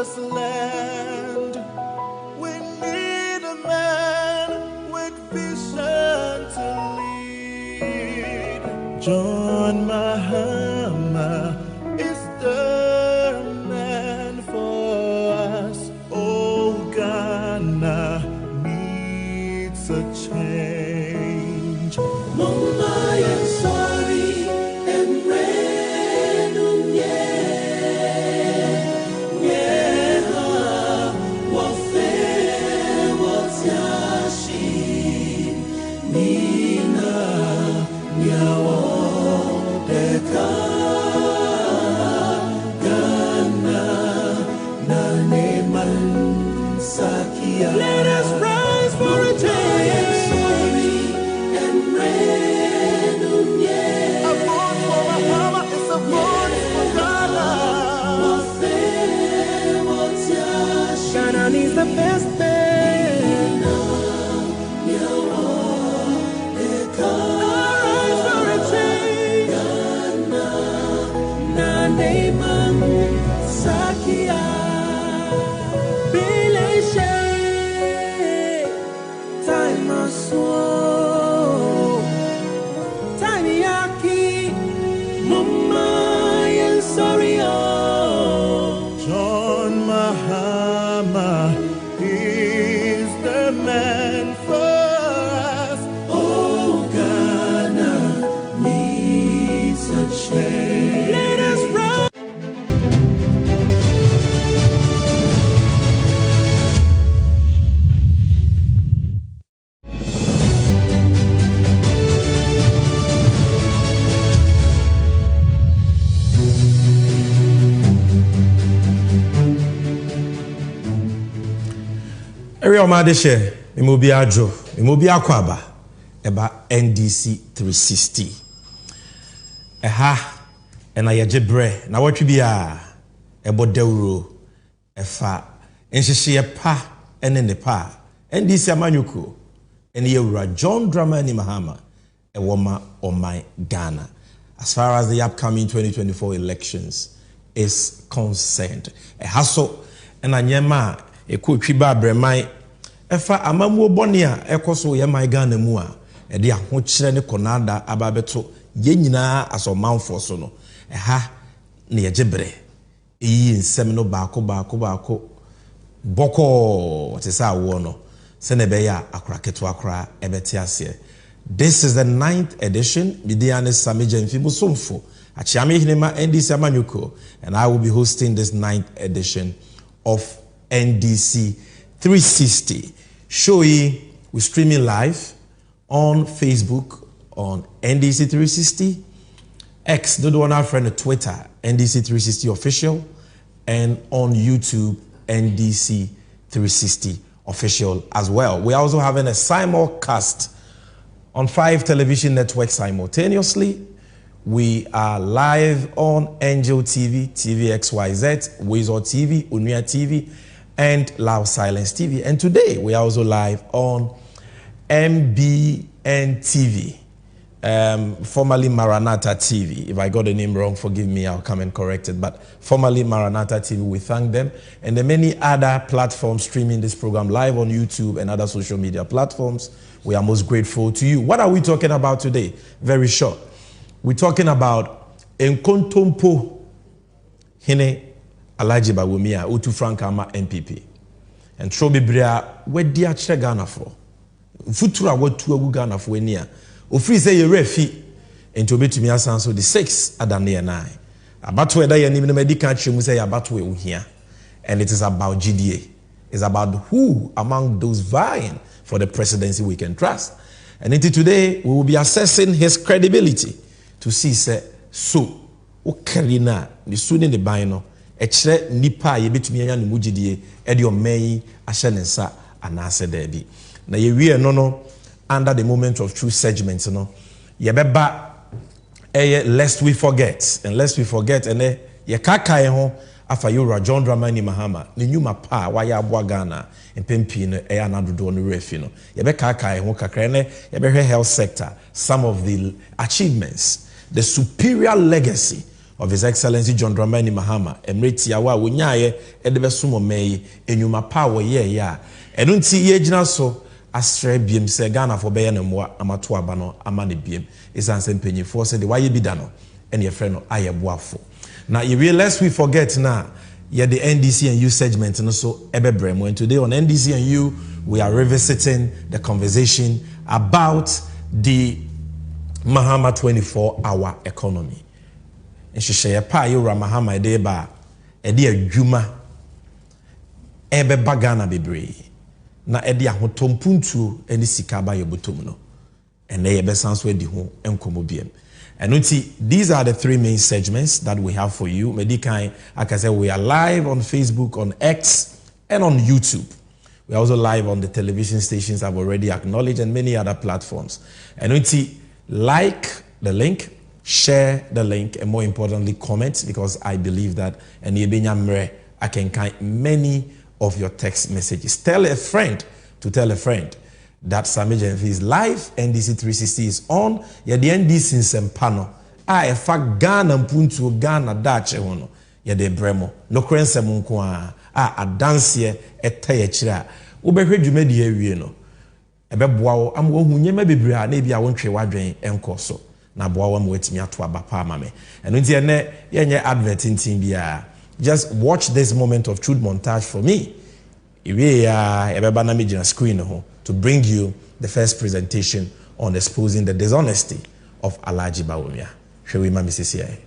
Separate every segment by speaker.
Speaker 1: this land. We need a man with vision to lead. John Mahama is the man for us. Oh, Ghana needs a change.
Speaker 2: Mama, I'm sorry, and random, what's Yashi, Nina, Yawo, Deka, Ghana, Naneman, Sakia.
Speaker 1: Let us rise for a change. A vote for Mahama is a vote for Ghana. Ghana needs the best man. Rise for a change.
Speaker 2: Naneman, Sakia. Time I saw, time yaki, Mama, I'm sorry.
Speaker 1: John Mahama is the man for us.
Speaker 2: Oh, Ghana needs a change.
Speaker 1: Let us rise.
Speaker 3: Area Madeshe, Imobi Ajo, Imobi Kwabena, eba NDC 360. Ena yejebre, na watwi bia ebo dewro efa enhyehye pa ene ne pa NDC amanyuko ene yewura John Dramani Mahama ewoma oman Ghana as far as the upcoming 2024 elections is concerned. Haso ena nyema ekotwi ba breman efa amamuo bone a ekoso ye man Ghana mu a ede ahokyere ne konada ababeto ye nyina asomanfo so no ne yejebre eyi nsem no baako boko te sa wo no se ne be ya akoraketo akora ebeti ase. This is the 9th edition. Midiane Samije Mfibu Somfo Achiame Hinema NDC Amanyuko, and I will be hosting this 9th edition of NDC 360. Showy, we're streaming live on Facebook on NDC 360, X, do one our friend on Twitter, NDC 360 official, and on YouTube, NDC 360 official as well. We're also having a simulcast on 5 television networks simultaneously. We are live on Angel TV, TVXYZ, Wizard TV, Unia TV, and Loud Silence TV. And today we are also live on MBN TV, formerly Maranatha TV. If I got the name wrong, forgive me, I'll come and correct it. But formerly Maranatha TV, we thank them. And the many other platforms streaming this program live on YouTube and other social media platforms. We are most grateful to you. What are we talking about today? Very short. We're talking about Nkontompo Hine Alaji Bawumia Utu Frankama MPP. And Trobibria, where dear Ghana for? Futura what to a Ghana for near. Ofri say a refi and to be to me as so the 6 Adani and I. About whether you need a medical we say about where we here. And it is about GDA. It's about who among those vying for the presidency we can trust. And until today, we will be assessing his credibility to see say so Okarina the student the bino echere nipa ye betumi anya no mugidie e de oman ahyenensa anase dabi na ye wie no under the moment of true segment no ye beba lest we forget and ye kakae ho afa yura John Dramani Mahama ne nyuma pa wa ya aboa Ghana empempi no anadodo no refi no ye be kakae ho kakra ne ye be health sector, some of the achievements, the superior legacy of His Excellency John Dramani Mahama, Emreti Awa, Wunyaye, Edebesumo May, Enyuma Power, yeah. And unti ye jina so, Astre Biem, se Ghana for Bayanemwa, Amatua Bano, Amani Biem, is answering penny for said, why ye be dano, and your friend, I am wafo. Now, you realize we forget now, yeah, the NDC and U segment, and also Ebebremo. And today on NDC and U, we are revisiting the conversation about the Mahama 24-hour economy. And she share pa yura Mahama edeba edi adwuma ebe bagana bebre na edi ahotompuntu eni sika ba yobotom no ene ye besanso edi ho enkomo biem. And these are the three main segments that we have for you. Medikai, like I said, we are live on Facebook, on X, and on YouTube. We are also live on the television stations I've already acknowledged and many other platforms. And like the link, share the link, and more importantly, comment, because I believe that I can count many of your text messages. Tell a friend to tell a friend that Samij Enfi is live, NDC 360 is on. Yeah, the NDC in Sempano. In fact, Ghana Mpuntu, Ghana Dache Hono. Yeah, the Bremo. No Krense Munkwa. A dance here, a tayachira. Ubehe Jumedi area no. Ebe boao, amwo hunye mebibria, nebi a wontre wadwen enkoso. Na boao mwetimi atwa bapa mame. And unti ene, yenye adverting team biya. Just watch this moment of truth montage for me. Iwe ya ebe bana meji na screen ho. To bring you the first presentation on exposing the dishonesty of Alhaji Bawumia. Shall we, Mami CCI?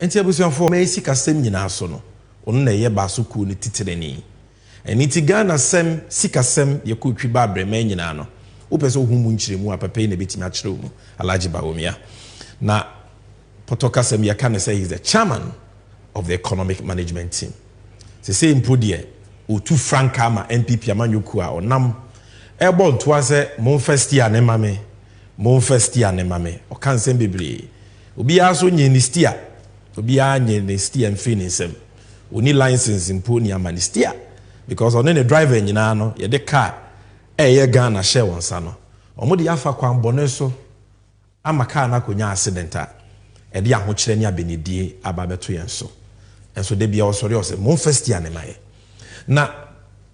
Speaker 3: Enti abusuafo me sikasem nyina so no ono na ye ba so ku ne titireni enti Ghana sem sikasem ye ku twi ba brema nyina no upese ohumu nchiremu apapai na betimi akire mu Alhaji Bawumia na potoka sem ye can say he's the chairman of the economic management team. Say improdie otu franka ma MPP amanyoku a onam ebo ntoa se mon first year ne mame o kan sem bebre obi aso nyenistia obi anye ne stia mfi ne nsem oni license impo ni amanistia because on the driver nyina no ye de car ye Ghana share wonsa no omode yafa kwan bone so ama car na konya accident a e de ahokyere ni abenedie ababeto yenso enso de bia osori ose mon first year ne maye na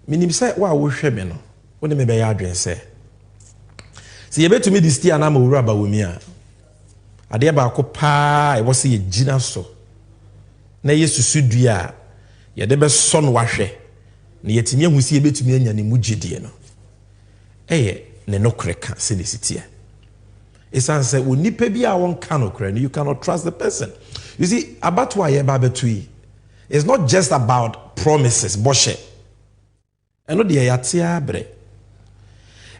Speaker 3: minim se wa wo hwe me no woni me be ya adwen se ye betumi di stia na ma wura Bawumia ade ba ko pa e wo se ye gina so na yesusu dua ye de be so no wahwe na yetimi ahusi ye betumi anya ne mugidie no ne nokreka se ne sitia esan se onipa bi a won ka nokre no you cannot trust the person. You see about why ye ba betui it's not just about promises boshe eno de yatia bre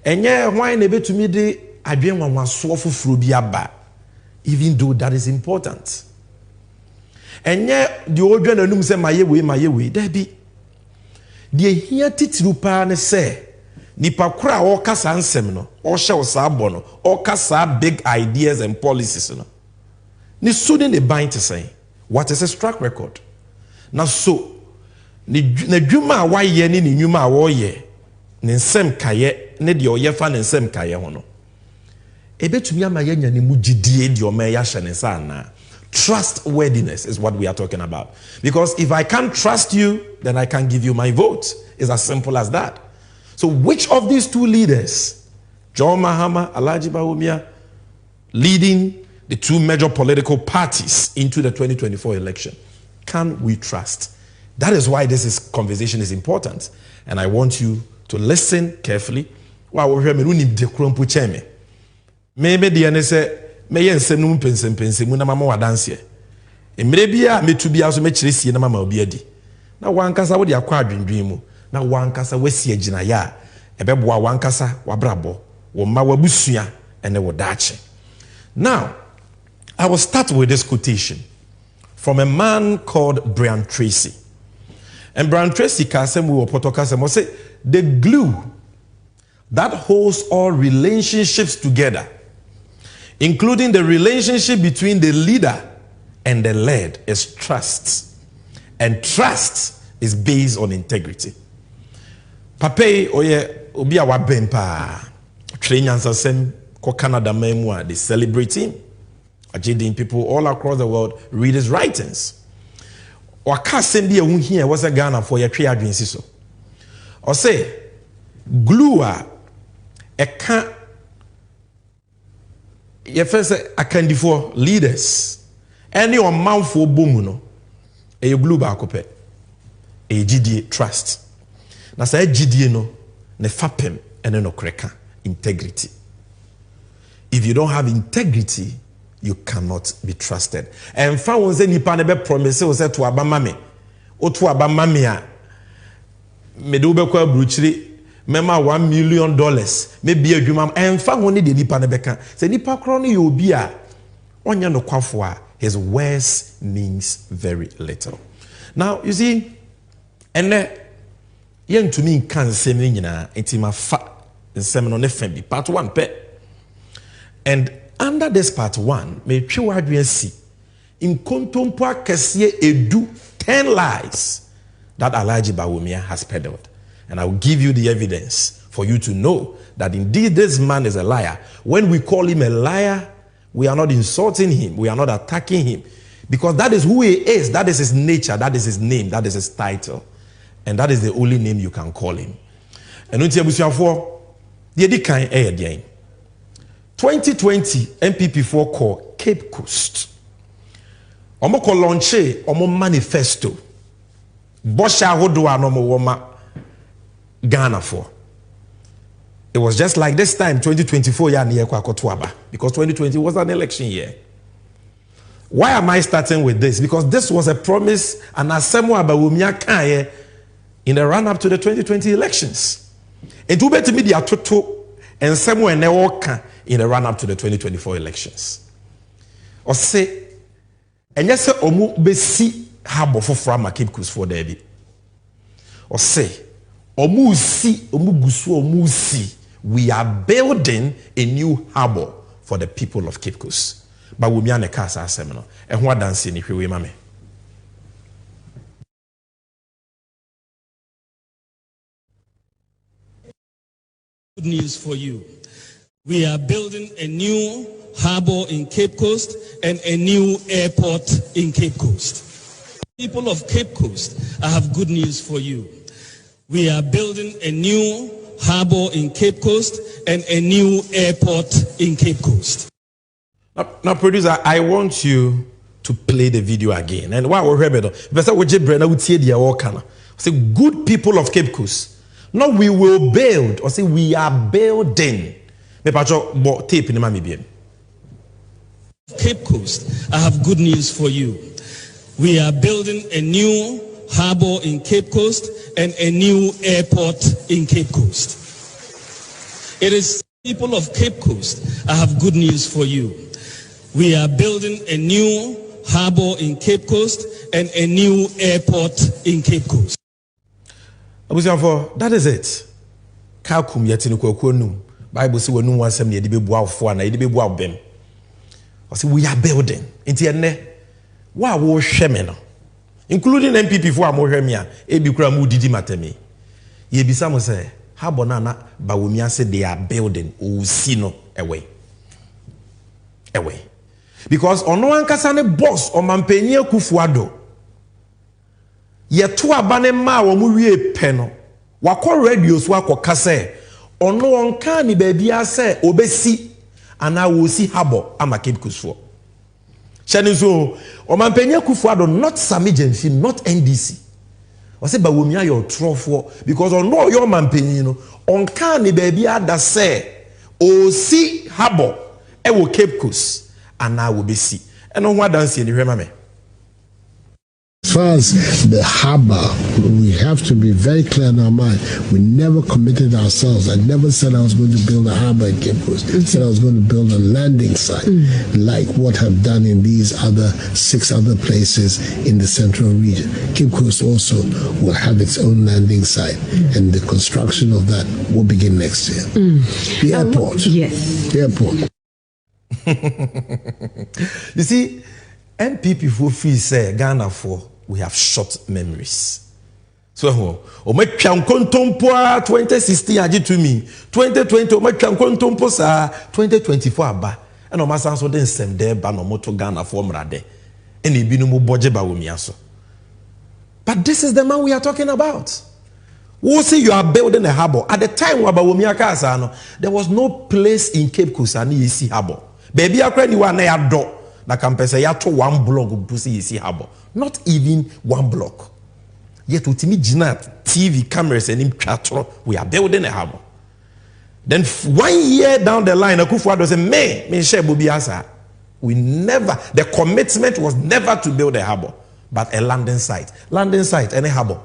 Speaker 3: enye hwan na betumi de adwen wanwaso foforo bi aba even though that is important. Enye the odwa nanum se mayewe there be the here titiru pa ne se nipa kura o kasa ansem no o hye osabo no o kasa big ideas and policies no ni sudden the bind to say what is his track record na so na dwuma wa ye ni nyuma wo ye ne nsem kaye ne de o ye fa ne nsem kaye ho no ebetumi amaye nya ne mugidie de o ma ya hye ne sa na. Trustworthiness is what we are talking about. Because if I can't trust you, then I can't give you my vote. It's as simple as that. So which of these two leaders, John Mahama, Alhaji Bawumia, leading the two major political parties into the 2024 election, can we trust? That is why conversation is important. And I want you to listen carefully. Wow, we need the crumple cheme. Maybe the answer may answer no pensem na mama wa dance here. Maybe me to be also make chirisi na mama obiadi. Na wankasa wo de akwa adwendwen mu. Na wankasa wasi agina ya. Ebeboa wankasa wabrabo. Wo ma wabusua ene wo dache. Now, I will start with this quotation from a man called Brian Tracy. And Brian Tracy kasem we opotokasem say the glue that holds all relationships together, including the relationship between the leader and the led, is trust. And trust is based on integrity. Pape oye obi a wabempa train Ansah sem ko Canada memwa, they celebrate him. Ajidin people all across the world read his writings. Wakasem bi ehun here was a Ghana for your three adwensi so. Or say glue a can your first for leaders. Any on mouth for boom a glue back up a GDA trust. Na say GDA no ne fapem and no kreka integrity. If you don't have integrity, you cannot be trusted. And fa won say nipa ne be promise o say to abama me. O to abama me a me do be kwa bruchiri mema $1 million maybe adwuma and fa won de nipa ne be ka. Say nipa kro no ye obi a onya no kwafo a his words means very little. Now, you see, and yen to me can say me nyina intima fa nsem no ne fa bi part 1 pe. And under this part 1, me twi wadwen si in kontompo akese edu 10 lies that Alhaji Bawumia has peddled. And I will give you the evidence for you to know that indeed this man is a liar. When we call him a liar, we are not insulting him, we are not attacking him, because that is who he is, that is his nature, that is his name, that is his title, and that is the only name you can call him. And unti abusuafo, the edikan e 2020 MPP4 call Cape Coast. Omo ko launche omo manifesto. Bosha hodwa no mo woma Ghana for. It was just like this time 2024 ya ne kwa kotoaba, because 2020 was an election year. Why am I starting with this? Because this was a promise and asemo Bawumia kan in the run up to the 2020 elections. It will be to me the atoto and somewhere ne in the run up to the 2024 elections. Or say, and yes, omu besi habo for from Cape Coast for Debbie. Or say, omu si, we are building a new harbor for the people of Cape Coast. But we are kasa seminar. And what dance in we mame.
Speaker 4: Good news for you. We are building a new harbor in Cape Coast and a new airport in Cape Coast. People of Cape Coast, I have good news for you. We are building a new harbor in Cape Coast and a new airport in Cape Coast.
Speaker 3: Now, producer, I want you to play the video again. And why we remember, say good people of Cape Coast. Now we will build, or say we are building. Tape in my
Speaker 4: Cape Coast, I have good news for you. We are building a new harbor in Cape Coast and a new airport in Cape Coast. It is people of Cape Coast, I have good news for you. We are building a new harbor in Cape Coast and a new airport in Cape Coast.
Speaker 3: That is it. Kalkum yetini kwa Bible says when no one sem yedi bebua ofo na yedi bebua obem. O say we are building. Enti ene wa wo hwe me no. Including MPP for mo hwe me a e bi kura mu didi matemi. Ye bisa mo say habo na na Bawumia say they are building o si no away. Because ono ankasa ne boss o mampanyi Akufuado ye to abane ma wo mu wie pe no. Wakọ radio so akọ say ono onka ni baabia say obesi ana wo si habo ama Cape Coast for. Shani so o mampanyi Akufuado not Sami Jenfi, not NDC. O say Bawumia your trofo because on no your man penino on can ni baby ada say o si harbor e wo Cape Coast and now will be see. And on what dance you remember me.
Speaker 5: As far as the harbor, we have to be very clear in our mind. We never committed ourselves. I never said I was going to build a harbor in Cape Coast. I said I was going to build a landing site, like what I've done in these 6 other places in the central region. Cape Coast also will have its own landing site, and the construction of that will begin next year. The airport.
Speaker 6: Yes.
Speaker 5: The airport.
Speaker 3: You see, MPP for free say Ghana for we have short memories. So, o me twa nkontompo 2016 age to me 2020 o me twa nkontompo sa 2024 aba and o masan so den sem de ba no moto Ghana for mrade and e binu mo boje ba wo miaso. But this is the man we are talking about. Who say you are building a harbor at the time wa ba wo miaka sa no there was no place in Cape Coast ani yesi harbor. Baby akra ni wa na ya do na kampese ya to 1 block busi yesi harbor. Not even 1 block. Yet utimi jina TV cameras and him we are building a harbor. Then 1 year down the line, Akufo-Addo say, me share Bobie Ansah. We never, the commitment was never to build a harbor, but a landing site. Landing site and a harbor.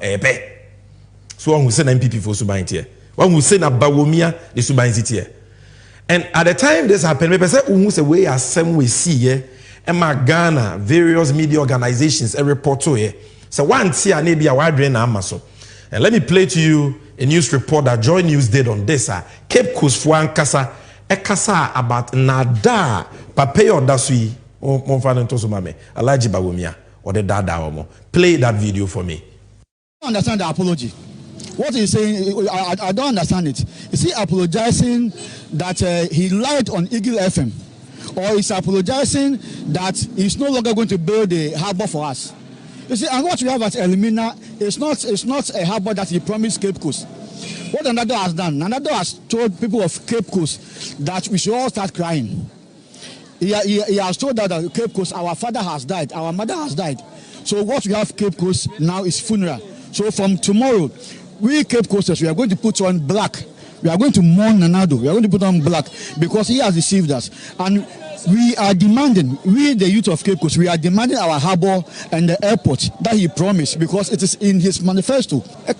Speaker 3: So one who say MPP for Subain here. One who say na Bawumia the Subain here. And at the time this happened, me say who say we are same we see here. Emma Ghana, various media organizations, a report to here. So one tia maybe a wide range Amazon. And let me play to you a news report that Joy News did on this. Cape Coast for Ansah, a kasa about nada papeyo dasui. Mon fan to sumame. Alaji Bawumia or the dada omo. Play that video for me.
Speaker 7: I don't understand the apology. What he's saying, I don't understand it. Is he apologizing that he lied on Eagle FM? Or is apologizing that he's no longer going to build a harbor for us? You see, and what we have at Elimina is not a harbor that he promised Cape Coast. What Nanado has done, Nanado has told people of Cape Coast that we should all start crying. He has told that Cape Coast, our father has died, our mother has died. So what we have Cape Coast now is funeral. So from tomorrow, we Cape Coasters, we are going to put on black. We are going to mourn Nanado. We are going to put on black because he has deceived us. And we are demanding, we the youth of Cape Coast, we are demanding our harbor and the airport that he promised because it is in his manifesto. The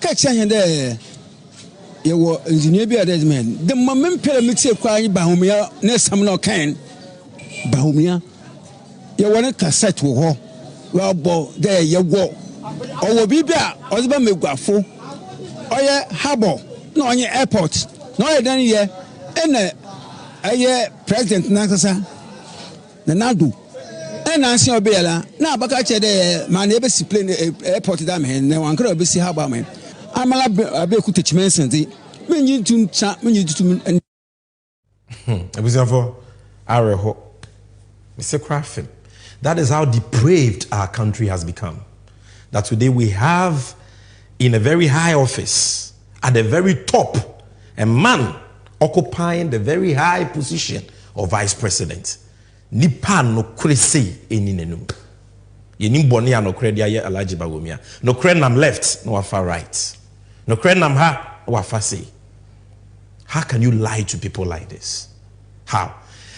Speaker 7: moment pyramids acquired Bahumia, next summer can Bahumia, you want a cassette war. Well, there you go. Or will be there, or the Megafo, or your harbor, no on your airport, no, then here, and a President Ansah. Nanado and Ansah Bella now Bakache de my neighbor's plane airport dam and no one could see how about me. I'm a bit of teach mention the when you to and
Speaker 3: it was for Areho. Mr. Crafton. That is how depraved our country has become. That today we have in a very high office at the very top a man occupying the very high position of vice president. Nipa no kure sei eninenum. Yenim boni no kure dia ye Alhaji Bawumia. No kure nam left, no afa right. No kure nam ha, no afa say. How can you lie to people like this? How?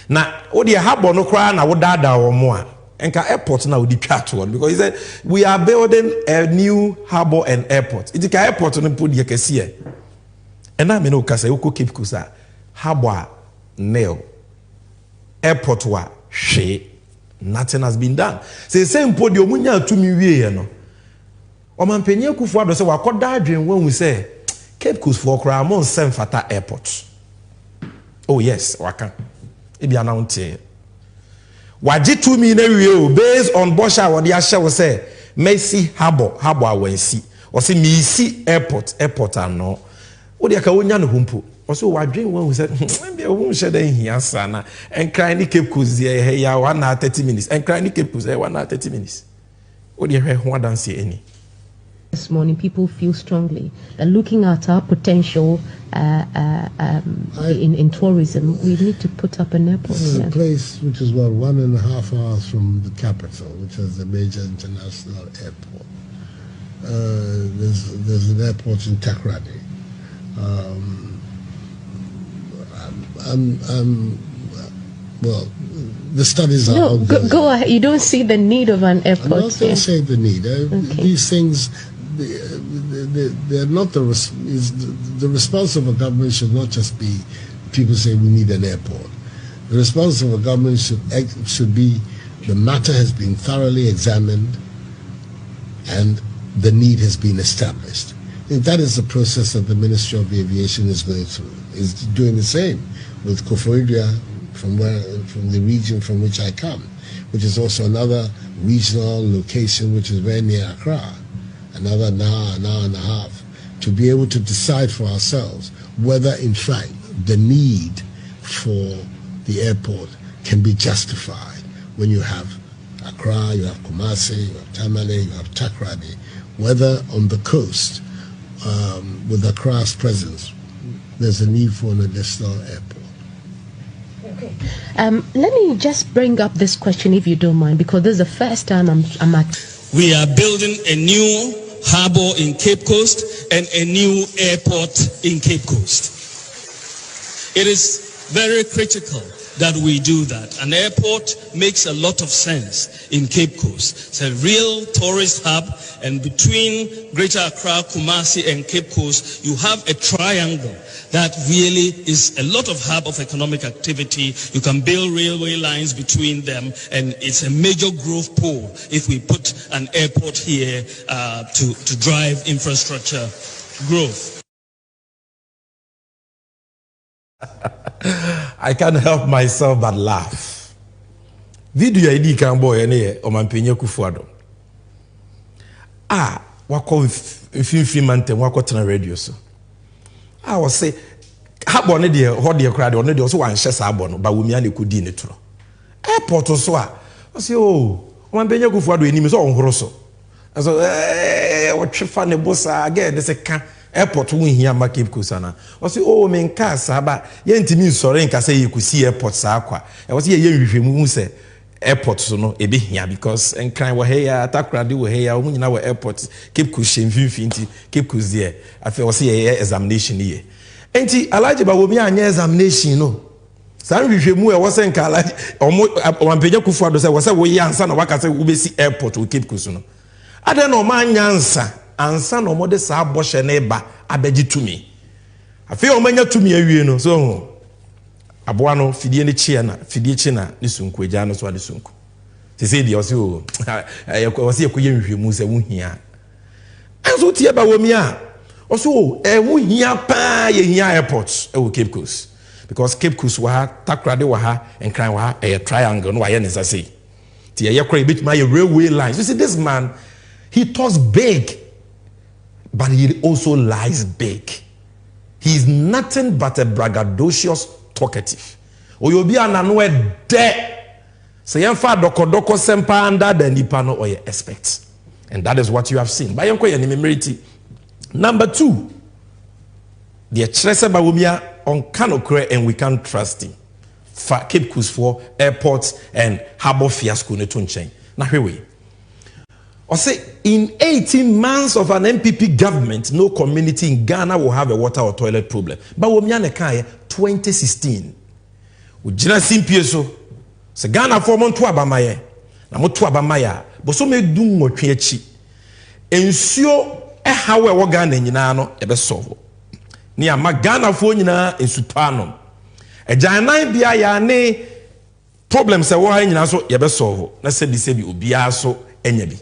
Speaker 3: Na odi harbor no kura na wo dada wo mo a. Enka airport na odi twa to because he said we are building a new harbor and airport. Itika airport no podi ye kese e. Ena me no kasa yo ko Cape Coast harbor nail. Airport wa she nothing has been done. Say same podium munya tumi wie no. O man penye Akufo-Addo say wakoda adwen when we say Cape Coast for kra mon sem fata airport. Oh yes, waka. E bia na untie. Waji tumi na wie o based on Bosha what dia share we say Mercy harbor awansi. O say mi si airport ano. O dia ka wonya no humpo. Also, what dream when we said, maybe I won't share the here, Sana, and crying Cape Coast here, 1 hour 30 minutes, and crying Cape Coast 1 hour 30 minutes. What do you hear? One don't see any.
Speaker 6: This morning, people feel strongly that looking at our potential in tourism, we need to put up an airport.
Speaker 5: A place which is about 1.5 hours from the capital, which is a major international airport. there's an airport in Takoradi. Well, the studies are ongoing.
Speaker 6: Go ahead. You don't see the need of an airport.
Speaker 5: I'm not going to say the need. These things, they're not the response of a government should not just be people say we need an airport. The response of a government should be the matter has been thoroughly examined and the need has been established. And that is the process that the Ministry of Aviation is going through. Is doing the same with Koforidua from the region from which I come, which is also another regional location which is very near Accra, another an hour and a half, to be able to decide for ourselves whether in fact the need for the airport can be justified when you have Accra, you have Kumasi, you have Tamale, you have Takoradi, whether on the coast with Accra's presence there's a need for an additional airport.
Speaker 6: Okay. Let me just bring up this question, if you don't mind, because this is the first time I'm at.
Speaker 4: We are building a new harbor in Cape Coast and a new airport in Cape Coast. It is very critical that we do that. An airport makes a lot of sense in Cape Coast. It's a real tourist hub, and between Greater Accra, Kumasi, and Cape Coast, you have a triangle that really is a lot of hub of economic activity. You can build railway lines between them, and it's a major growth pool if we put an airport here to drive infrastructure growth.
Speaker 3: I can't help myself but laugh. Video ID can boy any Omampenye Kufuado. Wako film mante wako tena radio so. I was say habo ne de ho de crowd on de so wan hye sa abo no ba wumi ane kodi ne turo. Airport so I say Omampenye Kufuado enim so onhoro so. So what twa ne bossa again they say kan airport won hia ma Cape Coast na o say men ka sa ba ye ntimi sore nka say ye kusi airport sa akwa e was ye nhwehwemu hu say airport so no e be hia because enkran wo he ya Takoradi wo he ya o nyina wo airport Cape Coast hemfinfinti Cape Coast there afi was ye examination ye enti alaje ba wo mi anya examination no sa nhwehwemu e was nka alaje Omampenye Kufuado say was wo ye Ansah na waka say wo be si airport wo Cape Coast no ade no ma anya Ansah no mode sa boshe ne ba abeji tumi afi o manya tumi awie no so aboa no fidie ne chie na fidie chi na ne sunku agya no so ade sunku se se dia o se o se ekoye nhwemu se wo hia enso tie ba wo mi a o so wo hia pa ye hia airport e wo Cape Coast because Cape Coast wa Takoradi wa ha enkran wa a triangle no wa ye ne say tie ye kora bit my railway lines. You see this man, he talks big, but he also lies big. He is nothing but a braggadocious talkative. Oyobi ananwe de. So yemfa doko sempa under the nipano or your expect. And that is what you have seen. By your Number 2, the Chrese Bawumia on Kanokre, and we can't trust him. For Cape Coast for airports and harbor fiasco netunchen. Now here we. Or say in 18 months of an MPP government, no community in Ghana will have a water or toilet problem. But Womyane Kaya 2016. Ujina simpieso. Se Ghana for montu abamaye. Na motu abamaya. Boso me dungo twechi. Ensio hawe wo Ghana nyina no ebe solve. Ni ama Ghana fo nyina ensupanom. Ejanan bia ya ne problem se wo ha nyina so yebe solve. Na se bi obia so enya bi.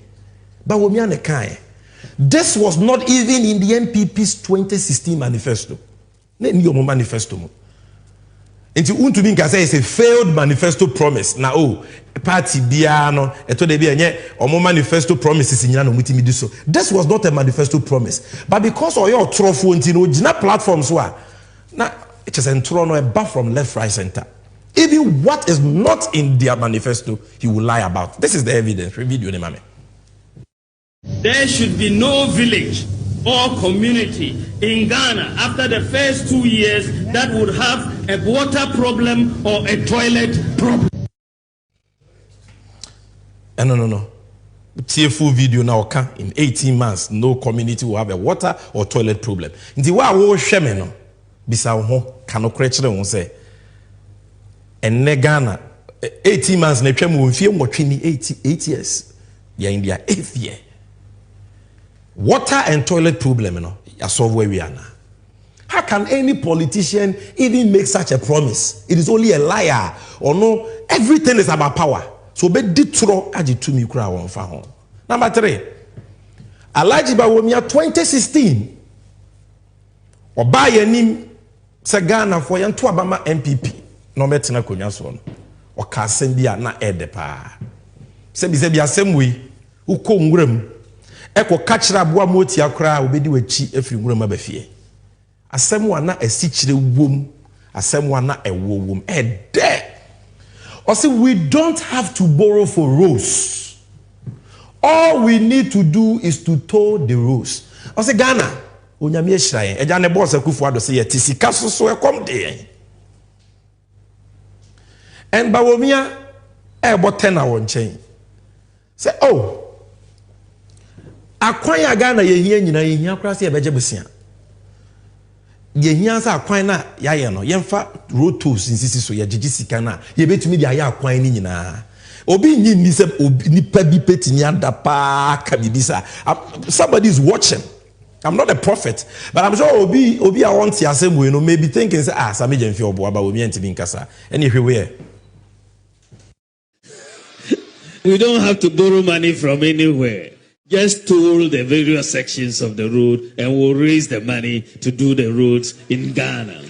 Speaker 3: But Womyane Kaya, this was not even in the MPP's 2016 manifesto. Ni manifesto mo. Nti untu bi nka say it's a failed manifesto promise. Na party bia no eto de bia enye omo manifesto promises nyina no mutimi di so. This was not a manifesto promise. But because of your trofo nti no gina platforms so na it is entro no a bar from left right center. Even what is not in their manifesto he will lie about. This is the evidence. Video ne mame.
Speaker 4: There should be no village or community in Ghana after the first 2 years that would have a water problem or a toilet problem.
Speaker 3: No. tearful video now in 18 months no community will have a water or toilet problem. Nti wa wo hwe me no bisa wo ho kanokre kire wo se enne Ghana 18 months na twam wo mfie nwotwe ni 8 years ya in their 8th year. Water and toilet problem no ya solve where we are now. How can any politician even make such a promise? It is only a liar. Or no, everything is about power. So be ditro aji to me kura won fa ho. Number 3. Alhaji Bawumia 2016. Oba yanim se Ghana for yan to abama MPP. No metina konwa so no. O ka asem bia na ede pa. Se bi asem we ukọ nwuram. Eko ka kira boa moti akra obedi wachi afiri nwuram abafie. Asem wa na asichire wom. Asem wa na ewo wom. Ede. Or say we don't have to borrow for roads. All we need to do is to tow the roads. Or say Ghana, onyame ehira eja ne boss akufo ado say yeti sika soso ekom de. And Bawumia ebo 10 awon chen. Say oh. Akwan ya Ghana ye hia nyina ye hia kra say ebeje bosia. Ye hia sa akwan na ya ye no yemfa road tolls insisi so ye gigi sika na ye betumi dia ya akwan ni nyina obi nyi ni se nipa bi petini anda pa ka bibisa. Somebody is watching. I'm not a prophet, but I'm sure obi I want to asem we no maybe thinking say Sami Jemfi obo aba obi ntimi nkasa any where.
Speaker 4: We don't have to borrow money from anywhere. Just toll the various sections of the road and we'll raise the money to do the roads in Ghana.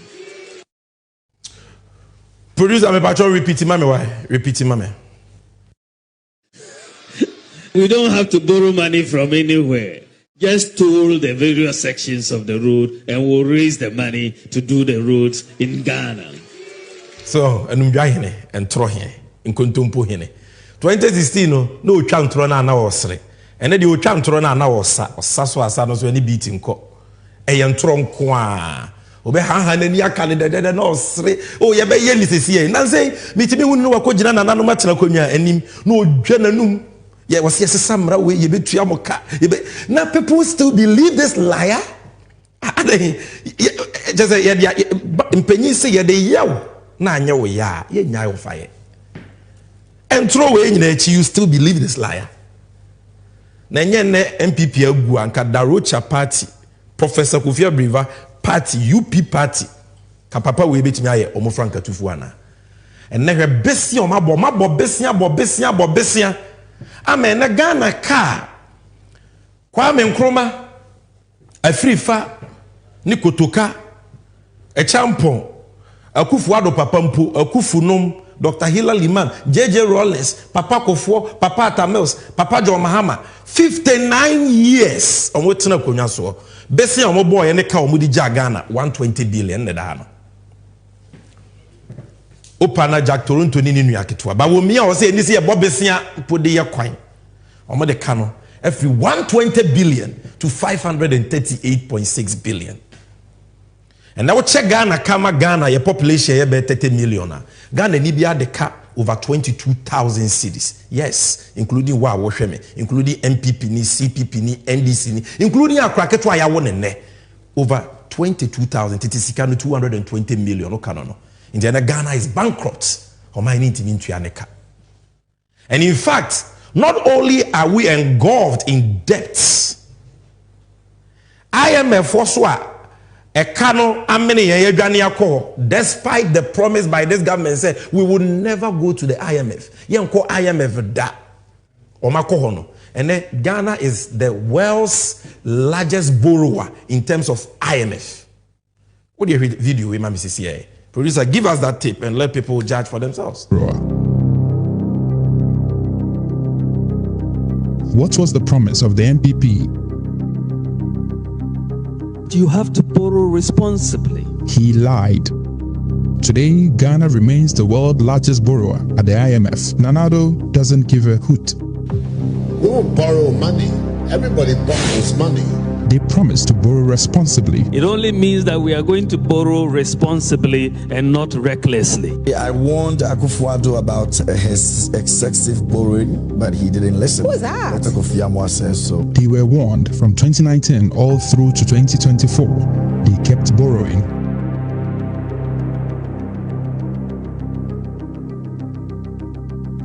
Speaker 3: Producer, I'm about to repeat mame why? Repeat mame.
Speaker 4: We don't have to borrow money from anywhere. Just toll the various sections of the road and we'll raise the money to do the roads in Ghana.
Speaker 3: So, enumjahine and trohine in kontumpo hine. 2016 no chantro na osre. And then you can't run an hour, Sasso Sanos when he beating co. A young trunk qua. Obe Han and Yakan, no, oh, yeah, Yelis is here. Now say, meet me when no Kojana and no matter and him, no Jananum. Yeah, was yes, some way you bet Yamoka. Now people still believe this liar. Just in Penny say, yeah, they yell. Now, no, yeah, yeah, fire. And throw away in it, you still believe this liar. Na nyenne MPP agu anka Darocha party Professor Kofi Abriva party UP party ka papa we betimi aye omo franka tufu ana enne hwe besia mabo besia amen na Ghana ka Kwame Nkrumah Afrifa ni Kotoka Echampon Akufu Ado papa mpo Akufu nom Dr. Hila Liman, JJ Rollins, Papa Kofo, Papa Tamils, Papa John Mahama, 59 years. On what na konya so. Besi on boy ene ka omudi Ghana 120 billion ne da no. Opana Jack Toronto ni ninu aketwa. Ba wo mi a wo say ni se e bobesia pode ye kwan. Omo de ka no every 120 billion to 538.6 billion. And now check Ghana, Ghana, your population here be 30 million. Ghana Nibia de cap over 22,000 cities. Yes, including Washeme, including MPP ni, CPP ni, NDC ni, including a Kraketwa ya one ne. Over 22,000. It is 220 million. No canon. In the Ghana is bankrupt. Or my need to mean to. And in fact, not only are we engulfed in debts, IMF also despite the promise by this government said we would never go to the IMF. IMF da. And then Ghana is the world's largest borrower in terms of IMF. What do you read video with Mrs. CIA? Producer, give us that tape and let people judge for themselves.
Speaker 8: What was the promise of the MPP?
Speaker 2: You have to borrow responsibly.
Speaker 8: He lied. Today, Ghana remains the world's largest borrower at the IMF. Nanado doesn't give a hoot.
Speaker 5: We won't borrow money. Everybody borrows money.
Speaker 8: They promised to borrow responsibly.
Speaker 2: It only means that we are going to borrow responsibly and not recklessly.
Speaker 9: I warned Akufo-Addo about his excessive borrowing, but he didn't listen.
Speaker 1: Who's that?
Speaker 9: Dr. Kofi Amwa says so.
Speaker 8: They were warned from 2019 all through to 2024. They kept borrowing.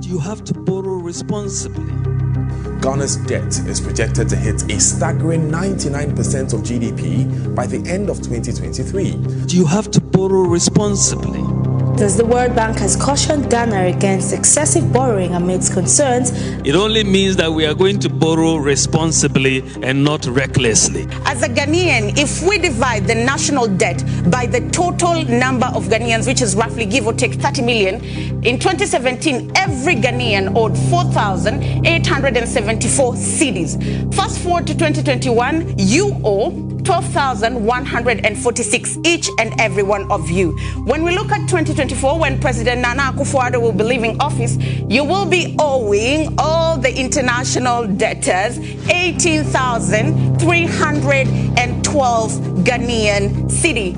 Speaker 2: You have to borrow responsibly.
Speaker 3: Ghana's debt is projected to hit a staggering 99% of GDP by the end of 2023.
Speaker 2: You have to borrow responsibly.
Speaker 10: Thus, the World Bank has cautioned Ghana against excessive borrowing amidst concerns.
Speaker 2: It only means that we are going to borrow responsibly and not recklessly.
Speaker 11: As a Ghanaian, if we divide the national debt by the total number of Ghanaians, which is roughly give or take 30 million, in 2017, every Ghanaian owed 4,874 cedis. Fast forward to 2021, you owe 12,146 each and every one of you. When we look at 2024, when President Nana Akufo-Addo will be leaving office, you will be owing all the international debtors 18,312 Ghanaian cedi.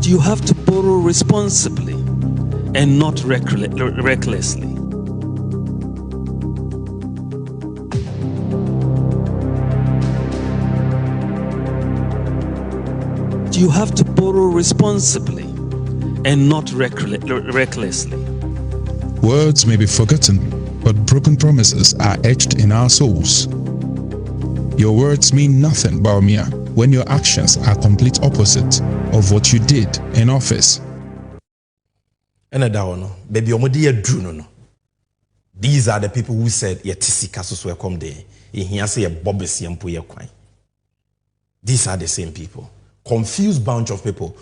Speaker 2: You have to borrow responsibly and not recklessly. You have to borrow responsibly and not recklessly.
Speaker 8: Words may be forgotten, but broken promises are etched in our souls. Your words mean nothing, Baumia, when your actions are complete opposite of what you did in office.
Speaker 3: These are the people who said, these are the same people. Confused bunch of people.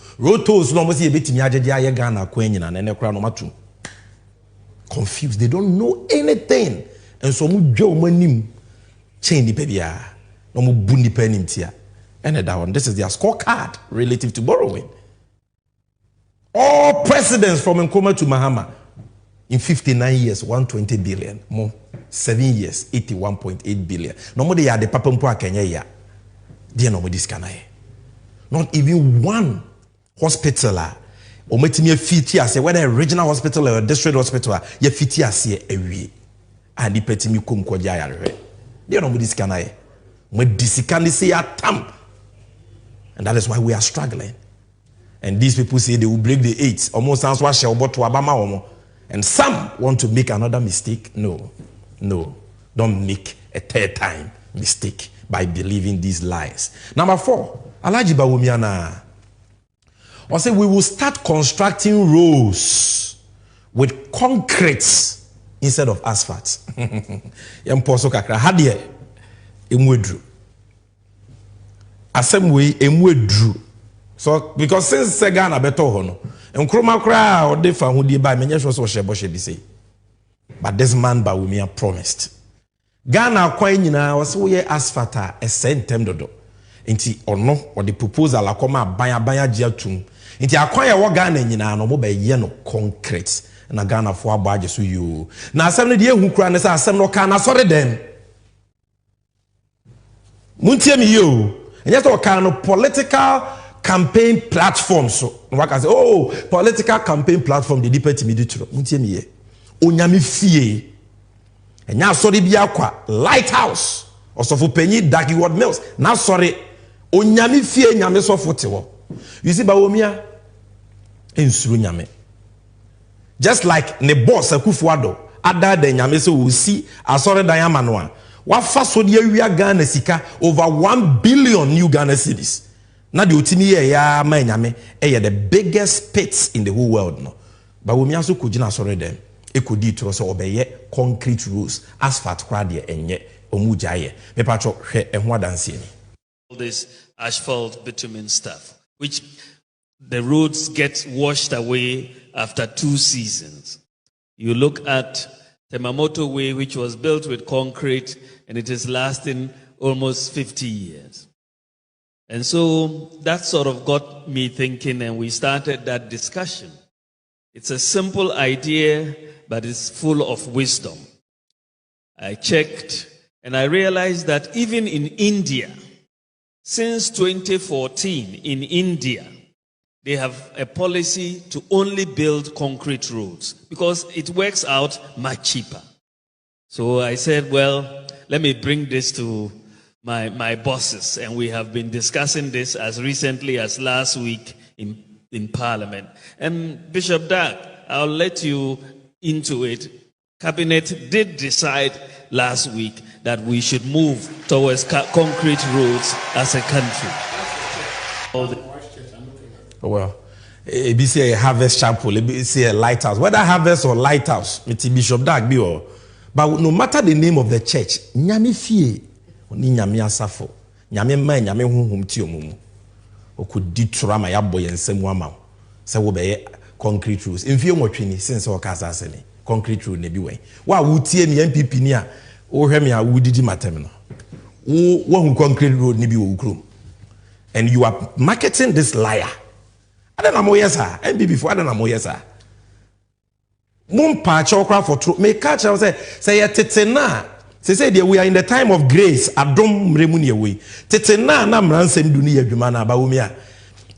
Speaker 3: Confused. They don't know anything. And so this is their scorecard relative to borrowing. All presidents from Nkrumah to Mahama in 59 years, 120 billion. More 7 years, 81.8 billion. No more they are the papampo Kenya ya. Dear no more this can I. Not even one hospital. Ometimi fiti ase whether a regional hospital or a district hospital, ye fiti ase ewie. And the petimi kum kwa jaya. Dear no more this can I. And that is why we are struggling. And these people say they will break the 8. Almost sounds what shall to Obama. And some want to make another mistake. No. Don't make a third time mistake by believing these lies. Number 4, Alhaji Bawumiana. I say we will start constructing roads with concrete instead of asphalt. Yamposo kakra hadie emwedru. Asemwe emwedru. So because since Ghana beto hono, Nkrumah kra or de fa hudi ba menye so shebo she bi say. But this man Bawumia promised. Ghana kwan nyina was we asphalt a sentem dodo. Inti ono or the proposal akoma banya giatum. Inti akwan ya wo Ghana nyina no mo be ye no concrete na Ghana fo abaje so you. Na asem no de ehu kra ne sa asem no ka na sori dem. Muntie mi yo. And yet, kind of political campaign platform. So, what I say, oh, political campaign platform, the depend me to me. Onyami fie. And now, sorry, be aqua lighthouse or so for penny, darky word mills. Now, sorry, Onyami fie, nyame so for tewo. You see, Bawumia in Surunyame. Just like ne boss, Akufo-Addo, other than nyame so we see, I sorry, Diamanoa. What fast would you Ghana sika over 1 billion new Ghana cedis? Now the ultimate ya manyame the biggest pits in the whole world no. But we also could not sorry them. It could do to obey concrete roads, asphalt crade and yet omujaye. Me patro and what dancing.
Speaker 4: All this asphalt bitumen stuff, which the roads get washed away after 2 seasons. You look at the Mamoto Way, which was built with concrete, and it is lasting almost 50 years. And so that sort of got me thinking, and we started that discussion. It's a simple idea, but it's full of wisdom.
Speaker 2: I checked and I realized that even in India, since 2014 in India, they have a policy to only build concrete roads because it works out much cheaper. So I said, well, let me bring this to my bosses, and we have been discussing this as recently as last week in Parliament. And Bishop Dag, I'll let you into it. Cabinet did decide last week that we should move towards concrete roads as a country.
Speaker 3: Well, it say a harvest chapel, it say a lighthouse. Whether harvest or lighthouse, it's Bishop Dag be all. But no matter the name of the church, nyame fie, oni nyame asafo, nyame man, nyame honhom ti omumu. Okudi trama ya boy ensem wama. Se wo be concrete roads. Mfie nwotwe since o kasa asene. Concrete road ne bi wen. Wa wutie ni MPP ni a wo hwe me a wudidi matem no. Wo hu concrete road ni bi wo ukrom. And you are marketing this liar. Adana mo yesa, MPP for adana mo yesa. Mumpa chokra for truth. Me catch I say tetena. Say we are in the time of grace. Adom remuni we. Tetena na mransem duni adwuma na ba wo mi a.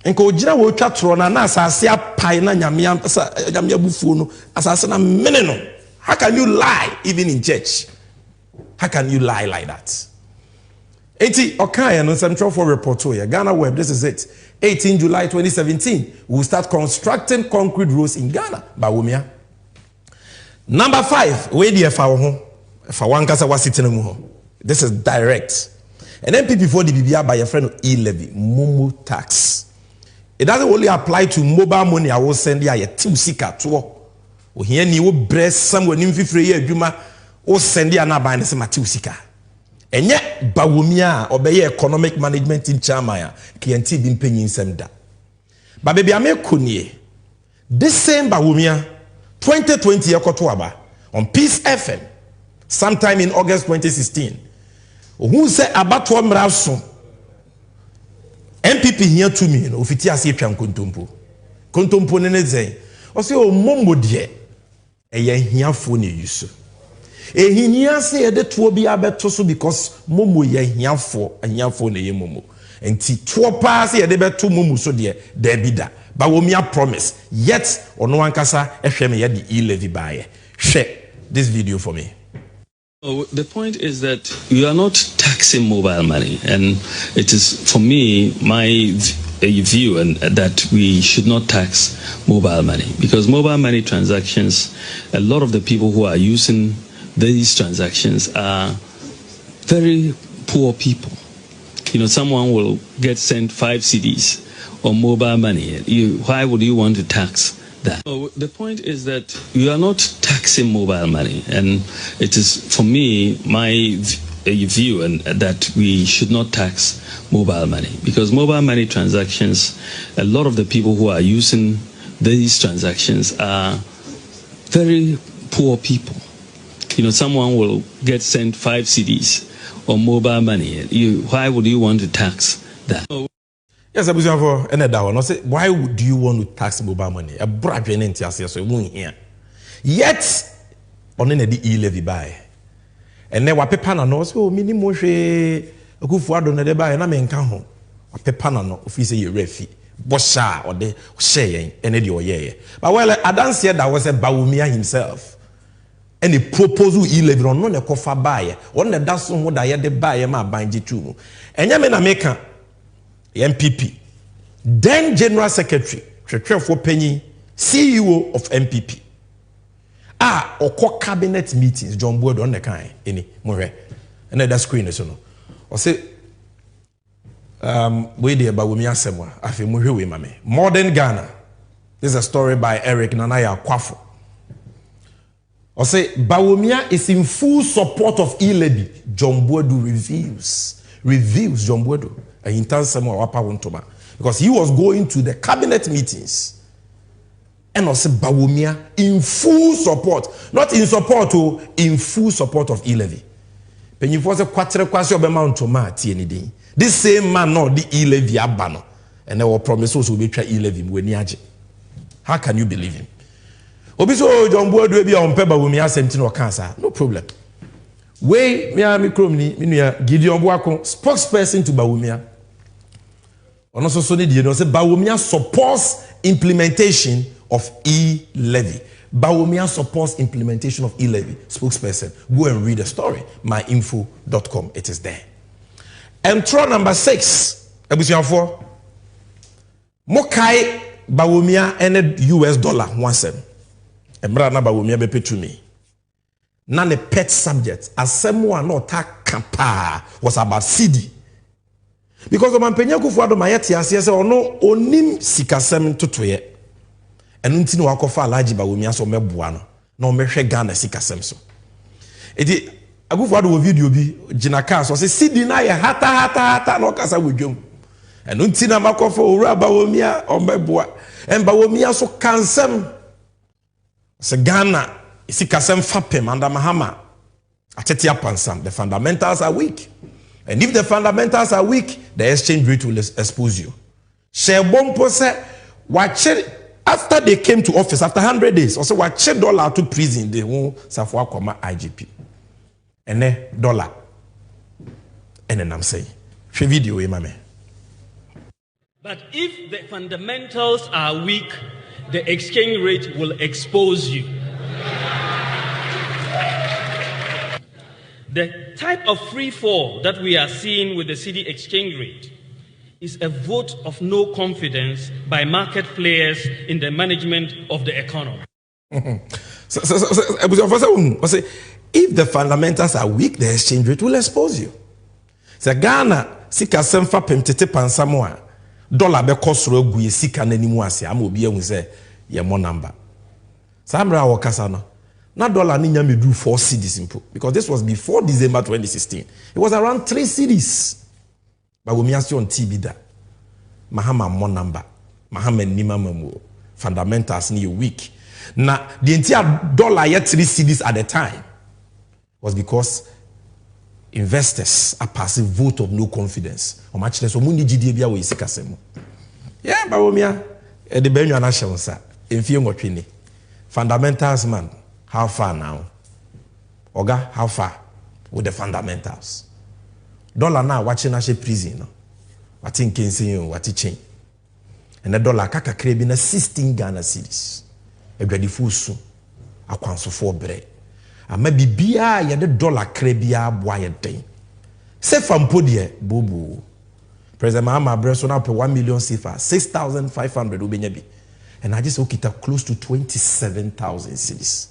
Speaker 3: Enko gira wo twa tro na asase apai na nyame bufuo no. Asase na mene no. How can you lie even in church? How can you lie like that? 80 okay no Central for report here. Ghana Web, this is it. 18 July 2017. We will start constructing concrete roads in Ghana. Ba wo mi a. Number 5, where the Fawankasa was sitting in. This is direct. And then people for the BBR by your friend e-levy, Momo tax. It doesn't only apply to mobile money. I will send you a $2 to or here you breast somewhere in 50 years, Juma, or send you an abandon some $2. And yet, Bawumia obey economic management in Chamaya, KNT been paying some da. But baby, I make kunye. This same Bawumia. 2020 Yakotwaba on Peace FM sometime in August 2016. Who said about one mraso MPP here to me ofiti ase twan kontompo ne zen o se o mommo de eye hiafo ne yusu ehihia se ye de to bi abeto so because mommo ye hiafo ne ye mommo enti to pa se ye de beto mommo so de bida. But we me promise. Yet, ono ankasa ehwe ya di e-levy baye. Share this video for me.
Speaker 4: Oh, the point is that you are not taxing mobile money, and it is for me my view and that we should not tax mobile money because mobile money transactions, a lot of the people who are using these transactions are very poor people. You know, someone will get sent 5 CDs on mobile money. Why would you want to tax that? Oh, the point is that you are not taxing mobile money, and it is for me my view and that we should not tax mobile money because mobile money transactions, a lot of the people who are using these transactions are very poor people. You know, someone will get sent 5 CDs on mobile money. Why would you want to tax that? Oh.
Speaker 3: Yes, I for another one. Why would you want to tax mobile money? A brand new entity, so we here. Yet, on the e-levy buy, and then what paper no so minimum she a good for don the buy na me nka ho. What paper no office you refi. Bosha or the share and the oye. But well, I don't see that was a Bawumia himself. And the proposal e-levy on no kofa buy. On the that's what I had the buy ma bind it to. And ya me na make MPP, then General Secretary, for Penny, CEO of MPP. Oko cabinet meetings, John Boyd on the kind, any more. Another screen is no. Or say, wait there, but we me asemwa. I feel more we mame. Modern Ghana. This is a story by Eric Nanaya Kwafo. Or say, Bawumia is in full support of e-levy. John Boydu reviews John Boydu. Because he was going to the cabinet meetings and also Bawumia in full support, not in support, in full support of e-levy. This same man, no, the e-levy abano, and our promises will be try e-levy when yaji. How can you believe him? Obiso John Boyd will be on paper with me as no cancer, no problem. Way me krom ni Gideon Boako, spokesperson to Bawumia. On also so need you say Bawumia supports implementation of e-levy. Bawumia supports implementation of e-levy. Spokesperson. Go and read the story. myinfo.com. It is there. Entro number 6. Ebusian 4. Mokai Bawumia and US dollar 1 Emra na Bawumia be pay to me. Na ne pet subject. Asemwa no ta kapa was about CD. Because Omampenya Kufuado mayeti asese ono onim sikasem totoye. Enu nti no akofa alaji Bawumia so meboa no na omehwe Ghana sikasem so. Edi Akufuado wo video bi jinaka so say CD na ye hata no kasa wodwom. Enu nti na makofa owura Bawumia omeboa. En Bawumia so kansem se Ghana sikasem fapem under Mahama atetia pansam. The fundamentals are weak. And if the fundamentals are weak, the exchange rate will expose you. Shebompo say, watch it after they came to office, after 100 days, also watch dollar to prison, they won't suffer comma IGP. And then dollar. And then I'm saying, share video, mame.
Speaker 4: But if the fundamentals are weak, the exchange rate will expose you. The type of free fall that we are seeing with the cedi exchange rate is a vote of no confidence by market players in the management of the economy.
Speaker 3: So, if the fundamentals are weak, the exchange rate will expose you. So Ghana, sika semfa pemtete pansamoa, dollar be kosro guye sika nanimu ase, ama obi ehun say ye mo number. Samra wakasa no. Na dollar ni nyame do 4 cedis simple because this was before December 2016. It was around 3 cedis. But we miasi on TB da. Mahama more number. Mahama nima mamu. Fundamentals ni weak. Na the entire dollar yet 3 cedis at the time was because investors are passing vote of no confidence. O match so mundi GDA bia we sikasemo. Yeah, but we mia e de benyu anahye nsa. Emfie ngotwe ni. Fundamentals man. How far now? Oga, how far with the fundamentals? Dollar now watching us prison. No? What in Kensin, what it change? And the dollar kaka krebi na 16 Ghana cedis. A ready full soon. A kwanso for bread. A maybe bia ya the dollar krebia boy day. Say from podie, bobo. President Mahama Breso now pay 1 million CFA, 6,500 ubenyabi. And I just look it up close to 27,000 cedis.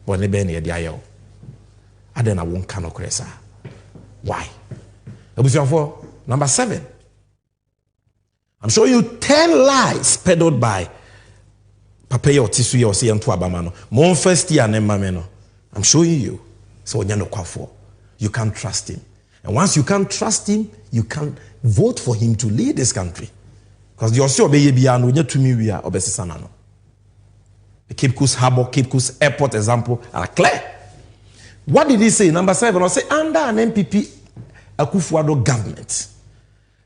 Speaker 3: When they burn the IO, I then I won't cannot cresa. Why? Number 7. I'm showing you 10 lies peddled by Papeya or Tisuya or Siantu Abamano. Mon first year and Mameno. I'm showing you. So you can't trust him. And once you can't trust him, you can't vote for him to lead this country. Because you also obey Biano, you to me we are obesisanano. The Cape Coast Harbour, Cape Coast Airport example are clear. What did he say? Number 7, I'll say under an MPP Akufuado government,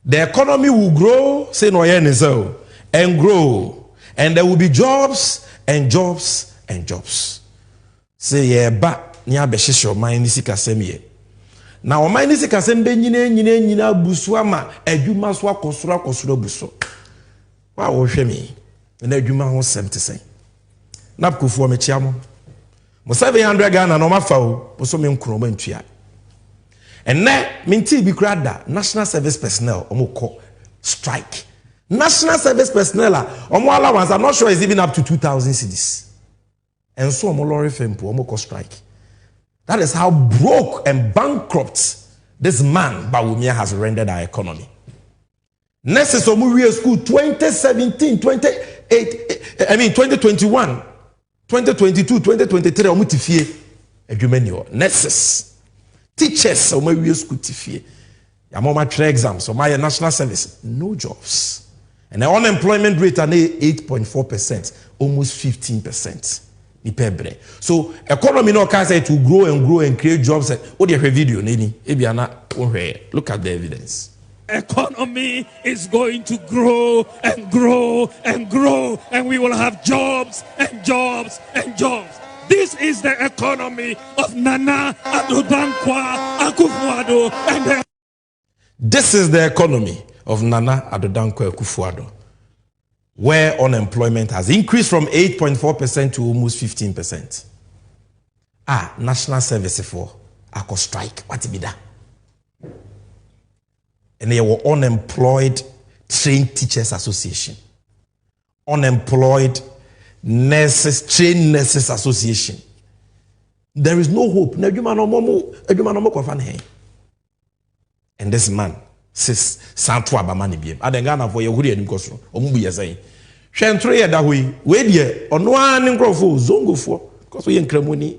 Speaker 3: the economy will grow, say no and grow, and there will be jobs and jobs and jobs. Say yeah, but niya beshisho mine sika semye. Now mine sika sembe nyina busua ma adwuma so akosura buso. Wa wo hwe me. Na adwuma ho 70. Napkufu mechiamo. Mo 700 Ghana no mafa o, so me nkro ma ntua. Enne minti bi krada national service personnel omo strike. National service personnel omo allowance I'm not sure is even up to 2,000 cedis. And so omo lorry fempo omo strike. That is how broke and bankrupt this man Bawumia has rendered our economy. Next is omo we school 2017, 2021. 2022, 2023, omutifie adwumanio nurses, teachers, omawie school tifie. Yamoma tra exams, my national service, no jobs. And the unemployment rate are 8.4%, almost 15%. So economy no can say to grow and create jobs. What do you have video? Look at the evidence.
Speaker 4: Economy is going to grow and grow and grow, and we will have jobs and jobs and jobs. This is the economy of Nana Addo Dankwa Akufo-Addo and the...
Speaker 3: This is the economy of Nana Addo Dankwa Akufo-Addo, where unemployment has increased from 8.4% to almost 15%. National Service for Ako strike. What be that? And they were unemployed trained teachers association, unemployed nurses, trained nurses association. There is no hope. And this man says, Santo Abamani Biem. Adengana for your Hurian Costro, Omubi saying, Shantre that way, wait ye, on one and grow for Zongo for, because we in Cremoni.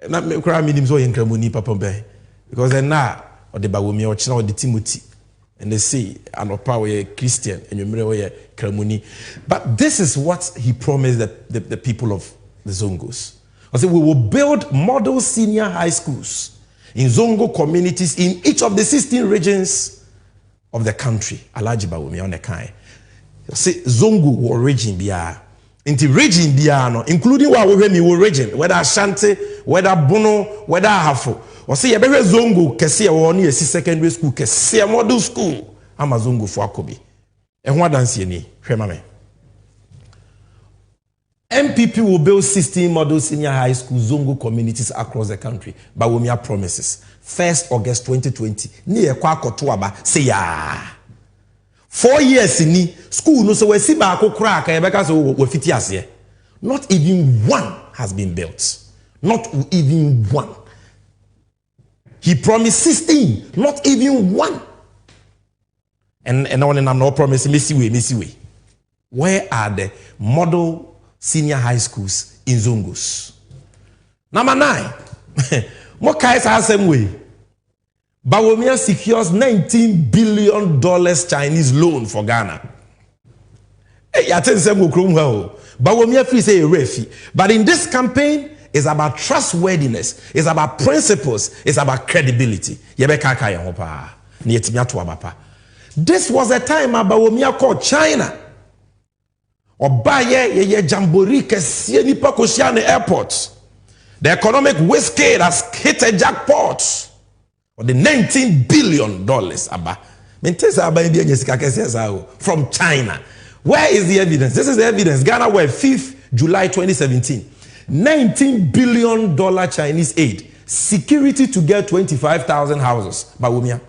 Speaker 3: Not me cry me so in Cremoni, Papa Bay, because then now, or the Bawumi or China or the Timothy. And they say, I'm a power Christian, and you're Cremoni. But this is what he promised the people of the Zongos. I said, we will build model senior high schools in Zongo communities in each of the 16 regions of the country. Alaji Bawumi on the kind. Say Zongo war region biya. Into region biya no, including what we region, whether Ashanti, whether Bono, whether Hafo. Or say yebere Zongo kesi woni esi secondary school kesi model school ama Zongo for akobi. Ehwa dance ni hwema me. MPP will build 16 model senior high school Zongo communities across the country. Bawumia promises. 1st August 2020. Ni ekwa akoto aba say ya. 4 years ni school no so we si ba akokra ka yebeka so we fiti ase. Not even one has been built. Not even one. He promised 16, not even one. And I'm not promising, missy way. Where are the model senior high schools in Zongos? Number 9. Mokais has same way. Bawumia secures $19 billion Chinese loan for Ghana. Hey, Bawumia free say a refi. But in this campaign, it's about trustworthiness. It's about principles. It's about credibility. This was a time Bawumia called China. Obaye jamboree kesiye nipa koshia ne airport. The economic whiskey has hit a jackpot. Or the $19 billion from China. Where is the evidence? This is the evidence. Ghana were 5th July 2017. $19 billion Chinese aid. Security to get 25,000 houses. Bawumia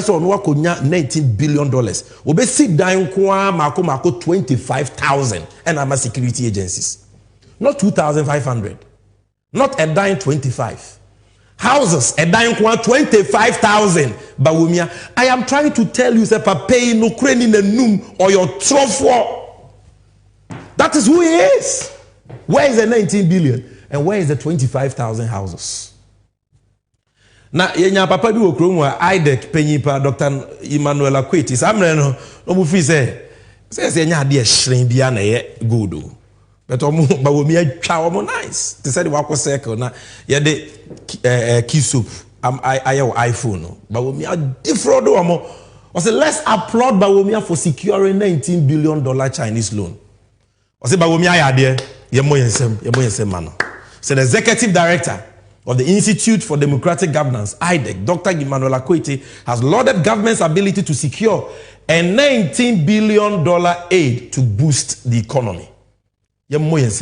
Speaker 3: so no konya $19 billion. Obe sit down kwa mako 25,000 and ama security agencies. Not 2,500. Not a dime 25. Houses a dime kwa 25,000. Bawumia, I am trying to tell you, say pay no crane in the noom or your trofo. That is who he is. Where is the 19 billion and where is the 25,000 houses? Na yenya papa bi okromu IDEC penyipa Dr. Emmanuel Akweti samre no mu fi say yenya ade ehren bia na ye good o. But omo Bawumia atwa omo nice. They said wako circle na ye de key soap ayo iPhone no. Bawumia defraud omo. I say let's applaud Bawumia for securing $19 billion Chinese loan. I say Bawumia ya de yemo mano. So the executive director of the Institute for Democratic Governance, IDEC, Dr. Emmanuel Akweti, has lauded government's ability to secure a $19 billion aid to boost the economy. This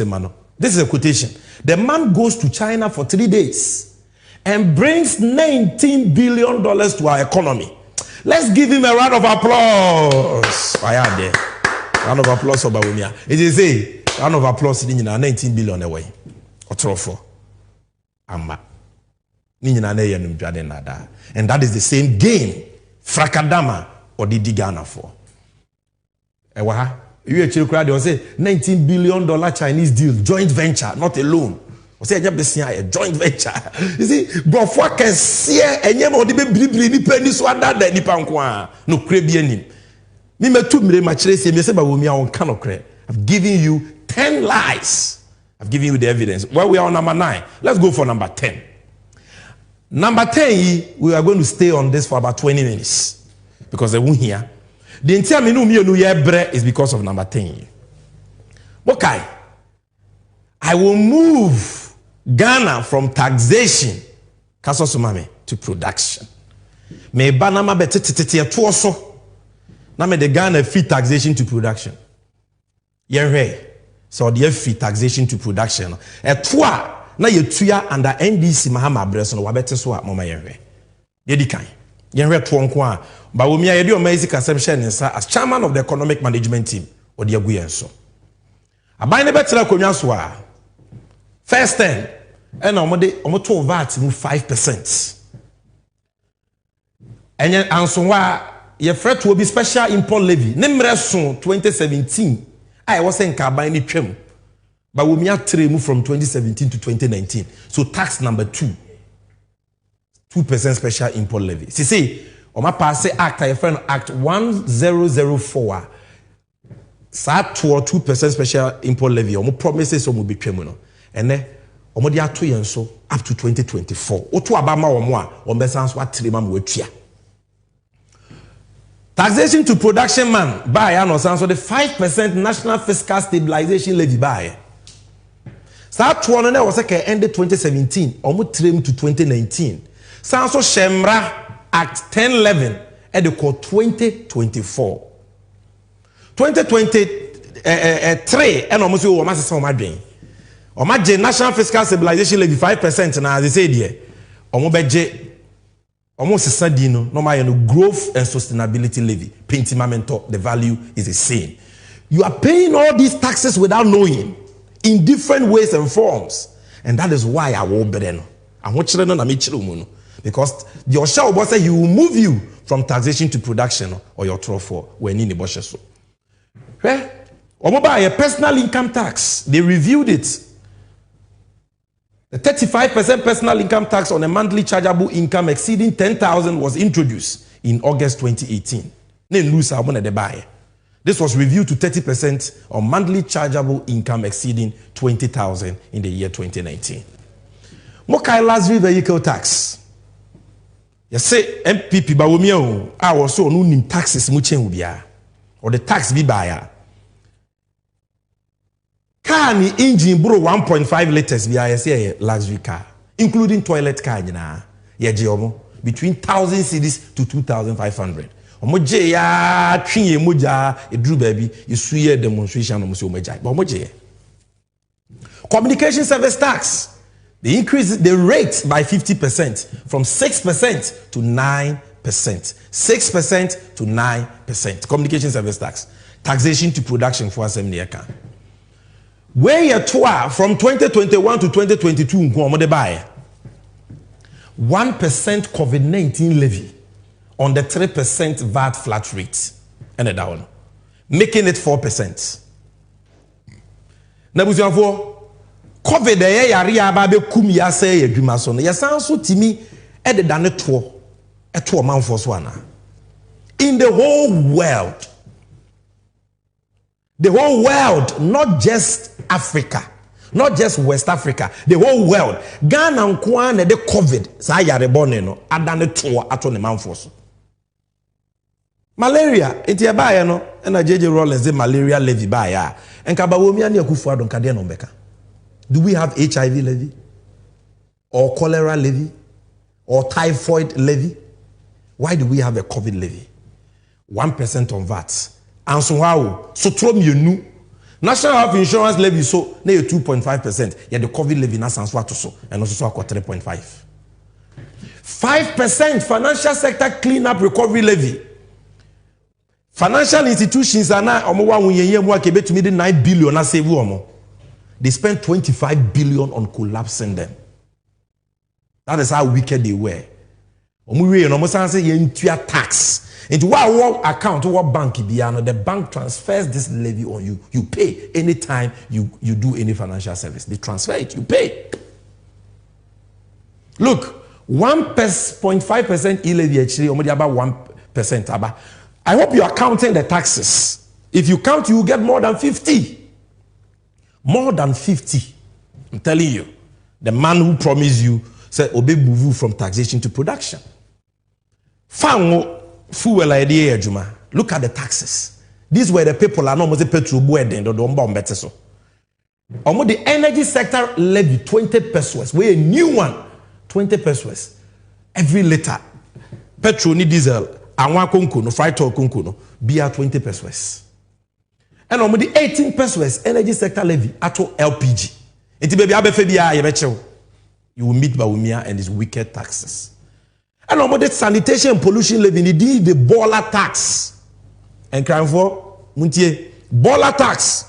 Speaker 3: is a quotation. The man goes to China for 3 days and brings $19 billion to our economy. Let's give him a round of applause. Round of applause for Bawumia. It is a round of applause in 19 billion away. Otrofo. Amma. And that is the same game Frakadama or the Ghana for. Ewaha. You actually say $19 billion Chinese deal, joint venture, not a loan. Or say a joint venture. You see, Bofwa can see and yam or the baby penny so that the Nipankwa. No crebianim. I've given you 10 lies. I've given you the evidence. Well, we are on number 9. Let's go for number 10. Number 10, we are going to stay on this for about 20 minutes. Because they won't hear. The entire menu is because of number 10. Okay. I will move Ghana from taxation to production. Me banama betete to so. Na me the Ghana free taxation to production. Yenre. So the free taxation to production. Etwa na yetua under NDC Mahama Breso no wabete so a mama yenre. Yedi kan. Yenre to nko a ba wo mia yedi o maisi kasem nsa as chairman of the economic management team odi agu yenso. Aban ne betela konwa so a first time and omoto VAT mu 5%. Enye ansonwa ye fret will be special import levy. Nemre so 2017. I was saying aban ni twem. But we mia move from 2017 to 2019. So tax number 2. 2% special import levy. See, Oma pass act I friend act 1004. Sa 2% special import levy. Omo promises omo be twem no. Ene omo dia to yen so up to 2024. Oto abama omo a ombesa so atrema mo atua. Taxation to production man by and so the 5% national fiscal stabilization levy by. Start to one was ended 2017, almost trim to 2019. Sanso Shemra Act 1011 at the code 2024. 2023 and almost you almost so my drain. Or my national fiscal stabilization levy 5% and as they say there. Almost a sadino, no growth and sustainability levy. Pentimamento, the value is the same. You are paying all these taxes without knowing, in different ways and forms. And that is why I will be I want you to know because your shall say he will move you from taxation to production or your trofo when in the bushes. So. Or a personal income tax, they reviewed it. The 35% personal income tax on a monthly chargeable income exceeding 10,000 was introduced in August 2018. This was reviewed to 30% on monthly chargeable income exceeding 20,000 in the year 2019. Mokai luxury vehicle tax. You say MPP bawomia I was so no taxes muchen ubia or the tax be buyer. Car ni engine bro 1.5 liters be I say luxury car, including toilet car na ye jeomo between 1,000 cedis to 2,500. Omoje ya twinye moja edru baby isuye demonstration omo se omoja but omoje. Communication service tax, they increased the rate by 50% from 6% to 9%. 6% to 9%. Communication service tax. Taxation to production for assembly account. Where you from 2021 to 2022 nko buy 1% COVID-19 levy on the 3% VAT flat rate and a down, making it 4%. Now, COVID yari ababe kumi ya say edwuma so no yesanso timi e de dane to manfo so ana in the whole world. The whole world, not just Africa, not just West Africa, the whole world. Ghana nkwane de COVID sa yare bone no adane to ato ne manfo so. Malaria enti e ba ye no na JJ Rollins de malaria levy ba ya enka ba wo mi ani akufo adon kade no mbeka. Do we have HIV levy or cholera levy or typhoid levy? Why do we have a COVID levy? 1% on VAT. And so how? So throw me new national health insurance levy so na 2.5%. Yeah, the COVID levy na sans what so and also 3.5. 5% financial sector cleanup recovery levy. Financial institutions are now omo wa wunye mu akebe to me 9 billion na save omo. They spent 25 billion on collapsing them. That is how wicked they were. Omuwe no mo san say yentua tax. Into what account, what bank the bank transfers this levy on you. You pay anytime you do any financial service. They transfer it, you pay. Look, 1.5% e-levy actually, only about 1%. I hope you are counting the taxes. If you count, you will get more than 50. More than 50. I'm telling you. The man who promised you said, obey move from taxation to production. Fuel idea Juma. Look at the taxes. These were the people are almost petrol boarding the bomb better so. Almost the energy sector levy 20 pesos. We a new one 20 pesos every liter. Petrol ni diesel anwa konko no fried oil konko no be 20 pesos. And almost the 18 pesos energy sector levy ato LPG. Enti baby abefe bia ye bechew. You will meet Bawumia and his wicked taxes. And almost the sanitation and pollution levy ni the baller tax. And crime for muntie baller tax.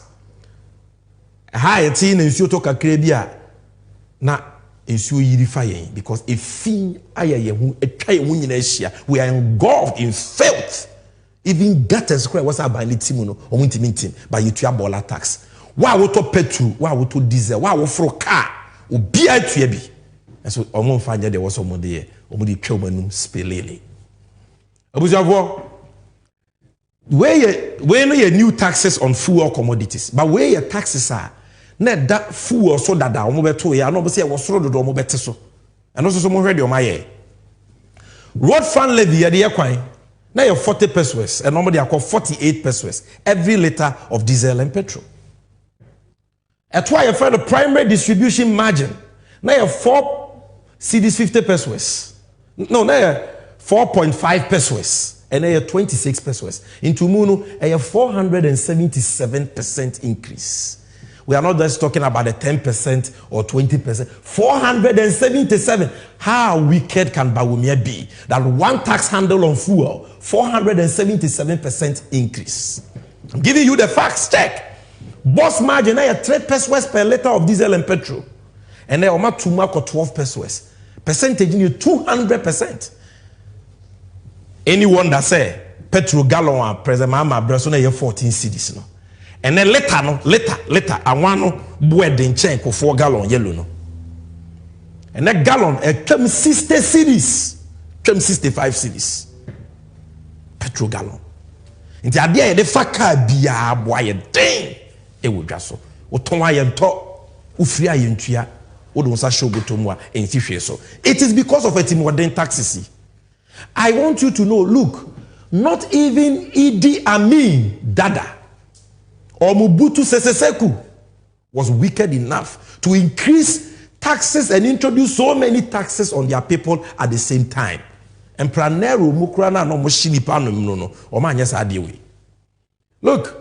Speaker 3: High tea na nsuo to kakra bia na nsuo yiri fire because a fin ayaye hu etwa ye hu nyina ahia. We are engulfed in filth. Even gutters cry was about team no o ntimi team but you tua baller tax. Wa wo to petrol, wa wo to diesel, wa wo fro car, obi atua bi. And so omo mfanya there was omo de twa manum spelele. Abusafo we no ye new taxes on fuel commodities but we ye taxes are na that fuel so that omo beto ya no be say wo soro dodo omo bete so. And also so mo hwede omo aye. Road fund levy ye de kwan na ye 40 pesos and normally they call 48 pesos every liter of diesel and petrol. At why you find the primary distribution margin. Now you have 4 cedis 50 pesos. No, now you have 4.5 pesos. And now you have 26 pesos. In Tumunu, you have 477% increase. We are not just talking about the 10% or 20%. 477. How wicked can Bawumia be? That one tax handle on fuel, 477% increase. I'm giving you the facts, check. Boss margin na 3 pesos per liter of diesel and petrol. And then oma 12 pesos. Percentage in 200%. Anyone that say petrol gallon present mama breso na 14 cedis no. And then liter awano bread in chain ko 4 gallon yellow no. And that gallon come 60 cedis. Come 65 cedis. Petrol gallon. Inti ade de faka bia boye den. E wo dwaso wo ton ayento ufiri ayentua wo don sa show botomu a enti so. It is because of a modern taxes. I want you to know, look, not even Idi Amin Dada or Mobutu Sese Seko was wicked enough to increase taxes and introduce so many taxes on their people at the same time. And Pranero Mukrana no moshini pano no o manyesa adewe. Look,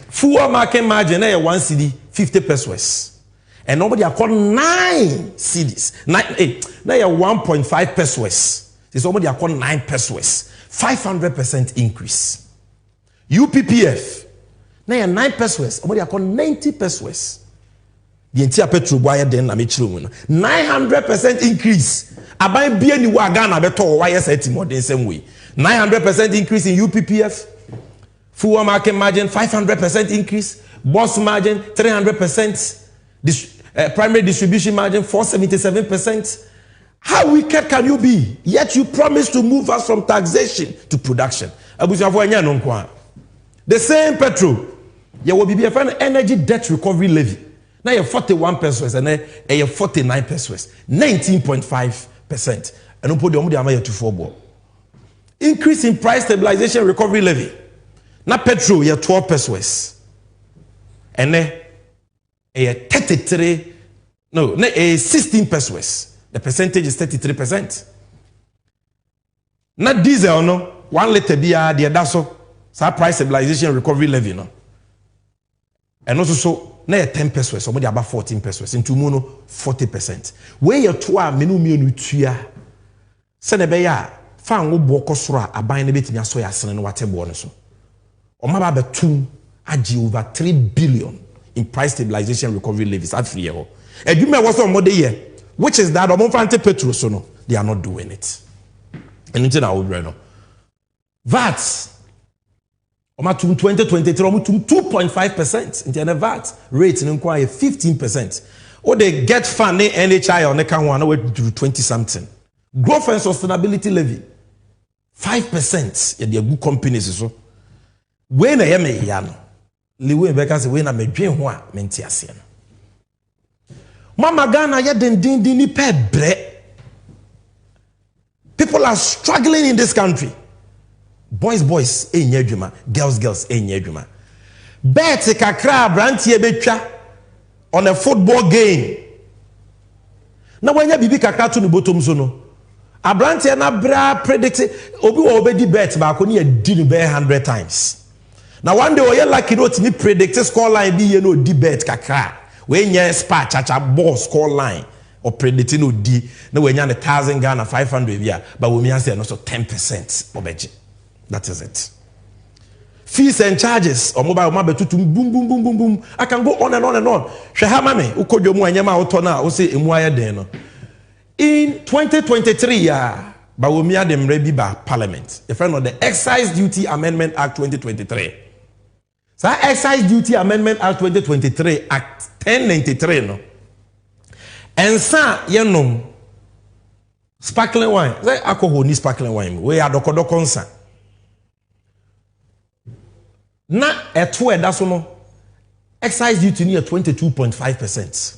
Speaker 3: fuel market margin na 1 cedi 50 pesos. And nobody are called 9 cedis. 1.5 pesos. Somebody are called 9 pesos. 500% increase. UPPF na 9 pesos. Somebody are called 90 pesos. The entire petrol boy then na 900% increase. Abai bia ni wa Ghana beto why set more than same way. 900% increase in UPPF. Fuel market margin 500% increase. Boss margin 300%. Primary distribution margin 477%. How wicked can you be? Yet you promise to move us from taxation to production. The same petrol. You will be an energy debt recovery levy. Now you have 41 pesos and then you have 49 pesos. 19.5%. And put the amount to 4 ball. Increase in price stabilization recovery levy. Now petrol you have 12 pesos. And then a 33 no, a 16 pesos. The percentage is 33%. Not diesel no 1 liter beer the daso price stabilization recovery levy no. And also so na 10 pesos somebody about 14 pesos into mono 40%. Where you to a menu tua se na be ya fa ngo boko soro a aban na betimi aso ya sene no watebo no so. O ma ba betum agi over 3 billion in price stabilization recovery levies at 3 year. Edume was on more year, which is that Omonfante petrol so no, they are not doing it. And until now, no. VAT Omatum 2023 omatum 2.5%. In the VAT rate in inquiry 15%. Or they get fund NHI on the can one way to 20 something. Growth and sustainability levy 5%. Yeah, they are good companies so. When I am a yano, Liwe Becca when I'm a dream one mentiasian. Mama Ghana ya dindini pe bre. People are struggling in this country. Boys enyedwuma, girls enyedwuma. Bet kakra brantie betwa on a football game. Now when you bibi kakra to no bottom so no. Abrante na bra predict obi wo obedi bet ba ko ne di no be 100 times. Now one day we lucky no timi predict score line bi ye no di bet kakra. We nya spa chacha ball score line or predict no di na we nya 1,000 Ghana 500 bia but we me say no so 10% obeji. That is it. Fees and charges or mobile boom boom boom boom boom boom. I can go on and on and on. Shehamame ukojo mu anyama otona o say emu aye den no. In 2023 but we me dem rebi ba parliament. The friend of the Excise Duty Amendment Act 2023. So Excise Duty Amendment Act 2023 Act 1093 no. Ansah yenom sparkling wine. Say alcohol ni sparkling wine. We adokodoko nsa. Na eto eda so no excise duty near 22.5%.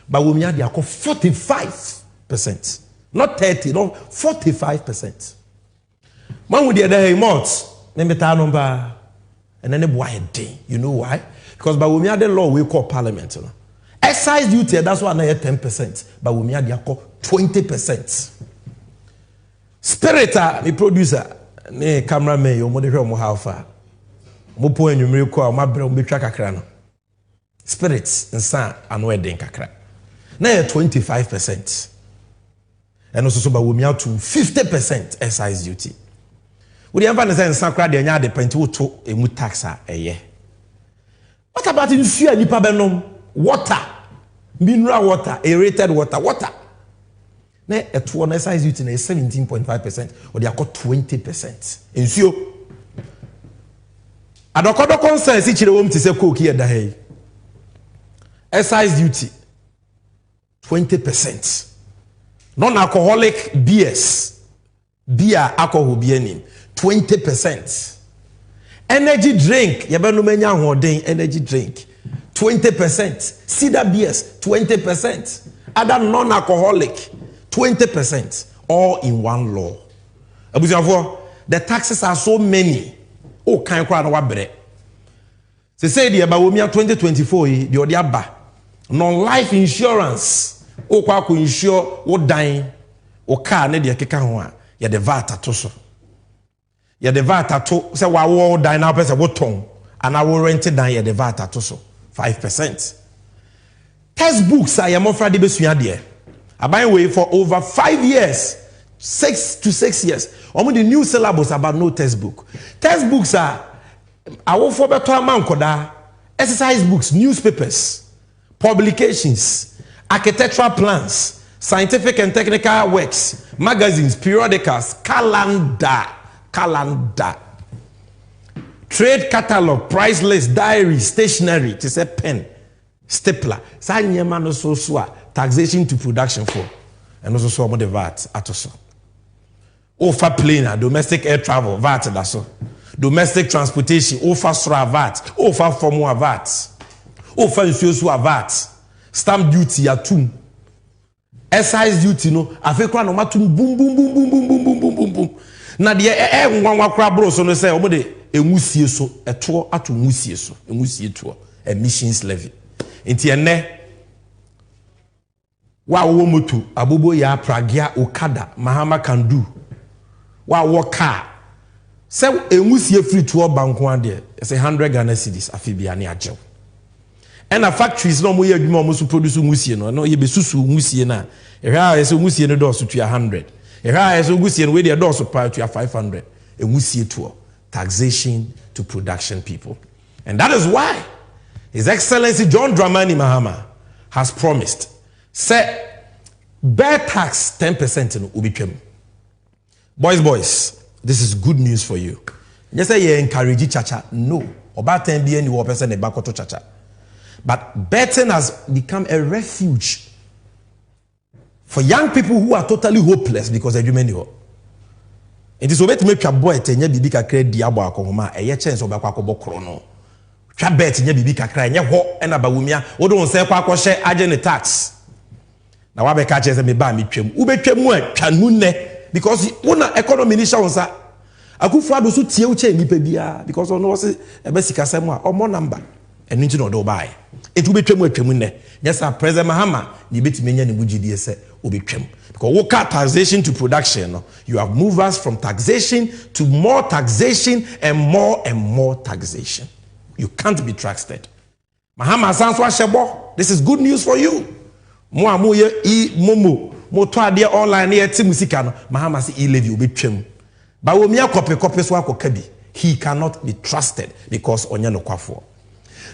Speaker 3: But we me dey akọ 45%. Not 30, no 45%. Man with the other months, me ta number and then boy day. You know why? Because by we me the law we call parliament. You know? Excise duty that's why na 10%. But we me dey akọ 20%. Spirit the producer, ne cameraman you mo dey hwe mo how far. Mopo enumere ko a mabere mbetwa kakra no spirits nsa ano eden kakra na 25% and also ba wo mia to 50% excise duty we dey emphasize nsa kra de nya de penti wo to emu tax a eye. What about nsu a nipa benom water mineral water aerated water na eto no excise duty na 17.5% or dey akọ 20% nsuo adokodoko concern si chire wom ti se coke ye da hey. Excise duty 20%. Non-alcoholic beers, beer alcohol be name 20%. Energy drink, yebenu menya hoden energy drink 20%. Cider beers 20%. Other non-alcoholic 20%. All in one law. Abusiafo, the taxes are so many. Oh, kan kwa na wabere. Se say the ba womia 2024 yi the odi aba. Non-life insurance. Oh, kwa ko insure wo dan o car ne de keka ho a ye de VAT ato so. Ye de VAT ato se wa wo dan na pese wo ton ana wo rent dan ye de VAT ato so 5%. Textbooks are yamofra de besua de. Aban way for over 5 years. 6 to 6 years. Omo the new syllabus about no textbook. Textbooks are our for better mankoda, exercise books, newspapers, publications, architectural plans, scientific and technical works, magazines, periodicals, calendar, trade catalog, price list, diary, stationery, to say pen, stapler, taxation to production for, and also some of the VAT at also. Offer planer, domestic air travel, VAT that's so. Domestic transportation, offer SRA VAT, offer formula VAT, offer insurance VAT, stamp duty atum, excise duty no, afekwa no matum boom boom boom boom boom boom boom boom boom boom. Na de nwanwa kra bro so no say omode enwusie so eto ato nwusie so enwusie to emissions levy. Enti enne wa wo moto abobo ya pragia okada mahama can do. Wa wo car say enwusie free to banko ade say 100 Ghana cedis afibia ne agyew. And a factories no mo ye adwuma mo so produce nwusie no ye besusu nwusie na ehwa ye say nwusie no do so to 100. Ehwa ye say nwusie no we dey do so pa to 500. Enwusie to taxation to production people. And that is why His Excellency John Dramani Mahama has promised say bear tax 10% no ubitwam. Boys, this is good news for you. Just say you encourage chacha. No. About 10 billion you person back to chacha. But betting has become a refuge for young people who are totally hopeless because they do many. It is over to make your boy tenya bibi kakra diabo akoma eye chance obakwa akobo krono. Twa bet nya bibi kakra nya ho na bawumia wo don se kwa akɔhye agene tax. Na wa be ka chese me ba me twam. Wo betwam mu atwa nu ne because una economy ni shawonsa akufu ado so tie uche nipa bia because ono wose ebe sikasem a omo number and into no buy. It will be tremor. Yes, our President Mahama, you bet me and Bujidi say, will be trem. Because work out taxation to production, you have moved us from taxation to more taxation and more taxation. You can't be trusted. Mahama Sanswa Shebo, this is good news for you. Mo ye momo, mo to ade online here ti musika no, Mahama say e-levy will be trem. But we mere copy so akokabi. He cannot be trusted because onya no kwafo.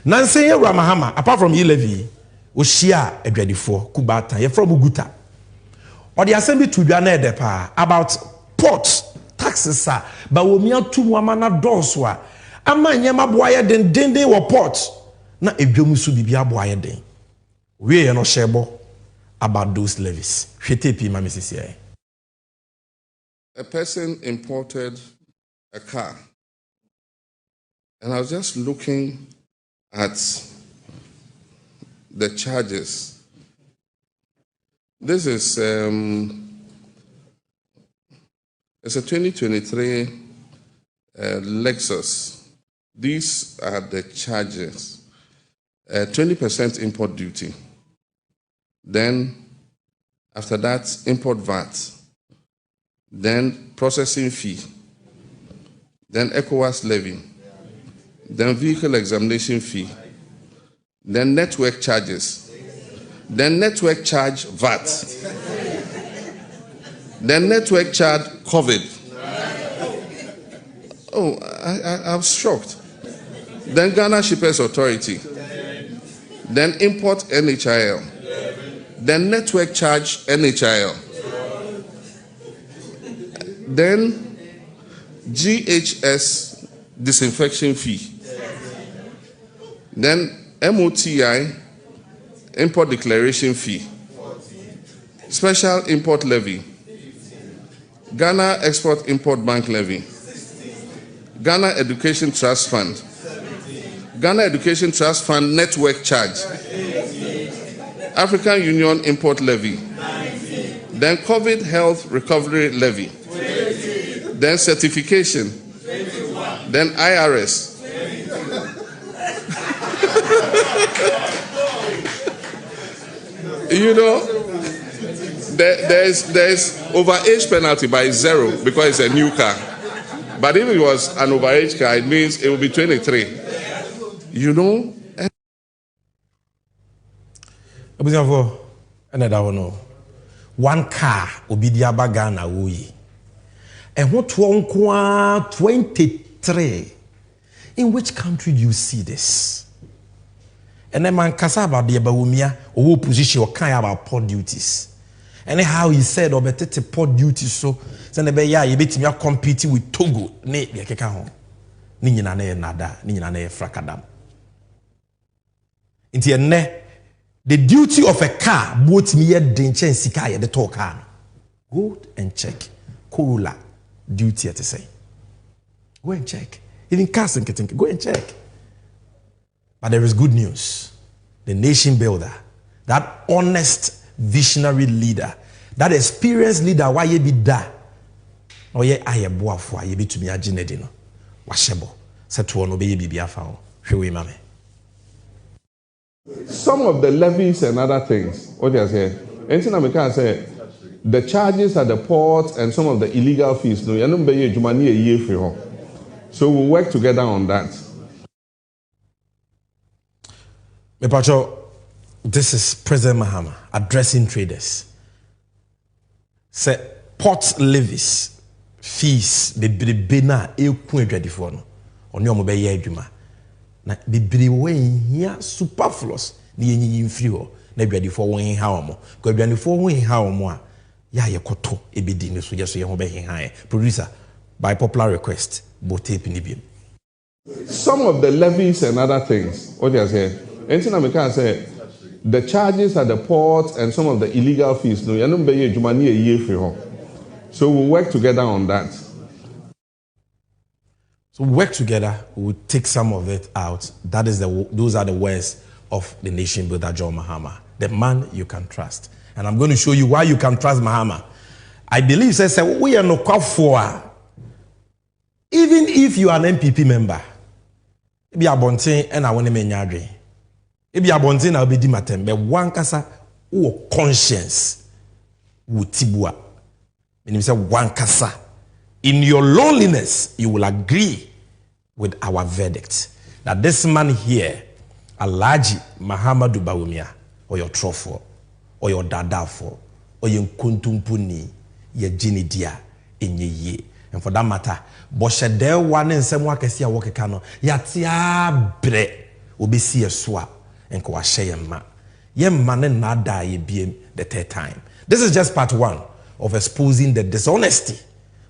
Speaker 3: Nanse ye Mahama, apart from e-levy, o share adwadifo kubata ye from Uguta. Or the assembly to be about port taxes, sir. But we mere two wamana doswa. Ama nyama boya den wa port. Na ebiomusu bibia boya den. We no shebo about those levies.
Speaker 12: A person imported a car, and I was just looking at the charges. This is it's a 2023 Lexus. These are the charges. 20% import duty. Then, after that, import VAT. Then, processing fee. Then, ECOWAS levy. Then, vehicle examination fee. Then, network charges. Then, network charge VAT. Then, network charge COVID. Oh, I'm shocked. Then, Ghana Shippers Authority. Then, import NHIL. Then, network charge NHIL. Then, GHS disinfection fee. Then, MOTI import declaration fee. Special import levy. Ghana Export Import Bank levy. Ghana Education Trust Fund. Ghana Education Trust Fund network charge. African Union import levy. Then COVID health recovery levy. Then certification. Then IRS. You know, there's overage penalty by 0 because it's a new car. But if it was an overage car, it means it will be 23. You know?
Speaker 3: One car obi di abaga na woyi. What 23? In which country do you see this? And then man kasa about the Bawumia or position or kind about port duties. And how he said or better port duties so send be ya you bet me competing with Togo ne be keka ho. Ni nyina na nada, ni nyina na frakadam. Inti enne the duty of a car both me ye denche sika ye the talk car. Go and check Corolla duty at say. Go and check. Even cars and getting go and check. But there is good news. The nation builder, that honest visionary leader, that experienced leader, why ye be da? Or ye aye boafo ye be to me aginedino. Washebo. Set to one obey be biafao. Mame.
Speaker 12: Some of the levies and other things, what you say? Anything I can say, the charges at the port and some of the illegal fees, no, you don't pay money a year for. So we'll work together on that.
Speaker 3: Mepacho, this is President Mahama addressing traders. Say port levies, fees, the bena e ku adwadifo no. Oni omo be ye adwuma. Na bibiri wen hia superfluous na yenyi mfiri ho. Na adwadifo wen ha omo. Ko adwadifo wen ha omo a ya ye koto ebedi ne so ye so ye ho be hin. Producer, by popular request, bo tape ni biem.
Speaker 12: Some of the levies and other things, what you say? Anything I can say, the charges at the port and some of the illegal fees, no, you don't pay money a year for. So we'll work together on that.
Speaker 3: So we work together, we'll take some of it out. Those are the words of the nation builder John Mahama, the man you can trust. And I'm going to show you why you can trust Mahama. I believe says we are no for. Even if you are an MPP member, Ebi abonten e na woni menya adwen. Ebi abonten na obedi matem be wankasa wo conscience wo tibua. Meaning say wankasa in your loneliness you will agree with our verdict that this man here Alhaji Mahamadu Bawumia or your trofo or your dadafo or your kuntumpuni ye jinidia in ye. And for that matter, Boshe de one and some work as ya work cano, yatia bre, ubi see a swap and ko share ma. Ye man na die being the third time. This is just part one of exposing the dishonesty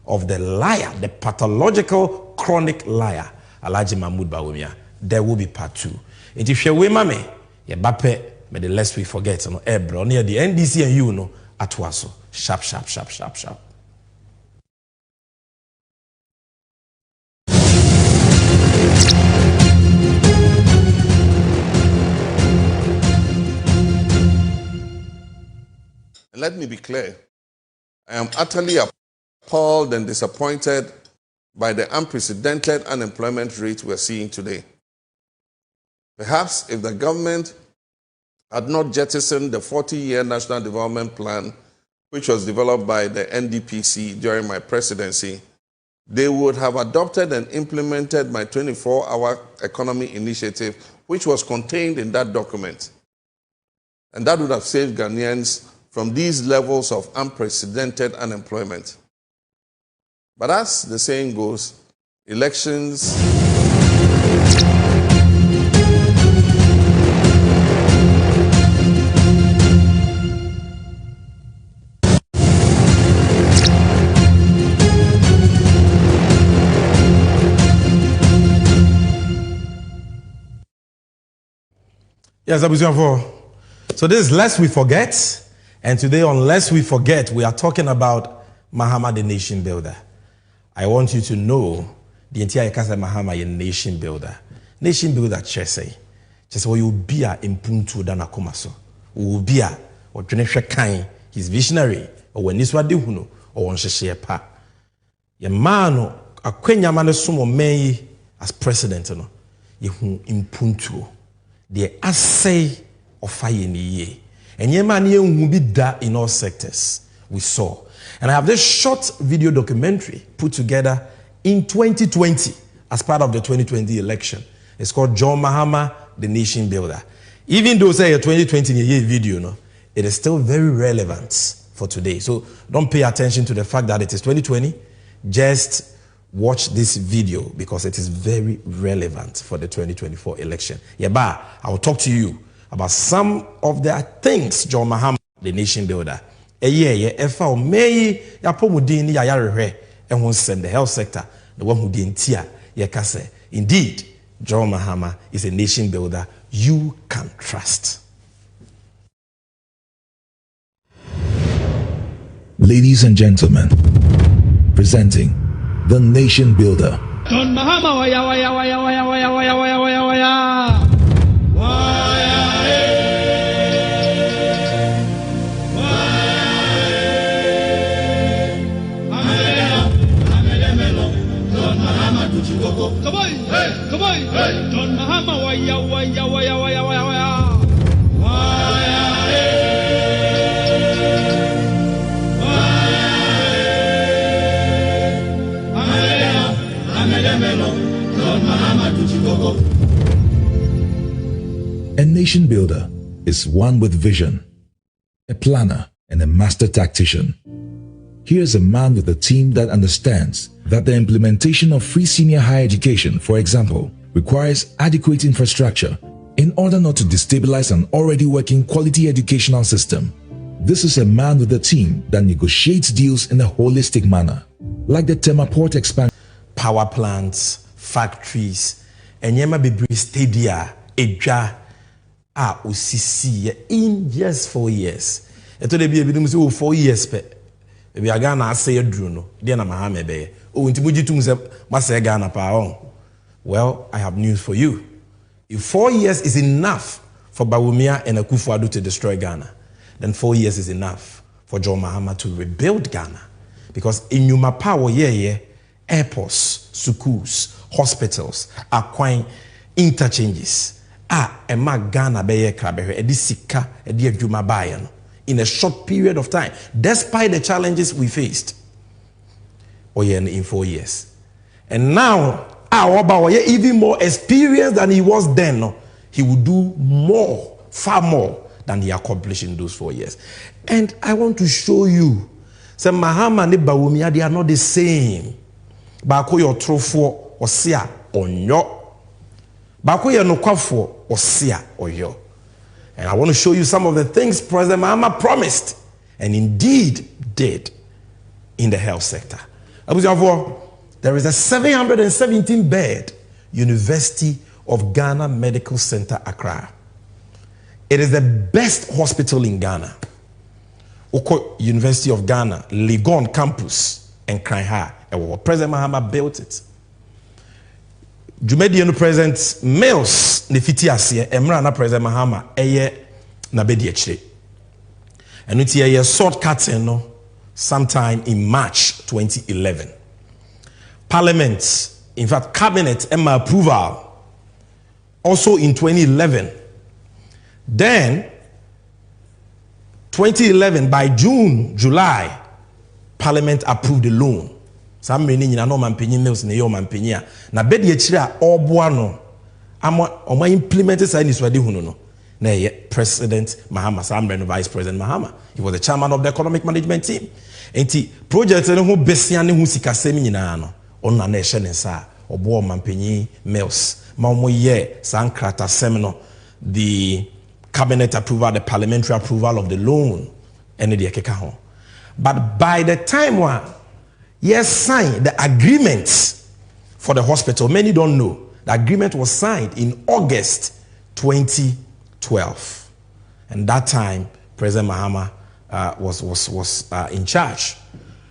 Speaker 3: of the liar, the pathological chronic liar, Alhaji Mahmoud Bawumia. There will be part two. And if you we mame, ye bape, may the less we forget, no ebro near the NDC and you know at waso. Sharp, sharp, sharp, sharp, sharp.
Speaker 12: Let me be clear. I am utterly appalled and disappointed by the unprecedented unemployment rate we're seeing today. Perhaps if the government had not jettisoned the 40-year National Development Plan, which was developed by the NDPC during my presidency, they would have adopted and implemented my 24-hour economy initiative, which was contained in that document. And that would have saved Ghanaians from these levels of unprecedented unemployment. But as the saying goes, elections
Speaker 3: Yes, so this is Lest We Forget. And today on Lest We Forget, we are talking about Mahama the nation builder. I want you to know the entire Kasa Mahama a nation builder. Nation builder Chese. Chese wo you be a impuntu dana komaso. Wo be a or Jonesha Kain, he's visionary, or when Niswa de Huno, or one share pa. Ye mano a Quenya Manesumo May as president no. Ye impuntu. The assay of fire in the year. And Yemani will be that in all sectors we saw. And I have this short video documentary put together in 2020 as part of the 2020 election. It's called John Mahama, the Nation Builder. Even though say a 2020 year video, no, it is still very relevant for today. So don't pay attention to the fact that it is 2020. Just watch this video because it is very relevant for the 2024 election. Yeba, I will talk to you about some of the things John Mahama, the nation builder. The health sector, the one who didn't tear, indeed, John Mahama is a nation builder you can trust.
Speaker 13: Ladies and gentlemen, presenting the nation builder.
Speaker 14: John Mahama, waya, waya, waya, waya, waya, waya, waya, waya, waya. Come on, hey, come on, hey. John Mahama, waya, waya, waya, waya, waya, waya.
Speaker 13: A nation builder is one with vision, a planner, and a master tactician. Here's a man with a team that understands that the implementation of free senior higher education, for example, requires adequate infrastructure in order not to destabilize an already working quality educational system. This is a man with a team that negotiates deals in a holistic manner, like the Tema Port expansion.
Speaker 3: Power plants, factories, and yema bibri stadia, edja, usisi in just 4 years. Eto de bi ebi dum 4 years pe. Ebi aga na ase edru no, de na Mahama be. O ntimuji tum se mase ga na pa on. Well, I have news for you. If 4 years is enough for Bawumia and Akufo-Addo to destroy Ghana, then 4 years is enough for John Mahama to rebuild Ghana. Because in Yuma power, airports, schools, hospitals, Aquine, interchanges. Emma Ghana beye krabehe, edi sika, edi adwuma baye no, in a short period of time, despite the challenges we faced. In 4 years. And now, Oba even more experienced than he was then. No? He will do more, far more than he accomplished in those 4 years. And I want to show you, say Mahama and Bawumia, they are not the same. Bako yo trofo osia onyo. Bako yo nokwafo osia oyo. And I want to show you some of the things President Mahama promised and indeed did in the health sector. There is a 717-bed University of Ghana Medical Center, Accra. It is the best hospital in Ghana. Oko University of Ghana, Legon campus, and Kraiha. President Mahama built it. Jumediano President Mills Nefitiasie, Emrana President Mahama, Eye Nabediache. And it's a shortcut, sometime in March 2011. Parliament, in fact, Cabinet, Emma approval, also in 2011. Then, 2011, by June, July, Parliament approved the loan. Some meaning in a no man penny mills in a yo man penny. Na bedi echira or buano. Ama implemented sign is ready huno. Na President Mahama, Sam Vice President Mahama. He was the chairman of the economic management team. Enti project no besiane hu sikasemi nyina no on na ehye ne sa obo mampanyi mills ma mo ye sankrata semino the cabinet approval, the parliamentary approval of the loan and the ekeka ho. But by the time one yes signed the agreement for the hospital, many don't know the agreement was signed in August 2012, and that time President Mahama was in charge.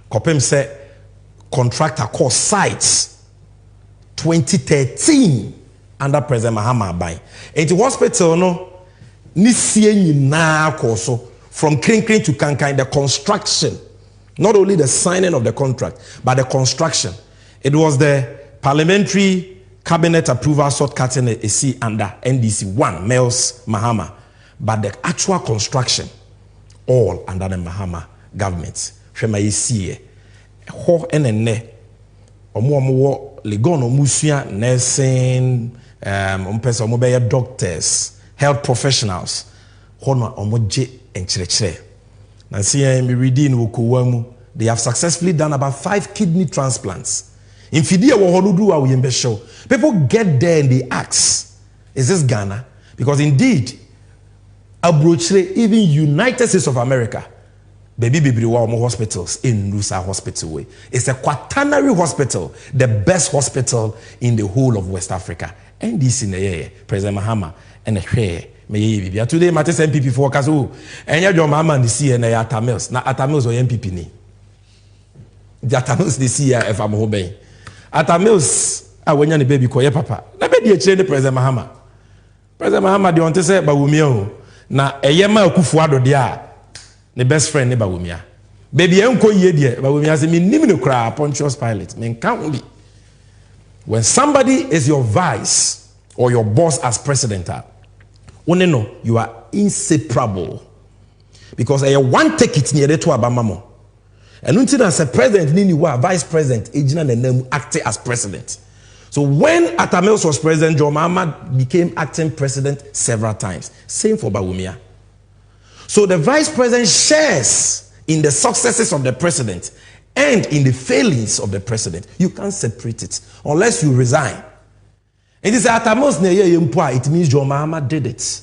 Speaker 3: Kopem said contractor called sites 2013 under President Mahama by. And the hospital no ni na koso from Krinkrin to Kankai, the construction, not only the signing of the contract, but the construction. It was the parliamentary cabinet approval shortcutting a C under NDC 1, Mills Mahama, but the actual construction all under the Mahama government. Shema yesiye ho enene omo legon omusua nursing ompesa omo be doctors, health professionals hono omo je enkyerechire na see me reading wokowamu. They have successfully done about 5 kidney transplants. In Fidie wo hodudu wa yembe show. People get there and they ask, is this Ghana? Because indeed abrochire, even United States of America, baby hospitals in Nusa Hospital way. It's a quaternary hospital, the best hospital in the whole of West Africa. And this in the President Mahama and the today matters MPP for Kazu. And your mama and the C and Atamils. Now Atamils or MPP ni. The Atamils the C if I'm obeying. Atamils when you're the baby call your papa. Na be the train President Mahama. President Mahama the onte say Bawumia. Na Eyema Okufuado dia the best friend ne Bawumia. Baby enko ye dia Bawumia say me nim no kra Pontius Pilate. Me can't be. When somebody is your vice or your boss as president, you are inseparable. Because I one take it near to Abamamo. And until as a president, you are vice president, and acting as president. So when Atamils was president, John Mahama became acting president several times. Same for Bawumia. So the vice president shares in the successes of the president and in the failings of the president. You can't separate it unless you resign. And this Atamils it means John Mahama did it.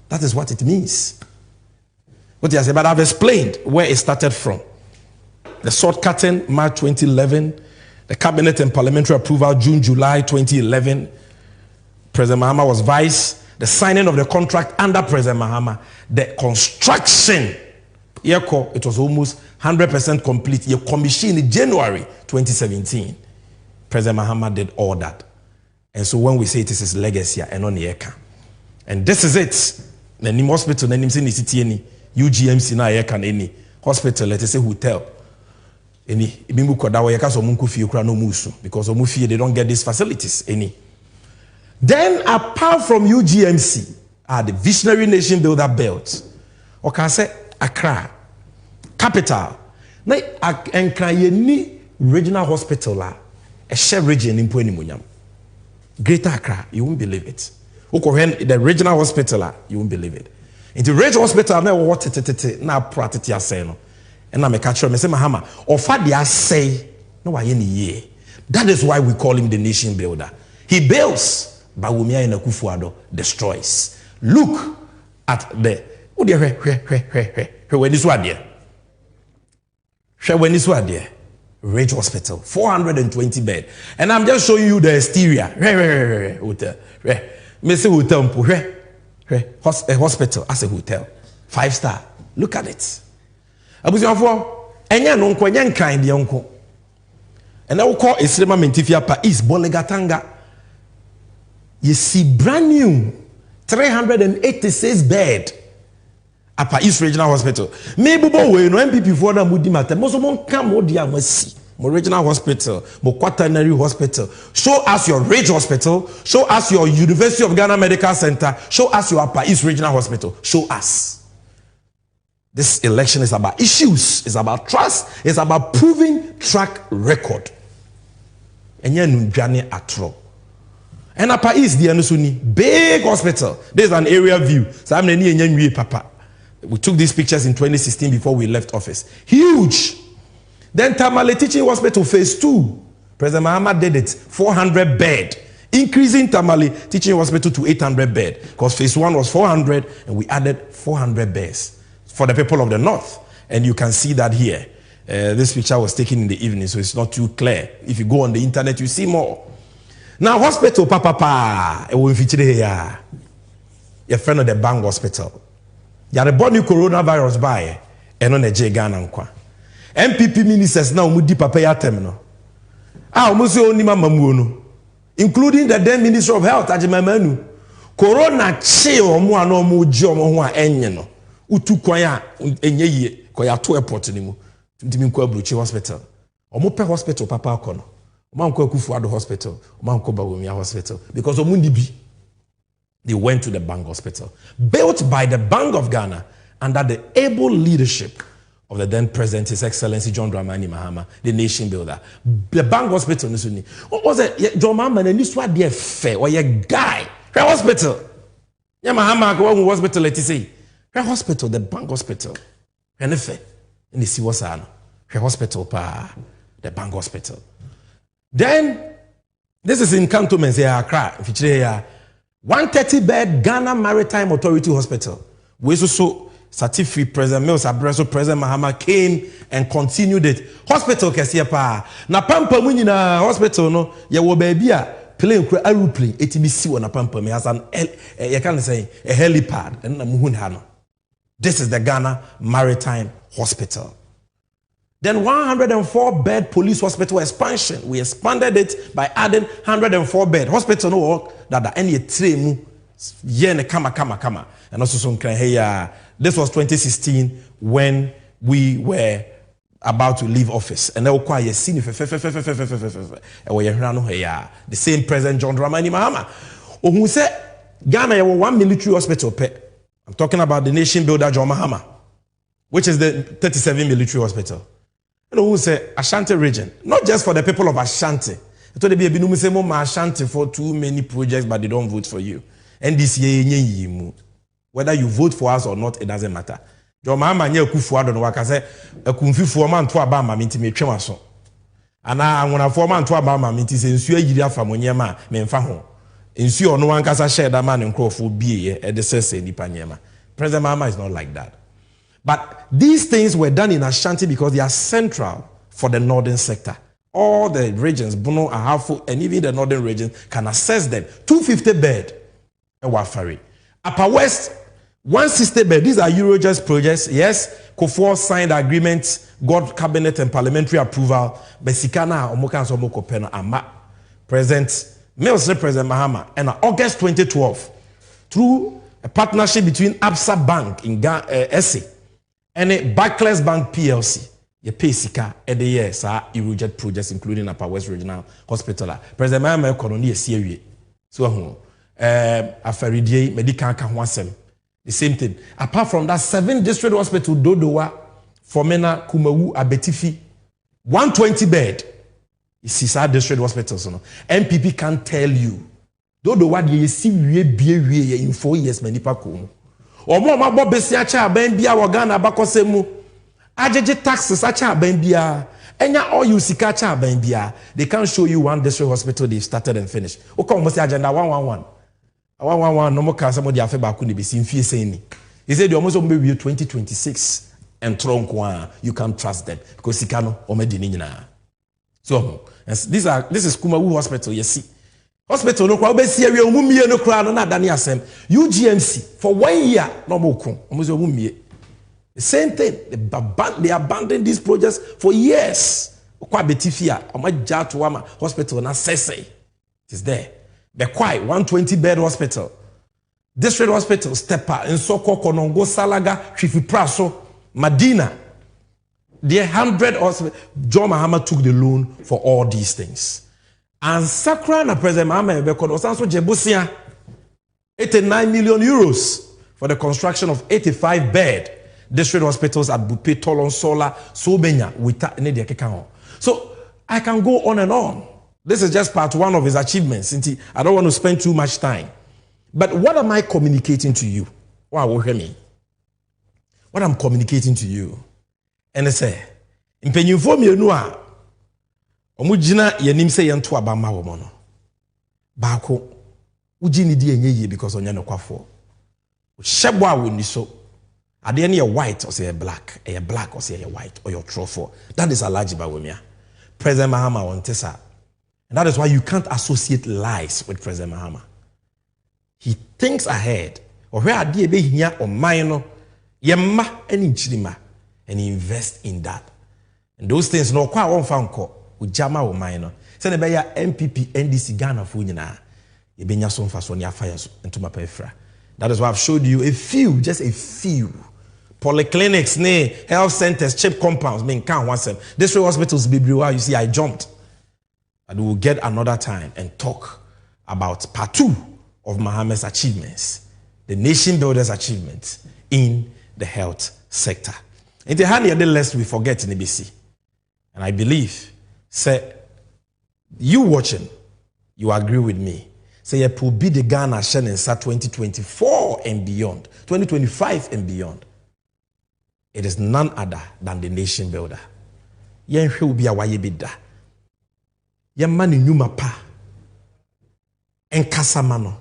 Speaker 3: That is what it means. But I've explained where it started from. The shortcutting, March 2011. The cabinet and parliamentary approval, June, July 2011. President Mahama was vice. The signing of the contract under President Mahama. The construction, it was almost 100% complete. You commissioned in January 2017. President Mahama did all that. And so when we say it is his legacy, and on the eka. And this is it. The Nim hospital, the Nim city any UGMC na eka any hospital, let us say hotel. Any Bimu Kodawa yaka so munku fi ukra no musu because omu fi they don't get these facilities any. Then, apart from UGMC, the Visionary Nation Builder Belt, or can say Accra, capital. Na Enkrayeni Regional Hospital, a share region in Puenimunyam. Greater Accra, you won't believe it. The regional hospital, you won't believe it. In the regional hospital, now what na pratiti aseno. And na me catch me say Mahama, offer the say no why any ye. That is why we call him the nation builder. He builds, but Wumia in Akufo-Addo destroys. Look at the when this one there. When this one there. Rage Hospital, 420 bed. And I'm just showing you the exterior. Hotel. Mr. Hotel. A hospital as a hotel. 5-star. Look at it. And I will call a cinema Mentifia Pa East Bolegatanga. You see brand new 386 bed. Upper East Regional Hospital. Maybe we no MPP for that mudi matter. Most of them come more dear mercy. More regional hospital, more quaternary hospital. Show us your Rage Hospital. Show us your University of Ghana Medical Center. Show us your Upper East Regional Hospital. Show us. This election is about issues. It's about trust. It's about proving track record. And you're Nunjani Atro. And Upper East, the Anusuni, big hospital. There's an area view. So I'm the Papa. We took these pictures in 2016 before we left office. Huge. Then Tamale Teaching Hospital phase 2. President Mahama did it. 400 bed. Increasing Tamale Teaching Hospital to 800 bed. Because phase 1 was 400 and we added 400 beds for the people of the north. And you can see that here. This picture was taken in the evening, so it's not too clear. If you go on the internet, you see more. Now, hospital, papa, it will feature here. Your friend of the Bang Hospital. You are born new coronavirus by and on a Ghana. MPP ministers now mudi papa ya temno. Almost only mama including the then Minister of Health Ajimamanu. Corona chill mo no mo jo mo ho a enye no. Utu kwan a enye yie koya to airport ni mu. Ntimi nkwa Abrochi Hospital. Omo pe hospital papa akono. Omo nkwa Akufo-Addo Hospital. Omo nkwa Bawumia Hospital because omo ndibi. They went to the Bang Hospital, built by the Bank of Ghana under the able leadership of the then President, His Excellency John Dramani Mahama, the nation builder. The Bang Hospital, what was it? John Mahama, and this what they fair or your guy. Her hospital. Yeah, Mahama, go to hospital, let's say. Her hospital, the Bang Hospital. And the see what's on. Her hospital, the Bang Hospital. Then, this is in Cantonment, Accra, 130-bed Ghana Maritime Authority Hospital. We also certificate President Mills Abreso, President Mahama came and continued it. Hospital kesia pa. Na pampa munyi na hospital no ye wo baby a plane kura aeroplane etibisi wo na pampa me as an you can say a helipad and na muhun ha no. This is the Ghana Maritime Hospital. Then 104-bed police hospital expansion. We expanded it by adding 104-bed hospital. No work that any train yen kama. And also some hey, this was 2016 when we were about to leave office. And they were quite the same President John Dramani Mahama. Who said Ghana have 1 military hospital. I'm talking about the nation builder John Mahama, which is the 37 military hospital. You know who say Ashanti region, not just for the people of Ashanti. Ashanti for too many projects, but they don't vote for you. And this year, whether you vote for us or not, it doesn't matter. John Mahama nye Akufo-Addo no waka say akumfi fo man to aba ma minti me twema so. Ana anwona fo man to aba ma minti se nsu agiri afa monyema me mfa ho. Nsu ono wankasa share da man nkrofo bie e de sese nipa nyema. President Mahama is not like that. But these things were done in Ashanti because they are central for the northern sector. All the regions, Bono, Ahafo, and even the northern regions can access them. 250 bed, Wafari. Upper West, 160 bed. These are Eurojust projects. Yes, Kufuor signed agreements, got cabinet and parliamentary approval. Besikana, Omokan Somoko Peno, Ama. President Mills, President Mahama, and in August 2012, through a partnership between Absa Bank in SA and a Barclays Bank PLC, you pay Sika every year, Eurojust projects, including Upper West Regional Hospital. President Mahama economy is serious. So, Afaridie, medical Kahwasem. The same thing. Apart from that, 7 district hospital, Dodowa, Kwabena, Kumawu, Abetifi, 120 bed. It's our district hospitals. MPP can't tell you. Dodowa, you see, we in 4 years, many people. Or more, my Bobie, Bambia, Wagana, Bakosemu, Ajeje taxes, Sacha, Bambia. Enya all you see kacha Bambia, they can't show you one district hospital they've started and finished. Okay, almost agenda 111. 111 no more can somebody have back couldn't be seen fear saying. He said you almost maybe 2026 and tronk you can't trust them because he cannot or medinina. So this is Kumawu Hospital, you see. Hospital no kwa see we umumie no kra no na dani asem. UGMC for 1 year no more kun. Almost umumie. The same thing. They abandoned these projects for years. Kwabetifia, Omajatuama Hospital, na Sese. It is there. Bekwai, 120 bed hospital. District hospital, Stepa, Nsoko, Konongo, Salaga, Chifipraso, Madina. The 100 hospital. John Mahama took the loan for all these things. And Sakra na President Mahama Bekodosanso Jebusia, 89 million euros for the construction of 85 bed district hospitals at Bupe, Tolon, Sola, Sobenya, Wita, so I can go on and on. This is just part 1 of his achievements. I don't want to spend too much time. But what am I communicating to you? Wow, hear me. What I'm communicating to you. And I say, in Penyufo Mienua, Omujina Yenim say Yantua Bama Womono. Bako, Ujini di because on Yano Kwafo. Shabwa Winiso. Are they any white or say a black or say a white or your trofo? That is a large bawumia. President Mahama on Tessa. And that is why you can't associate lies with President Mahama. He thinks ahead. Or where are they here or minor? Yemma and inchima. And he invests in that. And those things no kwa one found call with Jama or minor. Send a MPP NDC Ghana Funina. Yebenya son fasonia fires into my pefra. That is why I've showed you just a few. Polyclinics, health centers, cheap compounds, can't want them. District hospitals, you see, I jumped. And we will get another time and talk about part 2 of Mahama's achievements, the nation builder's achievements in the health sector. In the hand, lest we forget in ABC. And I believe, say, you watching, you agree with me. Say, it will be the Ghana Ansah 2024 and beyond, 2025 and beyond. It is none other than the nation builder. Yen will be a wayebida. Yen mani nyuma pa. En kasamano.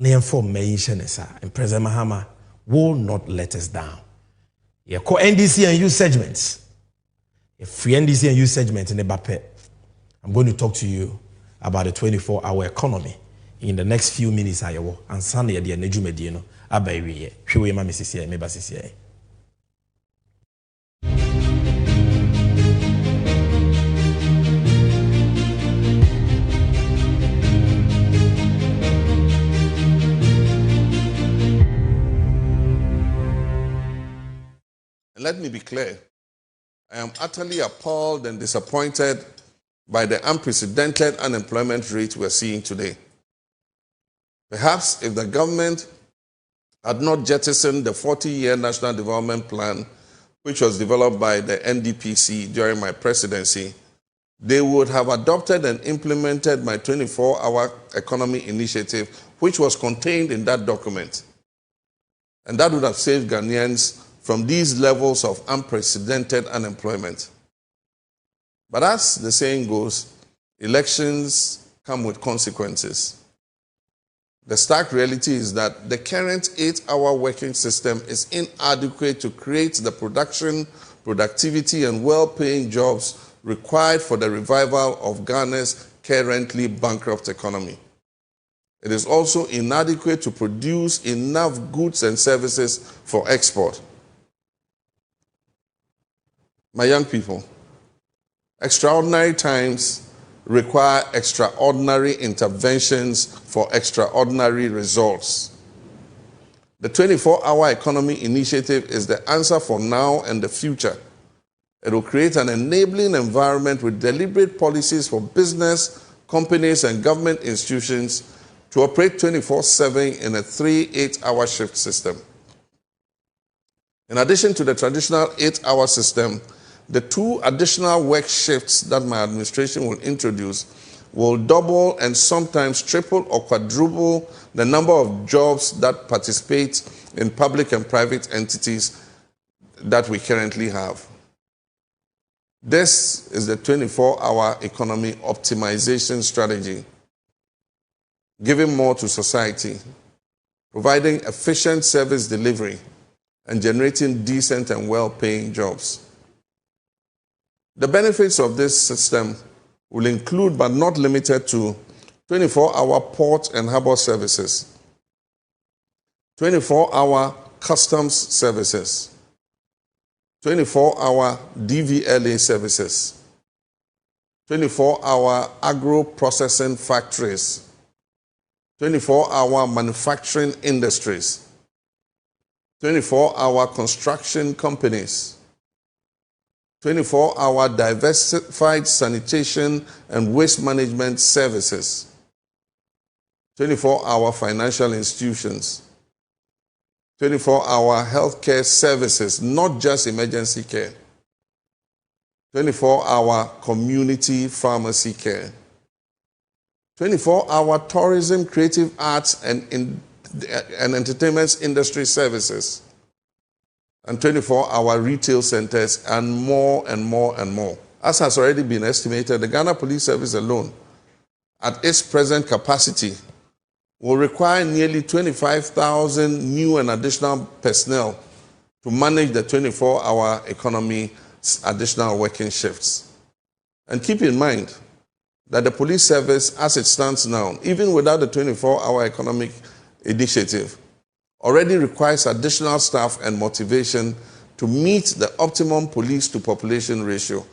Speaker 3: Ne form me Ansah. And President Mahama will not let us down. Ye ko NDC and youth segments. A free NDC and youth segment in the Bape. I'm going to talk to you about the 24-hour economy in the next few minutes. Ansah ne de neju medino abayiye. Hwe ma mesisi me basisi.
Speaker 12: Let me be clear. I am utterly appalled and disappointed by the unprecedented unemployment rate we're seeing today. Perhaps if the government had not jettisoned the 40-year National Development Plan, which was developed by the NDPC during my presidency, they would have adopted and implemented my 24-hour economy initiative, which was contained in that document. And that would have saved Ghanaians from these levels of unprecedented unemployment. But as the saying goes, elections come with consequences. The stark reality is that the current 8-hour working system is inadequate to create the production, productivity, and well-paying jobs required for the revival of Ghana's currently bankrupt economy. It is also inadequate to produce enough goods and services for export. My young people, extraordinary times require extraordinary interventions for extraordinary results. The 24-hour economy initiative is the answer for now and the future. It will create an enabling environment with deliberate policies for business, companies, and government institutions, to operate 24/7 in a 3 8-hour shift system. In addition to the traditional 8-hour system, the 2 additional work shifts that my administration will introduce will double and sometimes triple or quadruple the number of jobs that participate in public and private entities that we currently have. This is the 24-hour economy optimization strategy, giving more to society, providing efficient service delivery, and generating decent and well-paying jobs. The benefits of this system will include, but not limited to, 24-hour port and harbor services, 24-hour customs services, 24-hour DVLA services, 24-hour agro-processing factories, 24-hour manufacturing industries, 24-hour construction companies, 24-hour diversified sanitation and waste management services, 24-hour financial institutions, 24-hour healthcare services, not just emergency care, 24-hour community pharmacy care, 24-hour tourism, creative arts, and entertainment industry services, and 24-hour retail centers, and more and more and more. As has already been estimated, the Ghana Police Service alone, at its present capacity, will require nearly 25,000 new and additional personnel to manage the 24-hour economy additional working shifts. And keep in mind that the police service, as it stands now, even without the 24-hour economic initiative, already requires additional staff and motivation to meet the optimum police-to-population ratio.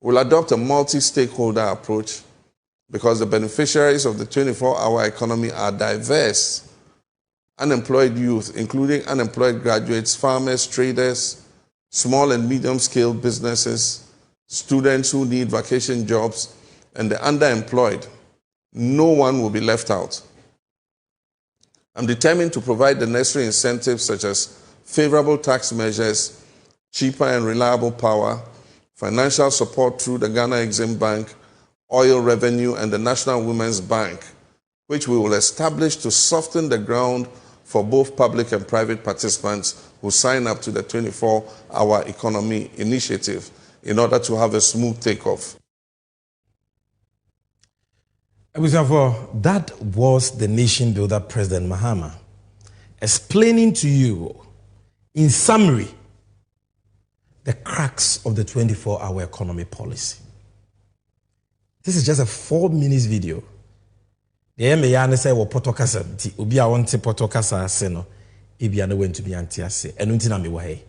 Speaker 12: We'll adopt a multi-stakeholder approach because the beneficiaries of the 24-hour economy are diverse. Unemployed youth, including unemployed graduates, farmers, traders, small and medium-scale businesses, students who need vacation jobs, and the underemployed. No one will be left out. I'm determined to provide the necessary incentives such as favorable tax measures, cheaper and reliable power, financial support through the Ghana Exim Bank, oil revenue, and the National Women's Bank, which we will establish to soften the ground for both public and private participants who sign up to the 24-hour economy initiative in order to have a smooth takeoff.
Speaker 3: That was the nation builder, President Mahama, explaining to you, in summary, the cracks of the 24-hour economy policy. This is just a 4-minute video. The MAN say, well, Potokasa, Ubi, I want to Potokasa, Seno, Ibiana went to be Antiase, and Untinami Wahe.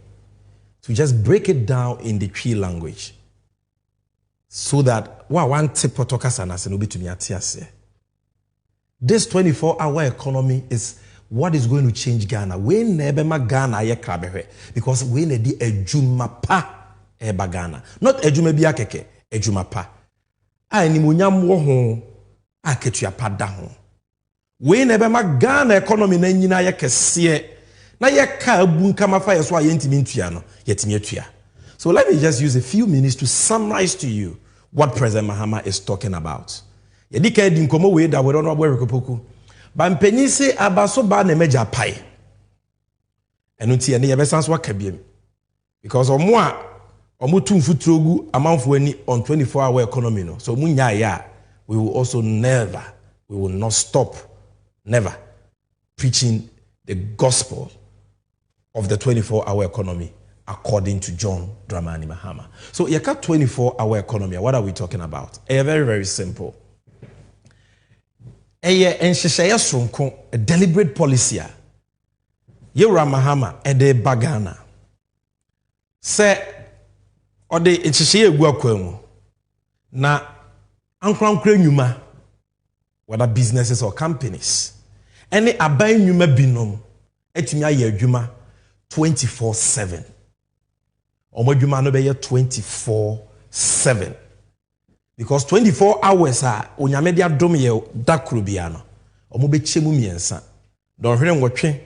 Speaker 3: To just break it down in the Cree language, so that one tip Potokasa and Seno to be Antiase. This 24-hour economy is what is going to change Ghana. We never Ghana ye krabehe because we need a jumapa eba Ghana, not a jumebia keke, a jumapa. I ni munyam wo ho aketua pada ho. We never Ghana economy na nyina ye kese na ye ka abu nkama fa yeso ayentimi ntua no yetimi atua. So let me just use a few minutes to summarize to you what President Mahama is talking about. Yedika di nkomo we da we don't know where rekopoku. Ba mpanyi se abaso ba na meja pai. Enu ti ene ye besanso akabiem. Because omo tumfutrogu amanfo ani on 24-hour economy no. So munya ya, we will also we will not stop, never preaching the gospel of the 24-hour economy according to John Dramani Mahama. So yaka 24-hour economy, what are we talking about? Very, very simple. A deliberate policy. Yewra Mahama ede bagana. Se ode enhyehyɛ egu akwam na ankrankra nyuma, whether businesses or companies, any aban nyuma binom etimi aye adwuma 24/7. Omo adwuma no be 24/7. Because 24 hours are onyamedia dom ye dakru bia no. Omo be chemu miensa. Dɔhwene nwɔtwe.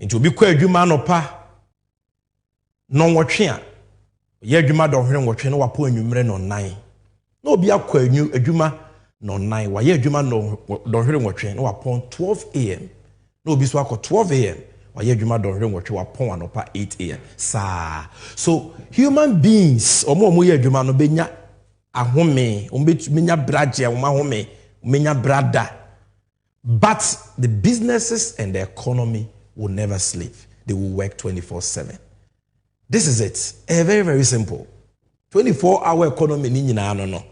Speaker 3: Nti obi kɔ adwuma no pa no nwɔtwe a ye adwuma dɔhwene nwɔtwe no wapo anwumre no nan. Na obi akɔ adwuma no nan wa ye adwuma no dɔhwene nwɔtwe no wapo 12 am. Na obi so akɔ 12 am wa ye adwuma dɔhwene nwɔtwe wapo anopa 8 am. So human beings omo ye adwuma no benya ahome, benya braje, ahome, benya brada. But the businesses and the economy will never sleep. They will work 24/7. This is it. Very, very simple. 24-hour economy no.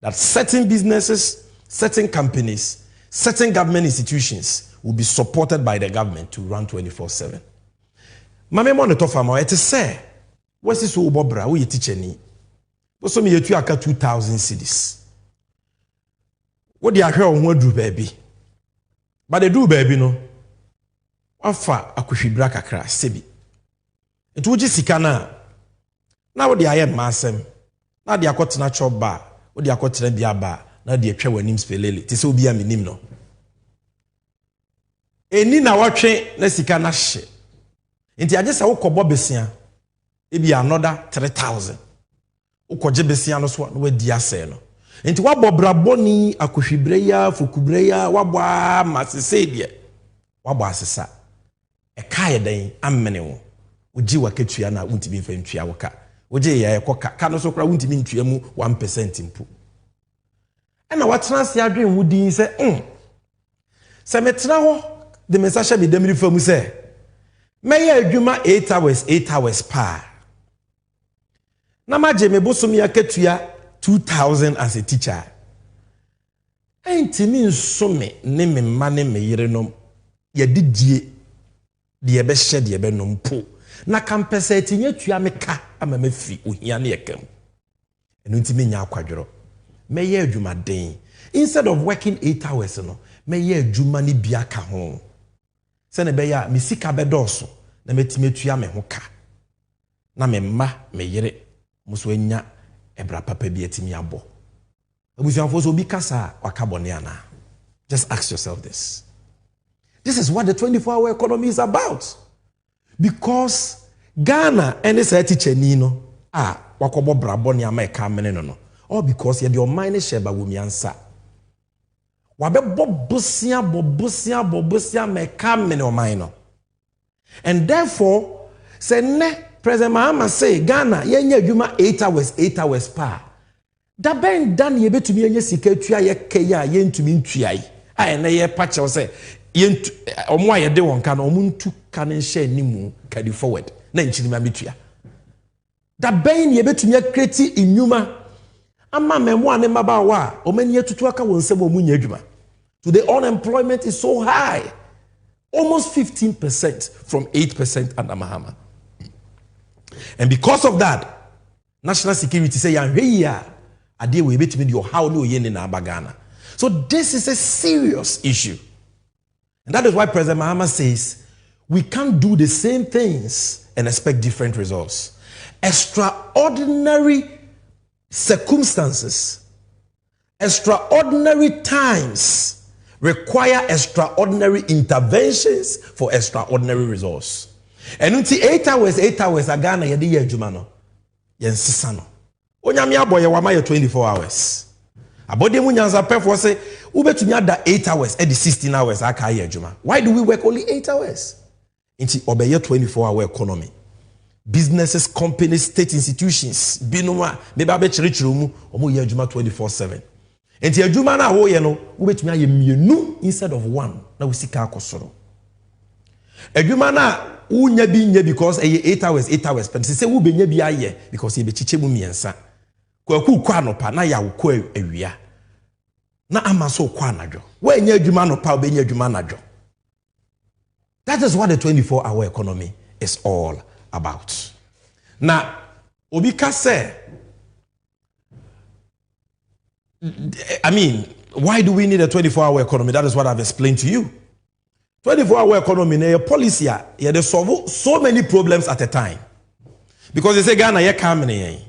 Speaker 3: That certain businesses, certain companies, certain government institutions will be supported by the government to run 24/7. Mame mo ne to fama e te say, wasi so obobra wo ye teacher ni. Bo so me yetu aka 2000 cedis. Wo de ahwe wo ho adu baabi. But they do baby no. Wafa akuhwibra kakra sebi. Nti wo sika na wo de aye masem. Na de akotena chop bar, wo de akotena bia bar, na de atwa wanim spelele. Ti se obi aminim no. Eni na watwe na sika na hye. Nti agesa wo kɔbɔ besia. Ebi another 3000. Wo kɔgye besia no so na wadi asɛ no. Nti wabɔ braboni akuhwibreya fukubreya wabɔ masese wabɔ asesa ɛkae den amene wo ogi waketua na untimi mfa ntua wo ka ogi ye ekoka ka no so kra untimi ntua mu 1% mpu ɛna watena se adwen wudin se metena ho de message bi demiri famu se meye adwuma 8 hours pa na maje me bosomi aketua 2000 as a teacher. Enti mi nsome ne me ma ne me yere no ye didie de be hye de be no mpo na kampesa etinye tua me ka ama me fi ohia ne yekam enu nti me nya akwadworo me ye adwuma den instead of working 8 hours no me ye adwuma ne bia ka ho se ne be ya me sika be doso na metime tua me ho ka na me ma me yere muso enya ebra papa bi etimi abo abusianfo so bi kasa wakabone ana. Just ask yourself this. This is what the 24-hour economy is about. Because Ghana and this teacher no wakobo brabone ama eka mene no. All because ye the mine sheba wumi Ansah. Wabe bobusia me ka mene o mine no. And therefore say ne President Mahama say Ghana yenye adwuma 8 hours pa. Da ben dan ye betumi yenye sika tua ye keya ye ntumi ntuai. Ai na ye pa che say ye omo aye de won ka na omo ntu ka ne hye nimu carry forward na nchirima metua. Da ben ye betumi akreti inwuma ama memo ane mabawa omani etutu aka won sebo omo nya adwuma. Today unemployment is so high. Almost 15% from 8% under Mahama. And because of that, national security say ade we betimi your how no ye na Ghana. So this is a serious issue. And that is why President Mahama says we can't do the same things and expect different results. Extraordinary circumstances, extraordinary times require extraordinary interventions for extraordinary results. And until 8 hours Ghana yedi ye adwuma no yensesa no onyame aboye wa ma 24 hours abode mu nyanza pefo say ubetumi ada 8 hours e the 16 hours aka ye adwuma. Why do we work only 8 hours? Until obeye 24-hour economy. Businesses, companies, state institutions binuma meba be chirichiru mu omo ye adwuma 24/7. Until adwuma na wo ye no ubetumi aye mienu instead of one na usika akosoro. Adwuma na unya bi nya because 8 hours but say wo benya bi aye because ye be chiche mu miensa kwaku kwa no pa na ya wo kwa awia na amaso kwa anadwo wa nya adwuma no pa obenya adwuma anadwo. That is what the 24-hour economy is all about. Now obi ka say, I mean, why do we need a 24-hour economy? That is what I've explained to you. 24-hour economy na policy they solve so many problems at a time. Because they say Ghana ye come in.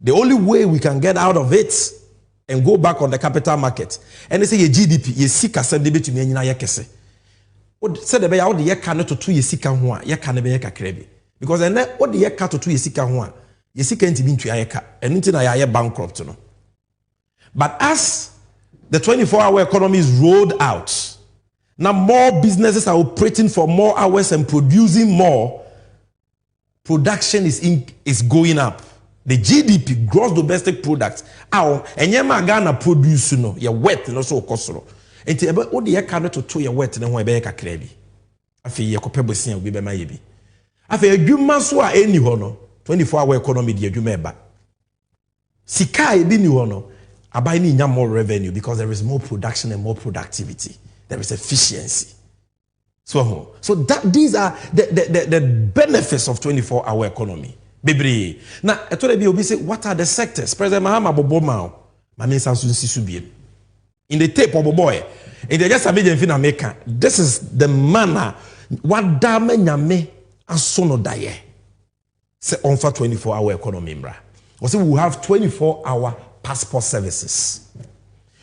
Speaker 3: The only way we can get out of it and go back on the capital market, and they say your GDP, you see, can debate to me and you kese. Said the way out the year can to 2 years, you can be a crabby. Because then what the year cut to 2 years, you see, can't be into a and into a bankrupt. No? But as the 24-hour economy is rolled out, now more businesses are operating for more hours and producing more. Production is going up. The GDP, gross domestic product, and yema Ghana produce no, you're wet and also costro. And to about what the year can to 2 year wet and when be a crabby. I feel you're capable seeing we be my baby. I feel you must wa any hono 24-hour economy, dear you remember. Sika be new hono. I buy more revenue because there is more production and more productivity. There is efficiency. So that these are the benefits of 24-hour economy. Baby. Now, I told you, say, what are the sectors? President Mahama Boboma, my main in the tape of boy, in the just a million maker. This is the manner what dame nyame asono daye. Say on for 24-hour economy, bra. We will have 24-hour passport services.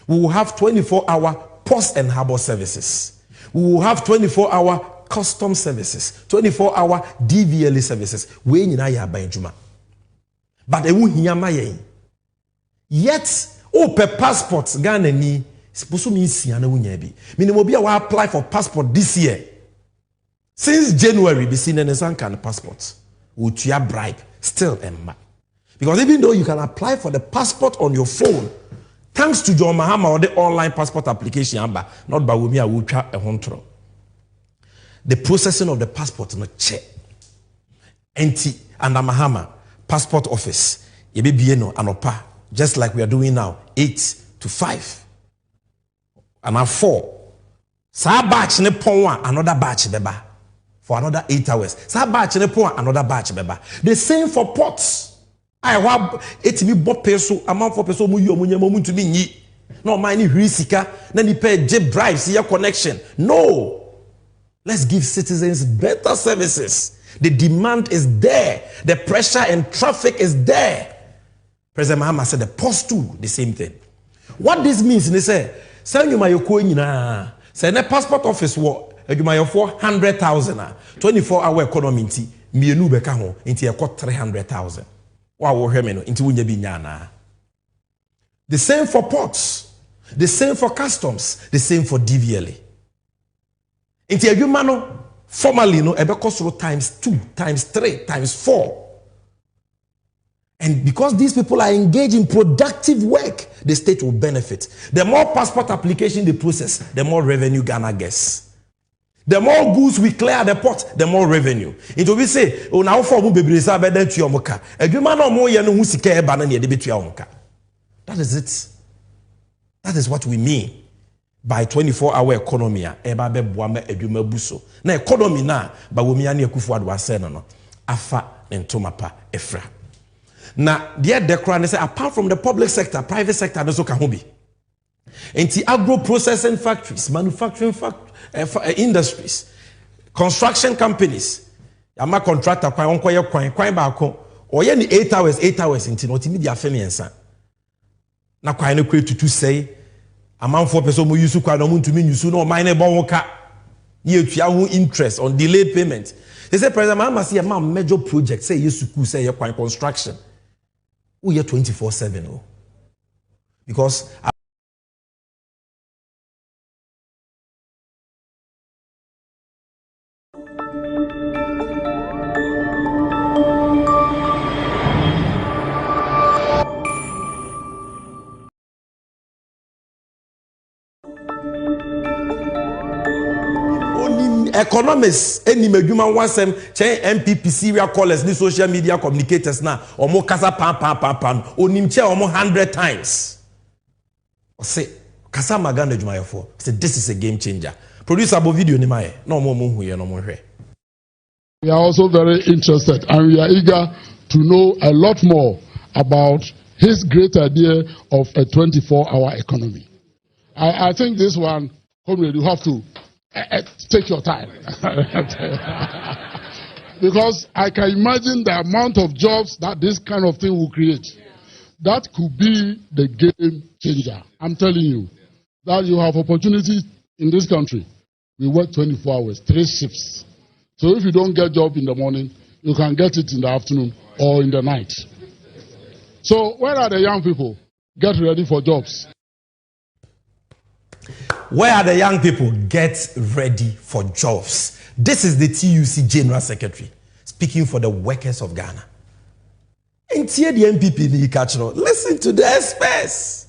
Speaker 3: We will have 24-hour post and harbor services. We will have 24-hour custom services, 24-hour DVLA services. We need ya by Juma. But they won't hear my yet, per passports, Ghana ni supposed to mean si ana wunyabi. Minimum be I apply for passport this year. Since January, be seen in some kind of passports. Would you bribe still emma? Because even though you can apply for the passport on your phone, thanks to John Mahama or the online passport application, not by Wumi Awucha and Hontro. The processing of the passport not check. NT and Mahama passport office, Yebibieno anopa, just like we are doing now, 8 to 5. And now 4. Sa batch ne ponwa another batch beba for another 8 hours. Sa batch ne ponwa another batch beba. The same for ports. I have 80 peso amount for peso mu yo to be no money risika then you pay jet bribes your connection. No, let's give citizens better services. The demand is there, the pressure and traffic is there. President Mahama said the post too the same thing. What this means, they say send you my na say the passport office what you my 400,000 24-hour economy nti mienu beka ho nti e 300,000. The same for ports, the same for customs, the same for DVLA. Into a humano, formally, no, cost times 2, times 3, times 4. And because these people are engaged in productive work, the state will benefit. The more passport application they process, the more revenue Ghana gets. The more goods we clear the port, the more revenue. It will be say, oh now for baby sa be den tuyo moka. Edwuma no mo ye no hu sika e ba na ne de betua moka. That is it. That is what we mean by 24-hour economy a e ba be boa ma edwuma buso. Na economy na ba wo mi ane akufu ado ase no afa ntoma pa efra. Na the dekra ne say apart from the public sector, private sector no so ka ho bi. Enti agro processing factories, manufacturing industries, construction companies, ama contractor kwan onko ye kwan ba ko oye ni 8 hours enti no timi dia femiensa na kwan no kwe tutu sei amanfo person mo yusu kwan no ntumi yusu no man ne bon woka ye tua ho interest on delayed payment. They say President Mahama say ma major project say ye school say ye kwan construction wo ye 24/7 oh because economists any meduma wansem chen MPP serial callers ni social media communicators na omo kasa pam onim che omo 100 times o say kasa magana djumayefo say this is a game changer. Producer bo video ni maye na omo hu ye no mo hwe.
Speaker 15: We are also very interested and we are eager to know a lot more about his great idea of a 24-hour economy. I think this one, comrade, you have to take your time. Because I can imagine the amount of jobs that this kind of thing will create. that could be the game changer. I'm telling you that you have opportunity in this country. We work 24 hours, 3 shifts. So if you don't get job in the morning, you can get it in the afternoon or in the night. So where are the young people? Get ready for jobs.
Speaker 3: Where are the young people? Get ready for jobs. This is the TUC General Secretary speaking for the workers of Ghana. And here the MPP, listen to the experts.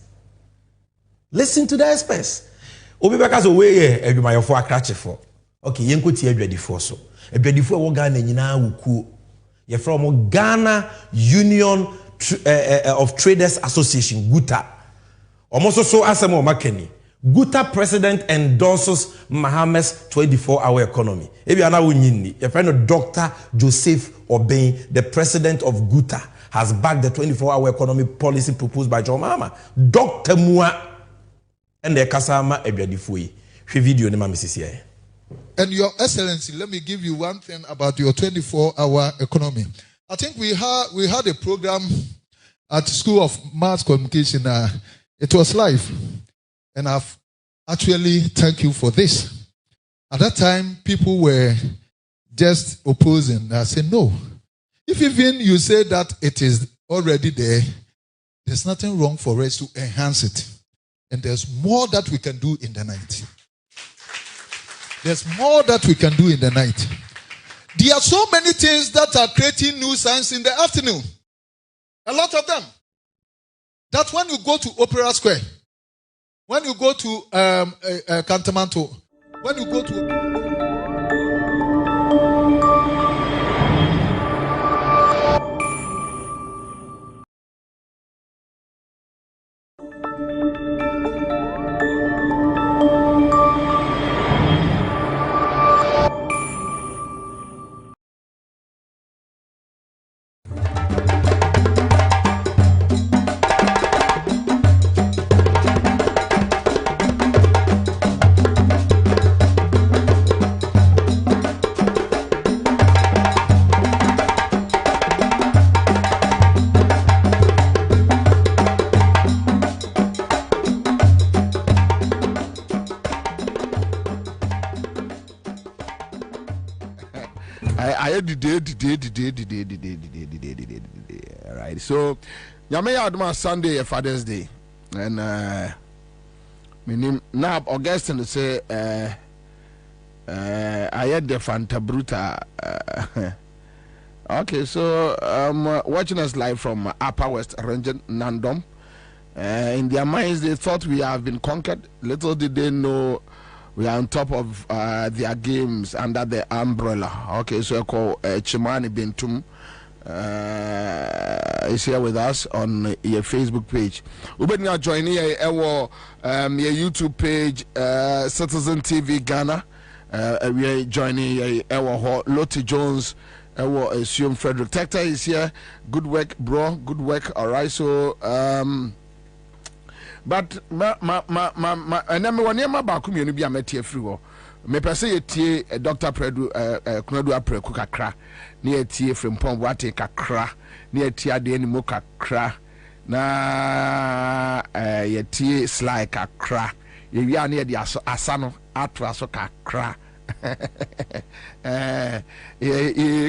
Speaker 3: Listen to the experts. Obibaka's away here, for a catch for. Okay, yenko tie adwadifo so. Adwadifo wo Ghana nyina wuku. Ye from Ghana Union of Traders Association, GUTA. Almost so asemo makeni. GUTA president endorses Mohammed's 24-hour economy. Ebi ana wunyini. Your friend Dr. Joseph Obeng, the president of GUTA, has backed the 24-hour economy policy proposed by John Mahama. Dr. Mua and the Kasama Ebiadifui. She video nema Mrs.
Speaker 16: And Your Excellency, let me give you one thing about your 24-hour economy. I think we had a program at School of Mass Communication. It was live. And I've actually thank you for this. At that time, people were just opposing. I said, no. If even you say that it is already there, there's nothing wrong for us to enhance it. And there's more that we can do in the night. There's more that we can do in the night. There are so many things that are creating nuisance in the afternoon. A lot of them. That when you go to Opera Square, when you go to Cantamanto, when you go to...
Speaker 17: Right. So, Yamaya Adma Sunday, Father's Day, and now Augustine say, I had the Fanta Bruta. Okay, so watching us live from Upper West Region, Nandom. In their minds, they thought we have been conquered. Little did they know we are on top of their games under the umbrella. Okay, so I call Chimani Bintum is here with us on your Facebook page. We're now joining your YouTube page, Citizen TV Ghana. We are joining our Lottie Jones, our Assume Frederick Tector is here. Good work, bro. Good work. All right. So but and then one year back community be a metie free. Me per se tie Dr. Predu Kunadu Apreku kakra na tie from pom wate kakra na tie ade ni mo kakra na tie sly kakra ye wi na de asa no ato aso kakra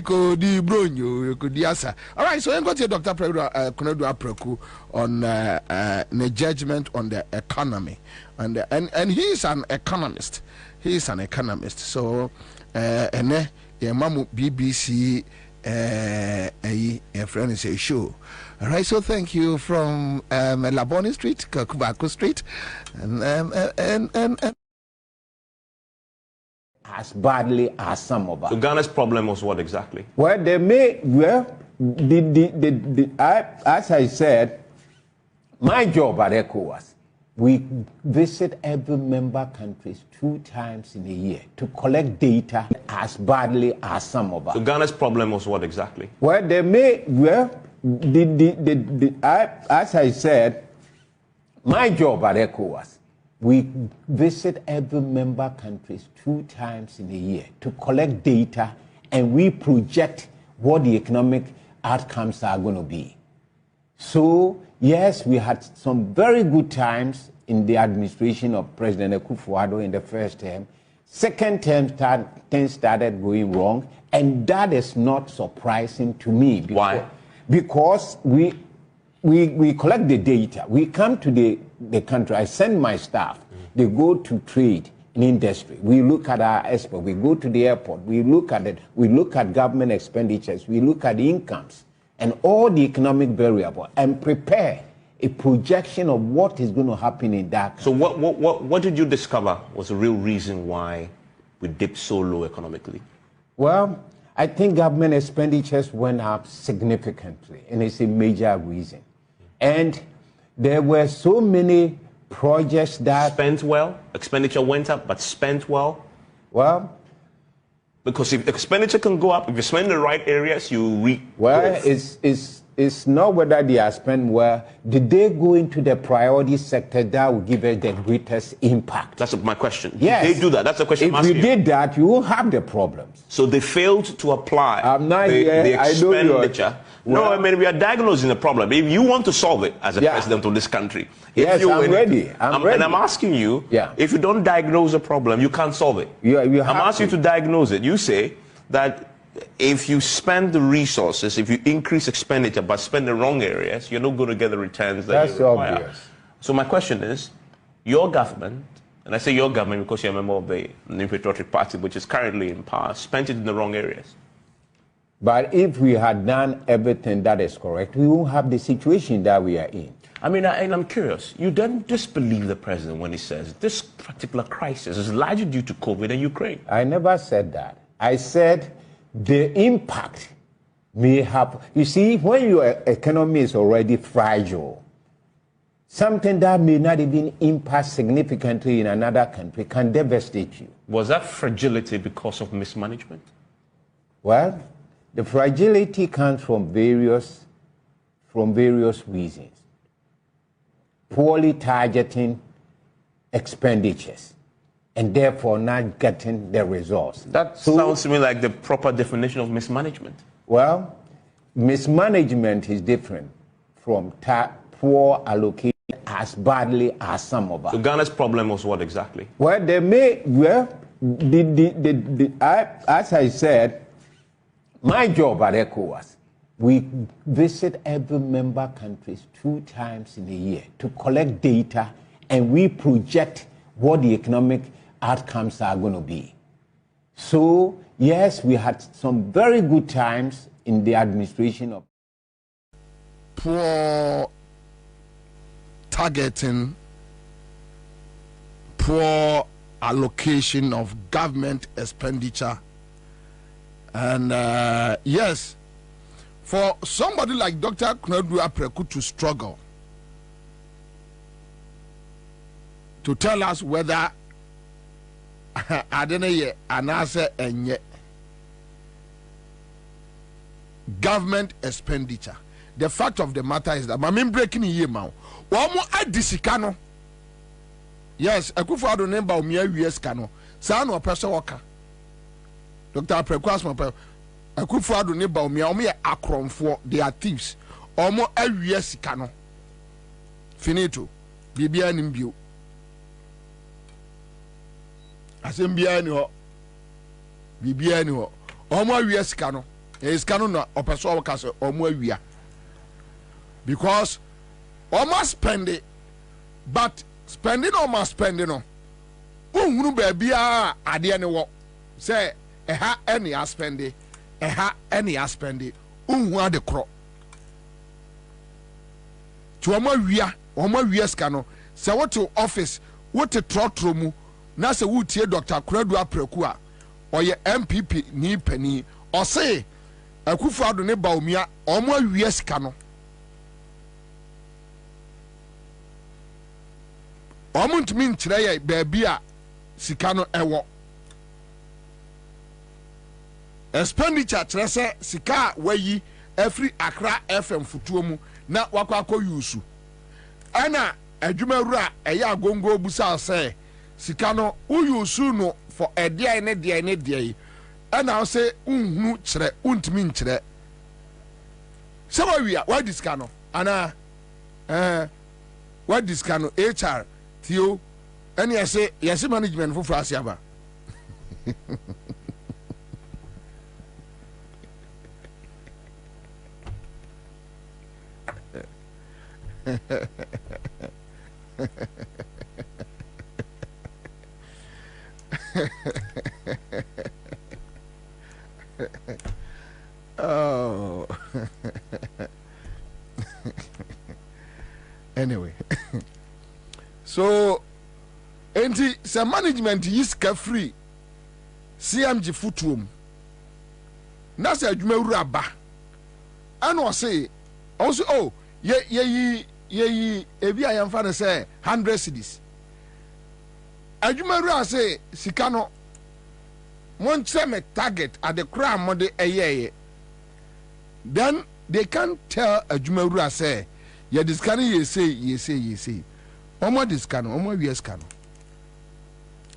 Speaker 17: ko di bronyo ko di asa. All right, so got Dr. Predu Kunadu Apreku on the judgment on the economy, and he is an economist. He is an economist. So, and mamu BBC a friend is a show. All right. So thank you from Laboni Street, Kakubako Street, and
Speaker 18: as badly as some of us.
Speaker 19: So Ghana's problem was what exactly?
Speaker 18: Well, they may as I said, my job at ECOWAS. We visit every member countries 2 times in a year to collect data as badly as some of us.
Speaker 19: So Ghana's problem was what exactly?
Speaker 18: Well, they may, as I said, my job at ECOWAS, we visit every member countries 2 times in a year to collect data, and we project what the economic outcomes are going to be. So, yes, we had some very good times in the administration of President Akufo-Addo in the first term. Second term, things started going wrong, and that is not surprising to me.
Speaker 19: Why?
Speaker 18: Because we collect the data. We come to the country. I send my staff. They go to trade in industry. We look at our export. We go to the airport. We look at it. We look at government expenditures. We look at incomes and all the economic variables and prepare a projection of what is going to happen in that country.
Speaker 19: So what did you discover was the real reason why we dipped so low economically?
Speaker 18: Well, I think government expenditures went up significantly, and it's a major reason. And there were so many projects that...
Speaker 19: Spent well? Expenditure went up, but spent well?
Speaker 18: Well...
Speaker 19: Because if expenditure can go up, if you spend in the right areas, you reap.
Speaker 18: Well, it's not whether they are spent well. Did they go into the priority sector that will give us the greatest impact?
Speaker 19: That's my question.
Speaker 18: Yes.
Speaker 19: Did they do that? That's the question I'm asking.
Speaker 18: If you did that, you won't have the problems.
Speaker 19: So they failed to apply
Speaker 18: the
Speaker 19: expenditure. No, I mean, we are diagnosing the problem. If you want to solve it as a president of this country,
Speaker 18: yes, I'm ready. I'm ready.
Speaker 19: And I'm asking you, if you don't diagnose a problem, you can't solve it. I'm asking you to diagnose it. You say that if you spend the resources, if you increase expenditure but spend the wrong areas, you're not going to get the returns that you require. Obvious. So my question is, your government, and I say your government because you're a member of the New Patriotic Party, which is currently in power, spent it in the wrong areas.
Speaker 18: But if we had done everything that is correct, we won't have the situation that we are in.
Speaker 19: I mean, and I'm curious, you don't disbelieve the president when he says this particular crisis is largely due to COVID and Ukraine.
Speaker 18: I never said that. I said the impact may have... You see, when your economy is already fragile, something that may not even impact significantly in another country can devastate you.
Speaker 19: Was that fragility because of mismanagement?
Speaker 18: Well, the fragility comes from various reasons. Poorly targeting expenditures and therefore not getting the results.
Speaker 19: That sounds to me like the proper definition of mismanagement.
Speaker 18: Well, mismanagement is different from poor allocation as badly as some of us.
Speaker 19: So Ghana's problem was what exactly?
Speaker 18: Well, as I said, my job at ECOWAS, we visit every member countries 2 times in a year to collect data, and we project what the economic outcomes are going to be. So, yes, we had some very good times in the administration of...
Speaker 17: Poor targeting, poor allocation of government expenditure. And yes, for somebody like Dr. Kwabena Apreku to struggle to tell us whether Adeneye Ansah enye government expenditure. The fact of the matter is that I'm breaking here now. Omo adisikano. Yes, Akufo-Addo nemba omia US kano. Sa no person waka. Dr. Apreku asma Akufo-Addo ne ba omia omo ye akromfo, they are thieves. Omo awie sika no. Finito. Bibia nimbio. Asembia ni ho. Bibia ni ho. Omo awie sika no. Sika no na opeso waka se omo awia. Because almost spend it, but spending almost spending no. Unhunu baby ade ne wo say eha any spend it, unhu ade kro. To omo wia ska no, say what to office, what to trotro mu, na say wo tie Dr. Kwabena Apreku a oye MPP ni pani, o say Akufo-Addo ne ba omia omo wia ska no. Omuntu min kyerɛ baabi a sika no ɛwɔ expenditure kyerɛ sɛ sika a wayi every Accra FM futuo mu na wakɔ yusu ɛna adwumawura ɛyɛ agongo busa sɛ sika no uyusu no for ɛdeɛ ne deɛ ɛna sɛ unhunu kyerɛ untumi nkyerɛ sɛ wawia wadi sika no Ana what this kind of HR Theo and yes management for Frasiaba. Oh. Anyway. So enti the management is free CMG footroom. Na say adwuma wura ba. And o say also oh ye ebi ayamfa na say 100 cedis. Adwuma wura say sika no mon me target at the crime mode eye. Then they can't tell adwuma wura say ye discard ye say. Omo discard omo yes can.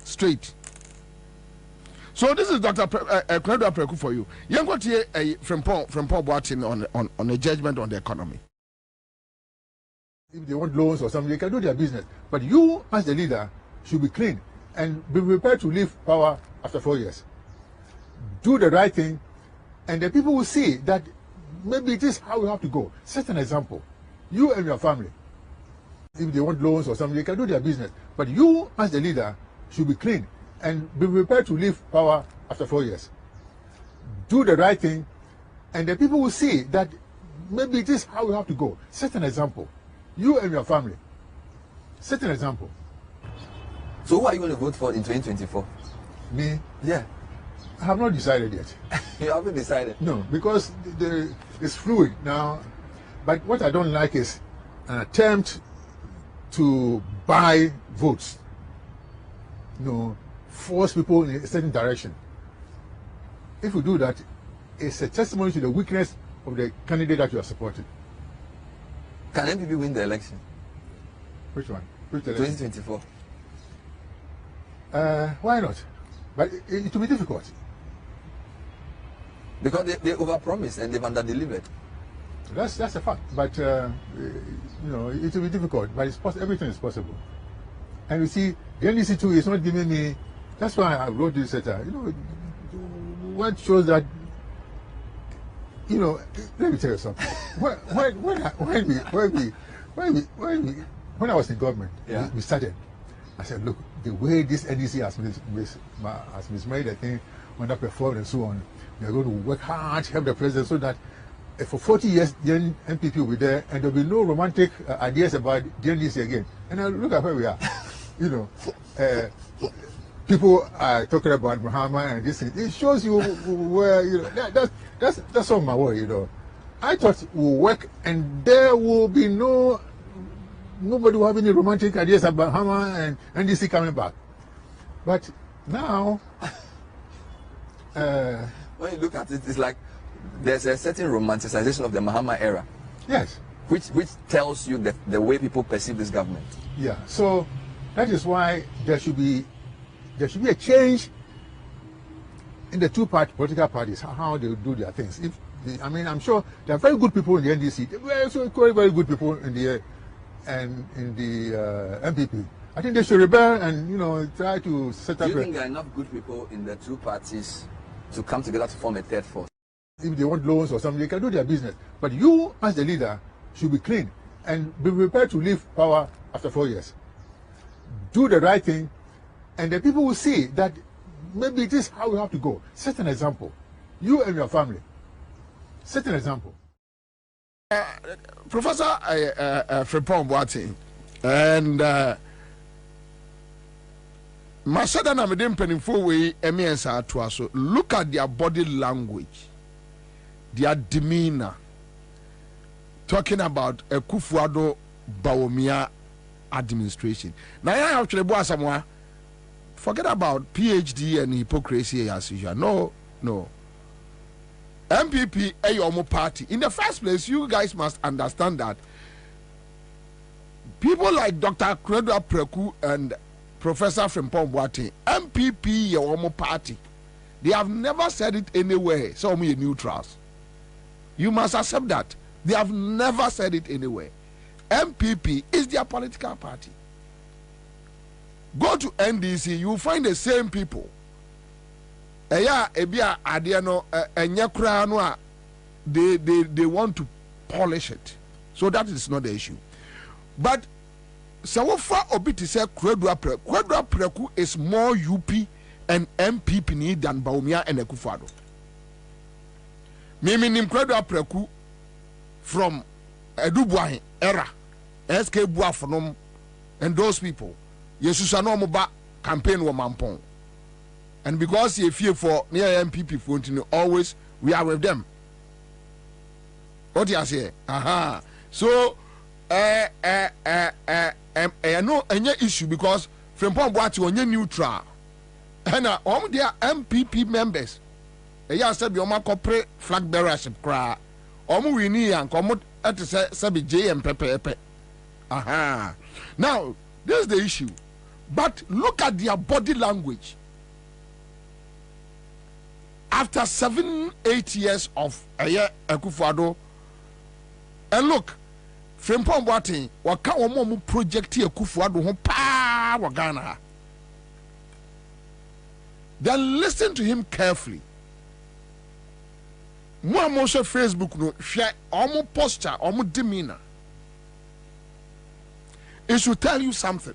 Speaker 17: Straight. So this is Dr. Kwabena Preku for you. You got here from Paul Boateng on a judgment on the economy.
Speaker 20: If they want loans or something, they can do their business. But you, as the leader, should be clean and be prepared to leave power after 4 years. Do the right thing, and the people will see that maybe it is how we have to go. Set an example. You and your family. If they want loans or something, they can do their business. But you, as the leader, should be clean and be prepared to leave power after 4 years. Do the right thing, and the people will see that maybe it is how we have to go. Set an example. You and your family. Set an example.
Speaker 9: So who are you going to vote for in 2024?
Speaker 20: Me?
Speaker 9: Yeah.
Speaker 20: I have not decided yet.
Speaker 9: You haven't decided?
Speaker 20: No, because it's fluid now. But what I don't like is an attempt to buy votes. Force people in a certain direction. If you do that, it's a testimony to the weakness of the candidate that you are supporting.
Speaker 9: Can MPP win the election?
Speaker 20: Which one? Which
Speaker 9: 2024.
Speaker 20: Why not? But it will be difficult.
Speaker 9: Because they overpromised and they've underdelivered.
Speaker 20: That's a fact. But it will be difficult. But it's everything is possible. And you see, the NDC too is not giving me. That's why I wrote this letter. What shows that. Let me tell you something. When I was in government, we started. I said, look, the way this NDC has mismade the thing, underperformed and so on, we are going to work hard to help the president so that for 40 years, the MPP will be there and there will be no romantic ideas about the NDC again. And now look at where we are. People are talking about Muhammad and this thing. It shows you where, that's all my worry, I thought we'll work and there will be nobody will have any romantic ideas about Muhammad and NDC coming back. But now,
Speaker 9: when you look at it, it's like there's a certain romanticization of the Mahama era.
Speaker 20: Yes.
Speaker 9: Which tells you the way people perceive this government.
Speaker 20: Yeah. So that is why there should be a change in the political parties, how they do their things. I'm sure there are very good people in the NDC, very, very good people in the MPP. I think they should rebel and try to set up.
Speaker 9: Do you think there are enough good people in the two parties to come together to form a third force?
Speaker 20: If they want loans or something, they can do their business. But you, as the leader, should be clean and be prepared to leave power after 4 years. Do the right thing, and the people will see that maybe it is how we have to go. Set an example. You and your family. Set an example.
Speaker 17: Professor Frepon Boateng and Masada na medem penifo we emiensa ato aso. Look at their body language, their demeanor, talking about a Kufuado Bawumia administration. Now I have to boy somewhere. Forget about PhD and hypocrisy as usual. No. MPP Ayomo party. In the first place, you guys must understand that people like Dr. Kwabena Preku and Professor Frempong Boateng, MPP Ayomo party, they have never said it anywhere. So we are neutrals. You must accept that. They have never said it anywhere. MPP is their political party. Go to NDC, you will find the same people. They want to polish it. So that is not the issue. But Sawofa Obiti said Kwabena Preku is more UP and MPP need than Bawumia and Akufo-Addo. Mimi nim Kwabena Preku from Edubuahin era, SK Buafonom, and those people. Yesusano Moba campaign wa Mampong. And because you fear for near MPP for always we are with them. What do you say? Aha. So no any issue because from Pomboati on neutral. And their MPP members. Ya said your corporate flag bearership cry. We need and come at the Sabi J and Pepe. Aha. Now, this is the issue. But look at their body language. After 7-8 years of Akufo-Addo, and look, Frimpong Boateng, waka omo project Akufo-Addo ho pa wa Ghana. Then listen to him carefully. Mo amoshe Facebook no share omo posture, omo demeanor. It should tell you something.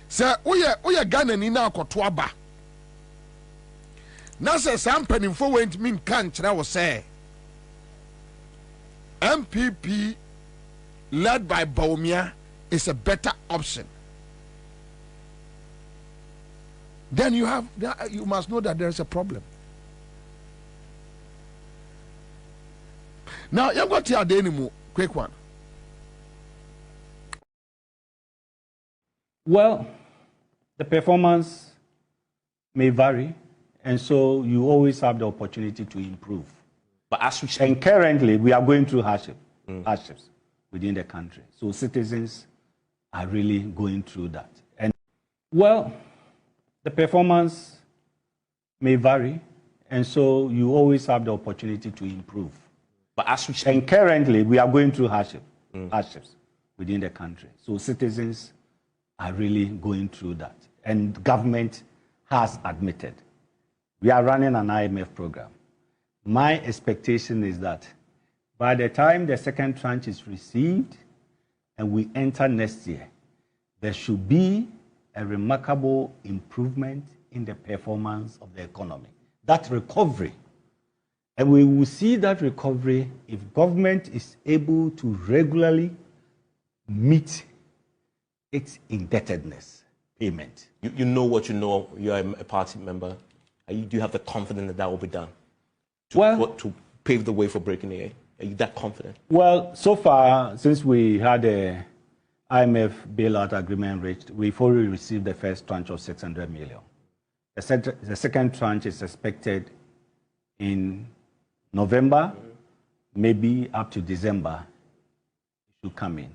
Speaker 17: Say, oye Ghana ni na akoto aba. Na say some penifo went mean can't was say MPP led by Bawumia is a better option. Then you must know that there is a problem. Now you've got to add any more quick one.
Speaker 21: Well, the performance may vary, and so you always have the opportunity to improve.
Speaker 19: But as we speak,
Speaker 21: and currently we are going through hardships within the country. So citizens are really going through that. And well, the performance may vary, and so you always have the opportunity to improve.
Speaker 19: But as we speak,
Speaker 21: and currently we are going through hardships within the country. So citizens are really going through that. And government has admitted. We are running an IMF program. My expectation is that by the time the second tranche is received and we enter next year, there should be a remarkable improvement in the performance of the economy. That recovery. And we will see that recovery if government is able to regularly meet its indebtedness payment.
Speaker 19: You know what you know. You are a party member. Do you have the confidence that that will be done? To pave the way for breaking the A? Are you that confident?
Speaker 21: Well, so far, since we had a IMF bailout agreement reached, we've already received the first tranche of 600 million. The second tranche is expected in November, maybe up to December, it should come in.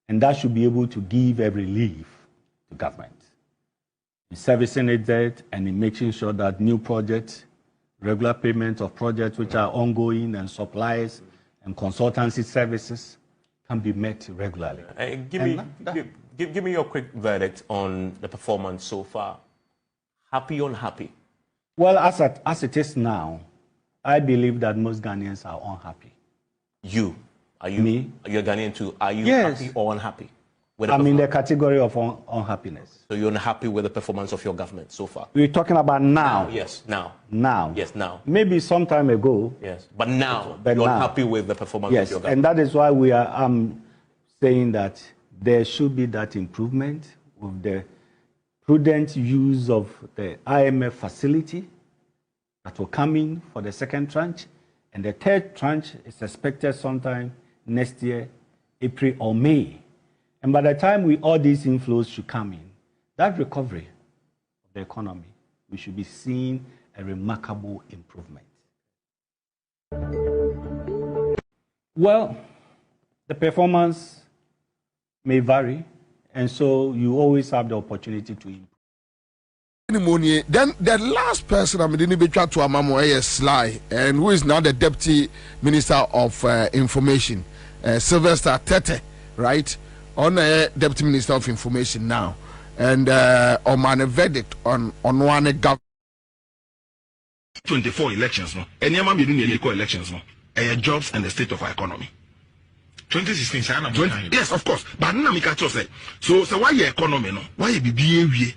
Speaker 21: And that should be able to give a relief to government in servicing its debt and in making sure that new projects, regular payments of projects which are ongoing and supplies and consultancy services can be met regularly.
Speaker 19: Give me your quick verdict on the performance so far. Happy or unhappy?
Speaker 21: Well, as it is now, I believe that most Ghanaians are unhappy.
Speaker 19: You? Are you?
Speaker 21: Me?
Speaker 19: Are you a Ghanaian too? Are you happy or unhappy?
Speaker 21: I'm in the category of unhappiness.
Speaker 19: So you're unhappy with the performance of your government so far?
Speaker 21: We're talking about now.
Speaker 19: Yes, now.
Speaker 21: Now.
Speaker 19: Yes, now.
Speaker 21: Maybe some time ago.
Speaker 19: Yes, but now you're unhappy with the performance of your government.
Speaker 21: And that is why we are saying that there should be that improvement with the prudent use of the IMF facility that will come in for the second tranche. And the third tranche is expected sometime next year, April or May. And by the time all these inflows should come in, that recovery of the economy, we should be seeing a remarkable improvement. Well, the performance may vary, and so you always have the opportunity to improve.
Speaker 17: Then the last person I'm going to be trying to Amamo is Sly, and who is now the Deputy Minister of Information, Sylvester Tete, right? On Deputy Minister of Information now, and on a verdict on one government.
Speaker 7: 24 elections, no. Any man be doing elections, no. Jobs and the state of our economy. 2016, yes, of course. But now we can say so why your economy, no? Why you be behavior?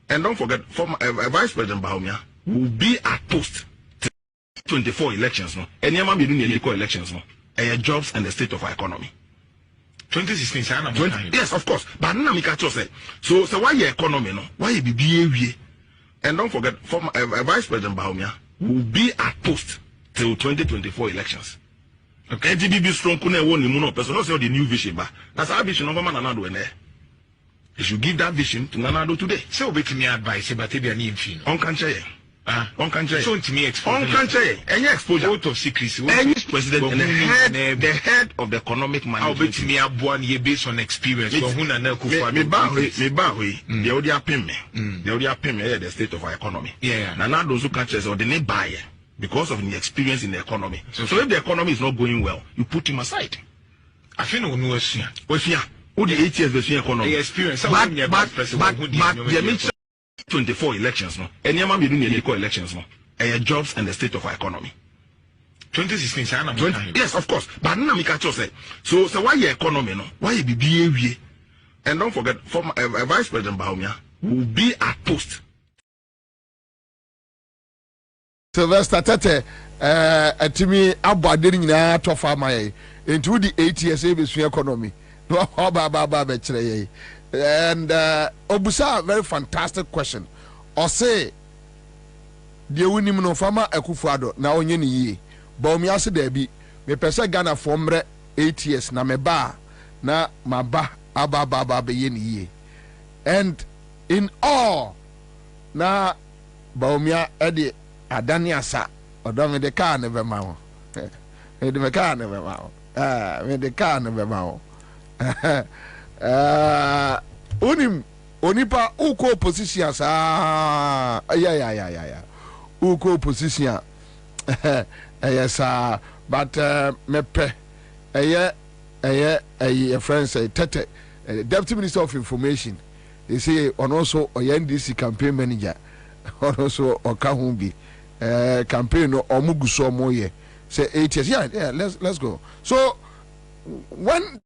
Speaker 7: And don't forget, former Vice President Bobie will be at post 24 elections, no. Any man be doing elections, no. Jobs and the state of our economy. 2016, yes, of course. But now we can say so why your economy, no? Why you be behavior? And don't forget, former Vice President Bobie will be at post till 2024 elections. Okay, NTB strong couldn't want him person. Not say the new vision, but that's our vision of Nanado in there. You should give that vision to Nanado today. So, with me advice about the name on country. On country. So, to me, on country. Any exposure out of secrecy. Any president and the head of the economic management. I'll bet me a one year based on experience. Me the state of our economy. Yeah. Nanado who countries or the name buyer. Because of the experience in the economy. So if the economy is not going well, you put him aside. I think no no who the 8 years the economy. The experience. But the 24 elections, no. Any man be doing elections, no. Jobs and the state of our economy. 2016, yes, of course. But now we can say so why your economy, no? Why you be behavior? And don't forget, former Vice President Bobie will be at post.
Speaker 17: Sylvester Tete, Timi Abadin na to farm into the 8 years economy. No, and Obusa, very fantastic question. Or say, the winning no farmer Akufo-Addo na onye ni ye. But me ase there be me pese Ghana for 8 years na me ba na ma ba aba be ye ni ye. And in all na Baumia Eddie Adani Ansah, Odome the car never mouth. The car never mouth. The car never mouth. Onipa uko position sa. Yeah. Uko position. Yes, but mepe. A friend say Tete, Deputy Minister of Information. They say on also NDC campaign manager. On also Okahumbi. Campaign no omuguso moye say 8 years. Yeah, let's go. So when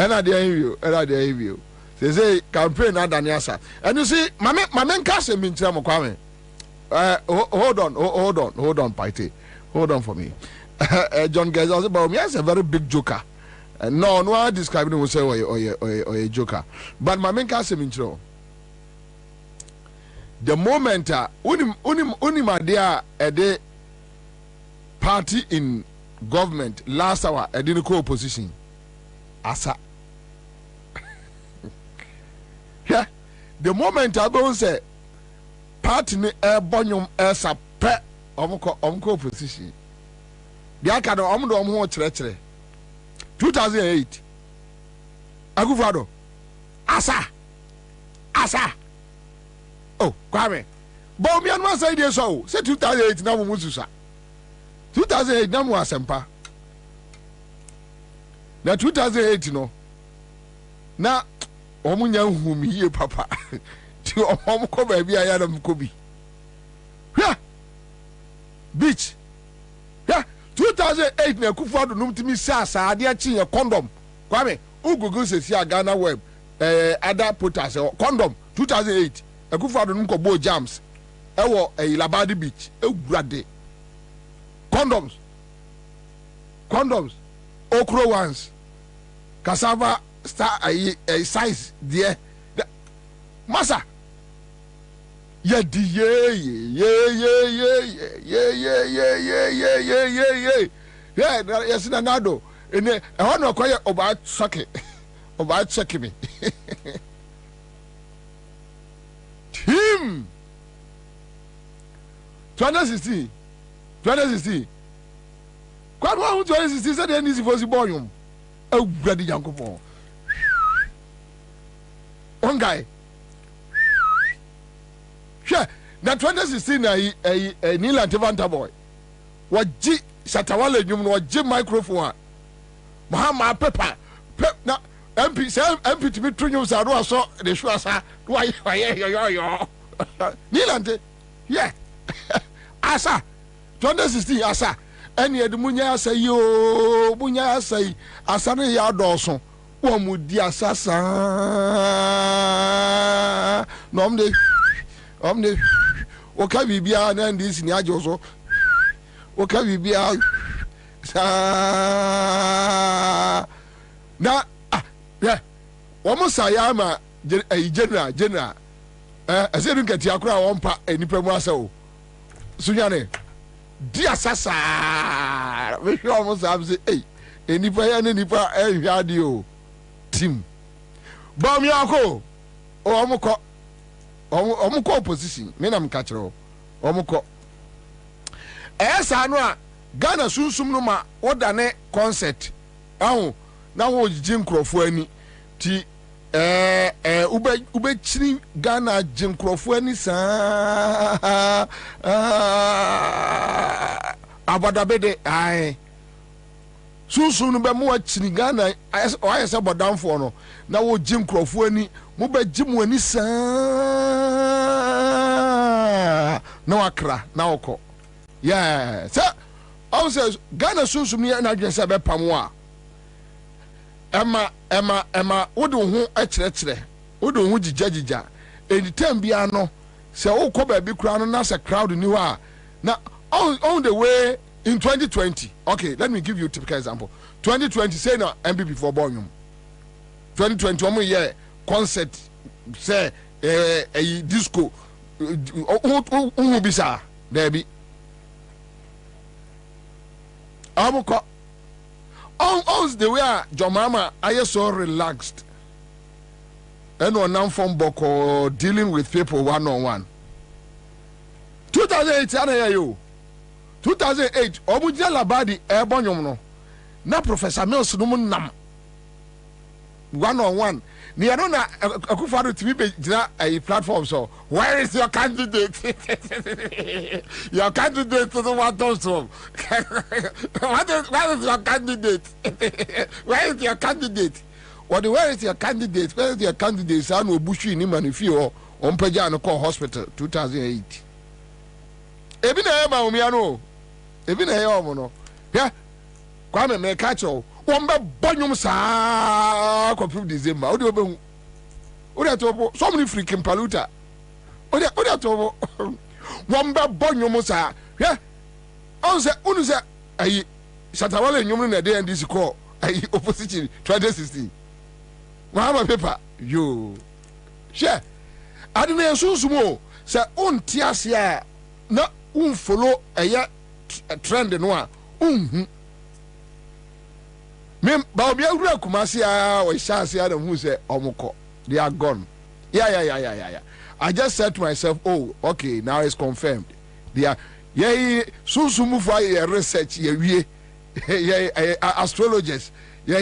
Speaker 17: and I dare you. They say campaign and Ansah. And you see, my man cast him in Kwame. Hold on, Paite. Hold on for me. John Geza about me as a very big joker. No, I describe him say or a joker. But my man cast him in the moment my dear a day party in government last hour I didn't call opposition. Asa. Yeah. The moment I don't say party ni bonyum esa pe omko opposition. Bia ka do omdo omho chere. 2008 Akufo-Addo Ansah oh Kwame but me and my side dey so say 2008 na mo mususa 2008 na mo asempa na 2008 no na omunya nhum yie papa ti omom ko ba bia ya na mko bi hwa beach ya 2008 na Akufo-Addo num timi sasa ade a chi ye condom Kwame ugugu se si Ghana web other potas condom 2008 Akufo-Addo num ko bo jams ewo Labadi beach ewurade condoms okro ones cassava star a size there masa ye yes na nado ene e hono koye oba check me team 2016 kwad wa 2016 said any si boyum awurade Yankopon one guy yeah na 2016 na Neil Antivanta boy waji Shatawale nyum no waji microphone Mahama paper na MP to be true news are no so the show asa why yo Neil Ante yeah Ansah 2016 Ansah eni edumunya asa yo bunya asa yi asa ne ya doso wo mu di asasa no omde o ka bibia na ndisi ni ajo so o ka bibia sa na yeah wo mo sa ya ma general asedu nkati akura won pa enipa mu asa o sunyane di asasa we sure mo say hey enipa ya ne nipa ehwade o team Bobie ako omukọ opposition me na mkachiro omukọ esa no a Ghana sunsum no ma wodane concert ahu na wo jin krofo ani ti ube chini Ghana jin krofo ani sa abadabede ai sunsum no be mo chini Ghana ayese bodamfo no na wo jin krofo ani mo be jimu ani sa na wakra na okọ yeah so I says Ghana sunsum ni na dwen se be pamo a Emma wodo hu ekyerɛkyerɛ wodo hu gigagija anytime bia no se wo kɔ ba bi kura no na se crowd ni wa na on the way in 2020 okay let me give you a typical example 2020 say na MPP for Bonyum 2020 omo ye concert say a disco who bisa there be amukọ on the way Jomama are so relaxed and on from Boko dealing with people one-on-one 2008 anayo 2008 omuja labadi ebonyom no na Professor Mills no nam one-on-one ni ano na Akufo-Addo timi be gina a platform so where is your candidate your candidate to the what else what is your candidate where is your candidate where is your candidate where is your candidate sa no bushu ni manifi o ompaja no call hospital 2008 ebi na e ma omia no ebi na e omo no ya Kwame me catch o wombe bonyum saa kwa December odi obehu odi atopo so many freaking paluta odi atopo wombe bonyum saa hwe onse unu se ayi Shatawale nyum na dey ndisi call ayi opposition 2016 Mahama paper yo she adina yesunsumo se onti ase a na unfollow eye trend no a unhu me Bobie awura kumasi a we chance ya who say omukọ they are gone yeah I just said to myself oh okay now it's confirmed they are yeah sunsumu for research yeah astrologers Go,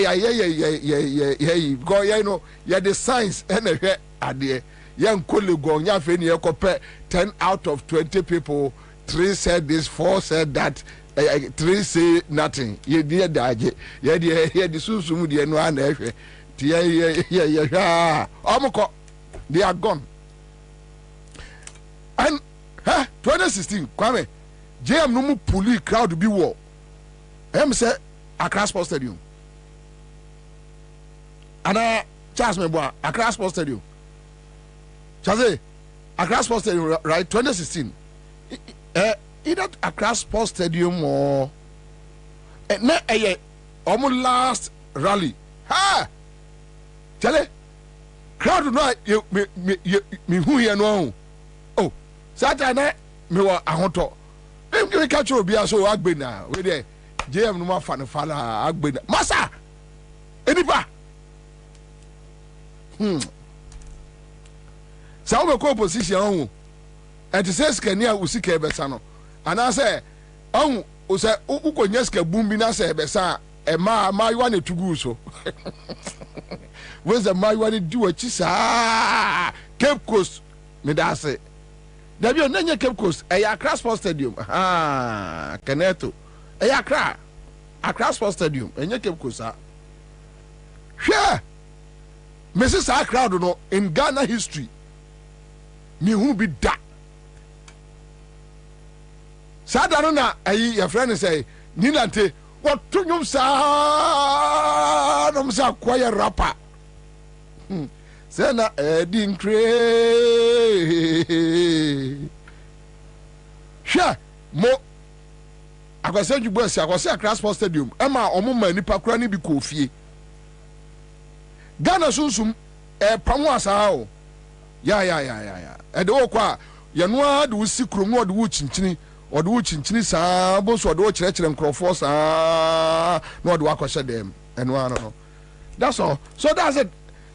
Speaker 17: you know, the science and a idea. Young colleague go, you compare 10 out of 20 people. 3 said this, 4 said that, 3 say nothing. You dear Daji, yeah, the Susu, the one, Omoko, they are gone. And 2016, Kwame, JM no police crowd be war. Say Accra Sports Stadium. And Charles Meboa, Accra Sports Stadium. Charles, Accra Sports Stadium, right? 2016. Either Accra Sports Stadium or almost last rally. Ha! Charlie, crowd no me who you know. Oh, Saturday me wa ahonto. Me catch you be so Kwabena. We there. JM no fan Kwabena. Masa. Enipa. Sa we ko position on. And say skania usika ebesa no. Ana say on o say ukonya ska bumbi na say ebesa e ma you want to go so. Where's the my want to do a chisa Cape Coast me da say. There be on Cape Coast e Accra Sports Stadium. Ah, Keneto. E Accra Sports Stadium enye Cape Coast ah. Hwe. Mrs. Accra no in Ghana history. Me who be that. Sadano na ayi your friend say Nilante what to nyum sa no sa choir rapper. Say na Edin Cray. Sure mo akwase jubo si akwase Accra Sports Stadium e ma omuma nipa kura ni bi ko fie. Ghana sunsum pamo asa o. Ya. E de okwa ye no a de usi kromu de wo chinchini or the chinchini sa bo so de wo kire nkrofo sa no de wakoshe dem and one no. That's all. So that's it.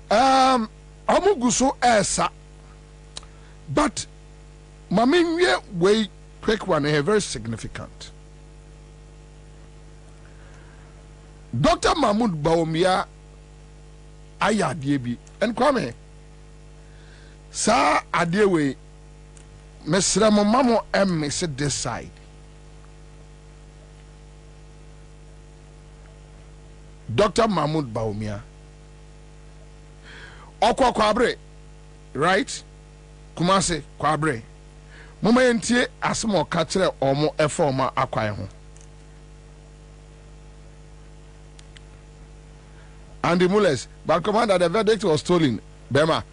Speaker 17: Amuguso esa. But mami we quick one very significant. Dr. Mahmoud Bawumia aya bi and Kwame sa adewe mesra mo mamo sit this side. Dr. Mahmoud Bawumia okwa Kwabre, right? Kumase Kwabre mama entie asemo ka kire omo eforma akwae ho. Andy Mules, but commander, the verdict was stolen. Bema,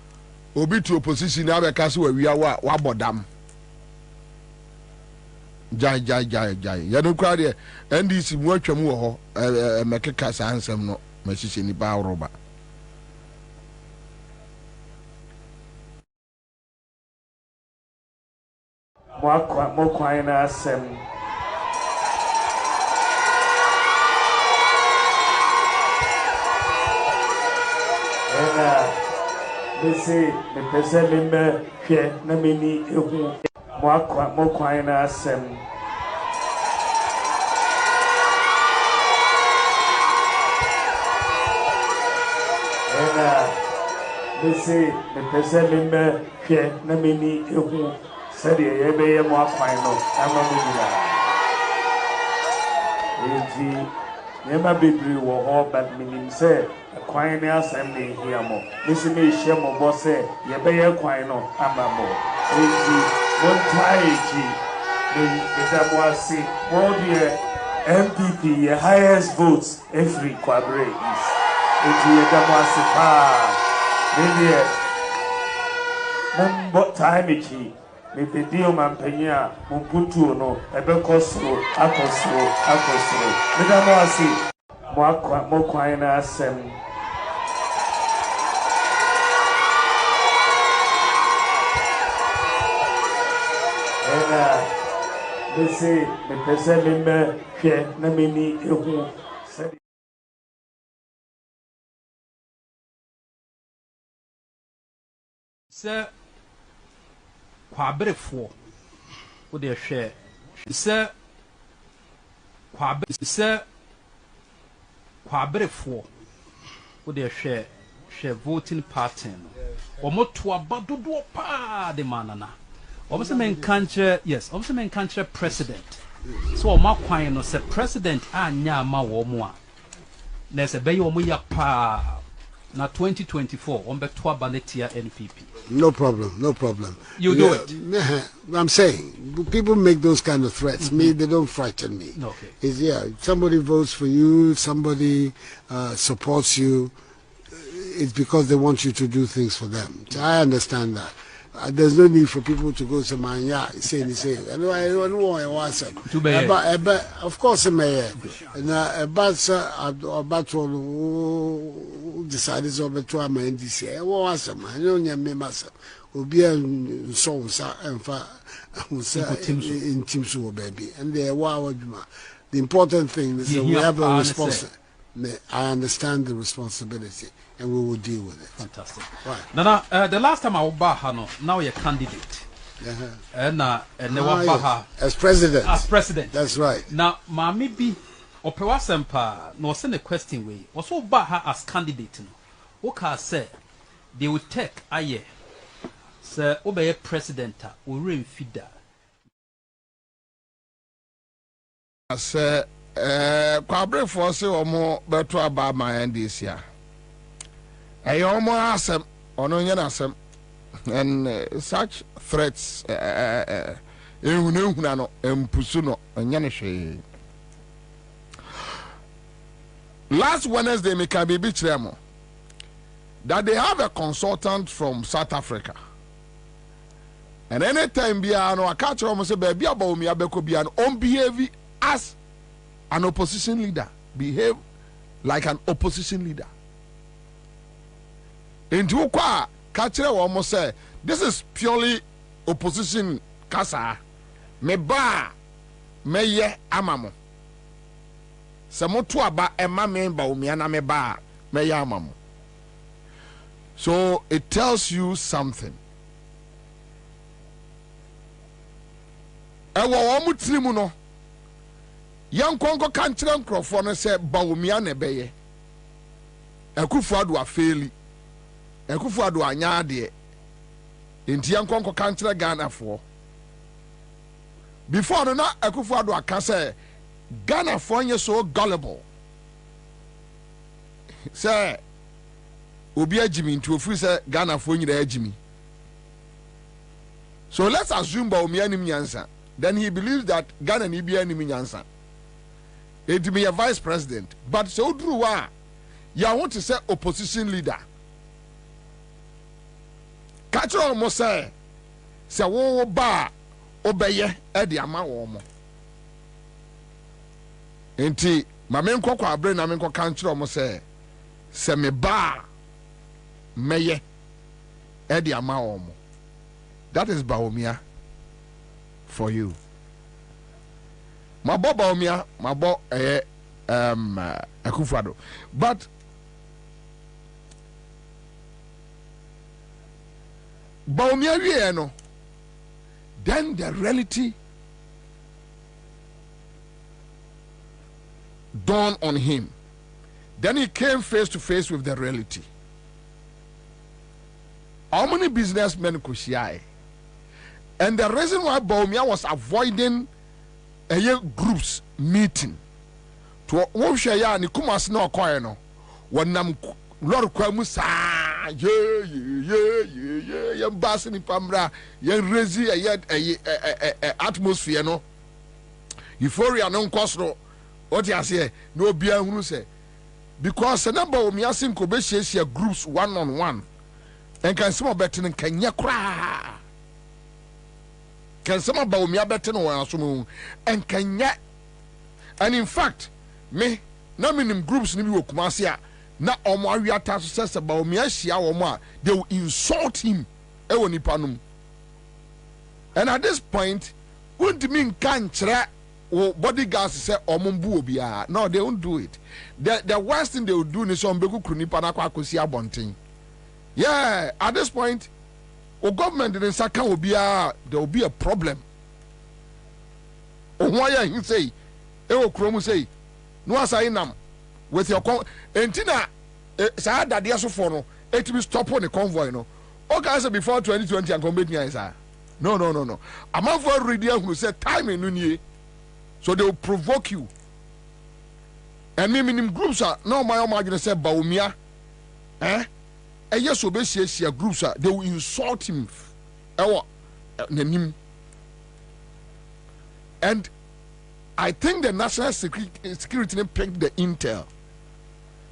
Speaker 17: obi to opposition now because we are wa bodam. Jai. You don't cry there. NDC more chamu make a cast answer no message in the bar roba.
Speaker 2: More quiet as they say the person member here, Namini, more quiet as they say the person member here, Namini, said, "You be more quiet." Never be blue or but meaning say. Kwabena assembly here mo. Listen me share mo boss say ye be ye Kwabena amamo. Eti one try the Zamwasi more the MPP ye highest votes every Kwabena is. Eti ye Zamwasi pa. Maybe mumbo time ichi. Me pedio mampenya mumputu no ebe kosro akosro. Me Zamwasi mo Kwabena assembly. They say the person member here, Namini, said,
Speaker 6: Sir Kwabena for with their share. Sir Kwabena wo de share voting pattern omo to abadodo pa de manana obse men kanche yes obse men kanche president so omo kwan no se president anya ma wo mo a na se be yo mo ya pa na 2024 on be to abanetia NPP.
Speaker 5: No problem.
Speaker 6: You do it.
Speaker 5: I'm saying people make those kind of threats. Me, they don't frighten me.
Speaker 6: Okay.
Speaker 5: It's somebody votes for you, somebody supports you. It's because they want you to do things for them. So I understand that. There's no need for people to go to man, say. I don't want to answer. Of course, I may. About decided to be to my NDC. I won't answer, man. I don't need myself. Will be in songs and in teams, baby. And they are the important thing is that we have a responsibility. I understand the responsibility, and we will deal with it.
Speaker 6: Fantastic. Right. Now, the last time I was Bahano, now you're a candidate. And
Speaker 5: as president.
Speaker 6: As president.
Speaker 5: That's right.
Speaker 6: Now, maybe Opewasempa no send a question way. Also, Baha as candidate. Oka said they will take a year. Sir, obey president will ring feeder.
Speaker 17: Sir. Kwabena for say omo beto aba ma NDC a omo asem ono nya asem and such threats ehuna no empusu no nya ne hwe. Last Wednesday me can be chiremo that they have a consultant from South Africa, and anytime bia no aka kire omo say ba bia ba omi abeko bia no on behave as an opposition leader, behave like an opposition leader. Into kwa kachire wa almost say this is purely opposition kasa. Me ba me ye amamo. Se motu aba ema me ba umiana me ba me ye amamo. So it tells you something. Ewa omu trimu no. Young Congo country and Crawford said Baumia Nebeye. Ekufuadu a faili. Ekufuadu a nyade. Inti young Congo country Ghana for. Before no na Ekufuadu a kase Ghana for you so gullible. Say Obia Jimmy into a free say Ghana for you the Jimmy. So let's assume Baumia Nyansa. Then he believes that Ghana ni bia Nyansa. It be a vice president, but so true. You want to say opposition leader. Catch almost say wo ba obeye e de ama wo mo. Enti ma men kokọ abre na men kokọ catch almost say me ba meye e de ama wo mo. That is Baumia for you. Mabo Baumia, mabo Akufo-Addo. But Baumia we no. Then the reality dawned on him. Then he came face to face with the reality. How many businessmen could she? And the reason why Baumia was avoiding a groups meeting to one share ni kumas no koy no wonam lor kwamu sa ye bass ni pamra ye rezi atmosphere no euphoria no nkosro what you say no bia hunu say because the number of miasin ko be share groups one on one and can some betin kan nya kra can some about me better no one and can yet and in fact me na minim groups ni bi wo Kumasi a na omo awiata so say about me ahia wo mo they will insult him e woni panum. And at this point won't mean can kire wo bodyguards say omo bu obi a no they won't do it. The worst thing they will do is on beku krunipa na kwa akosi abonten. Yeah, at this point o government in Saka will be there will be a problem. O why he say, e o kromu say, no asai nam with your entina saa dadeɛ so for no it will stop on the convoy no okay say before 2020 and combat nya isa no among for ready who say time no nie so they will provoke you and minim groups are no my imagine say Bawumia yes obesiasia groups are they will insult him nanim. And I think the national security picked the intel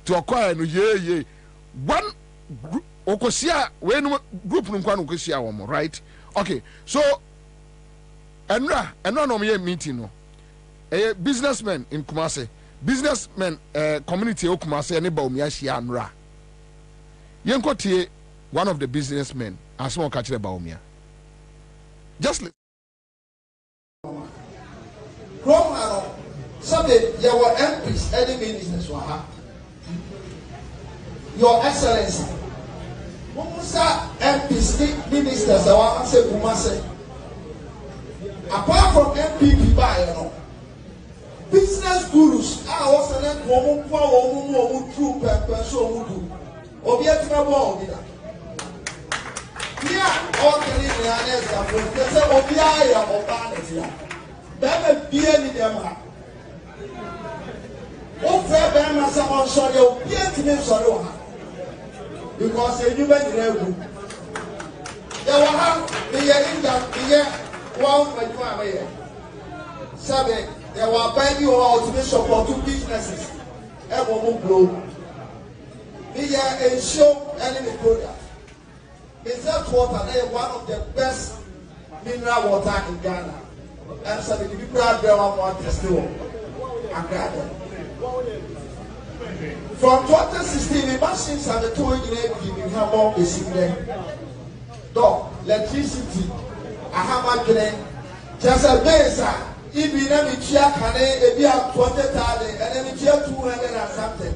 Speaker 17: to acquire one okosia when group right? Okay, so enra no me meeting no a businessman in Kumasi, businessman community o Kumasi and Bawumia shia enra yenkotie one of the businessmen as small catch the Bawumia just
Speaker 1: Roma, Sunday, your MPs, any ministers, Your Excellency, Musa MPs, ministers, I want to say, Kumase. Apart from MPP, by business gurus, I also let woman for true person who do. Obiet my wall, yeah, all Canadian example, they say, Obia or Banet. Bẹ́ẹ̀ bí ẹni dẹ̀ ma ó fẹ́ bẹ́ẹ̀ ma sẹ́ ọ́n sọ̀rọ̀ o bí ẹ ti mi sọ̀rọ̀ wà because ẹni bẹ́ẹ̀ nyina egu yẹ wọ ha mi yẹ india mi yẹ wọ́n fẹ̀jú àmì yẹ sẹ́bi yẹ wọ abẹ́ bí wọ́n ọtí mi support businesses ẹ wọ́n mu blow mi yẹ nsuo ẹni mi product Ansah water ẹ yẹ one of the best mineral water in Ghana. Ansah the people out there want to still from 2016 the machines and the two engineering have more basic there. Dog, electricity, I have my grain. Just a base, if we never check and be at 20,000 and then we check 200 and something.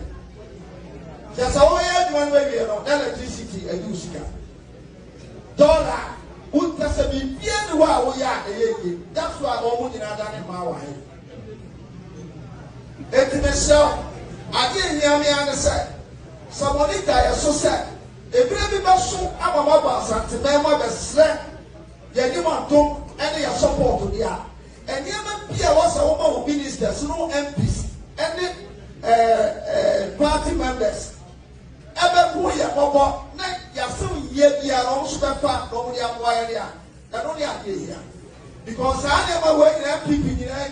Speaker 1: Just a way one way you know electricity and use dollar. Who does a be bien wow? That's why all women are done in my way. It myself, I didn't hear me understand. Somebody died so sad. A baby muscle, I'm a mother, and to my slap. You want to any support to the art. And even Pierre was a woman who ministers, no MPs, any party members. Ever who you are, you are also far from the area. And only here. Because I never work in MPP,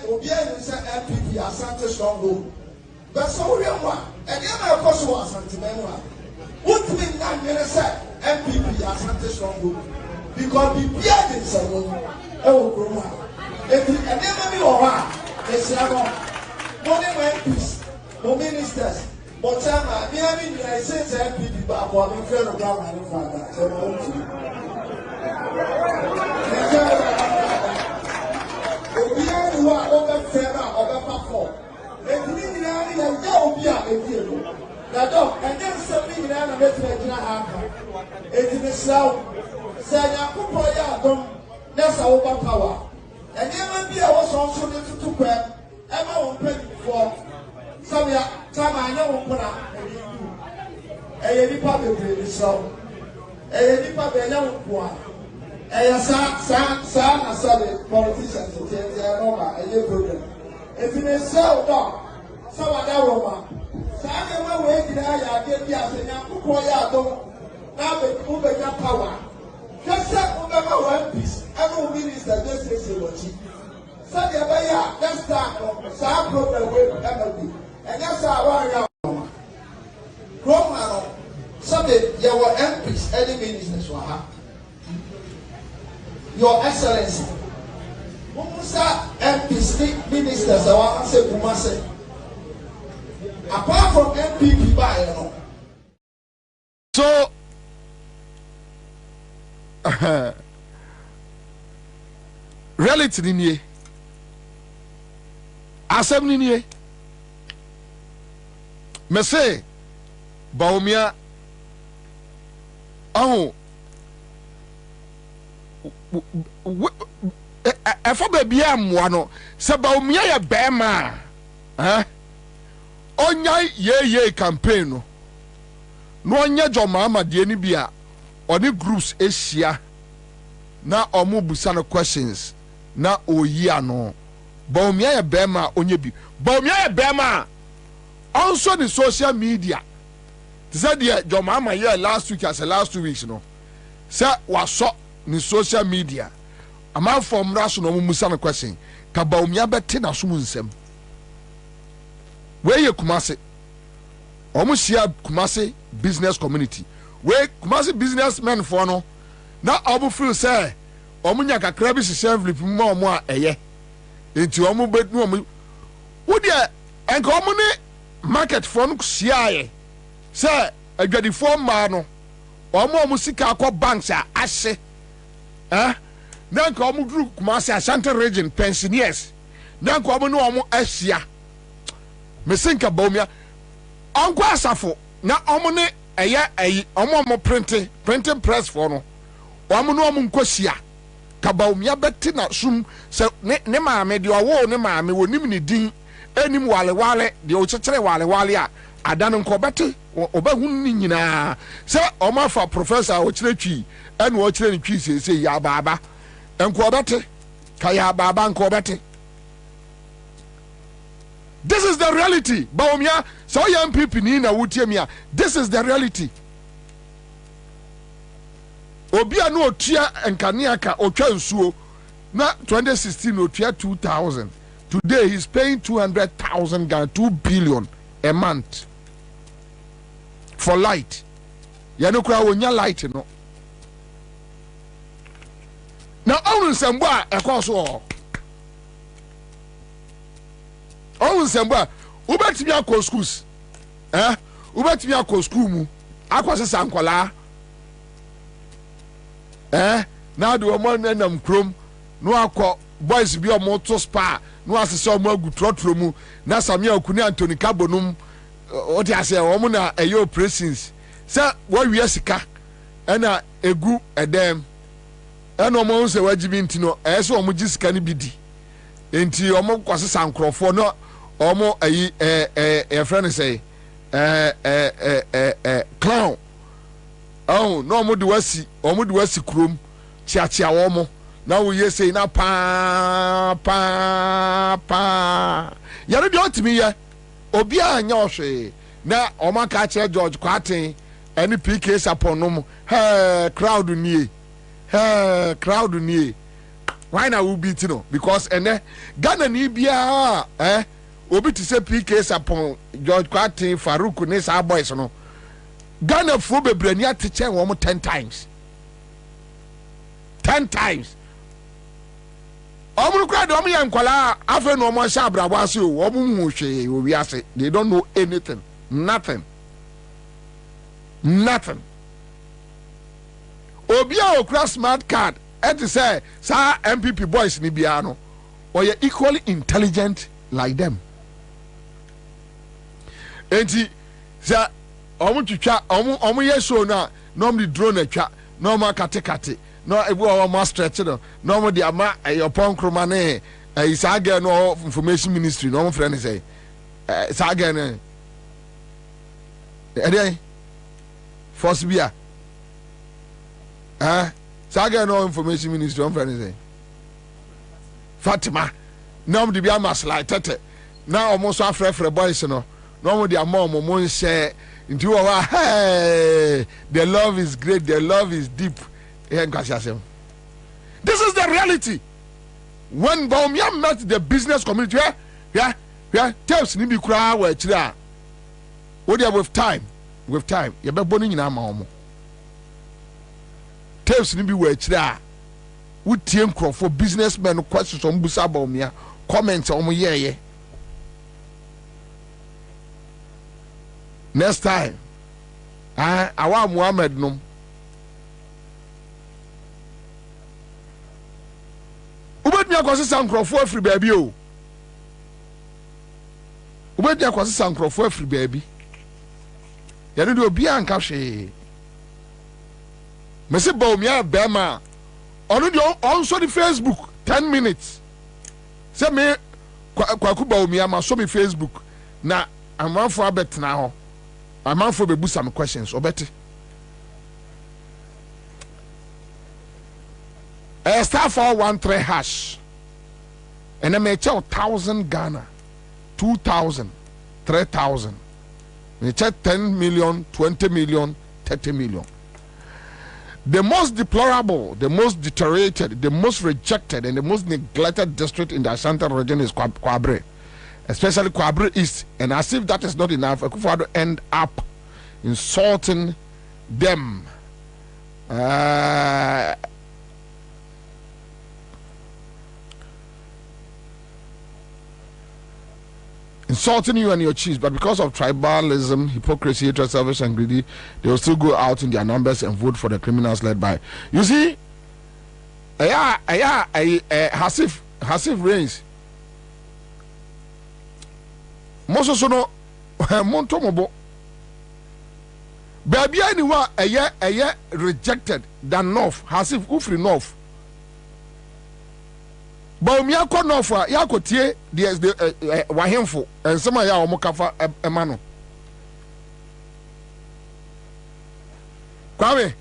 Speaker 1: or MPP, Asante Stronghold. But so real one, and the other person was Santimena. What mean that you say MPP, Asante Stronghold? Because the beard is a oh, Roma. If you never be all right, they say, money MPs, no ministers. But I mean, I say MPP, but I'm afraid of government. Obiara who are over fema over perform. And me na ya obiara ebie. Na dog, and then something na na make me jina aka. Eti me slow. Say ya kupo ya dom. That's our power. And even be our son so to kwem. Ever won pay for. Some ya time I know put nipa bebree so. Nipa be nya wo sa na sabe politicians they are normal program. If you sell dog, so that woman. Sa na we gina ya de bi asenya kokko ya do. Na be ku be ya power. Just say we be one piece. Every minister just say what he. So the be ya just start sa program we MLB. And that's our ya. Roma Sunday, your MPs, any ministers, Your Excellency, Musa MPs, ministers, I want to say, Kumase. Apart from MPP, by
Speaker 17: so, reality in ye, assembly in ye, me say, Bawumia. Oh, if I be a moano, say Bawumia ya bema, onya ye campaign no onya jomama de ni bia oni groups esia na omo busa no questions na oyi ano Bawumia ye bema onye bi Bawumia ye bema also the social media said the jomama here last week as last 2 weeks no say waso ni social media ama from raso no musa no question ka Bawumia beti na so nsem we ye Kumasi omo share Kumasi business community we Kumasi businessmen for no na obo feel say omo nya kakra bi hye envelope mu omo a eye enti omo betu omo wo de enka omo ne market for no share say adwadi for ma no omo sika akọ banks a ahye na enka omo duru Kumasi Ashanti region pensioners na enka omo ne omo ahia mesinka Bawumia onko asafo na omo ne eye omo printing press for no omo no omo nkosia ka Bawumia beti na sum se ne maame de owo ne maame wonim ne din enim wale de o chekere wale a adan nko beti obahun ni nyina se omo afa professor o kire twi ene o kire ne twi se ya baba enko beti ka ya baba nko beti. This is the reality. Bawumia so young people ni na wutie this is the reality. Obia no otua enkaniaka otwa nsuo na 2016 otua 2000. Today he's paying 200,000 Ghana, 2 billion a month for light. Ya no kura wonya light no. Na onu nsembo a ekoso onu nsembo a ubetimi akọ schools ubetimi akọ school mu akwasesa nkola na do omo nam krom no akọ boys bi omo to spa no asese omo agu trotro mu na Samia Okuni Anthony Kabonum o ti ase omo na eyo operations se wo wi sika na egu edem na omo se wajibi ntino se omo gisika ni bidi enti omo kwasesa nkrofo no omo ayi friend say clown oh no omo de wasi krom chia womo na wo ye say na pa yare bi otimi ye obi anya ohwe na omo ka che George Kwaten any PK saponom crowd nie why na we beat no because ene Ghana ni bia obi ti say PK sapon George Kwaten Farouk ne sa boys no Ghana fo bebrani ateche wo 10 times omu kwa de omu yankwala afa no omu sha abrabo ase o omu hu hwe owi ase they don't know anything nothing obi a okra smart card et say sa MPP boys ni bia no or equally intelligent like them enti za omu twitwa omu yeso na normally drone atwa no ma kate no ebu o ma stretch no mo de ama eyopon kroma ne isaga no information ministry no mo friend say isaga ne force bia isaga no information ministry no friend say Fatima no mo de bia maslai tete na o mo so afrefre boys no mo de ama o mo share into hey the love is great, the love is deep. This is the reality. When Bawumia met the business community, tells ni bi kura wa chira. What there with time, you be boni nyina ma omo. Tells ni bi wa chira. Wutie nkrofo businessmen questions on busa Bawumia, comments omo ye. Next time, Awa Muhammad nom. Ubet mi akwasisa nkrofo afri baabi o. Ubet mi akwasisa nkrofo afri baabi. Yanu de obi anka hwe. Mese Bawumia bema. Onu de on so the Facebook 10 minutes. Se me kwaku Bawumia ma so me Facebook na amanfo abetena ho amanfo bebu some questions obeti star 413 hash and I may check 1,000 Ghana 2,000 3,000 may check 10 million 20 million 30 million. The most deplorable, the most deteriorated, the most rejected, and the most neglected district in the Ashanti region is Kwabena, especially Kwabena East. And as if that is not enough, Akufo-Addo end up insulting them. Insulting you and your chiefs, but because of tribalism, hypocrisy, hatred, selfish, and greedy, they will still go out in their numbers and vote for the criminals led by. You see, Hasif reigns. Most also no Montomobo. Baby, anywhere a year rejected than North. Hasif Ufri North. But me akọ n'ofa ya kotie the wahemfo ensema ya omokafa emano Kwame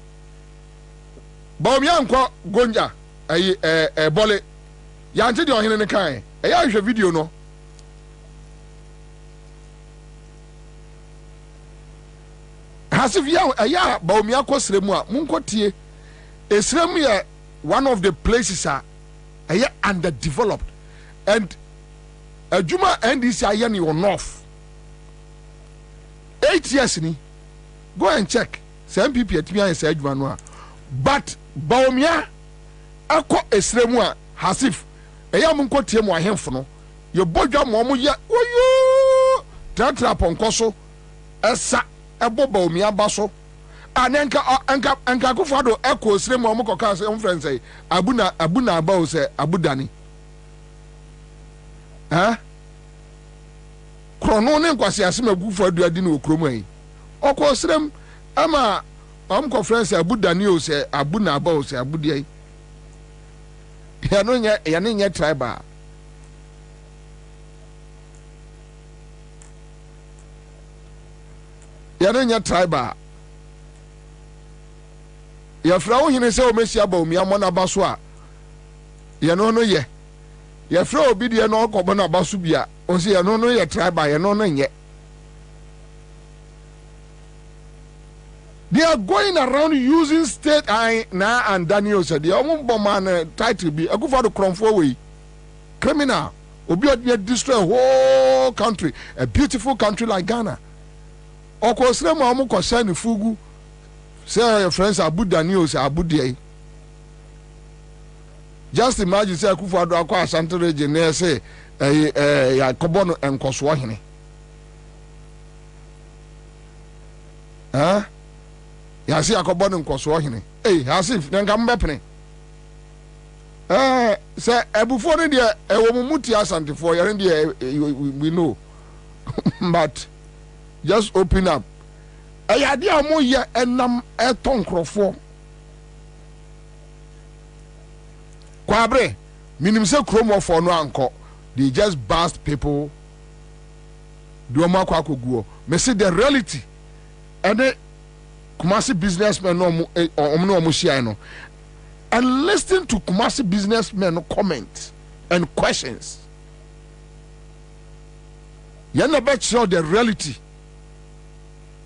Speaker 17: ba me anko gonja bole ya nti de ohene ne kan ya hwe video no Hasif ya ba me akọ sremu a munkotie esremu ya one of the places underdeveloped and Juma NDC ayani on north 8 years ni go and check say MPP atimi an say adwuma no but Baomia akọ esremu a Hasif eya mun ko tie mu ahemfo no ye bodwa mo ye oyo tratra ponkoso esa ebo Baomia baso anenka Akufo-Addo eko esremu mo koka say on friend say abuna aba say abudani krono ne nkwase asem Akufo-Addo adi na okromu yi oko esrem ama am conference abudani o say abuna aba o say abudie ya no nya tribal ya no nya tribal ya fra wo hine se o mesi aba omi amona baso a ye no ye ya fra obi de no okobo na baso bia o se ye no ye tribal ye no nye. They are going around using state and Daniel said the man title be Akufo-Addo kromfo we criminal obi odie destroy a whole country, a beautiful country like Ghana. Okosre ma omo ko send fugu say your friends Abu Daniel say Abu Dey. Just imagine say Akufo-Addo akwa Ashanti region na say ya kobono enkoso hene. Ya see akobon nkoso hene. Hasif nka mbepene. Say ebufo ne de ewo mumuti Asantefo yare de we know. But just open up. Ayade amo ye enam eton krofo. Kwabre minim se kromo for no anko. They just bust people. Do ma kwa koguo. Me see the reality. And Kumasi businessmen no and listen to Kumasi businessmen comment and questions. You never show the reality.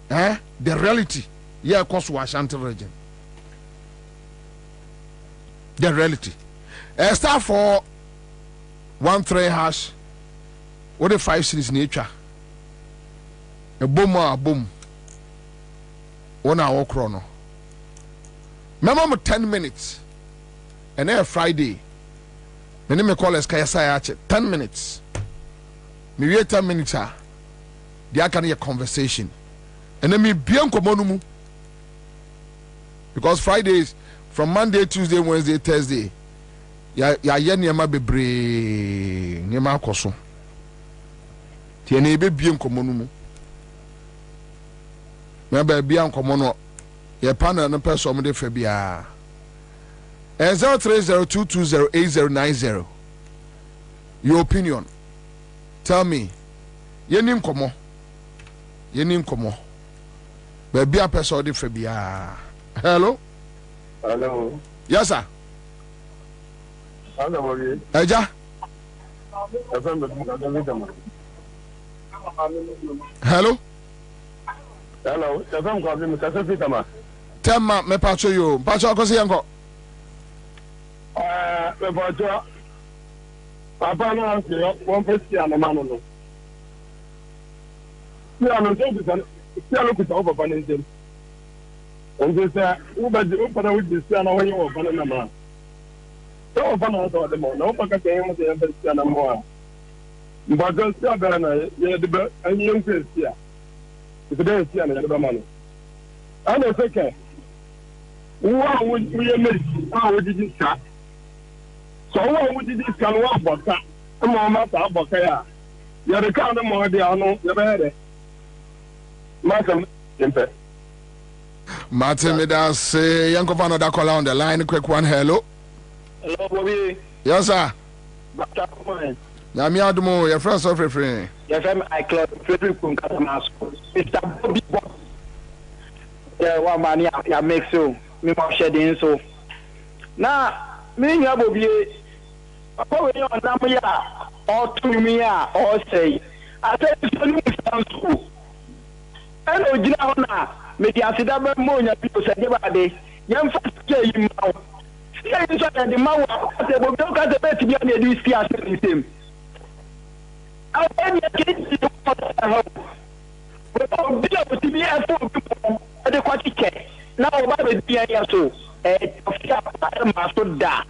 Speaker 17: The reality. Yeah, cause Ashanti region. The reality. Star 413 hash. What the 5 series nature? A boom or a boom. 1 hour chrono. Remember 10 minutes. And then Friday. My name is Collins Kayasa 10 minutes. Me wait 10 minutes. They can hear conversation. And then me bien komonumu. Because Fridays from Monday, Tuesday, Wednesday, Thursday. Ya nyama bebre nyama koso. Tiene be bien komonumu. Remember, be uncommon. Your partner and person de Fabia 0302208090. Your opinion. Tell me. Your name come on. Yenim komo. Baby a person de febia. Hello?
Speaker 10: Hello.
Speaker 17: Yes, sir.
Speaker 10: Hello, Bobie.
Speaker 17: Eja. Hello?
Speaker 10: Hello. Tafam kwa bimu kasa fitama.
Speaker 17: Tema me pacho yo. Pacho akosi yanko.
Speaker 10: Me pacho. Papa na anse won pesi anamano no. Ya no so bisa. Ya no kuta papa na ntem. Onse sa ubaje upana wudi sia na wanyo papa na ma. So papa na so de mo. Na papa ka yen se pesi na mo. Mbaga sia ba na ye de ba anyen sia. Today sia na ye ba ma no. Ana seke. Wa we make how did you start? So what did this can work but ma ta boka ya. Ya de kan mo de anu ya be de. Martin
Speaker 17: Medas say young of another call on the line. Quick one, hello.
Speaker 10: Hello, Bobie.
Speaker 17: Yes, sir.
Speaker 10: Nami
Speaker 17: Adumo, your first of refrain.
Speaker 10: Yes, I club Frederick Kunkatamas. Mr. Bobie. Yeah, one man, ya make so. Me mo shedding so. Now, me ya Bobie. Papa we on nam ya or to me ya or say. I said to school. And Ojina, maybe I said that more people said about the young first you know. See, I the man was don't got the best to be on the same. I'll end your kids to help. But I'll be able to be a fool at the quantity. Now, why would be a so? A master da.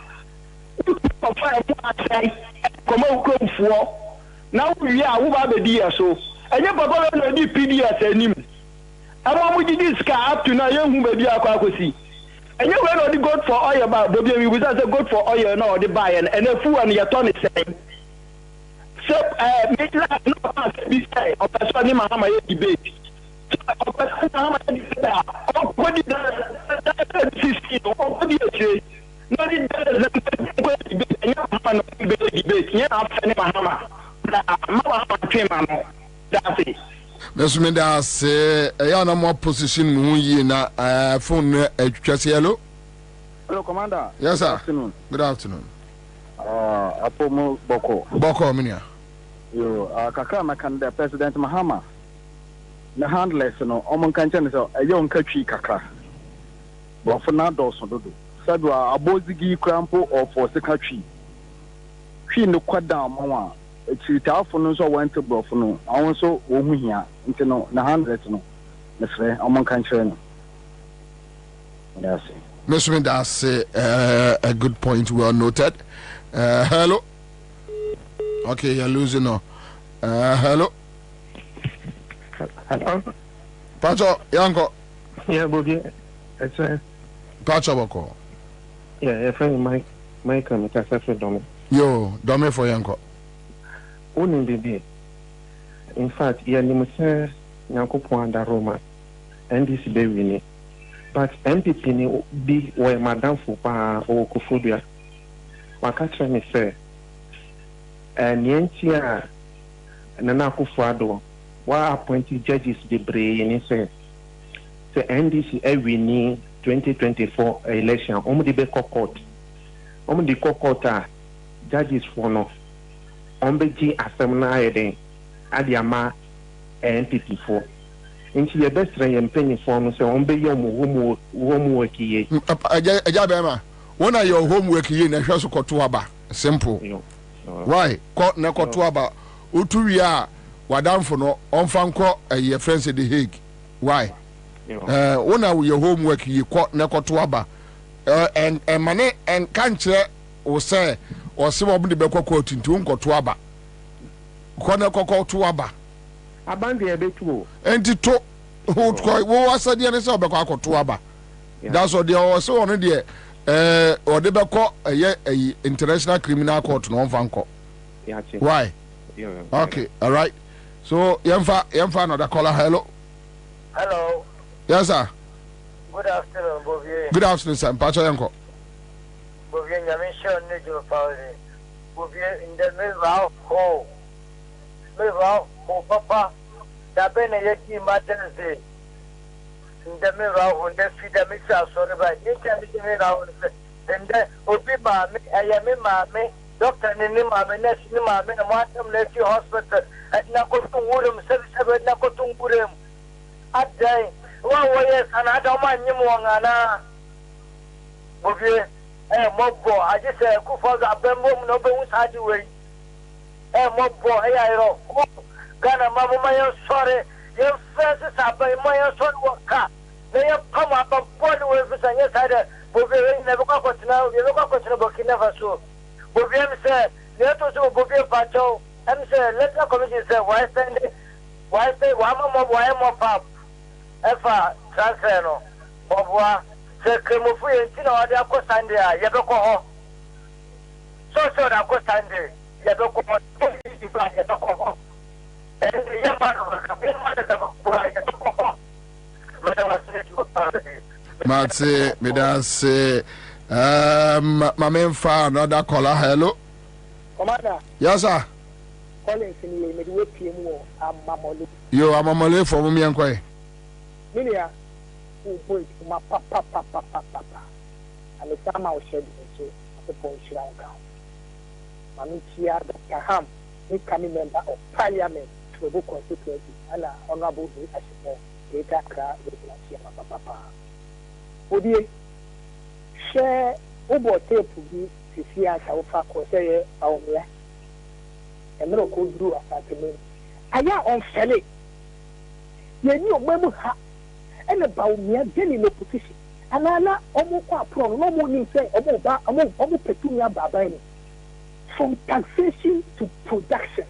Speaker 10: Come on, for now we are over the dear so. And your papa will be PDS and him. I want to this car up to now, young baby. I and you were only good for oil about Bobie. We was also good for oil now, the buy and a fool and your tonic saying. So, make that no be say, or person in my debate. What did that 16 or what do you say? Not in the that's it.
Speaker 17: Miss Meda say a no more position mu na phone hello.
Speaker 10: Hello, Commander.
Speaker 17: Yes, sir.
Speaker 10: Good afternoon.
Speaker 17: Apomo
Speaker 10: Boko.
Speaker 17: Boko minia.
Speaker 10: Yo, kakra makanda President Mahama. Na handless no omon kanche so e yon katwi kakra. Bo for na do so dodo. Sadwa abozigi krampo of for secretary. Twi no kwada mo a chitafo no so went to bro no. Awon so wo hu hia nti no na handless no. Na frɛ omon kanche no. That's it.
Speaker 17: Mr. That's a good point, well noted. Hello. Okay, you're losing now. Hello.
Speaker 10: Hello.
Speaker 17: Pacho, Yanko.
Speaker 10: Yeah, Bobie. It's
Speaker 17: Pacho Boko.
Speaker 10: Yeah, friend Mike and Mr. Domi.
Speaker 17: Yo, Domi for Yanko.
Speaker 10: Only baby. In fact, yeah, you must say Yanko Pwanda Roma. And this baby. But MPP ni bi were Madam Fupa or Kufubia. Wakatra me say, Nientia Nana Kufuado, wa appointed judges de Bray and he say, NDC every 2024 election, the Beko Court. The Court judges for no. Ombeji Asamna Adiama MPP 4. Into the best and penny form, so on be your homework ye.
Speaker 17: Ajabema, when are your homework ye in a house of Kotuaba? Simple. Why? Court na Kotuaba, Uturia, Wadam for no, on Fanco, a year friends at the Hague. Why? When are your homework ye court na Kotuaba? And money and country or say, or some of the Beko court into Kotuaba. Kona Kotuaba.
Speaker 10: Abandi ebetu
Speaker 17: enti to wo wasa de ne se obekọ akoto aba that's what they also on there or de beko international criminal court no fanko why okay all right so yemfa another caller.
Speaker 10: Hello.
Speaker 17: Yes, sir.
Speaker 10: Good afternoon, Bobie.
Speaker 17: Good afternoon, sir. Pacho yanko
Speaker 10: Bobie nyamisho nejo pauli Bobie in the middle ho papa
Speaker 11: that been a yeti matters day. In the mirror, when they feed the mixer, sorry, but you can be around. And then, Obi Mammy, I am in Mammy, Doctor Nima, Ness Nima, and Martin left your hospital at Nakotum Woodham, 77 Nakotum Woodham. At day, 1 way, and I don't mind you more, Anna. Bobie, Mobbo, I just say, Kufaga, Bembo, no bones had you way. Mobbo, I know. Ghana, Mamma, my sorry, your first is up by my son worker. They have come up and put away for some years. Bobie never got now, you look up about never so. Bobie said, let us do Bobie Pacho, and said, let the committee say, why send it? Why say, why more pop? Ever transfer no. Bobwa, say, come of free, you know, they are Sunday, Yaboko. So, I go Sunday, Yaboko, Yaboko. And the young man
Speaker 17: Matse, Medan say, my main fan, another caller. Hello,
Speaker 22: Commander.
Speaker 17: Yes, sir.
Speaker 22: Calling for me, with PMO, I'm Mamoli.
Speaker 17: You are Mamoli for me and Quay.
Speaker 22: Milia, who boys, my papa. And the time I was shedding into the point Sri Mamitia, Dr. Ham, incoming member of Parliament to the constituency, and Honorable Ashimo, Data Cra, with Papa. Bobie, share over tape to be see as our faculty say, our mere, and no could do a certain. I am on Sally. You knew Mamma and about mere daily opposition. And I not almost pro, no more say about almost Petunia Babani. From taxation to production.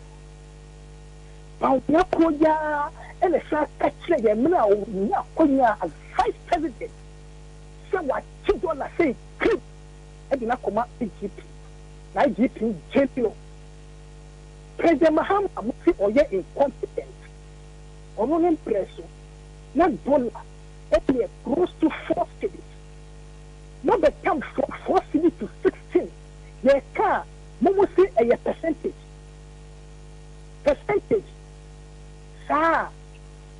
Speaker 22: Paunakoya and a shark catcher, Konya as vice president. So what $2 say, clip, and Nakoma GP. Now GP general. President Mahama Musi or yet incompetent. Or non impresso. Not dollar. Only close to 4 cities. Not the come from 4 cities to 16. Their car. Momo say a percentage. Sir,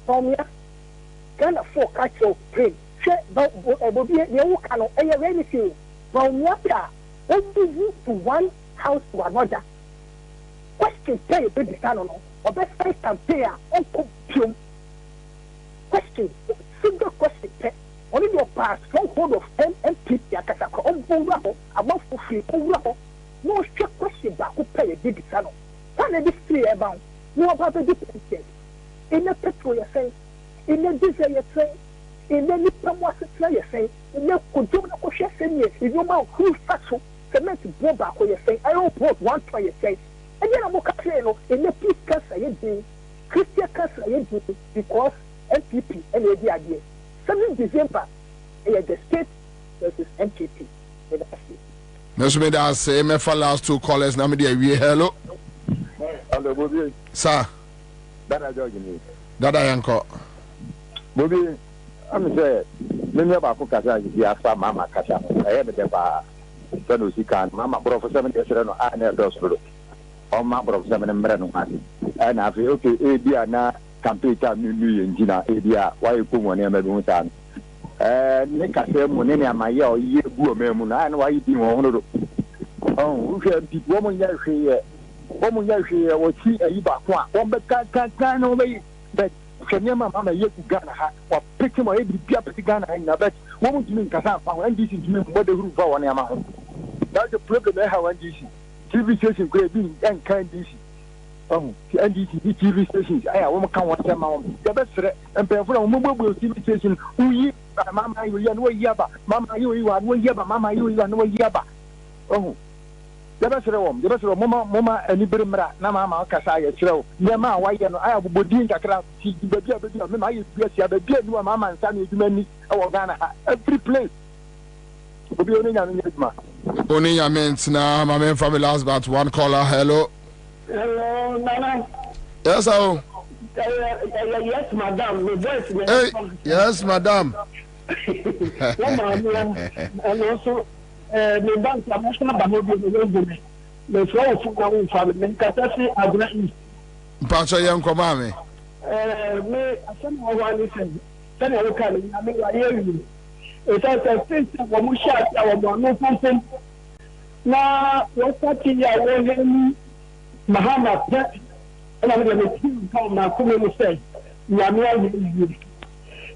Speaker 22: from ya, can afford catch your plane. Bobie, you cannot air anything. From ya, only you to one house to another. Question pay a baby canon, or best price can pay uncle Pum. Question, single question pay. Only your past, one hold of MP, Yakasaka, on Bolo, above free, over. No check question back who pay a big salon. One of this 3 about no about the difference. In the petrol, you say, in the diesel, you say, in the Nippon was a you say, in the Kojona Kosha, in your mouth, who factual, cement go back where you say, I don't put 1 try, you say, and then I'm okay, in the peace cancer, you do, Christian cancer, you do, because MPP and the idea. 7 December, the state versus MPP.
Speaker 17: Let's make that say, me for last 2 callers. Now me there. Hello.
Speaker 23: Hello, Bobie.
Speaker 17: Sir.
Speaker 23: Dada George ni.
Speaker 17: Dada yanko.
Speaker 23: Bobie, I'm say, me never go kasa ji asa mama kasa. I be ba. Sanu sikan mama professor me dey no a na do so. O ma professor me mre no ma. E na fi okay e bia na campaign ta nu yenjina e bia why ko mo ne me do san. Ne kasa mu ne amaye o ye bu o memu na na why di won no do. Oh, we have people mo nya hwe Woman Yashi, or see a Iba, one but can't away. But can your mamma yet to Ghana or pick him or every Pia Ghana and I bet woman to me Kazan and this is what the roof on Yamaha. That's the problem I have on DC. TV station great being and kind DC. Oh, NDC TV stations. I won't come one time. The best and pay for a mobile TV station. We, Mamma, you are no Yaba. Mamma, you are no Yaba. Mamma, you are no Yaba. Oh. The best of Mama, and Ibrimra, Namama, Casaya, Shrow, Yama, why I have Bodin Kakra, she did the beer, Mamma and Sammy, many our Ghana, every place.
Speaker 17: Only a meant now, my main family last but 1 caller. Hello.
Speaker 22: Hello, Nana.
Speaker 17: Yes, oh.
Speaker 22: Yes, madam.
Speaker 17: Hey, yes, madam.
Speaker 22: And also, the bank national Bobie, the flow of family, Catasi, Agna.
Speaker 17: Pacha young Comami.
Speaker 22: me asem ho ani sen sen e ka ni ame wa ye wi e ta ta sin wo mu sha ta wo mo no fun na wo ta ti ya wo ni Mahama pe na me me ti ka na ko me say ya me ayi ni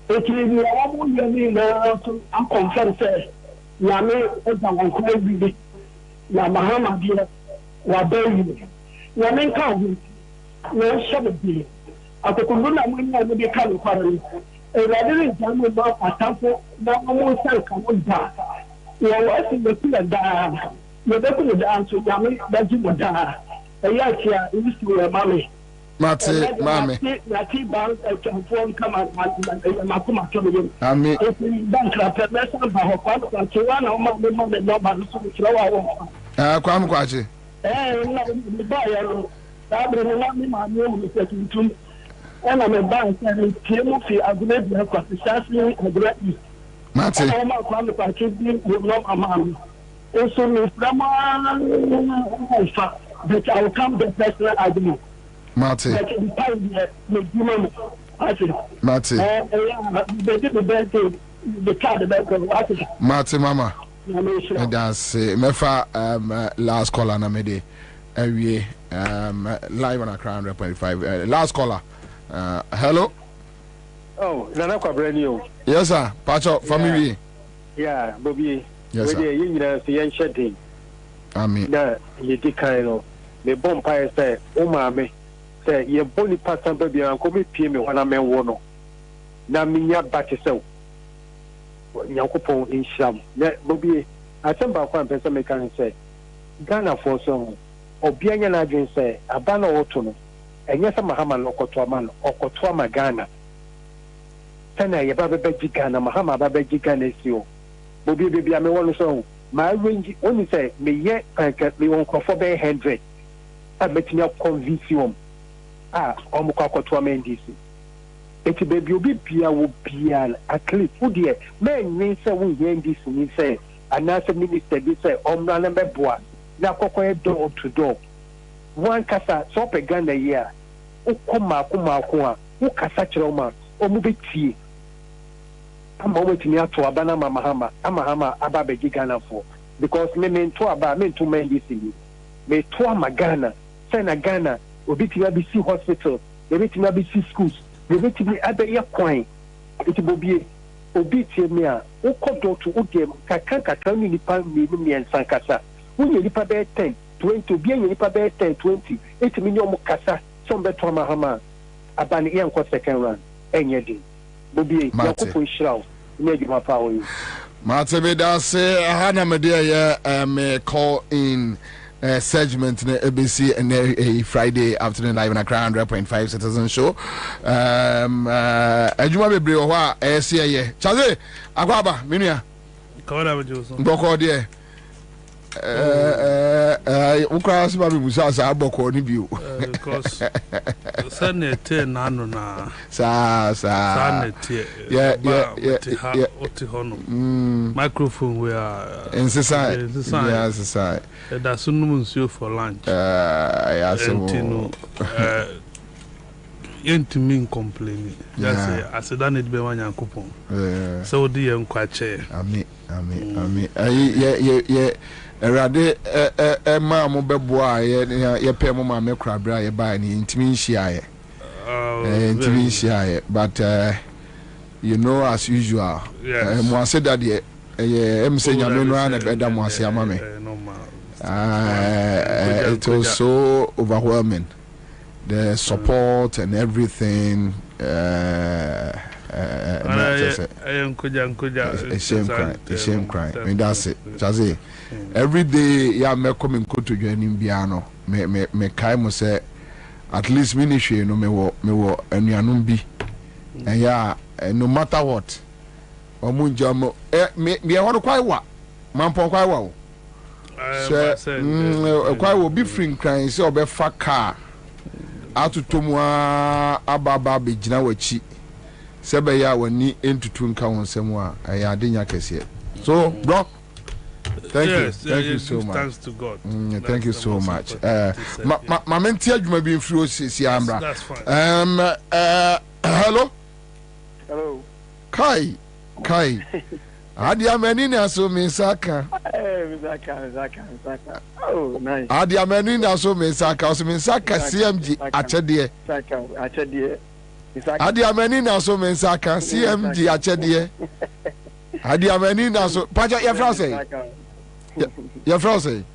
Speaker 22: e ti ni wa mo ye ni na so am confirm say ya me e ta won ko bi ya Mahama dia wa bayi ya me ka hu na shabe atakundu na mwanya mbe kanu kwarani eradiri jamu ba atampo na mo sanka mo da ya wasi be kula da me be kula da anso ya me da ji mo da ya chia isi ya mame
Speaker 17: mate mame
Speaker 22: na ti ban telefon kama makuma to me
Speaker 17: ami
Speaker 22: bank la permesa ba ho kwa chiwa na mo me no ba so chiwa wa wo
Speaker 17: kwa mkwache
Speaker 22: na ba ya no sabre na mi ma mi mo se tuntum ena me bank and tiemu fi agule bi akwa sasi agule yi
Speaker 17: mate
Speaker 22: ma kwa me kwa chidi no amam so me frama fa that I will come the personal argument
Speaker 17: mate
Speaker 22: that the time me dimo
Speaker 17: mate
Speaker 22: the card that
Speaker 17: mate mama that's mefa last caller na me dey awie live on Accra 100.5 last caller. Hello.
Speaker 4: Oh, Nana Kwabena.
Speaker 17: Yes, sir. Pacho, family.
Speaker 4: Yeah, Bobie.
Speaker 17: Yes, sir.
Speaker 4: You know, the shedding.
Speaker 17: Amen.
Speaker 4: Na, you decline. The bonfire say, "Oh, mammy, say, you bonny person, baby, and come pay me when I'm a wono. Na minya batty so. Yakupo in Sham. Bobie, I send back one person make say, Ghana for some, or Bianya Adrian say, Abana Otono. Enyesa Mahama lokotwa man okotwa magana tana ye baba beji Ghana Mahama baba beji Ghana sio Bobie baby ame wonu so my range only say me ye kanka me won kofo be 100 abetinya convince omukọ akotwa mendisi eti baby obi bia wo bia at least wo de men nin say wo ye ndisi ni say anase minister bi say omra na beboa na kokọ door to door one kasa so pe Ghana here ukoma a ukasa kire oma omu betie ama o betimi ato abana Mahama aba begi Ghana for because me to aba me to mendisi me to magana say na Ghana obi ti be see hospital obi ti be see schools obi ti be abe kwan eti Bobie obi tie me a ukodo to udem kakaka ni nipa mi ensankasa wunye nipa be 10 20 bien nipa be 10 20 8 million kasa some beto Mahama abani yan ko second round enye din Bobie yakofo nshiraw ne djuma pa wo
Speaker 17: mate be da se hana me de ye me call in segment na ABC and a Friday afternoon live in Accra 100.5 Citizen Show adjuma bebre ho a ese ye chaze akwaba menua
Speaker 8: kawada bejoso
Speaker 17: mboko de ukra siba bi musa sa aboko ni biu
Speaker 8: because sanete nano na
Speaker 17: sa
Speaker 8: sanete yeah oti hono microphone we are
Speaker 17: inside yes
Speaker 8: da sunum nsuo for lunch
Speaker 17: yeah
Speaker 8: yentimi complain just say aseda need be wan yankopon so di yen kwache
Speaker 17: ami ye erade ma mo beboa ye pe mo ma me krabra ye ba ni intimi nhia ye but you know as usual mo ase that ye em say nyame no na beda mo ase ama me it was so overwhelming, the support and everything. A shame cry. I mean, that's it. Chazi. Every day, yeah, me come in to join in piano. Me kai mo say at least ministry no me wo anuanum bi. And yeah, no matter what. Omunja mo me won kwai wa. Mampon kwai wa. So kwai wo bi free crying say obefa car. Atutomwa ababa be gina wachi. Sebe ya wani entutu nka wonsem a ya adenya kese. So bro Thank you.
Speaker 8: Yes,
Speaker 17: Thank you so much.
Speaker 8: Thanks to God.
Speaker 17: Thank you so much. My mentor, you may be through Siambra.
Speaker 8: That's fine.
Speaker 17: Hello.
Speaker 12: Hello.
Speaker 17: Kai. Adia menina so misaka.
Speaker 12: Misaka. Oh, nice.
Speaker 17: Adia menina so misaka. So misaka CMG achedie.
Speaker 12: Achedie.
Speaker 17: Adia menina so misaka CMG achedie. Adia menina so. Pacha your friend say. Your friend say.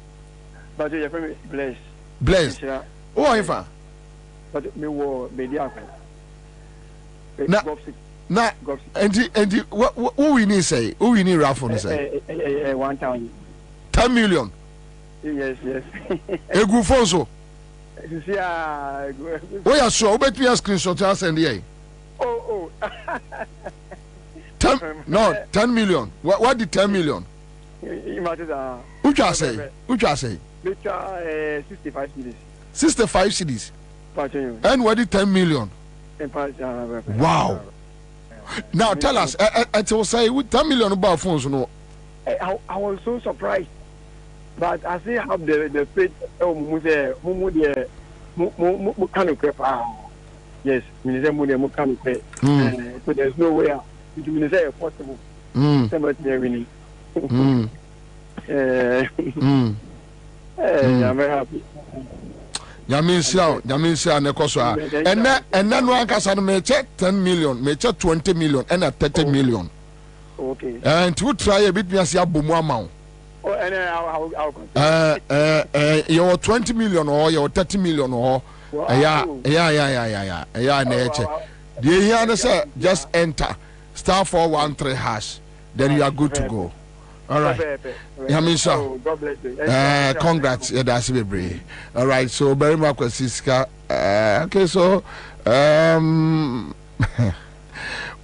Speaker 12: But your friend bless.
Speaker 17: Bless. Who are you for?
Speaker 12: But me wo media.
Speaker 17: Na and who we need say? Who we need raffle say?
Speaker 12: 1,000.
Speaker 17: 10 million.
Speaker 12: Yes.
Speaker 17: Egu fonso.
Speaker 12: Yeah.
Speaker 17: Oh yeah, sure. Bet me a screenshot and send here.
Speaker 12: Oh.
Speaker 17: 10 million. What the 10 million? Who can say?
Speaker 12: 65 cities.
Speaker 17: 65 cities. And what the 10 million? Wow. Now tell us, I will say with 10 million about phones, no.
Speaker 12: I was so surprised, but I still have the faith. Yes, so there's no way it will say possible. Somebody winning. I'm very happy.
Speaker 17: Yamin ne koso a enne no ankasa no me che 10 million me che 20 million and 30 million.
Speaker 12: Okay.
Speaker 17: And to try a bit me as abomu amount.
Speaker 12: Oh, and I'll
Speaker 17: your 20 million or your 30 million or yeah na che. The here say just enter *413#. Then you are good to go. All right. Yamin,
Speaker 12: God bless you.
Speaker 17: Congrats. Yeah, that's very. All right. So very much, Siska. Okay. So,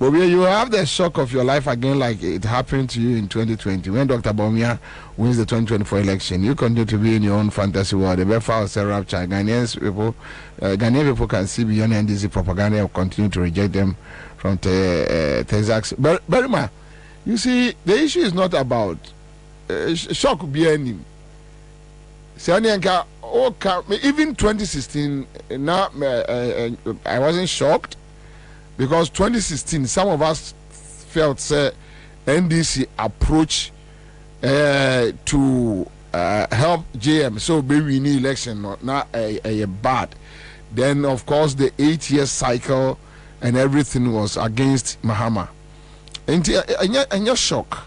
Speaker 17: Bobie, you have the shock of your life again, like it happened to you in 2020 when Dr. Bawumia wins the 2024 election. You continue to be in your own fantasy world. The Belfast rapture. Ghanaian people can see beyond NDC propaganda and continue to reject them from Texas. Very much. You see, the issue is not about shock be any. Even 2016, now I wasn't shocked because 2016, some of us felt NDC approach to help JM, so maybe in election not a bad. Then of course the 8-year cycle and everything was against Mahama. And you're shock.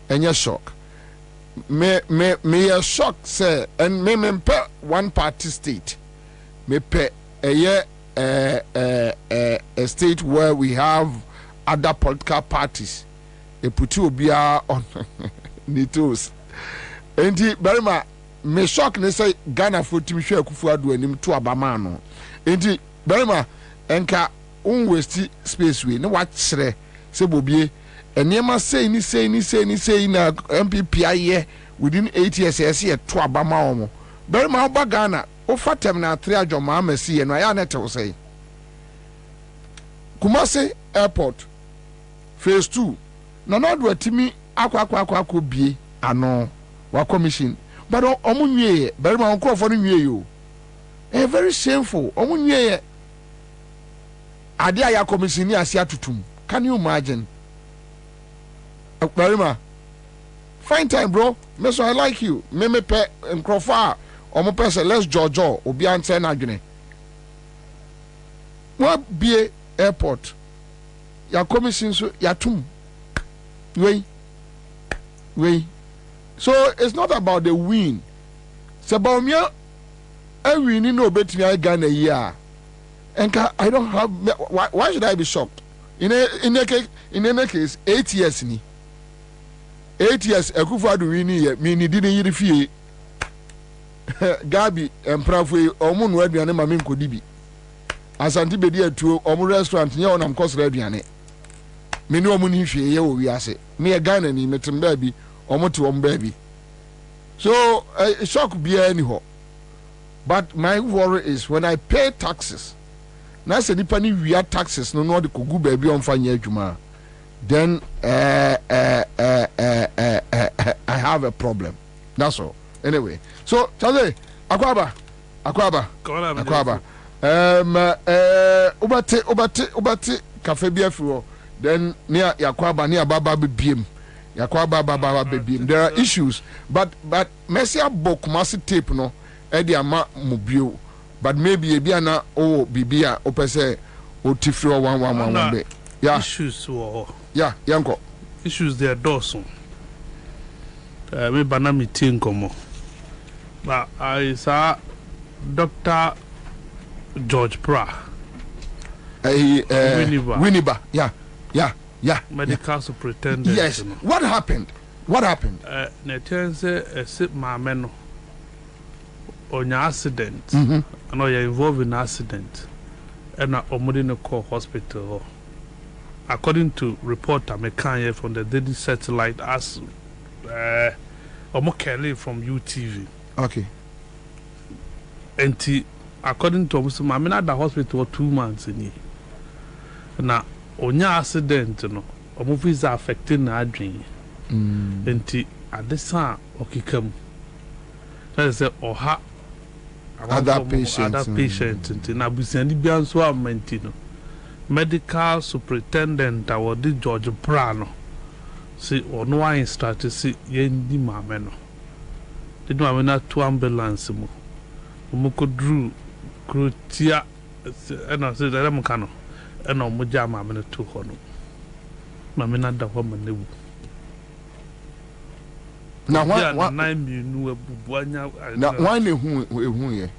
Speaker 17: Me a shock say and me pe one party state. Me pe a state where we have other political parties. E putu obia on nitos. Enti berima me shock ne say Ghana for timi hwe Akufo-Addo anim to abama no. Enti berima enka unwaste space we ne wa kyere se Bobie enema say ni na MPP aye within 8 years yes ye to abama omo berima oba Ghana o fatem na 3 adwoma amasi no ya net wo say Kumasi airport phase 2 na no do atimi akwa bie ano wa commission but omo nwie berima onkrofo no nwie yo very shameful omo nwie ade aya commission ni ase atutum. Can you imagine? Berima, fine time, bro. Meso, I like you. Me pe nkrofa. Omo person, let's jojo. Obi answer na adwene. What be airport? Ya commission so ya tum. Wey. So it's not about the win. It's about me. I win no betimi Ghana here. And I don't have. Why should I be shocked? In any case, 8 years ni. 8 years Akufo-Addo wini ye me ni didn't yiri fie. Gabi emprafo omo no aduane ma me nkodi bi. Asante bedi atuo omo restaurant nye onam kosra aduane. Me ni omo ni hwie ye wo wiase. Me ye Ghana ni metem ba bi omo te omo ba bi. So shock be any ho. But my worry is when I pay taxes. Na se nipa ni wia taxes no de kogu ba bi onfa nya adwuma. Then I have a problem. That's all. Anyway, so Charlie, Akwaba. Ubate cafe biafro. Then near Yakwaba near Baba Bibim. Yakwaba Baba Bibim. There are issues, but Messia Bokumasi tape no. Eddie ama mobile, but maybe Ebiana Bibia Opese Otifro 111. Yeah.
Speaker 8: Issues
Speaker 17: yeah, Yanko.
Speaker 8: Issues there dozen. Me banami tinkomo. But I saw Dr. George Pra.
Speaker 17: Winniba. Yeah.
Speaker 8: Medical superintendent.
Speaker 17: Yes. You know. What happened?
Speaker 8: Netense sit my meno. On your accident, I know you're involved in accident, and I'm in call hospital. According to reporter Mekanye from the Daily Satellite, as Kelly from UTV.
Speaker 17: Okay.
Speaker 8: And according to Mr. I'm at the hospital 2 months in here. Now, on your accident, you know, movies are affecting our dream. And at this time, okay, come. That's it, or ha.
Speaker 17: Other patients
Speaker 8: na busani bia so amenti no medical superintendent awodi George Prano si ono wa instruct si yendi maame no de no amena to ambulance mu omukodru krotia ena se dere mka no ena omuja maame no to ho no maame na da ho manewu
Speaker 17: now why
Speaker 8: why
Speaker 17: ye?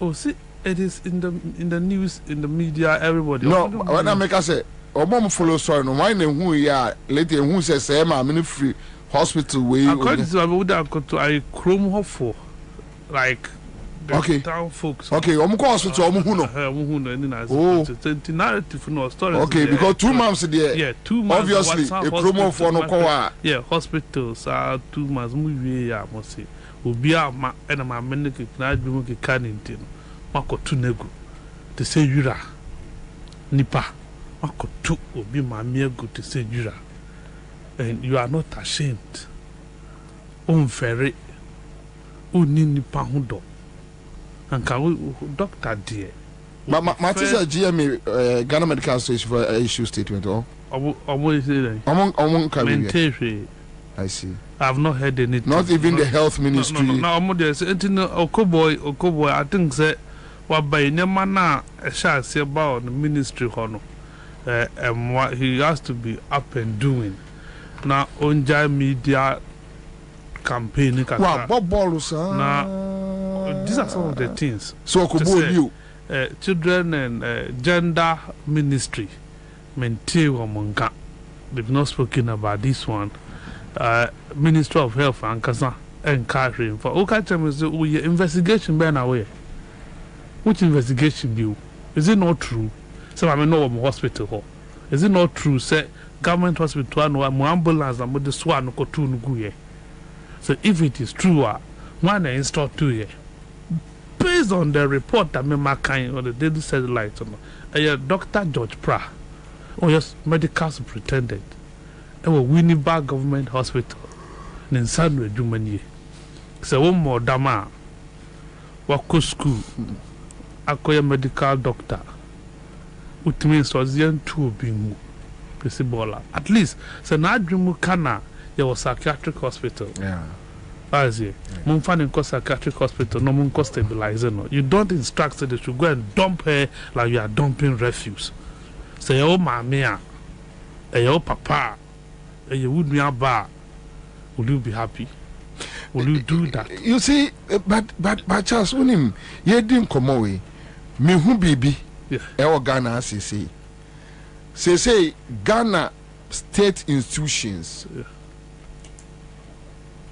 Speaker 8: Oh, see, it is in the news, in the media, everybody.
Speaker 17: No, when I make us say, mom follow sorry, no why who ya later who says I'm in free hospital way.
Speaker 8: According to I chrome hopeful, like
Speaker 17: okay
Speaker 8: town folks.
Speaker 17: Okay, hospital
Speaker 8: narrative no story.
Speaker 17: Okay, because 2 months there.
Speaker 8: Yeah, 2 months.
Speaker 17: Obviously, a chromo for no call.
Speaker 8: Yeah, hospitals are 2 months. Movie ya must say. Ubia ma ena ma meneke na adwuma ke kanenti no makotu nego te se yura nipa makotu obi ma miego te se yura, and you are not ashamed unfere uni nipa hudo anka doctor dear
Speaker 17: ma tisa GMA Ghana Medical Association for issue statement I see.
Speaker 8: I've not heard anything.
Speaker 17: Not even the health ministry.
Speaker 8: No. Okoboy, I think that what by Nema na shall say about the ministry hono. And what he has to be up and doing. Now onja media campaign.
Speaker 17: Wow, Bob Bolus.
Speaker 8: Now these are some of the things.
Speaker 17: So you
Speaker 8: children and gender ministry maintain Monka. They've not spoken about this one. Minister of Health and Kasa and Catherine for investigation by now. Which investigation do? Is it not true? So I mean, no hospital. Is it not true? Say government hospital and ambulance and with the swan go to. So if it is true, one install 2 years. Based on the report that me making on the Daily Satellite, Dr. George Pra, or yes, medical superintendent. Winnipeg Government Hospital in Sanwe Jumani. So one more dama wako school akoya medical doctor which means was young two being principal. At least so na dreamu kana there was psychiatric hospital.
Speaker 17: Yeah.
Speaker 8: As ye mun finding psychiatric hospital no mun stabilizer no. You don't instruct that they should go and dump her like you are dumping refuse. Say oh mamia, your papa. You would be a bar. Will you be happy? Will you do that?
Speaker 17: You see, but Charles, when him, ye didn't come away. Me who baby, Ghana, say Ghana state institutions.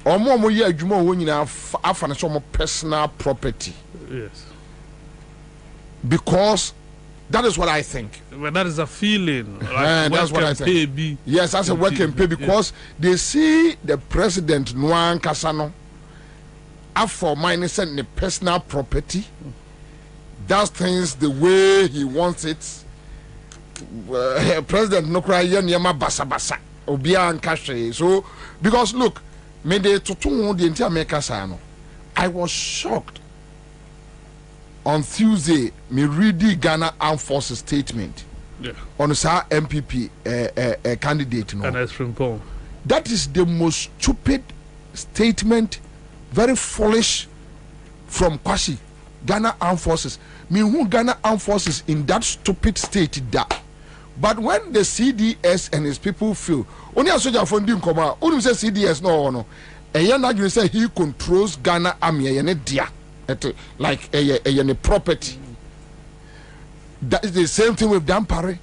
Speaker 17: Or more year, you more when you have some personal property.
Speaker 8: Yes.
Speaker 17: Because that is what I think.
Speaker 8: Well, that is a feeling.
Speaker 17: Like that's what I think. Yes, that's a work and pay because they see the president Nuan Kasano for minus and the personal property. Does things the way he wants it. President Nokra Yama Basa Basa Obia and Kashe. So because look, me de tutu the entire Mekasano. I was shocked. On Tuesday, me read the Ghana Armed Forces statement.
Speaker 8: Yeah.
Speaker 17: On sa MPP candidate. No.
Speaker 8: And that's from Paul.
Speaker 17: That is the most stupid statement, very foolish from Kwashi. Ghana Armed Forces. Me who Ghana Armed Forces in that stupid state that. But when the CDS and his people feel, only a soldier from Dim Koma, only say CDS no. And you're not going to say he controls Ghana army and dia like a property. That is the same thing with Dampare.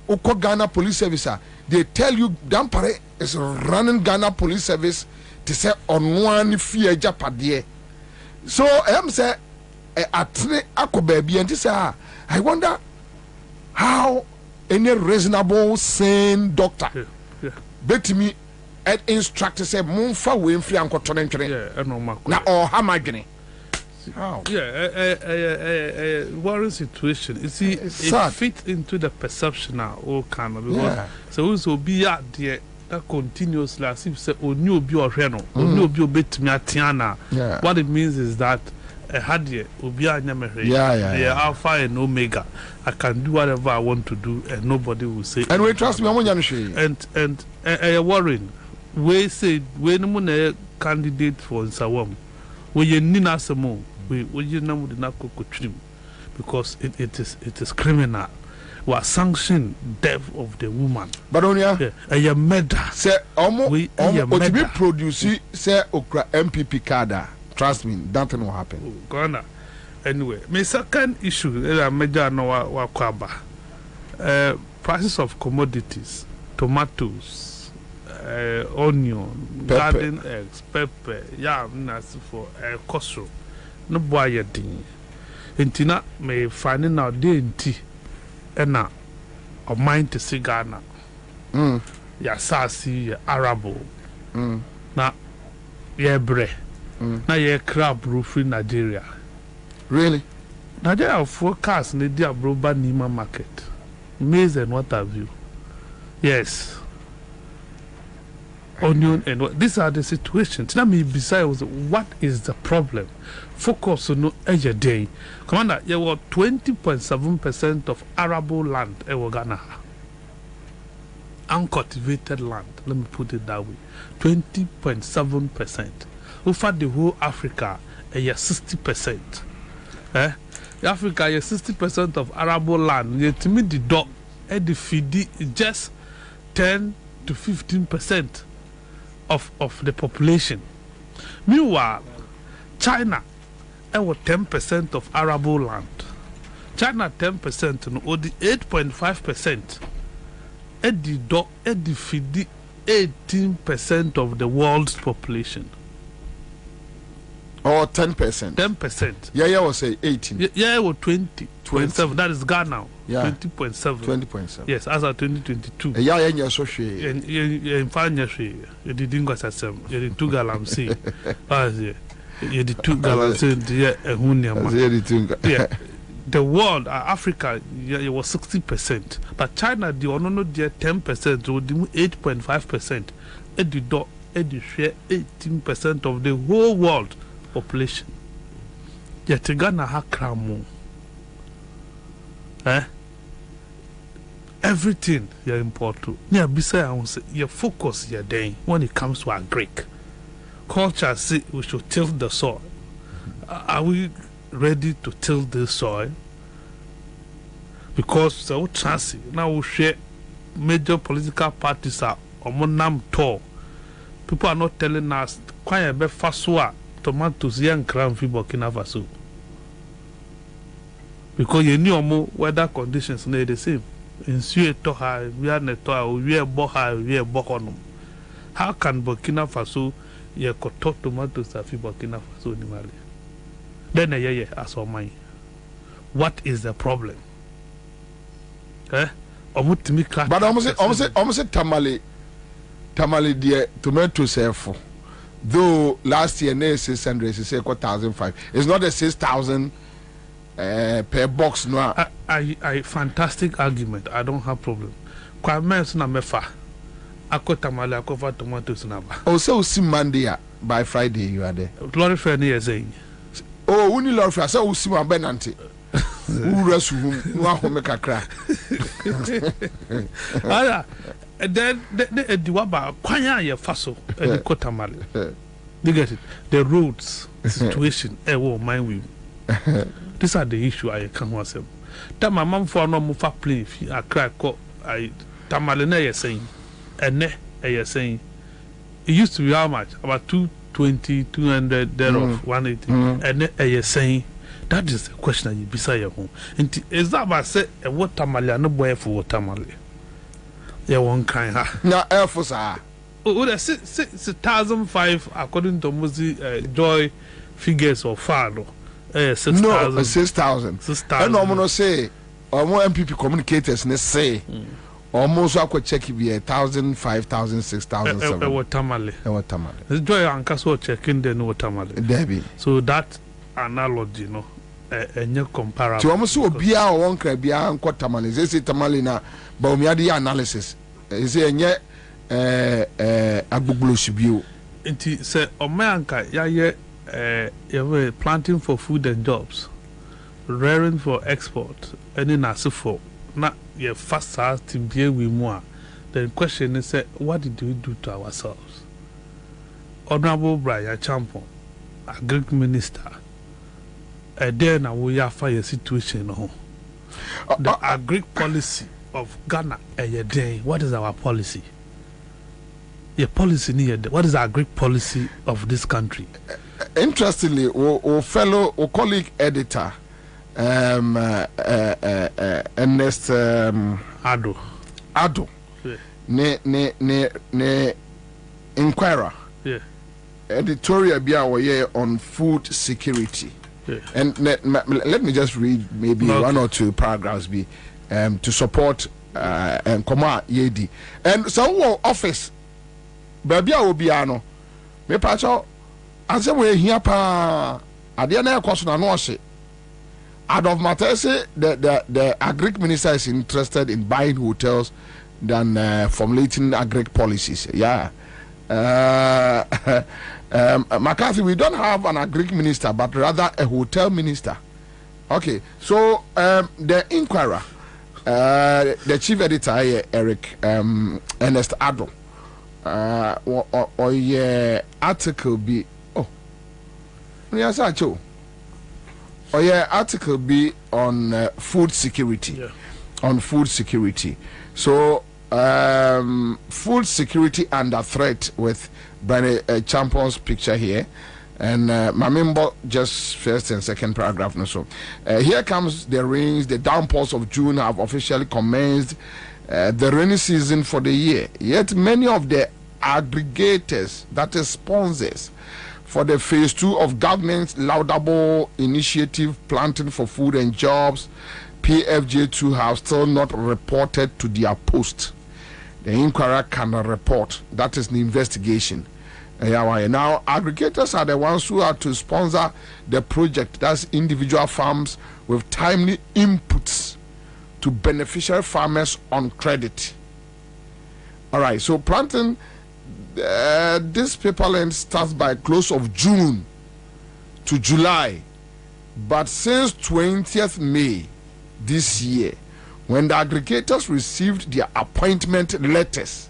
Speaker 17: Oko Ghana Police Service. They tell you Dampare is running Ghana Police Service to say on one fear Japadie. So I'm say atne ako baby and say I wonder how any reasonable sane doctor bet me at instruct say mumfa we free and cotton na or hamadwene.
Speaker 8: Worrying situation. You see, it fits into the perception now, all kind of because so also be out there that continuously as if say oh new be or reno, new be bit me atiana. What it means is that had ye ubia nyamere, they are alpha and omega. I can do whatever I want to do, and nobody will say. And
Speaker 17: we trust me,
Speaker 8: and worrying. We say we no more candidate for Nsawam. We ye nina samo. We know the narco trim because it is criminal. We are sanctioning death of the woman.
Speaker 17: But only
Speaker 8: a murder.
Speaker 17: Say we produce say okra MPP kada. Trust me, that will happen.
Speaker 8: Ghana. Anyway, my second issue is a major no Kwaba. Prices of commodities, tomatoes, onion, garden eggs, pepper, yam, for costo. No boy yet ding. Intina may finding out dainty and now of mine to see Ghana. Ya sassy, ya arabo. Na ye bre. Na ye crab roof in Nigeria.
Speaker 17: Really?
Speaker 8: Nigeria forecast in the Broba Nima market. Maize and what have you. Yes. Onion and what these are the situations. Now me besides what is the problem? Focus on no every day. Commander, you were 20.7% of arable land in Ghana. Uncultivated land. Let me put it that way. 20.7%. Over the whole Africa, 60%. Africa is 60% of arable land. Yet to me the dog and the feed just 10 to 15%. Of the population. Meanwhile, China has 10% of arable land. China 10% and only 8.5%. It feed 18% of the world's population.
Speaker 17: Or 10%.
Speaker 8: 10%.
Speaker 17: Yeah, was say 18.
Speaker 8: Yeah, or 20.7. That is Ghana.
Speaker 17: Yeah.
Speaker 8: 20.7.
Speaker 17: 20.7.
Speaker 8: Yes, as of 2022.
Speaker 17: Yeah, yeah, so she.
Speaker 8: And in fine, you didn't go to some. You did 2 gallons. You did 2 gallons. Yeah, the world, Africa, it was 60%. But China, the only 10%, so 8.5%. It share 18% of the whole world population. Yet Ghana ha cramo. Everything you import to. Yeah, besides I will say your focus here then when it comes to our Greek culture. Say we should till the soil. Are we ready to till this soil? Because so chance now we share major political parties are on tour. People are not telling us quite a bit faster tomatoes young crown fi Burkina Faso. Because you know more weather conditions are the same. In Sueto high, we are neto, we are boha, we are bohonum. How can Burkina Faso ye koto tomatoes fi Burkina Faso ni Mali? Then yeah, as on mine. What is the problem? But almost tamale
Speaker 17: the tomato self. Though last year ne 600 say 1,500. It's not a 6,000 per box no. I
Speaker 8: fantastic argument. I don't have problem. Kwabena na mefa. Tamale, I cover tomatoes number.
Speaker 17: Oh, so see Monday by Friday you are there.
Speaker 8: Lord friend is saying.
Speaker 17: Oh, we need Lord friend. So see my Benanti. Who rest whom you want to make a crack.
Speaker 8: Then the Duaba, Quanya, your faso, and the Kotamale. You get it? The roads situation, mind with. These are the issue I can't watch them. That my mom for no move play if I crack I Tamalena is saying, and ne you're saying it used to be how much? About 220, 200 thereof, 180, and you're saying that is the question that you beside your home. And is that what I said? What Tamalia no boy for what Tamalia? Yeah, one kind, huh?
Speaker 17: Now, Air Force,
Speaker 8: oh, that's 6,005 according to Muzi Joy figures of Fado. 6,000.
Speaker 17: No, 6,000.
Speaker 8: 6,000.
Speaker 17: And I'm going to say, or more MPP communicators, let's say, almost I could check it be 1,000, 5,000, 6,000.
Speaker 8: What Tamale?
Speaker 17: What Tamale?
Speaker 8: It's Joy and Castle checking the no Tamale.
Speaker 17: Debbie.
Speaker 8: So that analogy, no, a new comparable.
Speaker 17: To almost be our one crabia and quite Tamale. They say Tamale now, but we had the analysis. Is it yet a Google Shibu?
Speaker 8: It said, Omeanka, yeah, planting for food and jobs, rearing for export, and in as for not your fast to be with more. The question is, what did we do to ourselves? Honorable Brian Champon, a Greek minister, then we have fire situation. The agric policy of Ghana, what is our policy? Your policy near what is our agric policy of this country?
Speaker 17: Interestingly, our fellow, our colleague editor, Ernest
Speaker 8: Ado,
Speaker 17: yeah. ne Inquirer,
Speaker 8: yeah.
Speaker 17: Editorial be on food security, yeah. And let me just read maybe one or two paragraphs to support and come out yedi and so office baby I will be ano me pacho ase we here pa ade na ekoso na no hye out of matter say the agric minister is interested in buying hotels than formulating agric policies. Yeah. McCarthy, we don't have an agric minister but rather a hotel minister. Okay, so the Inquirer, the chief editor here, Eric Ernest Ado, or yeah, article be yes, I know. Oh yeah, article be on food security.
Speaker 8: Yeah.
Speaker 17: On food security. So food security under threat with Brian Champion's picture here. And Mamimbo just first and second paragraph. No, so here comes the rains. The downpours of June have officially commenced the rainy season for the year. Yet many of the aggregators, that is sponsors, for the phase 2 of government's laudable initiative planting for food and jobs, PFJ2, have still not reported to their post. The Inquirer cannot report. That is the investigation. Now, aggregators are the ones who are to sponsor the project. That's individual farms with timely inputs to beneficiary farmers on credit. All right, so planting this paper land starts by close of June to July, but since 20th May this year, when the aggregators received their appointment letters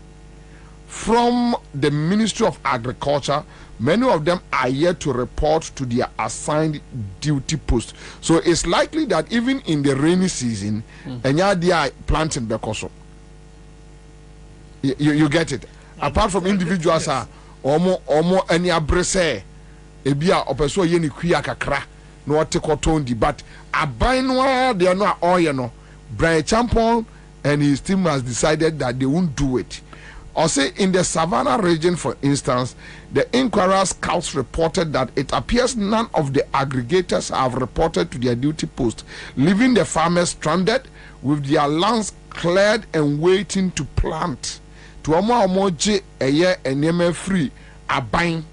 Speaker 17: from the Ministry of Agriculture, many of them are yet to report to their assigned duty post. So it's likely that even in the rainy season, and they are planting bekoso. You get it? Apart from individuals are omo any abrese ebia opeso ye ni kuya kakra no take otondi, but aban no they are no oye no. Brian Champon and his team has decided that they won't do it. Or say in the Savannah region, for instance, the Inquirer scouts reported that it appears none of the aggregators have reported to their duty post, leaving the farmers stranded with their lands cleared and waiting to plant. To omoje eye enema free aban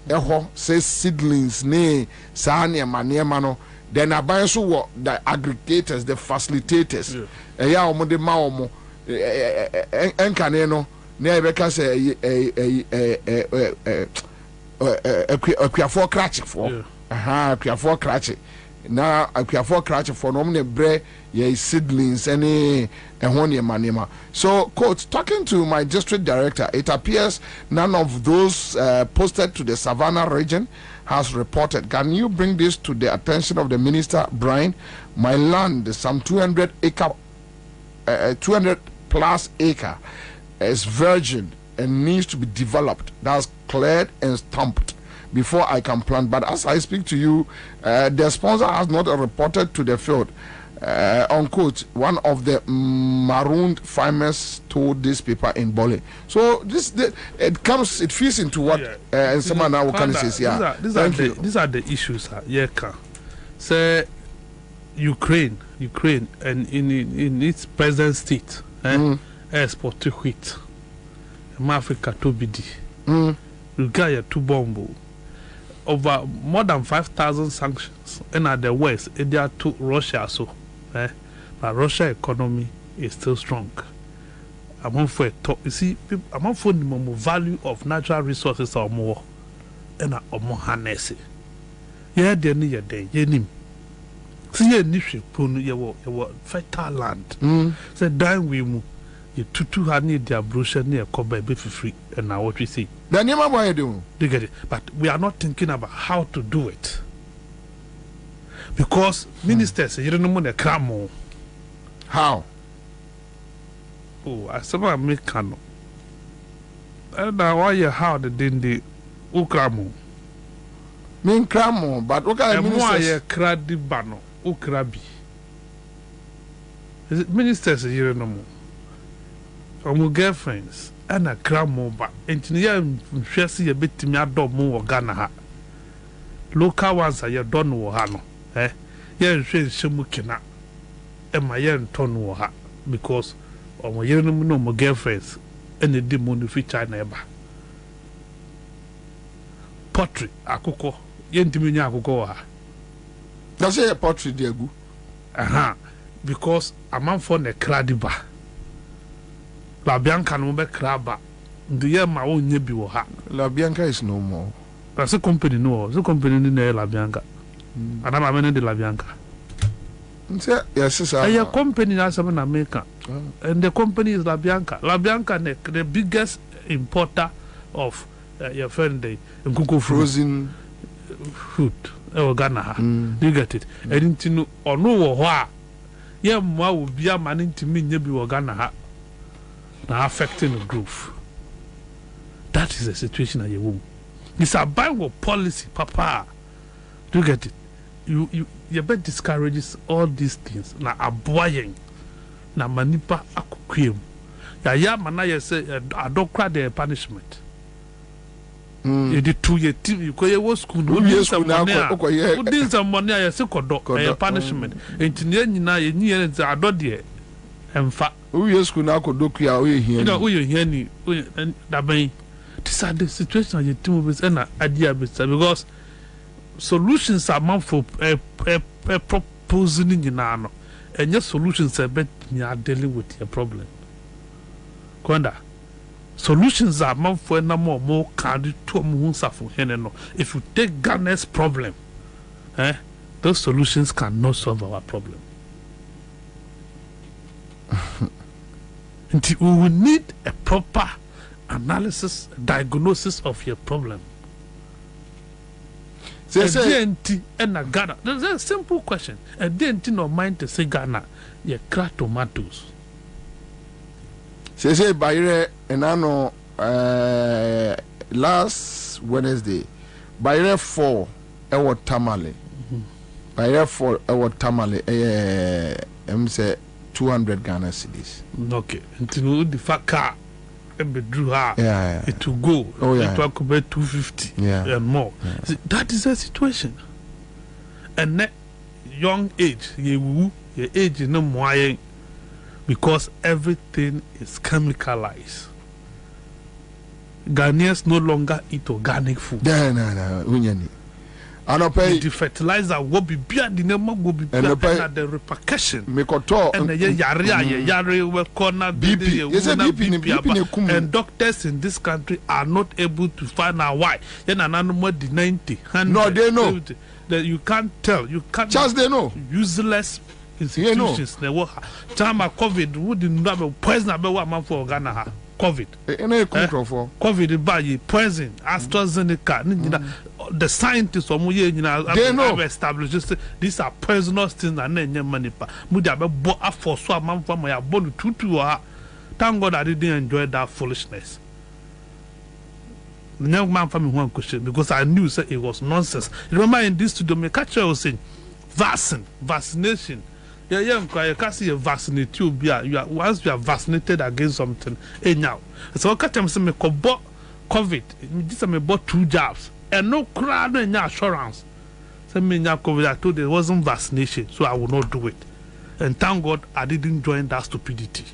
Speaker 17: eho say seedlings ne sa niema no, then aban so wo the aggregators, the facilitators eya omo de ma omo enkane no ne beka say akwiafo krache for akwiafo krache na akwiafo krache for no me bre ye seedlings any ehonema. So coach, talking to my district director, it appears none of those posted to the Savannah region has reported. Can you bring this to the attention of the minister, Brian? My land, some 200 plus acre is virgin and needs to be developed. That's cleared and stamped before I can plant. But as I speak to you, the sponsor has not reported to the field. Unquote, one of the marooned farmers told this paper in Bole. So it feeds into what someone now can say. Yeah,
Speaker 8: these are the issues. Say Ukraine, and in its present state, export to wheat. Africa to BD. Ugaya to Bombo. Over more than 5,000 sanctions, and at the West, they are to Russia. So, but Russia economy is still strong. I'm for a talk. You see, I'm for the more value of natural resources or more, and more harness. Yeah, they need a day. You need. See, you need to put your fertile land. Say, dying we move. You two had need their brochure near Kobe be free, and now what we see.
Speaker 17: The name of what you do.
Speaker 8: They get it, but we are not thinking about how to do it. Because ministers, you don't know the cramo.
Speaker 17: How?
Speaker 8: Oh, I somehow make cano. And now why you how the dindi ukramo?
Speaker 17: Mean cramo, but what kind of ministers?
Speaker 8: Why cradi bano ukrabi? Is it ministers you don't know? Our girlfriends and a cramo, but engineer Chessy a bit to me a dog more Ghana. Local ones are your don hano. Yen Shemukina and my yen ton war because of my yen no more girlfriends and the demon of China. Pottery, Akoko, yen Timinia Akoko.
Speaker 17: That's a pottery, dear goo.
Speaker 8: Because a man for the cradiba. La Bianca no be crabba. The year my own nebi will have.
Speaker 17: La Bianca is no more.
Speaker 8: That's a company, no, the company in La Bianca. And I'm a de La Bianca.
Speaker 17: Yes,
Speaker 8: a company as an American. And the company is La Bianca. La Bianca, the biggest importer of your friend, the Kuku
Speaker 17: frozen
Speaker 8: food. Oh, Ghana. You get it. I didn't know or know why. Yeah, ma will be a man into me, nebi or Ghana. Now affecting the growth. That is the situation at your womb. It's a Bible policy, Papa. Do you get it? You bet discourages all these things. Na aboying, na manipa akukwem. Ya mana you say I don't cry the punishment. You did 2 year team. You go to school. You did some money. You did some money. You say kodo. Punishment. Engineer ni na ye ni ye I don't dare. Emfa.
Speaker 17: Who school now could look here?
Speaker 8: You know who you hear ni? That mean these are the situations you team with an idea because solutions are meant for proposing in an and your solutions are bet you are dealing with your problem. Kwanda. Solutions are meant for no more cardi to Munsa for Heneno. If you take Ghana's problem, those solutions cannot solve our problem. We will need a proper analysis, diagnosis of your problem. There's a simple question. A DNT no mind to say Ghana, you crack tomatoes.
Speaker 17: Say Bayre and I know last Wednesday, Bayre 4 ewo tamale. Bayre 4 ewo tamale say 200 Ghana cedis.
Speaker 8: Okay. Until the fact car drew her, it will go.
Speaker 17: Oh, yeah.
Speaker 8: It will go 250 and more.
Speaker 17: Yeah.
Speaker 8: See, that is the situation. And that young age, your age is no more because everything is chemicalized. Ghanaians no longer eat organic food.
Speaker 17: No.
Speaker 8: the fertilizer will be beer, the name will be beer, and the repercussion. And the yare will corner BP, and doctors in this country are not able to find out why. Then another more the 90.
Speaker 17: No, they know.
Speaker 8: That you can't tell. You can't.
Speaker 17: Just they know.
Speaker 8: Useless institutions. They were time of COVID. Wouldn't have a poison about what man for Ghana. COVID. COVID by poison. AstraZeneca. The scientists have established these are poisonous things and then money. Muda for so a man from my body to thank God I didn't enjoy that foolishness. The young man from me one question because I knew it was nonsense. Remember in this studio, my catcher was saying vaccination. Yeah, you can't see a vaccinate you once you are vaccinated against something. Now, so I catch him say me bought COVID. This me bought 2 jabs and no crowd and assurance. So me COVID I told it wasn't vaccination, so I will not do it. And thank God I didn't join that stupidity.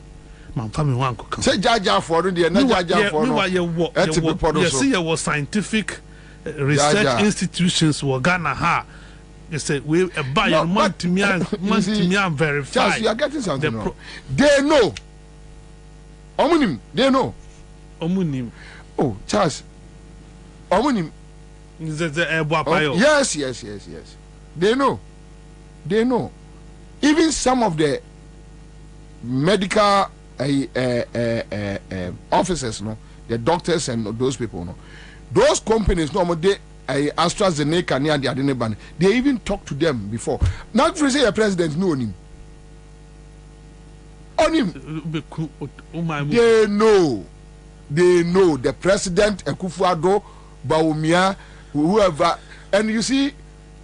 Speaker 8: Man, family one could come.
Speaker 17: Say Jaja for the Jaja for no.
Speaker 8: You see, there was scientific research institutions were Ghana ha. You say we buy a month to me and verify.
Speaker 17: Charles, you are getting something wrong. They know. Omunim, they know.
Speaker 8: Omunim.
Speaker 17: Oh, Charles. Omunim. Yes. They know. They know. Even some of the medical officers, no, the doctors and those people, no, those companies, no, they AstraZeneca near the Adeneban, they even talk to them before. Not for say a president know him. On him, they know the president, Akufo-Addo, Bawumia, whoever, and you see.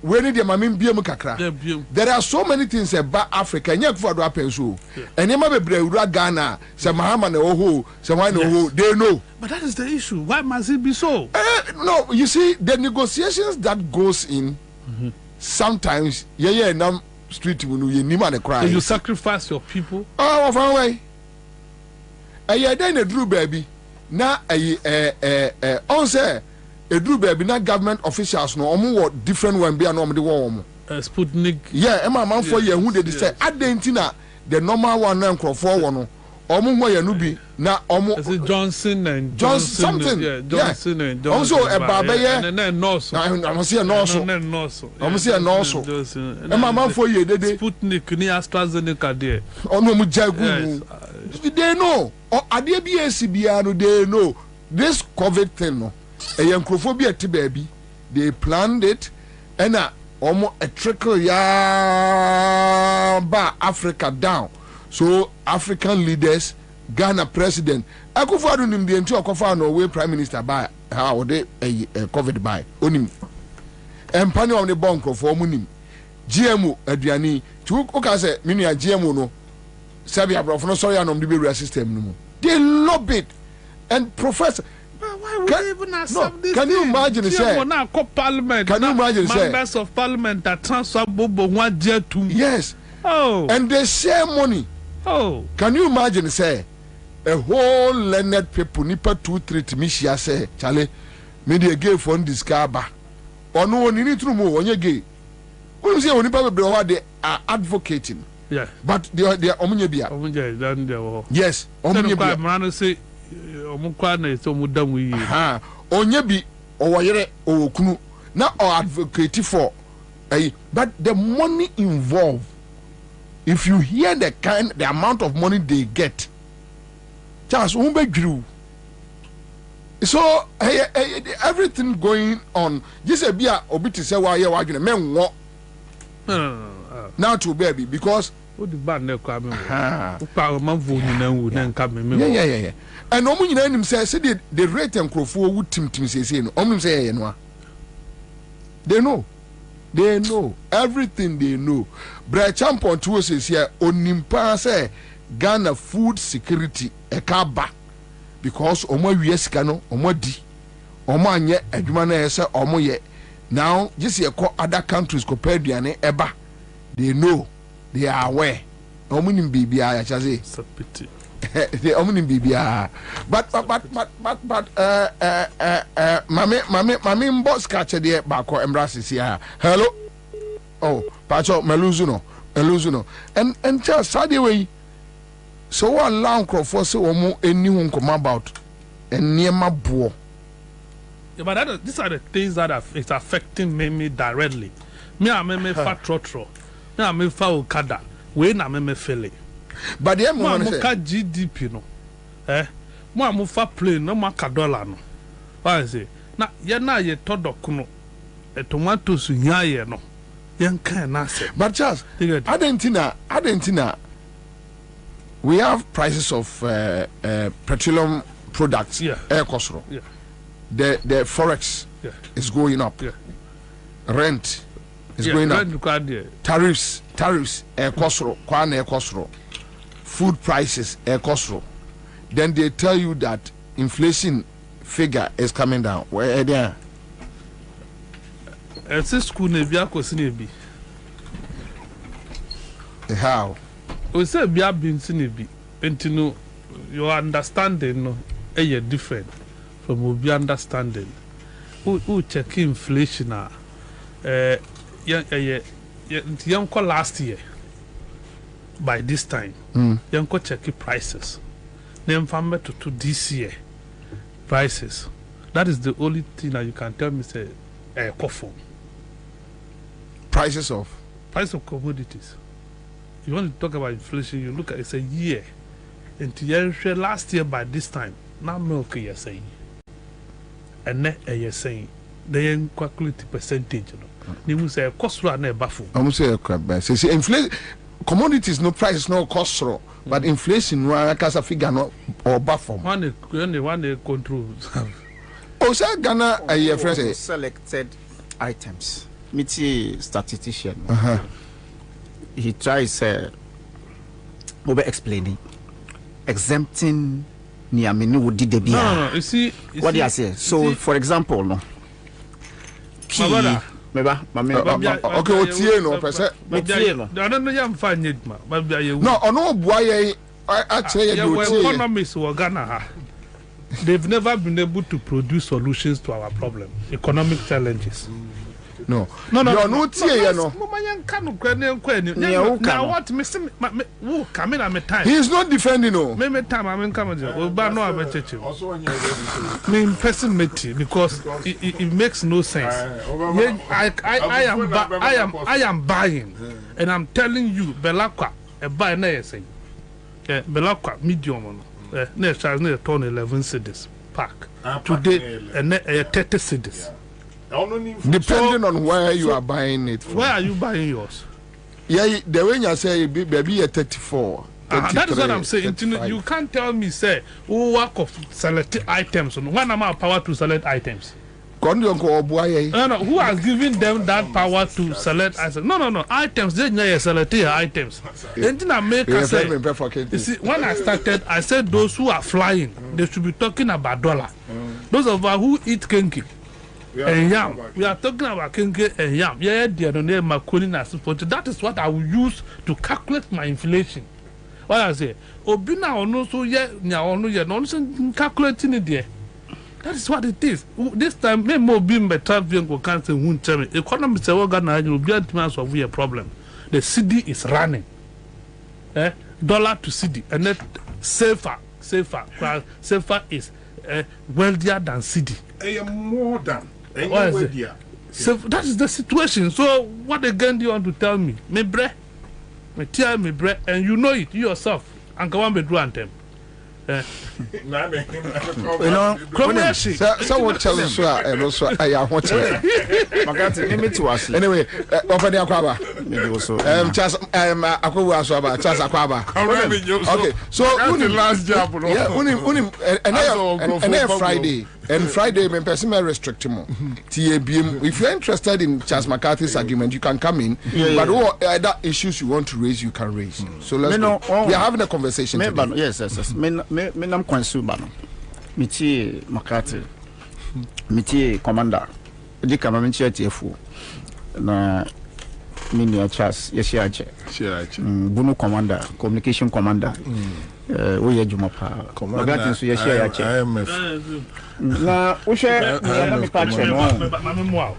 Speaker 17: When there are so many things about Africa, and Akufo-Addo happens so. And you might be Ghana, some Muhammad, they know.
Speaker 8: But that is the issue. Why must it be so?
Speaker 17: No, you see, the negotiations that goes in, sometimes, now street you
Speaker 8: sacrifice your people.
Speaker 17: Oh, far away. Then a Drew baby. Now, Ansah. Edru baby na government officials no omo different one be no omo de wo
Speaker 8: Sputnik.
Speaker 17: Yeah, Emma man for ye who they say adentina the normal one na nkrofo wo no omo ho ye no bi na omo
Speaker 8: Johnson and
Speaker 17: something.
Speaker 8: Yeah, Johnson and Johnson.
Speaker 17: Also e ba be ye
Speaker 8: and then nurse.
Speaker 17: I'm see a nurse. I'm see a nurse. Emma man for ye dede
Speaker 8: Sputnik ni AstraZeneca there.
Speaker 17: Ono mu jagu. They know. Or ade bi esibia no they know. This COVID thing no. A yankrophobia to baby, they planned it, and almost a trickle ya ba Africa down. So African leaders, Ghana president, Akufo-Addo nim the entire Akufo-Addo prime minister by how they COVID by onim. And panel on the bunker for munim. GMO Adriani, to Okase, mini a GMO no. Sabia Brof, no sorry, I'm the system no. They love it, and Professor. Can you imagine
Speaker 8: Parliament?
Speaker 17: Can you imagine
Speaker 8: members of Parliament that transfer Bobo 1 year to
Speaker 17: yes.
Speaker 8: Oh,
Speaker 17: and they share money.
Speaker 8: Oh,
Speaker 17: can you imagine say a whole learned people nipa 2-3 to me say Charlie, me dey gay for this car ba. Or no one need to move when you gay. When you say when people they are advocating.
Speaker 8: Yeah,
Speaker 17: but they are omunyebia. Yes,
Speaker 8: omunyebia. Say.
Speaker 17: Onye bi owoyere owokunu na or advocate for but the money involved, if you hear the amount of money they get, Charles grew. So everything going on just a bia obiti say why you men wo now to baby because
Speaker 8: yeah.
Speaker 17: And omu nyina nim say the rate and crofo would tim say no omu say no. They know everything they know. Bra champion to say here onimpa say Ghana food security e ka ba because omo wie sika no omo di omo anye adwuma na say omo ye now just ye call other countries compare duane eba they know they are aware omo nim bibia ya chaze the omni bibia. But mami boss catch the bako embraces here. Hello. Oh, Pacho Meluzuno. And just sad way. So one long crop for so more anyone come about and near my boy.
Speaker 8: Yeah, but these are the things that it's affecting me directly. Me I me fat trotro. Me I me fa okada. We na me fele.
Speaker 17: But the
Speaker 8: mo ka GDP no. Mo fa plane no ma ka dollar no. Why say? Na ye todok no. Tomatoes nya ye no. Yen kan na say.
Speaker 17: But just Argentina we have prices of petroleum products.
Speaker 8: Yeah.
Speaker 17: Air cost.
Speaker 8: Yeah.
Speaker 17: The forex is going up.
Speaker 8: Yeah.
Speaker 17: Rent is going up. Tariffs air cost. Air cost. Food prices air cost. Then they tell you that inflation figure is coming down. Where are they?
Speaker 8: It's school nebia kwesinebi.
Speaker 17: How?
Speaker 8: We say bia binsinebi. Entino your understanding no different from obi understanding. Who check inflation yanko last year by this time. Yanko check prices. Then from to this year prices. That is the only thing that you can tell me say conform.
Speaker 17: Price of
Speaker 8: commodities. You want to talk about inflation, you look at it's a year. Until last year by this time, now milk you're saying. And net you're saying. They calculate percentage. You say cost run a buffalo.
Speaker 17: I'm saying say inflation commodities no price no cost but inflation no casa figure no or buffer.
Speaker 8: One control.
Speaker 17: Oh, sir, Ghana a friend
Speaker 13: selected items. Miti statistician. He tries over explaining, exempting Niamini would did be.
Speaker 8: No, you see.
Speaker 13: What do I say? So, for example, no. Key. Okay,
Speaker 17: what's here no person?
Speaker 8: I don't know. I'm fine,
Speaker 17: no, no, boy. Actually,
Speaker 8: economists were Ghana. They've never been able to produce solutions to our problem, economic challenges.
Speaker 17: No.
Speaker 8: Now what come in at me time?
Speaker 17: He is not defending no.
Speaker 8: Me time I mean come but no I me person because it makes no sense. I am buying and I'm telling you Belakwa a buy na say. Belakwa medium next charge near turn 11 cedis pack. Today and 30 cedis.
Speaker 17: Depending on where you are buying it from.
Speaker 8: Where are you buying yours?
Speaker 17: Yeah, the way you say baby at 34.
Speaker 8: That is what I'm saying. You can't tell me say who work of select items. When am I power to select items?
Speaker 17: No,
Speaker 8: who has given them that power to select items? No. Items, they know select items. Anything I make say, you see, when I started, I said those who are flying, they should be talking about dollar. Those of us who eat kenki and yam, we are talking about kenki and yam. Yeah, they don't need macaroni and support. That is what I will use to calculate my inflation. What I say, Obina or no, so yeah, no, calculating it there. That is what it is. This time, me more being better than go cancel won't tell me. Economy say what Ghana will be a problem. The CD is running. Dollar to CD, and that safer is wealthier than CD.
Speaker 7: More than.
Speaker 8: So that is the situation. So what again do you want to tell me? Me tell me bre, and you know it yourself. And go on be do anthem.
Speaker 17: You know, so what challenge and also I want to anyway, open the Kwaba. Okay, so the last job, and Friday, when person restrict him. If you're interested in Charles McCarthy's argument, you can come in. But what other issues you want to raise, you can raise. So let's go. We are having a conversation.
Speaker 13: Yes. I'm consumer. Miti McCarthy, Miti Commander, the Cameroon TFO. Na Minia Charles, yes, Bunu Commander, Communication Commander. we are Jumapa. Commander, so you share IMF. Na we share me patch no.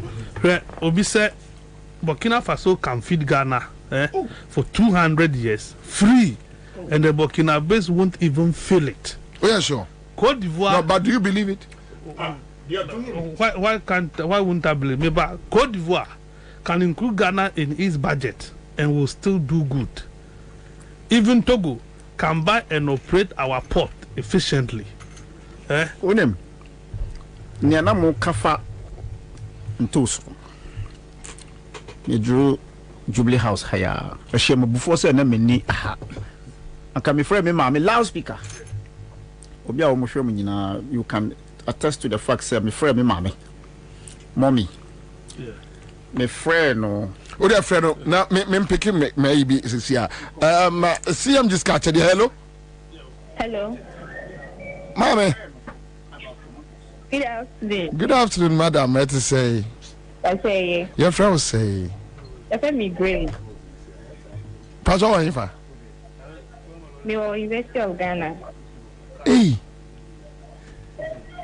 Speaker 8: Obi said Burkina Faso can feed Ghana for 200 years free, and the Burkinabes won't even feel it.
Speaker 17: Oh yeah, sure.
Speaker 8: Cote d'Ivoire.
Speaker 17: No, but do you believe it?
Speaker 8: Why wouldn't I believe me? But Cote d'Ivoire can include Ghana in its budget and will still do good. Even Togo can buy and operate our port efficiently.
Speaker 13: Unem. Niana mo kafa ntoso. Me drew Jubilee House haya. Ehye before say na meni aha. Aka me frame me ma me loudspeaker. Obi a wo mo hwe mo nyina you can attest to the fact say me frame me ma me. Mommy. Yeah. Me frame no.
Speaker 17: O de frame no na me pick me bi sisia. CM just catch the hello.
Speaker 3: Hello.
Speaker 17: Mommy.
Speaker 3: Good afternoon.
Speaker 17: Good afternoon, madam. Let us say.
Speaker 3: I say.
Speaker 17: Your friend will say.
Speaker 3: Your friend me great.
Speaker 17: Pastor Wanifa.
Speaker 3: Me or University of Ghana.
Speaker 17: Hey.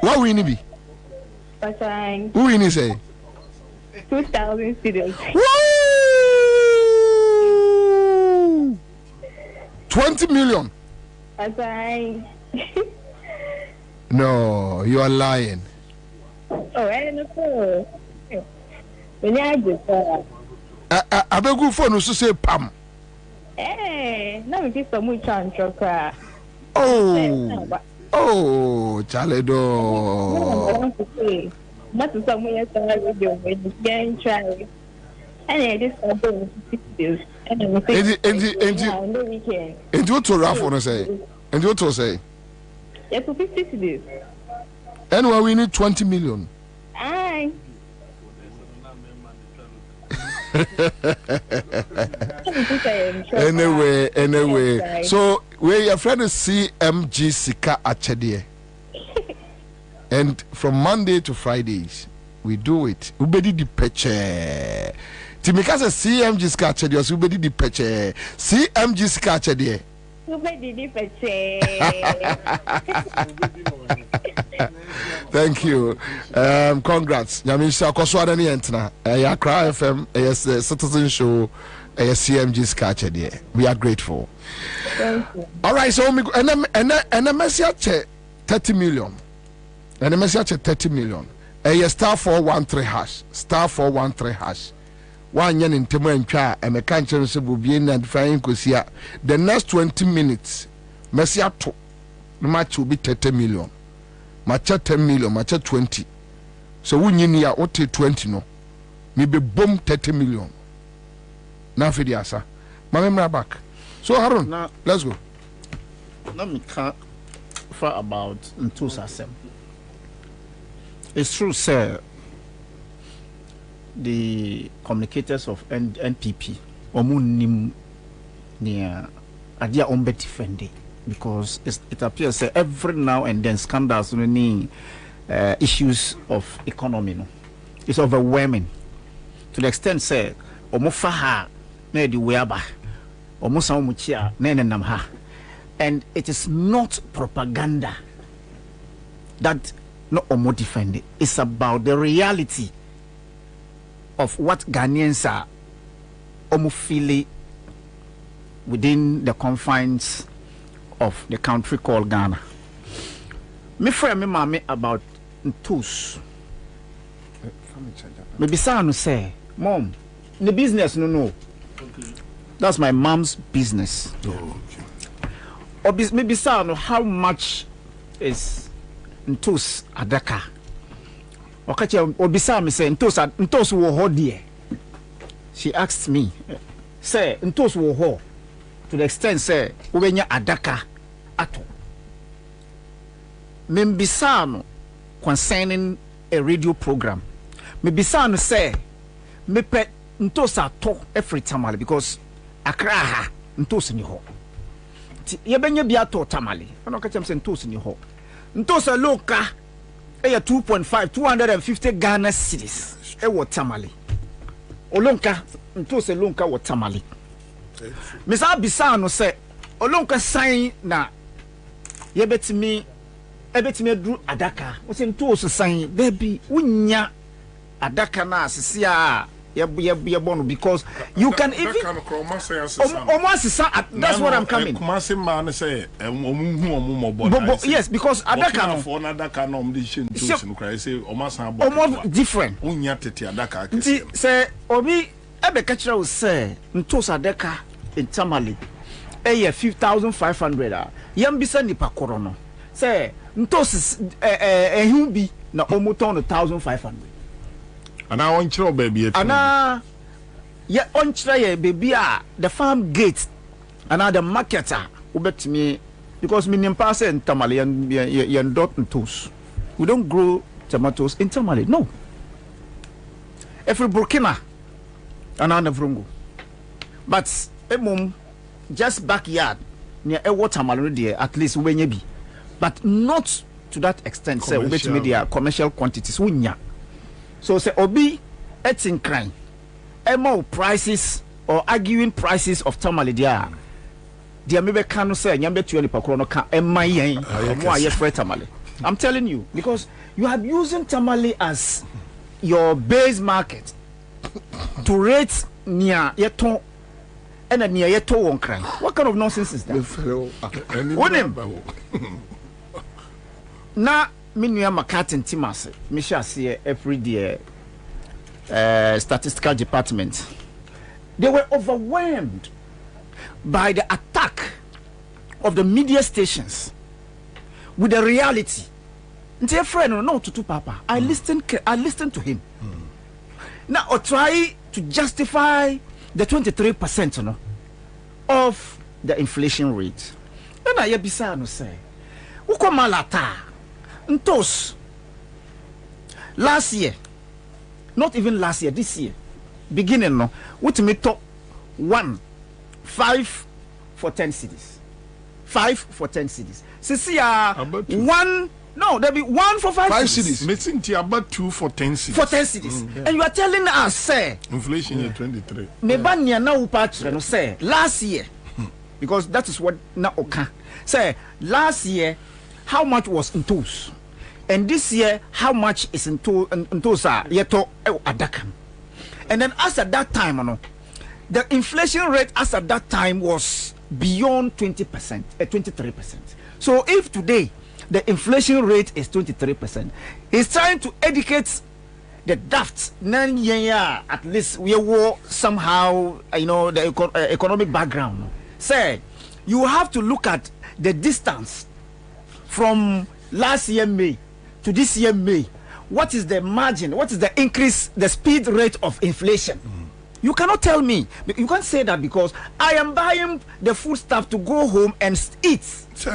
Speaker 17: What will you be?
Speaker 3: Pastor.
Speaker 17: Who will you say?
Speaker 3: 2,000 students.
Speaker 17: Woo! 20 million.
Speaker 3: Pastor.
Speaker 17: No, you are lying.
Speaker 3: Oh, I don't know. When I just
Speaker 17: I beg you for no to say Pam.
Speaker 3: Now we get some more chance.
Speaker 17: Oh, Chaledo.
Speaker 3: Not to some way radio when you can try. And I just about 6 and
Speaker 17: what to Rafa say? And what to say?
Speaker 3: Yes, for 50 days.
Speaker 17: Anyway, we need 20 million.
Speaker 3: Aye.
Speaker 17: Anyway. So, where your friend is CMG Sika Achedie. And from Monday to Fridays, we do it. Ubedi di peche. Timika says CMG Sika Achedie, Ubedi di peche. CMG Sika Achedie. Thank you. Congrats. Yamisha Koswada ni entna. Accra FM, yes, Citizen Show, CMG Scatcher there. We are grateful.
Speaker 3: Thank you.
Speaker 17: All right, so and a message 30 million. And a message 30 million. Star 413 hash. Star 413 hash. One yen in Temo and Cha and a cancer will be in and flying Kusia. The next 20 minutes, Messia to the match will be 30 million. Match 10 million, match 20. So we need ya what 20 no. Maybe boom 30 million. Now for the answer. Mamma back. So Harun, now let's go.
Speaker 13: Let me talk for about Ntusasem. It's true, sir. The communicators of NPP omunim near adia ombe defending because it appears every now and then scandals issues of economy it's overwhelming to the extent say omufaha na di weaba omusa omuchia na nenamha, and it is not propaganda that no omo defending. It's about the reality of what Ghanaians are feeling within the confines of the country called Ghana. Me friend me mami about Ntus. Maybe someone say, Mom, the business no. Okay. That's my mom's business.
Speaker 17: Oh,
Speaker 13: okay. Or maybe someone how much is Ntus Adaka? Okay, Obisa me say Ntos wo ho dear. She asked me, say Ntos wo ho to the extent say ubenya adaka ato. Membisa no concerning a radio program. Membisa no say me pe Ntos ato every tamale because Accra ha Ntos ni ho. Ye benya bia to tamale. Ono ka chem say Ntos ni ho. Ntos loka 2.5 250 Ghana cedis what tamale olonka Ntos lonka what tamale Mr. Bisano say olonka sign na yebetimi dru adaka wo se nto so san baby unya adaka na asese a yebonu because you can even almost that's what I'm coming. Yes, because adaka no different. Say obi ebe kachira wo say nto so adaka entamale 5,500 yambisa nipa koro no say nto ehun bi na omoton 1,500.
Speaker 17: Ana on chiro baby
Speaker 13: ana ya on chiro ye baby a the farm gate ana the marketer ubetimi because me nimpa say ntamale yan dot ntos. We don't grow tomatoes in Tamale, no. Every Burkina and Vrungo. But just backyard near a watermelon there at least when you be. But not to that extent, say we media commercial quantities. So say obi etin crime. Emo prices or arguing prices of tamale there. There maybe can say nyambe tueli pakro no kan emayen mo aye fre tamale. I'm telling you because you are using tamale as your base market to rate near yeton and near yeton won crime. What kind of nonsense is that? Na minua makatin timase me sha say every day statistical department they were overwhelmed by the attack of the media stations with the reality. Dear friend, no to papa. I listened to him. Now I try to justify the 23% of the inflation rate. And I bisa no say, uko malata ntos last year, not even last year, this year, beginning no, what me top 5 for 10 cities. 5 for 10 cities. One, no, there be 1 for 5 cities.
Speaker 17: Missing about 2 for 10 cities.
Speaker 13: For 10 cities. And you are telling us, say,
Speaker 17: inflation year 23.
Speaker 13: Mebania na upatra no say last year, because that is what na oka. Say last year, how much was in tools? And this year, how much is in tools yeto adakam? And then as at that time, the inflation rate as at that time was beyond 20%, 23%. So if today the inflation rate is 23%, he's trying to educate the daft at least we were somehow the economic background. Say you have to look at the distance from last year May to this year May. What is the margin? What is the increase, the speed rate of inflation? You cannot tell me. You can't say that because I am buying the food stuff to go home and eat. So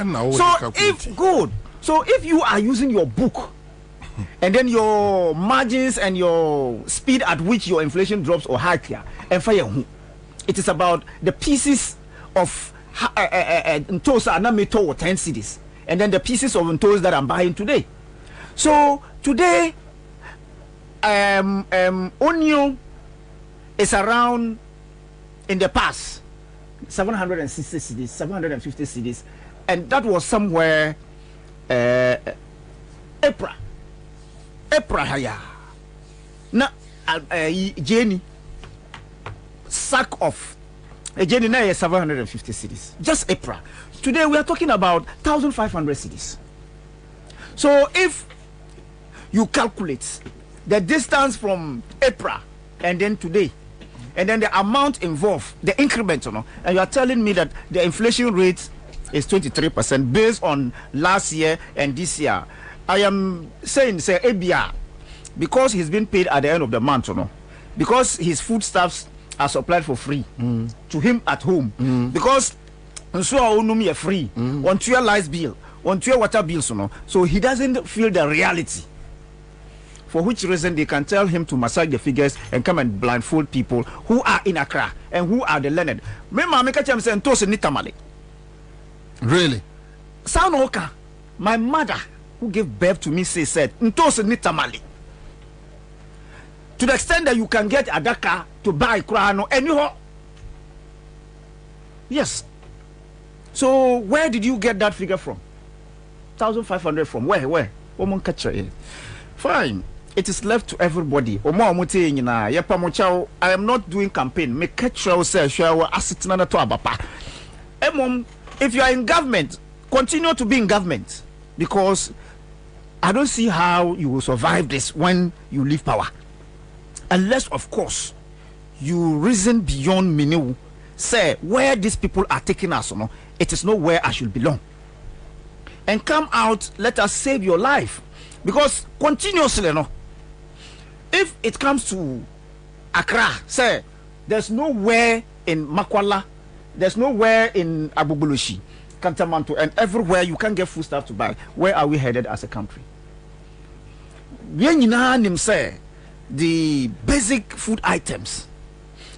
Speaker 13: if you are using your book and then your margins and your speed at which your inflation drops or higher, and fire, it is about the pieces of ntosa anameto or 10 cities, and then the pieces of ntos that I'm buying today. So today, onion is around in the past 760 cities, 750 cities, and that was somewhere April haya. Na Jenny sack of a Jenny na 750 cities. Just April. Today we are talking about 1,500 cities. So if you calculate the distance from April and then today, and then the amount involved, the increment, and you are telling me that the inflation rate is 23% based on last year and this year. I am saying, say, ABR, because he's been paid at the end of the month, because his foodstuffs are supplied for free to him at home, because so free, on to your light bill, on to your water bills, so he doesn't feel the reality. For which reason they can tell him to massage the figures and come and blindfold people who are in Accra and who are the learned.
Speaker 17: Really?
Speaker 13: Sanoka, my mother who gave birth to me said, Ntose nitamali. To the extent that you can get adaka to buy Krano anyhow. Yes. So where did you get that figure from? 1,500 from where? Woman catcher. Fine. It is left to everybody. I am not doing campaign. Me catch say if you are in government, continue to be in government, because I don't see how you will survive this when you leave power, unless of course you reason beyond me. Say where these people are taking us, it is not where I should belong, and come out. Let us save your life, because continuously, if it comes to Accra, say there's nowhere in Makwala, there's nowhere in Abubulushi, Kantamanto, and everywhere you can get food stuff to buy. Where are we headed as a country? Say the basic food items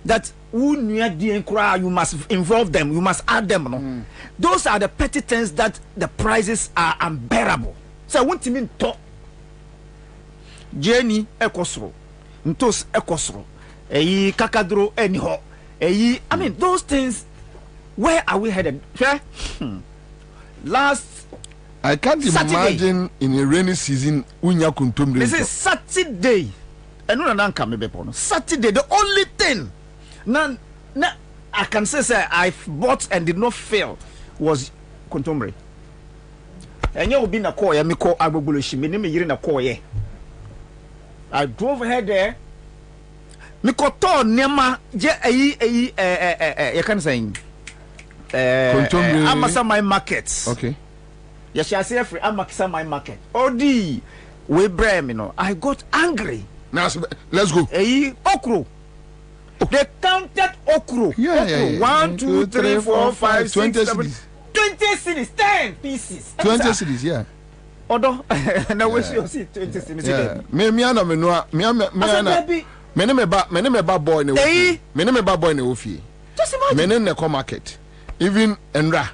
Speaker 13: that you must involve them, you must add them. Those are the petty things that the prices are unbearable. So I want to mean talk. Jenny Ekosro, Ntos Ekosro, Kakadro Eniho, I mean those things. Where are we headed? Last
Speaker 17: I can't
Speaker 13: Saturday,
Speaker 17: imagine in a rainy season unya kuntumbre.
Speaker 13: This is Saturday. Saturday, the only thing now I can say I bought and did not fail was kuntumbre. And you be na call me call Agbogboloshi, me name yiri na call ye. I drove ahead there. Me koto nema je you can say Amasa my market.
Speaker 17: Okay.
Speaker 13: Yes, I say free Amasa my market. Odi we brem, I got angry.
Speaker 17: Now let's go.
Speaker 13: Okro. They counted okro.
Speaker 17: Yeah.
Speaker 13: 1, 2, 3, 4, 5,
Speaker 17: 20
Speaker 13: 6, 7,
Speaker 17: cities.
Speaker 13: 20 cities, 10 pieces.
Speaker 17: 20 cities, yeah.
Speaker 13: Odo, now we see 20 cities.
Speaker 17: Yeah. Me ba boy ne ofi. Me ne ba boy ne ofi.
Speaker 13: Just imagine.
Speaker 17: Me ne ko market. Even Enra.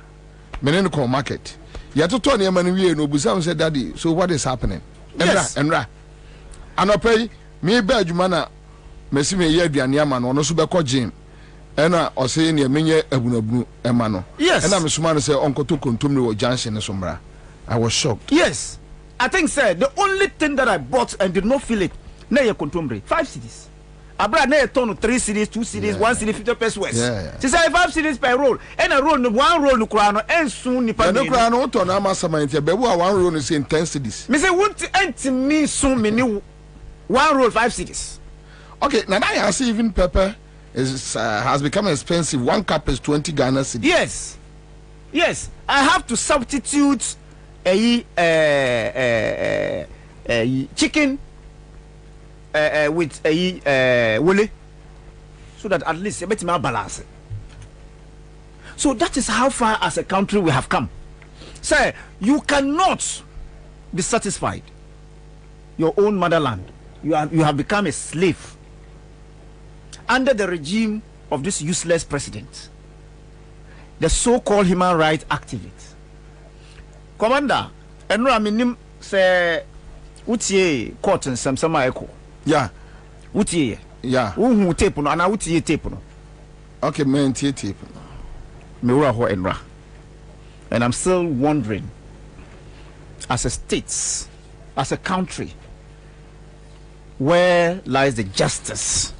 Speaker 17: Me ne ko market. Ya to ne ma ne wie no busa say daddy, so what is happening? Enra. Anopay me ba adwuma na mesi me ye aduane ama no no so be ko gym. Ena o say ne menye abunabunu ema no.
Speaker 13: Yes.
Speaker 17: Ena me suma no say onkoto kontom ne wo junction ne so mra. I was shocked.
Speaker 13: Yes. I think sir, the only thing that I bought and did not feel it, na ye kontombre 5 cities. Abra na turn 3 cities, 2 cities, 1 city 50 pesos.
Speaker 17: Yeah.
Speaker 13: She say 5 cities per roll. And a roll, 1 roll no kura no en soon ni pa.
Speaker 17: No kura no to na ma samantia be wo 1 roll no say 10 cities.
Speaker 13: Me say won't ent me soon me ni 1 roll 5 cities.
Speaker 17: Okay, now I see even pepper has become expensive. 1 cup is 20 Ghana cedis.
Speaker 13: Yes. I have to substitute chicken with wole, so that at least a bit more balance. So that is how far as a country we have come. Sir, you cannot be satisfied. Your own motherland, you have become a slave under the regime of this useless president, the so-called human rights activist. Commander, and no, I mean, say, utie court and some echo.
Speaker 17: Yeah.
Speaker 13: Utie.
Speaker 17: Yeah.
Speaker 13: Who tape no, and I utie tape no.
Speaker 17: Okay, man, tape.
Speaker 13: Mewura ho enra. And I'm still wondering, as a state, as a country, where lies the justice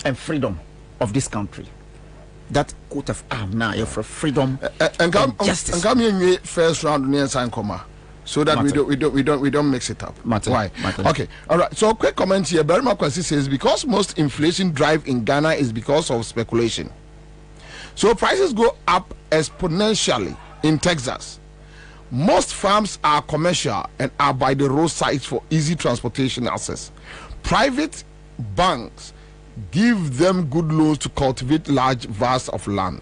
Speaker 13: and freedom of this country? That coat of arm now for freedom and justice.
Speaker 17: And come in first round near San Coma, so that we don't mix it up. Why? Okay, all right. So quick comment here. Berima Kwasi says because most inflation drive in Ghana is because of speculation. So prices go up exponentially in Texas. Most farms are commercial and are by the roadsides for easy transportation access. Private banks give them good loans to cultivate large vast of land.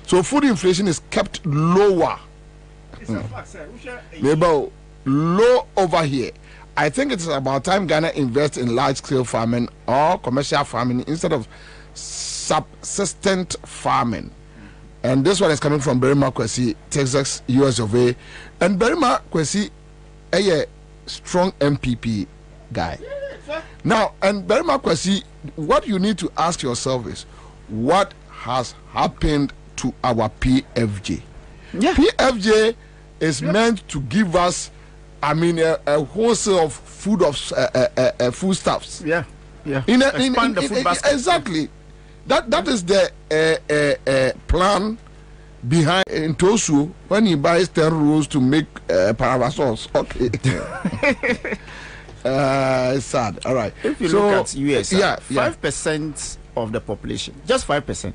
Speaker 17: So food inflation is kept lower. Maybe low over here. I think it is about time Ghana invests in large scale farming or commercial farming instead of subsistent farming. And this one is coming from Berima Kwesi, Texas, US of A. And Berima Kwesi, a strong MPP guy. Now, and Berima Kwesi, what you need to ask yourself is, what has happened to our PFJ?
Speaker 13: Yeah.
Speaker 17: PFJ is meant to give us, I mean, a wholesale of foodstuffs.
Speaker 13: Yeah.
Speaker 17: Expand the food basket. Exactly. That is the plan behind in Tosu when he buys 10 rolls to make parasols. Okay. It's sad. All right.
Speaker 13: If you look at US, 5% of the population, just 5%,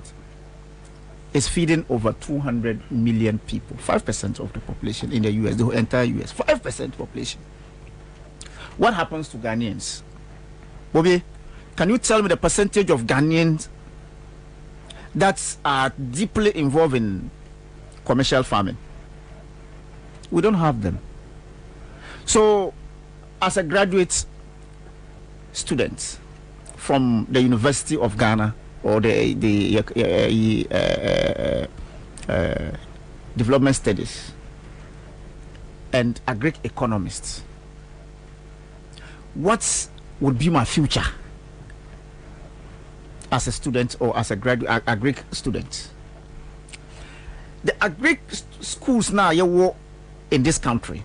Speaker 13: is feeding over 200 million people. 5% of the population in the US, the entire US. 5% population. What happens to Ghanaians? Bobie, can you tell me the percentage of Ghanaians that are deeply involved in commercial farming? We don't have them. So, as a graduate student from the University of Ghana or the Development Studies and agric economists, what would be my future as a student or as a graduate agric student? The agric schools now you in this country,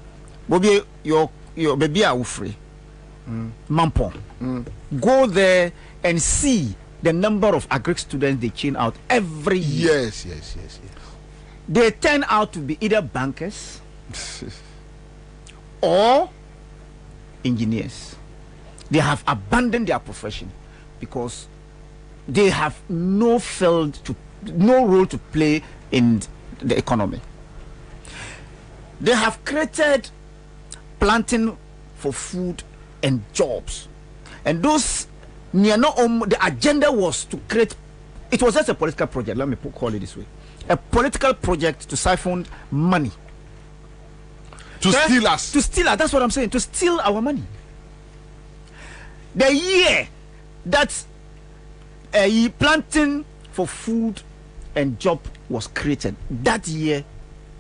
Speaker 13: Bobie, your baby are free. Mampong. Go there and see the number of agric students they chain out every year.
Speaker 17: Yes.
Speaker 13: They turn out to be either bankers or engineers. They have abandoned their profession because they have no role to play in the economy. They have created planting for food and jobs, and those the agenda was to create. It was just a political project. Let me call it this way: a political project to siphon money,
Speaker 17: to steal us.
Speaker 13: That's what I'm saying. To steal our money. The year that planting for food and job was created, that year,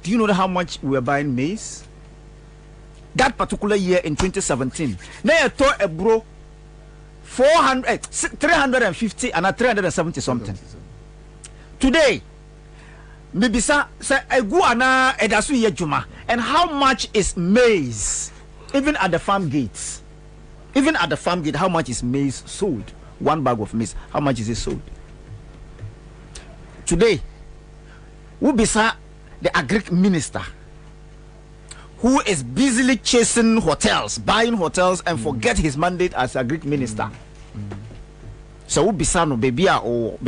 Speaker 13: do you know how much we were buying maize? That particular year in 2017, now a bro 350 and 370 something. Today, maybe say a guana edasu ye juma. And how much is maize? Even at the farm gates. Even at the farm gate, how much is maize sold? One bag of maize, how much is it sold? Today, who beside the agric minister who is busily chasing hotels, buying hotels, and forget his mandate as a Greek minister. So who beside no baby or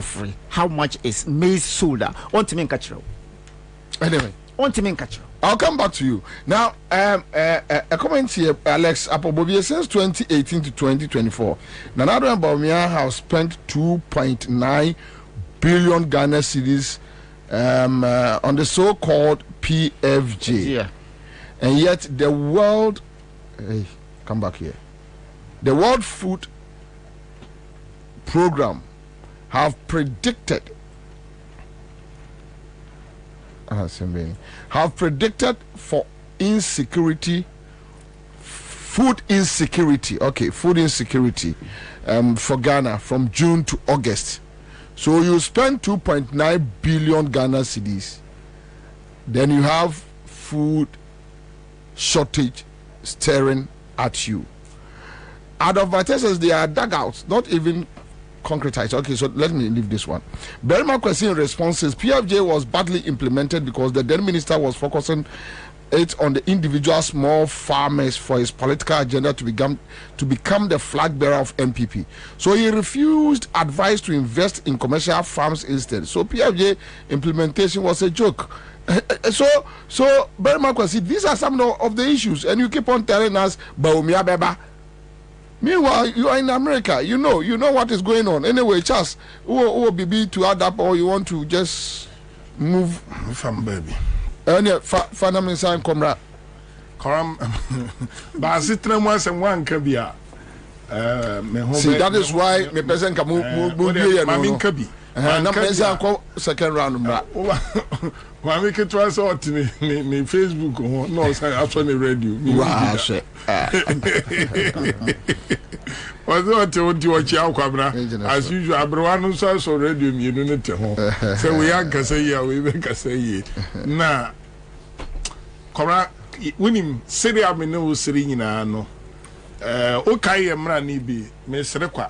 Speaker 13: free? How much is maize sold? On to me catch.
Speaker 17: Anyway,
Speaker 13: on to me catch.
Speaker 17: I'll come back to you now. A comment here, Alex. Bobie, since 2018 to 2024, Nanado and Bawumia have spent 2.9 billion Ghana cedis on the so-called PFJ.
Speaker 13: Yeah.
Speaker 17: And yet the world, come back here. The World Food Program have predicted for insecurity, food insecurity for Ghana from June to August. So you spend 2.9 billion Ghana cedis, then you have food shortage staring at you. Advertisers, they are dugouts, not even concretized. Okay, so let me leave this one. Berima question responses: PFJ was badly implemented because the then minister was focusing it on the individual small farmers for his political agenda to become the flag bearer of MPP. So he refused advice to invest in commercial farms instead. So PFJ implementation was a joke. So very much these are some of the issues, and you keep on telling us Bawumia Beba. Meanwhile, you are in America. You know what is going on. Anyway, Charles, who be to add up, or you want to just move
Speaker 7: from baby?
Speaker 17: And Fana Minsan Komra.
Speaker 7: But I sit there once and one can be
Speaker 17: see, that is why me person can move here. Second round.
Speaker 7: Why make it twice or to me Facebook or no, after the radio. Was not to watch out, Kwabena. As usual, Abraham so radio, you don't know. So we are say, we make us say, nah.
Speaker 17: Kora winim seria me no seri nyina no o kai emra ni bi me sere kwa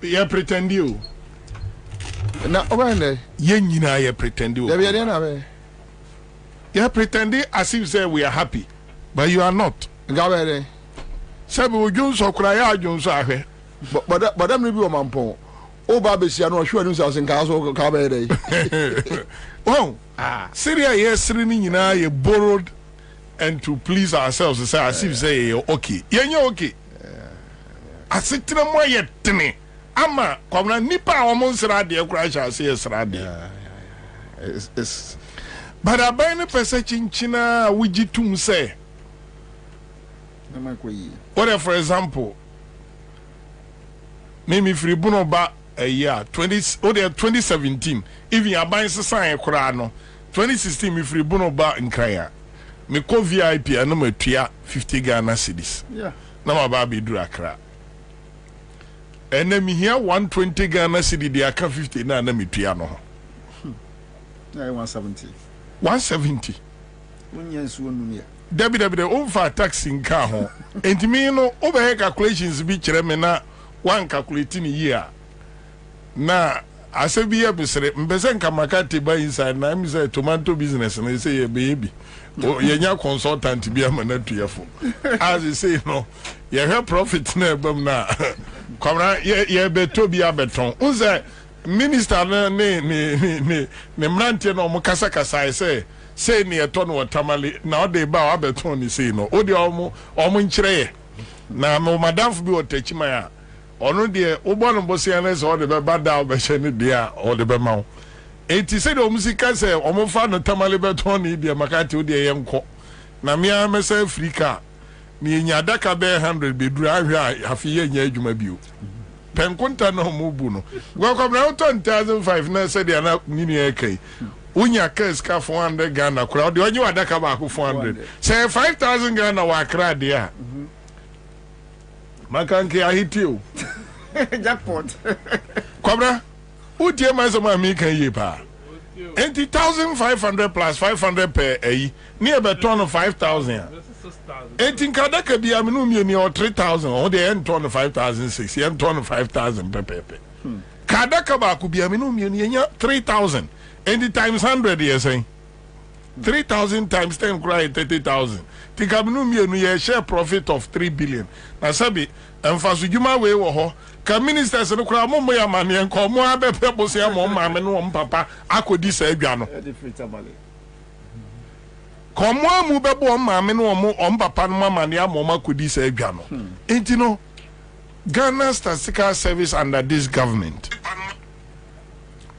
Speaker 17: ya pretend you na obande ye nyina ya pretend you
Speaker 5: there na be
Speaker 17: you pretending as if say we are happy but you are not
Speaker 5: gabere
Speaker 17: sabi ojo so kura ya ajo so ahwe
Speaker 5: but them bi o mampon o ba be sia no hwe anu sa sen ka so ka be dey
Speaker 17: oh Syria yes ni nyina ye borrowed and to please ourselves to say as if say okay yenye okay asetena mo ye tene ama kwamna nipa o mo nsra de kura sha se sra de
Speaker 5: it's
Speaker 17: but abai ne pese chinchina wujitum say what for example maybe free buno ba a year 2017 even abai sesan kura no 2016 me free buno ba nkraya me ko VIP and me tua 50 Ghana cedis na ma ba be duru akra and then me here 120 Ghana cedi de aka 50 na me tua no ho 170
Speaker 5: unyensu onum ya
Speaker 17: Debbie over tax in car ho entimi no over calculations bi kire me na one calculating year na asebi ya besere mbese nka makati ba inside na mi say tomato business na say ye baby o yenya consultant bi amana tuyafo as you say no ye have profit na ebam na kwamra ye beto bi abeton unse minister na ne mrante no mo kasa say ne eto no tamale na o de ba abeton ni say no o de omo nkyere na mo madam bi o tachima ya ono de obono bosia na so de be bada obehye ne de a o de be ma wo enti se de o musika se o mo fa no tamale beton ni de makati o de ye nko na me amesa Africa ni nya daka be 100 beduru ahwe afi ye nya adwuma bio penkunta no mo bu no go come na 1005 na se de na nini e kai unya kes ka 400 Ghana kura de onye wadaka ba ko 400 say 5000 Ghana wa kra de a makanke ahitio
Speaker 5: jackpot
Speaker 17: Kwabra utie mazoma mi kan ye pa enti 1500 plus 500 per ayi ni e beton 5000 enti kadaka bia me no mi ni o 3000 o de en ton 5006 en ton 5000 pepepe kadaka ba ku bia me no mi ni nya 3000 enti times 100 ye say 3000 times 10 cry 30,000 tikaminu mienu ye share profit of 3 billion na sabi emfasu juma we wo ho ka ministers no kura mo ya mane enko mo abepe bosi ya mo ma me no papa akodi sa adwa no komo amu bebo ma me no mo papa no ma ne mo akodi sa adwa no enti no Ghana Statistical Service under this government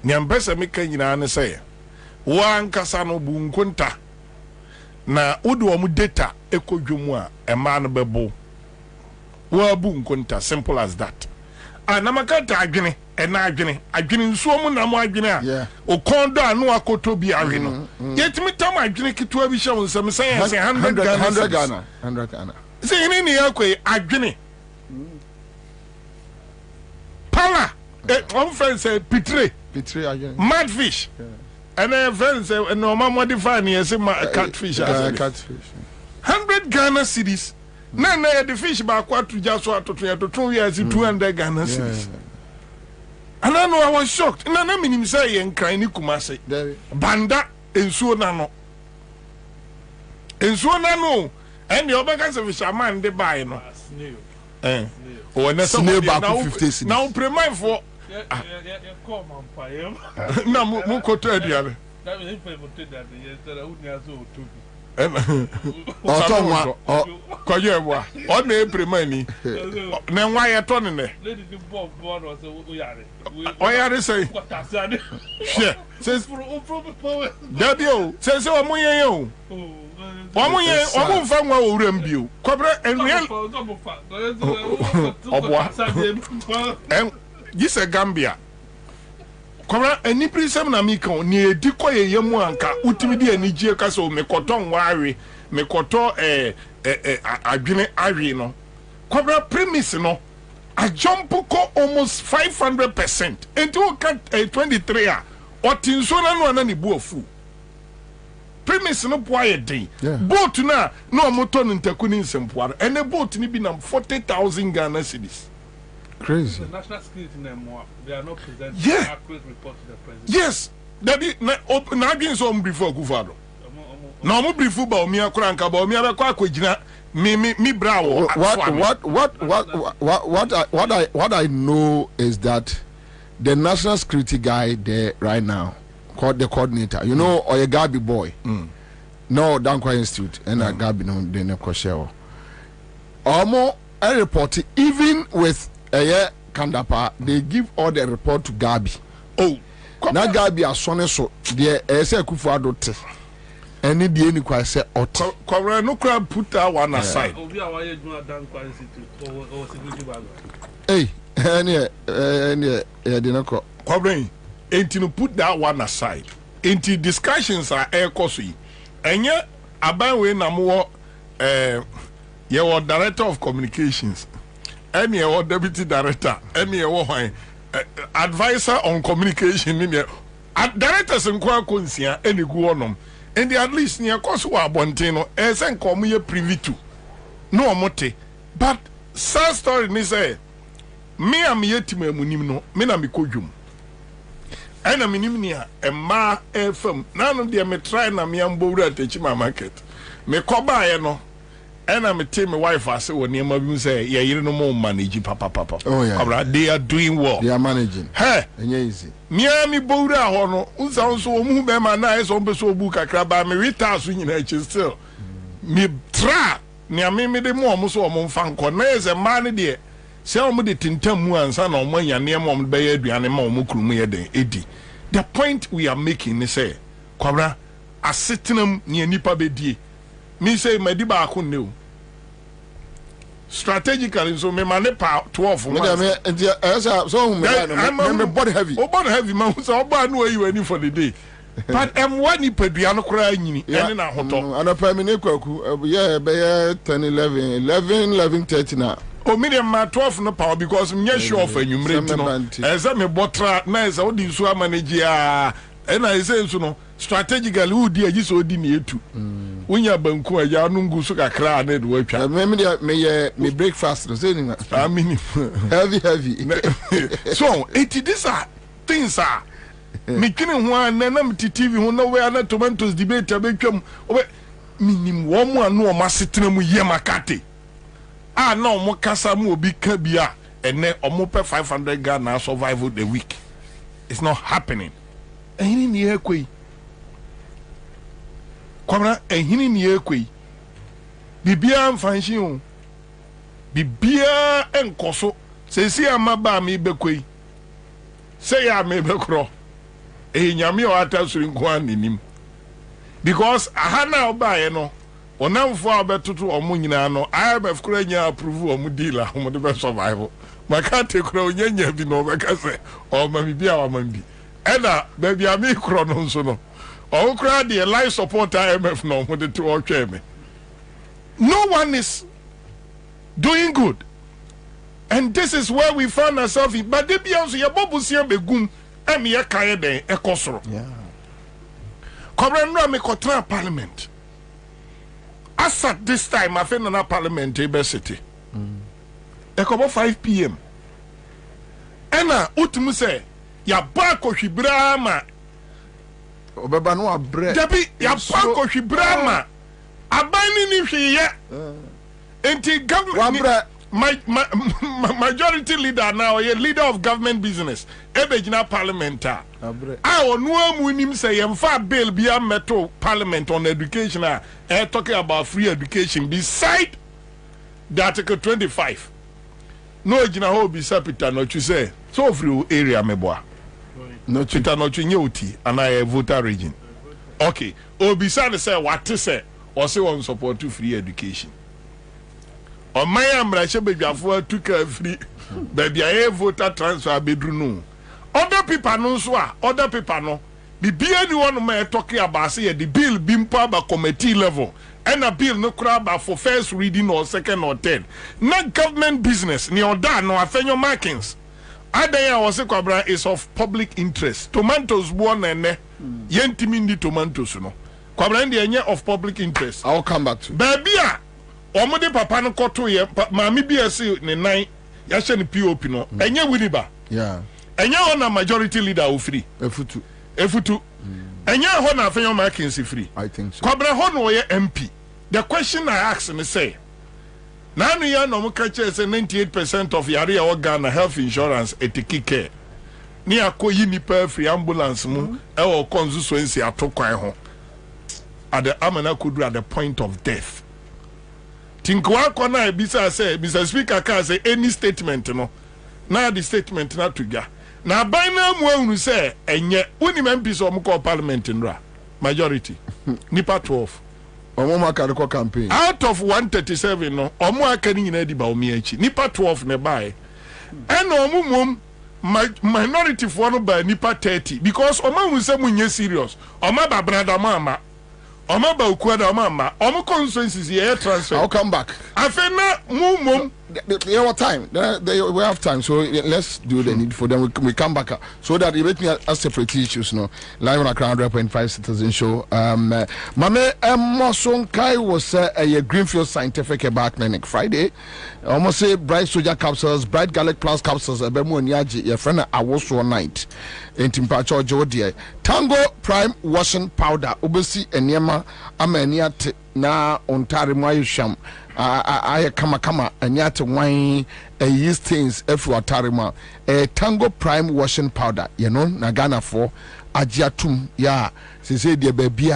Speaker 17: nyambesa meka nyina ne say wan kasa no bunkunta na udu omu data ekodwomu a ema no bebo wa bunkunta simple as that anamakata adwene ena adwene nsuo mu na mo adwene a o kondo anu akoto bi awe no yetimi tam adwene kitwa bi hye wonsem say 100 Ghana say ni yakwe adwene pala on friend say pitre adwene mad fish and then friends say no ma modify ni say catfish 100 Ghana cedis na the fish ba kwatu jaso atoto we as 200 Ghana cedis and I know I was shocked na minim say yen kan ni kumase banda ensuo na no and the obeka say fisherman de buy no o na say ba 50 cedis now premain for na mu koto aduane otonwa koye bua o na eprimani na nwa ye to ne o yare say dabio say o mu yen o mu fa nwa owuram bio kobra enreal obwa Gise Gambia kora eni prisem na mi kan ni edi koye yemu anka utimi di enije ka so mekoton wawe mekoto adwene awe no kora premise no a jump ko almost 500% enti o ka 23 a otinso na no na ni bu ofu premise no boy day. Boat na no motor ntaku ni nsempua. And the boat ni bi na 40,000 Ghana cedis. Crazy.
Speaker 8: The national security name, they are not presenting accurate report to the president.
Speaker 17: Yes. That is na again so before Kufado. Na mo brief ba omi akura nka ba omi abekwa akogina me brawo. What I know is that the national security guy there right now, called the coordinator, you know, or a Gabi boy. No, Dankwa Institute, and a Gabi no de ne kosheo. Omo a report even with a year Kandapa, they give all the report to Gabi. Oh, na Gabi asone so the ese Akufo-Addo te. Any the any quite say ot. Correct no crab put that one aside. Hey, any didn't call. Correct. Ain't you put that one aside. Ain't discussions are air coffee. And yet, about when I'm more your director of communications, any your deputy director, any your advisor on communication in there. Directors in Kwakunsia, any guonum. And the at least near Kosovo Bontino, as and come ye privy to. No mote. But sad story ni say, me am yet me munimno, me na mi kojum. And a minimnia, a ma FM. None of them me try na me ambura teach my market. Me koba no. And I'm a team my wife I say when you say, yeah, you no more manage papa. Oh yeah. They are doing well. They are managing. Hey, and easy. Miami Boda hono, unsa so mu be ma na so be so bu kakra ba me rita so nyina chi still. Me tra, nia me de mo so mo mfa nko na ese ma ne de. Se o mo de tintam mu ansa na o mo nya ne mo be ya aduane ma o mo kuru mu ye den edi. The point we are making is say, Kwabena asetenam ne nipa be die. Me say Mediba Akuneu. Strategically, so me mane pa 12 months. So me body heavy. Oh, body heavy, man. So I know you any for the day. But one ni peduano kura nyini. Any na hoto. And a permanent kwaku. Yeah, be 10, 11:30 na. Oh, medium ma 12 no power because me sure of enumerate no. Eza me botra na eza odi so manage ya. And I say so no. Strategically, who dear you so near to when you're banku, a yanungu so a crowd and work. I remember me breakfast, I mean, heavy. So, these are things are making one and empty TV who know where not tomatoes debate a become minim one no massitinum yamakati. Ah, no, Mokasamu be Kabia and then Omope 500 Ghana survival the week. It's not happening. Any near quay. Kwabena ehini ni ekwe bibia mfanshi o bibia enkoso sesi amaba mi bekwe say ya me bekro nyame o atasuri nko anim because ahana obaye no onamfo abetoto omo nyina no IMF kura nya approve omo deal a omo de be survival makate kura onyanya bi no beka se o ma bibia wa man bi ena baby ami kro no nso no or crowd the life support IMF no with the two or me. No one is doing good. And this is where we find ourselves. But they be also your bobusia begum and ya kaya de ekosro. Yeah. Kwabena me kotra parliament. As at this time, I found na parliament in city. Ekobo 5 p.m. Ena utumu say ya ba ko hwibrama Obeba no abre. Debi ya pako hwibrama. Abani ni hwiye. Enti government majority leader now, a leader of government business. Ebejina parliamentar. I onu amu nim say yemfa bill bia meto parliament on education talking about free education beside the article 25. No ejina ho bi sapita no chu say so free area meboa. No chita no chinyoti and I voter region. Okay. Obisa say what to say or say on support to free education. On my ambrashe bedwafo took a free baby I voter transfer bedru. Other people no so other people no. Be anyone may talking about say the bill being passed by committee level and a bill no crab for first reading or second or third. Not government business ni oda no afenyo markings. Adaya was a Kwabena is of public interest. Tomatoes born and yentimi ndi tomatoes no.
Speaker 7: Kwabena the of public interest.
Speaker 17: I'll come back to.
Speaker 7: Baby, omode papa no koto ye maami BSc ne nine ya hye ne POP no. Enye winiba.
Speaker 17: Yeah.
Speaker 7: Enye ho na majority leader o free.
Speaker 17: Efutu.
Speaker 7: Enye ho na afenyo Mackenzie free.
Speaker 17: I think so.
Speaker 7: Kwabena ho no ye MP. The question I ask me say, now you know mo ka say 98% of yare or Ghana health insurance etiki care. Ni akoyi nipa free ambulance mu e o constituency atokwan ho. At the amana could at the point of death. Tinkwa kona bisa say Mr. Speaker can say any statement no. Now the statement not to ga. Na by now mu say enye uni MPs o mko parliament nra majority nipa 12
Speaker 17: Omo aka campaign
Speaker 7: out of 137 no omo aka ni nyina di ba omi achi nipa 12 ne bae and omo mum minority for no by nipa 30 because omo hu say munye serious omo ba brother mama omo ba ukuada mama omo consensus here transfer.
Speaker 17: I'll come back.
Speaker 7: Afena mum
Speaker 17: we have time. We have time, so let's do the need for them. We come back so that you make me as separate issues. No, live on a Crown 100.5 Citizen Show. Mame Moson Kai was a Greenfield Scientific Back Clinic Friday. Almost say bright soja capsules, bright garlic plus capsules. Abemu Nyaji, your friend I was one night in Timpacho Jodie. Tango Prime Washing Powder. Ubesi Enyema Ameniat na Ontario Sham. I kama and yet wine yeast stains every tarima Tango Prime Washing Powder, you know, Nagana for Ajiatum, ya, she said, dear baby,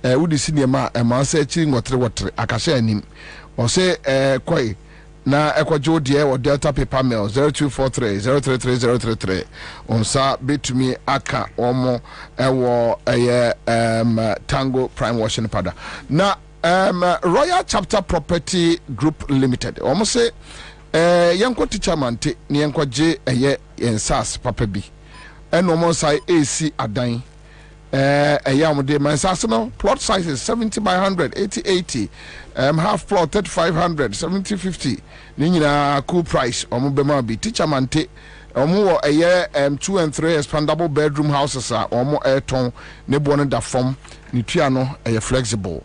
Speaker 17: would see near ma, and man said, chilling water, Akasha him, or say, quay, na Equajo dear or Delta paper mail 0243 033033 on sa bit to me aka omo Tango Prime Washing Powder. Now, Royal Chapter Property Group Limited. Almost say, Yanko teacher mante, Nyanko J, Ansah Papa B. And almost I AC Adain. Yamude, my Sassano, plot size is 70 by 100, 80. Half plot 3500, 7050. Nina cool price, Omubema B. Teacher mante. Omo a year 2 and 3 expandable bedroom houses are omo airton, nebone da form, Nitiano, a flexible.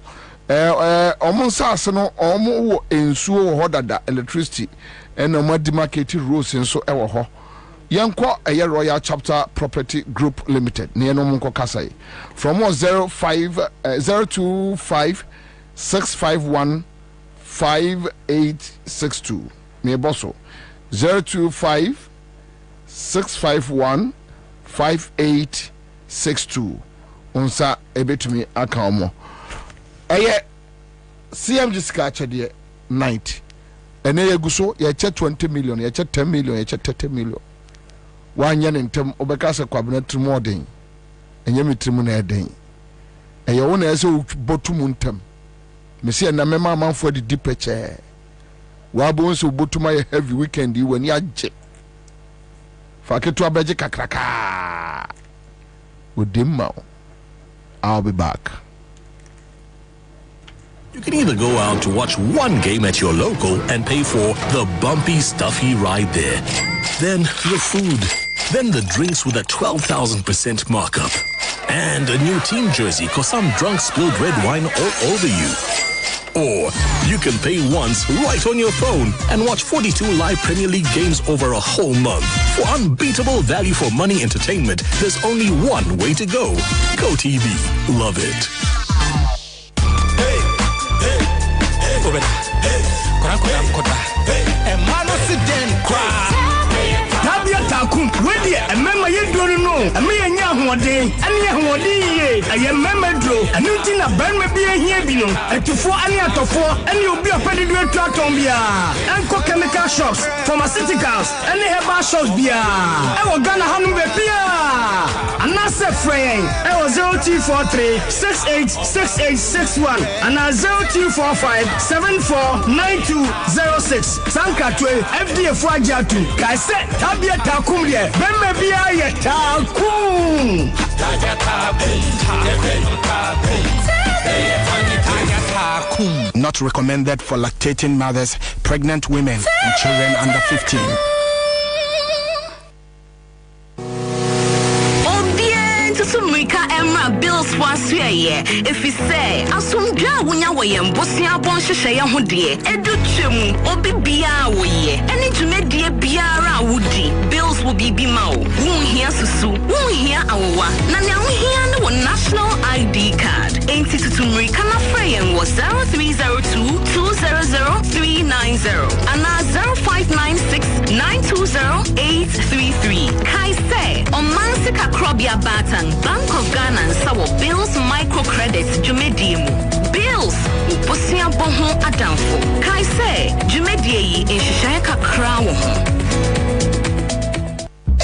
Speaker 17: Omonsa no omo ensuo ho dada electricity and no demarcated rules nso ewo ho yenko eye Royal Chapter Property Group Limited ne no monko kasai from 025 651 5862 me boso 025 651 5862 onsa ebetumi aka omo eye CMG scratch de night ene yeguso ye che 20 million ye che 10 million ye che 30 million wanya ne ntem obeka se Kwabena trimu oden enye mitrimu na eden eye wona ese botumu ntem mesi na mema amanfo de dipeche wa bo nso botuma ye heavy weekend yi wani age faketu abeje kakraka odimma. I'll be back.
Speaker 14: You can either go out to watch one game at your local and pay for the bumpy, stuffy ride there. Then the food. Then the drinks with a 12,000% markup. And a new team jersey cause some drunk spilled red wine all over you. Or you can pay once right on your phone and watch 42 live Premier League games over a whole month. For unbeatable value for money entertainment, there's only one way to go. Go TV. Love it.
Speaker 15: Where and remember you don't know. I mean, and remember, and you think a band may be here, and to four and you'll be a petty Tombia and cook chemical shops, pharmaceuticals, and they have our shops beer. I was gonna have beer. And that's a friend. I was 0243 686861 and 0245 749206. Sanka 12 FDA Fajatu. Kaise Tabia Takumye. Bembe Bia Yetakum.
Speaker 16: Not recommended for lactating mothers, pregnant women, and children under 15.
Speaker 24: Sumrika Emra Bill Swans
Speaker 9: ye. If you say, Asumja wunya wayem bosia bon hwehwe ye ho de. Edu twem obi bia wo ye. Eni dwumedie biara wudi. Bills will be mao. Won hia susu, won hia awowa. Na nya wo hia no national ID card. Enti tutumri kana freyen was 0302200390 and 0596920833. Kai say on Mansika Krobia Batang, Bank of Ghana and Sawo Bills microcredits Jumediemu. Bills Uposia Bohon Adamfo. Kai say Jumedie in Shishaka Crown.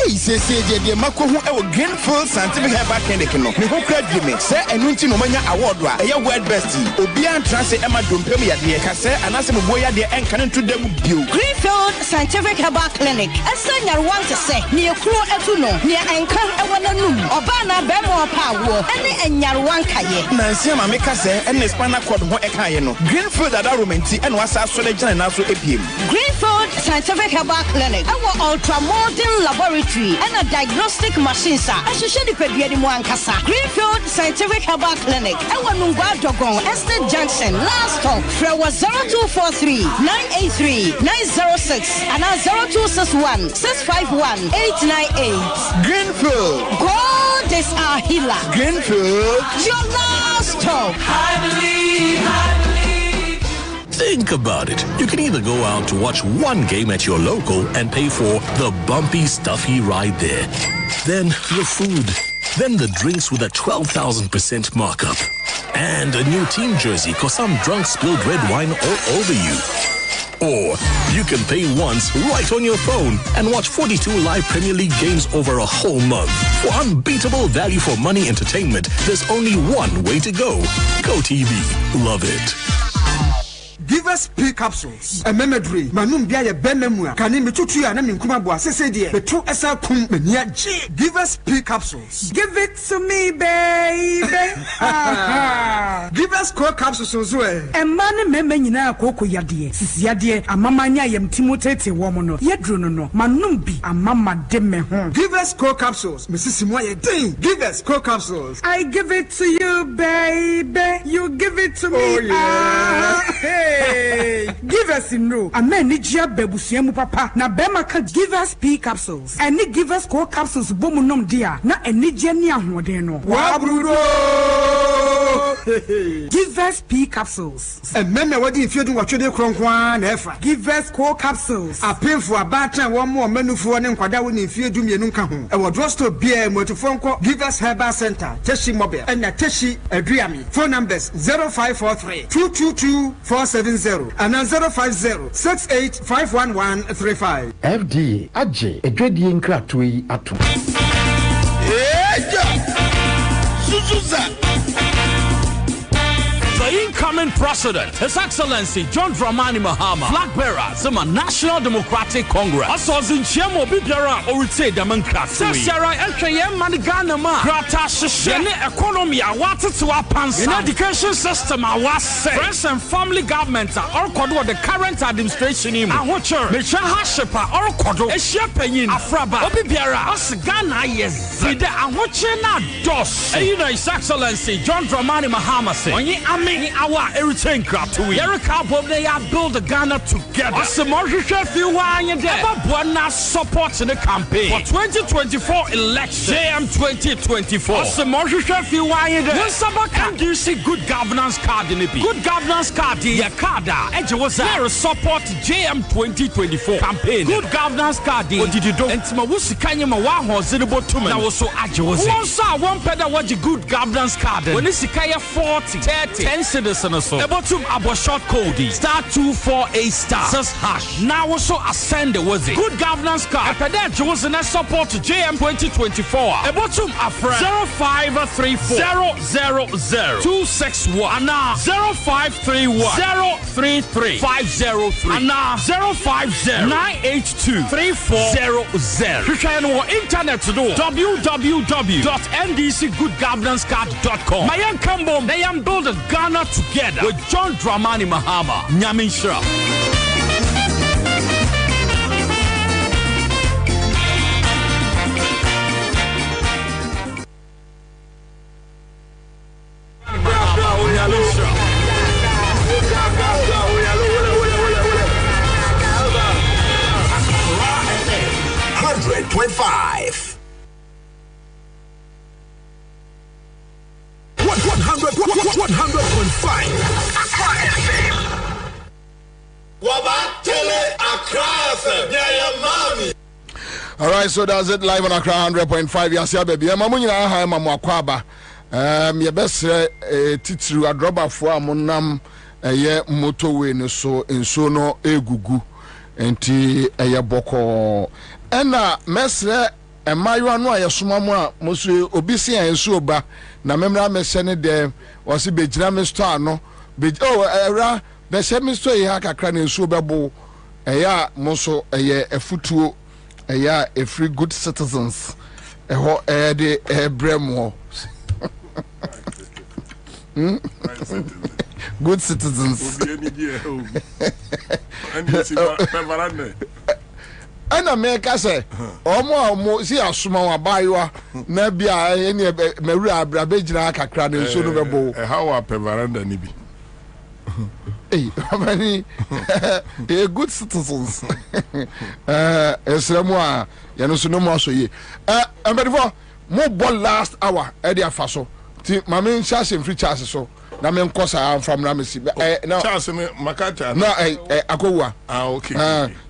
Speaker 18: Say the Mako who our Greenfield Scientific Herbal Clinic no. Me who credit me. Say enunti no manya award wa. Eya word bestie. Obian transe Emma Dumpemi ya de kase anase mo boya de enkan to dem bio.
Speaker 20: Greenfield Scientific Herbal Clinic. Esa nyarwan te say ne ekuro etu no. Ne enkan ewana num. Oba na be mo pa wo. Ene enyarwan kaye.
Speaker 18: Nansi ma me kase ene spinal cord ho ekaye no. Greenfield adaromenti ene wasa so le gina na so epiem.
Speaker 20: Greenfield Scientific Herbal Clinic. Our ultramodern laboratory and a diagnostic machine sa ahwehwe di pedua di mu ankasa. Greenfield Scientific Herbal Clinic ewa Nungwa Dogon Estate Junction last stop from 0243 983 906 and 0261 651 898.
Speaker 18: Greenfield,
Speaker 20: God is our healer.
Speaker 18: Greenfield,
Speaker 20: your last stop.
Speaker 14: I believe. Think about it. You can either go out to watch one game at your local and pay for the bumpy, stuffy ride there. Then the food. Then the drinks with a 12,000% markup. And a new team jersey cause some drunk spilled red wine all over you. Or you can pay once right on your phone and watch 42 live Premier League games over a whole month. For unbeatable value for money entertainment, there's only one way to go. Go TV. Love it.
Speaker 24: Give us P capsules. A memory. Manum bia ye benemu. Kani metutu ya na minkuma bo asese de. Betu esa kum menia G. Give us P capsules.
Speaker 25: Give it to me, baby.
Speaker 24: Give us core capsules so e.
Speaker 25: E man meme nyina akoko yade. Sisi yade amamanya yem timotete wo mo no. Yedru no no. Manum bi amama de me ho.
Speaker 24: Give us core capsules. Mrs. Moye ding. Give us core capsules.
Speaker 25: I give it to you, baby. You give it to me.
Speaker 24: Oh yeah.
Speaker 25: Hey, give us in no. A man ni jia bebusiemu papa. Na bema ka give us P capsules. And ni give us core capsules bomu nom dia. Na eni jeni ahwode no.
Speaker 24: Wabrudo.
Speaker 25: Give us P capsules.
Speaker 24: And men me wadi ifiedu watwede kronkwan na efa.
Speaker 25: Give us core capsules.
Speaker 24: A painful abatan wo mo manufu ne nkwada wo ne ifiedu mienu nka ho. E wo drugstore bia motofonko Give us Herbal Center. Teshi Mobile. And na Teshi Aduami. Phone numbers 0543 222 470 and 050-68-51135.
Speaker 26: FDA AJ edwedie nkratoi ato.
Speaker 15: Suzuza.
Speaker 6: The incoming president, His Excellency John Dramani Mahama, flag bearer, Zuma National Democratic Congress. Asozin Chiamo Bibiara Orite Democrats. Sasara Elkayem Manigana Ma, Grata Shishene economy, awatu to our pants. In education system, I was say. Friends and family government are all kodo the current administration in Ahocher, Mecha Hashepa, all kodo, Eshepeyin, Afraba, Obibiara, Asgana, yes. With the Ahocher na dos. You know, His Excellency John Dramani Mahama say, Ni awa everything crap to we. Erica Bob they have built the Ghana together. As the Marsha few wine there. Buona support in the campaign for 2024 election. JM 2024. As the Marsha few wine there. When Sabaka do you see good governance card in the Good governance card in your card. Edge was there support JM 2024 campaign. Good governance card. What did you do? And Timawusi Kanyama Waho Zinabo Tuman. That was so agile. One saw one pedal watch a good governance card. When it's 40 30 10 citizens so the bottom about short code *248* says hash now also ascend the was it good governance card after Johnson support JM 2024 the bottom a friend 0534 000 261 now 0531 033 503 and now 050 982 3400 you can internet to do www.ndcgoodgovernancecard.com my young combo they am build a Ghana together with John Dramani Mahama Nyamin Shra.
Speaker 1: 100.5. 100.5 Accra FM.
Speaker 17: All right, so that's it live on Accra 100.5. Yasia baby. Mamunya ha mamu akwaba. Ye best titru adroba fo amonam eye motorway no so enso no egugu enti eye boko. Ena mesre emayo no ayesoma mu a mosu obi se enso ba na memra mese ne dem wasi bejira me store no era be se me store ha kakra na enso bebo eya moso eye efutuo eya a free good citizens eho de bremo good citizens ana meka say omo si asoma wa baiwa na bia ene mawura abrabejira kakra na nso no bebo
Speaker 7: how are pevaranda ni bi
Speaker 17: hey many good citizens esremu a ya no so no mo so ye before mo ball last hour e dey afaso ti mama nhyase free charge so na me nkosa am from ramesi
Speaker 7: no charge me makata
Speaker 17: no akowa
Speaker 7: okay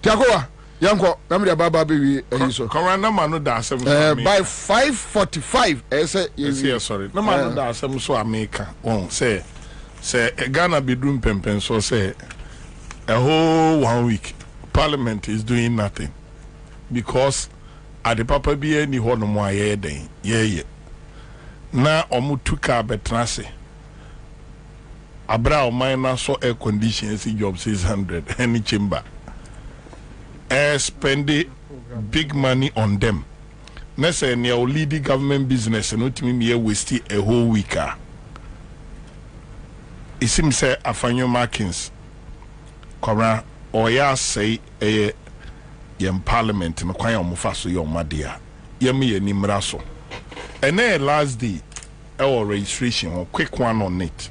Speaker 17: ti akowa yanko na me baba be so
Speaker 7: corona man no da asem
Speaker 17: by 5:45 say
Speaker 7: yes sorry no man no da asem so America won say Ghana be doing pempen so say a whole 1 week parliament is doing nothing because at the papa be any ho no mo aye den ye na omutuka betrase abra o mine so air conditions job 600 any chamber spend big money on them na say near leading government business no timi me waste a whole week. It seems say Afanyo Markins Kora or ya say a yem parliament no kwanya omufaso yo madia yemi ye nimraso and then last day our registration or quick one on it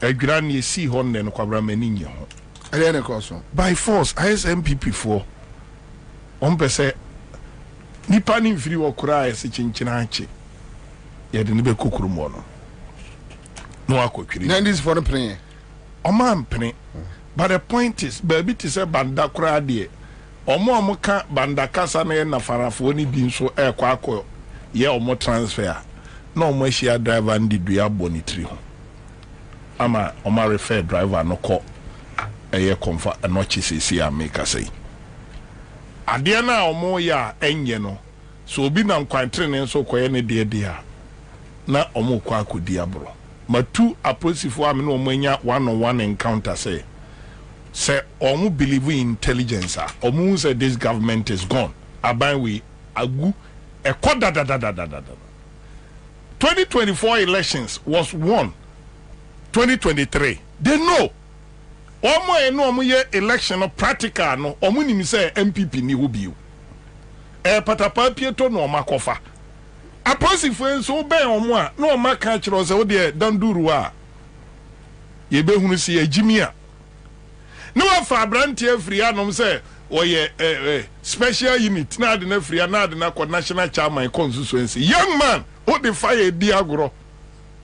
Speaker 7: a grand ye see hon no kwabra maninye ho
Speaker 17: ele koso
Speaker 7: by force ISMPP for on pese nipa ni mfiri wo kura ese chinchina achi ye de ne be kokuru mo no no akotwiri
Speaker 17: na this for the play
Speaker 7: o man pene but the point is baby to say banda kura de omo ka banda kasa na na farafo ni bi nso akọ ye omo transfer na omo share driver ndi dua bonitri ho ama omo refer driver no ko eye comfort no chisisi ameka say ade na omo ya enye no so obi na nkwantre ne nso koye ne de a na omo kwa akodi abro ma two appreciate am no omanya one-on-one encounter say omu believe in intelligence omu say this government is gone aban we agu e koda da 2024 elections was won 2023 they know omu ye election no practical no omu nim say MPP ni wo biu patapa pieto no makofa aposifo so ben omo a no maka kire so de danduru a ye behunu si agimia no afa abrantie afri anom say oye special unit na de na afri na de na national chairman constituency young man who the fire di agro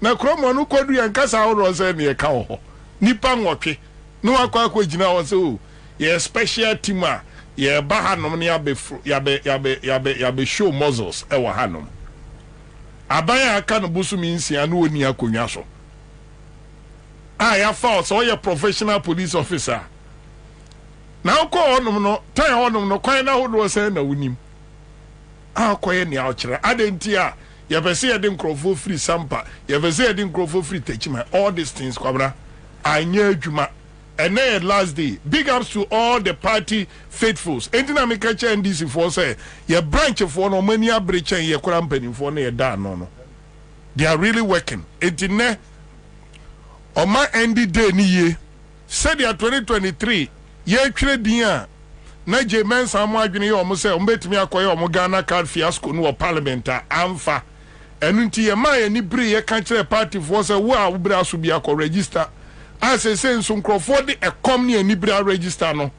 Speaker 7: na kromo no kodu yan kasa wo say ne ka ho nipa nwotwe no akwa gina wo say o ye special team a ye ba hanom ne ya be show muscles e wa hanom abaya aka no busu mi nsia no oni akonwa so ya fa so ye professional police officer na ko onum no tan onum no kwan na hodo se na wunim akoye ne awkire adenti a ye be se ye de nkrofo free sampa ye be se ye de nkrofo free techima all these things kwabra anya adwuma and then last day big ups to all the party faithfuls entina me ka che NDC for say ye branch for no mani abrechen ye kora mpani for na ye da no they are really working entine oma endi day ni ye said ya 2023 ye twere din a na je mensa mo adwene ye omo say ombetimi akoye omo Ghana card fiasco no parliament a amfa enu nti ye ma ye ni bri ye ka kire party for say wo a wo bra so bia ko register as a sense nkrofo de ekom ne anibra register no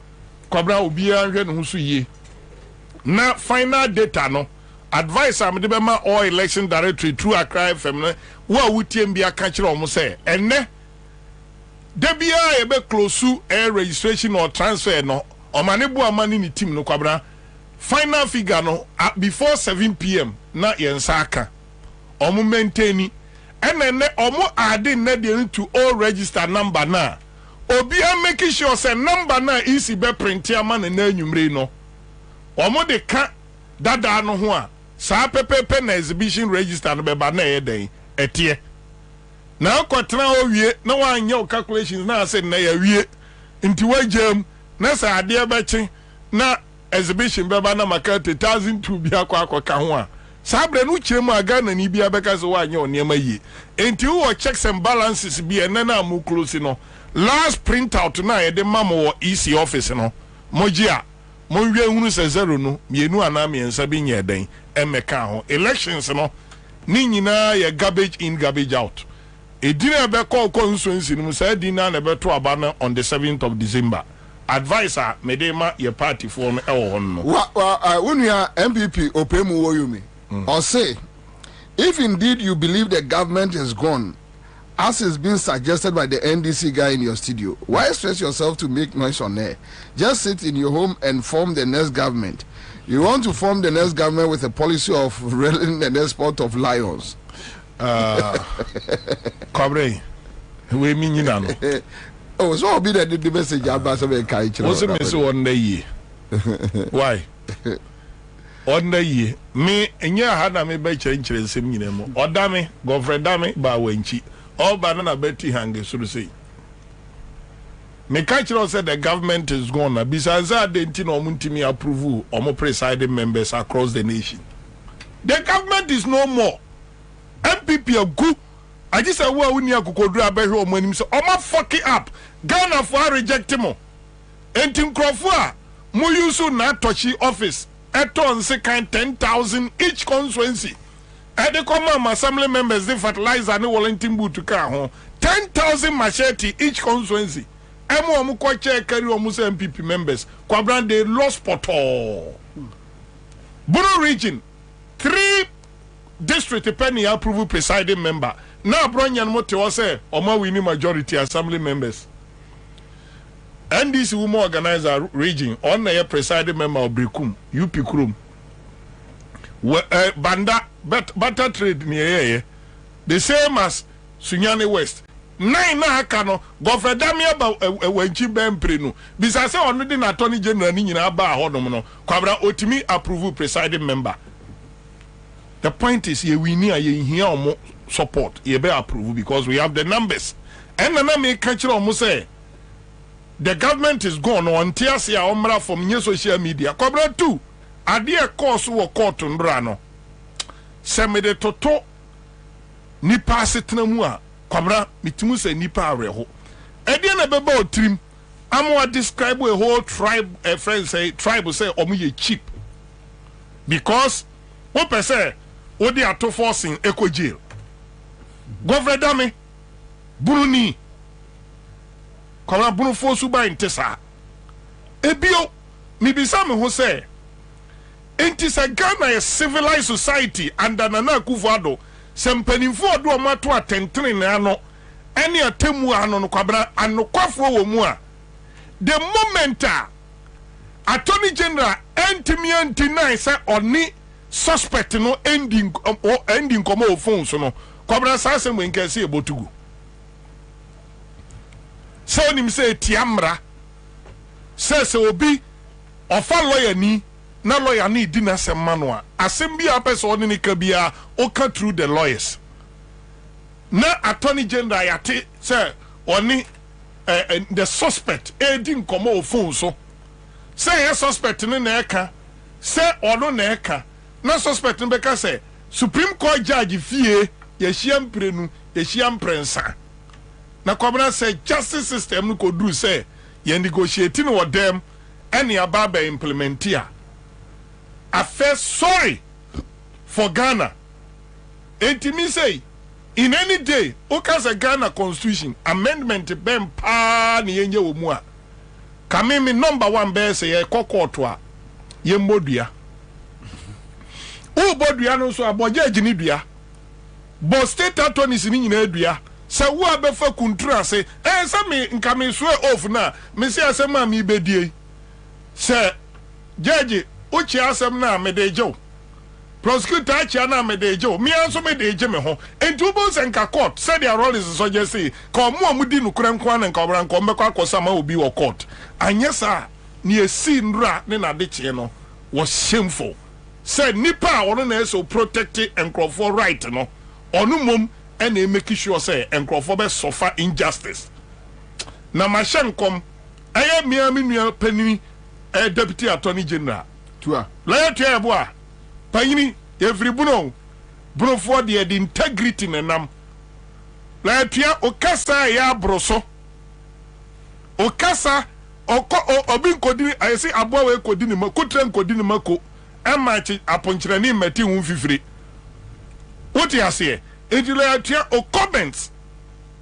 Speaker 7: kwabra obi a hwe no so ye
Speaker 17: na final data no advice am de be ma all election directory through Accra FM no wa wutiem bia ka kire omo say enne de bia e be close air registration or transfer no omane bu amani ni team no Kwabena final figure no before 7 p.m. na yensa aka omo maintain enne omo add na de to all register number na obi am make sure say number na isi be print ama na anwumre no omo de ka dada no ho a saa pepepe na exhibition register no be ba na yeden etie na akotra owie na wanya calculations na say na ya wie nti wajam na sa ade bechi na exhibition be ba na maka 1002 bi akwa ho a sabre no chiremu aga na ni bia beka so wanya oniema yi enti wo checks and balances bi enana amu close no last print out na yede mamo EC office no mogia monwie hunu se 0 no mienu ana miensa bi nye den emeka ho elections no ni nyina ye garbage in garbage out edina be call constituency no say dina na be to aba na on the 7th of December advisor medema ye party for no e wo hon no unua MPP opemu wo yumi or say if indeed you believe the government is gone as is being suggested by the NDC guy in your studio, why stress yourself to make noise on air? Just sit in your home and form the next government. You want to form the next government with a policy of railing the export of lions. Kwabena, we mean you know. Oh, so I'll be the message about some kind. What's the message on the year? Why? On the year, me and ya had a me by change the same name. Or dame, go for dame, ba wenchi. All banana betty hanging, so to say. Mekachiro said the government is gone. Besides that, they didn't know approval or more presiding members across the nation. The government is no more. MPP are good. I just said, well, we need to go to a better home when him say, "Oh my fuck it up." Ghana for reject him. And Tim Crawford, Muyusu na touchy office. Eton second 10,000 each constituency. At the common assembly members, they fertilize and Wellington boot to car home. 10,000 machete each constituency. Emo Mukwache carry almost MPP members. Kwabena they lost poto. Bono region, 3 district penny approval presiding member. Now Bronyan Mote was say, Oma winning majority assembly members. NDC woman organizer region on the presiding member of Brikum, UP Krum. Banda butter trade near the same as Sunyani West. 9 na kano Governor Damia ba wenchi bemprenu. Bisa say only na attorney general ni nyina ba hodom no. Kwabena otimi approve presiding member. The point is ye we need ye here omo support. Ye be approve because we have the numbers. And na me catch omo say the government is gone on tiasia omra from new social media. Kwabena too. Ade e course wo court ndra no. Se me de toto nipa asetena mu a Kwabena mitimu se nipa areho. Ade na beba otrim amwa describe a whole tribe a friend say tribe say omo ye cheap. Because what per say odi ato forcing eco jail. Governor Dame Buruni Kwabena bunu force ba intesa. Ebio mibisa me ho say it is a Ghana a civilized society under Nana Akufo-Addo. Sempenifo do amato atentene na no ene atemu ano no Kwabena anokwafo wo mu a the moment attorney general entimi antinai say oni suspect no ending komo ofon so no Kwabena sa asem wenkase ebotugu so nim say tiamra say obi ofa lawyer ni na lawyer ni di na semano a asem bia pese oni ni ka bia o ka through the lawyers na attorney general yate say oni the suspect edin komo ofun so say a suspect ni na eka say ono na eka na suspect ni beka say Supreme Court judge fie ye hia mprenu ye hia mprensa na Kwabena say justice system no ko do say ye negotiating with them any ababa implement here. I feel sorry for Ghana. And to me say, in any day, okas a Ghana constitution amendment ben pa ni yenye umua. Kamimi number 1 be say ye kokotwa ye modua o bodua no so aboje agini dua bo state attorneys ni nyina dua se wo abefa kuntura ase se me nka me so off na me se asem a me bedie se judge uchi asem na me de jo prosecutor achi na me de jo me anso me de je me ho enti bo se nka court say their role is so just say ka omo amudi nu kura nkwa na nka obran ko mbekwa akosama obi wo court anyesa ni esi nra ne na de che no was shameful say nipa ono na so protect enkrofo right no onu mom and they make sure say enkrofo be suffer injustice na mashenkom aye miami nua panini deputy attorney general tua la tua eboa panini every buno for the integrity nenam la tua okasa ya broso okasa obi nkodini I say aboa we kodini makotre nkodini mako emachi aponchirani meti hu fifiri what you say ejula tua o comments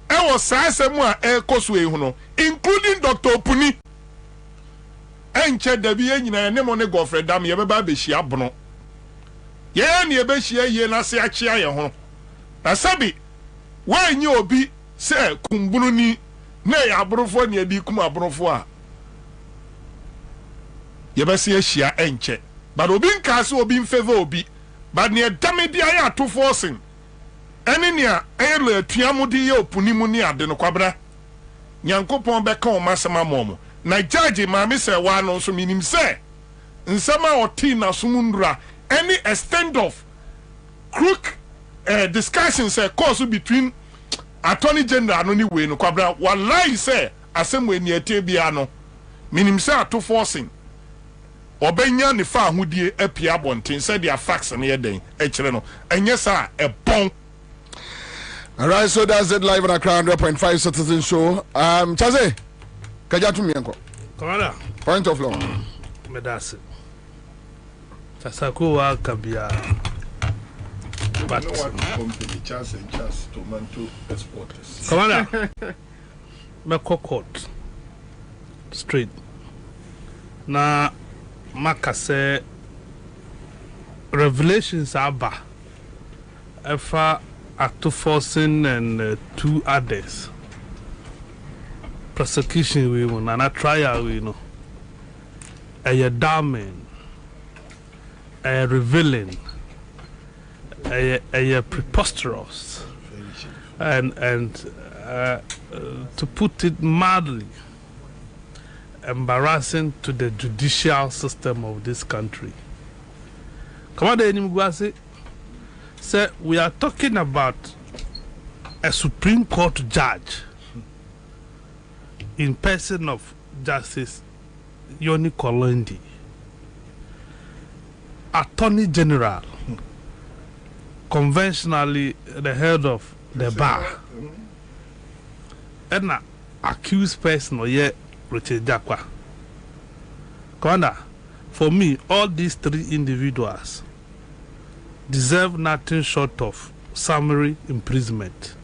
Speaker 17: e was asemu a e koso e hu no including Dr. Opuni enche dabi enyina ne mo ne gofre dam ye beba be hia bono ye ne ye be hia ye na se achia ye ho na sabi wanyi obi se kumbunu ni na ya abrofo ne adi kum abrofo a ye be se hia enche but obi nka se obi favor obi but ne damedi aye ato forcing ene ne a elo atuamudi ye Opuni mu ni ade no Kwabena nyankopon be ka o masema momo na judge maami se wa no so minim se nsema oti na sumundra any extent of crook discussions course between attorney general no ni we no Kwabena wallahi se asem eni etie bia no minim se ato forcing obenya ne fa ahudie apia bonten se dia facts na yeden e kire no enye sa e bon. All right, so that's it live on Accra 100.5 Citizen Show. Chaze Kajatu Mienko.
Speaker 8: Commander.
Speaker 17: Point of law.
Speaker 8: Medasi. Tasako wa kabia. But
Speaker 7: no one company chance and chance tomato exporters.
Speaker 8: Commander. Meko court. Straight. Na makase revelations aba. Efa Ato forcing and 2 others. Prosecution we won and a trial we know. A damning, a revealing, a preposterous, and to put it mildly, embarrassing to the judicial system of this country. Commander Enimguasi. So we are talking about a Supreme Court judge in person of Justice Yoni Kolondi, Attorney General, conventionally the head of the bar, and an accused person or yet Richard Jakwa. Commander, for me, all these 3 individuals deserve nothing short of summary imprisonment.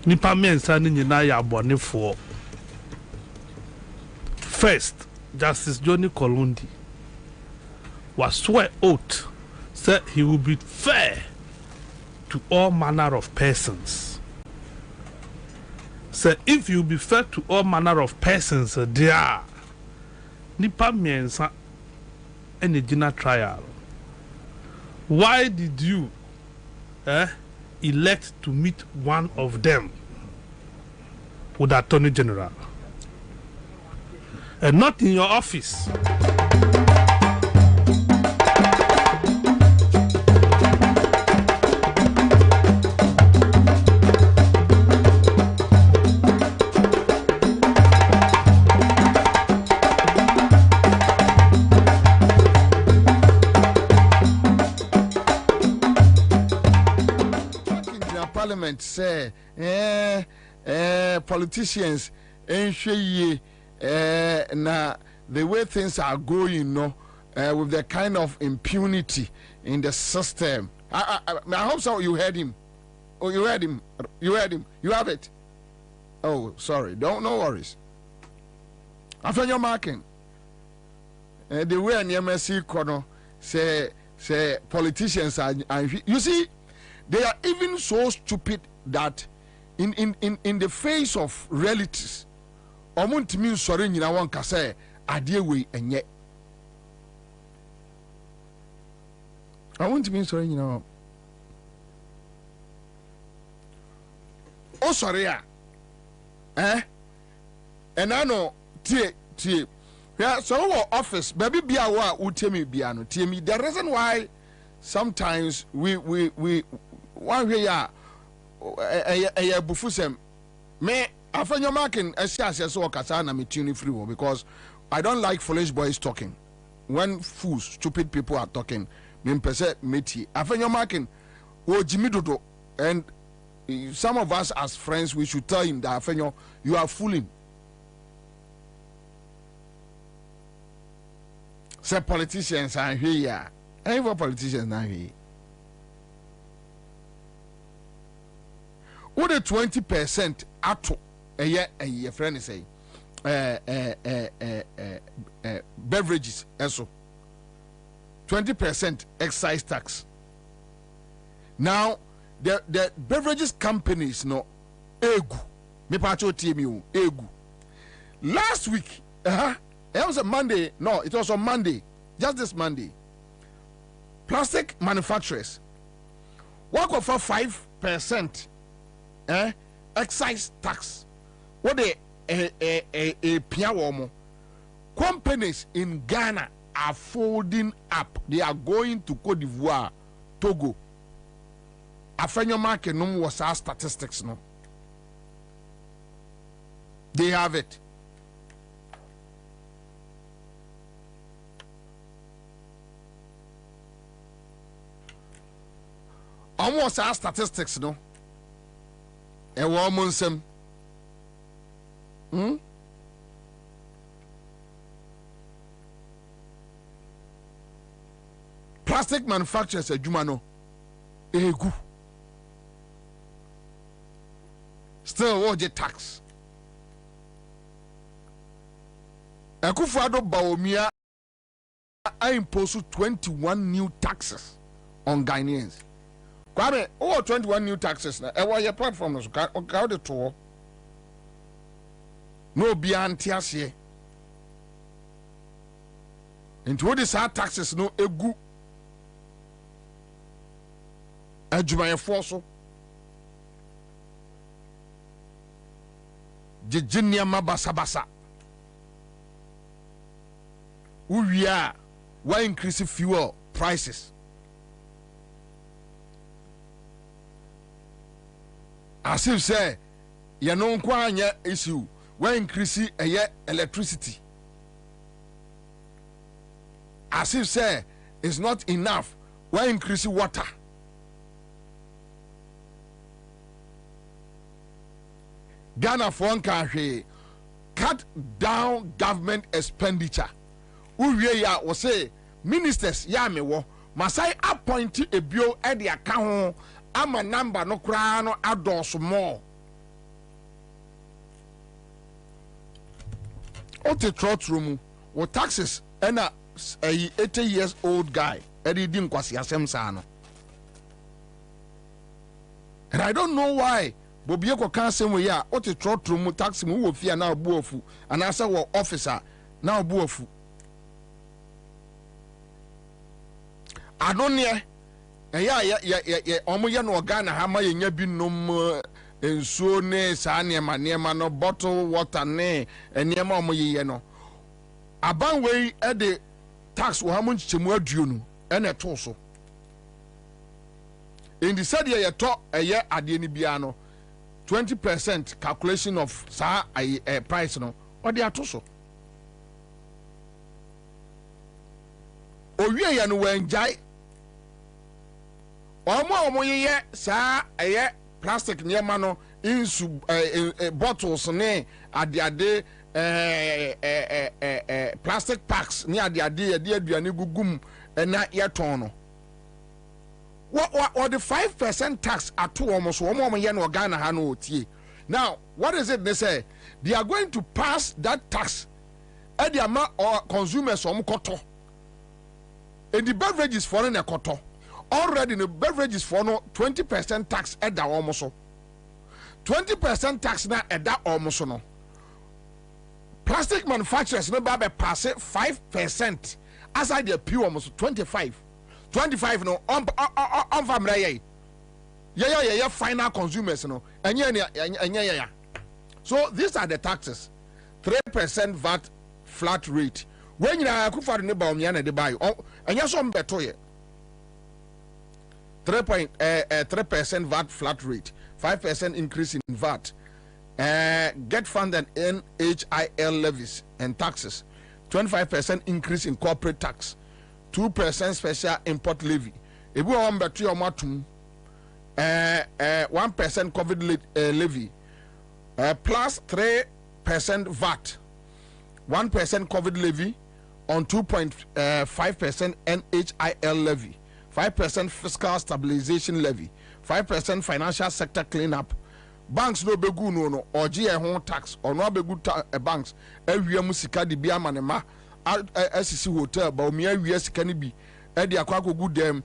Speaker 8: Nipa mensa ni nyina ya abone for. First, Justice Johnny Kolondi was swear oath said he will be fair to all manner of persons. Said if you be fair to all manner of persons, there Nipa mensa any dinner trial. Why did you elect to meet one of them with the Attorney General and not in your office?
Speaker 17: Say politicians na the way things are going with the kind of impunity in the system. I hope so. You heard him. Oh, you heard him. You have it. Oh, sorry. No worries. After your marking the way an MSC kono say politicians are you see they are even so stupid that in the face of realities omuntimi nsore nyina won ka say ade we enye omuntimi nsore nyina won o sore a enano tie yeah, so our office baby bia wa utemi bia no tie me the reason why sometimes we one way ya bufusem me afenyo marking asiase so okasa na me tune free wo because I don't like foolish boys talking. When fools stupid people are talking me pese meti afenyo marking wo jimi dodo, and some of us as friends we should tell him that afenyo you are fooling. Say politicians are here. Any politicians are here. What the 20% ato a year friend is saying beverages also 20% excise tax. Now the beverages companies no egu me pacho TMU egu last week it was a Monday. No, it was on Monday. Just this Monday. Plastic manufacturers work for 5% excise tax. What they piawomo companies in Ghana are folding up. They are going to Cote d'Ivoire, Togo. Afenyo market no was our statistics no. They have it. Almost our statistics no. A woman some. Plastic manufacturers a jumano. Egu. Still what the tax. Akufo-Addo Bawumia impose 21 new taxes on Ghanaians. Kwame, 21 new taxes na e wa your platform no so ka de to no bi antiase into what is taxes no egu adwumayefo so jejinia mabasa uwia why increase fuel prices. As if say you know kwanya issue when increase electricity. As if say it's not enough when increase water. Ghana for one country cut down government expenditure. Uwe ya was say ministers ya me wo masai appoint a bio at the account. Ama number no kra no adults more. O te trot room with taxes and a 80 years old guy editing kwasi asem sa no. And I don't know why Bobie ko kan sem we ya o te trot room tax mu wo fia na obuofu and asa wo officer na obuofu. Adonie omo ye no Ghana ha ma ye nya bi nom ensuo ne saa niema no bottle water ne niema omo ye no aban wei e de tax wo ha mo nchemu aduo no e na to so in the said ye to eye ade ni bia no 20% calculation of saa price no o de ato so owie ye no wenjai omo ye sa plastic niema no insu bottles ne ade plastic packs ni ade aduane gugum na yeton no what the 5% tax ato omo so omo ye no Ghana ha no otie. Now what is it they say they are going to pass that tax e dia ma consumers omo koto And the beverages for in a koto. Already the beverages for no 20% tax at that almost. 20% tax now at that almost no. Plastic manufacturers no babe pass it 5%. As I the pure almost 25. 25 no on family. Yeah, final consumers no. And yeah. So these are the taxes. 3% VAT flat rate. When you are cook for the neighbor de buy, and yes, on better 3% VAT flat rate, 5% increase in VAT, get funded NHIL levies and taxes, 25% increase in corporate tax, 2% special import levy. If we want better or matum, 1% COVID levy, plus 3% VAT, 1% COVID levy on 2.5% NHIL levy, 5% fiscal stabilization levy, 5% financial sector cleanup. Banks no begu no or GA tax or no begu banks. Every musika di bia manema SCC hotel ba omia wi sika ni bi e di akwa kogu dem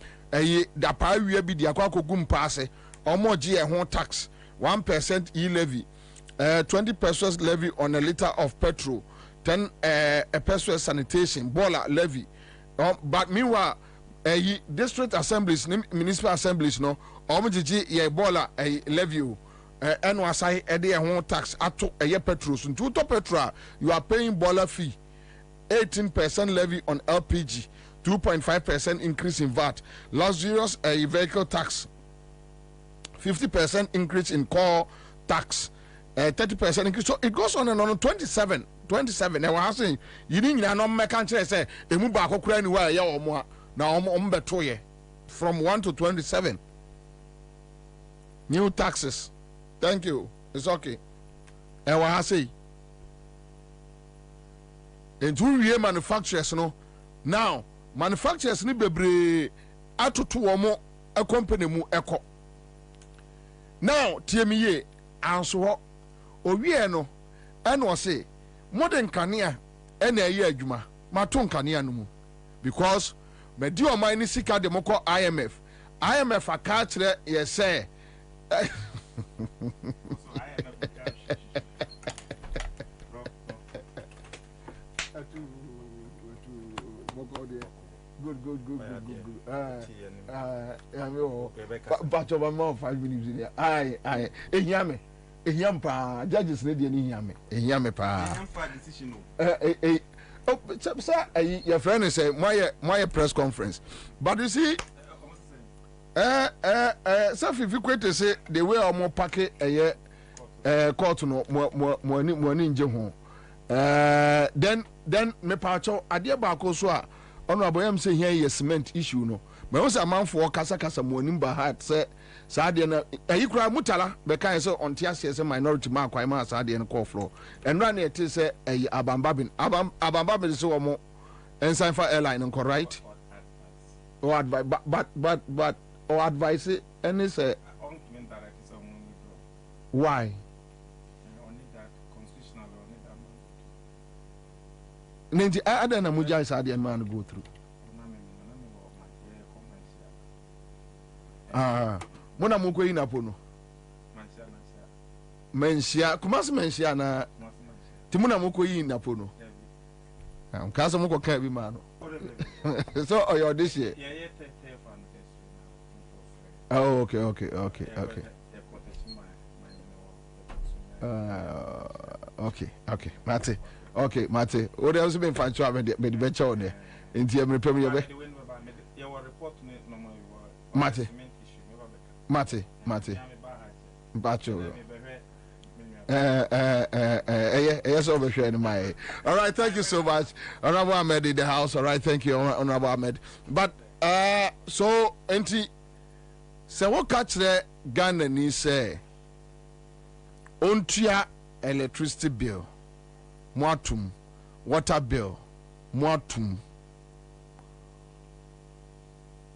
Speaker 17: da pa wi bi di akwa kogu mpaase omo GA tax 1% e levy, 20 pesos levy on a liter of petrol, 10 pesos sanitation boiler levy. But meanwhile district assemblies municipal assemblies no omjiji ye boiler levy and was I a tax at a petrol. So to petrol you are paying boiler fee, 18% levy on LPG, 2.5% increase in VAT, luxurious vehicle tax, 50% increase in core tax, 30% increase. So it goes on and on. 27. And I was saying you didn't know my country say a mubako anywhere ya or more now betoye from 1 to 27 new taxes. Thank you. It's okay. And what I say, and two year manufacturers no now manufacturers ni bebre atoto omo a company mu eko now TME Ansah owie no eno say modern kania ena ye adwuma maton kania no mu because me di o man ni sika de moko IMF aka kire ye say Good. But over more 5 minutes in there. Aye. Enyame. Enyampa. Judges need any yame. Enyame pa. Decision. Oh, sir, your friend is saying my press conference. But you see, so if you quit to say the way or more packet a year court no more ninja home. Then me pacho adia bako so honorable am say here is cement issue no. But once a man for kasa mo nimba heart say sadia na ayikura mutala be kan say on tia say minority man kwai ma sadia no call floor. And run it say abambabin so omo Ansah for airline nko right. Or but or advice it and it's a why Ninja ada na muja sadia man go through. Mona muko ina pono. Mensia, kumasi mensia na timuna muko ina pono. Mkasa muko kabi mano. So oyo this year. Oh, okay. Okay, Mate. Okay, Mate. What else been found to have the bench on there? In the Premier Mate. Bacho. Yes, over here in my. All right, thank you so much. Honorable Ahmed in the house. All right, thank you, Honorable Ahmed. But so enti se what catch the Ghana ni say ontua electricity bill, moatum, water bill, moatum,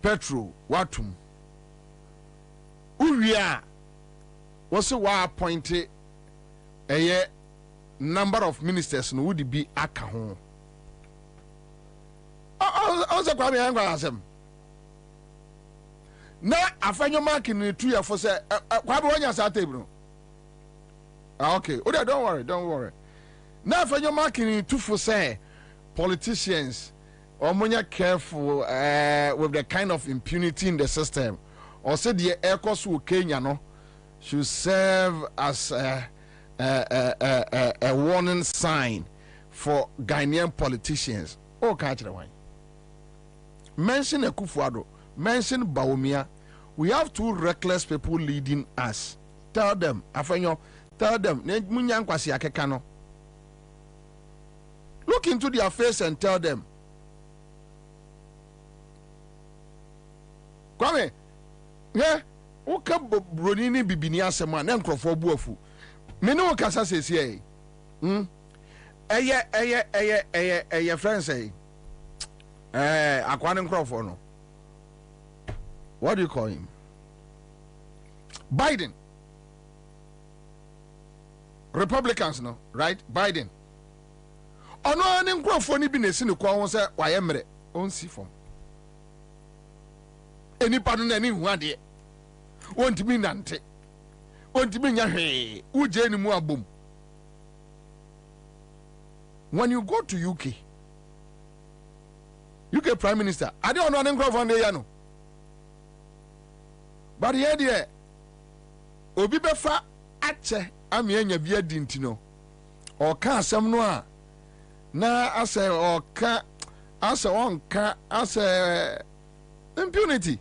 Speaker 17: petrol, watum. Uria was a appointed a number of ministers no would be aka ho. also Kwame Angasem. Na afanyo mark in 2 years for say Kwame wanya sa table. Okay, don't worry. Na afanyo mark in 2 for say politicians omonya careful with the kind of impunity in the system. Or say the Ecos who Kenya no should serve as a warning sign for Ghanaian politicians. Oh, catch the one. Mention Akufo-Addo, mention Bawumia. We have 2 reckless people leading us. Tell them, Afenyo, tell them, look into their face and tell them. Kwame, yeah, Oka Bronini Bibini Asema, Nenkrofo Buafu. Menu Kasa says, yeah. Eye friend say, Akwanem Crawford no. What do you call him? Biden. Republicans no, right? Biden. Ono anem Crawford ni bi na si ne kwa won say wa yemre on si fom. Eni padu na ni hu ade. Wontimi nante. Wontimi nya hwe. Uje ni mu abom. When you go to UK Prime Minister, I don't know any Crawford no. But here there, Obi befa ache amienya bia dintino. O ka asem no a na ase o ka ase on ka ase impunity.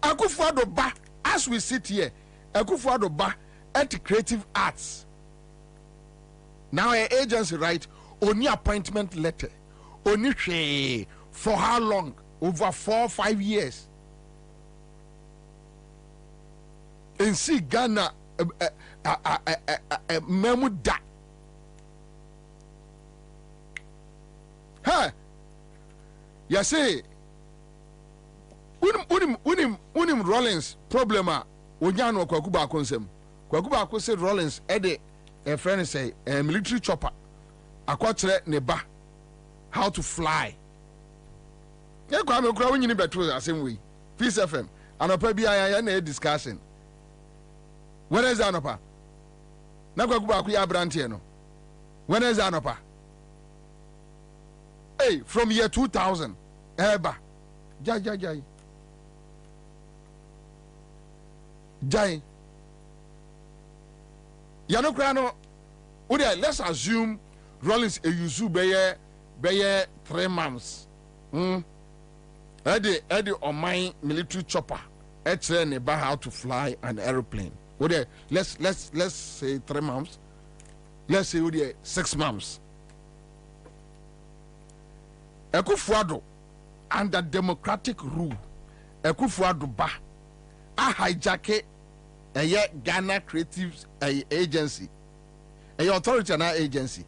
Speaker 17: Akufo-Addo ba as we sit here, Akufo-Addo ba at Creative Arts. Now an agency write only appointment letter. Only for how long? Over 4 or 5 years. And see Ghana memuda. Huh? You say unim Rollins problema onyano kwakuba konsem. Kwakuba konsem Rollins ede a friend say a military chopper akwatere ne ba how to fly. Yeah, Kwame Okra when you need better the same way. Peace FM. Anopa bi aya na discussion. When is anopa? Na kwakuba akuya brantie no. When is anopa? Hey, from year 2000. Eba. Jai. Yanokrano, let's assume Rollins a yuzu beye 3 months. Eddie on my military chopper. Train about how to fly an aeroplane. Let's say 3 months. Let's say 6 months. Akufo-Addo under democratic rule. Akufo-Addo ba a hijack a Ghana Creative Agency, a authority and agency.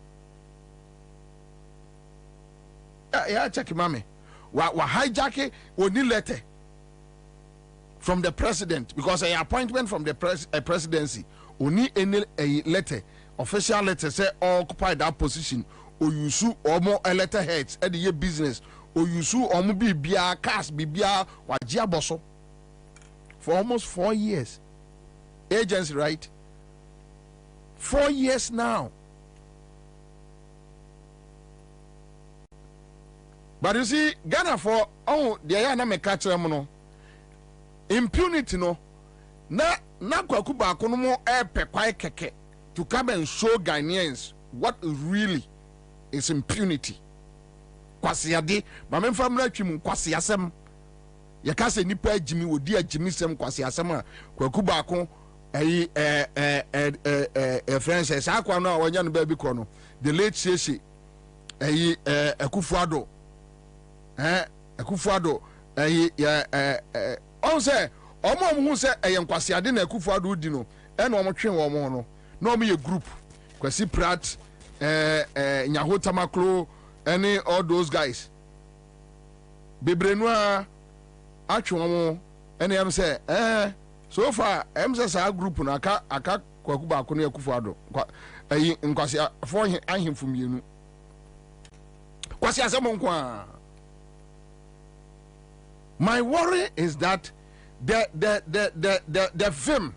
Speaker 17: Yeah, check mami. Wa hijack only letter from the president because a appointment from the presidency only any a letter, official letter say occupy that position or you sue or more letter heads at the year business or you sue or be bia cast bibia wajia boso for almost 4 years. Agency, right? 4 years now. But you see, Ghana for the ayana me catch them no impunity no na kwakuba kono mo kwai keke to come and show Ghanaians what really is impunity. Kwasiade, ba me famra twim kwasiasem. Ye ka se nipa agimi wodi agimi sem kwasiasem a kwakuba ko Francis akwa no awanya no ba bi ko no the late Sheshe Akufo-Addo Akufo-Addo on say omo hu say enkwasiade na Akufo-Addo di no e na omo twen wo mo no na omo ye group Kwasi Pratt Nyaho Tamaklo any all those guys bebrenu a atwe omo ene am say so far MSS group na aka kwaku ba ko na Akufo-Addo nkwasi for ahemfo mienu kwasi asemo nko a My worry is that the vim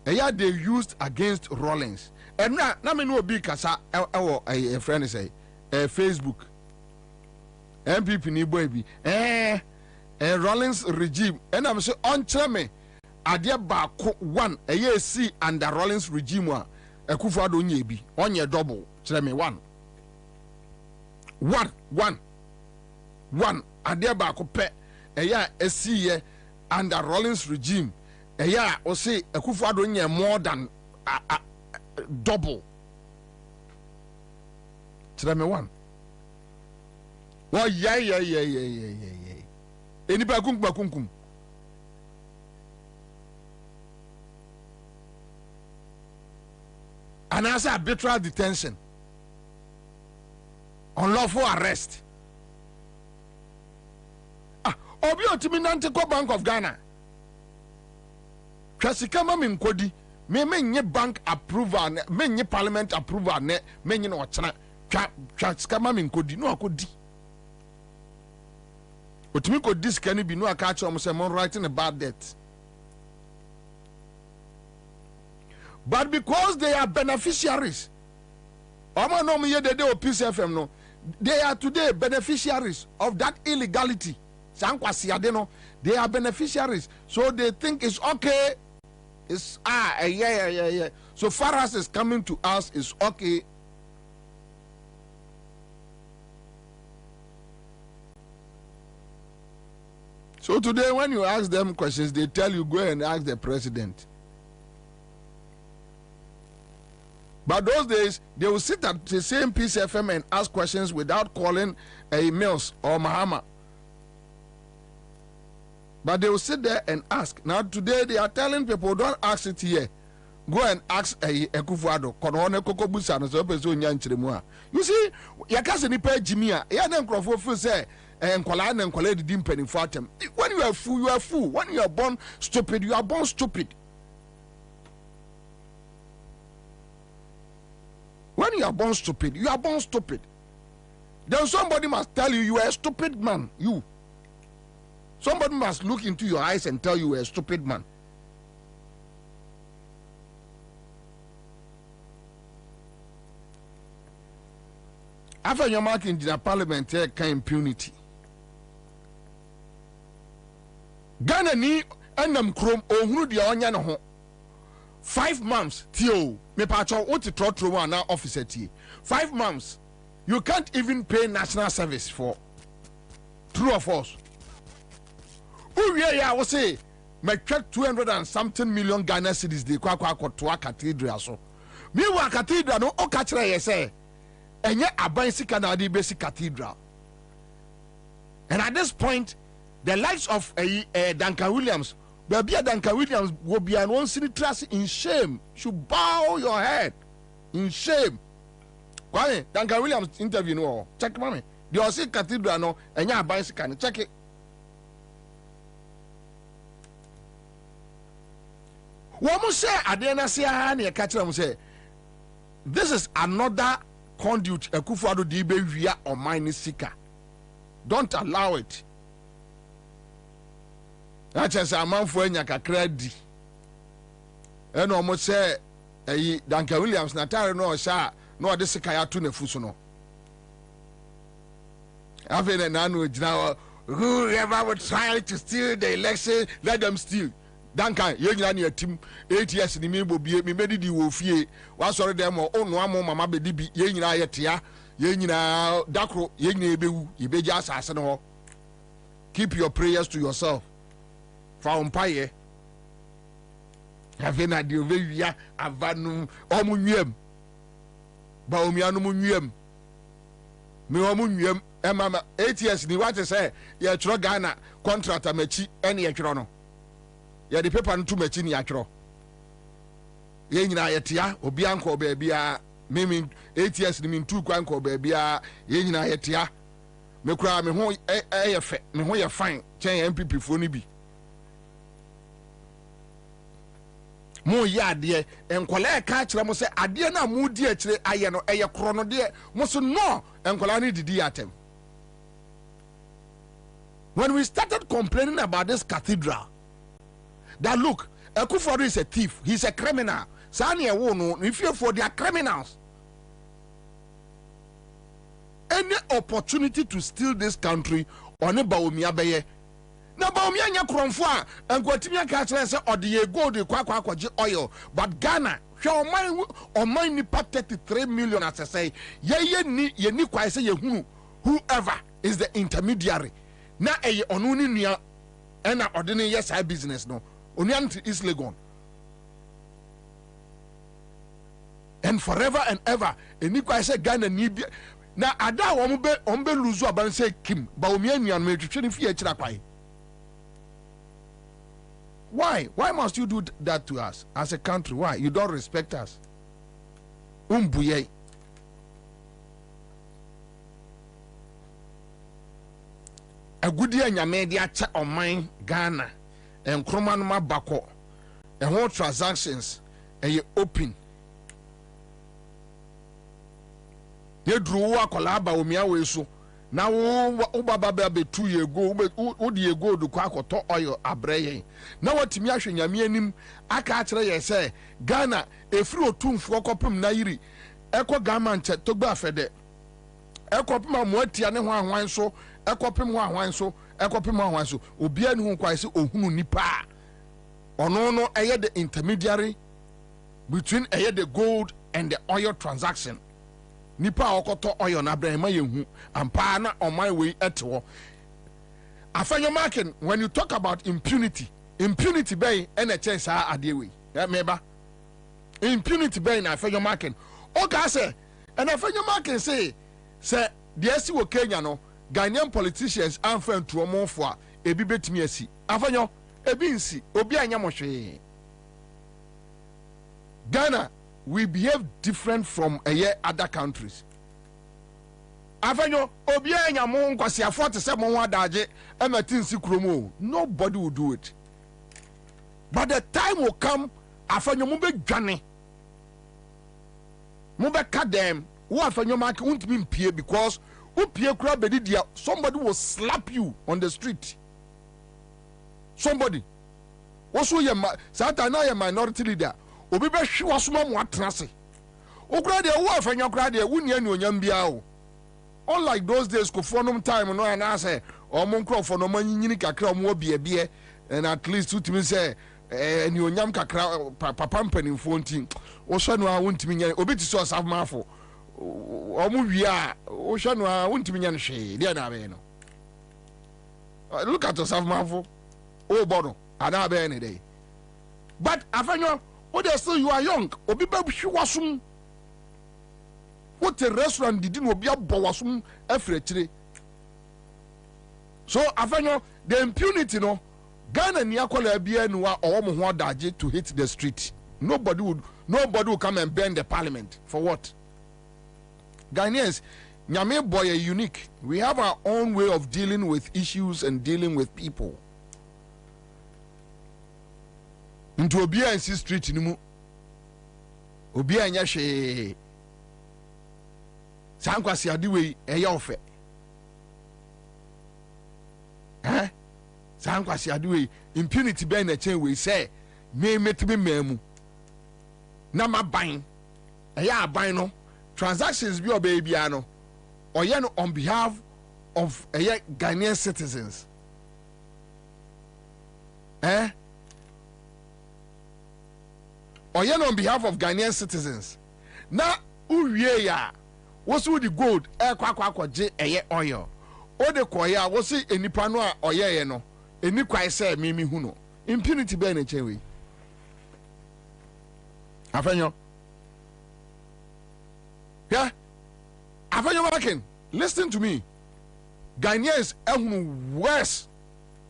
Speaker 17: they used against Rollins. And now me know big kasa a friend say Facebook MPP ni baby Rollins regime and I'm say on me adia ba one see under Rollins regime a Akufo-Addo nye bi onye double tell me one adia ba ko pe see under Rollins regime o say Akufo-Addo nye more than double tell me one. Well, yeah. Any bakum. And as arbitral detention, unlawful arrest. Obi otiminante ko Bank of Ghana. Kwasikama minkodi, me nye bank approval, me nye parliament approval, me nye no chana. Kwasikama minkodi no akodi. Otimi ko this can be no catch on say writing about that. But because they are beneficiaries, no Peace FM no, they are today beneficiaries of that illegality. They are beneficiaries, so they think it's okay. It's yeah. So far as it's coming to us, it's okay. So today, when you ask them questions, they tell you go and ask the president. But those days, they will sit at the same Peace FM and ask questions without calling Mills or Mahama. But they will sit there and ask. Now today, they are telling people, don't ask it here. Go and ask Akufo-Addo. You see, you can't pay Jimmy. You can't say. And when you are fool, you are fool. When you are born stupid, you are born stupid. When you are born stupid, you are born stupid. Then somebody must tell you you are a stupid man. You. Somebody must look into your eyes and tell you you are a stupid man. After your mark in the parliament, there can impunity. Ghana ni enam krom ohunu dia onya ne ho 5 months tio me pacho oti trotro one na officer tie 5 months you can't even pay national service for true or false. Uwie ya wo say me check 200 and something million Ghana cedis de kwa to cathedral so me wa cathedral no o ka kire ye say enye aban sika na de basic cathedral. And at this point the likes of Duncan Williams, baby Duncan Williams will be an one city trust in shame. You should bow your head in shame. Why Duncan Williams interview no? Check mommy. The Osi Cathedral no, and ya bicycle check it. Woman say Adena say hani catch them say this is another conduit Akufo-Addo dibe via or mine seeker. Don't allow it. That's just a man for any credit. And almost say, Duncan Williams, Natari no, sir, no, this is Kaya Tune Fusono. Having an annual now, whoever would try to steal the election, let them steal. Duncan, you're in your team 8 years in the middle, be made the Wolfie. What's already them or own one more, Mamma Bedibi, Yenina Yatia, Yenina Dakro, Yenina, Ibeja Assassin. Keep your prayers to yourself. For umpire, having a divia avanum omunium, Baumianum, me omunium, Emma 8 years. Ni what to say, ya Ghana contract a mechi any achrono. Ya the paper and 2 machine yatro. Yenina yatia, Obianco babia, meaning 8 years, mean 2 quanco babia, Yenina yatia, me cry me home me ho ya fine, chain MPP for nibi. mo ya ade enkola ka kire mo se ade na mo di akire aye no eye kro no de mo so no enkola ni didi atem. When we started complaining about this cathedral, that look, Akufo-Addo is a thief, he's a criminal. Sani ewo no, if you for their criminals. Any opportunity to steal this country, on a Bawumia beye. Na Bawumia nya kromfo a, enkwatimi aka kire se ode gold kwakwaji oil, but Ghana hwe oman nipa 33 million as I say, ye ni kwa se ye hunu whoever is the intermediary. Na eye onu ni nua ena ode ne yes business no onuan is Legon, and forever and ever enikwa say Ghana ni bi na ada ombe luzu aban say Kim Bawumia nua no etwetwe ne fie akira kwai. Why must you do that to us as a country? Why you don't respect us? Umbuye agudi anyame de acha oman Ghana enkroma no mabako ehon transactions eye open ye dru wo akola Bawumia we so na wo baba be 2 years ago wo de ego do kwa akoto oil abreye na watimi ahwe nyame anim aka akere ye se Ghana efiri otumfo kopem na yiri eko gama nche togba afede ekopem amoatia ne ho ahwan so ekopem ho ahwan so ekopem ho ahwan so obia ne ho kwai se ohunu nipa ono no eye the intermediary between eye the gold and the oil transaction. Nipa okoto oil na brema yehu ampa na omai we etewo afenyo marking. When you talk about impunity bay ene chance adewe meba impunity bay na afenyo marking oka say and afenyo marking say the esi wo Kenya no Ghanaian politicians anfa ntuomo fo a ebi betimi asi afenyo ebi nsi obi anya mo hwe Ghana. We behave different from other countries. Afenyo obiya nyamo nkwasi afo se mo adaje ematinsi kromo. Nobody will do it. But the time will come afenyo mo be dwane. Mo be ka dem. Wo afenyo mark won't be pie because who pie kura be dia somebody will slap you on the street. Somebody. Also ye Satan na ye minority leader. Obi be hwe wasoma mo atrase okura de wo afanya okura de wuni anuonyam bia o unlike those days ko fonom time no na say omo nkrofo no manyinyini kakra omo obiebie and at least utimi say anuonyam kakra papa mpanimfo ntin wo hwe no a wontimi nya obi ti so osafmafo omo wi a wo hwe no a wontimi nya no hwe de na be no look at osafmafo o bono ana be ni dey but afanya what they say you are young obi ba hwasum what a restaurant did no be abawasum afrechire so afenyo the impunity no Ghana ni akola bia no wa owo mo ho adaje to hit the street. Nobody would come and burn the parliament for what? Ghanaians nyame boy are unique. We have our own way of dealing with issues and dealing with people. Into obia and see street nimu obia nya hwe sankwasi adiwe eya ofe sankwasi adiwe impunity be na chen we say me metimi mamu na maban eya aban no transactions bi obebia no oye no on behalf of eya Ghanaian citizens Oyen on behalf of Ghanaian citizens. Na uwie ya wosu the gold kwa je eye oil. O de koya wosi enipa no a oyeye no. Eni kwai se mimi hu no. Impunity be na chewe. Afenyo. Yeah. Afenyo Markin, listen to me. Ghanaians ehunu worse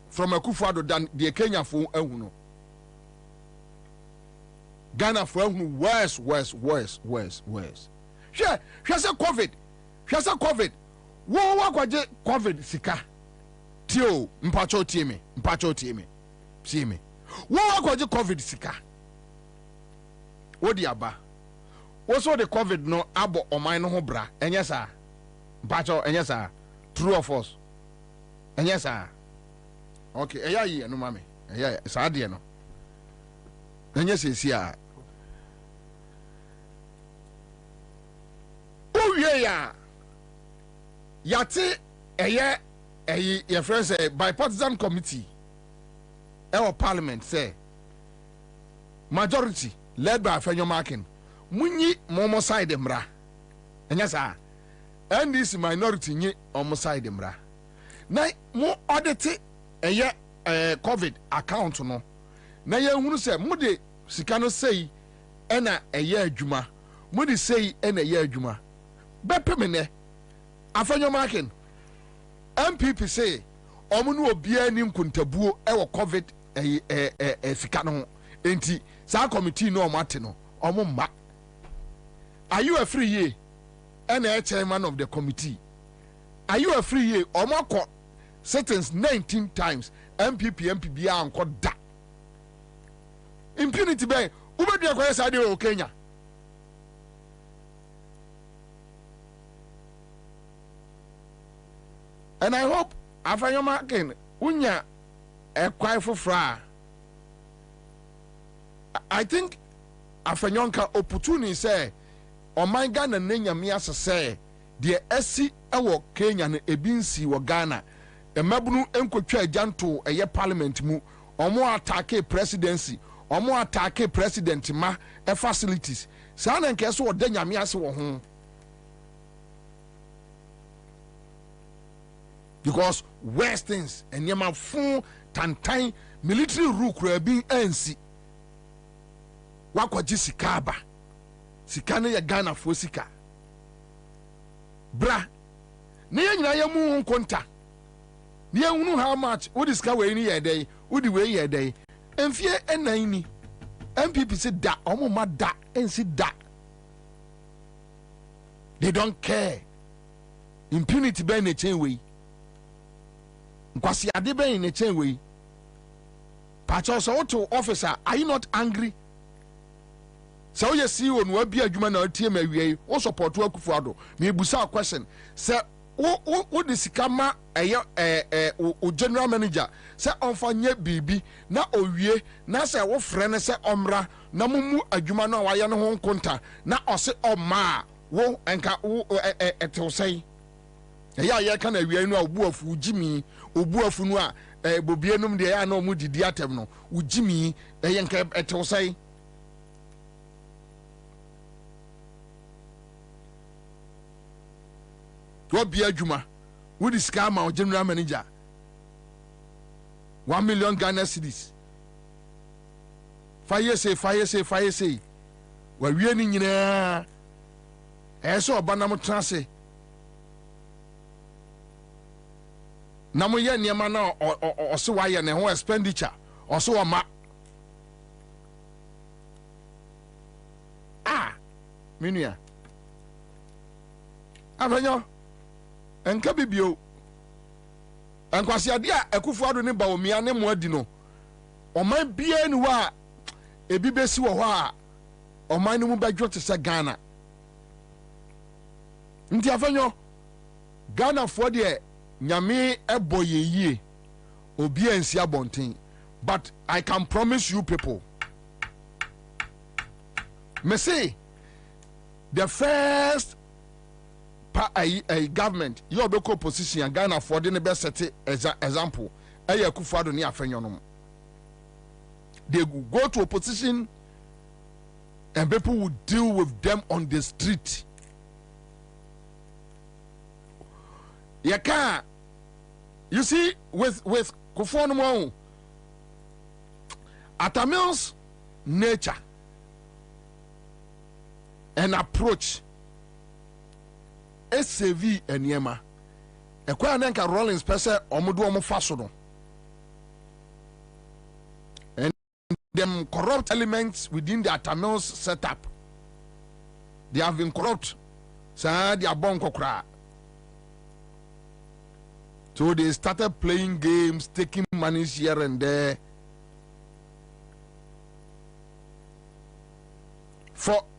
Speaker 17: from Akufo-Addo than the Kenya fo ehunu. Ghana for worse. She say COVID. Wo kwaje COVID sika. Tio mpacho tie me. See me. Wo kwaje COVID sika. Odi aba. Also the COVID no abo oman no ho bra. Enye sa. Bacho enye sa. True or false? Enye sa. Okay, eya yi no mame. Eya sa de no. Enye sesi a. Owie ya. Yate eye your friends say bipartisan committee our parliament say majority led by Afenyo Markin munyi momo side mra enya sa NDC minority nyi omo side mra na mo audit eye covid account no na ye hunu say mo de sika no sei ena eye adwuma mo de sei ena eye adwuma bepemene Afenyo Markin MPP say omunu obia ni nkuntabuo ewo covid sika no enti sa committee no omate no omumba. Are you a free year and a chairman of the committee? Are you a free year omako sentence 19 times MPP anko da impunity be ubedua kwa sade o Kenya. And I hope Afenyo Markin unya kwai fofra. I think Afenyonka opportunity say o my Ghana nenya me asese de asi ewo Kenya no ebinsi wo Ghana emabunu enkotwa ajanto eye parliament mu omo attack presidency omo attack president ma facilities sa na nke so odanya me ase wo ho. Because Western's and Yama fun tantan military rule could be NC. Wakwaji sikaba. Sikane ya Ghana for sika. Bra. Niya nyina ya mu konta. Niya unu how much? Udi sika we ni ye day. Udi we ye day. Enfie enaini. MPP say da. Omo ma da. NC da. They don't care. Impunity by the chain way. Nkwasi ade ben ne chen we pacho so to officer, are you not angry? So you see on we bi adwuma na tie ma wie wo support Akufo-Addo me busa question say wo de sika ma o general manager say onfanye bibi na owie na say wo frɛ ne say omra na mumu adwuma na wa ye ne ho nkonta na ose oma wo enka wo etewsai ya ya kana wiai no obuafu jimi obuafu no a Bobie num de ya na omu didi atem no ujimi yenka etewsai to bia adwuma wo di sika ma o general manager 1 million Ghana cedis fire say wa wie ni nyina eso obanam transe na mo ye niema na oso wa ye ne ho expenditure oso wa ma minua Afenyo enka bibio enkwasi ade a Akufo-Addo ne ba omia ne mo adi no oman bia ni wa ebi besi wo ho a oman ne mu badwo te se Ghana nti Afenyo Ghana fo de nyame eboyeye obi ansi abonten but I can promise you people me say the first a government you be co position Ghana for the best set example Akufo-Addo ni Afenyo no they go to opposition and people will deal with them on the street. You see, with Kufuor Atamil's nature and approach SCV and Yema Ekwanenka Rollins Pese Omudu Omufasono and them corrupt elements within the Atamil's setup, they have been corrupt. Sa they are born kokra. So they started playing games, taking money here and there.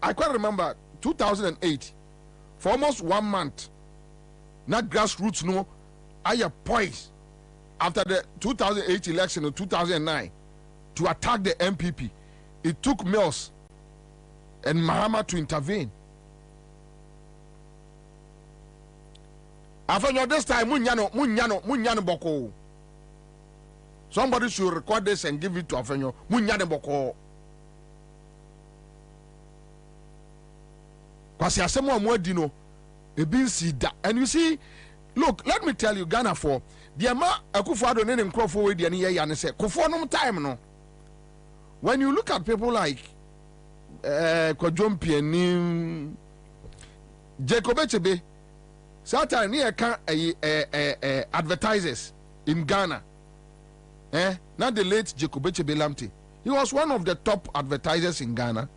Speaker 17: I can't remember 2008 for almost 1 month. Not grassroots no, I poised after the 2008 election in 2009 to attack the MPP. It took Mills and Mahama to intervene. After this time, munyano boko. Somebody should record this and give it to Afenyo. Munyano boko. Kwasi asemo amwadino ebin sida. And you see, look, let me tell you, Ghana for the ama Akufo-Addo ne nkrofo we de ne ye ya ne se Kufo no time no. When you look at people like Kwadwompianim, Jacob Echebe, Satan near advertisers in Ghana. Not the late Jacob Echebe Lamte. He was one of the top advertisers in Ghana.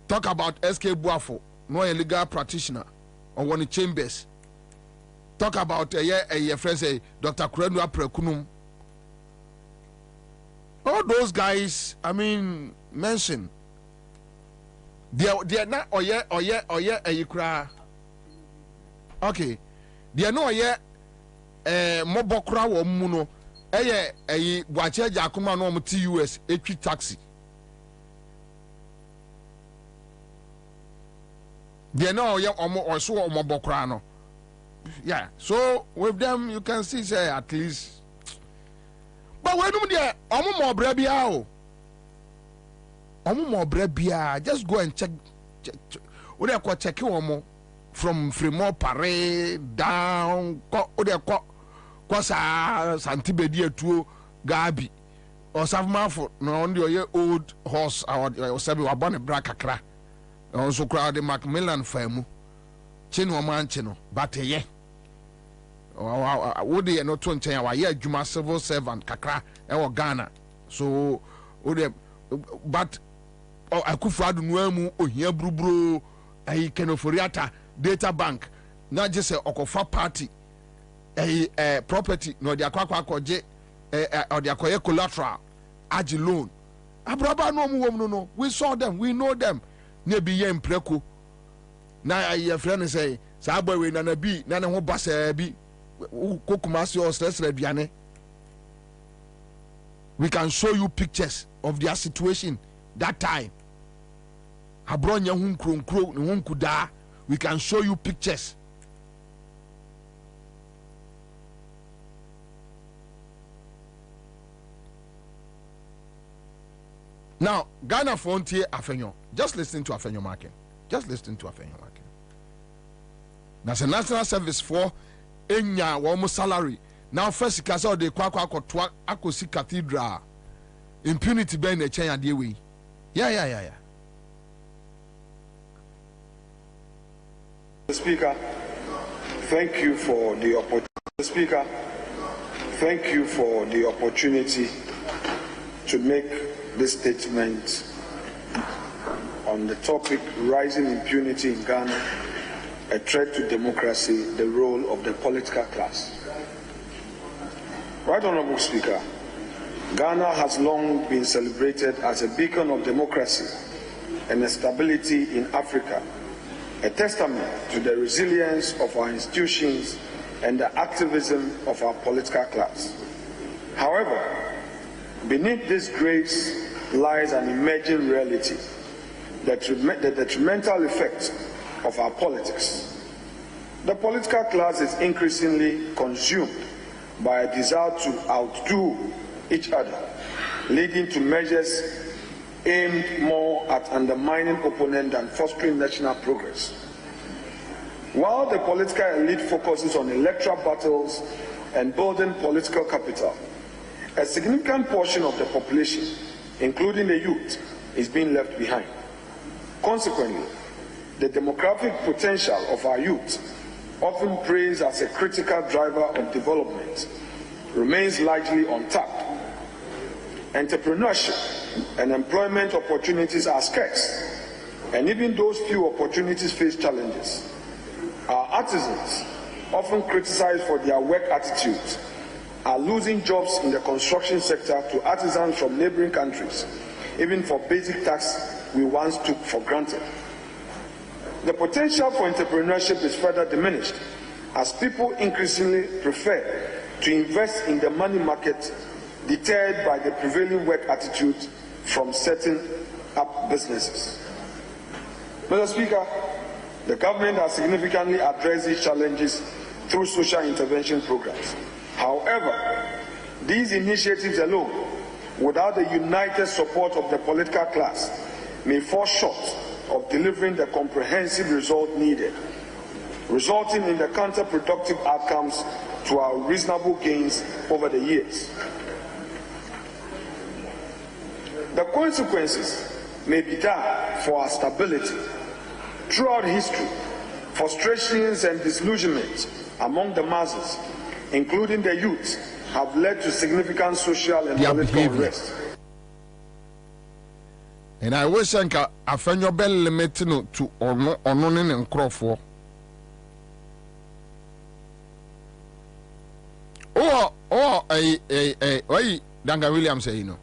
Speaker 17: Talk about SK Buafo, no a legal practitioner, or one Chambers. Talk about a friend say Dr. Kwabena Prekunum. All those guys, I mean, mention. They are not a okay. They are no mobokra wo muno wache jakuma no TUS equi taxi. They are no also mobokra no. Yeah, so with them you can see say at least. But when you there, more brebia. More brebia. Just go and check. We are going check you from Fremont Parade down. Kosa Santibedi to Gabi or Savmafo. No, on your old horse or Sabi Wabane Brakakra. Also crowd the Macmillan Famu. Chino Manchino, but yeah. Would they not to tell you, Juma civil servant, Kakra, or Ghana. So, but Akufo-Addo Nwemu, Ohia Brubro, a Kenoforiata data bank, not just a Okofa party, a property, no, the Akwaje, or the Akoye collateral, Aji loan. Abraba no, we saw them, we know them. Nebi Yem Preku. Now, your friend say, Sabwe, Nana B, Nana Hobasa B. We can show you pictures of their situation that time. We can show you pictures. Now, Ghana Frontier Afenyo. Just listen to Afenyo Market. Just listen to Afenyo Market. That's a national service for enya wo salary now first kasa de kwakwa akosi cathedral impunity be na chen ade we yeah.
Speaker 2: Speaker, thank you for the opportunity. Speaker, thank you for the opportunity to make this statement on the topic rising impunity in Ghana, a threat to democracy, the role of the political class. Right Honorable Speaker, Ghana has long been celebrated as a beacon of democracy and stability in Africa, a testament to the resilience of our institutions and the activism of our political class. However, beneath this grace lies an emerging reality, the detrimental effects of our politics. The political class is increasingly consumed by a desire to outdo each other, leading to measures aimed more at undermining opponents than fostering national progress. While the political elite focuses on electoral battles and building political capital, a significant portion of the population, including the youth, is being left behind. Consequently, the demographic potential of our youth, often praised as a critical driver of development, remains largely untapped. Entrepreneurship and employment opportunities are scarce, and even those few opportunities face challenges. Our artisans, often criticized for their work attitudes, are losing jobs in the construction sector to artisans from neighboring countries, even for basic tasks we once took for granted. The potential for entrepreneurship is further diminished as people increasingly prefer to invest in the money market, deterred by the prevailing work attitude from setting up businesses. Mr. Speaker, the government has significantly addressed these challenges through social intervention programs. However, these initiatives alone, without the united support of the political class, may fall short of delivering the comprehensive result needed, resulting in the counterproductive outcomes to our reasonable gains over the years. The consequences may be dire for our stability. Throughout history, frustrations and disillusionment among the masses, including the youth, have led to significant social and political unrest.
Speaker 17: And I wish I found your bell limited to or and Crawford. Why Danga Williams say, you know?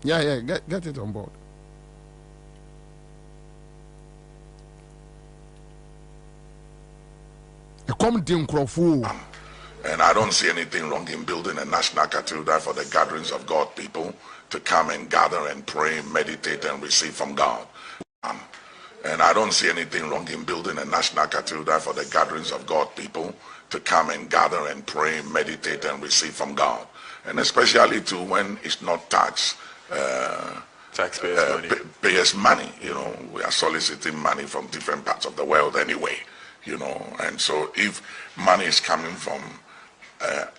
Speaker 17: Yeah, get it on board. Come to Crawford.
Speaker 7: And I don't see anything wrong in building a national cathedral for the gatherings of God people to come and gather and pray, meditate and receive from God. And I don't see anything wrong in building a national cathedral for the gatherings of God people to come and gather and pray, meditate and receive from God. And especially too when it's not taxpayers' money. You know, we are soliciting money from different parts of the world anyway. You know, and so if money is coming from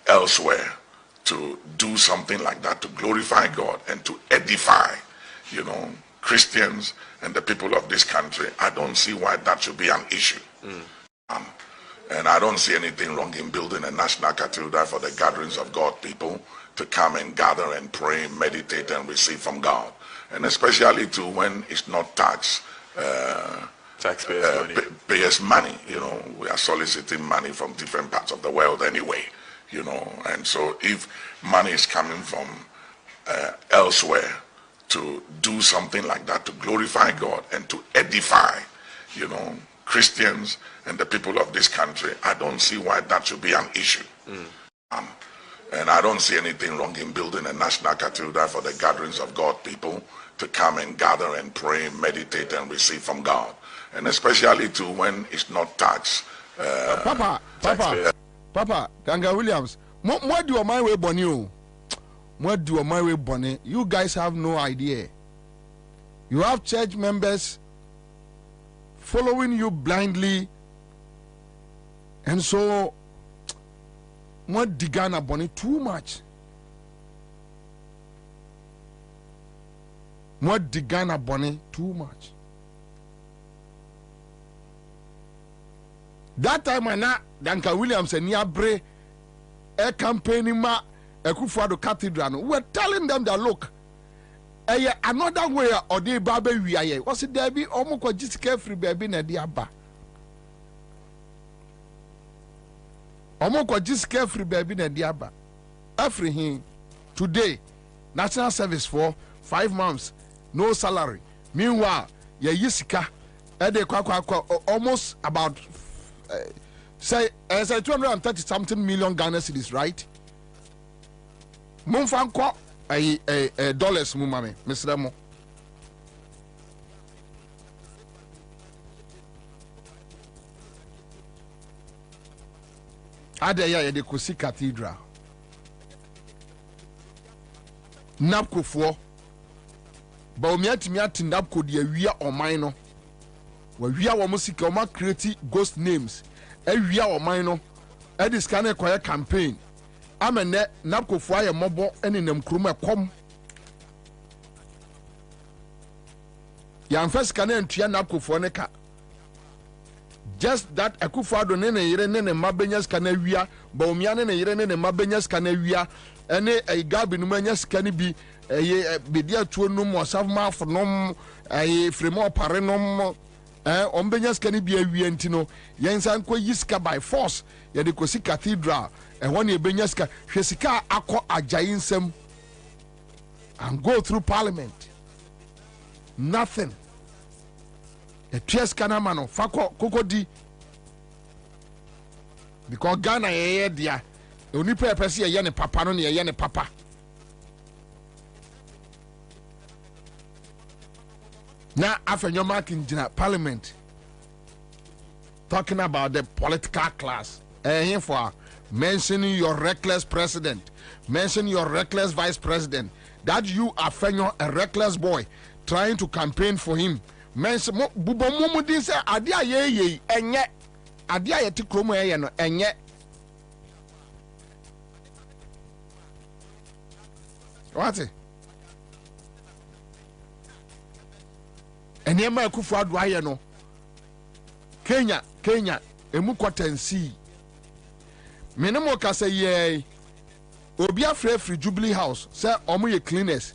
Speaker 7: elsewhere to do something like that, to glorify God and to edify, you know, Christians and the people of this country, I don't see why that should be an issue. And I don't see anything wrong in building a national cathedral for the gatherings of God people to come and gather and pray, meditate and receive from God. And especially too when it's not taxpayers' money. You know, we are soliciting money from different parts of the world anyway. You know, and so if money is coming from elsewhere to do something like that, to glorify God and to edify, you know, Christians and the people of this country, I don't see why that should be an issue. And I don't see anything wrong in building a national cathedral for the gatherings of God people to come and gather and pray, meditate and receive from God. And especially too when it's not
Speaker 17: Papa, Ganga Williams, what do my way bonny? What do my way bonny? You guys have no idea. You have church members following you blindly, and so what Digana bonny too much. What Digana bonny too much. That time I na Danka Williams and Niabre a campaigning ma a Kufado Cathedral. We're telling them that look, another way or the baby we are. Was it there be almost just carefree baby na diaba? Almost just carefree baby na diaba. Every him today, national service for 5 months, no salary. Meanwhile, ya yisika almost about say 230 something million Ghana cedis, right? Mumfanko dollars mumame, Mr. Mo. Adeya de Kosi Cathedral. Napko for ba omiati napko de wia oman we are musika o ma create ghost names we are oman no e dis kan e koye campaign amene napkofo aye mobo enenam krum ekom yan first kan entua napkofo ne ka just that akufado ne yire ne mabenya ska na wia ba omia ne yire ne mabenya ska na wia ene e gabi no manya ska ne bi bedia tuo no mo savma fonom fremo pare no ombenya ska ne bi awia ntino yensan ko yiska by force ye de Kosi Cathedral won e benya ska hwesika akọ ajayi nsam and go through parliament. Nothing. A chess canamano, Fako, Kokodi. Because Ghana, dear, only purpose a yen papa, no, yen papa. Now, after your marking parliament, talking about the political class, here for mentioning your reckless president, mention your reckless vice president, that you are a reckless boy trying to campaign for him. Mention Bubomudin say, Adia ye, and yet, Adia Tikromo, and yet. What's it? And Yama Kufu Adwaya no. Kenya, emu kwatansi. Menemo ka say ye obi afrefri Jubilee House say omo ye cleaners.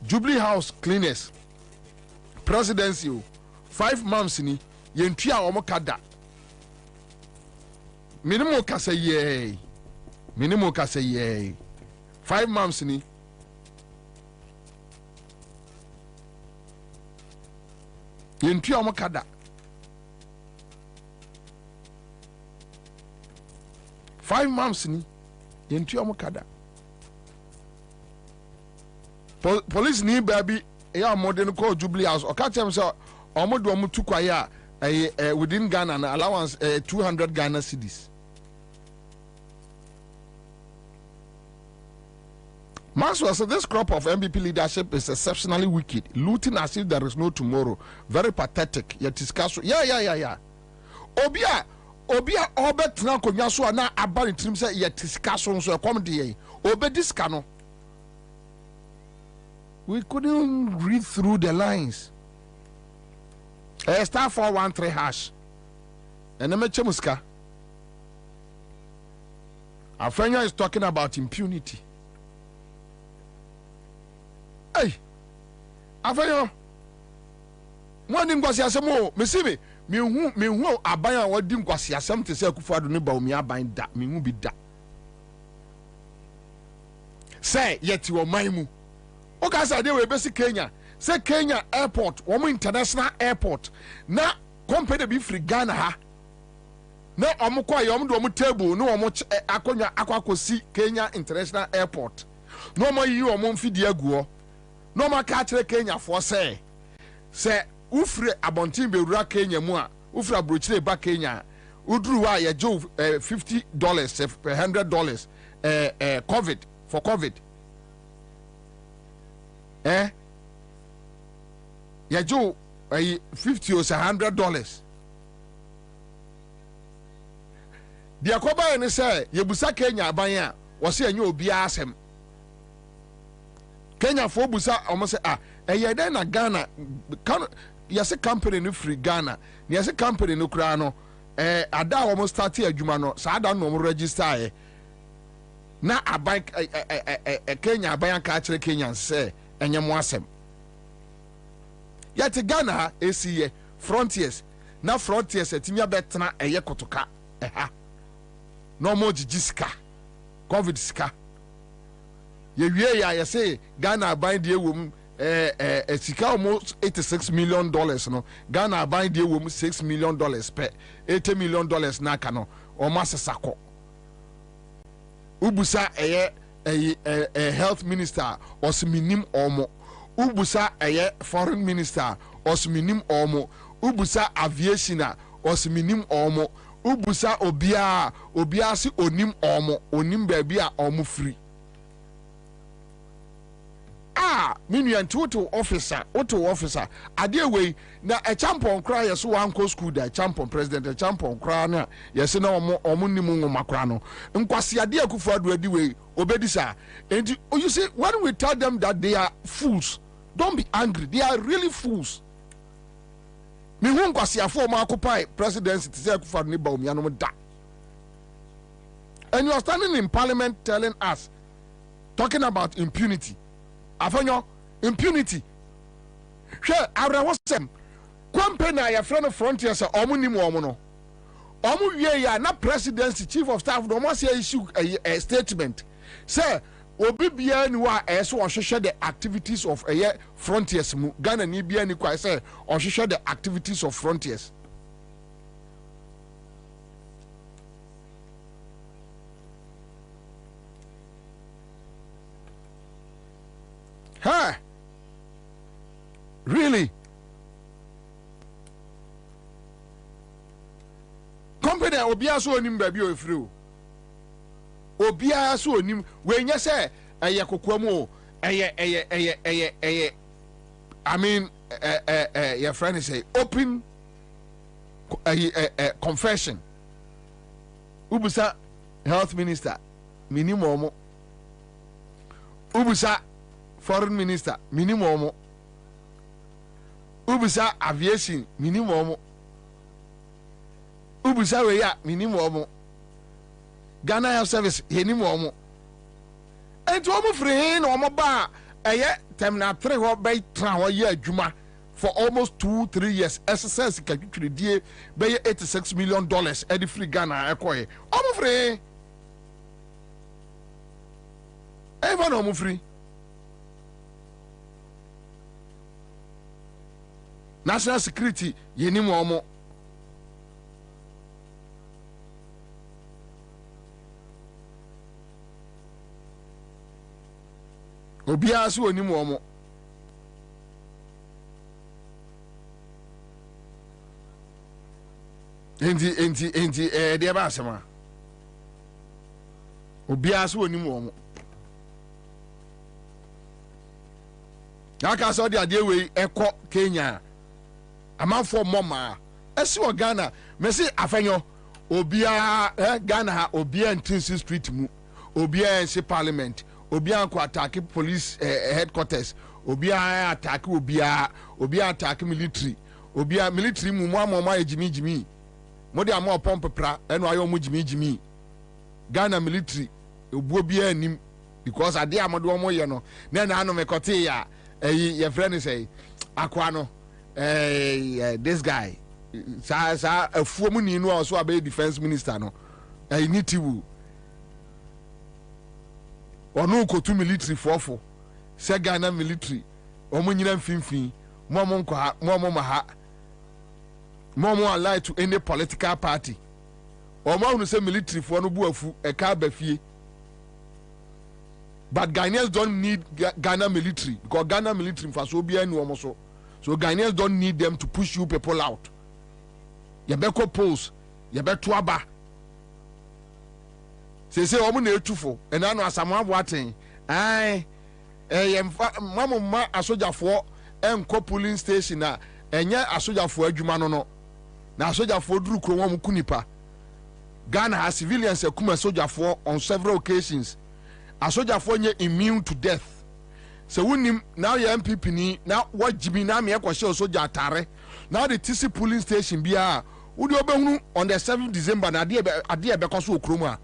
Speaker 17: Jubilee House cleaners. Presidency 5 months ni yentua omo kada. Menemo ka say ye 5 months ni yentua omo kada. 5 months ni yentua omo kada. Police ni baby ya modern call Jubilee House o catch them say omo do omo tukwa within Ghana na allowance 200 Ghana cedis. Maxwell said this crop of MPP leadership is exceptionally wicked, looting as if there is no tomorrow. Very pathetic. Yet discuss. Yeah. Obia obetna konya so na abari trim say yet discuss so come dey. Obe discano. We couldn't read through the lines. Star 413 hash. And Chemuska. Our friend is talking about impunity. Hey, Afenyo. One ngwasi asemo, mesibe, me hu aban wadi ngwasi asem te se Akufo-Addo ne ba omi aban da, me hu bi da. Say yeti wo man mu. O ka say dey we besi Kenya. Say Kenya airport, wo international airport. Na company bi free Ghana ha. Na omo kwa ye omo do omo table, no omo akonya akwakosi Kenya International Airport. No omo yi omo mfidi aguo. No ma ka kire Kenya for say ufre abontin bewura Kenya mu a ufra brochire ba Kenya uduru wa ye jo $50 $100 COVID for COVID ye jo $50 or $100. The akoba ne say ye busa Kenya aban a wo se enye obi asem Kenya for busa omo say eye den na Ghana kan yase company no free Ghana yase company no kra no ada omo start adwuma no sa ada no register na aban Kenya aban ka kire Kenya say enye mo asem yate Ghana esiye frontiers na frontiers etimia betena eye kotoka no more jiska COVID ska ye wie ya say Ghana bind the wom sika almost $86 million no Ghana bind the wom $6 million per $80 million na ka no o masesako ubusa health minister osminim omo ubusa foreign minister osminim omo ubusa aviation osminim omo ubusa obia si onim omo onim baby a omo free minu anto officer ade we na a champion cry yeso wan ko school da champion president a champion cry na yesi na omo nimu ngoma cry no nkwase ade Akufo-Addo adi we obedisa and you see when we tell them that they are fools, don't be angry, they are really fools. Me hu nkwase afo ma occupy presidency to say Akufo-Addo ne ba omiano da. And you are standing in parliament telling us, talking about impunity. Afanyo, impunity. She awrawosem. Kwampe na ya friend of frontier say omo ni mu omo no. Omo wie ya na presidency chief of staff no mo say issue a statement. Say obi bia ni wa eso ohwehwe the activities of frontiers mu Ghana ni bia ni kwa say ohwehwe the activities of frontiers. Huh? Really? Company obia so onim ba bi o free obia so onim we nya say eye kokoamu eye I mean your friend say open confession ubusa health minister minimum ubusa foreign minister minimum ubusa aviation minimum ubusa we ya minimum Ghana Health Service minimum enti omo free na omo ba terminal 3 ho be tra ho ye adwuma for almost 2-3 years SSS ka twitwedie be $86 million edi free Ghana ekoye omo free even omo free national security minimum obia so oni mu omo enti de ba asema obia so oni mu omo aka so de ade we ekọ Kenya amanfo moma esi o Ghana mesi afenyo obia Ghana ha obia ntinsi street mu obia ensi parliament obia ko attack police headquarters obia attack obia attack military obia military mu amoma ejimi mo de amọ pompepra eno ayo mu jimi Ghana military obuo bia anim because ade amodo mo ye no na anu mekote ya your friend say akwa no this guy sa afuomu ni no also abe defense minister no nitiwu onu kotu military fofo se Ghana military omo nyina mfimfin mo nkwa ha mo ma allied to any political party omo unu se military fo no bu afu e ka ba fie. But Ghanaians don't need Ghana military because Ghana military for so be any so Ghanaians don't need them to push you people out. You better pose, you better aba. Say omo na etufo and I know asama boaten. Ai mama asojafo enko polling station na enya asojafo adwuma no na asojafo duru kro won kunipa. Ghana has civilians ekuma asojafo on several occasions. A soldier for you immune to death. So when now your MPP ni now what Jimmy na me kwashe soldier atare. Now the TC polling station bia udi obehunu on the 7th December na ade be koso okroma.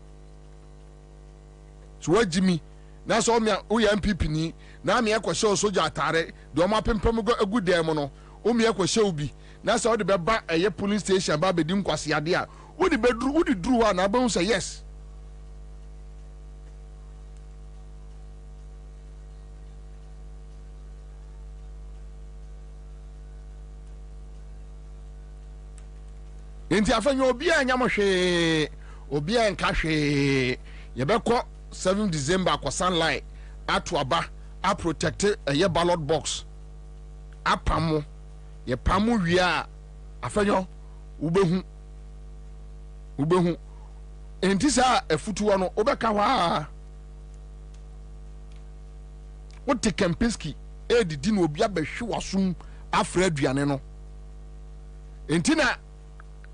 Speaker 17: So what Jimmy na so me o your MPP ni na me kwashe soldier atare de o mapempem go agu dem no o me kwashe obi na so de be ba eye polling station ba be dim kwase ade a udi dru ha na ba say yes. Enti afenyo obi anya mohwe obi enka hwe yebekọ 7 December akọ sunlight atu aba a protect a ballot box apamo ye pamo wi a afenyo ubehu enti sa afutuo no obeka wa wote Kempeski edidi na obi abehwe wasum afra aduane no enti na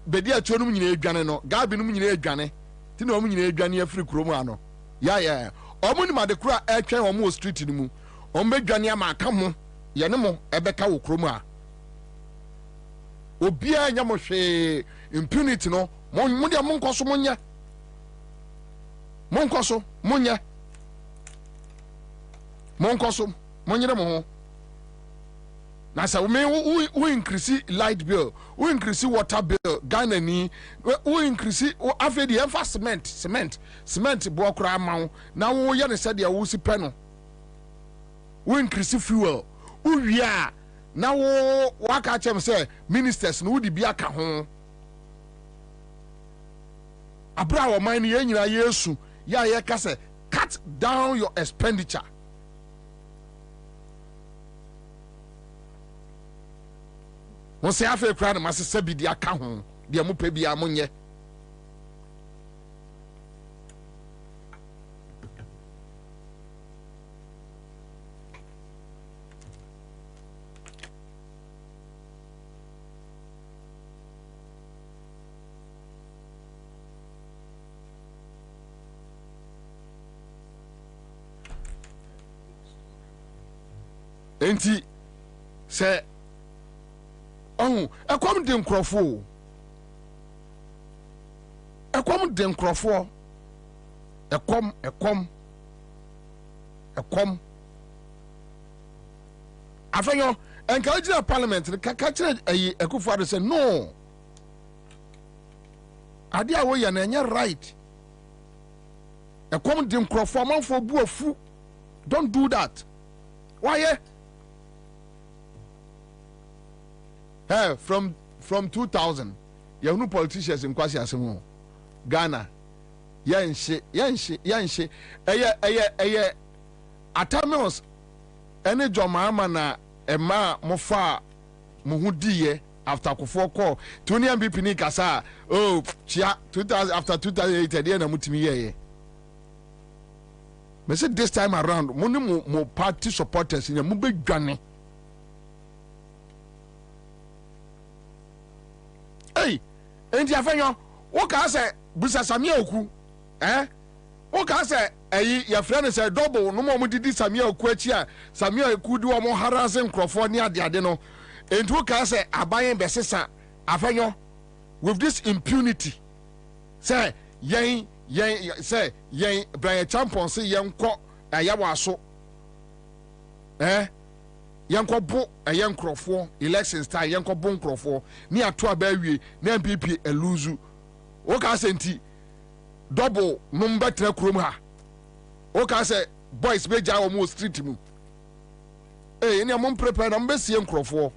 Speaker 17: bedi acho no nyina edwane no gabi no nyina edwane ti na o nyina edwane afri kromu ano ya o mu ni made kura etwen o mu street ni mu o medwane ama aka ho ye ne mo ebeka wo kromu a obi anya mo hwe impunity no mo de mo nkoso mo nkoso mo nyere mo ho na say we increase light bill, we increase water bill, Ghana ni we increase after the emphasis cement bo kra ma na wo ye ne say dia wo si pe no we increase fuel we wia na wo waka chem say ministers no di bia ka ho abra wo man ye nyina yesu ya ye ka say cut down your expenditure. Wọ́n sẹ́ afẹ́ kura ni ma sẹ́ bi di aka ho di ẹ̀ mo pẹ́ bi a mo nyẹ. Enti sẹ́. Oh, ekwam de nkrofo. Ekwam de nkrofo. Ekwam. Afenyo, encourage the parliament ka kire ayi Akufo-Addo say no. Ade a wo ya na enye right. Ekwam de nkrofo manfo bu afu. Don't do that. Why? Hey, from 2000, you politicians in Kwasi Asemu, Ghana, Yanshi, Atamos, any Jomama na Emma Mofa Muhudiye after Kufo call, Tunian Bipini Kasa, oh, Chia, 2000 after 2008, Diana Mutimiye. But said this time around, more party supporters in a Mubig Granny. Hey, enti afenyo wo ka say busa Samia oku wo ka say your friend say double no mo didi Samia oku achi a Samia oku di wo mo harass nkrofo ni ade no enti wo ka say abayen besesa afenyo with this impunity say yen Brian Champion say yen ko ayawa so yanko bo nkrofo election style yanko bo nkrofo ni ato abawie na MPP eluzu o ka senti double number tra krom ha o ka say boys beja o mo street mu ni am prepare na mbesie nkrofo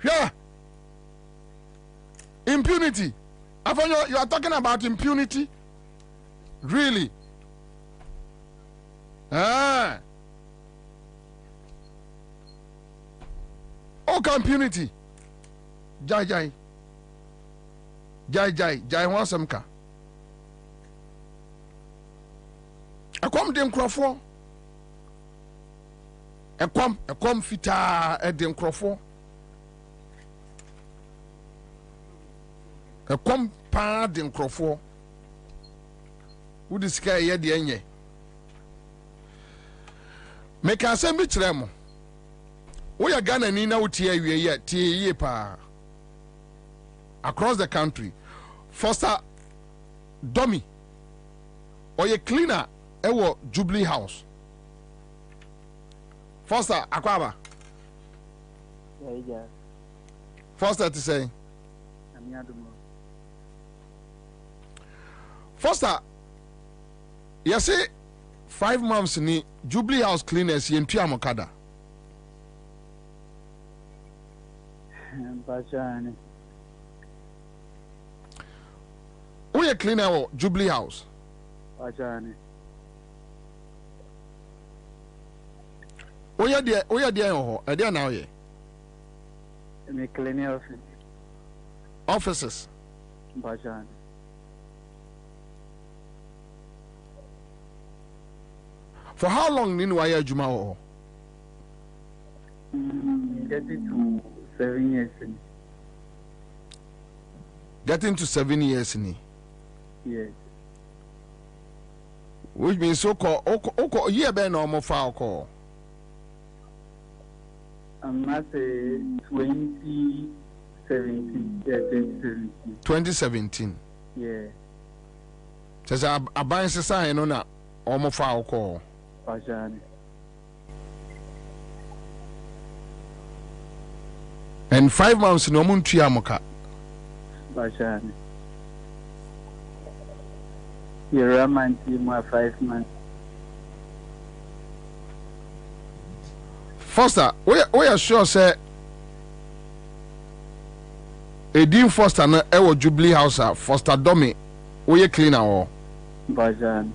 Speaker 17: hwa impunity afanyo you are talking about impunity really impunity. Jai want some car. A come dem crofo. A come fita a dem crofo. A come pa dem crofo. Who the sky ye the enye? Make a semi tremo. We are Ghana ni na utie we tie pa across the country. Foster dummy or a cleaner ewo Jubilee House. Foster Akwaba.
Speaker 10: Yeah.
Speaker 17: Foster to say. Foster, you say 5 months ni Jubilee House cleaners yentua mokada.
Speaker 10: Bachani.
Speaker 17: Who a cleaner or Jubilee House?
Speaker 10: Bachani.
Speaker 17: Who ya there or there now ye?
Speaker 10: Me cleaning office.
Speaker 17: Offices.
Speaker 10: Bachani.
Speaker 17: For how long did you Juma or?
Speaker 10: Getting to 7 years.
Speaker 17: Getting to 7 years in.
Speaker 10: Yes.
Speaker 17: Which means so called year ben normal file call.
Speaker 10: I'm not say 2017. Yeah, 2017.
Speaker 17: 2017.
Speaker 10: Yeah.
Speaker 17: Says a buying society no na almost file call.
Speaker 10: Bachani.
Speaker 17: And 5 months no muntua moka.
Speaker 10: Bashani. You're man team 5 months.
Speaker 17: Foster, we are sure say Edin Foster na ewo Jubilee House Foster Domi we clean our
Speaker 10: Bashani.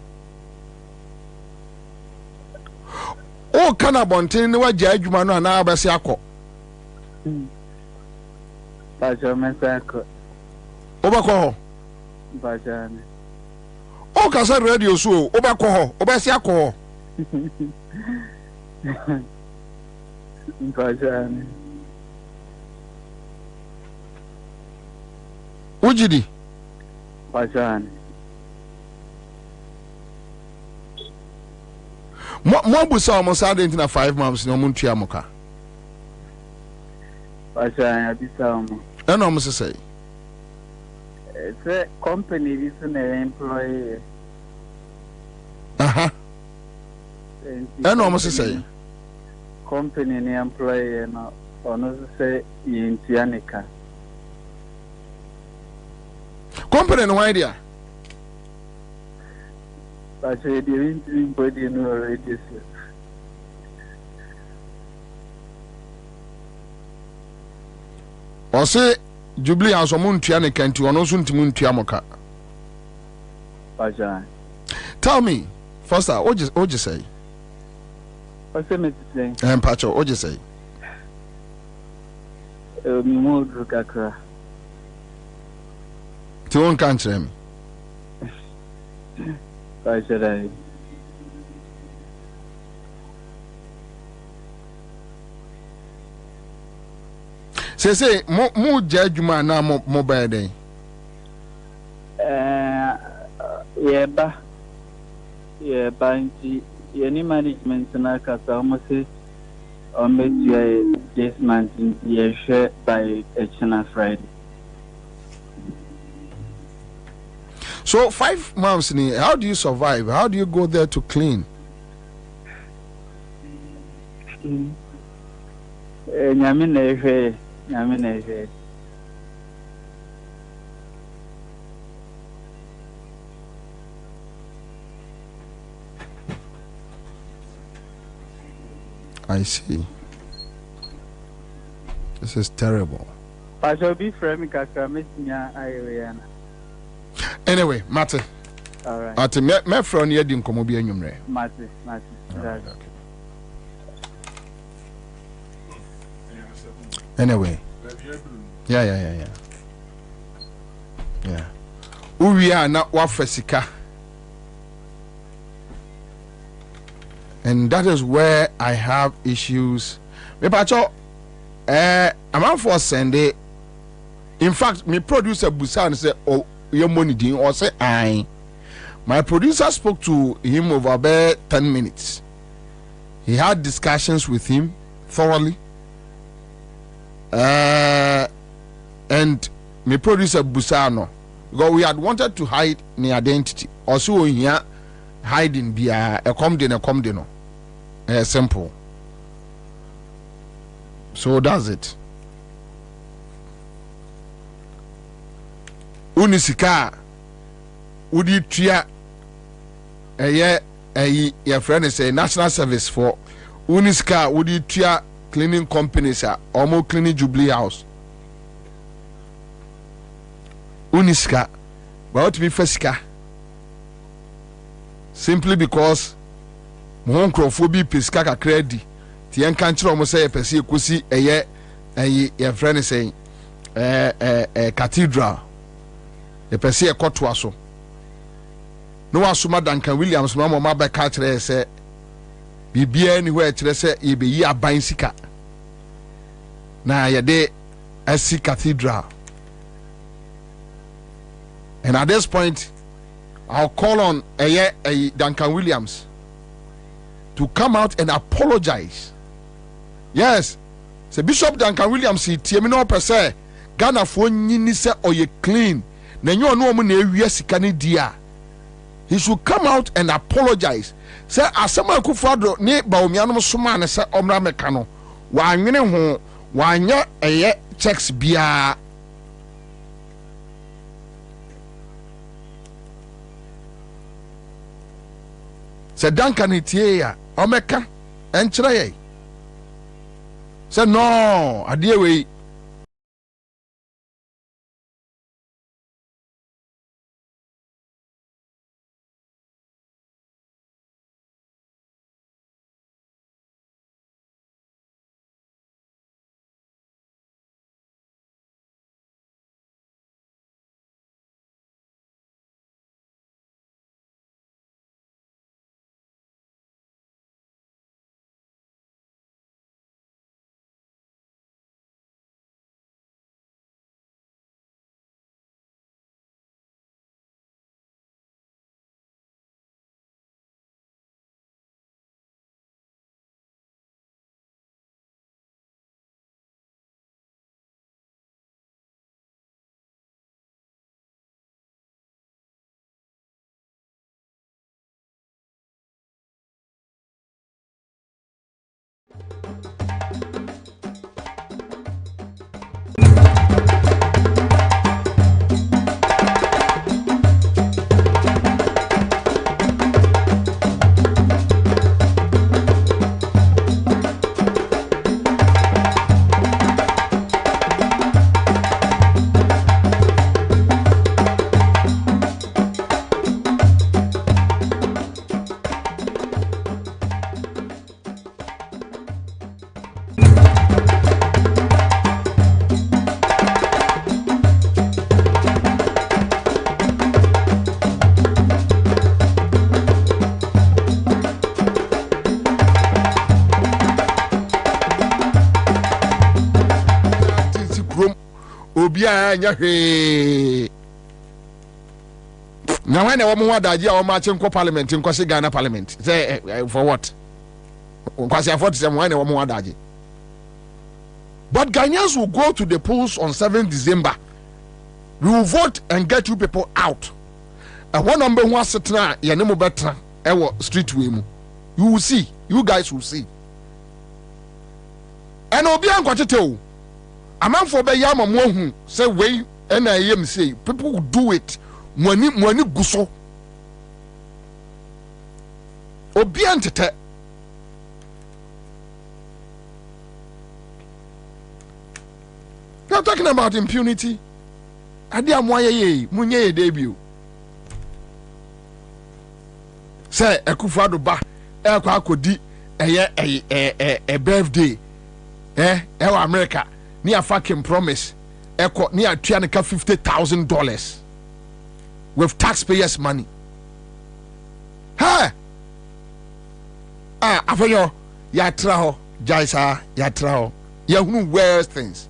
Speaker 17: O kana bontin ni wa je adwuma no na abese akọ.
Speaker 10: Bashani mesako.
Speaker 17: Obakọ ho.
Speaker 10: Bashani.
Speaker 17: O ka say radio so obakọ ho, obese akọ ho.
Speaker 10: Bashani.
Speaker 17: Ujidi.
Speaker 10: Bashani.
Speaker 17: Mo busa o mo sa de na 5 months no muntua moka.
Speaker 10: Bashani abisa mo.
Speaker 17: E no mo say.
Speaker 10: It's a company this an employee.
Speaker 17: Aha. E no mo say.
Speaker 10: Company ni employee no ono say yintianika.
Speaker 17: Company no idea.
Speaker 10: But they didn't body no already.
Speaker 17: O say Jubilee House omuntua ne kanti ono so ntimu ntua moka.
Speaker 10: Bajan.
Speaker 17: Tell me, Foster, what you say?
Speaker 10: What's the saying?
Speaker 17: Pacho, what you say?
Speaker 10: Mi mo kakra.
Speaker 17: Ti won kan kire me.
Speaker 10: Bajan.
Speaker 17: Say mo judgment na mo ba den.
Speaker 10: Yeba nti yeni management na kasa almost this month ye share by China Friday.
Speaker 17: So 5 months ni, how do you survive? How do you go there to clean?
Speaker 10: Nyame na ehwe.
Speaker 17: I see. This is terrible.
Speaker 10: I shall be friendly kakra mesinya ayana.
Speaker 17: Anyway, Mate.
Speaker 10: All right.
Speaker 17: Mate, me friend here din komo bi enwumre.
Speaker 10: Mate.
Speaker 17: Okay. Anyway. Yeah. Uwia na wafesika. And that is where I have issues. Me pacho I'm out for Sunday. In fact, my producer Busan said, "Oh, your money din," or say, "I." My producer spoke to him over about 10 minutes. He had discussions with him thoroughly. And my producer Busano, because we had wanted to hide the identity. Also, here hiding be a comdino. Simple. So that's it. Unisika udi tria your friend is a national service for Unisika udi tria cleaning companies almost cleaning Jubilee House. Unisika but to be fesika simply because mohon crofobia pesika kakredi ti en kan kire omo say pese ekosi your friend is saying cathedral the pese ekoto aso no asuma Duncan Williams no mama ba ka kire say bibia ni ho kire say ye be yi aban sika na ye de asi cathedral. And at this point I'll call on Duncan Williams to come out and apologize. Yes, say Bishop Duncan Williams he tie me no pese Ghana fo nyini se oye clean na nyo no mo na ewia sika ne dia. He should come out and apologize. Say asema akufado ne ba omianom soma ne se omra meka no wa anwene ho wa anya checks bia se Duncan itie ya omeka enkyere ye se no ade we obia nya hwe na when we mo wadaji a o ma che nko parliament nko se Ghana parliament say for what nko se afford say when we mo wadaji. But Ghanaians will go to the polls on 7th December. We will vote and get you people out. And one number one setna ye ne mo betra e wo street way mu. You will see, you guys will see. And obi an kwatete o. Amanfo be yama mo hu say we na yem say people will do it money guso. Obi an tete. You're talking about impunity. Adi amoye ye munye ye debut. Say Akufo-Addo ba e kwa akodi a birthday ewa America ni a fucking promise eko ni atua ne ka $50,000 with taxpayers money. Ha afanyo ya traho jaisa ya traho ya hunu worst things.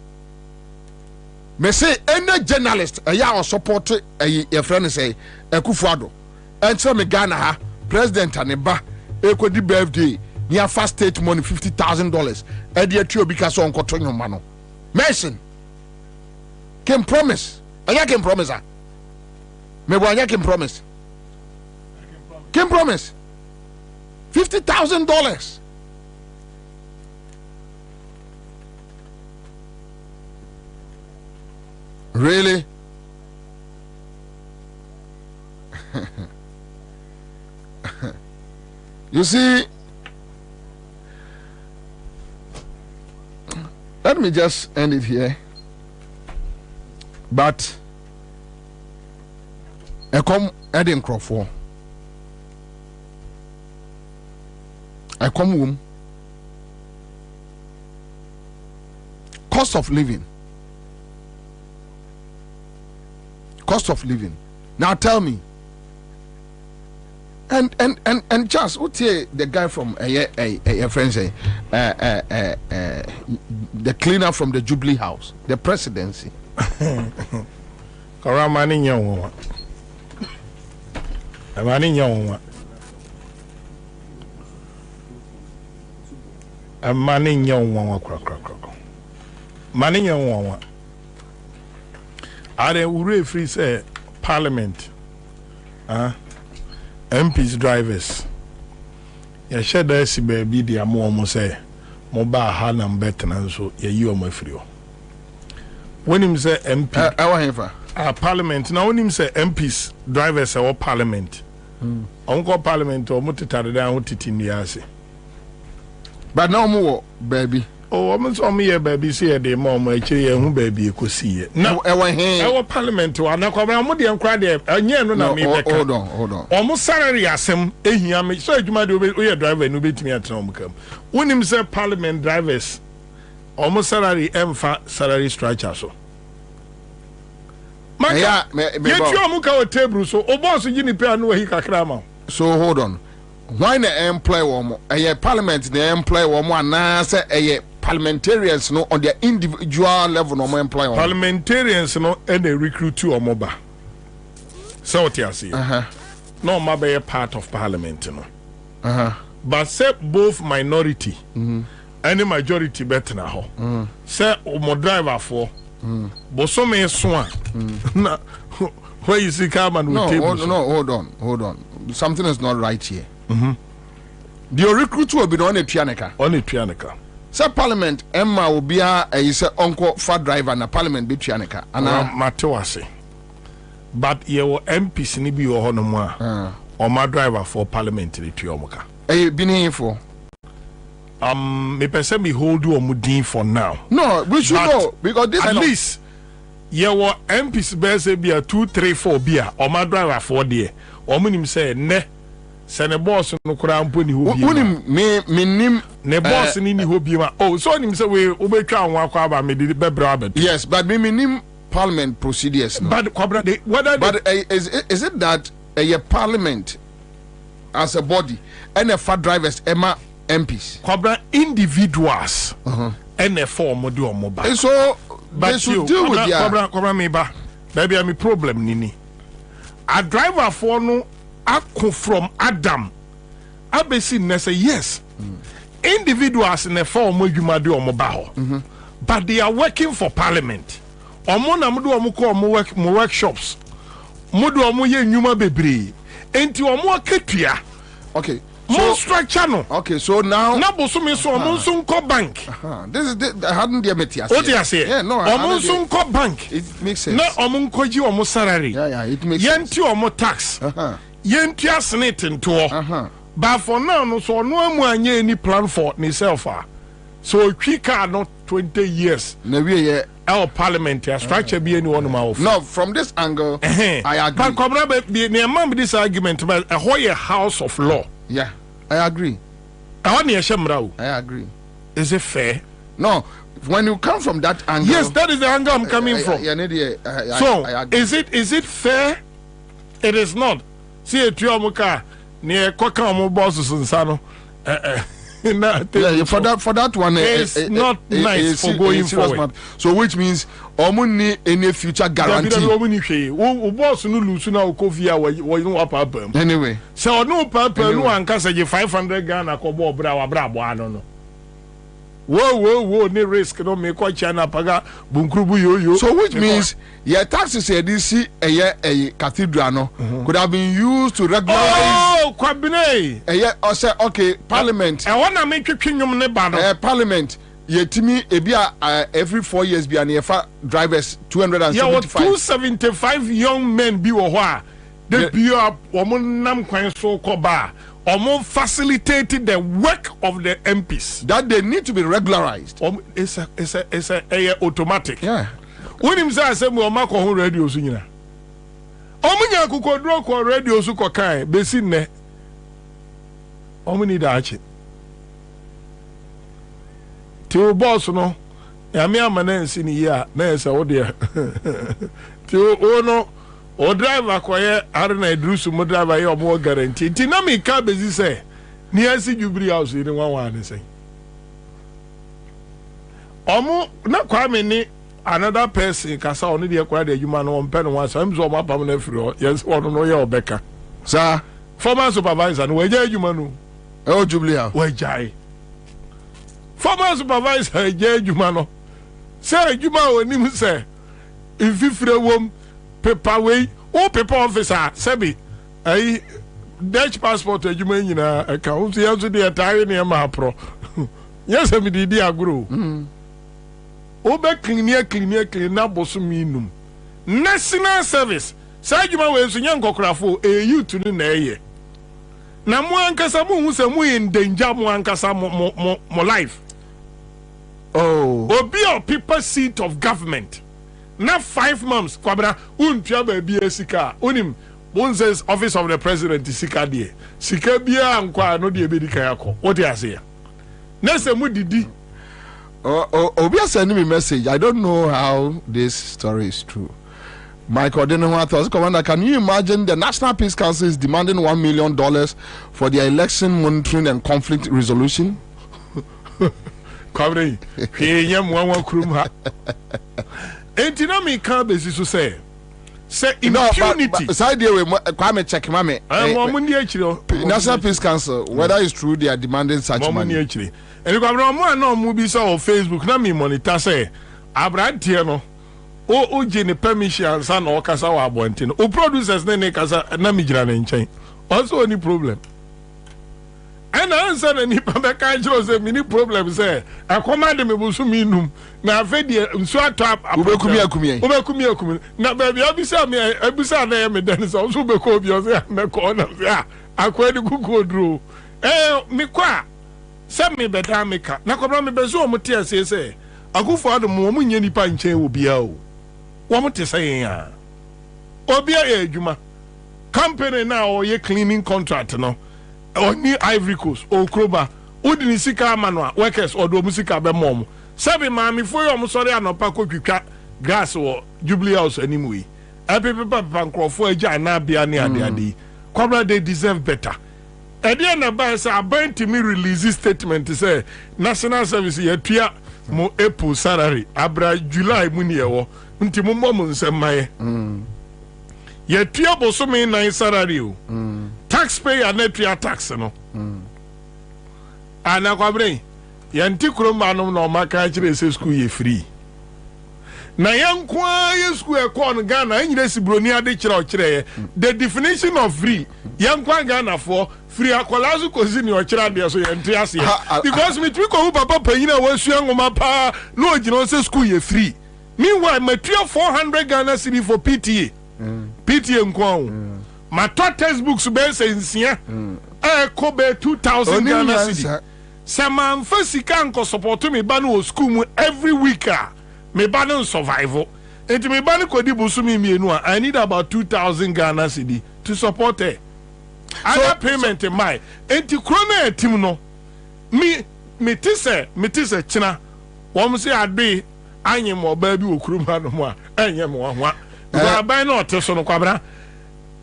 Speaker 17: Me say any journalist ya on support your friend say Akufo-Addo enter me Ghana ha president aneba ekodi birthday near fast state money $50,000 e dey tio bi ka so onkoto nyoma no mention can promise anya can promise me bo anya can promise $50,000. Really? You see, let me just end it here. But I come Eden Crawford. I come home. Cost of living. Now tell me. And just what the guy from a friend say the cleaner from the Jubilee House, the presidency.
Speaker 4: Karamani nyonwa. Amani nyonwa. Amani nyonwa krakrakrak. Mani nyonwa. Are we free say parliament? MPs drivers. Ya sheda si baby di amo say mo ba ha na mbetena so ye yi o mafrio. when him say MP
Speaker 17: parliament
Speaker 4: now when him say MPs drivers or parliament uncle parliament or mutitare down titi ni ase
Speaker 17: but now more baby
Speaker 4: oh almost on me baby see the mom actually who baby you could see it now our parliament one na kwabena mo de enkra de anya no na me beka
Speaker 17: hold on
Speaker 4: almost salary asem ehia me so adwuma de we driver no betimi atena om kam when him say parliament drivers almost salary emfa salary structure so
Speaker 17: yeah,
Speaker 4: you muka table so boss gini pay no hi kakra ma.
Speaker 17: So hold on. Why na employ womo? Parliament na employ womo ana say parliamentarians no on their individual level no employ womo.
Speaker 4: Parliamentarians no and they recruit to omo ba. So what you say? No ma be part of parliament no. But say both minority and the majority better na ho. Say omo driver for Bosome swan. Na where you see come and
Speaker 17: hold on. Something is not right here. The recruit will be on a Trianica. Say parliament Emma will be a say uncle for driver na parliament be Trianica. And
Speaker 4: Matewase. But your MPs ni bi wo hono mu a or my driver for parliament ni Triomoka.
Speaker 17: Been for
Speaker 4: me person me hold you omudin for now.
Speaker 17: No, we should go because this
Speaker 4: at least your MPs be be a 2 3 4 beer or my driver for there. Or minim say ne sene boss no kura mpo ni ho bi.
Speaker 17: Me nim
Speaker 4: ne boss ni ho bi ma. Oh so nim say we obetwa anwa kwa ba me de bebra abet.
Speaker 17: Yes, but me nim parliament procedures no.
Speaker 4: But Kwabena they whether
Speaker 17: but is it that a parliament as a body and a far drivers Emma MPs
Speaker 4: Kwabena individuals and a form do mobile.
Speaker 17: So but they should deal with their
Speaker 4: Kwabena me ba baby am problem nini. A driver for no akko from Adam abesi na say yes individuals in a form adwuma do mobile but they are working for parliament. Omo na mo do omo ko omo workshops mo do omo ye nnwuma bebre enti omo akatua.
Speaker 17: Okay.
Speaker 4: So structure no.
Speaker 17: Okay, so now
Speaker 4: na boso so omo nso nko bank.
Speaker 17: This I hadn't the metias.
Speaker 4: What do you say?
Speaker 17: Yeah, no.
Speaker 4: Omo nso nko bank.
Speaker 17: It makes sense.
Speaker 4: Na omo nko ji omo salary.
Speaker 17: Yeah, it makes sense.
Speaker 4: Yenti omo tax. Yenti asnet nto. But for now no so no amu anya any plan for himself. So quicker not 20 years.
Speaker 17: Na we
Speaker 4: our parliament structure be anyone of.
Speaker 17: No, from this angle I agree.
Speaker 4: But come this argument about a whole house of law.
Speaker 17: Yeah. I agree.
Speaker 4: I
Speaker 17: agree.
Speaker 4: Is it fair?
Speaker 17: No. When you come from that angle,
Speaker 4: yes, that is the angle I'm coming from. So, is it fair? It is not. See a Triomuka near Kokamo bosses and Sano.
Speaker 17: For that one,
Speaker 4: it's not nice for going forward.
Speaker 17: So, which means Omuni any future guarantee. Anyway,
Speaker 4: so no papa no ankasa je 500 Ghana ko bo bra ano no. Whoa, ni risk no me ko China paga bunkrubu yo.
Speaker 17: So which means your taxes here this a cathedral no could have been used to regularize.
Speaker 4: Oh, Kwabena.
Speaker 17: Or say okay, parliament.
Speaker 4: I wanna make twinwum ne ba no.
Speaker 17: Parliament. Yetimi ebia every 4 years be an EFA drivers 275.
Speaker 4: Yeah, what 275 young men be wo ho a they be up omo nam kwan so ko ba. Omo facilitated the work of the MPs
Speaker 17: that they need to be regularized.
Speaker 4: It's a automatic.
Speaker 17: Yeah.
Speaker 4: When him say we o mako ho radio so nyina. Omo nya kukodro ko radio so ko kan be si ne. Omo need achi. Ti o boss no ya me amana nsi ni ya na ese wo de. Ti o no o driver koye arna idrusu mo driver ye omo guarantee ti na me ka bezi say ni asi jubri house ni wan ni say omo na kwa me ni another person kasa oni de kwa de adwuma no ompe no wan so am so omo apam na free yes ono no ye obeka
Speaker 17: sir
Speaker 4: former supervisor no we je adwuma no
Speaker 17: e o jubli house
Speaker 4: we jai former supervisor je adwuma no say adwuma oni mu say ififre wom paper way o paper officer sebi ai Dutch passport adwuma nyina account yanso de atare ne ma pro yes me di agro obe clean na bosuminum national service sa adwuma we so nyankokrafo youth ni na eye na mo ankasa mo hu se mo in danger mo ankasa mo life. Obi or people seat of government na 5 months Kwabena untua ba bia sika onim Bonsays office of the president sika de sika bia ankwa no de be dika yakọ what dey say na se mu didi.
Speaker 17: Obi send me message. I don't know how this story is true. Michael Denhoa, Commander, can you imagine the National Peace Council is demanding $1 million for their election monitoring and conflict resolution?
Speaker 4: Kwabena, he mwa krum ha. Entina me kan besi so say impunity.
Speaker 17: Side we Kwame check mame. National Peace Council, whether it's true they are demanding such money.
Speaker 4: And you Kwabena mo na mo bi so on Facebook na me monitor say Abrante no o jeni permission san o kasa wa abontin. O producers ne kasa na me gira na nchen. Also any problem. And answer the nipa beka jiro say mini problem say I command me busu minum na afedi nso atop ubekumi na baby abisa na me dan so so beko obi o say me ko na say akwedi kukodro me kwa say me beta meka na kobra me bezo mo tie say akufo ado mo nya nipa nchen obia o wo mo te say ya obia ya adwuma company na o ye cleaning contract no Oni Ivory Coast o Kroba udini sika manwa workers odo musika be mom sebi maami fo yo musori anopa ko twitwa gas wo Jubilee House animu papa nkrofo agya na bia ne ade Kwabena they deserve better ede na ba say abant me release statement say national service yatua mo April salary abra July mu ne yewo nti mo mom nsemaye yatua bosome 9 salary o taxpayer na tax no ana Kwabena yanti kuroma no na maka kire se school ye free na yankwa ye school e kon Ghana nyire sibroni ade kire o kire the definition of free yankwa Ghana for free akwalazu kozini o kire ade so yanti ase because me twi ko papa panyina wasua ngoma pa no ogino se school ye free meanwhile material 400 Ghana cedi for PTA PTA nkwa my textbooks be say nsia ko be 2000 Ghana cedi Saman fasika nko support me ba no school mu every week me ba no survival enti me ba no kodi busu me mienu I need about 2000 Ghana cedi to support her other payment in my enti krona team no me tise china wom say ade anye mo ba bi okuruma no mu a enye mo ho a ba no oteso no Kwabena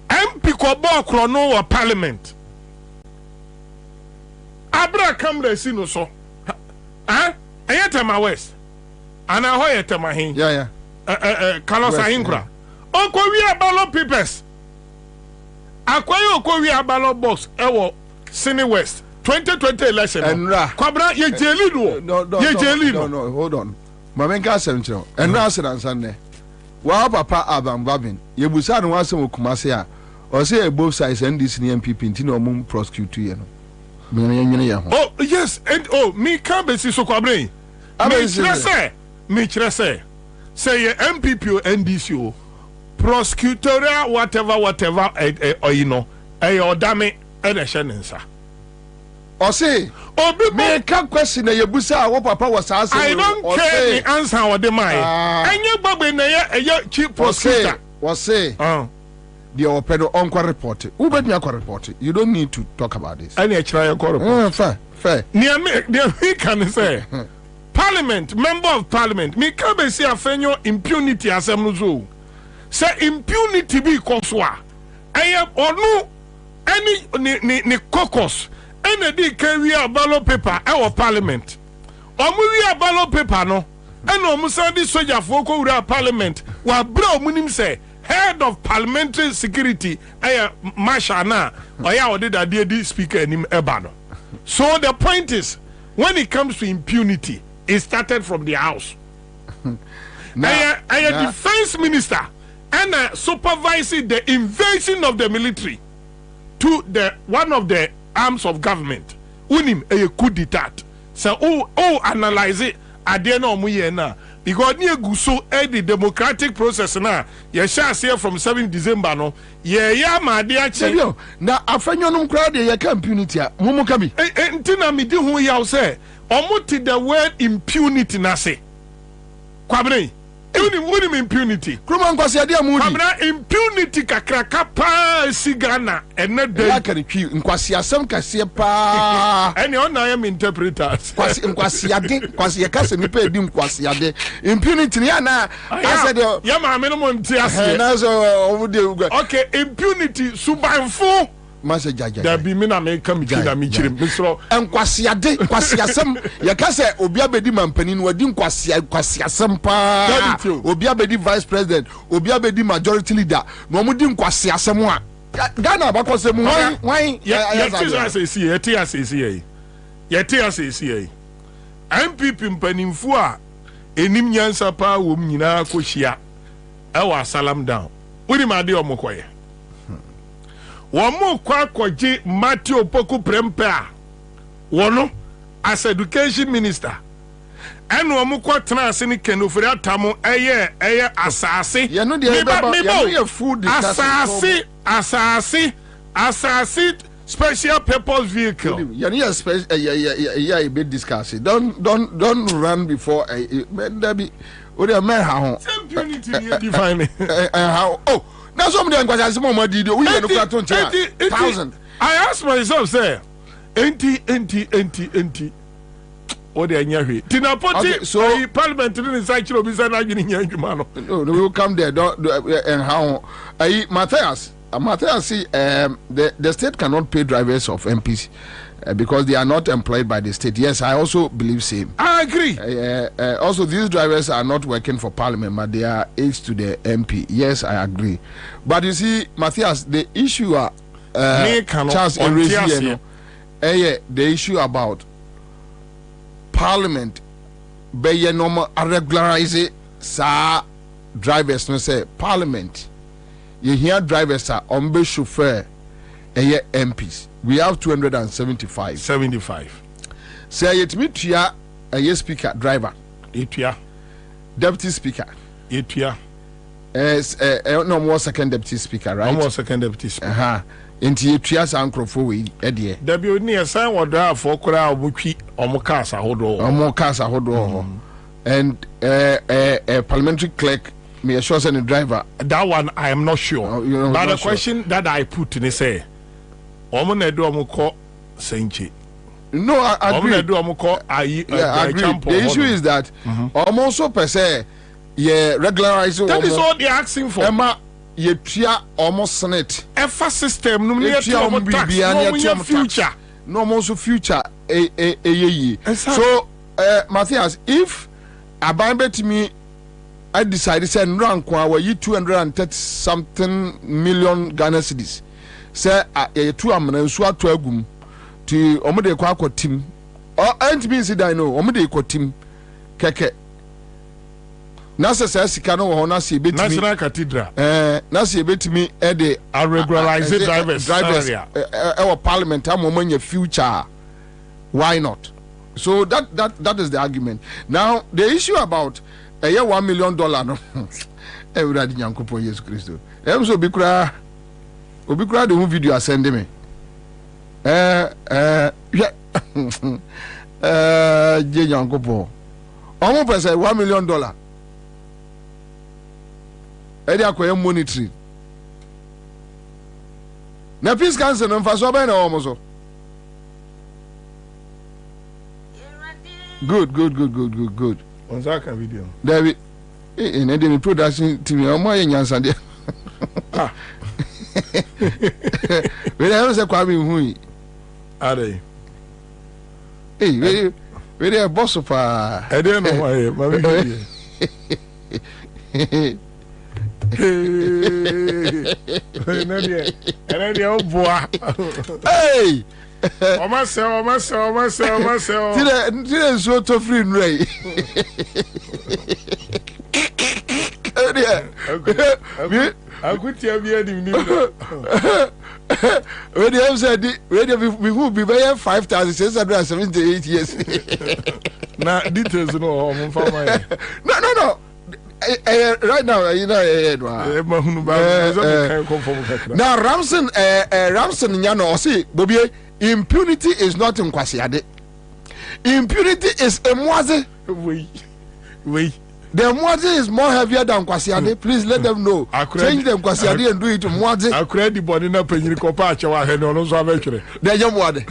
Speaker 4: MP ko bo kro no wa parliament Abra kamra si no so ayetema west ana ho yetema hin Carlos Ahinkra onko wi ballot papers akwayo onko wi ballot box ewo Sini West 2020 election Kwabena ye jeli no
Speaker 17: hold on mamenka asemchiro enra aseransanne wa papa Aban Babin ye busa no asem okumase a o say both sides NDC and MPP ntino omum prosecute ye no.
Speaker 4: Oh yes, and me can be so Kwabena. Me say say MPP or NDC prosecutorial whatever or you know or damn election Ansah.
Speaker 17: Or say me can question na yebusa wo papa was asking.
Speaker 4: I don't care the answer or the mind. And you Bobie na chief prosecutor
Speaker 17: was say the opedo onko report. Who bet me a report? You don't need to talk about this.
Speaker 4: Any try report.
Speaker 17: Fair.
Speaker 4: Near me can say Parliament, member of Parliament, me can be say afenyo impunity asemnuzo. Say impunity be koswa. Aya onu any ni caucus. Any di carry a ballot paper our Parliament. Omu wi a ballot paper no. Eno omu sandi soldier foko ura Parliament. Wa bro munim say head of parliamentary security Marshal na oya odi da di speaker nim ebano. So the point is when it comes to impunity it started from the house. Defense minister and supervising the invasion of the military to the one of the arms of government unim coup d'etat so analyze it ade na omu ye na because near Guso the democratic process now. You shall see from 7 December no. Yeah, my dear Chelio.
Speaker 17: Now, a friend you crowd your impunity. Mumukami.
Speaker 4: Tina me do who you say. Omuti the word impunity nase. Kwabena. What impunity? Impunity kakraka pa sigana and not the
Speaker 17: Nkwasiasem kase pa.
Speaker 4: Any on I am interpreters.
Speaker 17: Kwasiade kase ni pe di nkwasiade. Impunity ni na I said
Speaker 4: ya ma minimum tiase. Okay, impunity subanfo.
Speaker 17: Mase jaja
Speaker 4: da bi me na me ka mi kida mi kire misro
Speaker 17: nkwasiasem ya kase obi abedi mampani no wadi nkwasiasem pa obi abedi vice president obi abedi majority leader no mo di nkwasiasem a Ghana abakosem wan
Speaker 4: ya ti asesi MPP mpanimfu a enim nyansa pa wo nyina akohia e wa salam down woni ma de omokoye Wamu kwa kwaji Matthew Poku Prempea Wono as education minister and wamu kwa transini kenufuri atamu eye asasi
Speaker 17: food
Speaker 4: asasi special purpose vehicle
Speaker 17: a bit discussing don't run before maybe what a man how
Speaker 4: impunity define
Speaker 17: how Now somebody and kwasi mo di we no kwa 20,000.
Speaker 4: I ask myself say enti what they nyahwe tina poti so parliament in inside obi say na adwini nya adwuma no
Speaker 17: we will come there and how Matthias see the state cannot pay drivers of MPs because they are not employed by the state. Yes, I also believe same.
Speaker 4: I agree.
Speaker 17: Also, these drivers are not working for parliament, but they are aides to the MP. Yes, I agree. But you see, Matthias, the issue Charles the issue about parliament, be normal regularize sa drivers. No say parliament. You hear drivers are on chauffeur, MPs. We have 275.
Speaker 4: 75.
Speaker 17: Say it me tia a speaker driver.
Speaker 4: Etia.
Speaker 17: Deputy speaker.
Speaker 4: Etia.
Speaker 17: No more second deputy speaker, right?
Speaker 4: No more second deputy speaker.
Speaker 17: Inti etia sankrofo we edie.
Speaker 4: Debi oni esan woda for kura obutwi omukasa hodo.
Speaker 17: Omukasa hodo. And parliamentary clerk me assure the driver.
Speaker 4: That one I am not sure. But the question that I put in say Omonedo Senchi.
Speaker 17: No, I agree. The issue is that also per se, regularize.
Speaker 4: That is all they're asking for.
Speaker 17: Emma, ye tria almost senate.
Speaker 4: EFA system, no future.
Speaker 17: No more future. So, Matthias, if I buy to me, I decided to send rank where you 230 something million Ghana cedis. Say a 2 amena so ato agum ti omode kwa akotim o ant means that I know omode kotim keke na se sika no ho na se betimi
Speaker 4: National Cathedral
Speaker 17: na se betimi e de
Speaker 4: regularize drivers area
Speaker 17: our parliament amomanya future. Why not? So that is the argument. Now the issue about $1 million no everybody nyankopon Jesus Christo em so bikura obi kura the video I send me je nyankopon omo pese $1 million e dia koye monetary na peace council no mfa so be na omo so good
Speaker 4: on that video
Speaker 17: David in the production team omo ye nyansa de we don't say Kwame Hui.
Speaker 4: Are they?
Speaker 17: Hey, we are boss of
Speaker 4: I don't know why.
Speaker 17: Hey!
Speaker 4: Omase.
Speaker 17: Tira so to free Ray.
Speaker 4: I could tell you
Speaker 17: when you have said we will be there 5,678 years.
Speaker 4: Now details no
Speaker 17: no. Right now, you know, now Ramson, Nyano, see, Bobie, impunity is not in Kwasiade. Impunity is a moise.
Speaker 4: Oui.
Speaker 17: The moise is more heavier than Kwasiade. Please let them know. Change them Kwasiade and do it to moise.
Speaker 4: I create the body na penny kopacha wa he no so avekere.
Speaker 17: The yamuade.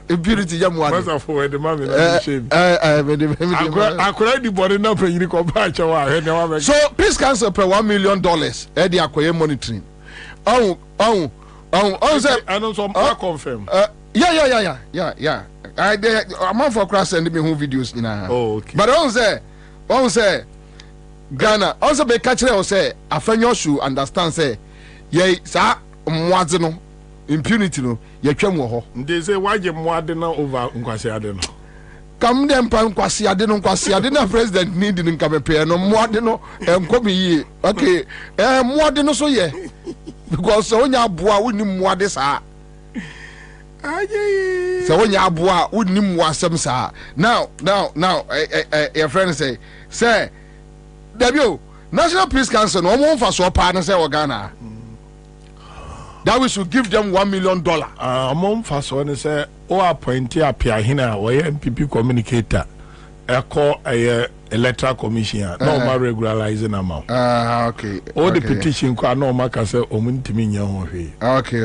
Speaker 17: Impunity yamuade.
Speaker 4: What's up for the man na shame. I create the body na penny kopacha wa he no avekere.
Speaker 17: So please cancel per $1 million. E dey akoye monitoring. Say
Speaker 4: I know some confirm.
Speaker 17: Yeah. I'm for cross sending me home videos in
Speaker 4: okay.
Speaker 17: But on say Ghana also be catch or say afenyo should understand say ye sa mwaze no impunity no ye twam wo ho.
Speaker 4: They say why je mwade na over nkwasiade no.
Speaker 17: Kam dem pa nkwasiade na president need in nkamepe no mwade no enkomi yi. Okay. Mwade no so ye because onya aboa woni mwade sa. So when you abua would nim wasam sa. Now your friend say Debio National Peace Council no one for so partner say Ghana. That we should give them $1 million.
Speaker 4: Among first one say appointee appear hina or MPP communicator. I call a electoral commission. No regularizing amount.
Speaker 17: Okay.
Speaker 4: All the petition kwa no maka say omuntimi nya ho hwe.
Speaker 17: Okay.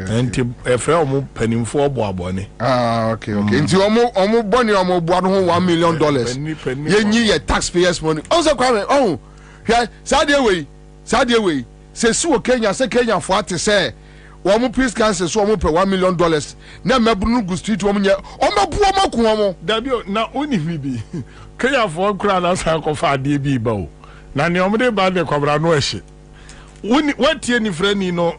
Speaker 4: Enti efe omu penimfo boabone.
Speaker 17: Okay. Enti omu boni omu boado ho $1 million. Yenyi ye taxpayers money. Also kwame hwe sadie we se su Kenya se Kenya for ate say Wamu Peace Council so wamu pe $1 million. Na mebunu gu street wamu nye omebu omaku wamu.
Speaker 4: Dabio na oni bibi. Kenya for kura na sa ko fa de bi ba o. Na ne omde ba de kwabra no ehye. Woni watie ni frani no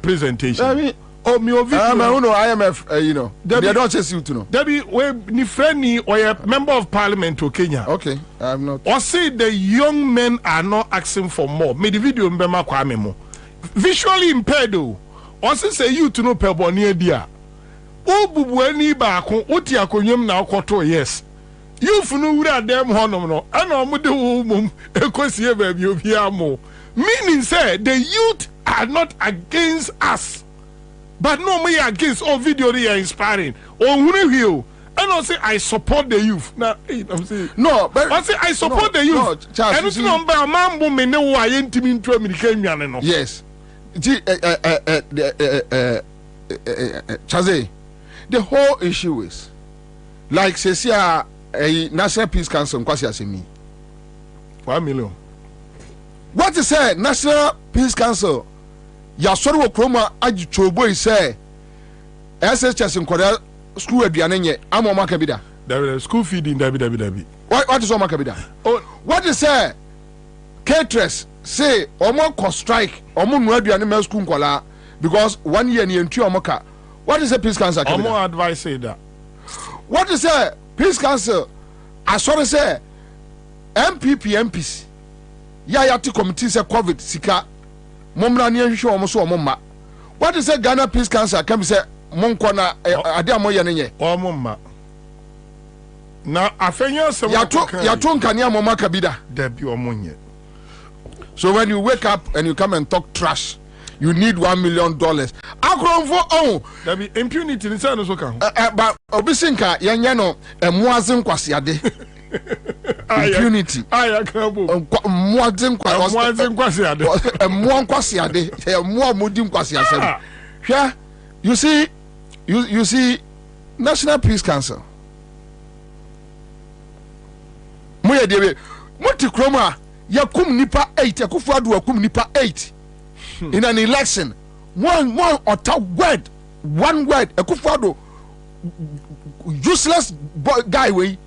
Speaker 4: presentation.
Speaker 17: Dabi
Speaker 4: o mi o video.
Speaker 17: IMF you know. They don't chase you to know.
Speaker 4: Dabi we ni frani or member of parliament to Kenya.
Speaker 17: Okay, I'm not.
Speaker 4: Or say the young men are not asking for more. Me the video mbema kwa memo. Visually impaired o. Once say you to know per bonnie dia. O bubu ani ba ko oti akonyam na akoto yes. You funu wura dem honom no. Ana omude wo mum ekosie ba bi obi amo. Meaning say the youth are not against us. But no me against all video they are inspiring. Oh hunu hill. And I say I support the youth. Now I'm saying
Speaker 17: no, but
Speaker 4: I say I support the youth.
Speaker 17: No, Charles,
Speaker 4: and it's not about mambo me no wa yentimi into American no.
Speaker 17: Yes. Chaze, the whole issue is like say a National Peace Council kwasi asemi
Speaker 4: 1 million.
Speaker 17: What is say National Peace Council ya soro wo kroma agichobo say SHS nkoda school aduane nye amoma ka bida
Speaker 4: the school feeding dabi.
Speaker 17: What is omaka bida? Oh, what is say caterers say omo ko strike omo nu aduane ma school nkola because 1 year ni entu omoka. What is the Peace Council?
Speaker 4: Omo advice say that.
Speaker 17: What is the Peace Council? I saw say MPs ya to committee say COVID sika momra ni ehwe omo so omo ma. What is the Ghana Peace Council can be say monko na ade amoye ne nye
Speaker 4: omo ma na afenya se
Speaker 17: ya to nkania moma kabida
Speaker 4: dabi omo nye.
Speaker 17: So when you wake up and you come and talk trash, you need $1 million. Akronfo
Speaker 4: dabi impunity ni say no so kan.
Speaker 17: But obisinka yenye no muazin kwasiade. Impunity.
Speaker 4: Ayakabo.
Speaker 17: Muazin
Speaker 4: kwasiade.
Speaker 17: Muan kwasiade. Muan mudim kwasiade. Hwa you see National Peace Council. Moye debe moti kroma yakum nipa 8 yakufu adu yakum nipa 8 in an election. One word yakufu adu useless guy we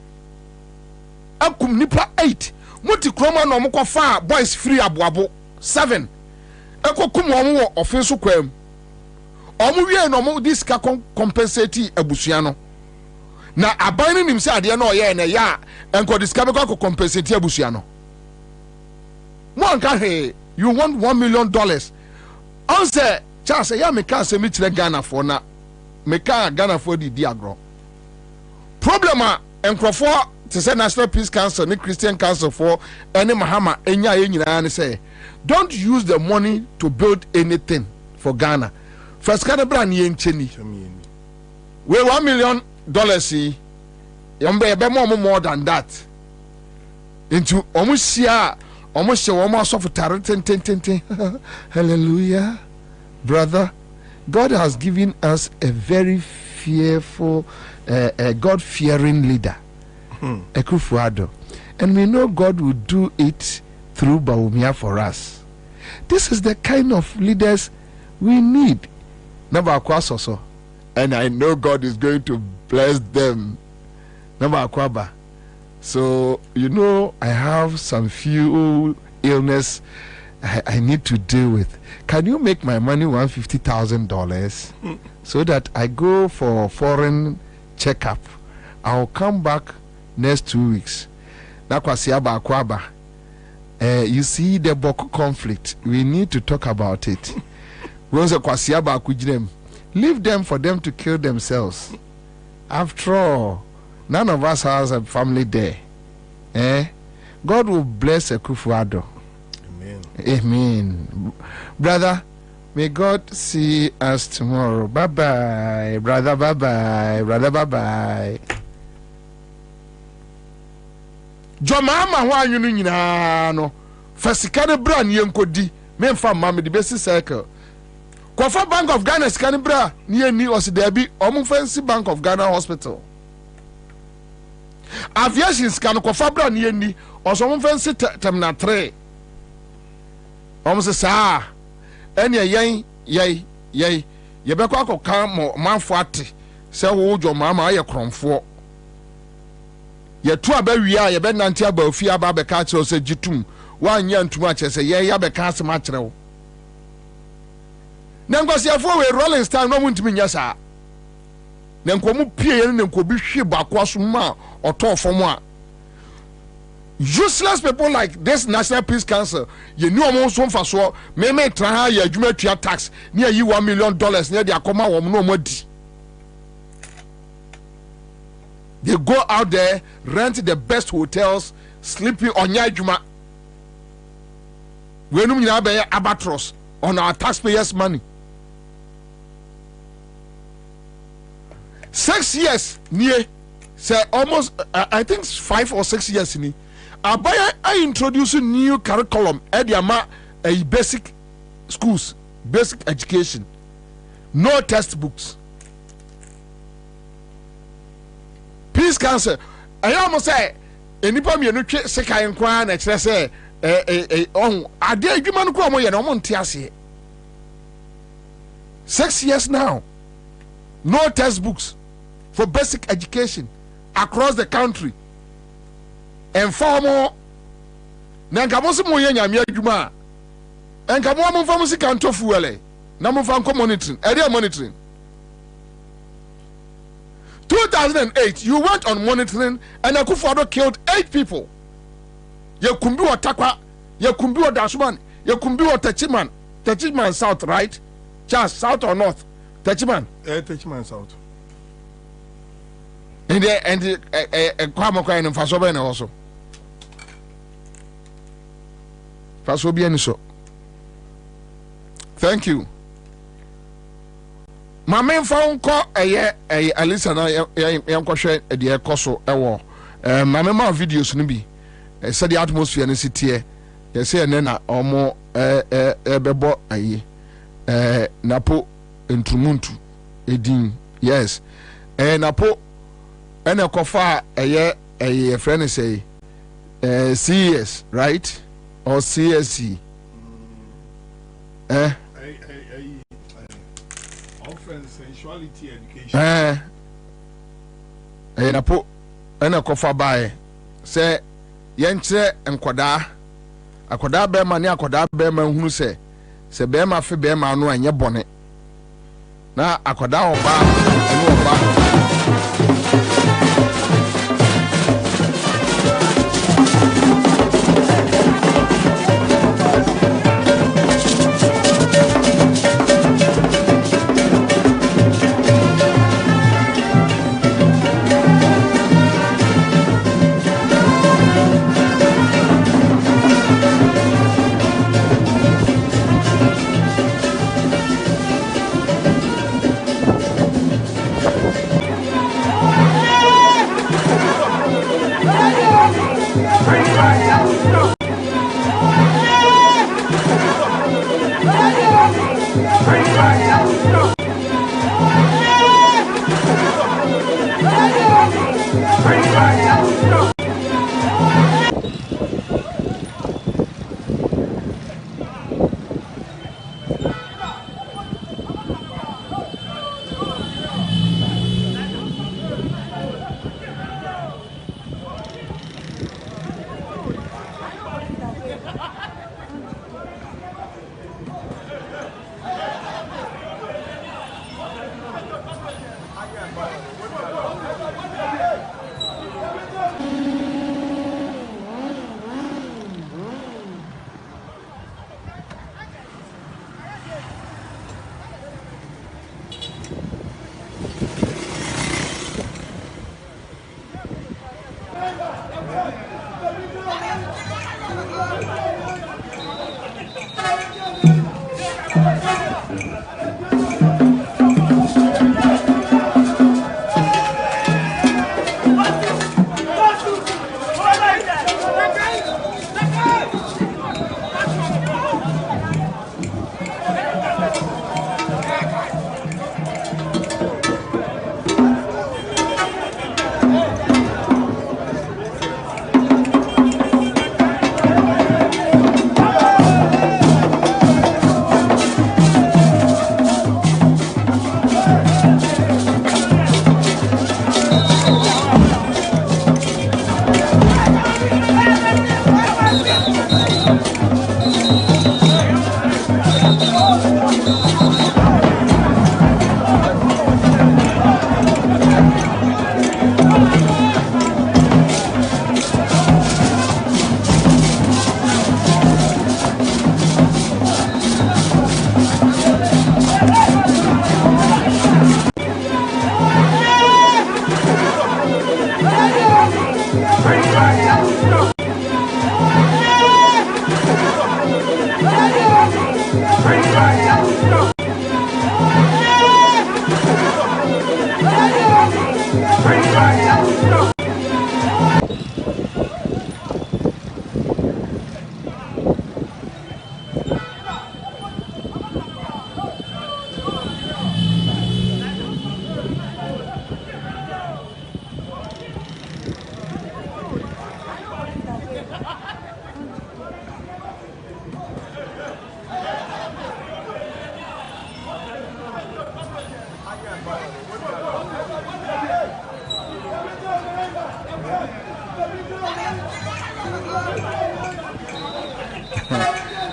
Speaker 17: akum nipa 8 moti kroma no mko fa boys free abuabo 7 ekokum omo offense kwam omo wie no mo this ka compensate abusua no na aban nim se ade na oye na ya enko discover ko compensate abusua no mo nka he you want $1 million onse Charles ya me ka se mi kire Ghana for na me ka Ghana for di agro problem a enkrofo to say National Peace Council, the Christian Council for any Mahama, any say, don't use the money to build anything for Ghana. First, Ghana brand yen cheni. We $1 million see. More than that. Into almost year, almost of hallelujah, brother. God has given us a very fearful, God-fearing leader, Ekufuado, and we know God will do it through Bawumia for us. This is the kind of leaders we need. And I know God is going to bless them. So, you know, I have some few illness I need to deal with. Can you make my money $150,000 so that I go for foreign checkup? I'll come back next 2 weeks. You see the Boko conflict. We need to talk about it. Leave them for them to kill themselves. After all, none of us has a family there. God will bless Ekufuado. Amen. Brother, may God see us tomorrow. Bye bye, brother. Bye bye, brother. Bye bye. Jomama wa yunu nyina no. Fasikane bra ni enkodi. Me mfa mama the best cycle. Kofa Bank of Ghana sikane bra ni eni osidabi omu fancy Bank of Ghana Hospital. Aviation scan kofa bra ni eni oso fancy terminal 3. Almost say, any yay, ye be kwa come man fati, say, hold your mamma, ye crom for. Ye two aberia, ye ben nantia bofia babecatch or say jitum, 1 year too much, as a ye yabecast matro. Nangos ya for a rolling star, no one to me, yes, sir. Nankomu pie and kobi shiba kwasuma or talk for moi. Useless people like this National Peace Council, you know almost one for so, may try your jumetria tax near you $1 million near the Akoma or no more. They go out there, rent the best hotels, sleeping on Yajuma. We know albatross on our taxpayers' money. 6 years near, say almost, I think 5 or 6 years in. I introduce a new curriculum at the basic schools, basic education, no textbooks. Peace Council. I almost say, anyone you know, second inquiry, and say, I dare you man come away and I'm on Tiasi. 6 years now, no textbooks for basic education across the country. And for more, Nankamosi Moyanya Juma, and Kamomo Pharmacy Canto Fuele, Namufanko monitoring, area monitoring. 2008, you went on monitoring, and Akufo-Addo killed 8 people. Yekumbiwa Takwa, Yekumbiwa Dasuman, Yekumbiwa Techiman South, right? Charles, South or North? Techiman?
Speaker 4: Techiman South.
Speaker 17: And the Kwamoko and Fasobene also. Thank you. My main phone call a listen. I share the coso. My member videos nibi. Said the atmosphere in city. They say nena omo bebo napo intrumuntu edin. Yes. Napo ena kofa a friend say CES, right? Or CSC.
Speaker 4: Offense sensuality education.
Speaker 17: Na po ena kofa bae. Say yenche enkwada. Akwada be ma ne akwada be ma hunu se be ma fe be ma no anye bone. Na akwada oba ene oba.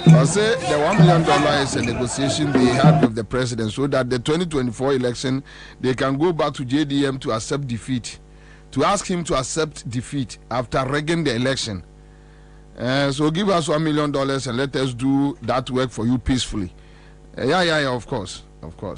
Speaker 17: I say the $1 million is a negotiation they had with the president so that the 2024 election they can go back to JDM to accept defeat, to ask him to accept defeat after rigging the election. So give us $1 million and let us do that work for you peacefully. Yeah, of course. Okay,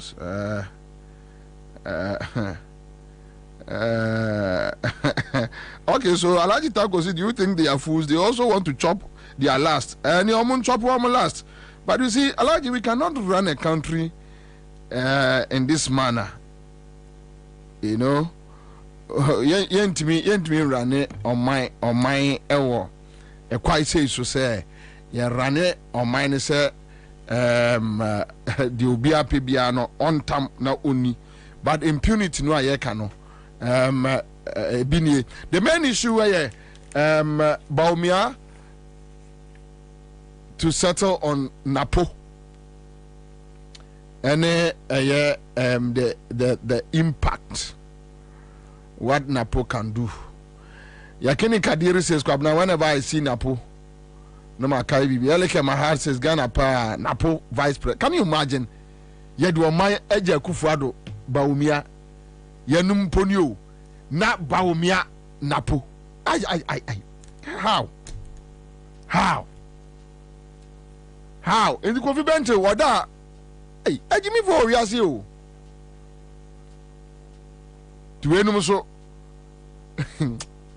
Speaker 17: so Alhaji Tako said, do you think they are fools? They also want to chop their last. And you won't chop one last. But you see, Alhaji, we cannot run a country in this manner. You know, yent me run it on my ewo. A quite say so say, ya run it on mine say the ubia pibiano on tam na uni, but impunity no ayekano. The main issue where Bawumia to settle on Napo and the impact what Napo can do. Yakini Kadiri says, Kwabena, whenever I see Napo, no ma kai bibi. Eleke my heart says Ghana pa Napo vice president. Can you imagine? Yedu my Eje Kufuado Bawumia Yenum Ponyo na Bawumia Napo. I how? In the coffee bench, what that? Hey, Jimmy for we are you. To enum so.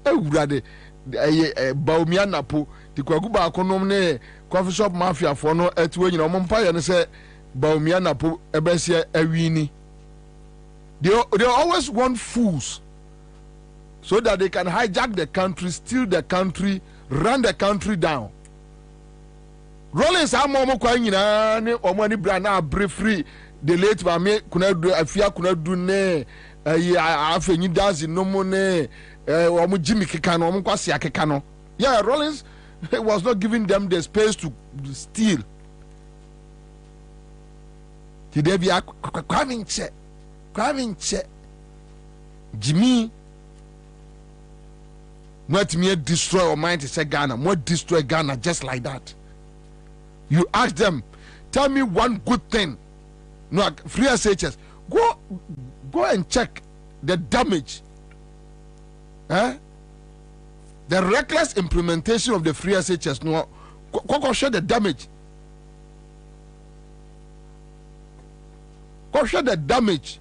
Speaker 17: Brother, Bawumia Napo, the Kwaguba Konom ne coffee shop mafia for no at when you know Mompire and say Bawumia Napo Ebesia Ewini. They always want fools so that they can hijack the country, steal the country, run the country down. Rollins Amomo Kwanyina ne Omani Brana break free the late Bame Kunadu Afia Kunadu ne Afeni Dazi no money. Jimmy Kikano, Kikano. Yeah, Rollins was not giving them the space to steal. Today we are cramming check. Jimmy, what me destroy our mind to say Ghana, what destroy Ghana just like that. You ask them, tell me one good thing. No, free SHS. Go and check the damage. The reckless implementation of the free SHS no show the damage. Go show the damage.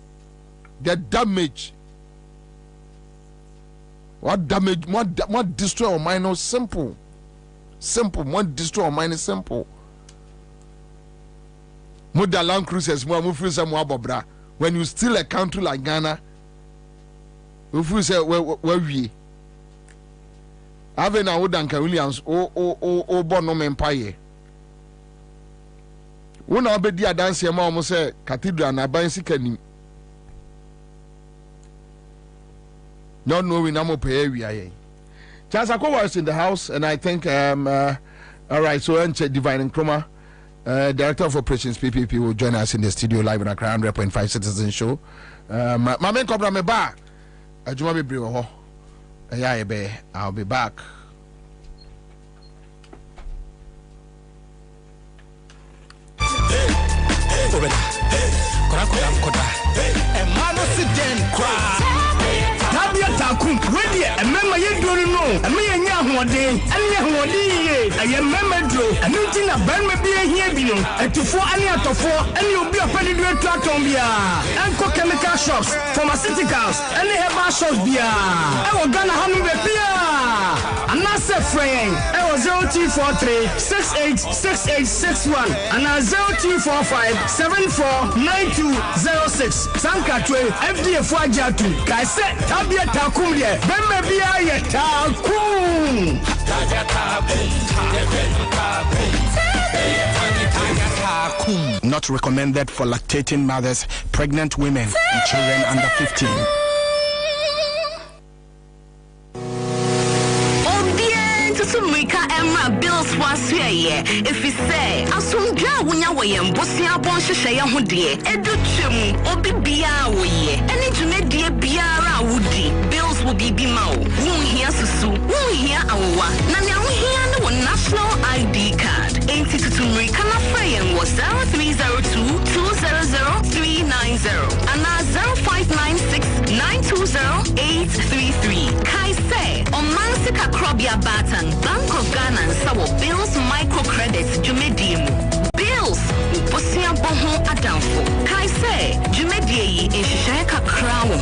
Speaker 17: What damage? What destroy our mind? No simple. What destroy our mind is simple. Moda land cruises more move some bobra. When you steal a country like Ghana. If we say where we have an Odanka Williams or Bonham Empire. When I be dear dance, your mom say Cathedral and I buy Sikani. Not knowing I'm up here. Charles Akowa is in the house, and I think all right, so Ansah Divine and Chroma, Director of Operations PPP, will join us in the studio live on a 100.5 Citizen Show. My main cobra me bar. I'll be back.
Speaker 15: Ready, a member you don't know, a million young one day, and I am member Joe, and you think a band may be here, and to four and out of four, and you'll be a penny to Clatombia, and cook chemical shops, pharmaceuticals, and they have our shops beer. I was gonna have beer. And I said, friend, I was 0243 686861, and I 0245 749206. Sankatwe, FDA Fajatu, Kaise, Tabia Takumye, Bembe Bia Takum.
Speaker 16: Not recommended for lactating mothers, pregnant women, and children under 15.
Speaker 9: Bills was here. If you say, I soon draw when you were in Bosia Bonshire Hoodie, Educhum, or Bibia, and into Biara Woody. Bills will be Bimao. Won't hear Susu, won't hear our Nanya here no national ID card. 80 to Mrikana Frayan was 0302-200-390 and 0596-920-833. Kaise, Omansika Krobia Batan, Bank of Ghana and Sawo Bills Microcredits Jumediemu. Bills, Uposia Bohon Adamfo. Kaise, Jumedie in Shaka Crown.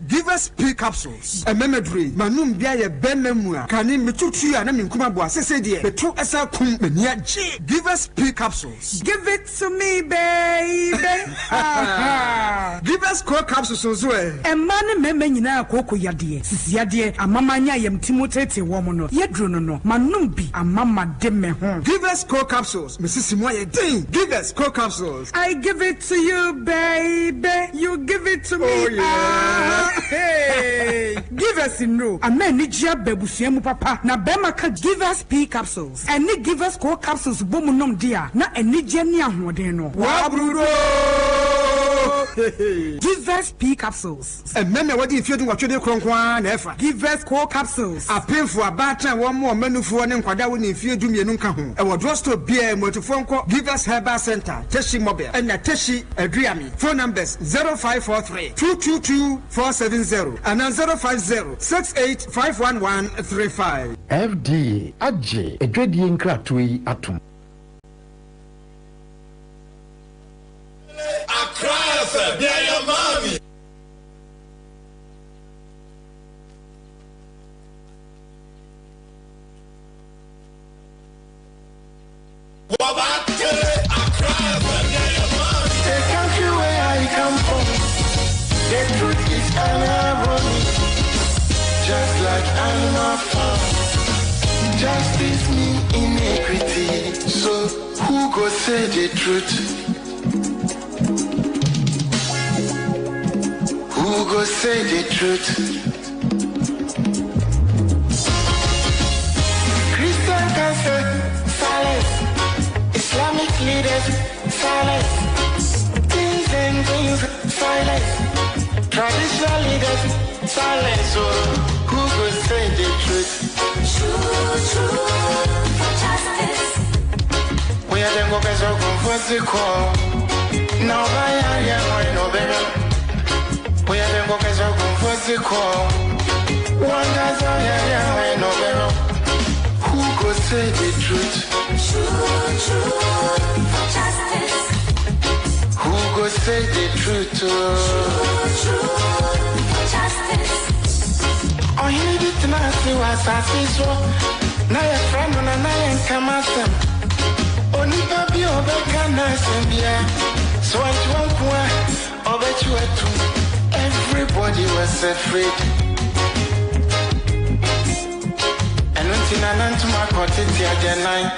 Speaker 24: Give us P capsules. A memory. Manum bia ben memua. Kani metutu ya na minkuma bua. Sese die. Betu esa kum menia G. Give us P capsules.
Speaker 25: Give it to me, baby.
Speaker 24: Give us core capsules so well.
Speaker 25: E man meme nyina akoko yade. Sisi yade amama nya yem timotete wo mo no. Yedru no manum bi amama de me ho.
Speaker 24: Give us core capsules. Mrs. Moye ding. Give us core capsules.
Speaker 25: I give it to you, baby. You give it to me.
Speaker 24: Oh yeah.
Speaker 25: Hey, give us in no. A man nijia bebusiemu papa. Na bema ka give us P capsules. And ni give us core capsules bomunom dia. Na enijia ni ahwodeno.
Speaker 24: Wabrudo.
Speaker 25: Give us P capsules.
Speaker 24: And meme wadi if you do what you do kronkwa na efa.
Speaker 25: Give us core capsules.
Speaker 24: A painful abata one more menufu ne nkwada woni if you do me nunka ho. E wo drugstore bia motofonko Give us Herbal Center. Teshi mobile. And na Teshi Adriami. Phone numbers 0543-222-470 and 050-68-51135.
Speaker 26: FD Aje Edwedi Nkratui Atum.
Speaker 1: Accra, be your mommy.
Speaker 11: The country where I come from, the truth is irony. Just like animal farm, justice mean inequity. So who go say the truth? Who go say the truth? Christian can say silence. Islamic leaders silence. Things and things silence. Traditional leaders silence. So who go say the truth? True for justice. We are the workers of the call. Now by area, no better. We are the workers of the call. One does no better. Who go say the truth? True for justice. Who go say the truth? True for justice. Oh, you need it to know what I see so. Now your friend and I come out. Only baby over Ghana so I won't or bet you at two. Everybody was afraid. And until I learned to my cottage again,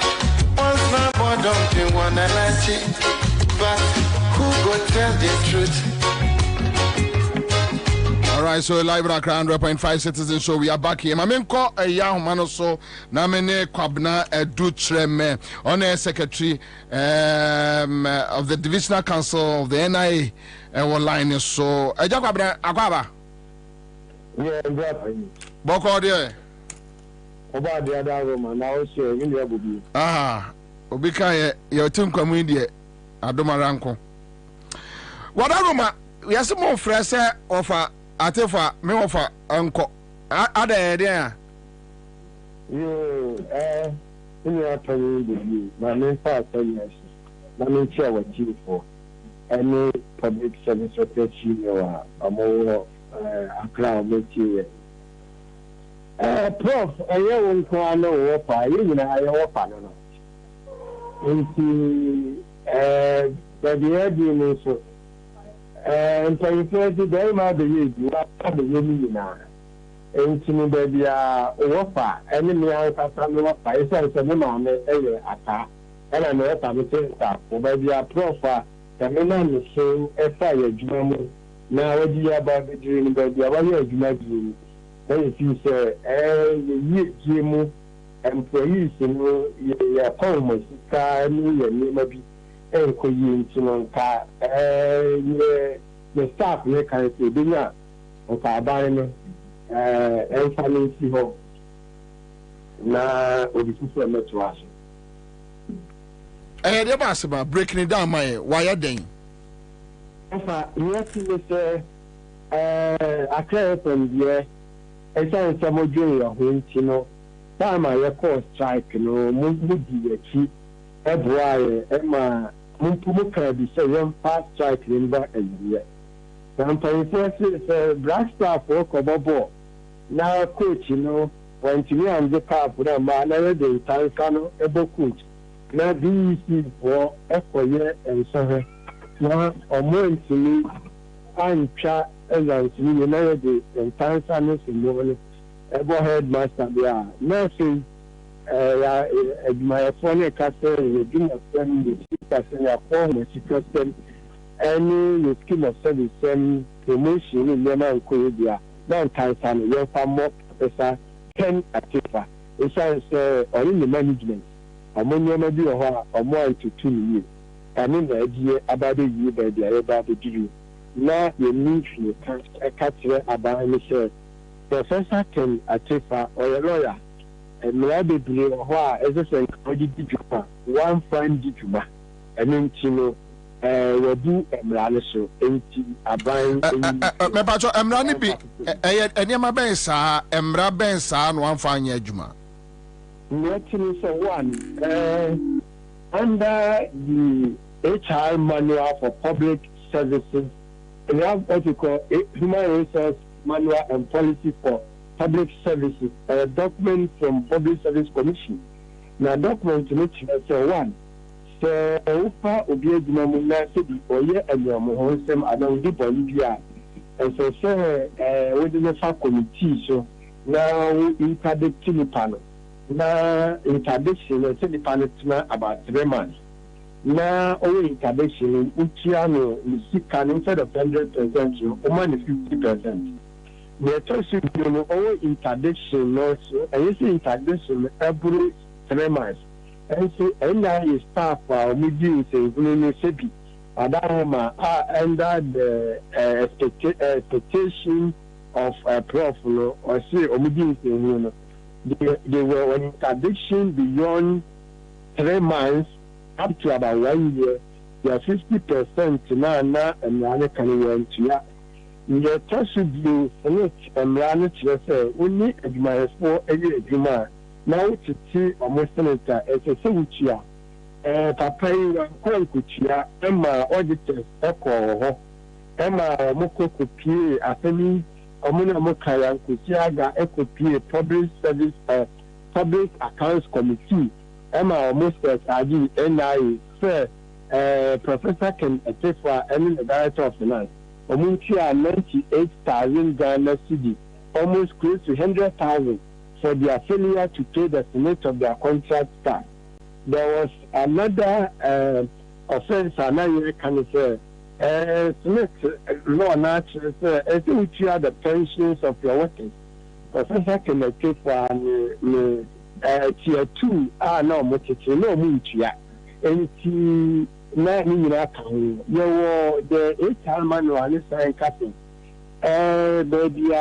Speaker 11: once my boy don't be one and I cheat. But who go tell the truth?
Speaker 17: Alright, so live at 100.5 Citizen Show. We are back here. Mamenko a young man so Namene Kwabena Edutreme, Honorary Secretary of the Divisional Council of the NIA online. So Kwabena Akwaba.
Speaker 12: Yeah, exactly.
Speaker 17: Boko there.
Speaker 12: Oba the other room and now share in the Bobie.
Speaker 17: Ah, Obika your team community Adomaranko. What aroma? We are some more fresh offer. Atefa me offer uncle. Ada there.
Speaker 12: Yeah, in your opinion, my name for 10 years. My name chair what you for any public service secretary or a more crowd material. Prof, I won't call no offer, you know, I offer no. Into the idea so. And I said, they might be you are the women now. And to me, baby, offer any me out of some of my sons and the mamma, attack. And I know if I'm a staff, or maybe a profile, the man is saying a fire, Jumu. Now, what do you about the dream, baby? About your dream? Then if you say, Jimu, employees in your home, car, maybe. Yin Chinonka, the staff make a dinner of our buying and financing home. Now, or the super metro.
Speaker 17: de ba asema breaking it down my why den
Speaker 12: afa yes me say akra from here esa some join your home no time I call strike no mu di yachi eboa ma mu ka bi say yon fast strike in ba ezie dan say black star for kobobo na coach no when me am the cap na ma na dey tanka no ebo coach na BC for ekoye enso na omo ntimi antwa ezantimi na dey tanka no simolo ebo headmaster bia na say ya my phone ka say we do not send the person ya form system any scheme of service promotion in the man ko dia na tanka no your farm professor Ken Atifa it says on the management ammonia ma bi ho a omo antutu ni ani na adie abade yi ba dia ba be duru na ye nifi ka kire aban ni say Professor Ken Atifa or a lawyer and me bebre ho a ezese nkaji dijuma one fine dijuma eni ntino wadu emrane so enti aban
Speaker 17: me pacho emrane bi eniema ben sa emra ben sa no amfanye adwuma
Speaker 12: Nothing so one under the HR manual for public services we have what we call a human resource manual and policy for public services a document from Public Service Commission now document which say one so ufa obi adwuma mu na se bi oye anuamo ho nsem adon di bolivia and so say we dey fa committee so now interdict ni panel na interdiction na se di panel tuna about 3 months na o interdiction utia no sika no instead of 100% so o man 50%. The toxic you know o interdiction no so and you interdiction every 3 months. And so is staff media say no sebi adama under the expectation of prof no or say media say no they were on interdiction beyond 3 months up to about 1 year they are 50% na and na can went ya the toxic you no emrane chere say only adwuma for every adwuma now to see almost senator as a senator papa kwankutia ema auditors eko ema moko kopie afeni omuna mokaya nkutia ga ekopie public service public accounts committee ema almost aji NI say Professor Ken Atifa and the director of finance omuntia 98,000 Ghana cedi almost close to 100,000 for their failure to pay the estimate of their contract staff. There was another offense, another kind of Smith law naturally as you share the pensions of your workers. Professor can take for tier 2 no much no much and na ni kan the HR manual is saying cutting baby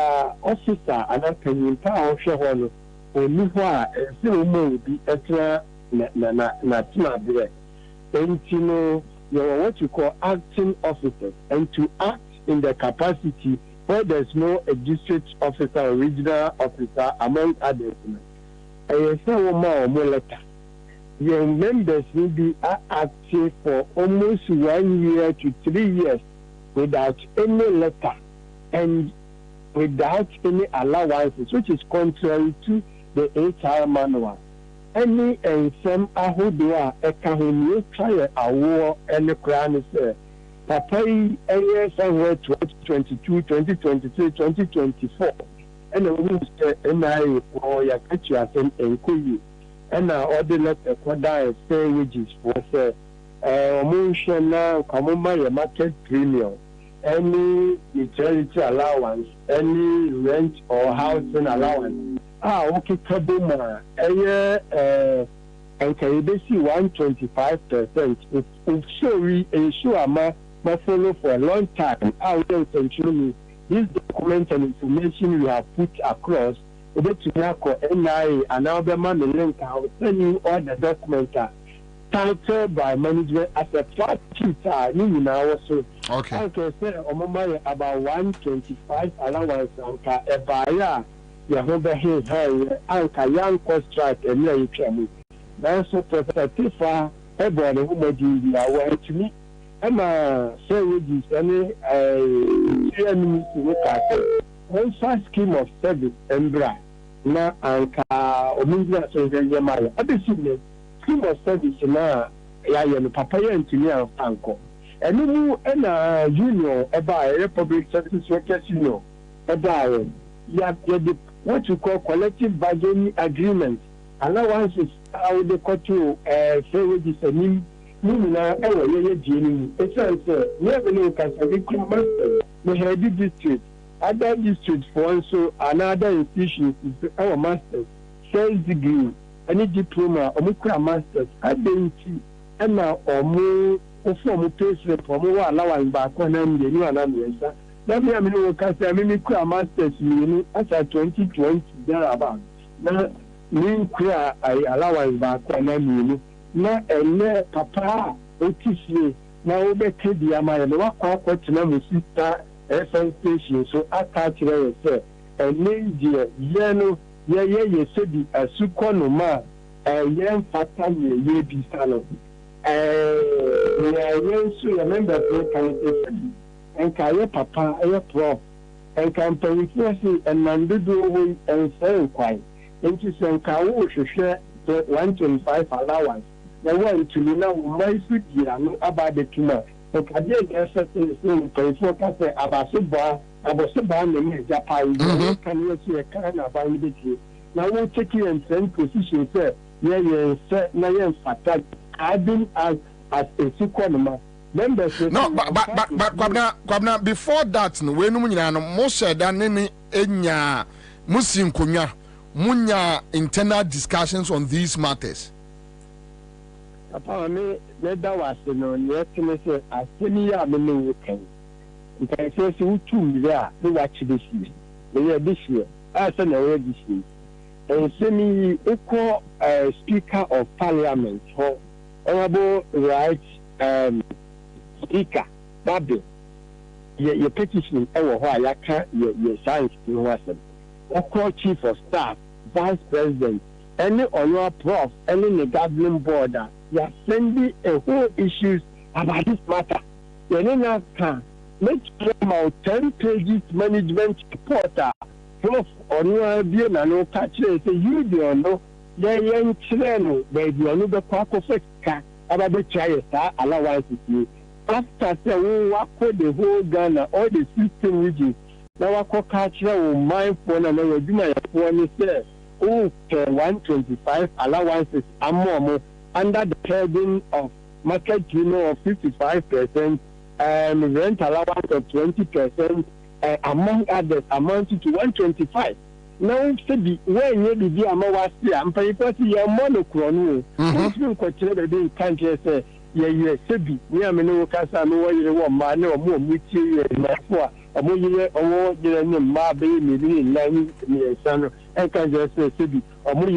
Speaker 12: officer and a penny power share oni ho a se o mo bi etra na tina there entino you what you call acting officers and to act in the capacity where there's no a district officer or regional officer among others say o mo letter your members will be active for almost 1 year to 3 years without any letter and without any allowances, which is contrary to the HR manual. Any and some ahodoa ekahuni try a war and the crown is Papa year somewhere 2022, 2023, 2024. And the woman said, NI for your country and Kuyu. And now all the letter quadra say wages for say motion now come my market premium. Any utility allowance, any rent or housing allowance. Okay, Kwabena, and can you see 125%? If sorry, and sure, I follow for a long time. I will continue this document and information we have put across. To NI and now the money link. I will send you all the documents. started by management as a party. You know, so
Speaker 17: okay.
Speaker 12: I can say about 125 allowance and a buyer. You have a high and young cost strike and you can. That's so Tifa, everybody who made you aware to me. I'm a say wages any look at one first scheme of service and bra. Now, and Ominga so Yamaya. Obviously, scheme of service now, Yayan, Papaya engineer of Tanko. And you and junior about public service workers, you know, about what you call collective bargaining agreement. Allowances how they cut to say wages and Nina, it's also never look at a recruit master. We had this district, other districts for also another institution is our masters, sales degree, any diploma, or micro masters, identity, and now or more form of pay for more allowance back on them, the new answer. That means I'm going to say, micro masters, meaning as a 2020 thereabout. Now, mean clear allowance back on them, na ene papa otisi na obeke di amaya na wakwa tena mu sister FM station so attach there say ene die ye no ye se di asuko no ma ye mfata ye bi sano ye so ye member for kan say enka ye papa ye prof enka mpanyifo say enandodo we ense kwai enti se enka wo hwehwe 125 allowance. The one to me now, my sweet year, no about the tumor. But I did get certain things for Cassa about Suba, about Suba, and Japan. Can you see a kind of validity? Now we'll take you and send position, sir. Yeah, Nayan Fatak. I've been as a Sukonoma. Members,
Speaker 17: no, but Kwabena, before that, when most said than any Enya Muslim Kunya, Munya internal discussions on these matters.
Speaker 12: Upon me, that was no yet to say, as any you can. You can say, so 2 there, they watch this year. The year this year, as an already this year. And semi equal Speaker of Parliament, for Honorable Right Speaker, Bobie. Your petition, why I can't your science to wasn't. Equal Chief of Staff, Vice President, any or your prof, any in the governing board. You are sending a whole issues about this matter. You know, can make about 10 pages management report. Prof, or you are being a no catch it. You don't know. They young children, baby, on the quack of a car about the child allowances you. After saying, what could the whole Ghana, all the system regions, now I could catch your mind for another dinner for any say, oh, 125 allowances and more. Under the heading of market of 55%, rent allowance of 20%, among others, amounting to 125. Now, when you be a more I'm paying for your monochrome. If you consider the country, say, yeah, Sebi, we are no Casa, no man, or more material, or more, or Marby, maybe 9 years, and can just say, Sebi, or more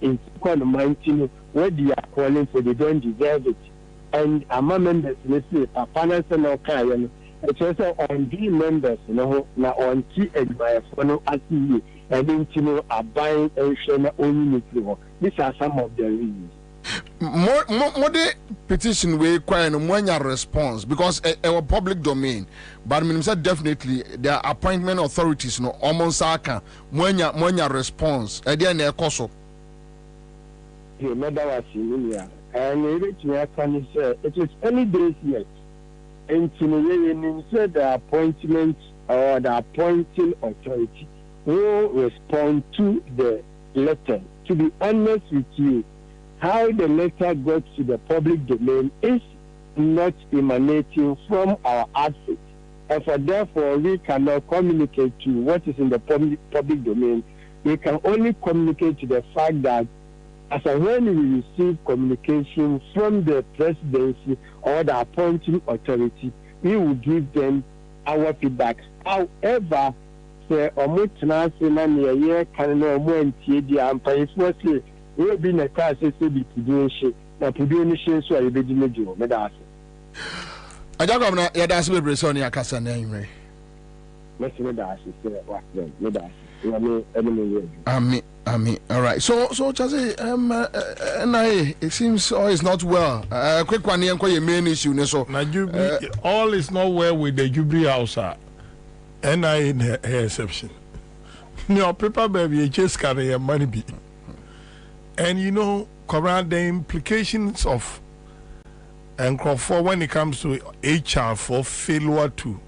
Speaker 12: in 19. Where they are calling for, they don't deserve it. And among members, let's say, Papa and Okayan, it's also on the members, now on key advice for no ACE, and then are buying and sharing only. These are some of the reasons.
Speaker 17: More the petition we require no response because our public domain. But I said definitely the appointment authorities no almost more response. Again, koso.
Speaker 12: The mother was in India, and it is early days yet. And to said the appointment or the appointing authority will respond to the letter. To be honest with you, how the letter got to the public domain is not emanating from our outfit. And for therefore, we cannot communicate to what is in the public domain. We can only communicate to the fact that as and when we receive communication from the presidency or the appointing authority, we will give them our feedback. However, the Omutna Senania can no more and Tidia and Paiswasi will be in a class to be na pudu ni hye so aye bedi mejo me da ase
Speaker 17: Ajakwam na ya da ase bebre so ne akasa na anwre
Speaker 12: mesi me da ase se wa me da ase ya me ene me
Speaker 17: ye Ami. All right. So Chazi, NIA, it seems all is not well. Quick one here, your main issue. So
Speaker 4: all is not well with the Jubilee House. NIA in her exception. No paper baby, you just carry your money be. And you know, Koran, the implications of and for when it comes to HR for failure to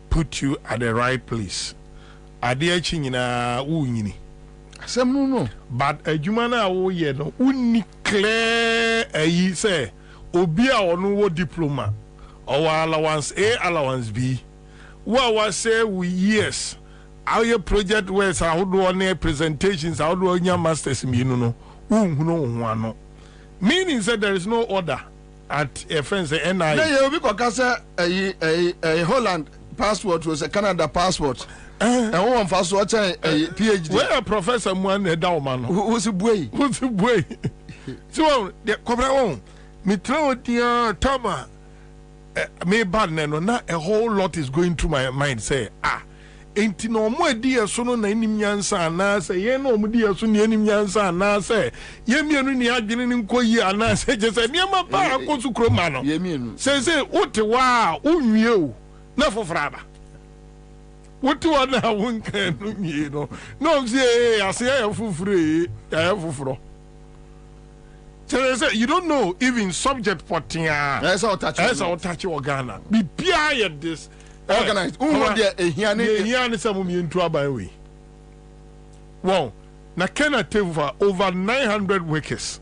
Speaker 4: put you at the right place. Adia chingina unyini.
Speaker 17: No.
Speaker 4: But a jumana wo ye no uni clear a say obia ono diploma or allowance A allowance B. What was say we yes. Our project was how do on presentations, how do on your masters no no. Meaning that there is no order at a friend's NI.
Speaker 17: Yeah, because a Holland passport was a Canada passport. And one fast watch a PhD.
Speaker 4: Where a professor one a dowman
Speaker 17: who's a boy.
Speaker 4: So the Kwabena me throw the Tama me bad no not a whole lot is going through my mind say enti no mo dia so no na enim nyansa na say ye no mo dia so ne enim nyansa na say ye mienu ni adwene ni nkoyi ana say je say ne ma pa akosu kroma no
Speaker 17: ye mienu
Speaker 4: say wote wa unwie o na fofraba what you want now? One can no, say, I say, I have free, I have fro. So you don't know even subject potting.
Speaker 17: That's our
Speaker 4: touch organa. Be PI at this
Speaker 17: organized.
Speaker 4: Here, some into a byway. Well, na Kenya for over 900 workers.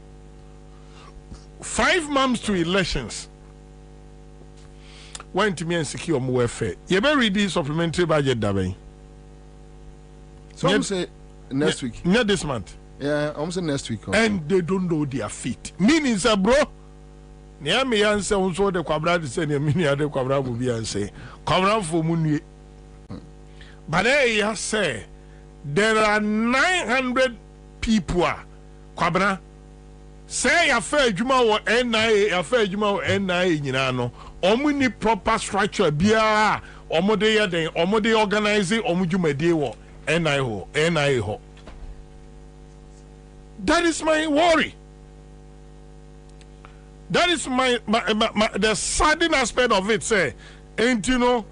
Speaker 4: 5 months to elections. Went to me and secure more welfare. You better read this supplementary budget, Dabe.
Speaker 17: Some say next week.
Speaker 4: Not this month.
Speaker 17: Yeah, I'm saying next week.
Speaker 4: And they don't know their feet. Meaning, sir, bro. Near me answer also the Kwabena to send a mini other Kwabena will be and say, Kwabena for Muni. But I say, there are 900 people. Kwabena. Say a fair Juma or NIA, a fair Juma or NIA, you know. Omuni proper structure bia omode ya den omode organize omujumede wo NIA ho. That is my worry. That is my the sudden aspect of it say ain't you know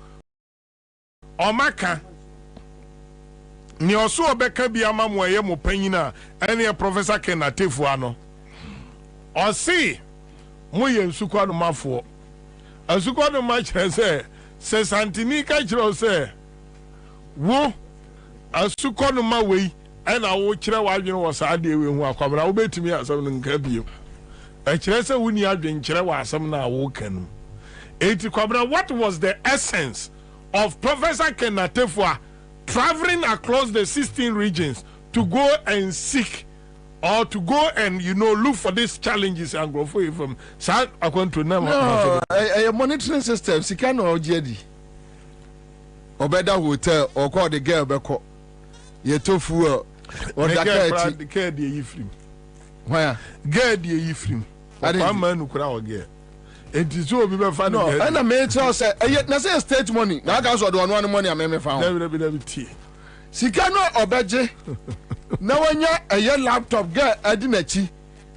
Speaker 4: omaka ni oso obeka bia mamwe mo panyina ene professor Kenatefu ano o see mo ye nsukwa no mafo Asuko no match say santini ka kiro say wo asuko no ma wei na wo kire wa adwene wo sa de we hu akwabra wo betimi asam no nka bio e kire say woni adwen kire wa asam na wo kanu eti kwabra. What was the essence of Professor Kenatefu traveling across the 16 regions to go and seek or to go and look for these challenges and go for from South according to them?
Speaker 17: No, a monitoring system. She can or Jedi or better hotel or call the girl beko. Ye tofu or
Speaker 4: the care the Ephraim.
Speaker 17: Where
Speaker 4: get the Ephraim? One man who could our get. It is so be fun.
Speaker 17: No, and I made so say yet na say state money. Now guys are the one money I me found.
Speaker 4: Never tea.
Speaker 17: She cannot obeje. Now when you a laptop get adinachi,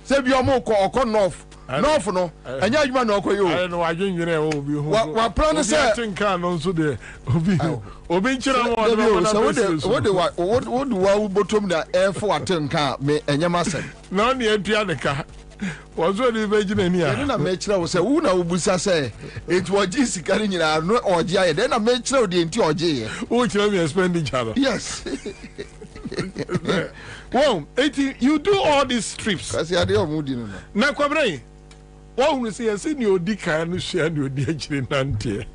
Speaker 17: say be omo ko north no, and you man no ko you.
Speaker 4: I know I didn't know be
Speaker 17: what plan say
Speaker 4: think can also there. Obi chira
Speaker 17: what do we bottom the air for atenka me enyama say.
Speaker 4: No ne atua de ka. Was what the virgin here.
Speaker 17: Then I make sure say who na ubusa say it was just carry nyina no oje then I make sure the enti oje.
Speaker 4: Who chira me expenditure.
Speaker 17: Yes.
Speaker 4: Well, you do all these trips.
Speaker 17: Kasi ade omudi no.
Speaker 4: Na Kwabena. What we say say ni odi kan no hia ni odi agire nante.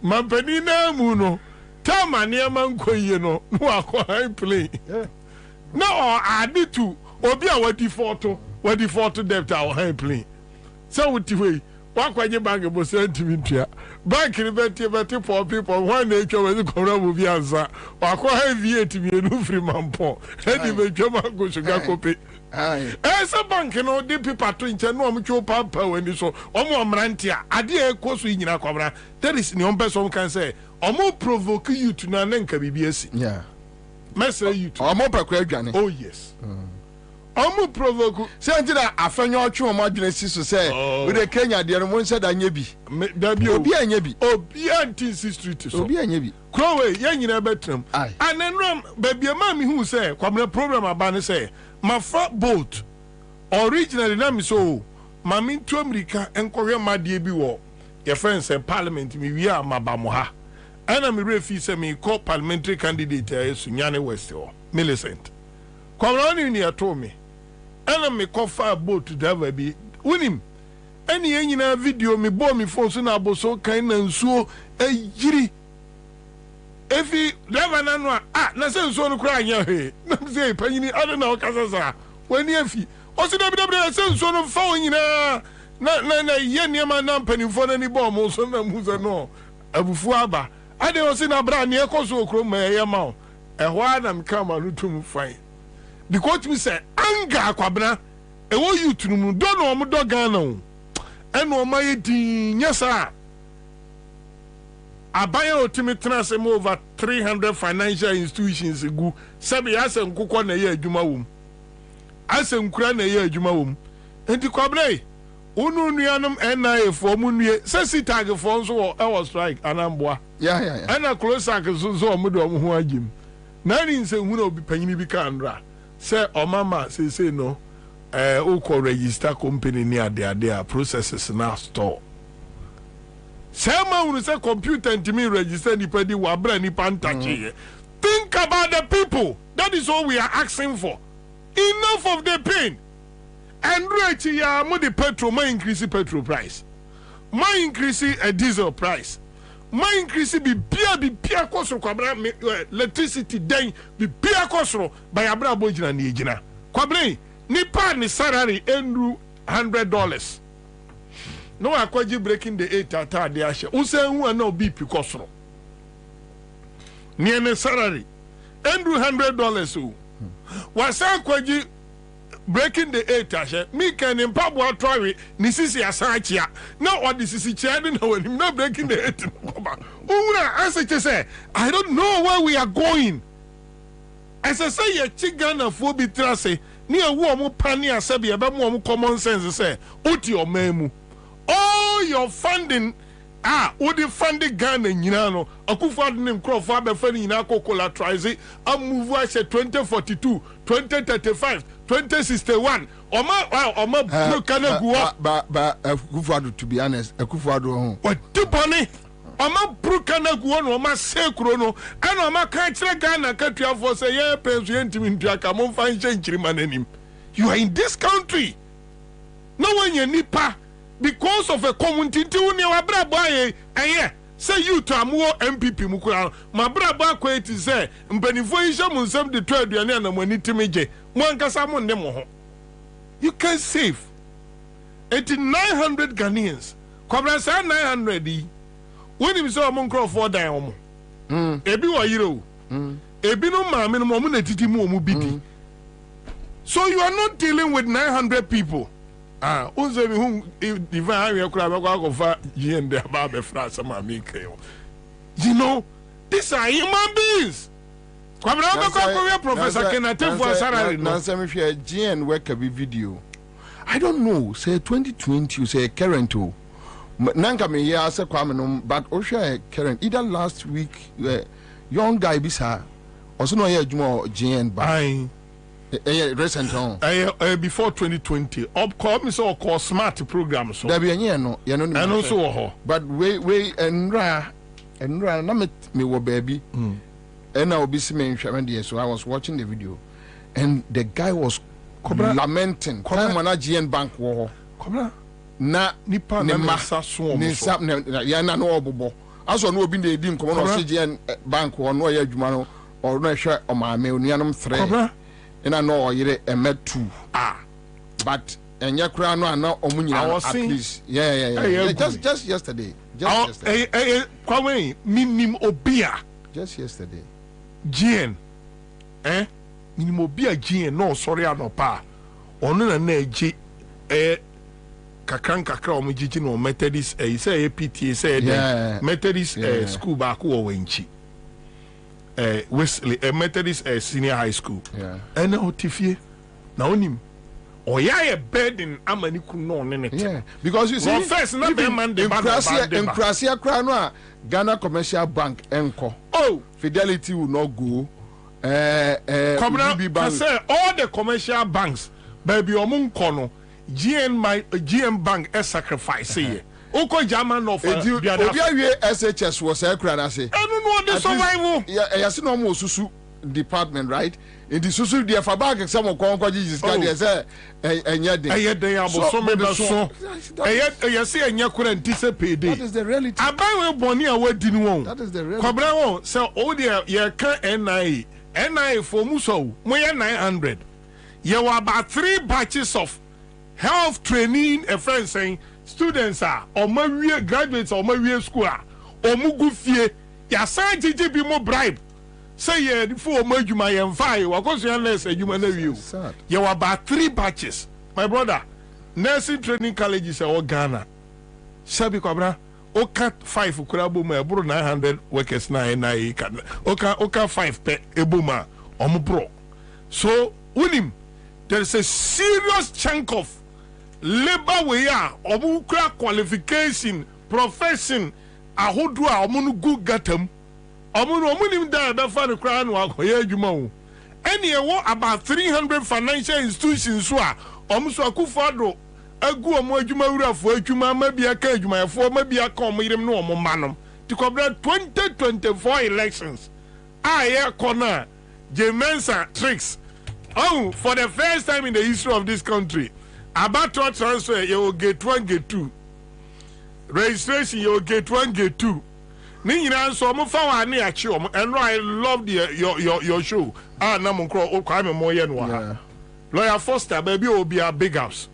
Speaker 4: Mampani na mu no. Tama ne mankoye no. No akwa play. No, I need to obi a wadi photo debt our high plane. So what the way wakwaje bank bo sentiment tua bank ni beti for people one na etwa we ko mu bi Ansah wakwa heavy mienu free mampo edi betwa mango sugar kope esa bank no di people to nche no omtwo papa wani so omo omrante a ade ekoso nyina kwabra there is ne ompeso kan say omo provoke you to na nka bibia si
Speaker 17: yeah
Speaker 4: mesra you to
Speaker 17: omo pakwa adwane
Speaker 4: oh yes omo provoke
Speaker 17: say ntina afanya otwe omo adwane si so say we de Kenya de no mo nse da nya bi obi anya bi
Speaker 4: obi anti street so
Speaker 17: obi anya bi
Speaker 4: krowe ye nyina betram anenram babia ma mi hu say kwamna program abane say mafa boat originally na mi so mami to America enkohwe madie bi wo ye friends parliament mi wi amabamo ha ana mi refi say mi call parliamentary candidate Sunyane West o Millicent kwamna ni ato me ana me call fa boat driver bi unim eni enyina video mi bo mi phone so na aboso kan na nsuo ayiri efi driver na no na se nsuo no kura anya he na se panyini ade na okasasa wani afi o se dabi se nsuo no fa onyina na ye niema na mpanimfo na ni bo mo so na muze no abufu aba ade o se na bra ne ekoso okro ma ye ma o ehwo adam kama no tum fine because me say anga Kwabena ewo youth no do no mo do Ghana o eno ma ye din nyesa abaya otimi trase mo over 300 financial institutions gu sabi asen kokko na ye adwuma wom asen kura na ye adwuma wom enti Kwabena unu nuanom NIA fo mu nue sesi tag fo nso e was strike anamboa
Speaker 17: yeah
Speaker 4: ana close ak so mo do mo ho agim na ni nse hu na obi panyini bi ka ndra se omama se no o ko register company ni ade a processes na store Sama unu say computer ntimi register ni pedi wa bra ni pantache. Think about the people. That is all we are asking for. Enough of the pain. And rate ya mo the petrol may increase petrol price. May increase a diesel price. May increase be pia kosro Kwabena electricity den be pia kosro by abra bojina ni ejina. Kwabena ni pa ni salary endru $100. No akwaji breaking the 8 ata de ashe unse hu na obi pikosoro ni ne salary endru $100 o wasa akwaji breaking the 8 ashe mi kan mpabo atwawe ni sisi asachia na odi sisi chia de na wani na breaking the 8 koba unra answer say I don't know where we are going as I say ye chigana fo bi trase ni ewu omo pani asabi ebe mo omo common sense say oti omemu all your funding what the funding Ghana nyina no Akufo-Addo ne Nkrofo abefa ni nyina ko collateralize move a 2042 2035 2061 oma brokana guo
Speaker 17: ba Akufo-Addo to be honest Akufo-Addo ho
Speaker 4: what diponi oma brokana guo no oma sekro no ana oma ka kire Ghana katuafo say ye penso ye ntimi ntuaka mo fa nche nchirima nanim. You are in this country no one ye nipa because of a community uni wa brabo aye say you to amuo MPP mukura ma brabo akweti say mpanifo isha mu nsem de to aduane na mani timije mo ankasa mo ne mo ho you can save 900 Ghanaians Kwabena say 900 yi woni bi so mo Nkrofo dan omo ebi wa yiro ebi no ma me no mo na titi mu omu bidi so you are not dealing with 900 people. Unze mi hu divine area kura ba kwa kofa GN de ba be fra sama mi keo. You know, these are human beings. Kwabena ba kwa Professor Kenate for salary no.
Speaker 17: Ansah me share GN work a video. I don't know, say 2020 you say current o. Nanka me here say Kwame no but o share current either last week young guy bisa also no here adwuma GN ba. Recent on
Speaker 4: before 2020 call me so call smart program so
Speaker 17: there be no and
Speaker 4: also
Speaker 17: but we enra na me wo baby and I will be seeing so I was watching the video and the guy was lamenting GN bank wo na
Speaker 4: nipa na masa so
Speaker 17: ya na no obobo aso no obi na edi nkomo no GN bank wo no ya adwuma no or no hwe o ma me onuanom 3 and I know you're a met two. But and Yakrano are not Omunia at least. Yeah. Just yesterday.
Speaker 4: Kwame, minim obia.
Speaker 17: Just yesterday.
Speaker 4: GN. Minim obia GN. No, sorry, no pa. Ono na neji. Kakra omujiji no Methodist. Say APT. Say Methodist school back over Wenchi. Wesley, Methodist senior high school.
Speaker 17: Yeah.
Speaker 4: And now Tifie. Now him. Oh yeah, a bed in Amani kuno nene.
Speaker 17: Yeah, because you see,
Speaker 4: first not the man
Speaker 17: in Krasia Kranoa, Ghana Commercial Bank Enco.
Speaker 4: Oh,
Speaker 17: Fidelity will not go.
Speaker 4: Kwabena, I say all the commercial banks, baby omun kono, GM Bank is sacrifice here. Oko German of
Speaker 17: SHS was a Kranase.
Speaker 4: I don't know the survival.
Speaker 17: Yeah, no more Susu department, right? In the Susu, the Fabak, some of Concord is say, and yet they are so many so. I see, and you couldn't anticipate. That is the reality.
Speaker 4: I buy Bonia, what didn't want.
Speaker 17: That is the reality.
Speaker 4: Kwabena, so, oh, dear, you can't NIA for Muso, more 900. You are about 3 batches of health training, a friend saying, students are, or my graduates, or my school, or Mugu Fie, ya say, be more bribe. Say yeah, before my and fire, what was your less a human review? You are about 3 batches. My brother, nursing training colleges are all Ghana. Sabi Kwabena, Oka 5 Kurabu, my bro 900 workers 9 Oka 5 pe Ebuma, Omubro. So, Unim, there is a serious chunk of labor we are, Omukra qualification, profession, Ahudua, Omunugu Gatem. Omunim da be fa the crown wa koye adwuma wo ene wo about 300 financial institutions so a omso akufado agu omo adwuma wurafo adwuma ma bia ka adwuma yefo ma bia ka omo yirem no omo manom ti kobra 2024 elections aye kona Ansah tricks. Oh, for the first time in the history of this country, about transfer you will get 1 get 2 registration you will get 1 get 2. So and I love your show. Lawyer Foster, baby, will be a big house.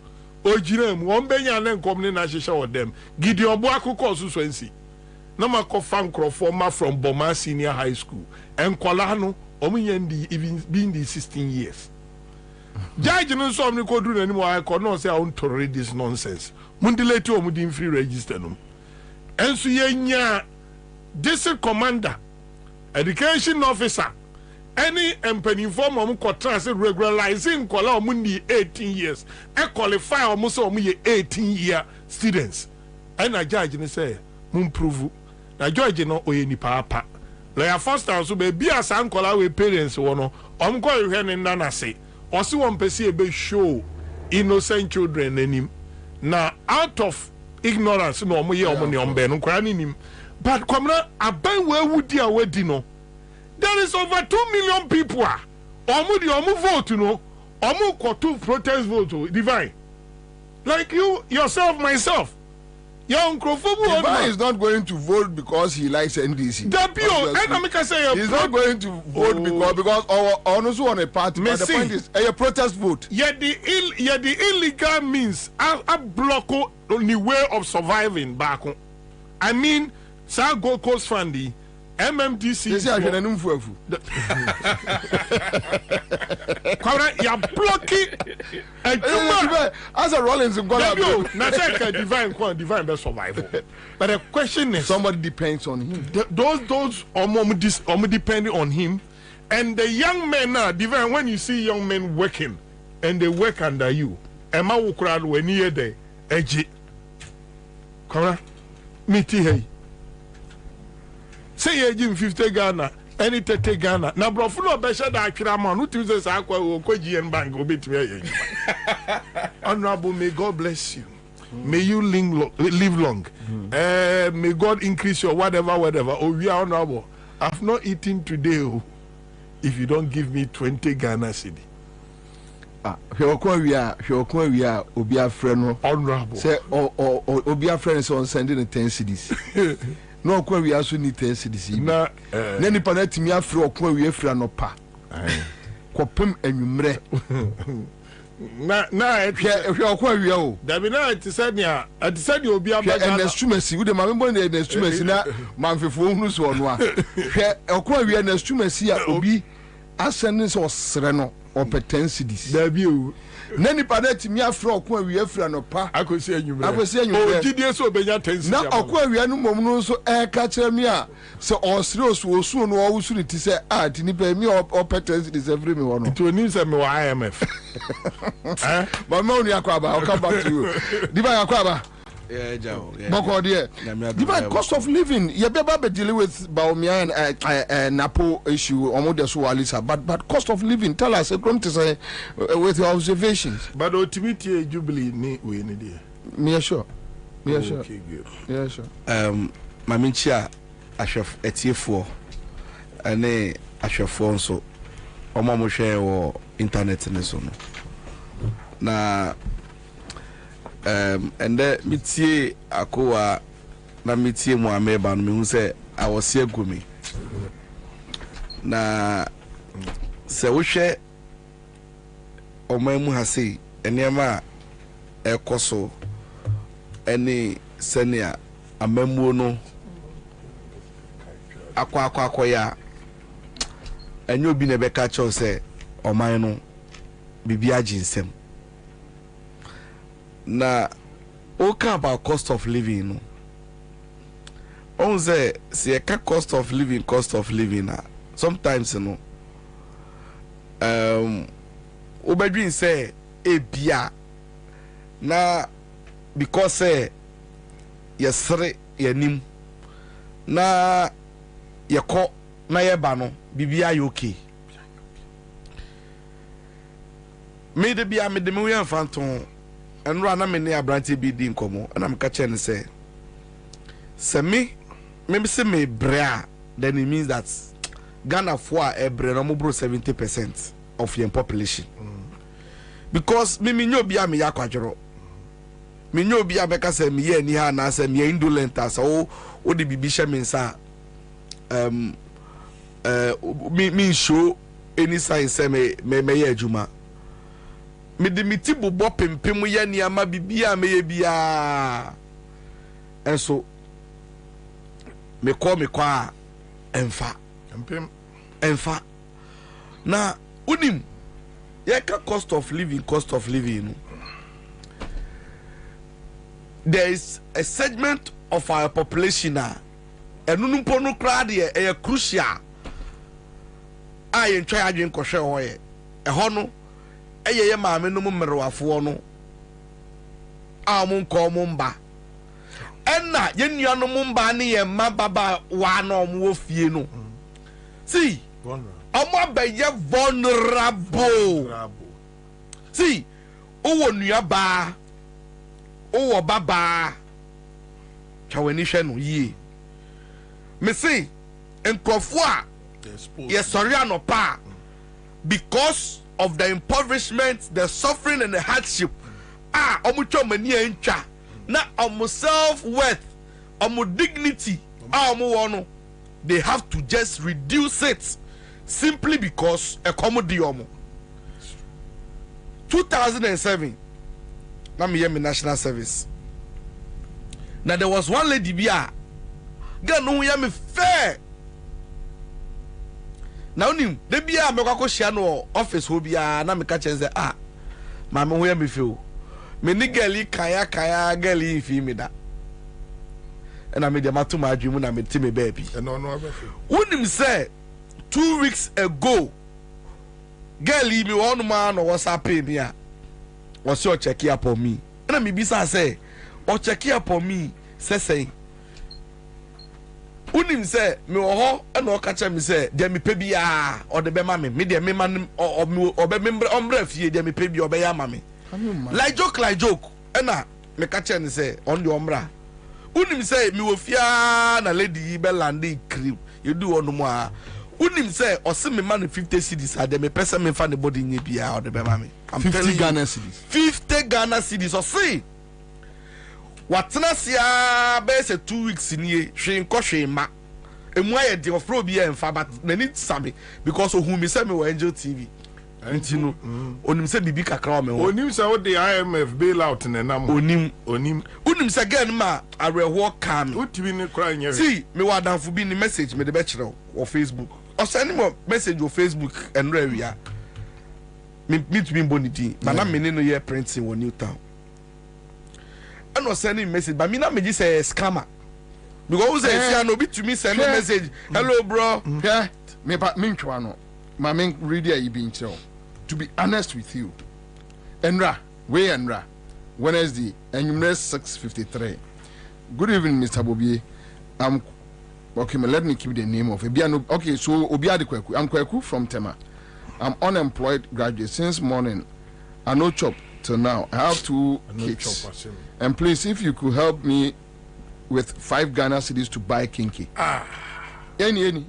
Speaker 4: Ojinem, one benyan and company na with them. Gideon Boaku Kosu Swensi. Namako Fankro former from Boma Senior High School. And Kolano, Omiyendi, even being the 16 years. Judge no so me could do anymore. I could not say I want to read this nonsense. Mundile to Omudin free register no. And so yenya district commander, education officer, any empany form of contract regularizing kola omundi 18 years. I qualify almost 18-year students. And I judge and say, mun prove. Na judge no oye ni papa. Lawyer Foster so be as ankola we parents wono. Omko you hear nana say. Osi won pesi ebe show innocent children enim. Na out of ignorance no omo ye omo ne ombe no kwa nim. But Kwabena, aban where would you already know? There is over 2 million people. Omu vote, you know. Omu kotu protest vote, divine. Like you, yourself, myself. Young
Speaker 17: Divine is not going to vote because he likes NDC. He's not going to vote because also on a party. But the point is, a protest vote.
Speaker 4: Yet the illegal means a block the way of surviving back. I mean, Sa Gold Coast Fundy, MMDC. You're blocking.
Speaker 17: As a Rollins,
Speaker 4: divine best survival. But the question is,
Speaker 17: somebody depends on him.
Speaker 4: Those almost depending on him, and the young men now divine. When you see young men working, and they work under you, Emma will crowd when you're there. Edgy. Kora, miti hey. Say ye Jim 50 Ghana, any 30 Ghana. Now, bro, full of Besha Akiraman, who tells us Aqua Bank will be to me. Honorable, may God bless you. May you live long. May God increase your whatever. Oh, we are honorable. I've not eaten today. Oh, if you don't give me 20 Ghana cedi.
Speaker 17: We are Obia friend.
Speaker 4: Honorable.
Speaker 17: Say, Obia friends on sending the 10 cedis. No, we also need 10 cedis.
Speaker 4: Na,
Speaker 17: Nenny Panetimia fro, we are no pa. Copum and you mre.
Speaker 4: na
Speaker 17: hwe okwa awia o
Speaker 4: dabi na ti said obi abaga
Speaker 17: na stumasi wo de ma membo na stumasi na manfefo hunu so no a hwe okwa awia na stumasi a obi asene so osere no opportunities
Speaker 4: dabi o
Speaker 17: na nipa na timi afra okwa awia afra no pa
Speaker 4: akosi anyumre
Speaker 17: o
Speaker 4: gidie so obenya tensi
Speaker 17: na okwa awia no mom no so ka kire mi a se osere osu no o wusu ni ti se ti nipa mi opportunities every me wono
Speaker 4: to ni se me wa IMF
Speaker 17: mama oni akwaba I'll come back to you diba akwaba boko there diba cost of living you be able to deal with Baumia and Napo issue omo so Alisa but cost of living tell us come to say with your observations
Speaker 4: but ultimately Jubilee ni we ni there
Speaker 17: me sure
Speaker 4: okay good
Speaker 17: yeah sure
Speaker 18: maminchia ahwef etiefo ane ahwefo nso omo mo hwe wo internet ne so no na ende mitie akowa na mitie mu ameba no mehu se awose agumi na se wo hwe omamu hase enema ekoso eni senia amamuo no akwa ya enyo obi na beka cho se oman no bibia jinsem na oka about cost of living no on say cost of living na sometimes no obedwin say ebia na because say yesre yanim na yeko na yeba no bibia ya okay me de bia me de me yan fanton enro na me ne abrante bi di nkomo na me ka chen say me say me brea then it means that Ghana for a bre no mo bro 70% of your population because me nyo bia me yakwadworo me nyo bia be ka say me ye ni ha na say me indolent as o de bibi hye me nsa me show any sign say me ye adwuma me de miti bobo pempem ye niama bibia me ye bia enso me kwa enfa enfa na unim ye ka cost of living no there is a segment of our population enunu pono kra de e crucial ayen twa adwen kohwe hoye ho no eyeye maame no mmerwafo no amun ko mumba enna yenua no mumba ne ye mababa wa no mo fie no see omo abaye vulnerable see owo nua ba owo baba chawani hwe no yie me see enkrofo a yes sorry anopa because of the impoverishment, the suffering and the hardship omucho mani entwa na omu self-worth omu dignity omu wono they have to just reduce it simply because accommodate omu 2007 na me yemi national service now there was one lady bia gan no yemi fair na onim de bia me kwakọ hia no office ho bia na me ka chenze ma me ho ya me feel me ni girl kaya girl fi me da na me de matuma adwemu na me ti me baby
Speaker 4: no abefe
Speaker 18: onim say 2 weeks ago girl me won ma no WhatsApp me a was your check up on me na me bisa say o check up on me say unim say me ho na o ka cha me say de me pe bia o de be ma me de me man o be member omra fie de me pe bia o be ya ma me like joke na me ka cha ni say on de omra unim say me wo fia na lady be landi crib you do on mo a unim say o se me man 50 cedis a de me pesa me fa ne body nye bia o de be ma me
Speaker 17: 50 Ghana cedis
Speaker 18: 50 Ghana cedis o see watena sia be se 2 weeks nie hwe nko hwe ma emu aye de ofro bi e mfa but nani sabe because ohu mi se me wo Angel TV
Speaker 17: nti no onim se bibi kakra o me ho
Speaker 4: onim se wo the IMF bailout na nam
Speaker 17: onim unim se girl ma areho kan
Speaker 4: utimi ne kra nya
Speaker 17: see me wa danfo bi ni message me de be kire o Facebook o send me message o Facebook and area me to be bonity but na me no here printing wo Newtown and o send me message but me na me just say scammer because say if no be to me send a message hello bro
Speaker 5: yeah me ntwa no ma me read ya ibi nchiro to be honest with you Enra Wednesday enyumre 6:53 good evening Mr. Bobie okay let me keep the name of Ebiano okay so Obiade Kwaku I'm Kwaku from Tema. I'm unemployed graduate since morning. I no chop till now. I have 2 kids. And please, if you could help me with 5 Ghana cedis to buy kinky. Any.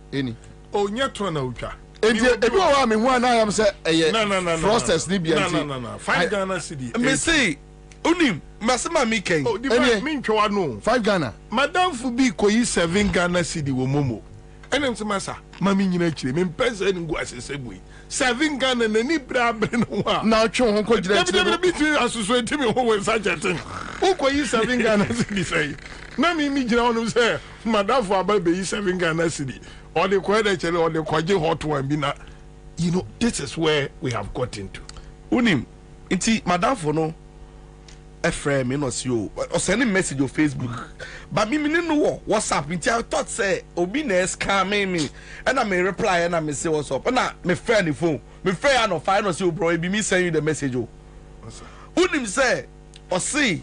Speaker 4: Oh, nyetwa na ucha.
Speaker 5: Ebi wa me hu ana am say
Speaker 4: no.
Speaker 5: Frosters ni bianti.
Speaker 4: No. 5 Ghana cedi.
Speaker 17: Me say unim masema mi ken.
Speaker 4: Oh, di me ntwa no.
Speaker 5: 5 Ghana.
Speaker 4: Madam Fubi koyi 7 Ghana cedi wo momo. Enem se masa, mami nyina chire. Me mpesa ni ngu asese bui. 7 Ghana na ni bra no wa.
Speaker 5: Na twa ho ko jira chire.
Speaker 4: Bi asusu etimi ho we sachetin. Ukoyi 7 Ghana cedi say. Na mi jira onu say, Madam Fu aba be yi 7 Ghana cedi. Or the kwede chele or the kwaje hot one bi na. You know, this is where we have got into.
Speaker 17: Unim, inti Madam Fu no friend me no see o send message on Facebook but me no WhatsApp inti I thought say obi na scam me and I may reply and I may say what's up and I me friend the phone me friend no find no see bro e be me send you the message o unim say o see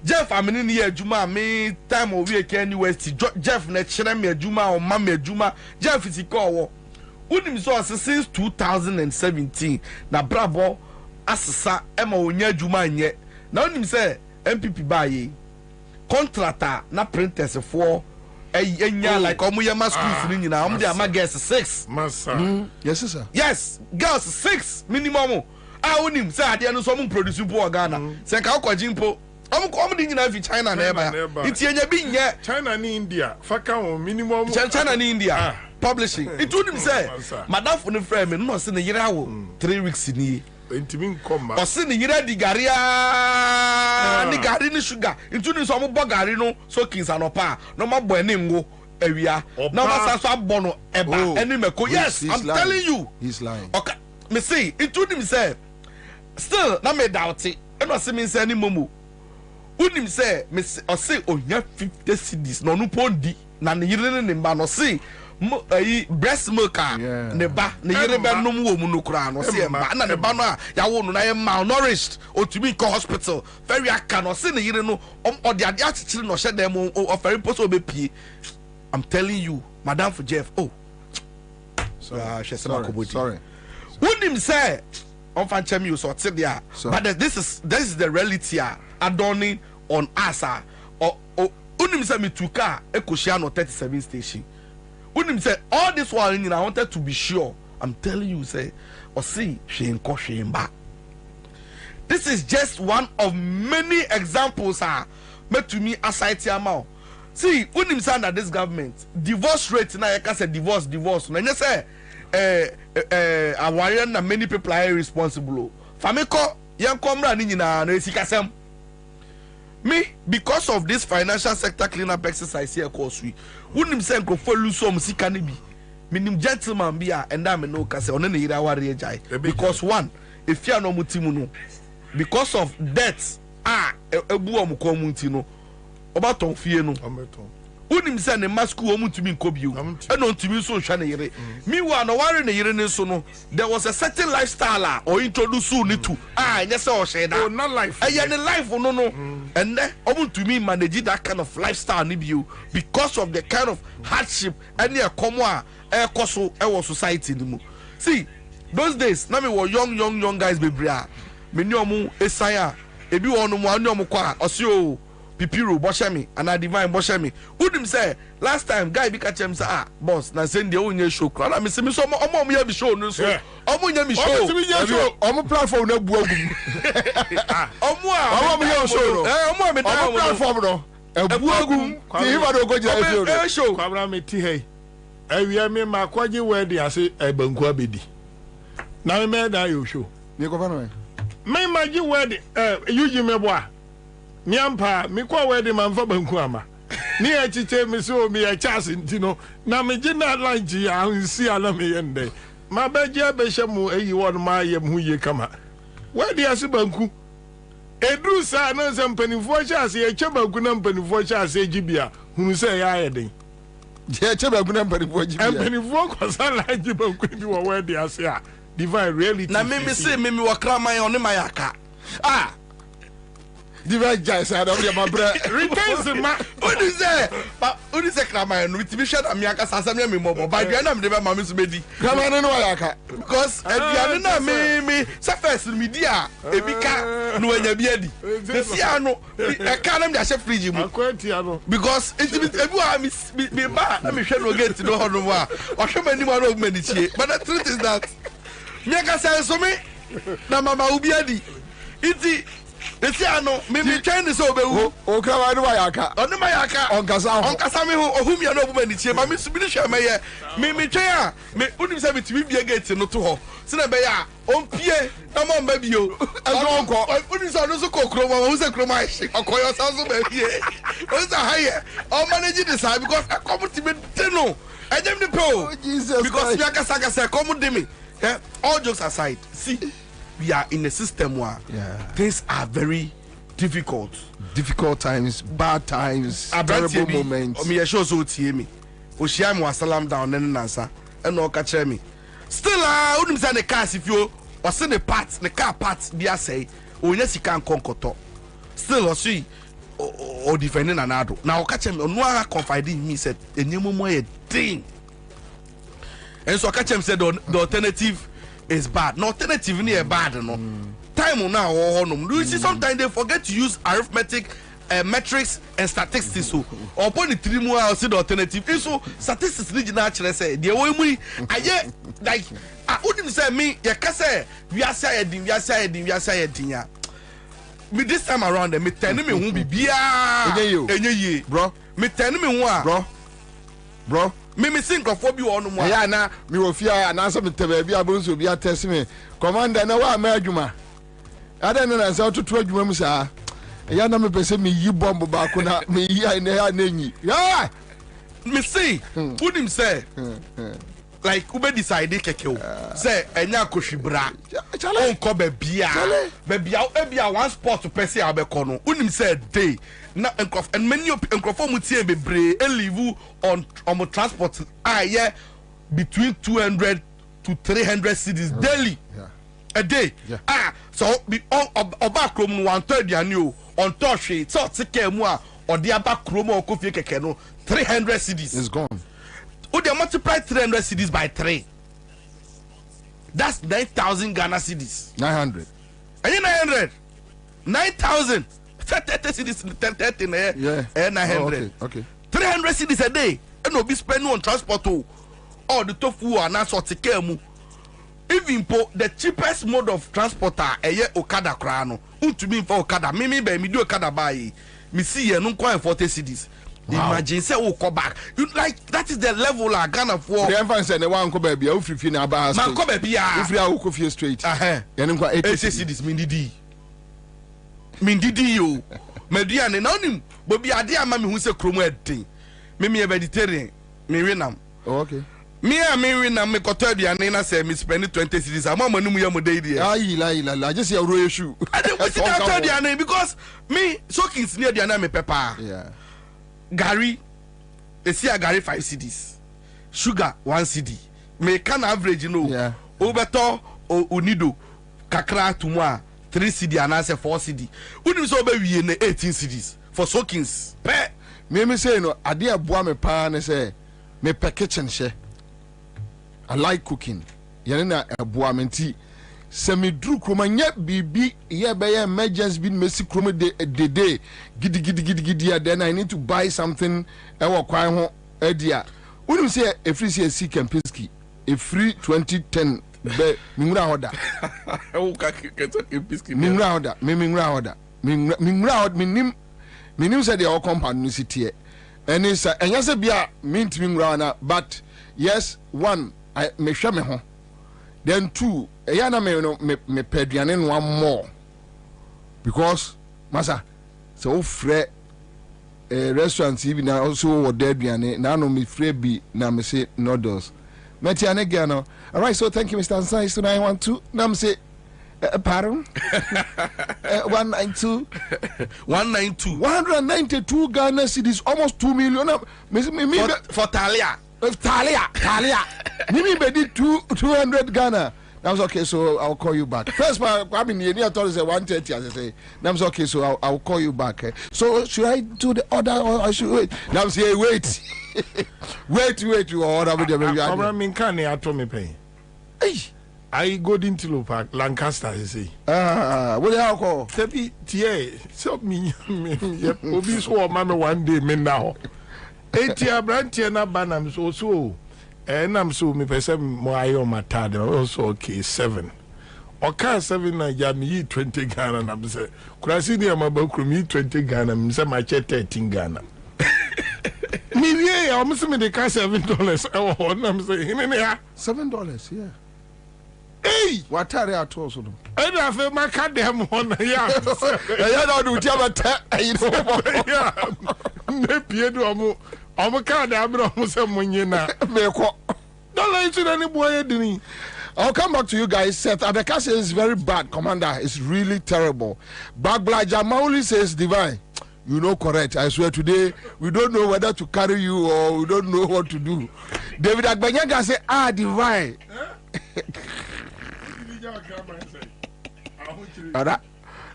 Speaker 17: Jeff amini ni adwuma me time o we can university Jeff na chere me adwuma o ma me adwuma Jeff is call unim so since 2017 na brabo asesa ema onya adwuma nye na onim say MPP baye contractor na printers for enya like omuye ma schools ni nyina om dey ama girls 6
Speaker 4: massa
Speaker 5: yes sir
Speaker 17: yes girls 6 minimum onim say ade no so mo produce bo Ghana say ka kwajimpo om di nyina fi China na eba iti enya bi nye
Speaker 4: China ni India faka o minimum
Speaker 17: China ni India publishing it onim say madam for no frame me no say ne yira wo 3 weeks ni
Speaker 4: intimi nkoma
Speaker 17: o se ni yira di gari ni gari ni sugar intuni so mo bo gari no so kins anopa no ma bo eni ngo awia na ma sa so abo no eba eni meko yes I'm telling you
Speaker 5: he's lying
Speaker 17: okay me say intuni me say still na me doubt it e no se me say ni momo unim say me o say onya 50 cedis no no pondi na ne yire ne mba no say breast milk ne ba ne yire be nom wo mu no kura no se mba na ne ba no a ya wo no na ye malnourished otumi ko hospital very aka no se ne yire no o de ade achikire no hye dem o very poso be pie I'm telling you Madam for Jeff
Speaker 5: sorry
Speaker 17: unim say on fan chem you so tell there but this is the reality adorning on Ansah or unim say me tuka ekoshia no 37 station unim say all this while I wanted to be sure I'm telling you say or see shenko shemba this is just one of many examples made to me aside amount see unim say under this government divorce rate na yaka say divorce na you say aware na many people are responsible famiko yan komra ni nyina na esikasem me because of this financial sector cleanup exercise here course we wouldn't say go for lose some sika ni bi minim gentleman bi a and am no kase one na yira ware ejai because one if you no mutimu no because of debt ebu om ko muti no obaton fie no unim say ne masku o mutumi nkobio e no ntumi so hwa ne yire mi wa no ware ne yire ne so no there was a certain lifestyle or introduce ni to nya say o sheda
Speaker 4: oh not life
Speaker 17: ne life no and o mutumi manage that kind of lifestyle ni bio because of the kind of hardship and e komo a e koso e wo society ni mu see those days na me were young guys bebria me ni omu esaya ebi wonu mu ani omu kwa osio Pipiro boshemi and a divine boshemi udim say last time guy bi catch him say boss na send the onye show kra me say me so omo ya bi show no so omo nya mi show
Speaker 5: omo platform na bu agum omo ya show
Speaker 17: omo me
Speaker 5: omo platform no ebu agum ti hiba do go jira
Speaker 17: show
Speaker 4: kwabra me ti hey awia me ma kwaje wedding ase ebanku abedi na me me da yo show
Speaker 17: me ko fa no
Speaker 4: me imagine word yuji me boa me ampa me kwa word man fa banku ama ni e chiche me so me e chance ntino na me gina lunch ya nsi ala me yende ma ba je be hye eyi won ma ye mu ye kama word ya se banku edru sa na se mpanifo chance ye che banku na mpanifo chance ejibia hunu se ya yeden
Speaker 17: je che banku na mpanifo ejibia
Speaker 4: mpanifo ko sa lunch banku bi wo word ya se a divine reality
Speaker 18: na me say me wakra man on my aka
Speaker 17: divine jai say na my brother
Speaker 4: returns ma
Speaker 18: odi say krama no bitimi hwe na me aka sasam me mobo ba dua na me de be ma me so bedi
Speaker 17: krama no aka
Speaker 18: because aduane na me surface me di a ebika no anya bi adi si ano e ka na me hye fridge mu
Speaker 4: akwantia no
Speaker 18: because ebi wa me ba na me hwe no gate no ho no a ohwe mani ma no mani chie but the truth is that me aka say so me na mama ubi adi iti esi ano me twen so obewu
Speaker 17: o krama no aka
Speaker 18: onu ma yaka onkasa me ho ohum ya no obuma ni chie ma me subiri hwe meye me twen a me unim say bitimi bia gate no to ho se na be ya ompie na mo mba bio
Speaker 17: azo ko
Speaker 18: unim say no so kokro ma wo say kroma shi akoyo sa so ba bie o say haye o manage this because I come to me no I dem the po because me aka say come de me all jokes aside see we are in a system where things are very difficult
Speaker 17: times, bad times, terrible moments.
Speaker 18: Me show so tie me o shia me wasalam down nen nansa and o ka kire me still unim say the cars if you o say the parts the car parts bia say o nya sika nkonkoto still o see o defending anado na o ka kire me o no ara confide in me said enyemomo e thing and so o ka kire me said the alternative is bad. No alternative near bad no. Time now you see sometimes they forget to use arithmetic metrics and statistics so upon the 3 more I'll see the alternative. So statistics need naturally say the way we I like I wouldn't say me ya kase we are saying me this time around me tell me who be bia enye
Speaker 17: bro
Speaker 18: me tell me who bro me think of what you on mo
Speaker 17: ya na me wo fia na so me tebe bia bonso bia test me commander na wa ma adwuma ada na nsa otutu adwuma mu sa ya na me pese me yi bomb ba ko na me yi ai na ya na nyi ya
Speaker 18: me see put him say like ube decide keke o say enya kohwibra on ko be bia one sport to pese abeko no unim say day na and many encrofo mu tie bebre e live on transport between 200 to 300 cities daily a day so be oba krom no 1/3 ani o on tohwe so tike mu a ode aba krom o kofie keke no 300 cities
Speaker 17: is gone.
Speaker 18: Oh, they multiply 300 cities by 3. That's 9,000 Ghana cities.
Speaker 17: 900.
Speaker 18: Are you 900? 9,000. 30 cities, 30
Speaker 17: yeah.
Speaker 18: 900.
Speaker 17: Oh, okay.
Speaker 18: 300 cities a day. And no be spending on transport. Or the tofu or not sort of even the cheapest mode of transport are Okada Krano. To me for Okada. Me do Okada buy. Me see you no 40 cities. Wow. Imagine say we come back. You like that is the level I Ghana for.
Speaker 17: The emphasis say the one come baby. You free na ba.
Speaker 18: Man come baby ya.
Speaker 17: You free a go free straight. You know
Speaker 18: 80 cities mindidi yo. Mediane na onim. Bobie ade ama me hu say kromo edin. Me vegetarian. Me winam.
Speaker 17: Oh, okay.
Speaker 18: Me winam me koto aduane na say me spend 20 cities. Ama manum ya mo dey there.
Speaker 17: La. Just your royal shoe.
Speaker 18: I dey put it out aduane because me soakings near aduane me pepper.
Speaker 17: Yeah.
Speaker 18: Gary, see a Gary 5 CDs, sugar 1 CD. Me can average, you know.
Speaker 17: Yeah.
Speaker 18: Obeto or unido, kakra to moi 3 CD and I say 4 CD. Wouldn't so be in 18 CDs for soakings. Pe
Speaker 17: me say no, I dear boy me pan say me pe kitchen she. I like cooking. Yanina a boy menti. Se me dru kroma nye bibi ye be ye emergency bin mesi kroma de day gidi then I need to buy something e wo kwan ho edia unim say e free say si Kempinski e free 2010 be mingra hoda
Speaker 18: o ka Kempinski
Speaker 17: mingra hoda mingra hoda minim say the compound ni sitie eni say enya say bia mint mingra na but yes one I me hwe me ho then 2 Yana me peduane no more because masa so frɛ restaurants even also what dead biane na no me frɛ bi na me say noodles meti ane no. All right, so thank you Mr. Ansah. So 912 na me say pardon 192 192 Ghana cedis, almost 2 million
Speaker 7: for Talia
Speaker 17: me be 200 Ghana. That was okay, so I'll call you back. First, I mean, you thought it's 130, as I say. That was okay, so I'll call you back. So, should I do the order or I should wait? Now I'm saying, wait. wait, you order with the baby.
Speaker 4: I told me pay. I go into Lo Park, Lancaster, you see.
Speaker 17: What do you call?
Speaker 4: Tepi, so me, Obi so mama one day, me now. 8 year brand, na banam so. And I'm so me person more my tad also okay 7. Okay 7 na jam 20 Ghana na me say could I see near my book me 20 Ghana me say my check 13 Ghana. Me yeah I'm say me the cash $7 oh na me say
Speaker 17: $7 yeah. Hey what are you to so no
Speaker 4: and I feel my card them one yeah
Speaker 17: yeah no do tell you know
Speaker 4: me pie do I'm a card I'm not say money na me ko don't let you any boy dini.
Speaker 17: I'll come back to you guys. Seth Abeka is very bad, Commander. It's really terrible. Bagblaja Mauli says, Divine, you know correct. I swear today, we don't know whether to carry you or we don't know what to do. David Agbanyaga say, Divine.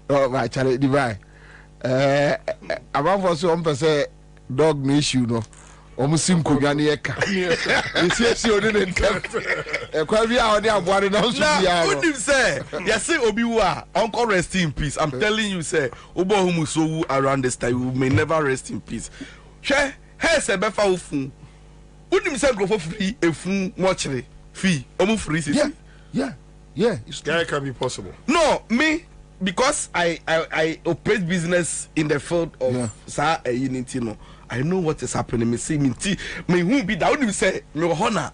Speaker 17: Oh, my child, Divine. I'm for some person dog no issue, no. Omusim kogane eka. Esi oni ne ntem. Ekwa bi a oni aboare na so bia.
Speaker 7: Who dim say? You say obi wu a uncle rest in peace. I'm telling you say obo humu so wu around this time we may never rest in peace. Hwe, he se be fa ofun. Who dim say grofo free efun mochire fee. Omu free sisi.
Speaker 17: Yeah.
Speaker 4: That can be possible.
Speaker 7: No, me because I operate business in the field of sa unity no. I know what is happening. Me see me who be that would say me honor.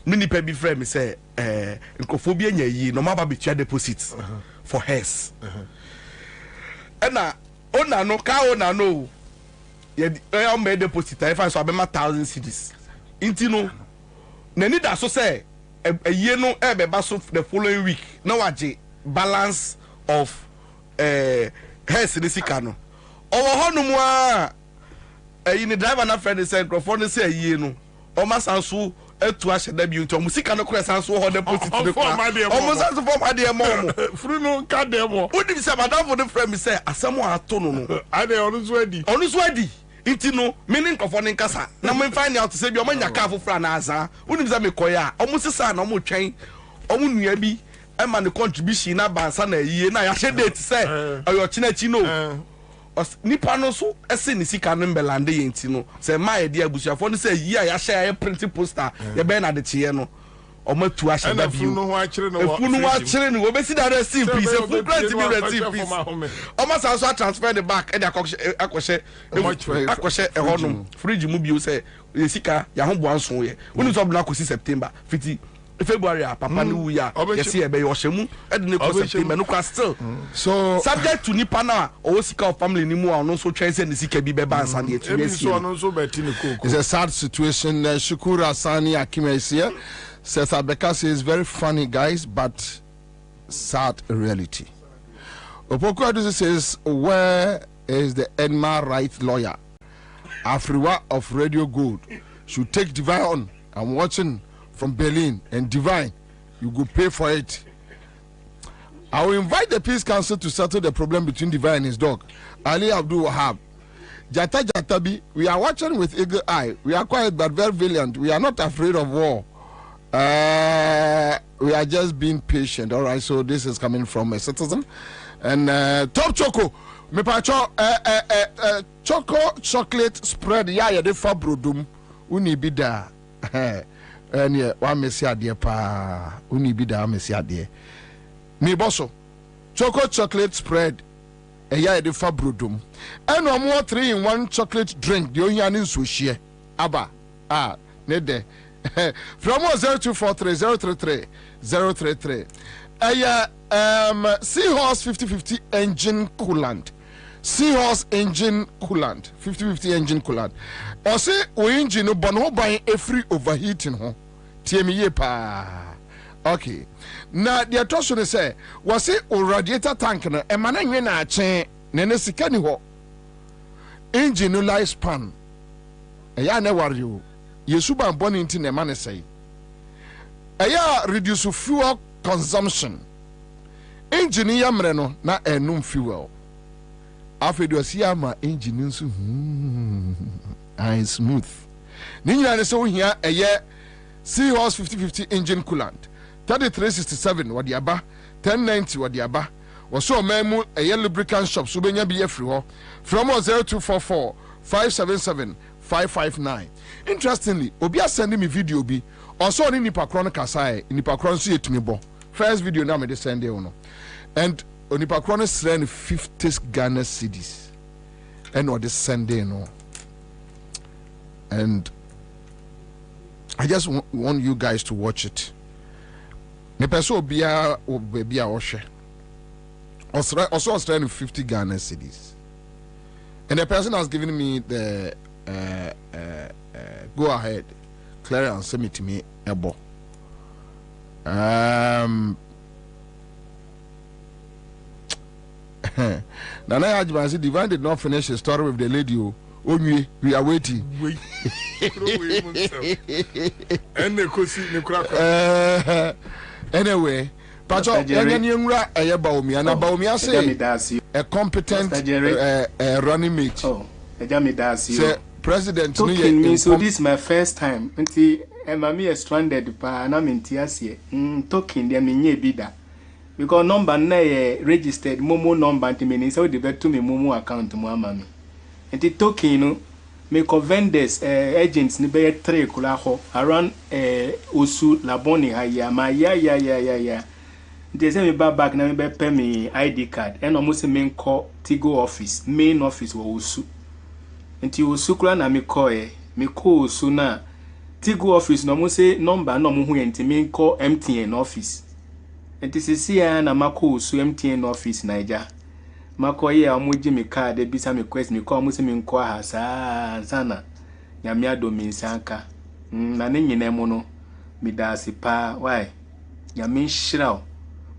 Speaker 7: Me ni pe be friend me say nkophobia nya yi no maba be deposits for hers. Na ona no ka ona no. Ye made deposit I find so abema 1,000 cedis. Inti no na ni da so say a year no e be ba so the following week. Now waje balance of hers ni sika no. Owo honum a in the driver na friend say microphone say ye no o ma sanso etu a sheda bi nto musika no kura sanso ho deposit de kwa o mo sanso form ade mo
Speaker 4: furu no ka de mo
Speaker 7: odi bi say madam for the friend me say asemo ato no no
Speaker 4: ade onu so adi
Speaker 7: inti no me ni microphone nkasa na me find out say bi o ma nya ka afofra na aza odi bi say me koya o mo sisa na o mo twen o mo nua bi e ma ne contribution na bansa na yiye na ya she date say oyo chinachi no nipa no so ese ni sika no mbelande yenti no se ma ye dia abusuafo no se yi a ya share print poster ye be na de tie no o matu a share bi
Speaker 4: no ho akire no
Speaker 7: efunu wa akire no obesi da receipt piece efunu print bi receipt piece o ma sa so transfer the back e da akoshe ehonum fridge mu bi o se sika ya ho bo anso ye woni so bla kosi September 50 February papa ni wu ya yesi ebe yo hwemu e de ne ko September no kwa still
Speaker 17: so
Speaker 7: subject to nipa na o sika of family ni mu a no so twen se ne sika bi be bansa na etu yesi
Speaker 4: so beti ni koko.
Speaker 17: It's a sad situation. Shukura Sani Akime is here. Seth Abeka says very funny guys but sad reality. Opoku Adusi says where is the Edma right lawyer? Afriwa of Radio Gold should take Divine on. I'm watching from Berlin and Divine, you go pay for it. I will invite the Peace Council to settle the problem between Divine and his dog, Ali Abdul Wahab. Jata Jatabi, we are watching with eagle eye. We are quiet but very valiant. We are not afraid of war. We are just being patient. All right, so this is coming from a citizen. And Top Choco, me pacho choco chocolate spread. Yeah, the fabrodum uni bida. And yeah, one messia dear pa uni bida messia dear. Me bosso choco chocolate spread. Yeah, the fabrodum. And no more 3-in-1 chocolate drink. The only one is sushi. Abba, nede. From 0243 Seahorse 50/50 engine coolant. Seahorse engine coolant 50/50 engine coolant. Or say o engine no bon buying a free overheating ho. TME pa. Okay. Now the attention say was it o radiator tank no e mana nwe na achen na sika ni ho. Engine no lifespan. Eya na worry o. Yesu ban boni nti na man say. Eya reduce fuel consumption. Engine yamre no na enum fuel. Afedo siama engine nso I smooth. Ni nyina ne so hia eye Seahorse 50/50 engine coolant. 3367 wadi aba, 1090 wadi aba. Waso memu eye lubricant shop so benya bi afri ho. From 0244 577 559. Interestingly, obi send me video bi. Also ni nipa kron kasae, nipa kron so yetumi bo. First video na me de send e no. And onipa kron is 50 Ghana cedis. And what is sending no. And I just want you guys to watch it. Me person obia oshe. Also Australian 50 Ghana cedis. And the person has given me the go ahead clearance send me to me ebo. Nana Ajman said Divine did not finish his story with the lady. We are waiting. Anyway, Pacho, a competent running mate.
Speaker 3: Oh,
Speaker 17: President,
Speaker 3: so this is my first time. Mami is stranded pa na mintiasie. Talking there me bida. Because number na registered Momo number to me so the to me Momo account mo amami. Enti token no me vendors agents ni be 3 kula ho around Osu Laboni haya ma ya. They say me back na me be pay me ID card and almost me call Tigo office main office wo Osu. Enti Osu kula na me call Osu na Tigo office no mo say number no mo hu enti me call MTN office. Enti sisi ya na mako Osu MTN office Naija. Mako ye amuji me card bisa me quest me call mo say me nko ha sana nyame ado me nsanka na ne nyina mu no me da sipa why nyame nhyiraw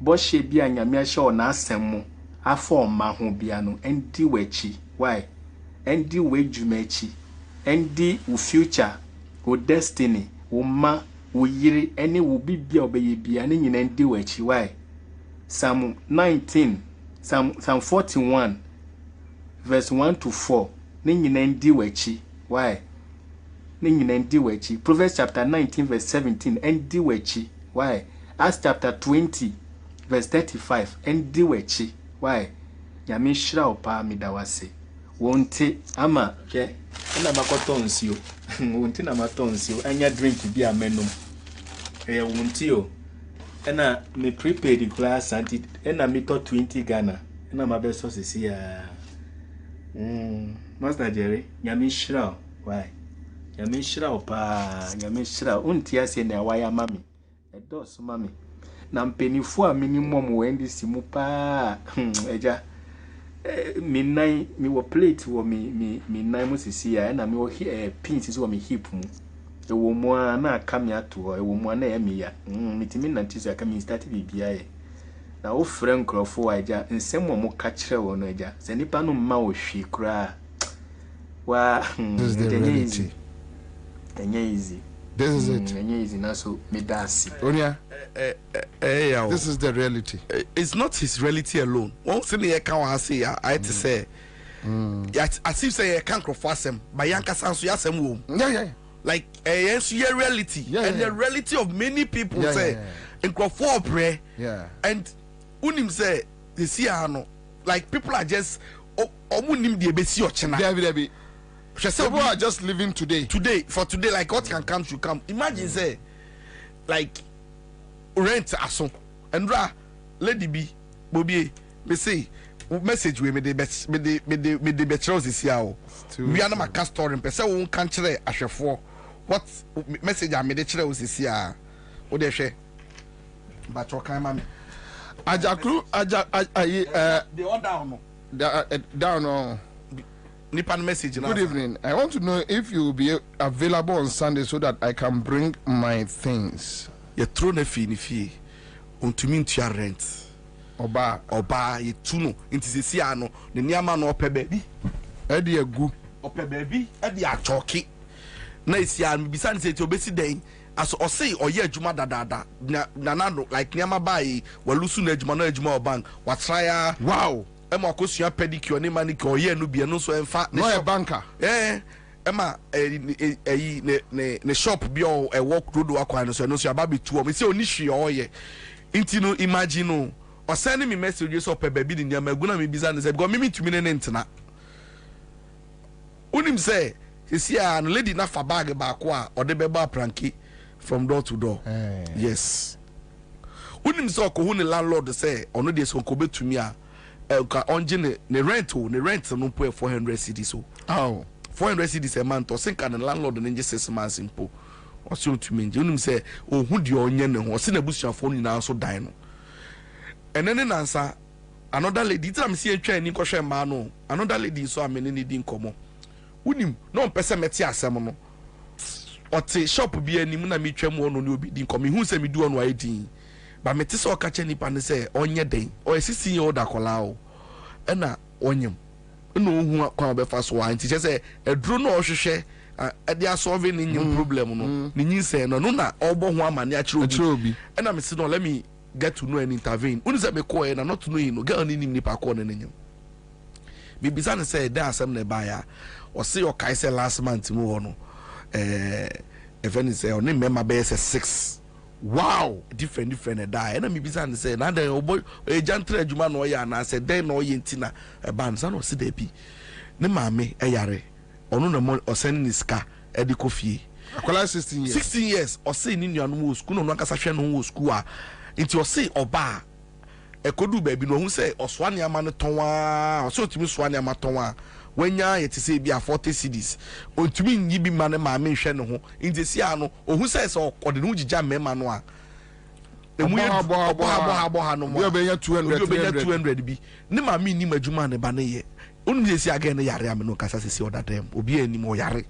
Speaker 3: bo hye bia nyame ahye o na asem mu afọ ma ho bia no endi wachi why endi wejumachi endi wo future wo destiny wo ma wo yiri ene wo bibia obeye bia ne nyina endi wachi why Psalm 41 verse 1 to 4 ne nyina endi wachi why ne nyina endi wachi Proverbs chapter 19 verse 17 endi wachi why Acts chapter 20 verse 35 endi wachi why nyame hira opa midawase wonte ama hwe na makoto nsio wonte na mato nsio anya drink bi amenum wonte o na me prepaid class anti na me to 20 Ghana na mabeso sisi ya Master Jerry nyame hira why nyame hira opa nyame hira unti ase na waya mami edos mami na mpenifu a minimum wendi simu pa eja minai mi wo plate wo mi nai mo sisi ya na mi wo pins wo mi hip mu e wo mo na aka mi ato e wo mo na ya mi ya mitimi na tisi aka mi start bibia ye na wo frɛ nkrofo eja nsɛm mo ka kyerɛ wo no eja sɛ nipa no mma wo hwi kura wa
Speaker 17: this is the reality.
Speaker 3: Easy.
Speaker 17: This is it. This is the reality.
Speaker 7: It's not his reality alone. Once in the account, I to say, as if say I can't cross him, by Yanka Sansu Yasem womb.
Speaker 17: Yeah.
Speaker 7: Like a reality. And the reality of many people say, in Crawford pray.
Speaker 17: Yeah.
Speaker 7: And Unim say, the Siano, like people are just, Omunim de Bessi or China.
Speaker 17: People are just living today.
Speaker 7: For today, like what can come should come. Imagine say, like rent aso and lady B, Bobie, me say message we me the betrayals is here. We are not my castor and person won't country ashefo
Speaker 17: what message I made the children was this year? What they say? But what kind of Ajakru,
Speaker 7: they all down.
Speaker 17: Down.
Speaker 7: Nipan message.
Speaker 17: Good evening. I want to know if you will be available on Sunday so that I can bring my things.
Speaker 7: You throw the fee. To mean to your rent. Oba, you tuno. Into the Siano, the Niaman or baby.
Speaker 17: Eddie a goo.
Speaker 7: Or baby, Eddie a chalky. Nice yan, besides it, your basic day. As or say, or yeah, Juma da. Nanano, like Niama Bai, while Lusun Ejmano Bank, what try.
Speaker 17: Wow.
Speaker 7: Emma, cause you pedicure, any manicure, yeah, no be no so and fat.
Speaker 17: No, a banker.
Speaker 7: Eh. Emma, a shop be all a walk road to acquire, so no, so baby two. Me say, Onishi, oh, yeah. Intino, imagine, or sending me messages up a baby in your Maguna, me business, I've got me to me an internet. Unim say, is here and lady enough for bag about qua or the beba pranky from door to door. Yes. Unim saw Kohuni landlord say, or no, there's Kobe to me. On the rent no pay 400 cedis so.
Speaker 17: Oh.
Speaker 7: 400 cedis a month or think and landlord and just 6 months in po. What's you to mean? You say, oh, who do you onion or send a bush your phone now so dino. And then answer another lady. I'm seeing train in Kosher Mano. Another lady so I mean in common. Unim no person met ya semono. Or say shop be any muna me tram one no be coming. Who say me do on YD? But me tisa o catch any pan say onye day or a 16-year-old akolao. Ena onyem. No who come be fast wine. Teacher say a drone or share. They are solving in your problem. No, Nini say no na obo ho amani achirobi. And I'm saying no, let me get to know and intervene. Unu say me call and not to know you no get on ni pa call nenyem. Me bizan say there some ne buyer or say your kai say last month mo no. If any say on member base 6. Wow, different die. And me bizan say na den obo e jantre adwuma no ya na say den no ye ntina e ban san no se dey bi. Ne maame e yare. Ono na mo osend ni ska e di kofie.
Speaker 17: Akola 16 years.
Speaker 7: 16 years o say ni nuanu wo school no no akasa hwe no wo school a. Nti o say oba e kodu ba bi no hu say oswa ne ama ne tonwa, o say otimi swa ne ama tonwa. Wanya ye ti say bi a 40 cedis. Ontumi nyi bi ma ne maame hwe ne ho. Nti si ano o hu say so o de no gija mema no a. Emu ye bo no mo.
Speaker 17: Bi obenya
Speaker 7: 200 bi. Ne maame ni madwuma ne ba ne ye. Only see again yare am no kasa se other them obi ani mo yare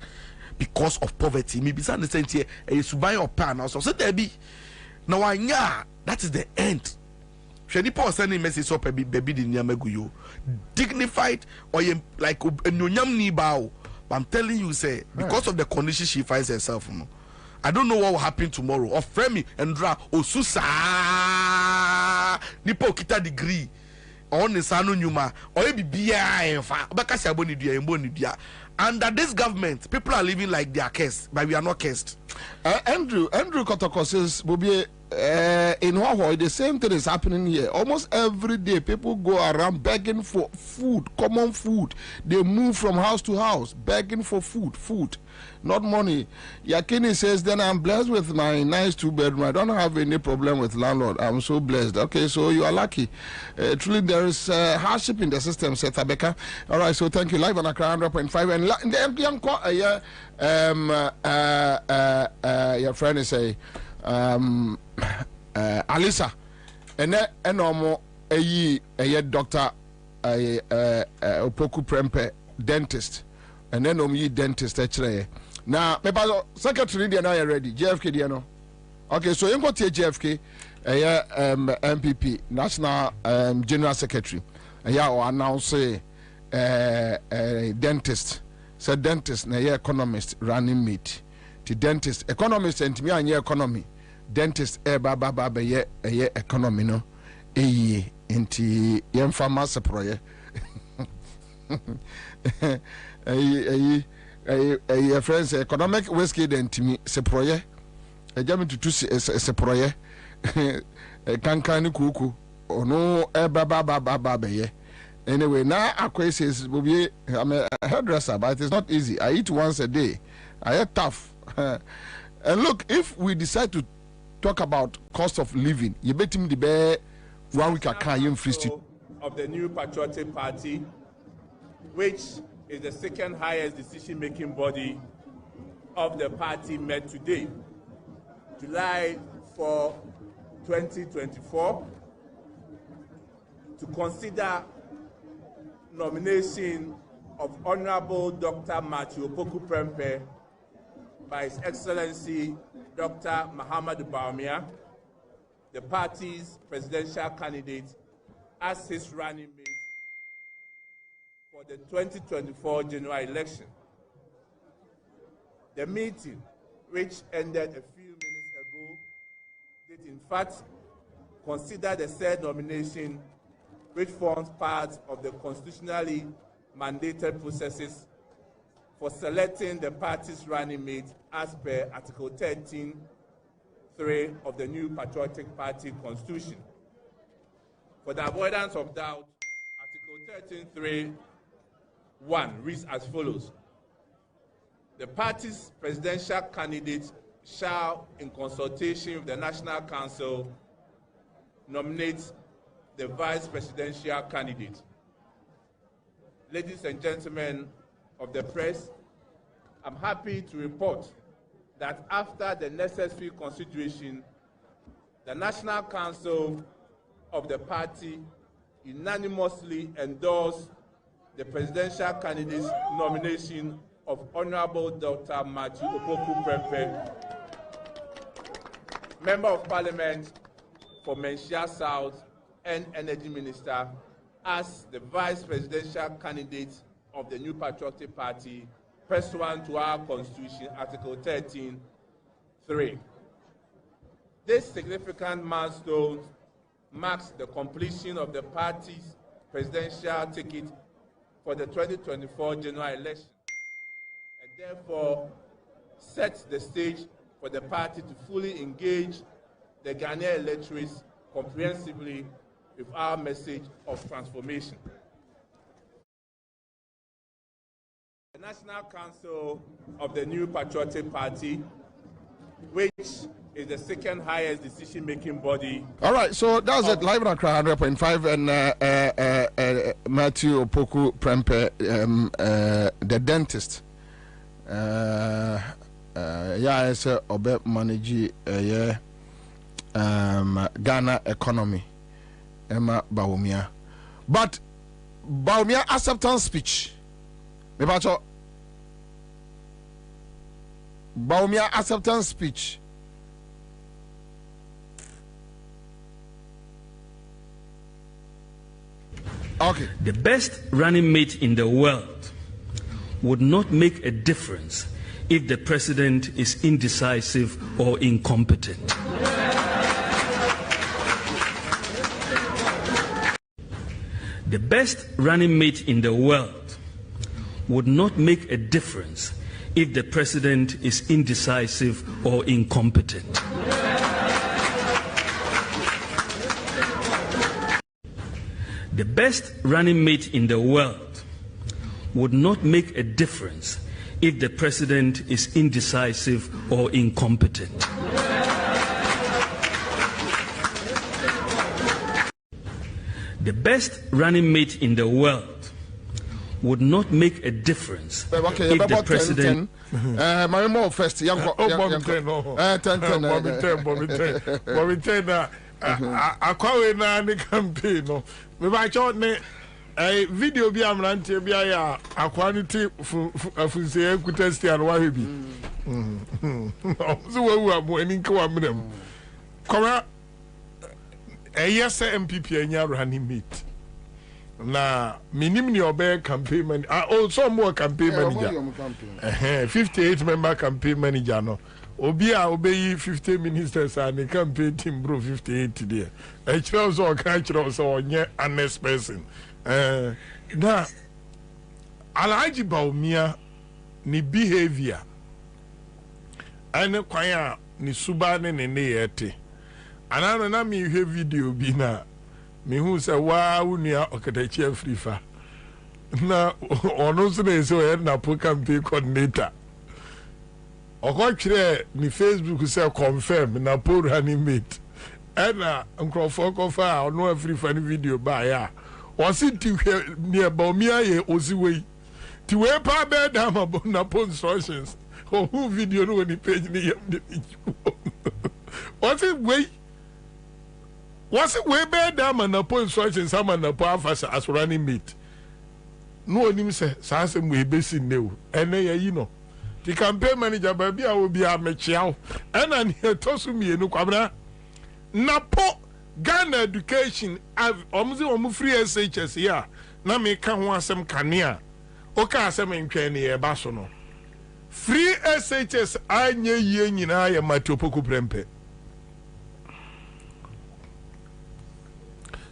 Speaker 7: because of poverty me bisa ne sentie e suban opa na so there be na wanya that is the end shedi paul sending message up baby di nyamagu yo dignified or like enyonyam ni bawo but I'm telling you say because of the condition she finds herself no I don't know what will happen tomorrow or frame me and dra osusa nipo kita degree on the sanu nyuma or bibia enfa obakasi aboni dua emboni dua. Under this government people are living like they are cursed but we are not cursed.
Speaker 17: Andrew Kotoko says Bobie in Hawaii the same thing is happening here. Almost every day people go around begging for food, common food. They move from house to house begging for food, not money. Yakini says then I'm blessed with my nice 2-bedroom. I don't have any problem with landlord. I'm so blessed. Okay, so you are lucky. Truly there is hardship in the system, said Tabeka. All right, so thank you. Live on Accra 100.5 and the young your friend is say Alisa and normal a doctor Opoku Prempe dentist and then ye dentist actually. Now maybe secretary they are ready. JFK they know. Okay, so you go to JFK MPP National General Secretary or announce dentist said dentist na economist running mate to dentist economist and me and economy dentist baba ye economy no enti yem pharmacy proye friends economic whiskey dent me se proye jam tutu se proye kankan ni kuku ono baba ye. Anyway, now Akwe says, Bobie, I'm a hairdresser, but it's not easy. I eat once a day. I eat tough. And look, if we decide to talk about cost of living, you bet him the bear 1 week I can't free street.
Speaker 13: Of the new patriotic party, which is the second highest decision-making body of the party met today, July 4, 2024, to consider nomination of Honorable Dr. Matthew Opoku Prempeh by His Excellency Dr. Muhammad Bawumia, the party's presidential candidate, as his running mate for the 2024 general election. The meeting, which ended a few minutes ago, did in fact consider the said nomination, which forms part of the constitutionally mandated processes for selecting the party's running mate as per Article 13(3) of the new Patriotic Party Constitution. For the avoidance of doubt, Article 13(3)(1) reads as follows: the party's presidential candidate shall, in consultation with the National Council, nominate the vice presidential candidate. Ladies and gentlemen of the press, I'm happy to report that after the necessary consideration, the National Council of the party unanimously endorsed the presidential candidate's nomination of Honorable Dr. Matthew Opoku Prempeh, Member of Parliament for Menchia South and Energy Minister, as the vice presidential candidate of the new Patriotic Party, pursuant to our Constitution, Article 13(3). This significant milestone marks the completion of the party's presidential ticket for the 2024 general election, and therefore sets the stage for the party to fully engage the Ghanaian electorates comprehensively with our message of transformation. The National Council of the new Patriotic Party, which is the second highest decision-making body.
Speaker 17: All right, so that was it. Live on Accra 100.5, and Matthew Opoku Prempeh, the dentist. Yeah, it's a obe manage Ghana economy. Emma Bawumia, but Bawumia acceptance speech. Bawumia acceptance speech. Okay.
Speaker 14: The best running mate in the world would not make a difference if the president is indecisive or incompetent. The best running mate in the world would not make a difference if the president is indecisive or incompetent. The best running mate in the world would not make a difference if the president is indecisive or incompetent. The best running mate in the world would not make a difference if the president.
Speaker 17: My mom first.
Speaker 4: Kwabena ne campaign no me ba cho ne video bi amrante bi aya akwaniti afunse ekutesti an wa hebi so wawu abo ani nka wa mram kwara yes MPP anya running mate na minim ni obe campaign manager also more campaign manager 58 member campaign manager no obi a obeyi 50 ministers and the campaign team bro 58 there e kire so kan kire so onye honest person na Alhaji Bawumia ni behavior ane kwan a ni suba ne ne yete anano na mi hwe video bi na mi hu se wa unia okatachi afrifa na ono so na so na po campaign coordinator Okochire ni Facebook say confirm na Paul running mate. Ena nkrofo kofa ono afrifa ni video ba ya. Osi ti near Bawumia ye oziwe. Ti we pa be da ma na Paul instructions. who video no on the page ni yam. What's it way? What's it way bad damn and upon instructions some and upon as running mate? No one say Sassam way basic new and you know. The campaign manager baby I will be a mechiao and I hear toss me no Kwabena. Napo Ghana education have almost free SHS here. Na me ka ho asem kanea. O ka asem ntwe ne e ba so no. Free SHS anya yie nyina ya matopoku prempe.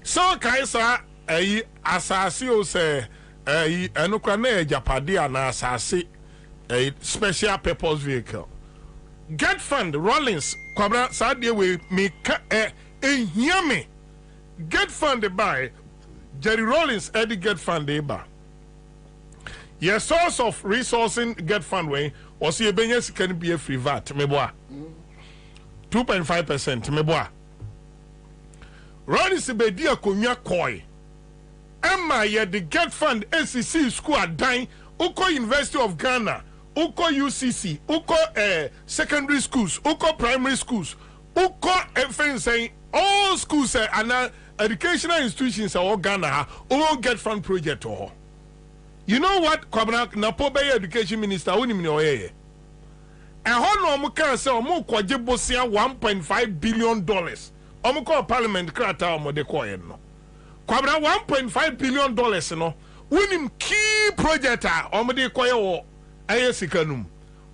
Speaker 4: So kaisa ayi asase o se ayi enukwa na ejapade ana asase a special purpose vehicle. Get fund Rollins Kwabena sadie we me ka hear me. Get fund by Jerry Rollins Eddie Get fund eba. Your source of resourcing Get fund way was your benyes can be a free VAT meboa 2.5% meboa. Rollins bedia konya koi. Emma ye the Get fund SEC school at Dine Uko University of Ghana Uko UCC Uko secondary schools Uko primary schools Uko FN saying all schools and educational institutions are all Ghana all Get fund project or you know what Kwabena Napo Bay education minister unim ni oye e hono omo kan say omo kwaje bosia 1.5 billion dollars omo call parliament krata omo de koye no Kwabena 1.5 billion dollars no unim key project omo de koye wo aye sikanum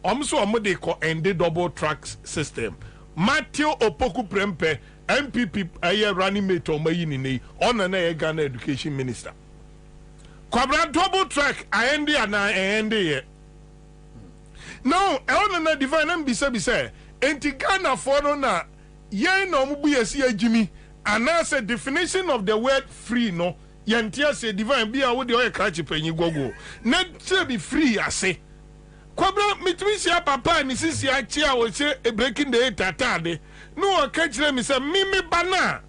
Speaker 4: omo so omo de ko end double track system Matthew Opoku Prempe MPP aye running mate omo yini ni ona na Ghana education minister Kwabena double track ayendi ana ayendi ye no ona na divine mbisa enti Ghana for no na yen no omo bu yesi agimi ana say definition of the word free no yentia say divine bia wo de oye krachi panyi gogo na say be free ase Kwabena mitwisi papa ni sisi achi a wo say breaking the tatade no ka kire me say mimi bana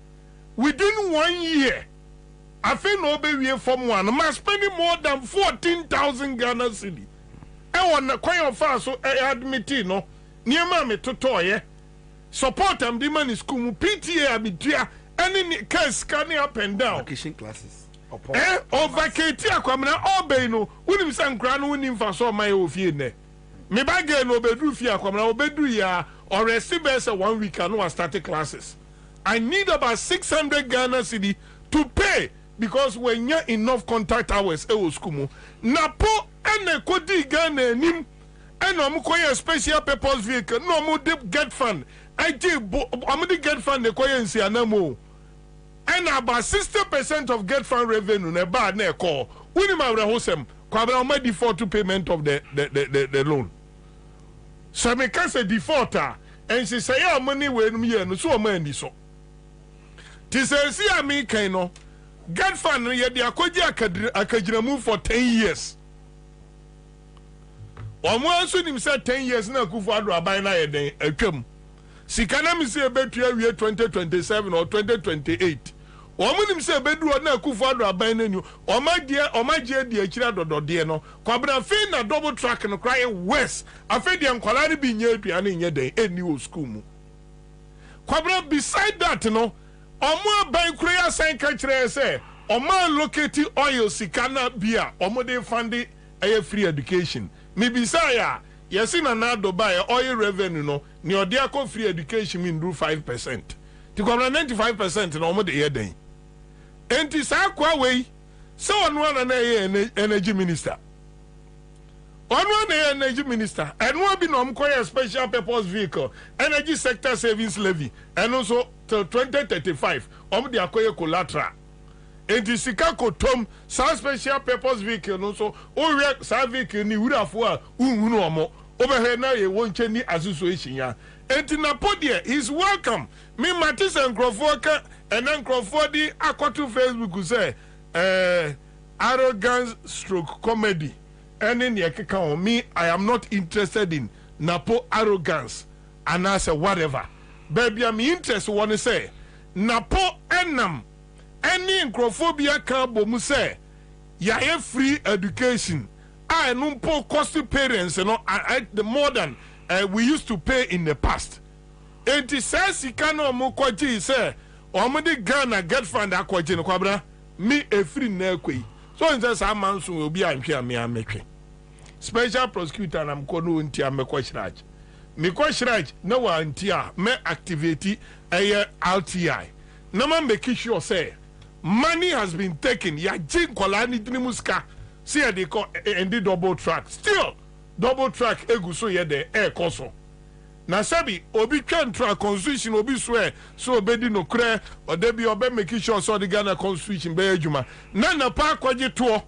Speaker 4: within 1 year I feel no be from one. I'm spending more than 14,000 Ghana cedi. I want to quite offer so I admit no. Near mammy to toy. Support them the money school PTA abitia any case scanning up and down.
Speaker 6: Vacation classes.
Speaker 4: Or vacate Kwabena obey no. Wouldn't some grand winning for so my office. Me bag no bedru fia Kwabena obedu ya or receive us 1 week and no started classes. I need about 600 Ghana cedi to pay. Because when you enough contact hours school Napo ene kodi Ghana nim eno mo koye special purpose vehicle no mo Get fund I Get fund the koye nsi anamo and about 60% of Get fund revenue ne ba na call woni ma wre hosem Kwabena o default to payment of the loan so me can say defaulter and she say your money we no ye no so o ma ndi so ti say si ami kan no Get fund ye de akoji akagiramu for 10 years. Omo anso nim say 10 years na kufu ado aban na ye den atwam. Sika na mi say betua wie 2027 or 2028. Omo nim say bedu na kufu ado aban na nu. Omagie de akira dodode no. Kwabena fe na double track no cry west. Afi de nkwala ni bi nya aduane nya den eni o school mu. Kwabena beside that no Omo ban kura san ka kire say omo locate oil sikana bia omo dey fund a free education me bisaya yesi na do buy oil revenue no ni odi akọ free education mean do 5% ti kwabena 95% na omo dey here den enti sa kwa we so onu na energy minister onu na energy minister enu bi no mkoye special purpose vehicle energy sector savings levy and also till 2035 de akoye collateral enti sika kotom sa special purpose vehicle no so o we sa vehicle ni wurafo a unhunu omo obehwe na ye wonche ni association ya enti na podie is welcome me Matis and Crawford and then Crawford di akoto Facebook say arrogance stroke comedy and in the me I am not interested in Napo arrogance and I say whatever baby I'm interested want to say Napo enam any Crawfobia can bomu say ya free education I no po cost parents the more than we used to pay in the past. Enti say sika no mo kwaji say omode Ghana get fund akwaji no kwabra me e free na kwei. So nse sa manso obi anhwe ame ametwe. Special prosecutor na mko no ntia me kwashiraj. Me kwashiraj na wa ntia me activate RTI. Na man make sure say money has been taken. Ya jin kwala ni muska. See they call and the double track. Still double track eguso ye de koso. Na sabi obi twan track constitution obi swear so obedi no kre or dey be obe make sure so the Ghana constitution be adwuma. Na pa kwaje to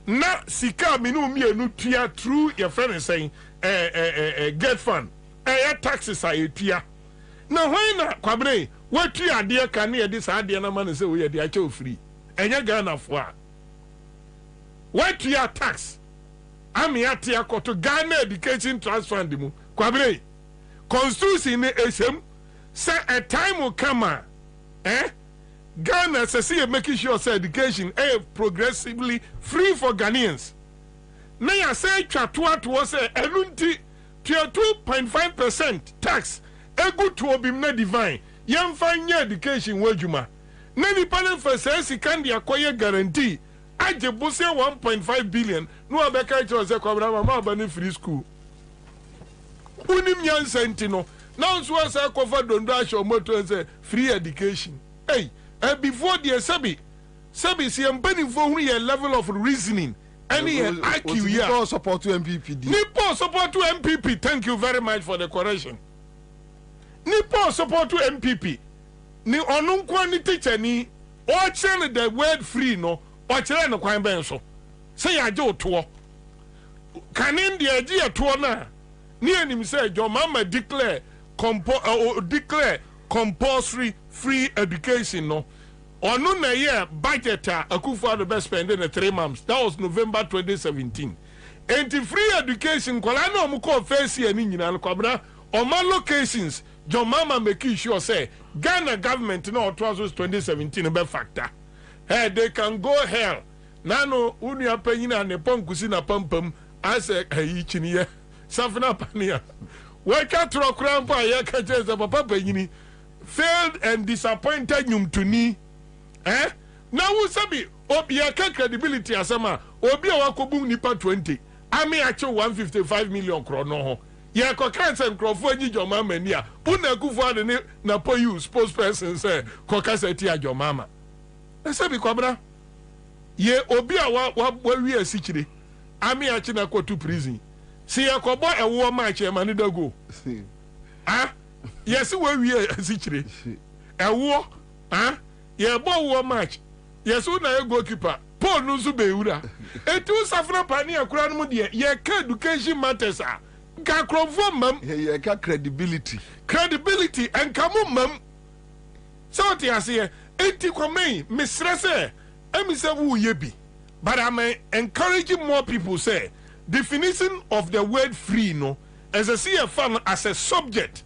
Speaker 4: na sika minu mienu tua through your friend saying get fund taxes are tua. Na when na Kwabena what tua de ka na ye dis ade na man say we ye de ache free. Enya Ghana fo a what tua tax ami atia koto Ghana education trust fund mu Kwabena constitution esem say a time will come Ghana say making sure say education progressively free for Ghanaians. Na ya say twatoa to say enunti 2.5% tax egu to obim na divine yemfa nya education wajuma na ni panel for say sika dia koye guarantee aje bose 1.5 billion no abeka cho say Kwabena mama ba free school unim nyansa no now so say cover dondo asho moto say free education. Hey, before the sabi see empany for who your level of reasoning any IQ here
Speaker 17: support to MPP.
Speaker 4: Nipo support to MPP. Thank you very much for the correction. Nipo support to MPP. Ni onunkwa ni teacher ni o chere the word free no o chere no kwan ben so. Say ya je oto. Kanin de agi eto na ni anim say your mama declare compulsory free education no. Ono na year budget Akufo-Addo best spend in 3 months. That was November 2017. And free education kola na omuko face ye ni nyina no Kwabena on my locations your mama make sure say Ghana government no 2017 be factor. Hey, they can go hell. Nano unu apanyina ne ponkusi na pampam as a chiniye safna pania. Weka trokran pa ye ka jeza papa panyini failed and disappointed nyumtuni. Now who sabi obi aka credibility asema obi awakobu nipa 20 ami ache 155 million krono ho ye ko kanse nkrofo anyi joma mani a una Akufo-Addo ne na po you spokesperson say ko kasa ti ajomama sabi Kwabena ye obi a wa wi asichire ami ache na ko to prison si ye ko bo ewo ma ache mani dago yes we wi asichire ewo ye bo wo match yes na ye goalkeeper Paul no so be wura etu safra pani akura no de ye ka education matters a ka krofo mam
Speaker 17: ye ka credibility
Speaker 4: and kamo mam so ti ase enti kwamei misrese emi se wo ye bi but I'm encouraging more people say definition of the word free no as a CFA as a subject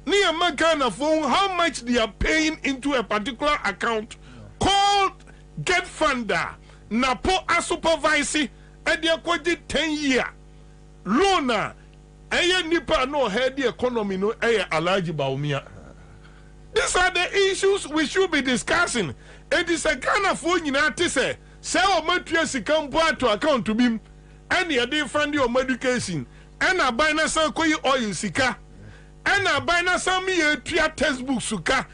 Speaker 4: near Ghana for how much they are paying into a particular account called Get Funder. Napo a supervisor and they are 10 year loaner. Aya nipa no head the economy no aya alaji baumia. These are the issues we should be discussing. It is a Ghana for United say o matriasi kampo to account to bim and they are fund your education and a buy na san koyi oil sika. And I buy na some year textbook suka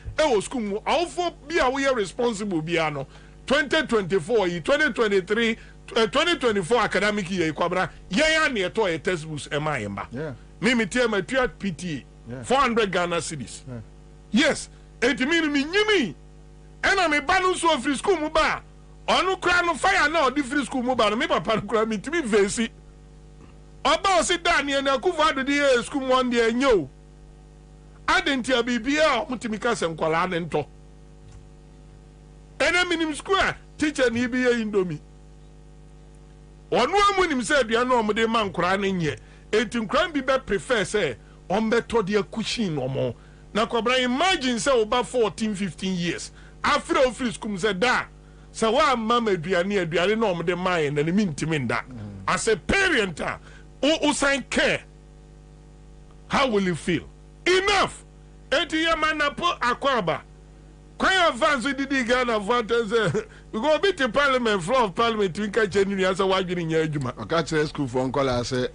Speaker 4: school mu awfo be we responsible biano 2024 2023 2024 academic year Kwabena ya na to e textbooks e mayemba me tie ma tua PTA 400 Ghana cedis yes it mean me nyimi and me ba no so free school mu ba onu kra no fire na odi free school mu ba no me papa no kra me timi vesi oba o sit down na Akufo-Addo di school mu on dey enyo adentia bibia mutimika se nkwala ne nto ene minim school teacher ni bi ye indomi onu amunim se aduan no omde man kwara ne nye enti nkran bi be prefer se ombeto de akushin no mo na Kwabena imagine se oba 14-15 years after of free school se da se wa mama aduane no omde man na ne mintimi nda as a parent who sign care, how will you feel? Enough. Enti ya manapo akwaba. Kwaya fans we did Ghana voters we go be to parliament, floor of parliament to catch any answer why getting your juma.
Speaker 17: I catch a school phone call I say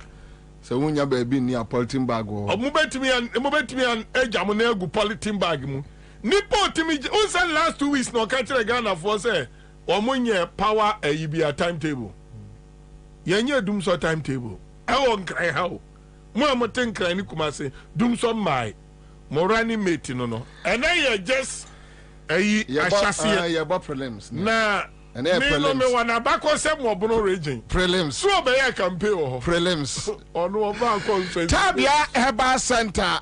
Speaker 17: so when you baby near politin bag or
Speaker 4: mobet me and edge amonegu politin bag mu. Nipo timi unsa last 2 weeks no catch a Ghana for say or monye power a be a timetable. Yenye doom so timetable. I won't cry how. Mo mo think cry ni kuma say doom so my morani mate no. And I just
Speaker 17: prelims.
Speaker 4: Na and prelims. Me wana bako se mo bono region.
Speaker 17: Prelims.
Speaker 4: So be ya campaign
Speaker 17: prelims.
Speaker 4: Ono ba conference.
Speaker 17: Tabia Herbal Center.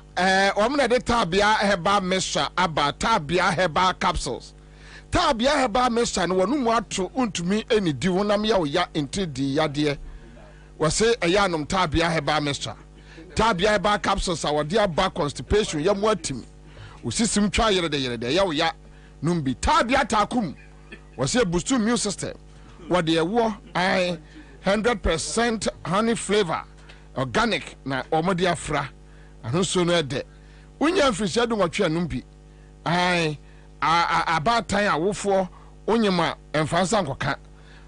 Speaker 17: Omna de Tabia Herbal Mixture aba Tabia Herbal Capsules. Tabia Herbal Mixture no wonu mu ato untumi eni di wonam ya oya enti di yade. Wase eyanom Tabia Herbal Mixture. Tabia Herbal Capsules awade aba constipation ya mu atim. Usisim twa yere de ya oya numbi Tabia takum. Wase boost immune system. Wade ewo 100% honey flavor organic na omodi afra. Ano so no de. Unya frisia do watwe numbi. About time awofo onyema emfansa nkoka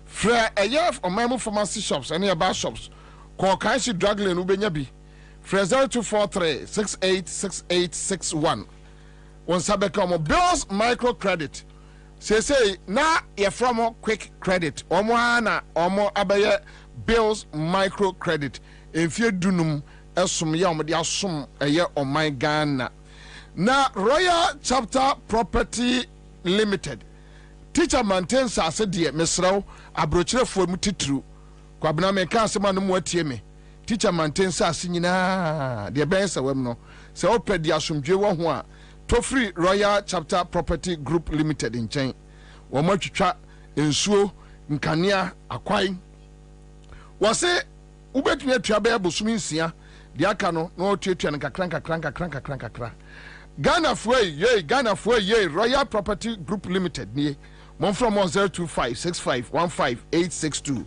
Speaker 17: fra eyef omamu pharmacy shops and about shops call kanshi drug lane ubenya bi fra 0243 686861 on sabeka mo bills micro credit say na ye from quick credit omo ana omo abaye bills micro credit efie dunum esum ya omo de asom eye o my Ghana na Royal Chapter Property Limited teacher maintains as a dear Mesrao abrochire for mutitru Kwabena meka asema no muatie me teacher maintains as nyina de bensa wem no se opedi asomdwe wo ho a to free Royal Chapter Property Group Limited in chain wo matwitwa ensuo nkania akwai wose ubetumi atua be abosumi nsia de aka no no tuatua nkakranka Ghana Fuwe Royal Property Group Limited ni mon from 02565155862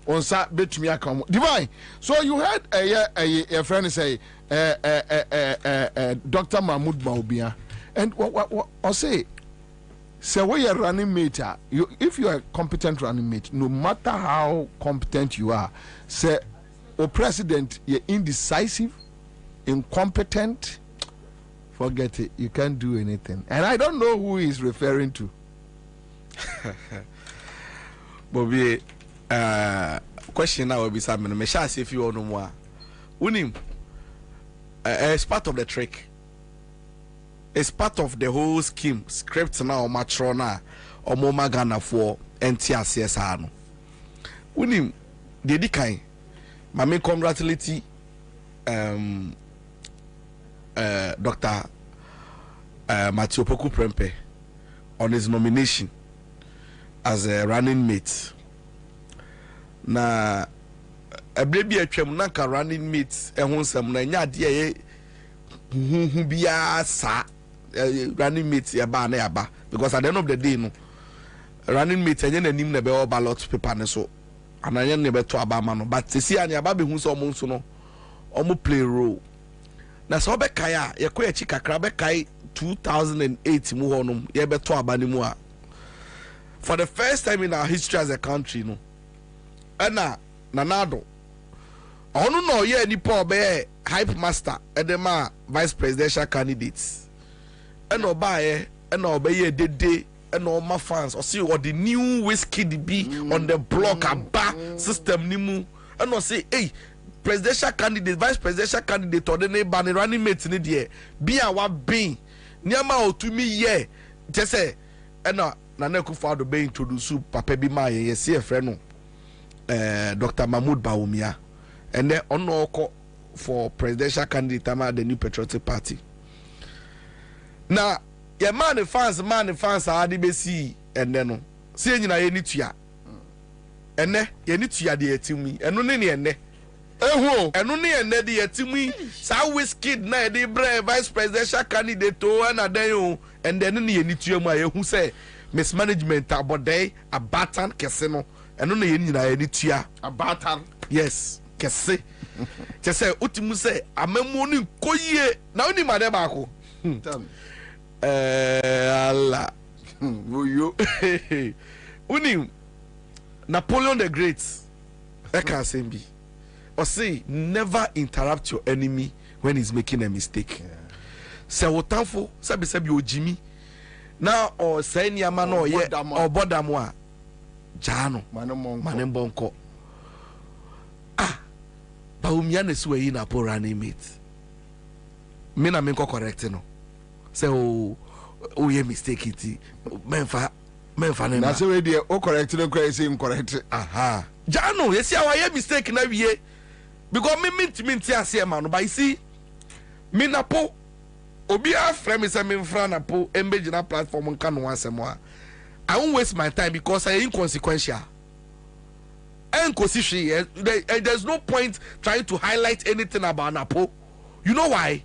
Speaker 17: on sa betumi account divine. So you heard a friend say Dr. Mahmoud Bobie and what say we are running mate if you are a competent running mate no matter how competent you are say o president you're indecisive, incompetent, forget it. You can't do anything. And I don't know who he's referring to.
Speaker 7: Bobie, question now will be something. Me shall see if you know more. Unim, it's part of the trick. It's part of the whole scheme. Script now, matrona, or Moma Ghana for NTRCSR. No. Unim, the kind. Mami congratulate Dr. Matthew Poku Prempe on his nomination as a running mate. Na baby atwam na ka running mate ehonsam na nya de hu bia sa running mate ya ba na ya ba because at the end of the day no running mate anya nanim na be all ballot paper ne so ananya ne be to abama no but see anya aba be hu so omo nso no omo play role na so be kai a ye ko echi kakra be kai 2008 mu honum ye be to aba ne mu a for the first time in our history as a country no ana nanado ono no ye nipa be hype master edema vice presidential candidates eno obaye eno obeye dede eno ma fans or see what the new whiskey be on the block aba system ni mu eno say hey presidential candidate vice presidential candidate or the neighbor ni running mate ni de bi a wa bin niama otumi ye je say eno na Akufo-Addo be introduce papa bi ma ye see e friend no Dr. Mahmoud Bawumia and then on for presidential candidate ama the New Patriotic Party. Now, your man fans are the best and then no. See you na ye ni tuya. And then ye ni tuya de etimi. Eno ne ene. Eno ne ene de etimi. Sa whiskey na de bre vice presidential candidate to and then you and then ne ni tuya ma ye hu say mismanagement abode abatan kese no. Eno ne ye nyina ye ni tuya.
Speaker 17: Abatan. yes kese kese utimu say amemu ni koyie na oni made ba ko Allah
Speaker 5: yo
Speaker 17: uni Napoleon the Great eka sembi or say never interrupt your enemy when he's making a mistake. Se wotanfo sabi ojimi na o say niama na oye obodamo a jano manem bonko Baumia ne suwe yi na po running mate me na me correct no say o ye mistake it menfa ne
Speaker 5: na say we dey o correct no cry say incorrect
Speaker 17: aha jano yesi awa ye mistake na wie because me mint ase ma no by see me na po obi a frame say me mfra na po embeji na platform nka no asemo a I won't waste my time because I inconsequential. There's no point trying to highlight anything about Napo. You know why?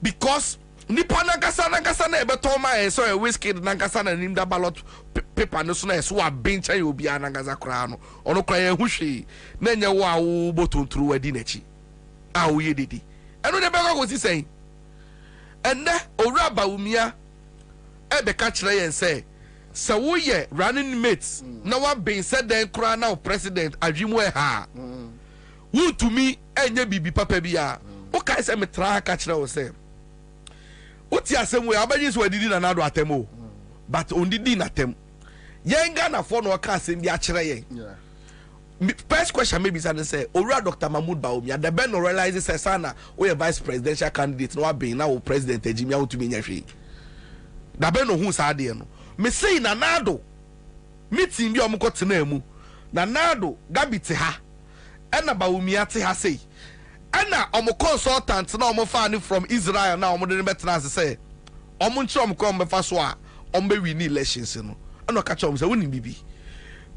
Speaker 17: Because nipa nagasa na ebetoma so a whiskey nagasa na nimda ballot paper no so na so a bench ayi obi anagasa kra no ono kra ye hwehwe na nya wo a wo botontru wadi nachi a wo ye didi eno de be go si sen enne owura Bawumia ebe ka kire yen say so wo ye running mates na wa ben said den kra na president adwimu e ha wo to me enye bibi papa bia o kai say me tra ka kire wo say uti asem we abaji so adidi na nado atemo but ondidi na tem yenga na for no ka asem bi a kire yen first question maybe say owura Dr. Mahmoud Bawumia the ben no realize say sana we vice presidential candidate no wa ben na o president ejimi a utumi nya hwe da ben no hu sa de no me say na nado meeting bi omko tena mu na nado gabiti ha ena Bawumia te ha sei ana omo consultant na omo fan from Israel na omo de betena say omo nchi omo ko omo fa so a omo be win elections no ana ka cha omo say woni bibi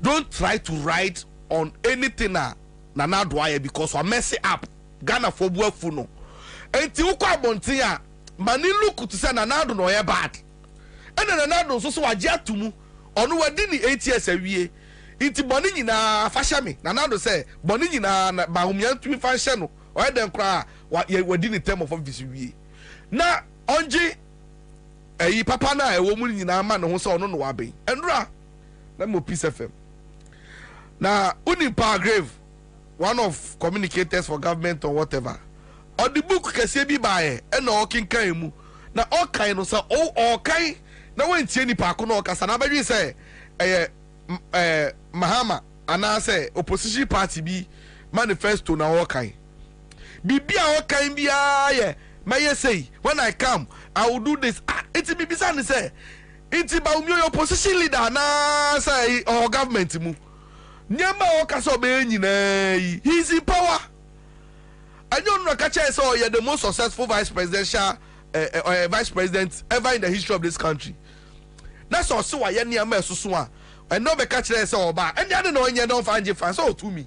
Speaker 17: don't try to write on anything na nado aye because we mess it up Ghana for buafu no enti ukọ abontin a mani look to say na nado no ye bad ana nado so waje atumu onu wadi ni 8 years awie enti boni nyina fasha me na nado say boni nyina Bawumia tumi fasha no o den kra wadi ni term of office wie na onji eyi papa na ewo mu nyina ma ne ho so ono no waben enura na mo Peace FM na Unipa Grave one of communicators for government or whatever on the book kese bi bae e na okinkan mu na okan no say okan na wantie nipa ko na okasa na badwi say Mahama ana say opposition party bi manifesto na okan bibia okan bia ye may say when I come I will do this it be bizarre say it Bawumia opposition leader na say or government mu nyama okaso be nyina he's in power anyo no ka che say you're the most successful vice presidential vice president ever in the history of this country that's also why nyama esusu a and no be ka che say oba and they no onye don fanje fan so to me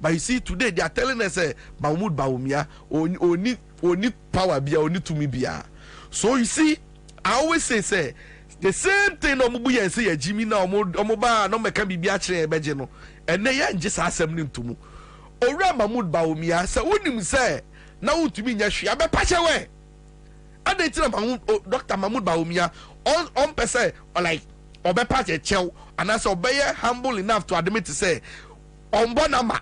Speaker 17: but you see today they are telling us Mahmoud Bawumia oni power bia oni to me bia so you see I always say the same thing no mubu yen say Jimmy na omo ba no meka bibia kire ebeje no ene ya nje sa asem ni ntumu owura Mahmoud Bawumia say wonim say na wutumi nya hwe abepa chewe adetira Dr. Mahmoud Bawumia on person like obepa chew and as obeye humble enough to admit to say ombona ma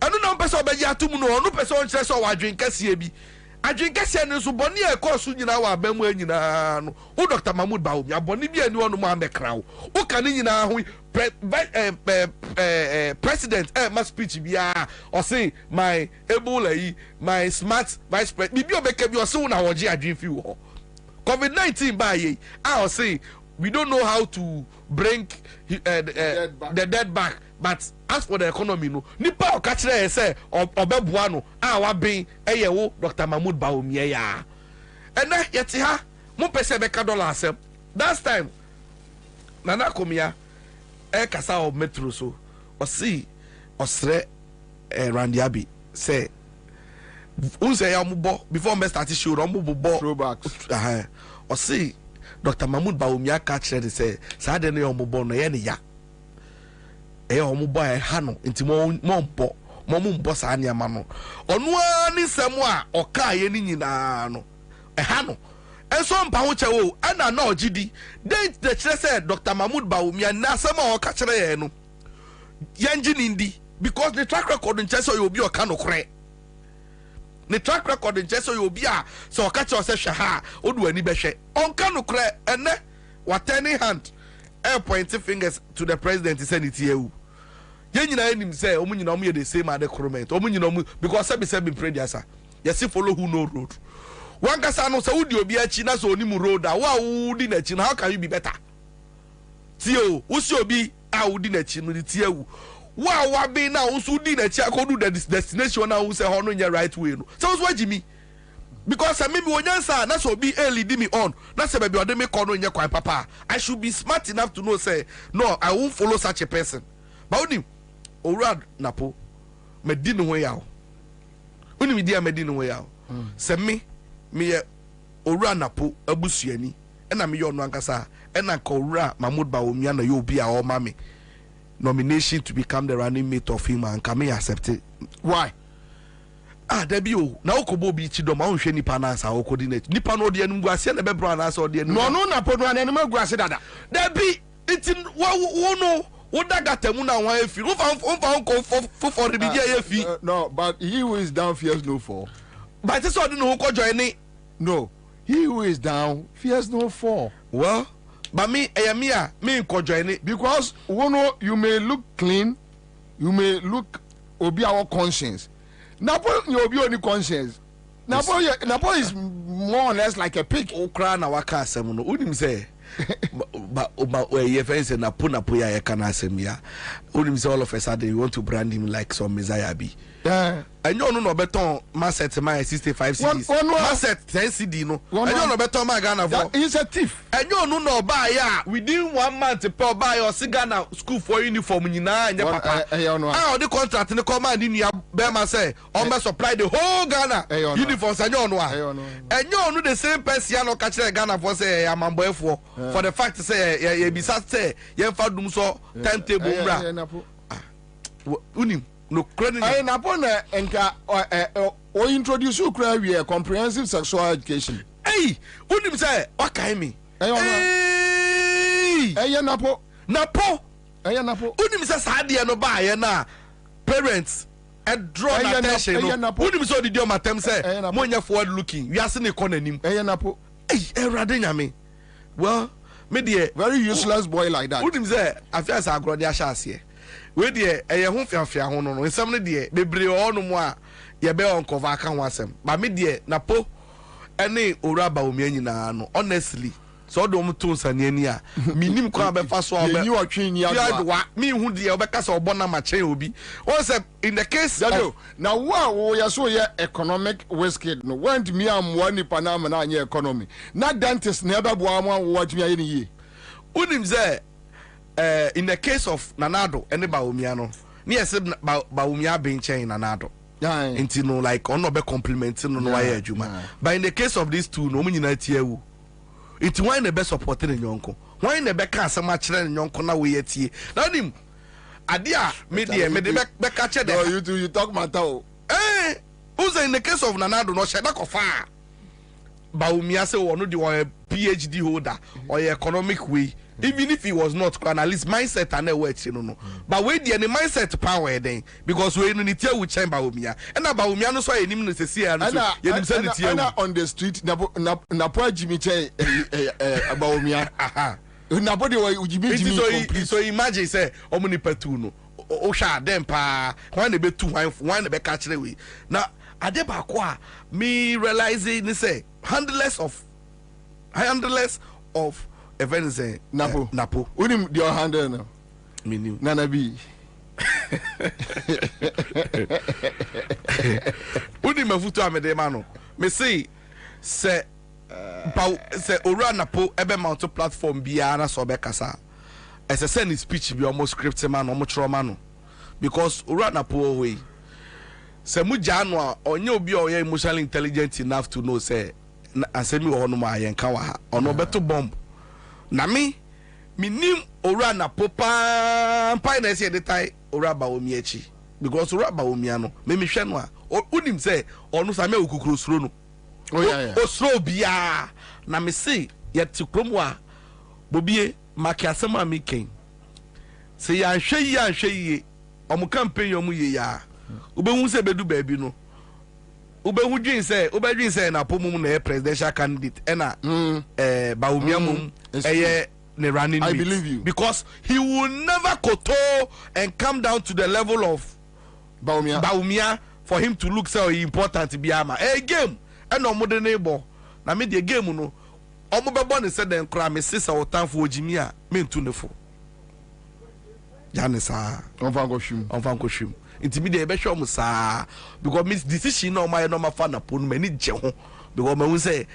Speaker 17: anu na person obeje atumu no onu person on kire so wadwen kase bi adwen kase ne so boni e course nyina wa abamu anyina no o Dr. Mahmoud Bawumia boni bi ani onu mo amekra o ka ni nyina ho president my speech bia or say my able my smart vice president bibi obeka bi o say una woje adwen fi wo COVID-19 ba ye I say we don't know how to bring the dead back but as for the economy no nipa o ka kire say obeboa no wa ben eye wo Dr. Mahmoud Bawumia ya ena yeti ha mo pese be ka dollar asem that time nana komia kasa of metro so or see or sre randiabi say unse ya mubo before me start show ron mubo throwbacks or see Dr. Mahmoud Bawumia catch say say de no mubo no ye ne ya omo boy ha no nti mo mpo saa ne ama no ono ani semu a oka ye ni nyina no ha no enso mpa ho chewo ana na ogidi date the chere say Dr. Mahmoud Bawumia na sema oka chere ye no yanji nindi because the track record in Chelsea you be oka no kore the track record in Chelsea you be a so oka chere say hwe ha odu ani behwe onka no kore ene what any hand pointing fingers to the president said it you nyina enim say omu nyina omu ye the same at the comment omu nyina omu because say be pray there sir yes follow who no road one kasa no say udi obi achi na so onimu road a wa udi na chi how can you be better tio wo si obi a udi na chi no tie wu wa be na wo so udi na chi akodu the destination na wo say ho no nya right way no so wo jimi because I maybe onyansa na so be lead me on na say baby ode me call no nya kwan papa I should be smart enough to know say no I won't follow such a person but onim owura napo medin ho yawo onim dia medin ho yawo say me owura napo abusuani na me yono ankasa na ka owura Mahmoud Bawumia na yo bi a o ma me nomination to become the running mate of him and can me accept it why debi o na okobo bi chi do ma onhwe nipa na ansa okodi na nipa no de anu guase na be bra na so de anu no napo no anu ma guase dada debi itin wo no wo daga temu na wan afi wo fa ko for the media afi no but he who is down fears no fall
Speaker 7: but this one no ko join ni
Speaker 17: no he who is down fears no fall
Speaker 7: well but me me ko join ni
Speaker 17: because wono you may look clean you may look obi our conscience Napo you obi oni conscience Napo is more or less like a pig
Speaker 7: okra na waka asem no unim say but ye fence Napo ya ye kana asem ya unim say all of a sudden you want to brand him like some messiah be enyo no beton maset my 65 cedis maset 10 cedi no enyo no beton my Ghana for
Speaker 17: he's a thief
Speaker 7: enyo no buy ya within 1 month per buy your Ghana school for uniform nyina anya papa ah the contract ni come and ni be ma say on be supply the whole Ghana uniforms enyo no enyo no the same person no ka kire Ghana for say amamboefo for the fact say ye bisa say ye fa dum so timetable bra unim no credit
Speaker 17: I na pona enka o introduce you cry we comprehensive sexual education
Speaker 7: hey unim say okay me
Speaker 17: hey napo unim
Speaker 7: say saade no ba ye na parents draw attention no unim say did your matem say mo nya forward looking we ase ne corner nim
Speaker 17: napo
Speaker 7: erade nyame well me dey
Speaker 17: very useless boy like that
Speaker 7: unim say afia sa agro dey asha ase we dey ho fiafia ho no nsam ne dey bebre ono mo a ye be on cover aka ho asem ba me dey napo ene owura Bawumia nyina no honestly so do mto nsane ani a minim kwa be fa so
Speaker 17: obe yi otwe ni
Speaker 7: adwa mi hu dey obeka so obona ma chen obi won say in the case
Speaker 17: of now wo ya so ye economic whiskey no want me am one nipa na ma na anya economy na dentist na ebe bo am wo atumi aye ni ye
Speaker 7: unim say in the case of Nanado and Bawumia no yes Bawumia being chain Nanado until no like on be complimenting no why adwuma but in the case of these two no nyina tie it why the best supporting nyonko why the be ka asem a kire nyonko na we tie na nim ade a me de be ka che
Speaker 17: no you talk matter
Speaker 7: who's in the case of Nanado no sheda kofa Bawumia say one the one PhD holder or economic way even if he was not at least mindset and words no but we the mindset power then because we need to with Bawumia and Bawumia no so enim no se sia no yenim se ne tie
Speaker 17: on the street na Jimmy che Bawumia na body we Jimmy
Speaker 7: so imagine say omuni patu no o sha dem pa wan dey be two wan dey be catch we na ade ba ko a me realizing say handless of event say
Speaker 17: napo unim the handle no
Speaker 7: me new
Speaker 17: nana bi
Speaker 7: unim mafuto amede ma no me say say owura napo ebe mount platform bia na so be kasa ese send his speech be almost script man omo chro ma no because owura napo we say mu jano a onye obi o ye emotionally intelligent enough to know say asemi wo no ma ye nka wa ha ono beto bomb na me
Speaker 17: minim ora na popa pai na ese de tai ora ba omi echi because ora ba omi ano me hwe no a unim say onu sa me okukuru suro no osuro bia na me say yet kromo a Bobie makiasema mi ken say ya hwe yi omu campaign omu ye ya ubehu se bedu baabi no ubehu dwin say na pomum na presidential candidate ena ba omi amum the running I believe you because he will never koto and come down to the level of Baumia for him to look so important to be ama game and no modern neighbor na me the game no omo bebo ne said den kra me sisa otan for ojimi a me ntu ne fo janisa onfanko shim nti me dey be hwe omo saa because me decision no my no ma fa na pon me ni je ho because me say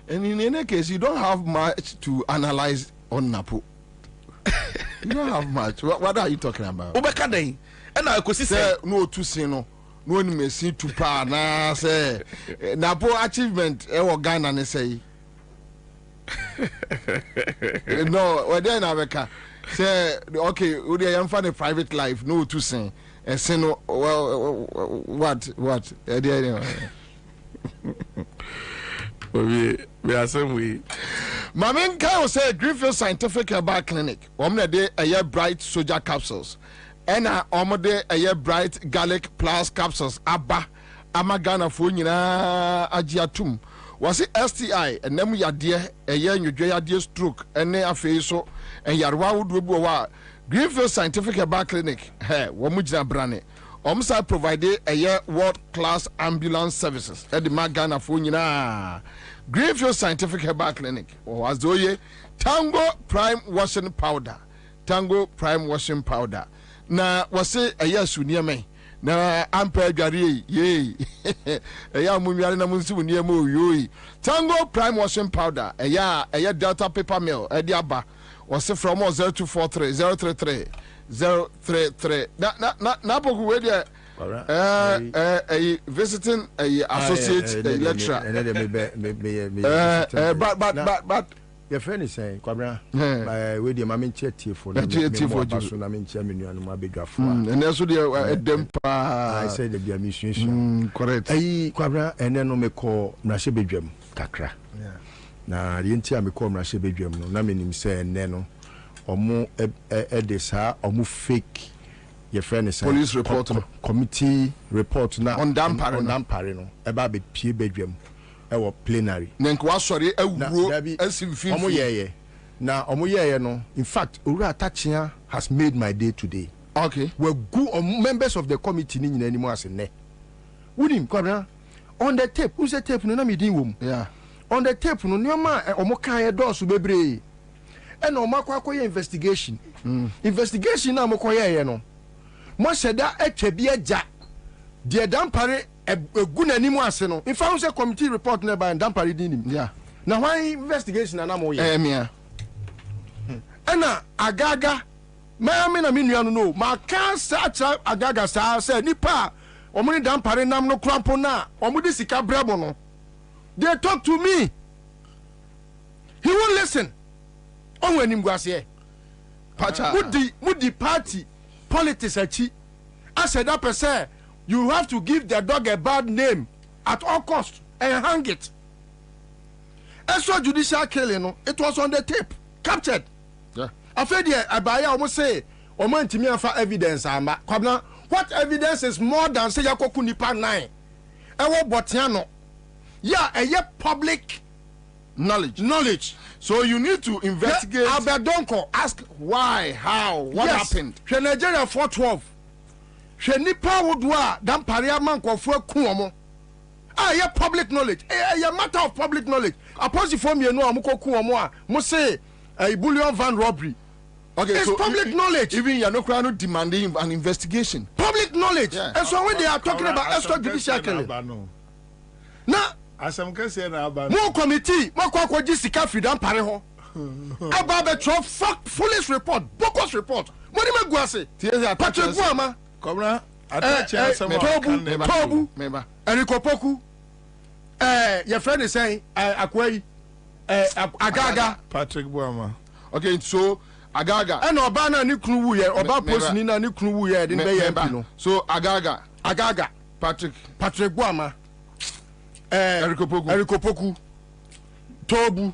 Speaker 17: and in any case you don't have much to analyze on Napo. You don't have much. What are you talking about? Obeka den. And I could say no to say no. No ni me see to pa na say Napo achievement e wo Ghana ne say. No, we dey na America. Say okay, we dey am for the private life no to say. E say no well what? We are saying we Mamin Kao say Greenfield Scientific Herbal Clinic. Omne de a bright soldier capsules. Ena omode a bright garlic plus capsules. Abba Amagana Funyina Ajiatum. Was it STI and nemu ya dear a year you dear stroke and ne a face so and Yarwa would Greenfield Scientific Herbal Clinic. Hey, Wamujna Brane. Omsa provided a year world class ambulance services at the Magana Funyina. Greenfield Scientific Herbal Clinic or Azoye Tango Prime Washing Powder. Na wase a year near me. Na ampe gari ye. A ya mumiari na munsi near mo yoi. Tango Prime Washing Powder. A ya Delta Paper Mill. A diaba was from 0243 033 033. Na poku wedia. A visiting a associate lecturer. But
Speaker 16: your friend is saying, Kwabena, by with your mammy chetty for the Namin Chairman and my big and also the Dempa. I said the administration. Correct. Kwabena, and then no me call Nasibijum Kakra. Now the entire me call Nasibijum, no Namin him say, Neno, or more edesa, or more fake. Your friend is saying, police report, committee report now on Damparino about the P bedroom. Our plenary.
Speaker 17: Sorry,
Speaker 16: now, no. In fact, Ura Tachia has made my day today.
Speaker 17: Okay.
Speaker 16: We're good members of the committee in anymore as a ne. Wouldn't come on the tape. Who's the tape? No, yeah. On the tape, no, Yama, Omokaya doors to be and Omakoya investigation. Investigation now, Mokoya, no. Moseda Echebia Jack. Dear Dampare. A good anymore, no. If I was a committee report never and Dampari didn't. Yeah. Now why investigation and I'm yeah. Anna Agaga, I mean you know, my can't search Agaga said Nipa, or money Dampari nam no crampona, or Mudisika Brabono. They talk to me. He won't listen. On when him was here. Pacha, would the party politics I said up a say. You have to give the dog a bad name at all costs and hang it. Extrajudicial killing, it was on the tape, captured. Yeah. After the Abaya almost say, Oman Timia for evidence. What evidence is more than say Yakoku Nipa 9? Ewo Botiano. Yeah, a public knowledge. So you need to investigate. Abedonko, ask why, how, what happened. Nigeria 412. She nipa wodwa dan paria man kwofo akuomo ah public knowledge matter of public knowledge opposite from you know amukoku omo a mo say bullion van robbery. Okay, it's so public knowledge. Even you no crowd demanding an investigation. Public knowledge. Yeah. And so when they are talking about extrajudicial killing. Now
Speaker 4: asem can say na aba
Speaker 16: mo committee mo kwa jisika freedom pare ho aba be throw foolish report bogus report mo ni maguase Patrick Buama
Speaker 4: Kwabena atache some
Speaker 16: Tobu Erikopoku your friend is saying Akwai Agaga
Speaker 4: Patrick Buama.
Speaker 17: Okay, so Agaga.
Speaker 16: And Obana ni kunu wu ye, Oba post ni na ni kunu wu ye, didn't be no.
Speaker 17: So Agaga. Patrick
Speaker 16: Guama.
Speaker 17: Eriko Poku.
Speaker 16: Tobu.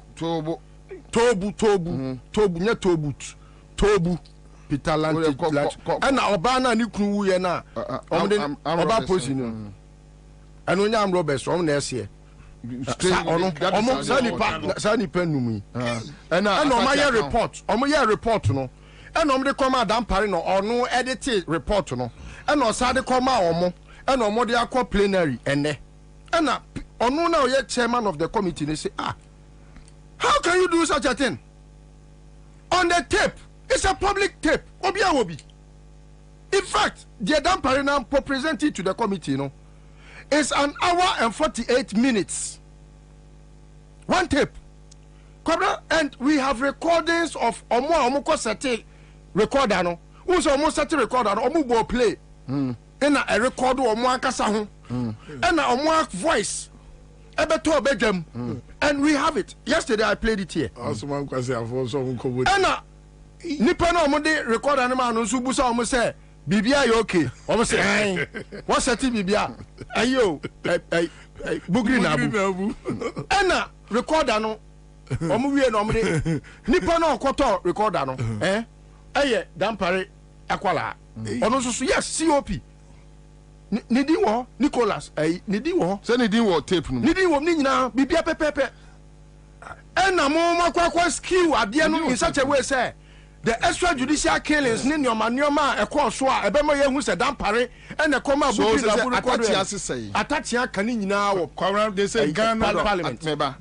Speaker 16: Nye Tobu. Peter Lanti. And Obana ni kunu wu ye na. Oba post ni. And when I'm Robert, so I'm next year. Sani penumi. And my report. Report no. And the come Adam Parino or no edit report no. And no sade come out and no more they are plenary and no now yet chairman of the committee they say how can you do such a thing on the tape? It's a public tape. Obi. In fact, the Adam Parino presented to the committee it's 1 hour and 48 minutes. One tape. And we have recordings of Omo Sete recorder no. Who's almost Sete recorder Omo play. And a record Omo Akasa. And a Omo voice. Ebeto Bedjem. And we have it. Yesterday I played it here. And Nipa no Omo de recorder no man no subusa Omo say Bibia you okay? Almost say, what's that Bibia? Ayo, Bugri Nabu. Anna, recorder no. Omuwie no mde. Nipa no koto recorder no. Eye dampare akwala. Ono so yes COP. Nidi wo Nicholas. Nidi wo.
Speaker 17: Say nidi wo tape no.
Speaker 16: Nidi wo ni nyina Bibia pepepe. Enna mo makwa skill ade no in such a way say the extrajudicial killings ni nyoma ekọ so a ebe mo ye hu se dampare and the come abuki na buru atachia kan nyina wo
Speaker 4: Kwabena they say
Speaker 16: Ghana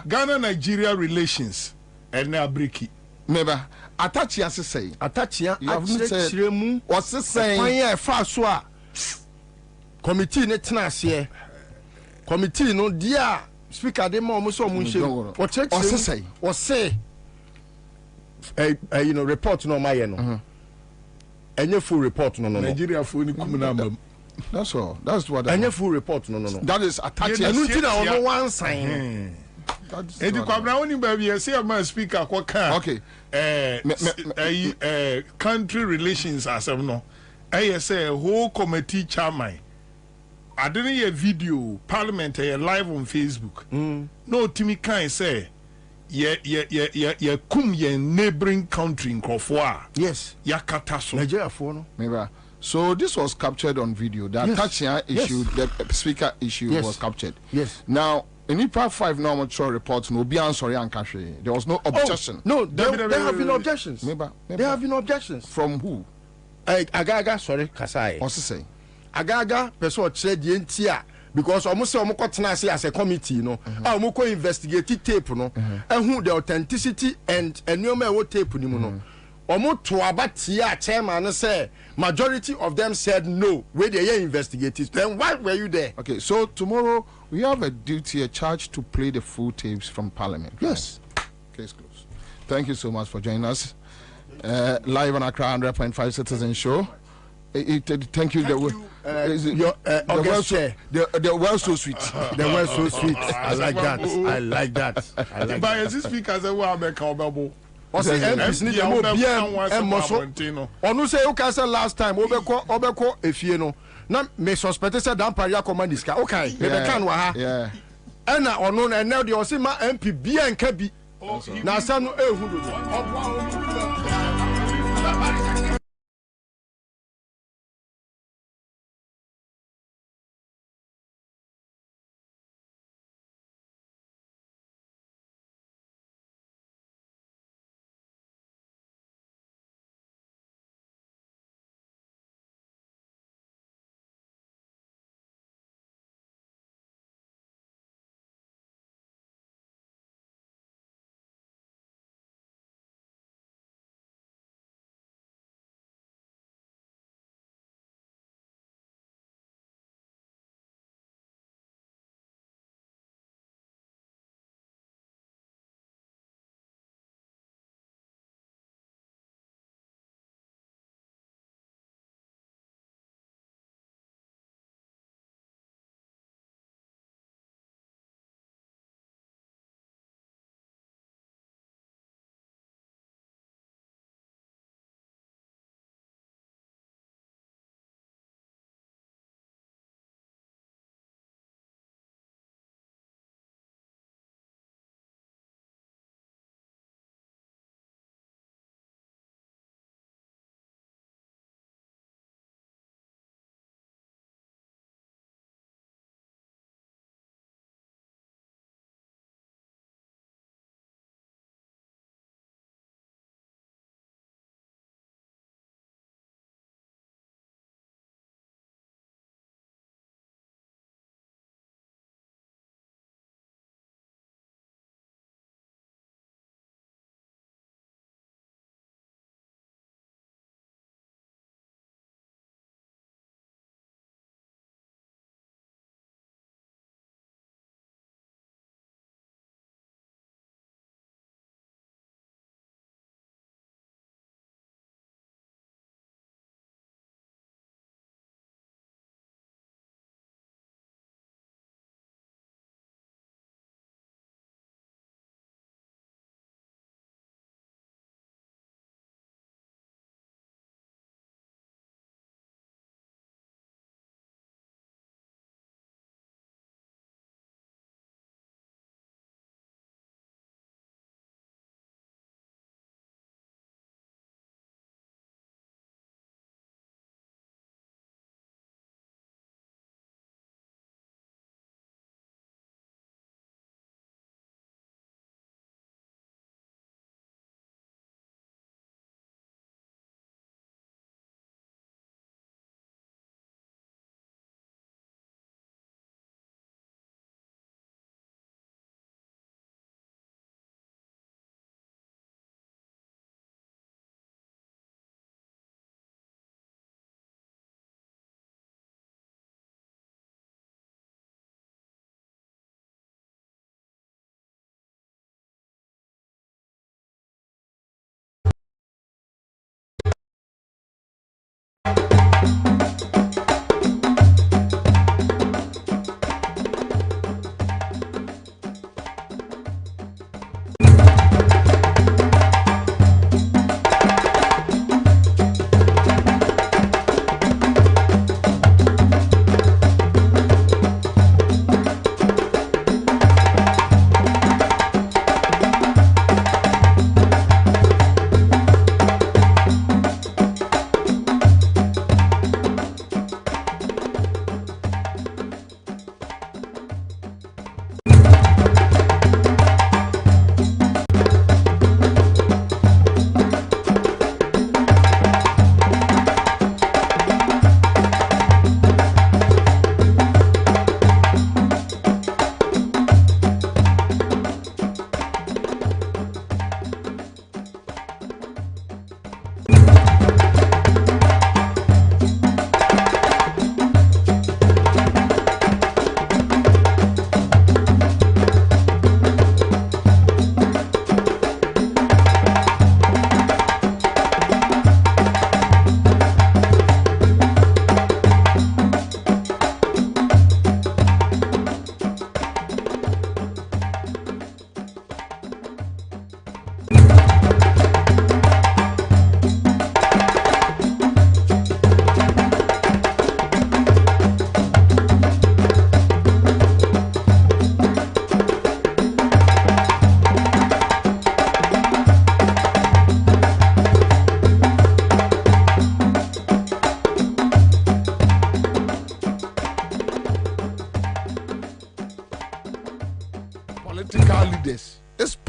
Speaker 4: Ghana Nigeria relations ene abriki
Speaker 17: meba atachia sesei
Speaker 16: atachia achiremu
Speaker 17: osesei
Speaker 16: kwan ye fa so a committee ne tena ase committee no dia speaker de mo so mo nhye
Speaker 17: osesei
Speaker 16: ose report no my no. Any full report no.
Speaker 4: Nigeria full ni kumuna.
Speaker 17: That's all. That's what.
Speaker 16: Any full report no.
Speaker 17: That is attached.
Speaker 16: No one sign.
Speaker 4: Edi Kwabena oni baby say am speaker kwa kan.
Speaker 17: Okay.
Speaker 4: Country relations asem no. Say whole committee chairman. I didn't hear video parliament live on Facebook. No Timmy kan say ye kum ye neighboring country in Krofwa.
Speaker 16: Yes.
Speaker 4: Yakata so.
Speaker 16: Nigeria for no.
Speaker 17: Maybe. So this was captured on video. The attaching issue, the speaker issue was captured.
Speaker 16: Yes.
Speaker 17: Now, in IPA 5 normal reports, no be answering and cash. There was no objection.
Speaker 16: No, there have been objections.
Speaker 17: Maybe.
Speaker 16: There have been objections.
Speaker 17: From who?
Speaker 16: Agaga, sorry, Kasai.
Speaker 17: What's he saying?
Speaker 16: Agaga, person said the NTR. Because almost say almost tenacity as a committee, almost investigate tape, and who the authenticity and no matter what tape, almost to about chairman say majority of them said no, where they investigated. Then why were you there?
Speaker 17: Okay, so tomorrow we have a duty, a charge to play the full tapes from Parliament.
Speaker 16: Yes.
Speaker 17: Right? Case closed. Thank you so much for joining us. Live on Accra 100.5 Citizen Show. Thank you. The well so sweet.
Speaker 16: The well so sweet. I like that. I like that.
Speaker 4: But as this speaker say we make our
Speaker 16: What's the MPs need to BM and Mosso? Onu say you can say last time obeko efie no. Na me suspect say dan paria command this guy. Okay, me be kan wa ha.
Speaker 17: Yeah.
Speaker 16: Ena onu na now the osima MP BM ka bi. Na sanu ehu do.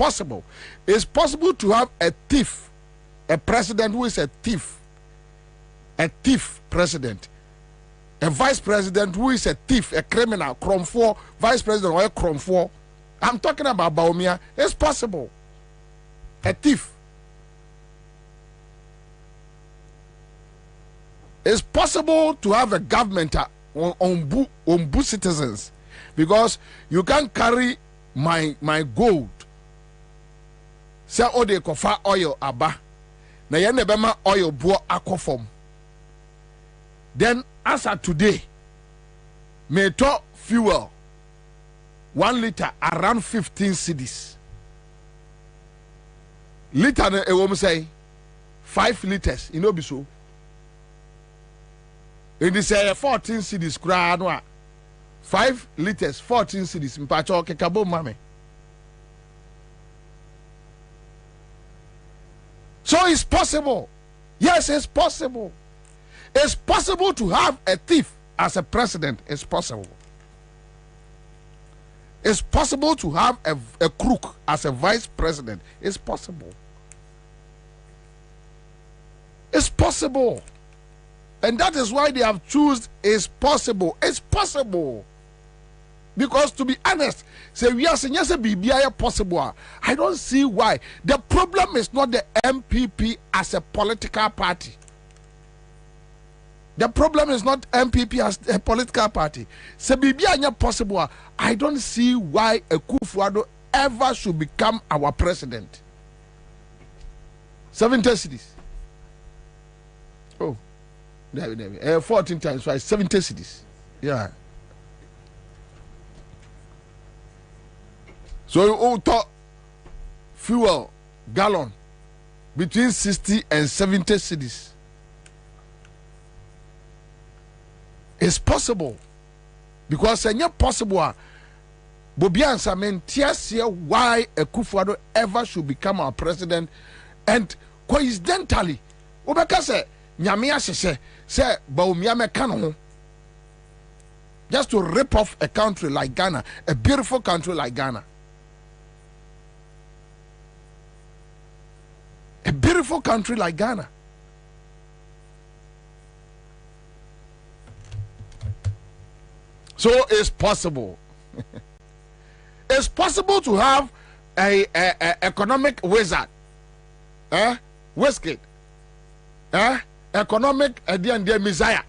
Speaker 17: possible. It's possible to have a thief, a president who is a thief president, a vice president who is a thief, a criminal, Kromfo, vice president or a Kromfo. I'm talking about Bawumia. It's possible. A thief. It's possible to have a government on citizens, because you can carry my gold. Say all the kofa oil aba. Na ye nebema oil buo akofom. Then as of today, may talk fuel 1 liter around 15 cedis. Liter na ewom say 5 liters. You know be so. In this 14 cedis kura no 5 liters 14 cedis mpacho kekabo mame. So it's possible. Yes, it's possible. It's possible to have a thief as a president. It's possible. It's possible to have a crook as a vice president. It's possible. It's possible. And that is why they have chosen it's possible. It's possible. Because to be honest, say we are saying yes, BBI possible. I don't see why. The problem is not the MPP as a political party. The problem is not MPP as a political party. Say BBI possible. I don't see why Akufo-Addo ever should become our president. 70 cities. Oh. 14 times 5, 70 cities. Yeah. So you talk fuel gallon between 60 and 70 cities. It's possible. Because it's not possible. Bobie Ansah mentia why Akufo-Addo ever should become our president. And coincidentally, Obeka say Nyamia say Bawumia mekano just to rip off a country like Ghana, a beautiful country like Ghana. A beautiful country like Ghana. So it's possible. It's possible to have a economic wizard, Westgate, economic and Messiah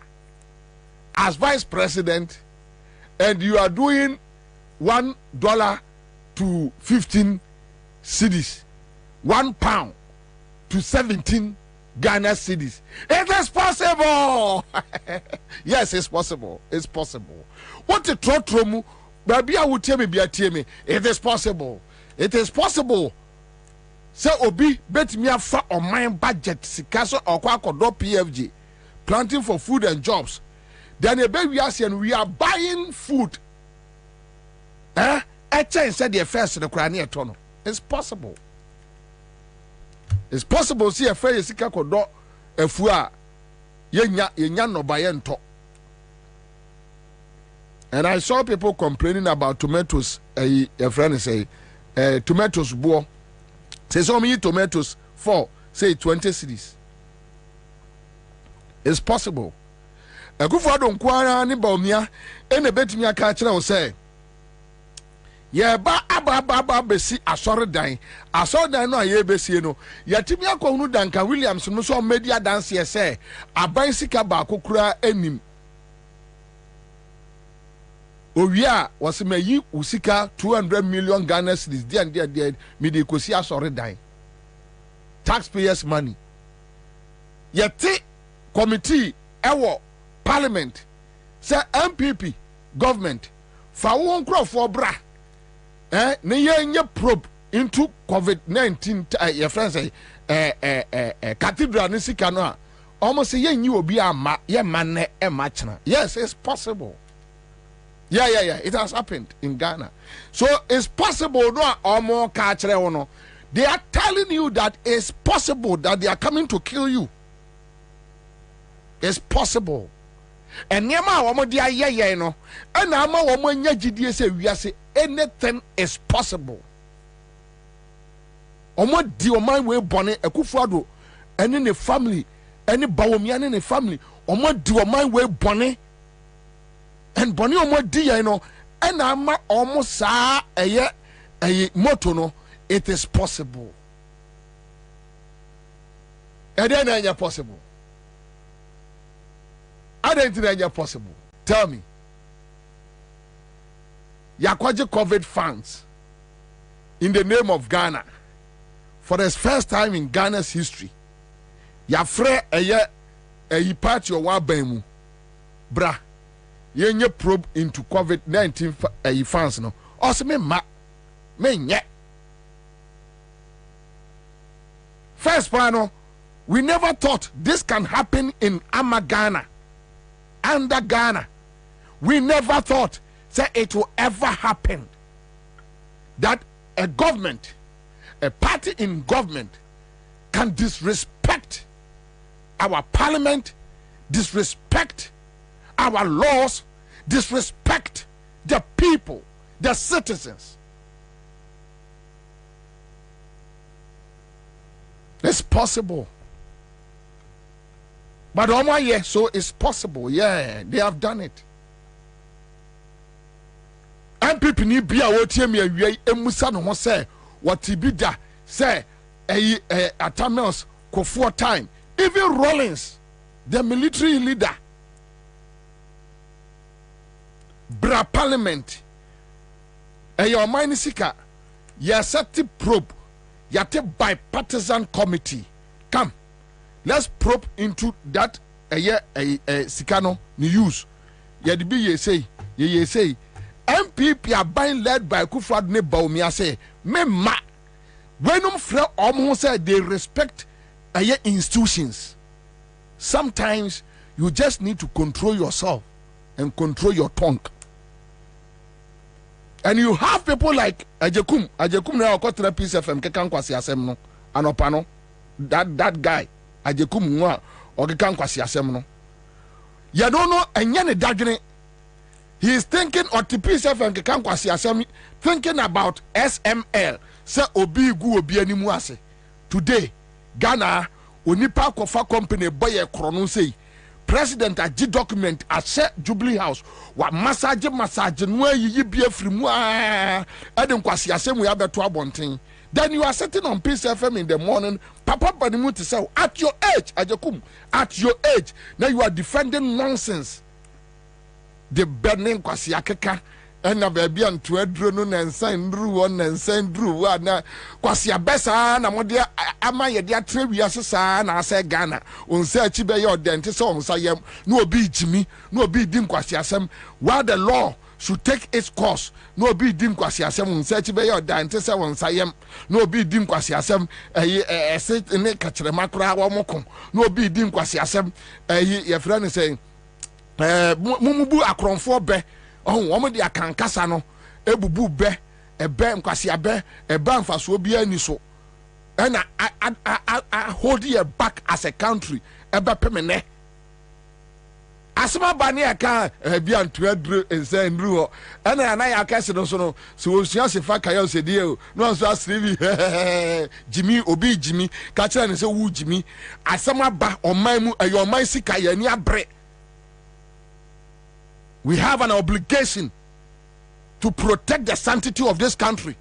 Speaker 17: as vice president, and you are doing $1 to 15 cedis, £1 to 17 Ghana cedis. It is possible. Yes, it's possible. It's possible. What the trotromu? Baby, I will tell me, it is possible. It is possible. So Obi bet me for on my budget, Sikaso or Kwakodo PFG, planting for food and jobs. Then a baby and we are buying food. A change said the affairs in the Krania Tono. It's possible. It's possible. See a fair Sikakodo a fua yenya no bayento. And I saw people complaining about tomatoes. A friend say, tomatoes boy. Say so many tomatoes for say 20 cedis. It's possible. Akufo-Addo nkwara ni Bawumia ene betimi aka kire wo say ye ba aba besi asoridan no aye besi no yatimi akonu Danka Williams no so media dance ye say aban sika ba kokura enim Owia was me usika 200 million Ghana cedis there me de kosi asoridan taxpayers money yeti committee ewo Parliament say MPP government fa won crofo bra ne ye probe into COVID-19 your friends say cathedral ni sika no a almost say ye obi ama ye man e machna. Yes, it's possible. Yeah, it has happened in Ghana. So it's possible no omo ka kire wo no. They are telling you that it's possible that they are coming to kill you. It's possible. And nyama womo dia ye no and ama womo nya gidie se wiase anything is possible. omo di oman we bone Akufo-Addo ene ne family ene Bawumia ne family omo di oman we bone and bone omo di ye no ena ama omo saa eye moto no. It is possible. And then it's possible. I don't think it's possible. Tell me. Yakwaji COVID funds in the name of Ghana for the first time in Ghana's history. Yafre a party or wabemu. Bra. Yenye probe into COVID-19 funds no. Also me nye. First panel, we never thought this can happen in Ghana, under Ghana. We never thought that it will ever happen. That a government, a party in government, can disrespect our parliament, disrespect our laws, disrespect the people, the citizens. It's possible. But so it's possible. Yeah, they have done it. And people need be a WTM emusa no say what Tibida say Atamels Kofor time. Even Rawlings, the military leader, Bra Parliament, your mind sika, yasati probe. Yate bipartisan committee. Come, let's probe into that Sikano news. Yadibi ye say MPP are buying led by Akufo-Addo ne Bawumia say me ma wenum fre omo say they respect institutions. Sometimes you just need to control yourself and control your tongue. And you have people like Ajekum now got to Peace FM kekan kwasi asem no anopano that guy Ajekum nwa o kekan kwasi asem no ya don't know enye ne dadwene. He is thinking of the Peace FM kekan kwasi asem, thinking about SML say obi gu obi animu ase. Today Ghana onipa kofa company boy e krono say President aji document at Jubilee House wa massage no yi bia frimu eden kwasi asem we abeto abonten. Then you are sitting on Peace FM in the morning, Papa Banimu to say at your age Ajekum, at your age now you are defending nonsense. The burning kwasi akeka na baby and to edro no nansa ndru won nansa ndru wa na kwasi abesa na mode ama ye dia trewi asesa na asa Ghana onsa achi be ye odente so onsa yem no obi jimi no obi dim kwasi asem while the law should take its course no obi dim kwasi asem onsa achi be ye odente so onsa yem no obi dim kwasi asem ese ne kachire makura wo moko no obi dim kwasi asem ye fra ne say mumubu akronfo be woman de akankasa no ebubu be ebe nkwasi abe ebe mfaso bia ni so and I hold you back as a country ebe pemene asema bani aka bia ntuadru ense ndru and na ya aka se no so no so osua se fa kayo se die o no so asrivi Jimmy obi Jimmy ka kira ne se wu Jimmy asema ba oman mu oman sika ya ni abre. We have an obligation to protect the sanctity of this country.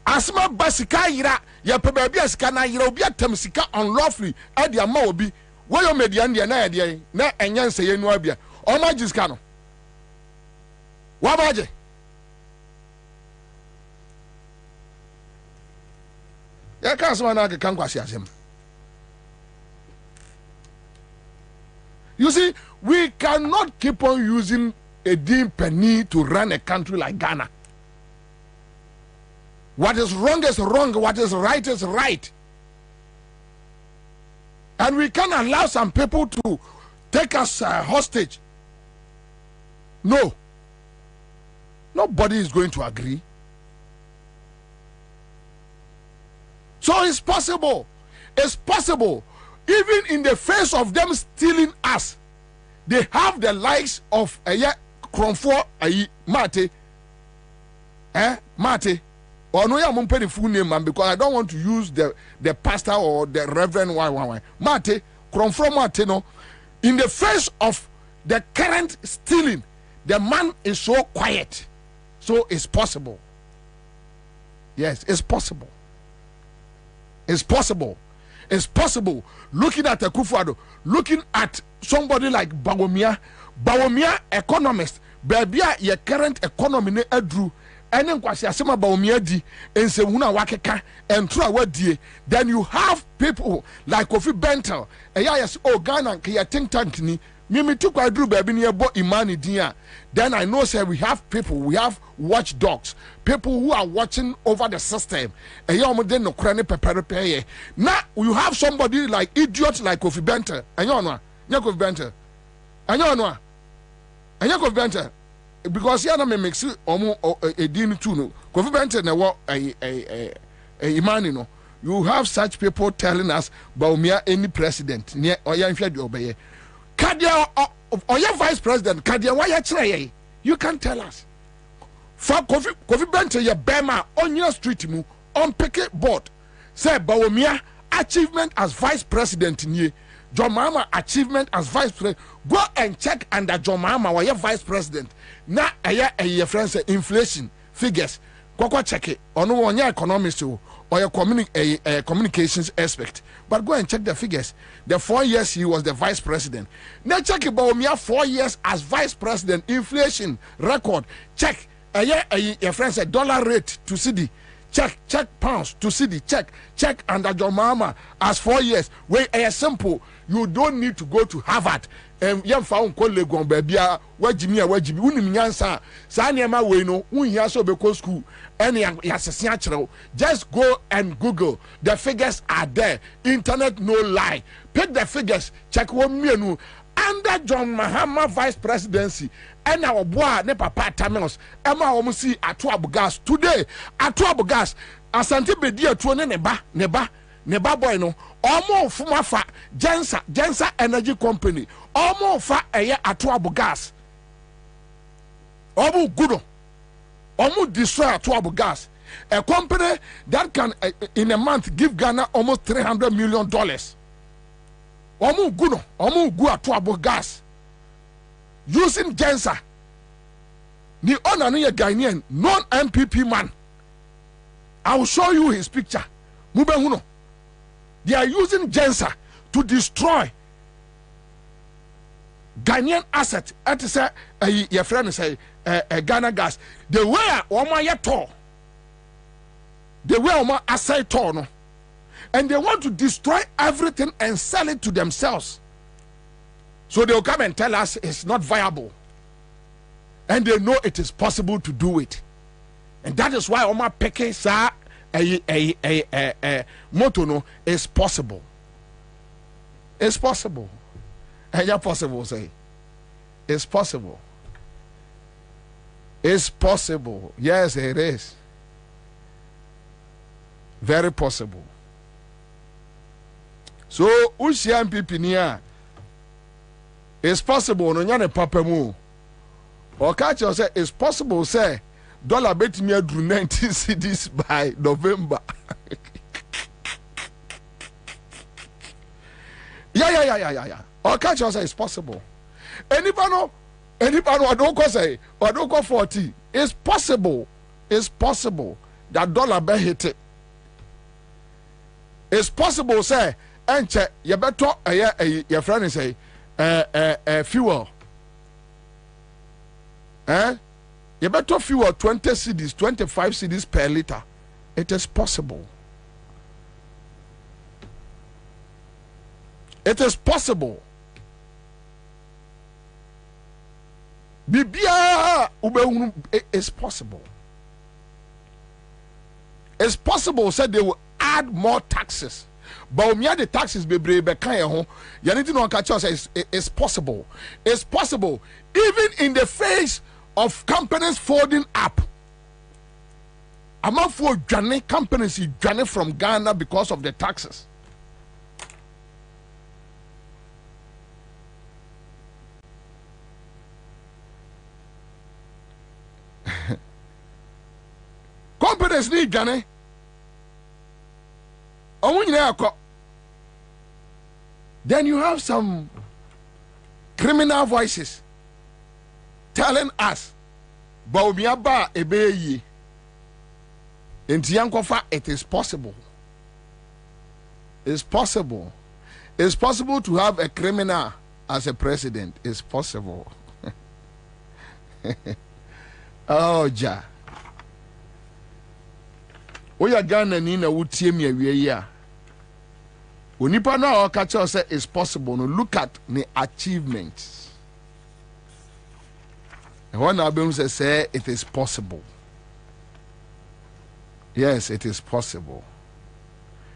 Speaker 17: Asma basika yira ya pebabi asika na yira obi atam sika unlawfully ade ama obi wo yo median de na ade na enyanse yenu abia o ma jiska no wa baje ya ka asma na kan kwasi asem. You see, we cannot keep on using a dim penny to run a country like Ghana. What is wrong is wrong, what is right is right. And we can't allow some people to take us hostage. No. Nobody is going to agree. So it's possible. It's possible. Even in the face of them stealing us, they have the likes of Kromfo Mate, Mate, Or no, I'm going full name, man, because I don't want to use the pastor or the reverend. Why? Mate, from Mate, no. In the face of the current stealing, the man is so quiet. So it's possible. Yes, it's possible. It's possible. It's possible. Looking at Akufo-Addo, looking at somebody like Bawumia economist, baby, your current economy ne adru, ene nkwasi asema Bawumia di, ense huna wakeka, entra wadie. Then you have people like Kofi Bentel, yes, Ghana, kiya think tank ni, mimi tu kwa adru baby ni ebo imani diya. Then I know, say, we have people, we have watchdogs, people who are watching over the system. Now you have somebody like idiot like Kofi Bentel. Kofi Bentel. Kofi Bentel. Because here me mix a din too. No. Kofi Bentel na what imani no. You have such people telling us Bawumia any president. Kadia or your vice president, Kadia, why you you can tell us. For Kofi Bentel, your Bema on your street, on picket board, say Bawumia achievement as vice president in ye. John Mahama achievement as vice president. Go and check under John Mahama or your vice president. Now, your friends say inflation figures. Go check it. Or no one your economist or your communications aspect. But go and check the figures. The 4 years he was the vice president. Now check about me 4 years as vice president. Inflation record. Check. Your friend said dollar rate to CD. Check pounds to CD. Check under John Mahama as 4 years. Where simple. You don't need to go to Harvard. Yam found colleague on baby. Where Jimmy, Unim Ansah. Sanyama we no. So because school. Just go and Google. The figures are there. Internet no lie. Pick the figures. Check one menu. Under John Mahama vice presidency. And our boy ne papa Tamils. Emma Omusi Atuabu gas. Today, Atuabu gas. Asante Bedia Tuone Neba boy no. Omo Fumafa Jensa Energy Company. Omo fa eye Atuabu gas. Omo Gudo. Almost destroy Atuabu gas. A company that can in a month give Ghana almost $300 million. Almost good Atuabu gas. Using Ansah. The owner is a Ghanaian, non-MPP man. I will show you his picture. Mubehuno. They are using Ansah to destroy Ghanaian asset. At say your friend say Ghana gas. The way Oma yato, the way Oma asset no, and they want to destroy everything and sell it to themselves. So they will come and tell us it's not viable, and they know it is possible to do it, and that is why Oma peke sa moto no is possible. It's possible. And you're possible, say. It's possible. It's possible. Yes, it is. Very possible. So, Ushia MPP niya. It's possible. No nyane papa mu. Or catch you say it's possible. Say dollar bet me drew 19 cedis by November. Yeah. Or catch you say it's possible. Anybody I don't go say or don't go 40. It's possible. It's possible that dollar be hit it. It's possible say and check you better your friend is say fuel. You better fuel 20 cedis, 25 cedis per liter. It is possible. It is possible. Bibia it's possible. It's possible. Said they will add more taxes. But the taxes be home. You need to know it's possible. It's possible. Even in the face of companies folding up. I'm not for Johnny companies Johnny from Ghana because of the taxes. companies need Ghana. Then you have some criminal voices telling us, Bobie Ebeye. In Tiankofa, it is possible. It's possible. It's possible to have a criminal as a president. It's possible. Oh, ja. Oya Ghana ni na wutie mi awie ya. Onipa na o ka che say it's possible. No, look at the achievements. And when Abel say it is possible. Yes, it is possible.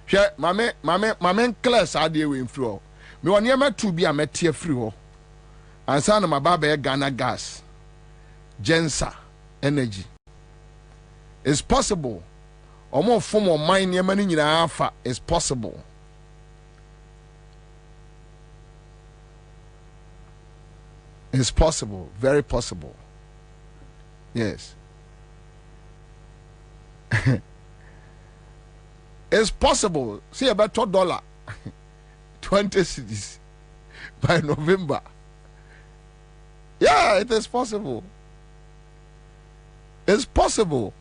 Speaker 17: Hwe mame class ade we mfiri ho. Me woni e matu bi a metie free ho. Ansah na mababa e Ghana gas. Ansah energy. It's possible. Omo form of mine niema ni nyina afa is possible. It's possible, very possible. Yes. It's possible. See about $2 20 cedis by November. Yeah, it is possible. It's possible.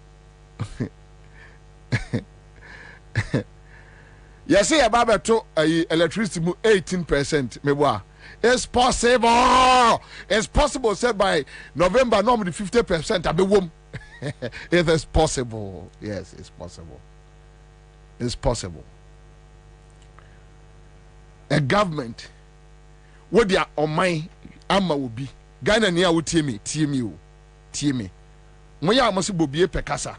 Speaker 17: You see about to electricity 18%. Meboa. It's possible. It's possible. Said by November, normally 50%. I be womb. It is possible. Yes, it's possible. It's possible. A government, what they are on my ama will be. Ghana niya will team me. Moya amasi Bobie pekasa.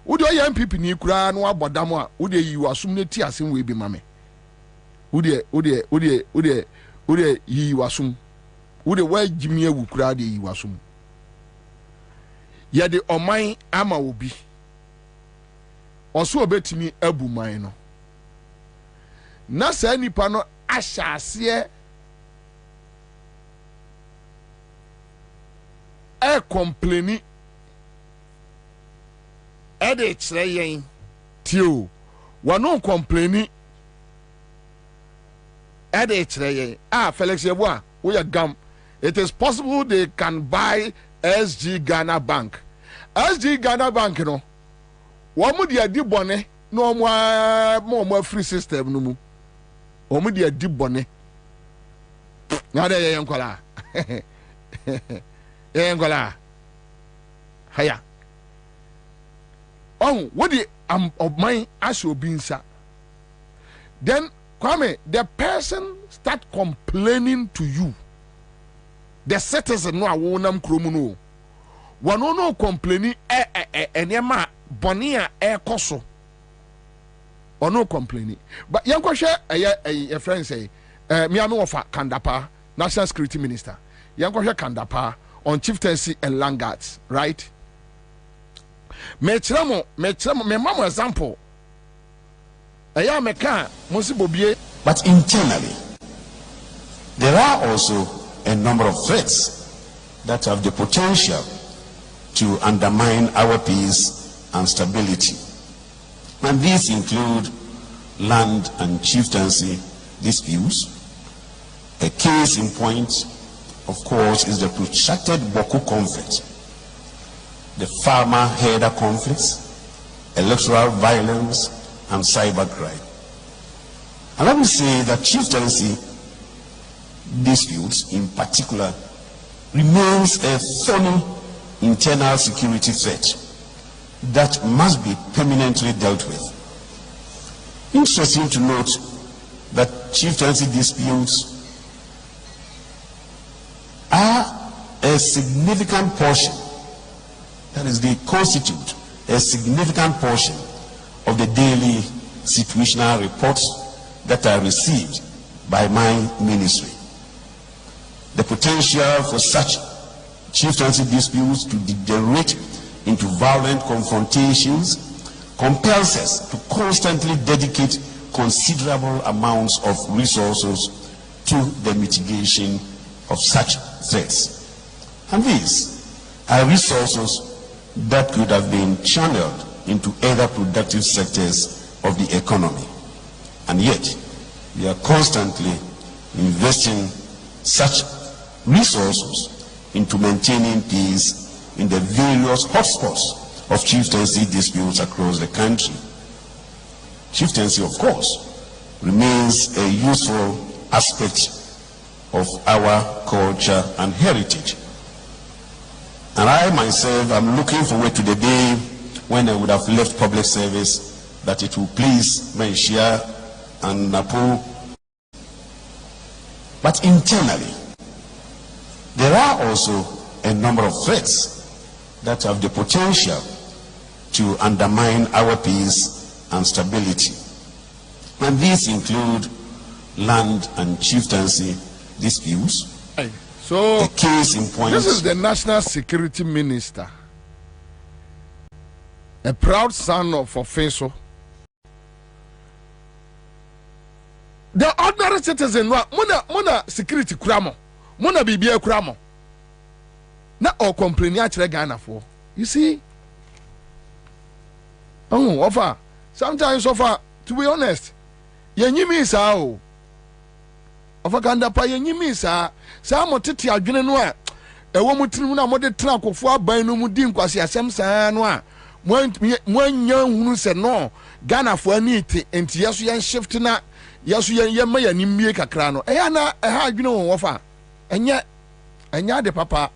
Speaker 17: Would you MPP ni kura no abodamo a would you assume ne ti asem we bi mame. Would you yi wasum. Would you why Jimmy wu kura de yi wasum. Ya de oman ama will be. Oso obetimi abu man no. Na sa nipa no ahyase e complaini e de kire yen tio wano complaini e de kire yen Felix Yeboah we are gam. It is possible they can buy SG Ghana Bank. SG Ghana Bank no womu dia di bone no mo free system no mu womu dia di bone na de yen kola yen kola haya oh what the of mine as obinsa then Kwame the person start complaining to you the citizen no awonam kromu no wano no complaining enema bonia koso or no complaining but yankoshe a friend say me am ofa Kandapa National Security Minister yankoshe Kandapa on chieftaincy and langards right me mamo example aya meka mosi Bobie.
Speaker 6: But internally there are also a number of threats that have the potential to undermine our peace and stability. And these include land and chieftaincy disputes. A case in point, of course, is the protracted Boku conflict, the farmer-herder conflicts, electoral violence, and cybercrime. And let me say that chieftaincy disputes in particular remains a thorny internal security threat that must be permanently dealt with. Interesting to note that chieftaincy disputes are a significant portion, that is, they constitute a significant portion of the daily situational reports that are received by my ministry. The potential for such chieftaincy disputes to degenerate into violent confrontations compels us to constantly dedicate considerable amounts of resources to the mitigation of such threats. And these are resources that could have been channeled into other productive sectors of the economy. And yet, we are constantly investing such resources into maintaining peace in the various hotspots of chieftaincy disputes across the country. Chieftaincy, of course, remains a useful aspect of our culture and heritage. And I myself am looking forward to the day when I would have left public service, that it will please Menshia and Napo. But internally, there are also a number of threats that have the potential to undermine our peace and stability. And these include land and chieftaincy disputes.
Speaker 17: So,
Speaker 6: the case in point.
Speaker 17: This is the National Security Minister, a proud son of Ofenso. The ordinary citizen, muna security kramo, muna bibia kramo. Na o complain ya Ghana for. You see? Oh, offer. Sometimes offer, to be honest, yenyimi sao. Offer kanda pa yenyimi sa. Sa mo tete adwene no a ewo mutirim na mo de tena akofo aban no mu di nkwase asem saa no a mo anya hunu se no Ghana fo ani ti enti yeso yen shift na yeso yen ma yani mie kakra no eya na ha adwene wo fa enya de papa,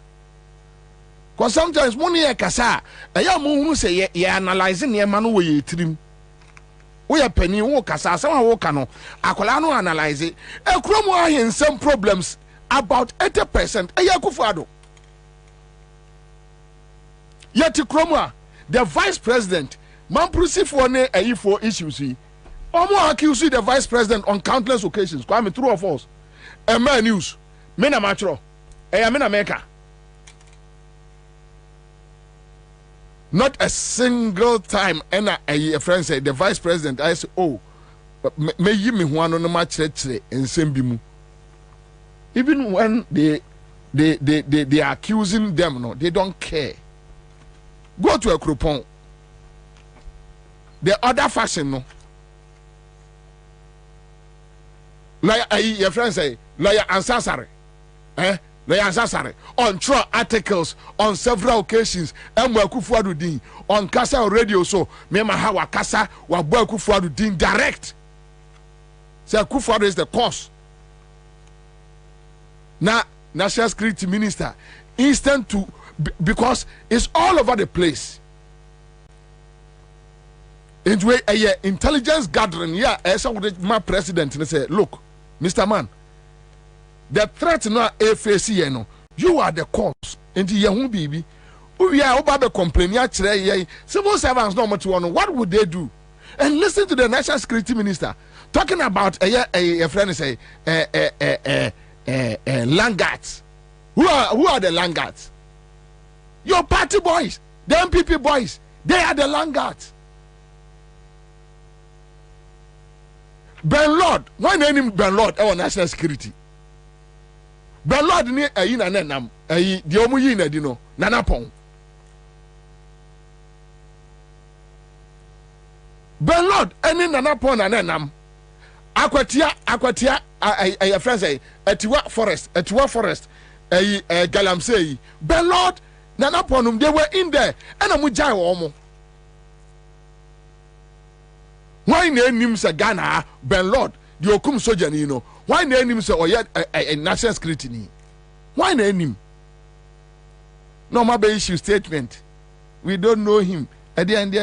Speaker 17: cause sometimes mo ne kasa eya mo hunu se ye analyze ne ma no wo ye tirim wo ye pani wo kasa asem a wo ka no akola no analyze ekro mo ahensem problems about 80%. Ayakufuado. Yeti Kromwa, the vice president, Mamprusi for ne for issues. Omo accuse the vice president on countless occasions. Kwame, true or false? Man news. Mena matro. Mena meka. Not a single time. And a friend said the vice president. I said, oh, may you me one on the match and sembimu. Even when they are accusing them, no, they don't care. Go to a Krupon. The other fashion, no. Like your friend say, like Ansah, like Ansah, on true articles on several occasions, and Kufuadudin on Kasa radio. So, Mema Hawa Kasa, Wabu Kufuadudin direct. Say Kufuadu is the cause. Now, National Security Minister, instant to, because it's all over the place. Into a intelligence gathering, yeah, as my president and say, look, Mr. Man, the threat now FAC, no, you are the cause. Into your baby, we are about the complaint. Civil servants no much one. What would they do? And listen to the National Security Minister talking about a friend say Langards. Who are the Langards? Your party boys, the MPP boys, they are the Langards. Ben Lord, why name Ben Lord our national security? Ben Lord ni ayi na nenam, ayi di omu yi na di no, nanapon. Ben Lord, any nanapon na nenam. Akwatia a friend say Etiwa forest Galamsey Ben Lord Nanaponum, they were in there and a mujai omo. Why name him say Ghana Ben Lord the Okum Sojan, you know? Why name him say or yet a national scrutiny? Why name him? No my issue statement. We don't know him. At the end.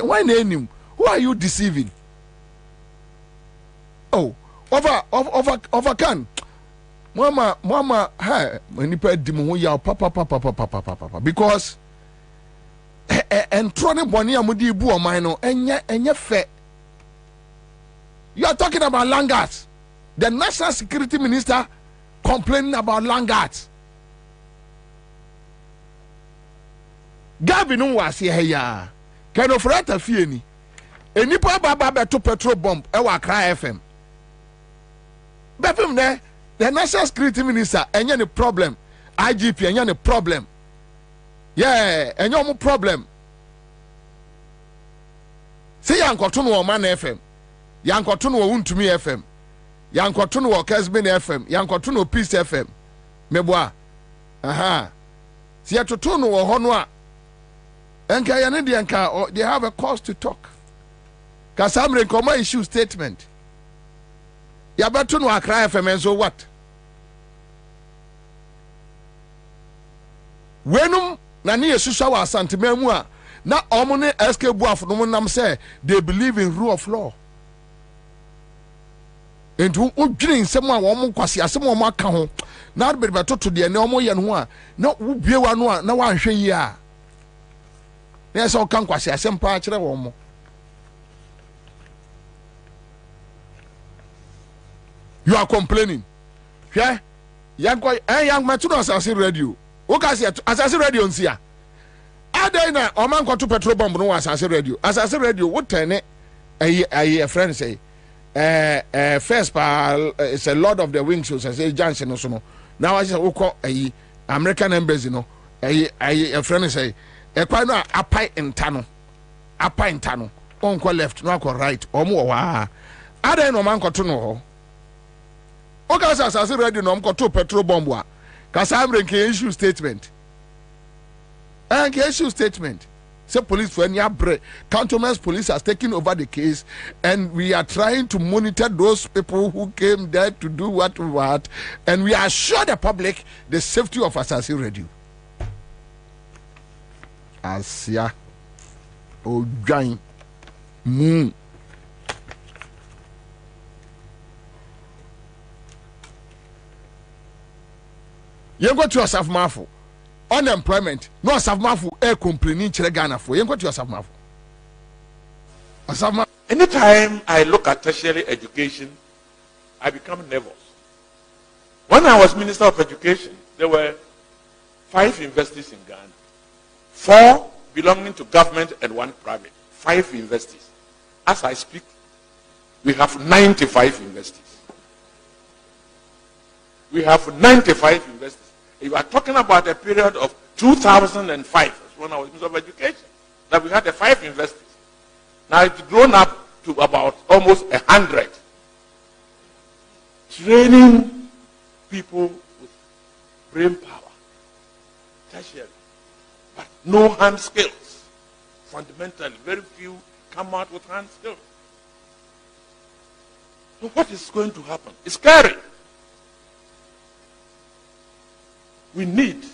Speaker 17: Why name him? Who are you deceiving? Oh, over can. Mama, hey, when you pay dimu ya papa. Because and trone boni amudi bu o mine enye fe. You are talking about Langards. The National Security Minister complaining about Langards. Gabi no was here ya. Kind of right a fieni. Enipa baba to petrol bomb e wa Accra FM. Befim there, the National Security Minister, any problem. IGP, any problem. Yeah, any problem. yankoto no Man FM, yankoto no Untumi FM, yankoto no Kesbin FM, yankoto no Peace FM. Meboa. Aha. Si atoto no wo hono a enka yane de enka they have a cause to talk. Kasamre koma issue statement. Ya beto no Accra FM and so what? Wenum na ne yesusa wa asantema mu a na omo ne SK Buafo no nam say they believe in rule of law. Entu odwiri nsem a wo mo kwase asem wo mo aka ho na be to de ne omo ye no ho a na wo bie wa no a na wa hwe yi a na so kan kwase asem pa kire wo mo. You are complaining. Yeah? Young Matuno Assassin Radio. Assassin Radio nsia. Adena oman ko to petrol bomb no Assassin Radio. Assassin Radio what turn a friend say first it's a Lord of the Wings shows say Johnson no so no. Now I say we call American embassy no a friend say e kwa no apai ntano on ko left no ko right omo wa adena oman ko to no ho. Okay, Assassin Radio no to petrol bomb wa. Kasamre can issue statement. And can issue statement. Say police for any break. Cantonments police has taken over the case, and we are trying to monitor those people who came there to do what, and we assure the public the safety of Assassin Radio. Asia Ojain Moon. You go to yourself, Mafu. Unemployment. No, Asaf Mafu. Complaining to Ghana for. You go to yourself, Mafu.
Speaker 8: Anytime I look at tertiary education, I become nervous. When I was Minister of Education, there were 5 universities in Ghana. 4 belonging to government and 1 private. 5 universities. As I speak, we have 95 universities. We have 95 universities. You are talking about a period of 2005, when I was Minister of Education, that we had 5 universities. Now it's grown up to about almost 100. Training people with brain power, tertiary, but no hand skills. Fundamentally, very few come out with hand skills. So what is going to happen? It's scary. We need to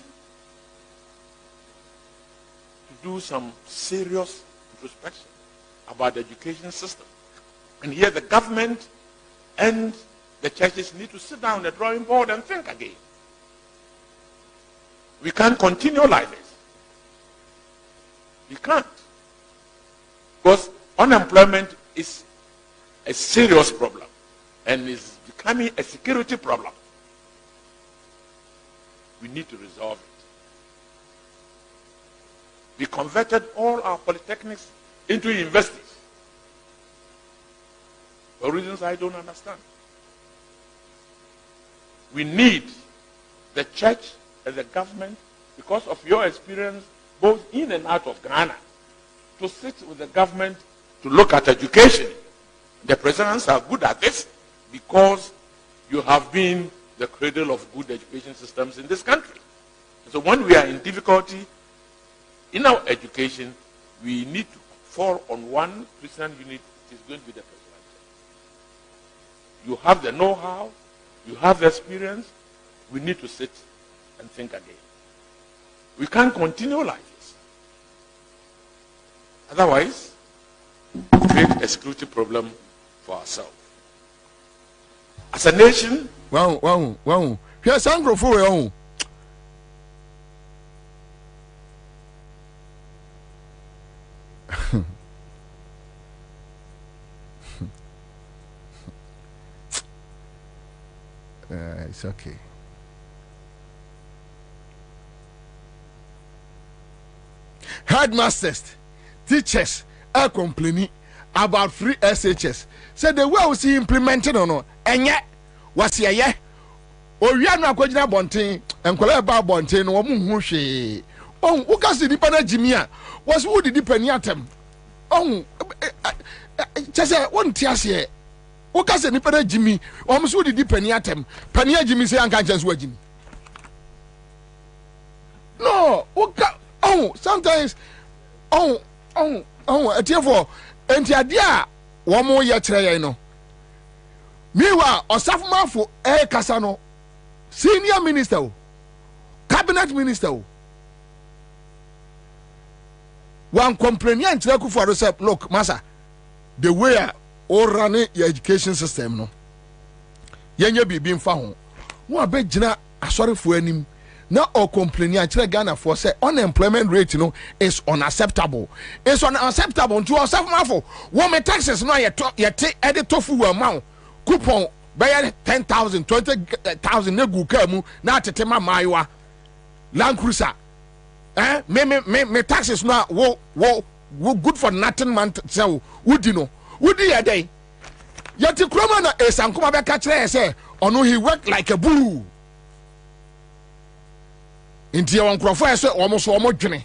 Speaker 8: do some serious introspection about the education system. And here the government and the churches need to sit down on the drawing board and think again. We can't continue like this. We can't. Because unemployment is a serious problem and is becoming a security problem. We need to resolve it. We converted all our polytechnics into universities for reasons I don't understand. We need the church and the government, because of your experience both in and out of Ghana, to sit with the government to look at education. The presidents are good at this because you have been the cradle of good education systems in this country. So when we are in difficulty in our education, we need to fall on one Christian unit. It is going to be the president. You have the know-how, you have the experience. We need to sit and think again. We can't continue like this. Otherwise, we create a security problem for ourselves. As a nation,
Speaker 17: wow. Here's Sandro for you. It's okay. Headmasters, teachers are complaining about free SHS. Said the way we see implemented or no, and yet was here. Or you are not going to bonting and collect about bonting or mushi. Oh, who can see the Panajimia? Was who did the Peniatem? Oh, say one tiase o ka se ni pere Jimmy o mso di pani atem pani Jimmy say anka chance wa Jimmy no sometimes etiefo enti ade a wo mo ye kire ye no miwa osafumafo kasa no senior minister cabinet minister one complain yan kire ku for say look massa the way or running your education system no yenye bibi mfa ho wo abegina asorefo anim na or complain yan kire Ghana for say unemployment rate no is unacceptable to osafumafo wo me taxes no ye edit tofu amount coupon buy 10,000 20,000 negu kamu na tetema maiwa Land Cruiser me taxes no wo good for nothing man say wudi ya day yati kroma na esankoma be ka kire say ono he work like a bull inti won krofo say omo dwene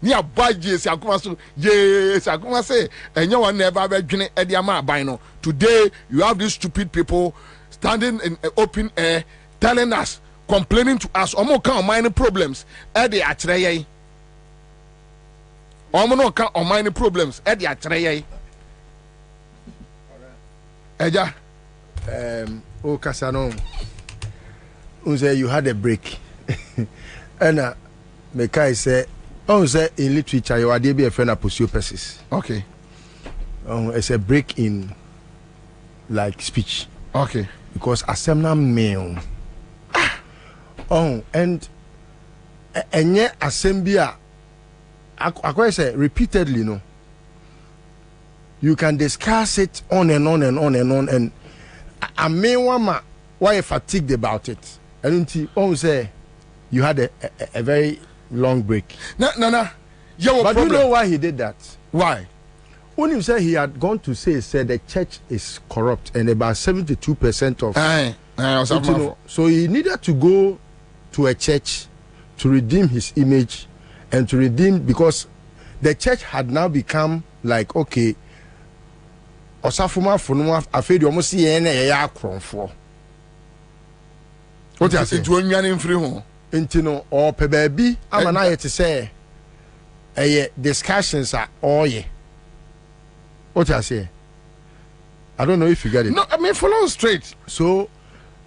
Speaker 17: ni abaje esankoma so esankoma say enye won never be dwene e dia ma aban no. Today you have these stupid people standing in open air telling us, complaining to us omo kan minor problems e dey akire ye omo no kan minor problems e dey akire ye eja
Speaker 16: Kasano unse you had a break and Mekai say say in literature you are be a friend of aposiopesis.
Speaker 17: Okay.
Speaker 16: It's a break in like speech.
Speaker 17: Okay.
Speaker 16: Because assembly male. And yet assembly I say repeatedly no. You can discuss it on and on and on and on, and I may why you fatigued about it. And until say you had a very long break.
Speaker 17: No.
Speaker 16: But problem. You know why he did that?
Speaker 17: Why?
Speaker 16: When you say he had gone to say the church is corrupt and about 72% of so he needed to go to a church to redeem his image and to redeem, because the church had now become like, okay, Osafuma funuma afedi omo si ye na ye akronfo.
Speaker 17: What you say? It won yan free ho.
Speaker 16: Enti no o pe baabi ama na ye te say discussions are all ye. What you say? I don't know if you get it.
Speaker 17: No, I mean follow straight.
Speaker 16: So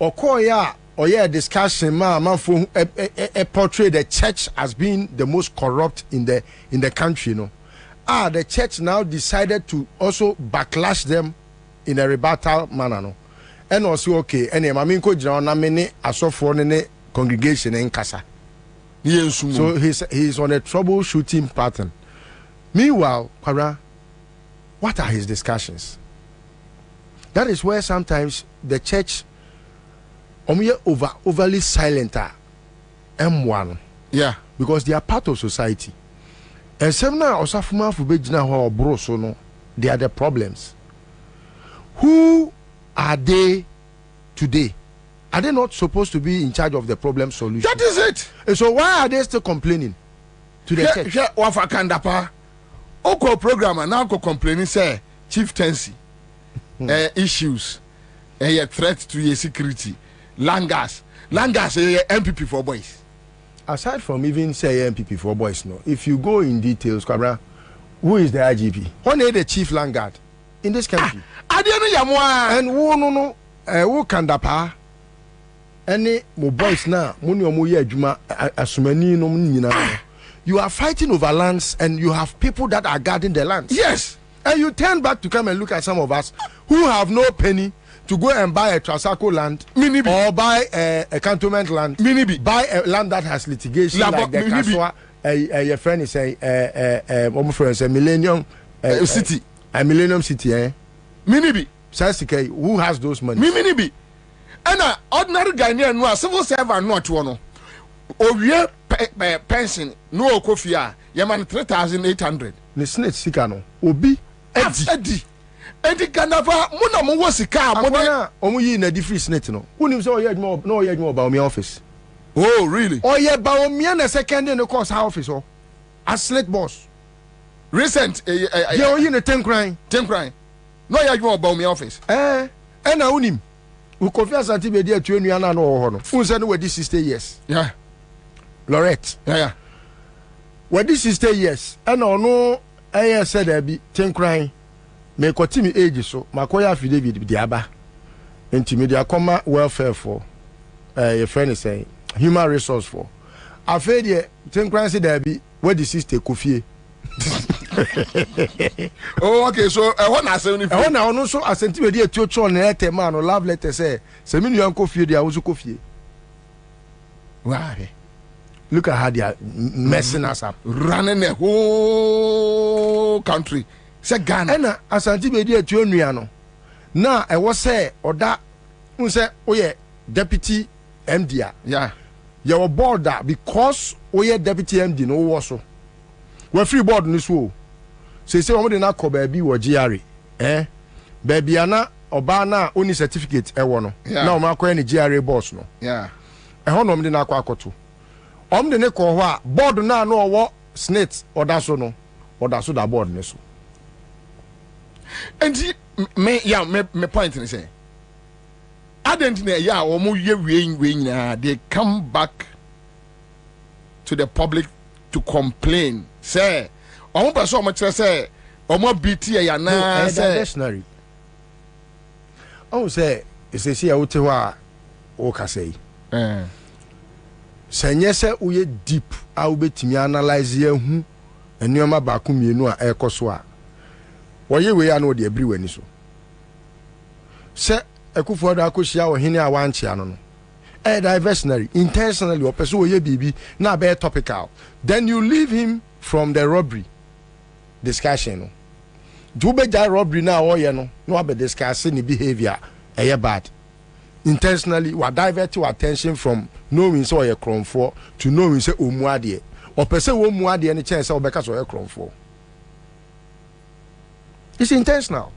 Speaker 16: okoya or discussion for a portray the church as being the most corrupt in the country, you know. The church now decided to also backlash them in a rebuttal manner, no. And also okay, and Maminko Jana many asofo ne congregation in Kasa. So he's on a troubleshooting pattern. Meanwhile, Kwara, what are his discussions? That is where sometimes the church overly silent M1.
Speaker 17: Yeah.
Speaker 16: Because they are part of society. And some now Osafuma Fubejina or Broso no, they are the problems. Who are they today? Are they not supposed to be in charge of the problem solution?
Speaker 17: That is it.
Speaker 16: And so why are they still complaining to the church?
Speaker 17: Wafakandapa. Oko programmer now complaining say chieftaincy issues a threat to your security. Langas MPP for boys.
Speaker 16: Aside from even say MPP for boys, no. If you go in details, Kwabena, who is the IGP? Who is the chief land guard in this country?
Speaker 17: I don't know.
Speaker 16: And who can dapa? Any more boys now? You are fighting over lands, and you have people that are guarding the lands.
Speaker 17: Yes.
Speaker 16: And you turn back to come and look at some of us who have no penny to go and buy a Trasaco land, or buy a cantonment land, buy a land that has litigation like the Kaswa. Your friend is a Millennium
Speaker 17: City.
Speaker 16: A Millennium City, eh? Sasike, who has those money?
Speaker 17: And an ordinary Ghanaian no civil servant not one. Owie pension no kofia. Yaman 3,800.
Speaker 16: The snake sikano. Obi
Speaker 17: Eddie. Eddie Kanava, Muna Mowasika, Mona,
Speaker 16: Omuyi in a different snake. No, who knows all yet more about my office?
Speaker 17: Oh, really?
Speaker 16: Oh, yeah, Baomian a second in the course office, or a slate boss.
Speaker 17: Recent,
Speaker 16: you're in a 10 crying.
Speaker 17: no ya adwuma about me office
Speaker 16: na unim we confess anti be dey atu enu ana no ho no unse no wedi 60 years
Speaker 17: yeah
Speaker 16: Lorette
Speaker 17: yeah
Speaker 16: wedi 60 years na ono said there be tenkran me kwati me age so makoya affidavit di aba enti me dia koma welfare for your friend is saying human resource for afei de tenkran say there be wedi 60 kofie.
Speaker 17: Oh, okay, so I want to say anything.
Speaker 16: I want to so asenti we dey tio na letter man or love letter say me nu yan kofie dia wo so kofie.
Speaker 17: Why?
Speaker 16: Look at how they are messing us up,
Speaker 17: running the whole country. Say Ghana.
Speaker 16: And asante be dey tio nua no. Na I was say oda un say oye deputy MD.
Speaker 17: Yeah.
Speaker 16: Your board that because oye deputy MD no wo so. We free board ni so. Say we dey na ko ba bi wo GRA. Baby ana oba na oni certificate e wo no. Na o ma ko ni GRA boss no.
Speaker 17: Yeah.
Speaker 16: E ho no me dey na akọ akoto. De ne ko ho a board na no owo snit oda so no. Oda so da board ni so.
Speaker 17: And me point ni say. Adentine ya omo ye we nyina they come back to the public to complain. Say omo person omo kire say omo BT ya na say
Speaker 16: dictionary. Oh say say ya wote ho a o ka say. Senye se uye deep a ubetimi analyze ye hu enioma ba ku mienu a ekoso a woye we ya no de abri wani so. Se ekufo da akohia wo hene a wanche ano no diversionary intentionally or person oye bibi na be topical, then you leave him from the robbery discussion no do be ja robbery na oye no no be discussing the behavior bad intentionally we divert your attention from knowing so oye kronfo to knowing say omuade or person wo muade ni chance say obeka so oye kronfo. It's intentional.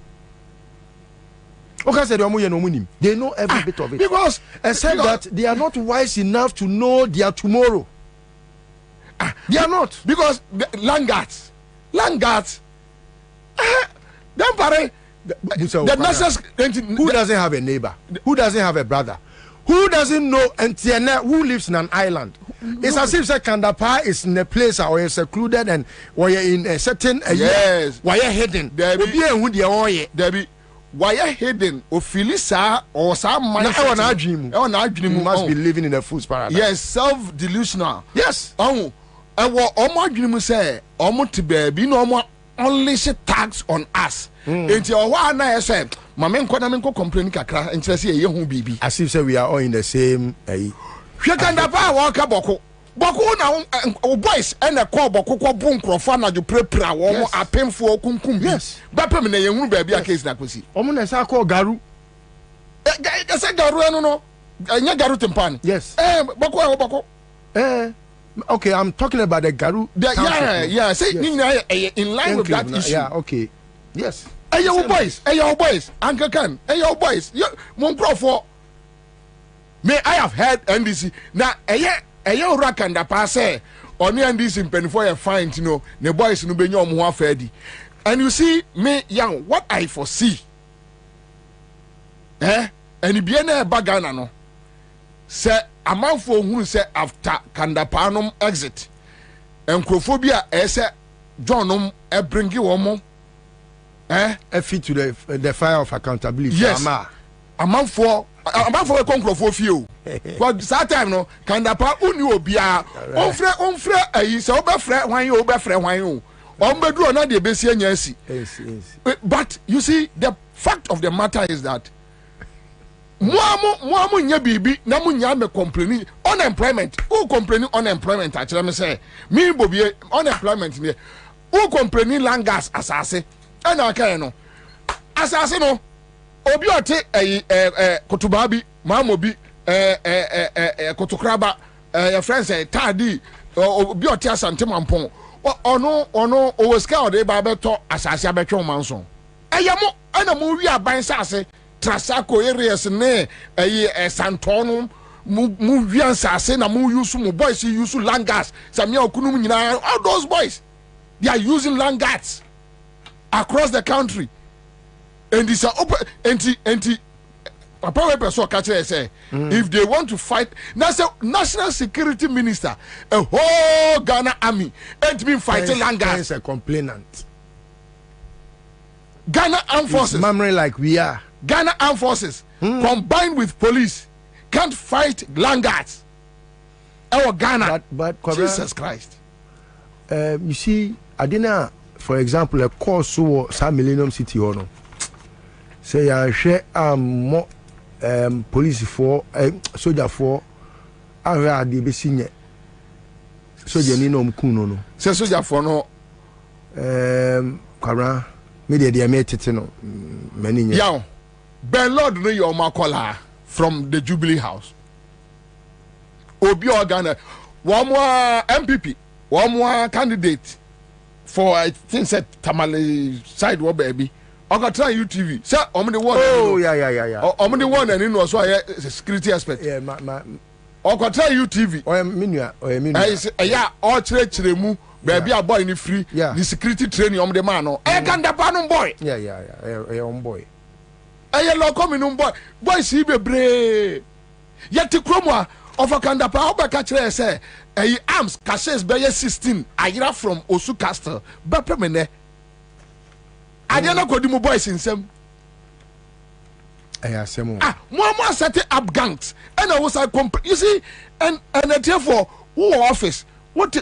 Speaker 16: Okay, they know every bit of it.
Speaker 17: Because
Speaker 16: except that they are not wise enough to know their tomorrow. They are not.
Speaker 17: Because Langards. Then pare the nurses
Speaker 16: who doesn't have a neighbor? Who doesn't have a brother? Who doesn't know who lives in an island? It's as if Kandapa is in a place or you're secluded and or you're in a certain
Speaker 17: yes.
Speaker 16: Why you're hidden?
Speaker 17: There be why you hidden or Philisa or some mindset.
Speaker 16: You must be living in a fool's paradise.
Speaker 17: Yes, self-delusional.
Speaker 16: Yes.
Speaker 17: Oh, and what Omo dream say, Omo to baby no more only tax on us. Until one I say, my men complain kakra and say ye hu bibi.
Speaker 16: As if say we are all in the same
Speaker 17: Kandapa walk boko. Boko na boys and a call boko boom crofana you prepare woman a painful kunkum.
Speaker 16: Yes.
Speaker 17: Bapem na yenu baby a case na kwesi.
Speaker 16: Omo na sa call garu.
Speaker 17: Say garu no. Anya garu tempan.
Speaker 16: Yes.
Speaker 17: Boko.
Speaker 16: Okay, I'm talking about the garu.
Speaker 17: Yeah. Say yes. In line with that issue.
Speaker 16: Yeah, okay. Yes.
Speaker 17: Hey your boys. Uncle Kan. Hey your boys. Mon crofo. May I have heard NDC. Now Eyo rakanda passe on NDC in pen for a fine to know the boys no be nyom ho afadi. And you see me young what I foresee. And be na bagana no. Say amanfo hu say after kandapanum exit. Encrophobia say Johnum e bringi womo.
Speaker 16: A fit to the fire of accountability.
Speaker 17: Yes. Amanfo konkrofo fie for that time no Kandapa uni obia onfre ayi se obefre hwan yo obefre hwan yo ombedu na de besi anya asi. But you see the fact of the matter is that mo nya bibi na mo nya me complaining unemployment who complaining unemployment actually me say me Bobie unemployment me who complaining langas asase and aka no asase no obi ote kotubabi mamobi kotokraba your friends tadi obi ote asante mampon ono o ska o de ba beto asase abetwe manso eyamo ana mo wi aban sase trasako areas ne santonum mu wi ansase na mu use mu boys use langas samia okunum nyina all those boys they are using langas across the country. And this anti Papa person catch say if they want to fight national security minister a whole Ghana army ain't been fighting Langas.
Speaker 16: Is a complainant.
Speaker 17: Ghana Armed Forces
Speaker 16: memory like we are.
Speaker 17: Ghana Armed Forces combined with police can't fight Langas. Our Ghana,
Speaker 16: but
Speaker 17: Jesus Christ.
Speaker 16: You see, I didn't. For example, a course so some Millennium City or no. Say I share more police for soldier for I the be senior. Soldier ni no mkuno no.
Speaker 17: Say soldier for no
Speaker 16: kwara media dia metete no mani nya.
Speaker 17: Yaw. Ben Lord no your makola from the Jubilee House. Obi Ghana one more MPP, one more candidate for I think said Tamale side what baby. I got try UTV. Sir, I'm the one.
Speaker 16: Oh yeah.
Speaker 17: I'm the one and you know so I security aspect.
Speaker 16: Yeah,
Speaker 17: I got try UTV. I say yeah, all chire mu baby a boy ni free.
Speaker 16: Yeah.
Speaker 17: The security training the man no. I can the pan boy.
Speaker 16: Yeah, on boy.
Speaker 17: I lo come in boy. Boy see bebre. Yet kromwa of a kanda pa obeka chire say arms caches be 16 ayira from Osu Castle. Bapemene. I didn't go to my boys in some. More set up gangs, and I was you see, and therefore, who office, what,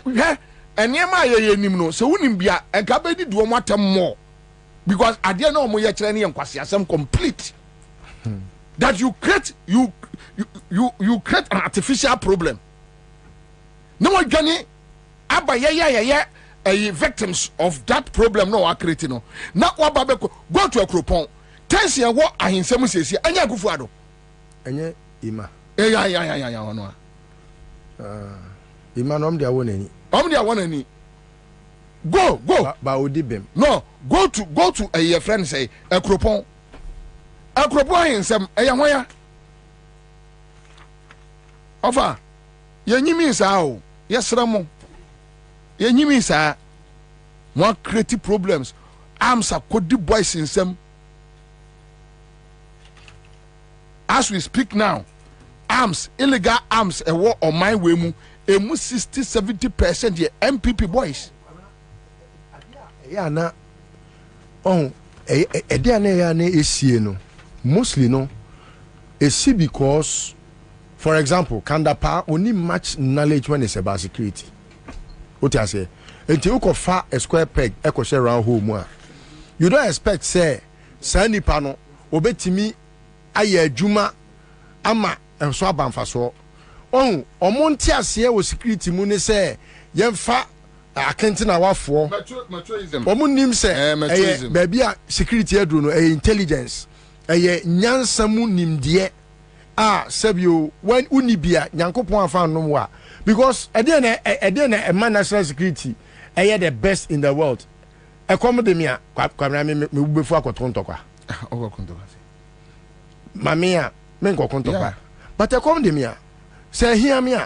Speaker 17: and near my no, so wouldn't be a cabin do matter more because I didn't know my training and quasi complete. That you create, you create an artificial problem. No one Johnny, Abba, yeah. Victims of that problem no are creating no. Now what babeko go to a cropon. Tense what I in some says anya gufuado.
Speaker 16: Anya ima.
Speaker 17: Yeah no.
Speaker 16: Ima no dia won ani.
Speaker 17: Dia won ani. Go.
Speaker 16: Ba odibem.
Speaker 17: No, go to a friend say a cropon. A cropon in some aya Ofa. Ye nyimi sa o. Yesramo. Yenyimi sa more creative problems. Ansah could the boys in some. As we speak now, arms, illegal arms, a war on my way mu, 60-70% ye MPP boys.
Speaker 16: Yeah, na. Oh, dia na ya na esie no. Mostly no. Esi because, for example, Kandapa only much knowledge when it's about security. What I say? Until you go far a square peg, echo share around home. You don't expect say, Sandy Pano, obetimi, aye juma, ama, and swab and faso. Oh, Omontia see with security mune say, Yemfa, I can't know for. Omunim say, baby, security adruno, intelligence, a nyansamu nim die. Sebio, when unibia, Yankopon found no more. Because again, a man national security, I had the best in the world. A comedy me before I got on talk. Mamia, men go contoka. But a comedy me, say here me,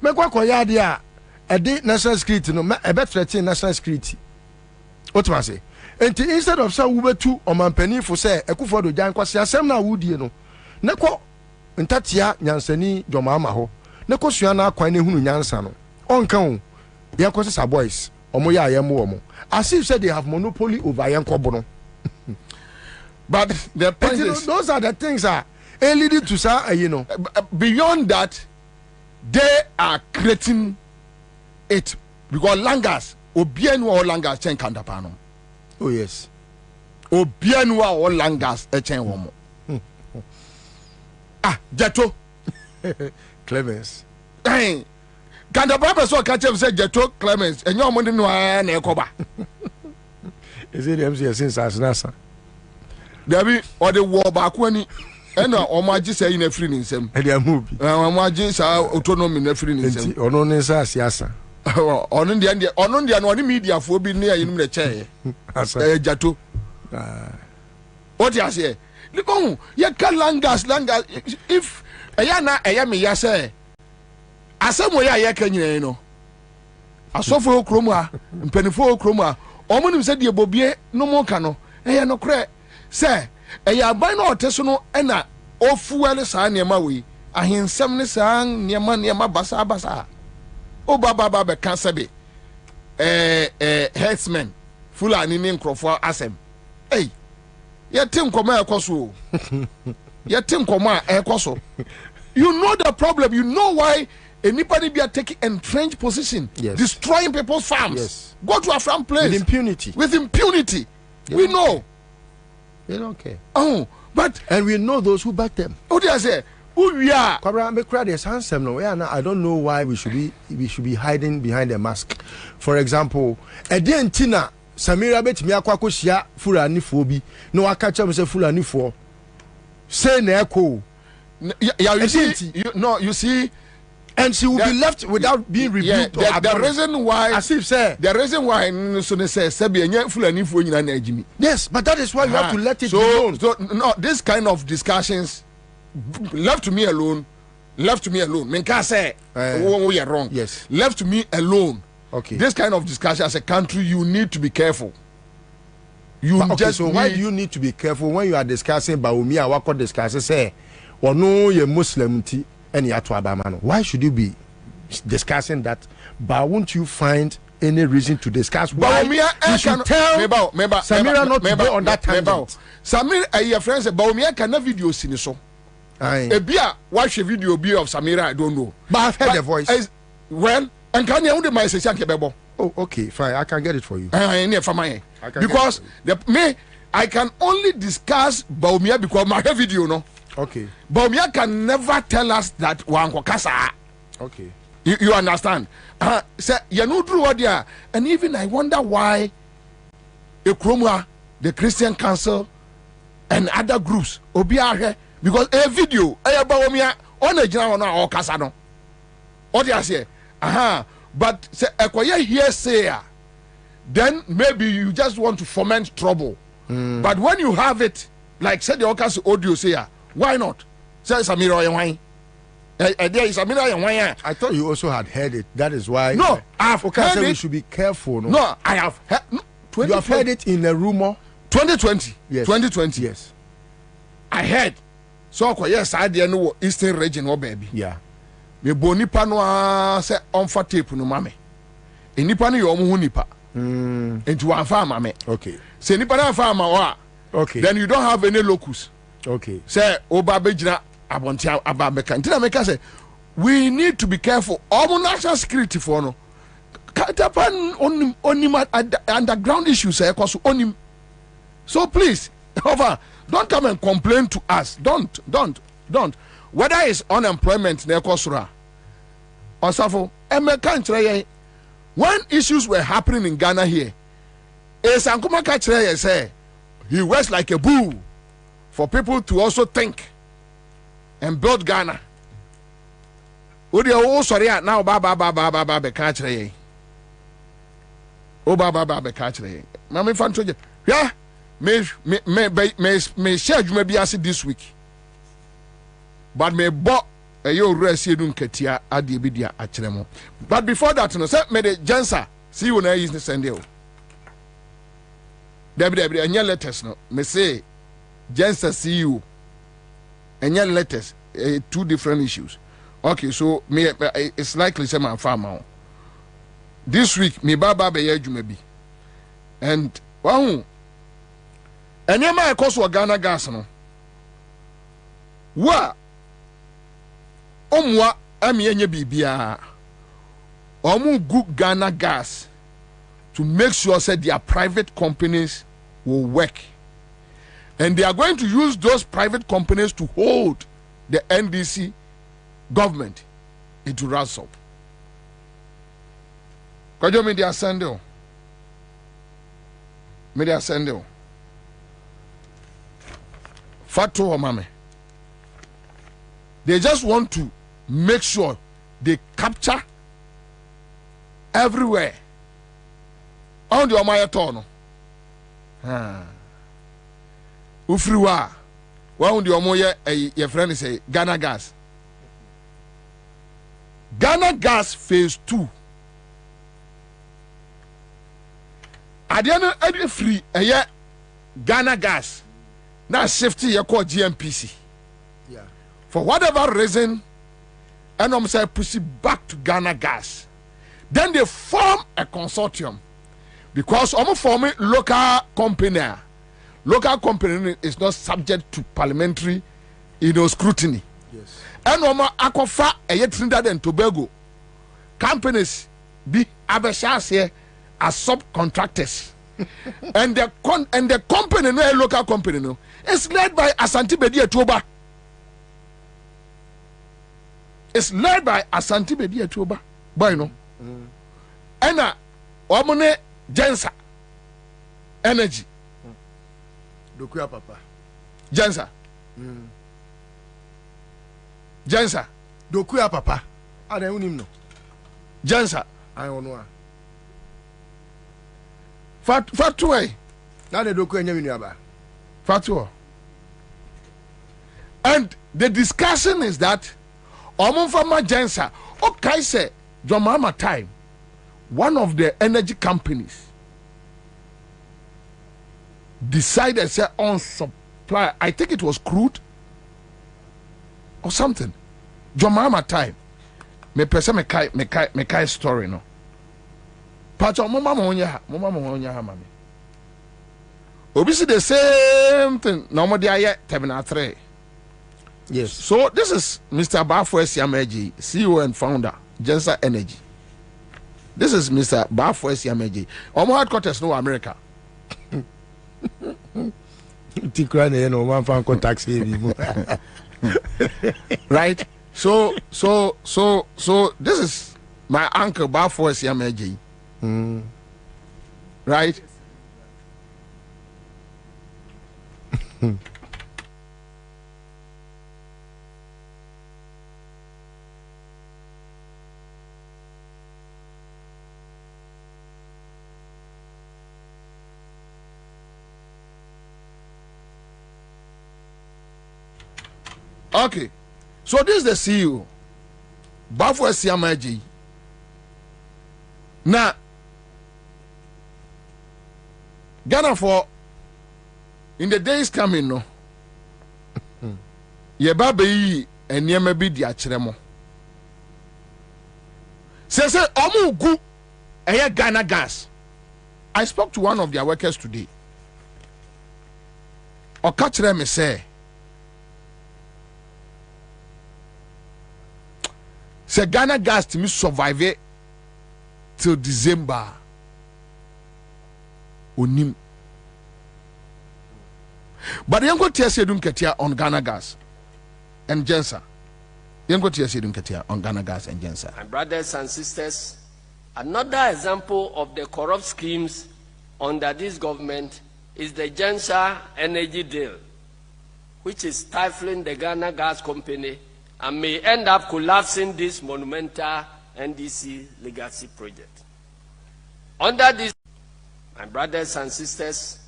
Speaker 16: make what yadia a day national security, no, a better national security. What must I say? And instead of some Uber 2 or man penny for say, a coup for the giant question, some now would you know. Nako, and Tatia, Yansani, Jomama ho. Ne kosua na kwan ne hunu nyansa no onka o ya kwese boys omo ya ayemo omo as if said they have monopoly over yankobo no.
Speaker 17: But the point is,
Speaker 16: those are the things leading to you know
Speaker 17: beyond that they are creating it because Langas obianu or Langas chen Kandapa no.
Speaker 16: Oh yes,
Speaker 17: obianu or Langas chen womo. Jato
Speaker 16: Clemens.
Speaker 17: Hey, can the Bible so catch him say Jeto Clemens and your money no na ekoba.
Speaker 16: Is it MC since Ansah?
Speaker 17: There be or the war back when he and omaji say in a free in some.
Speaker 16: And they are movie.
Speaker 17: Omaji say autonomy in a free in some.
Speaker 16: Ono nesa siasa.
Speaker 17: Ono the no media for be near in the chair. Jato. What you say? Look on, you can Langas if Ayana ayami ya say asemo ya kan nyina no asofo kroma mpanifo kroma omonim se de bobie no mo ka no no kre say eya ban no oteso no na ofuele saa niema we ahensem ne saa niema basa o baba be kan sebe herdsmen fulani ne nkrofo asem hey yetim koma ekoso yetim koma ekoso. You know the problem. You know why anybody be taking entrenched position, destroying people's farms.
Speaker 16: Yes.
Speaker 17: Go to a farm place
Speaker 16: with impunity.
Speaker 17: With impunity, we know.
Speaker 16: They don't care.
Speaker 17: Oh, but
Speaker 16: and we know those who back them.
Speaker 17: What do I say? Who we are?
Speaker 16: I don't know why we should be hiding behind a mask. For example, Tina Samira bet me akwa kosia Fulani fobi. No akacha me say Fulani for. Say na echo.
Speaker 17: Yeah, you see,
Speaker 16: and she will be left without being rebuked.
Speaker 17: The reason why,
Speaker 16: as if say,
Speaker 17: the reason why,
Speaker 16: yes, but that is why you have to let it be known.
Speaker 17: So no, this kind of discussions, left to me alone. Menka say, we are wrong.
Speaker 16: Yes,
Speaker 17: left to me alone.
Speaker 16: Okay,
Speaker 17: this kind of discussion as a country, you need to be careful.
Speaker 16: So why do you need to be careful when you are discussing Baumi Awako discussing say? Or no, you're Muslim and you're to Abamano. Why should you be discussing that? But won't you find any reason to discuss why you should tell Samira not to go on that tangent?
Speaker 17: Samira, your friends, Baumia can have video seen so. A beer, watch a video of Samira, I don't know.
Speaker 16: But I've heard the voice.
Speaker 17: Well, and can you only my say,
Speaker 16: oh, okay, fine, I can get it for you.
Speaker 17: Because I can only discuss Baumia because my video, no.
Speaker 16: Okay.
Speaker 17: Baumia can never tell us that wankokasa.
Speaker 16: Okay.
Speaker 17: You understand? Say you know true what there, and even I wonder why Ekromwa, the Christian Council, and other groups obiare because a video Baumia on a general or kasano. What do you say? But say Ekoye here say then maybe you just want to foment trouble. But when you have it, like said the Okas audio say. Why not? Say Samira wine.
Speaker 16: I thought you also had heard it. That is why.
Speaker 17: No, I've heard it.
Speaker 16: We should be careful.
Speaker 17: No, I have heard.
Speaker 16: You have heard it in a rumor.
Speaker 17: 2020.
Speaker 16: Yes.
Speaker 17: 2020.
Speaker 16: Yes.
Speaker 17: I heard. So yes, I didn't know Eastern region or baby.
Speaker 16: Yeah.
Speaker 17: Me boni pano say on for tape no mame. Enipa no yo mo nipa. Into one farm mame.
Speaker 16: Okay.
Speaker 17: Say nipa na farm wa.
Speaker 16: Okay.
Speaker 17: Then you don't have any locus.
Speaker 16: Okay.
Speaker 17: Say oba bejina abontia ababeka. Ntina meka say we need to be careful. All national security for no. Katapan onim underground issues cause onim. So please, over, don't come and complain to us. Don't. Whether it's unemployment na ekosura. Osafo, emeka nchire when issues were happening in Ghana here, Sankuma kachire say he was like a bull for people to also think and build Ghana. Odi o sorry now ba be kachire. O ba be kachire. Na me fan toje. Yeah. Me share adwuma bi ase this week. But me bo eyo resi edu nkatia ade bi dia akere mo. But before that no say me the Ansah see you na use send you. Debi anya letters no. Me say Ansah see you. Anya letters two different issues. Okay, so me it's likely say my farmer. This week me baba be adwuma bi. And wow. Enya ma ekoso Ghana gas no. Wa omwa amienye bibia. Omu gu Ghana gas to make sure that their private companies will work. And they are going to use those private companies to hold the NDC government into ransom. Kajo media sendo. Media sendo. Fato or mame. They just want to make sure they capture everywhere. On the Omaya Tono. Ufriwa. One the Omoya, your friend say Ghana gas. Ghana gas phase 2. Adiana free a Ghana gas. Now safety you call GMPC. Yeah. For whatever reason, and I'm saying push it back to Ghana Gas. Then they form a consortium because I'm forming local company. Local company is not subject to parliamentary, scrutiny. Yes. And I'm akofa Trinidad and Tobago companies be abeshas here as subcontractors. and the company, no a local company, no, it's led by Asante Bedi Etoba. It's led by Asante Bedi Etoba. Boy, no. And Omone Ansah Energy.
Speaker 16: Dokuya papa.
Speaker 17: Ansah. Ansah.
Speaker 16: Dokuya papa. I don't know.
Speaker 17: Ansah.
Speaker 16: I don't know.
Speaker 17: Fatwa.
Speaker 16: Now the Dokuya nyaminyaba.
Speaker 17: Fatwa. And the discussion is that Omonfama Ansah, okay, say Jomama time, one of the energy companies decided say on supply, I think it was crude or something. Jomama time. Me pese me kai story no. Pacho mama monya mami. Obviously the same thing. No dia ye terminal 3.
Speaker 16: Yes.
Speaker 17: So this is Mr. Bafo Esiameji, CEO and founder, Ansah Energy. This is Mr. Bafo Esiameji. Omo headquarters no America.
Speaker 16: Tikrane no man fan contact
Speaker 17: right? So this is my uncle Bafo Esiameji. Right? Okay, so this is the CEO, Bafo Esiameji. Now, Ghana for in the days coming, no, ye baby and ye may be the achiremo. Say, Omu gu a Ghana Gas. I spoke to one of their workers today. Or catch them me say. Say Ghana Gas to me survive it till December. Onim. But you go to say ketia on Ghana Gas and Ansah. You go to say ketia on Ghana Gas and Ansah.
Speaker 2: My brothers and sisters, another example of the corrupt schemes under this government is the Ansah energy deal, which is stifling the Ghana Gas Company and may end up collapsing this monumental NDC legacy project. Under this, my brothers and sisters,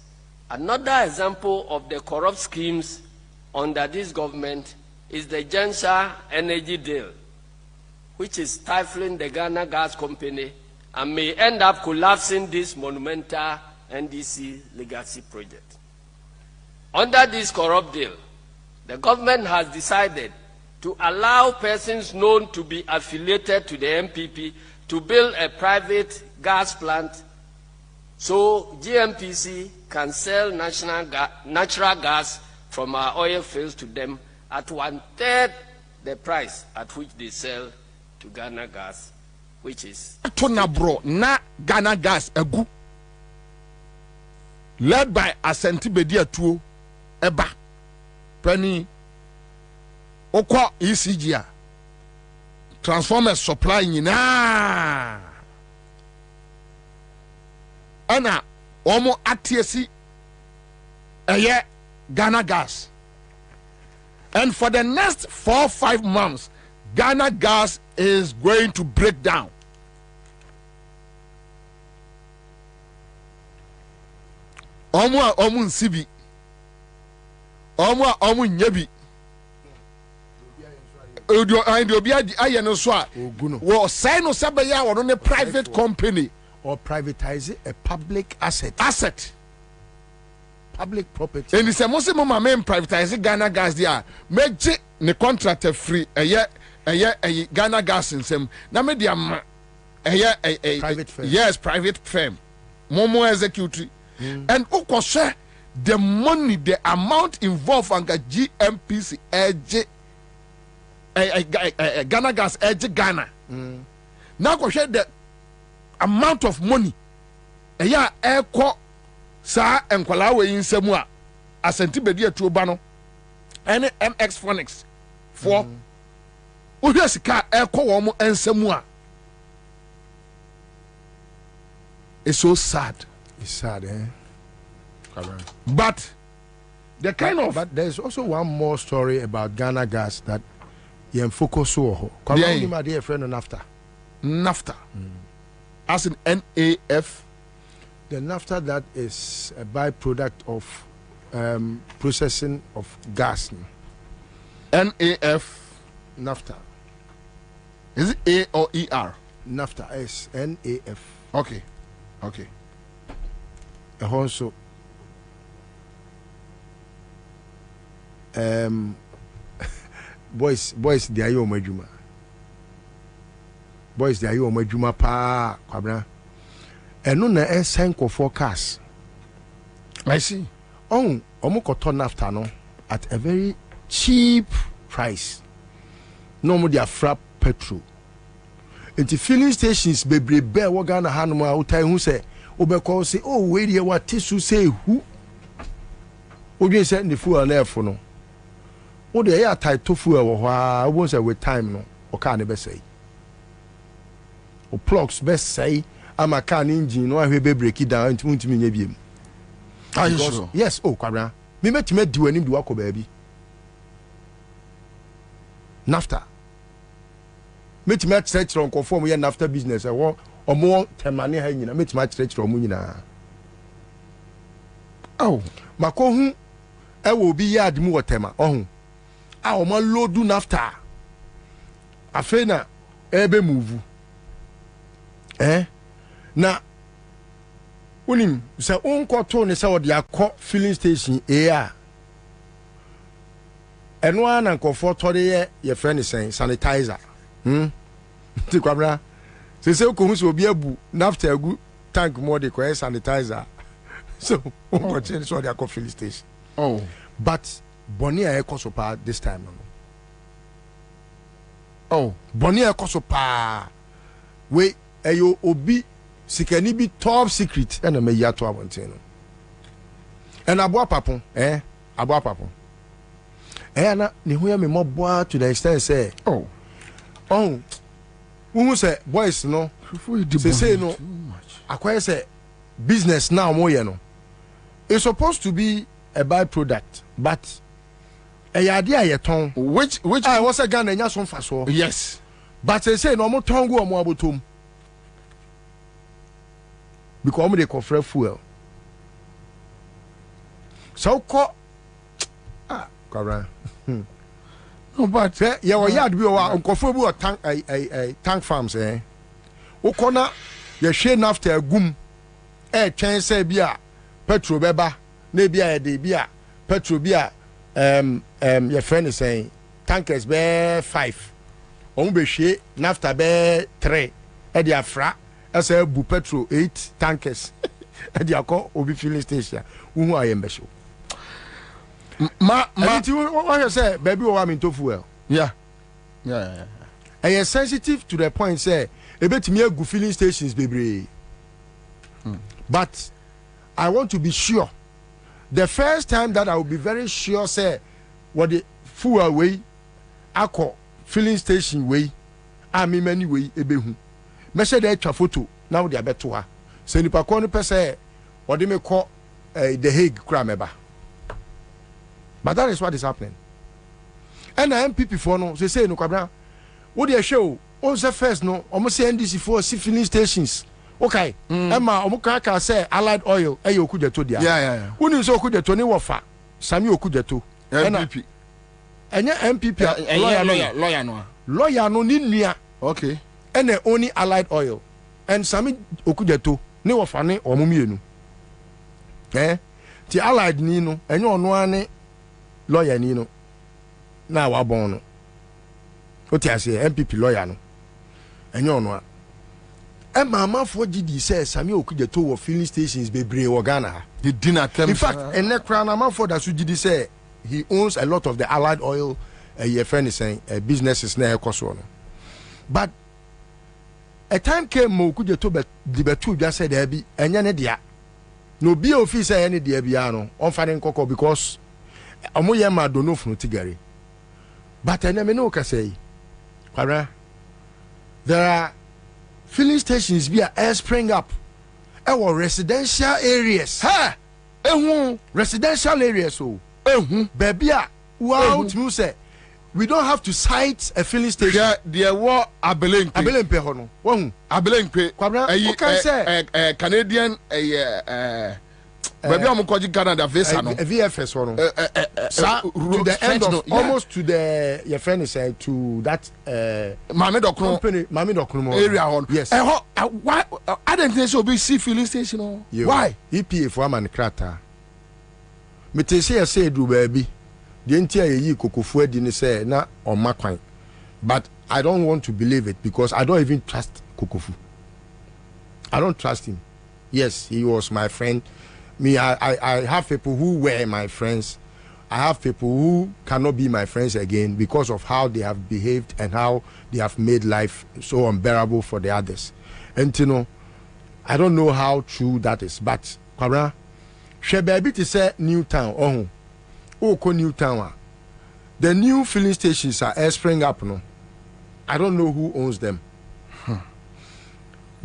Speaker 2: another example of the corrupt schemes under this government is the Ansah energy deal, which is stifling the Ghana Gas Company and may end up collapsing this monumental NDC legacy project. Under this corrupt deal, the government has decided to allow persons known to be affiliated to the MPP to build a private gas plant so GMPC can sell natural gas from our oil fields to them at 1/3 the price at which they sell to Ghana Gas, which is
Speaker 17: bro na Ghana Gas egu led by Asante Bedi Etoba eba penny okwa ECG transformers supply nyina ana omo atiesi eye Ghana Gas, and for the next 4 or 5 months Ghana Gas is going to break down. Omo nsibi omo nyebi obi aye no so a wo say no say ya wo no private company
Speaker 16: or privatize a public asset. public property.
Speaker 17: And it's a most mama men privatize Ghana gas there. Meje ne contractor free a Ghana gas in some. Na me dia
Speaker 16: private firm.
Speaker 17: Yes, private firm. Momo executive. And ukoshe the money, the amount involved on the GMPC Ghana gas Ghana. Now koshe the amount of money. Eko sa enkwala we nsemu a asenti bedi atuoba no ene MX Phonics for ohwe sika eko wo mo nsemu a. It's so sad.
Speaker 16: It's sad, eh?
Speaker 17: But the kind of
Speaker 16: but there's also one more story about Ghana gas that you focus on. Kwabena my dear friend NAFTA.
Speaker 17: As in NAF.
Speaker 16: The NAFTA that is a byproduct of processing of gas.
Speaker 17: NAF.
Speaker 16: NAFTA.
Speaker 17: Is it A or ER?
Speaker 16: NAFTA is NAF.
Speaker 17: Okay.
Speaker 16: And also boys they are your majuma. Boys they are your majuma pa Kwabena. And no na senko forecast.
Speaker 17: I see.
Speaker 16: Omokoto NAFTA no at a very cheap price. No more their frap petrol. Into filling stations bebre bear wo Ghana hanuma utai hu say obekọ say oh we dey what tissue say who odwe say the fuel na efo no o dey ya tight fuel wo ho a wo say with time no o ka ne be say o plugs be say ama car engine no ahwe be break it down ntimi nya biem.
Speaker 17: Are you sure?
Speaker 16: Yes. Kwabena me metime di wanim di wako baabi NAFTA metime church ron conform ye NAFTA business e wo omo temane ha nyina metime church ron mu nyina makohu e wo bi yard mu wotema ohun a omo loadu NAFTA afena ebe move na unim se unkoto ne se wode akọ filling station a eno ana nkofo tore ye friend sen sanitizer ti Kwabena se ko hu so obi abu NAFTA agu tank mo de ko sanitizer so unkoto ne so de akọ filling station but Bonia ekoso pa this time no Bonia ekoso pa we eyo obi sikani bi top secret and me yato abonten no and aboa papon aboa papon na ne hu ya me moboa to the extent say who say boys no say no akwai say business now mo ye no it's supposed to be a byproduct but idea ye ton
Speaker 17: which
Speaker 16: I was a Ghana nya so mfa so
Speaker 17: yes
Speaker 16: but say no mo ton go mo abotom because they confront fuel. So Kwabena.
Speaker 17: No, but
Speaker 16: yeah, we yard be wa nkofo bi tank tank farms Ukona ye hwe NAFTA agum twen say bi a petrol beba na bi a de bi a petrol bi a your friend is saying tankers be 5. Omo be hwe NAFTA be 3 e dia fra as a bu petrol 8 tankers and you call obi filling station who I am show what you say baby o am into fuel
Speaker 17: yeah
Speaker 16: and you're sensitive to the point say e betimi agu filling stations bebre but I want to be sure the first time that I will be very sure say what the fuel way akọ filling station way ami many way ebehu measure the extra photo now they are better ha so nipa ko no pese or they me call the Hague kra meba but that is what is happening and the MPP for no say no Kwabena what they show on the first no almost say NDC for filling stations okay emma omukaka say allied oil e okujeto dia
Speaker 17: yeah
Speaker 16: unu so okujeto ni wofa sami okujeto
Speaker 17: MPP
Speaker 16: enye MPP lawyer no ni nua
Speaker 17: okay
Speaker 16: and only allied oil and sami okujeto ni wofa ni omumienu ti allied ni no enye ono ane lawyer ni no na wa bon no o ti ase MPP lawyer no enye ono a e mama for GD say Sami Okujeto wo filling stations bebre wo Ghana
Speaker 17: the dinner term.
Speaker 16: In fact ene kra na man for that GD say he owns a lot of the allied oil your friend is saying businesses na ekoso no. But a time came Okujeto be the betu just said there be enye ne dia no be officer any dia bia no on finding koko because omoye ma do no funu tigari. But eneme no ka say kwara there are filling stations be air spring up our residential areas ha residential areas so baby wow to say we don't have to cite a filling station
Speaker 17: there were abelenpe
Speaker 16: hono wo
Speaker 17: abelenpe Canadian baby am koji Canada visa no
Speaker 16: VFS hono to the end of almost to the your friend is to that
Speaker 17: Mami Dokno area hono
Speaker 16: yes
Speaker 17: why I don't think so be see filling station no why
Speaker 16: EPA for man krata me te say do baby the entire yi kokofu adi ni say na on makwan but I don't want to believe it because I don't even trust Kokofu. I don't trust him. Yes, he was my friend. Me, I have people who were my friends. I have people who cannot be my friends again because of how they have behaved and how they have made life so unbearable for the others. And you know, I don't know how true that is. But Kwabena, she baby to say Newtown. Oh, Newtown. The new filling stations are spring up no. I don't know who owns them.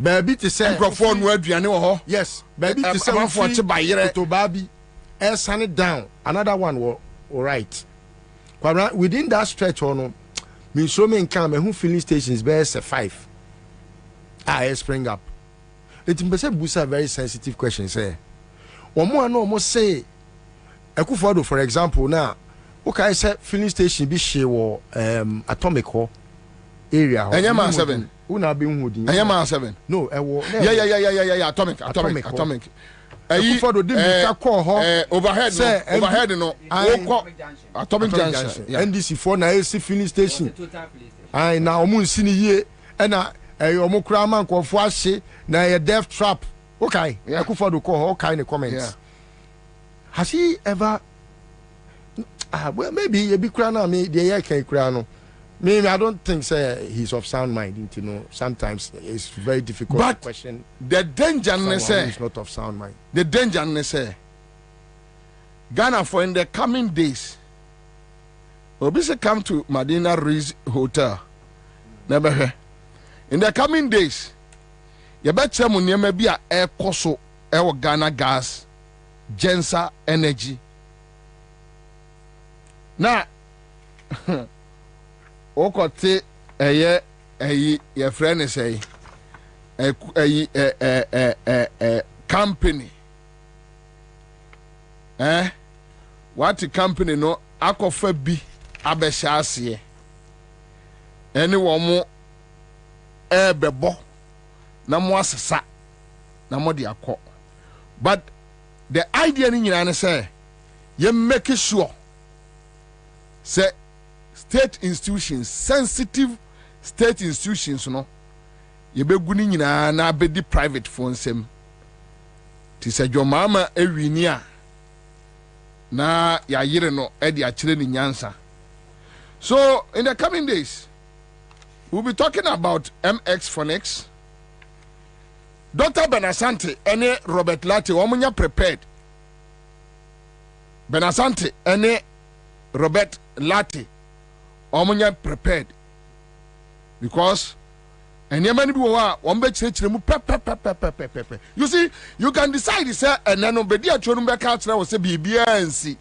Speaker 16: Baby to say yes, baby to say to Bobie, sand it down. Another one was all right. Within that stretch, me so many come who filling stations best 5. Spring up. It is a very sensitive question. Say, one more no almost say, Akufo-Addo, for example, now, okay, say filling station be she or atomic area.
Speaker 17: Anyama 7.
Speaker 16: Una be holding.
Speaker 17: Anyama 7.
Speaker 16: No,
Speaker 17: yeah. Atomic.
Speaker 16: Akufo-Addo didn't call her
Speaker 17: overhead no. Atomic junction.
Speaker 16: NDC 4 na AC filling station. I now omu sini ye na omu kura man ko fo ahye na ye death trap. Okay, Akufo-Addo call her kind of comments.
Speaker 17: Yeah.
Speaker 16: Has he ever well maybe a big crana me the year can crano. Maybe I don't think he's of sound mind, you know. Sometimes it's very difficult to question.
Speaker 17: The danger is
Speaker 16: not of sound mind.
Speaker 17: The danger is Ghana for in the coming days. Obisi come to Medina Ridge Hotel. Never heard. In the coming days, you bet some money be a air coso air Ghana gas, Ansah energy. Now okote your friend say company what the company no akofa bi abehya ase ene wo mo bebo na mo asesa na mo de akọ but the idea ni nyina ne say you make sure say state institutions, sensitive state institutions, no, you be good in na be the private phone sem. Tis a your mama a winia na ya yere no edi a chile in Ansah. So in the coming days, we'll be talking about MX Phonics, Dr. Benasante, and Robert Latte, woman prepared. Benasante, and Robert Latte. Omunya prepared because and you see you can decide say and then obedi atwonu be ka kire wo say bibia ansi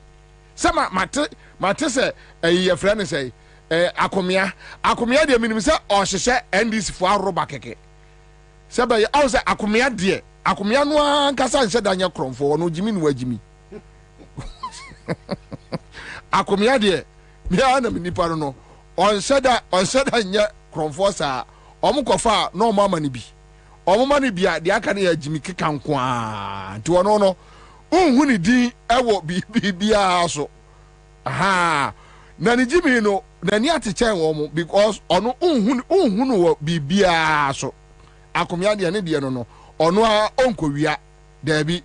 Speaker 17: say mate say your friend say akomia de minim say o hyehyɛ NDC fo aroba keke say be o say akomia no ankasa nhyɛ danya kromfo no jimi no wagimi akomia de bia na minipa no on said nya kromfo sa omukofa no mama ni bi omuma ni bia de aka na ya jimi keka nko a nti wono no unhuni din ewo bibia so aha na ni Jimmy no na ni atiche wo because ono unhunu wo bibia so akomya de ne de no ono a onkowia da bi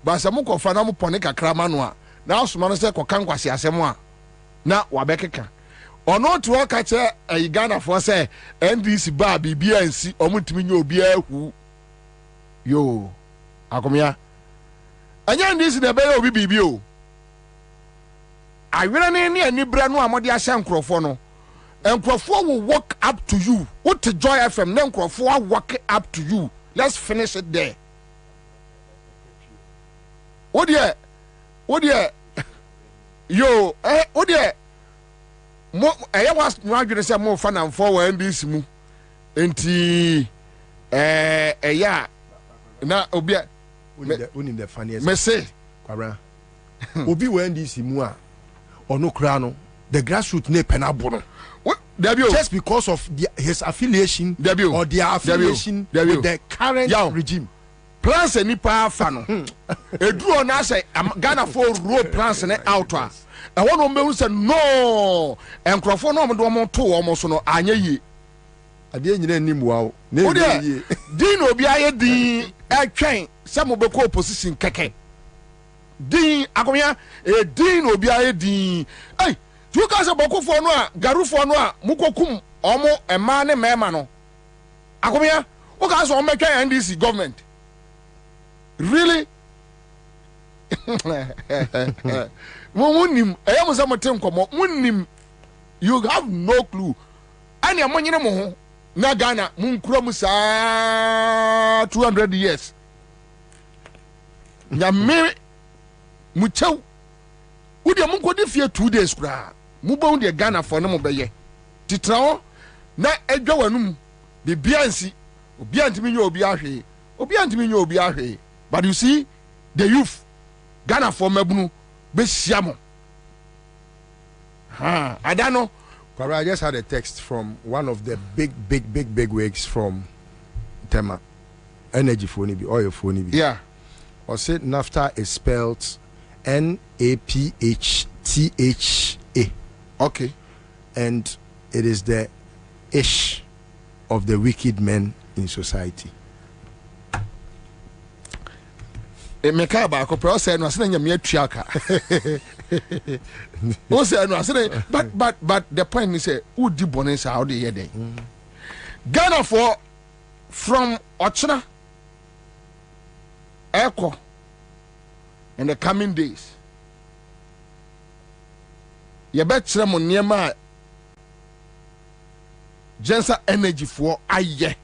Speaker 17: basa mu kofa na mu pone kakra ma no a na asoma no se koka nkwase asem a na wabekeka ono to ka che Ghana for say NDC ba bibia nsi omutimi nya obia hu yo akomya anya NDC na be obi bibio awere ne anibra no amode ahye nkrofo no nkrofo will walk up to you what to Joy FM ne nkrofo will walk up to you. Let's finish it there. What dear yo what dear mo was no adwene say mo fa na mfo wa NDC mu enti ya na obi
Speaker 16: unim the funniest
Speaker 17: me say
Speaker 16: kwara obi wa NDC mu a ono kra no the grassroots ne penabo no just because of his affiliation or their affiliation with the current regime.
Speaker 17: Plans any power fan. A draw na say Ghana for road plans and out. I want to say no. And Crawford no mo to almost no anya yi.
Speaker 16: Ade nyina nim wa.
Speaker 17: Din obi aye din e twen se mo be ko opposition keke. Din akomya e din obi aye din. Hey, you guys are boko for no a garu for no a mukokum omo ema ne mema no. Akomya, o guys o make NDC government. Really? You have no clue. And your money no na Ghana munkura musa 200 years. Ya me muchau. Udi munko di fie 2 days kura. Muba de Ghana for no beye. Titrawo na edwa wanum de biansi. Obi antimi nyo obi ahwe. Obi antimi nyo obi ahwe. But you see, the youth, Ghana for Mebunu, Besiamo. I don't know.
Speaker 16: I just had a text from one of the big wigs from Tema. Energy phone, oil phone.
Speaker 17: Yeah.
Speaker 16: Or said NAFTA is spelled NAPHTHA.
Speaker 17: Okay.
Speaker 16: And it is the ish of the wicked men in society.
Speaker 17: Meka ba ko pro say no ase na nyame atuaka o say no ase but the point is say who di bonus how dey here dey Ghana for from Ochina Echo in the coming days ye betre mo niema Ansah energy for aye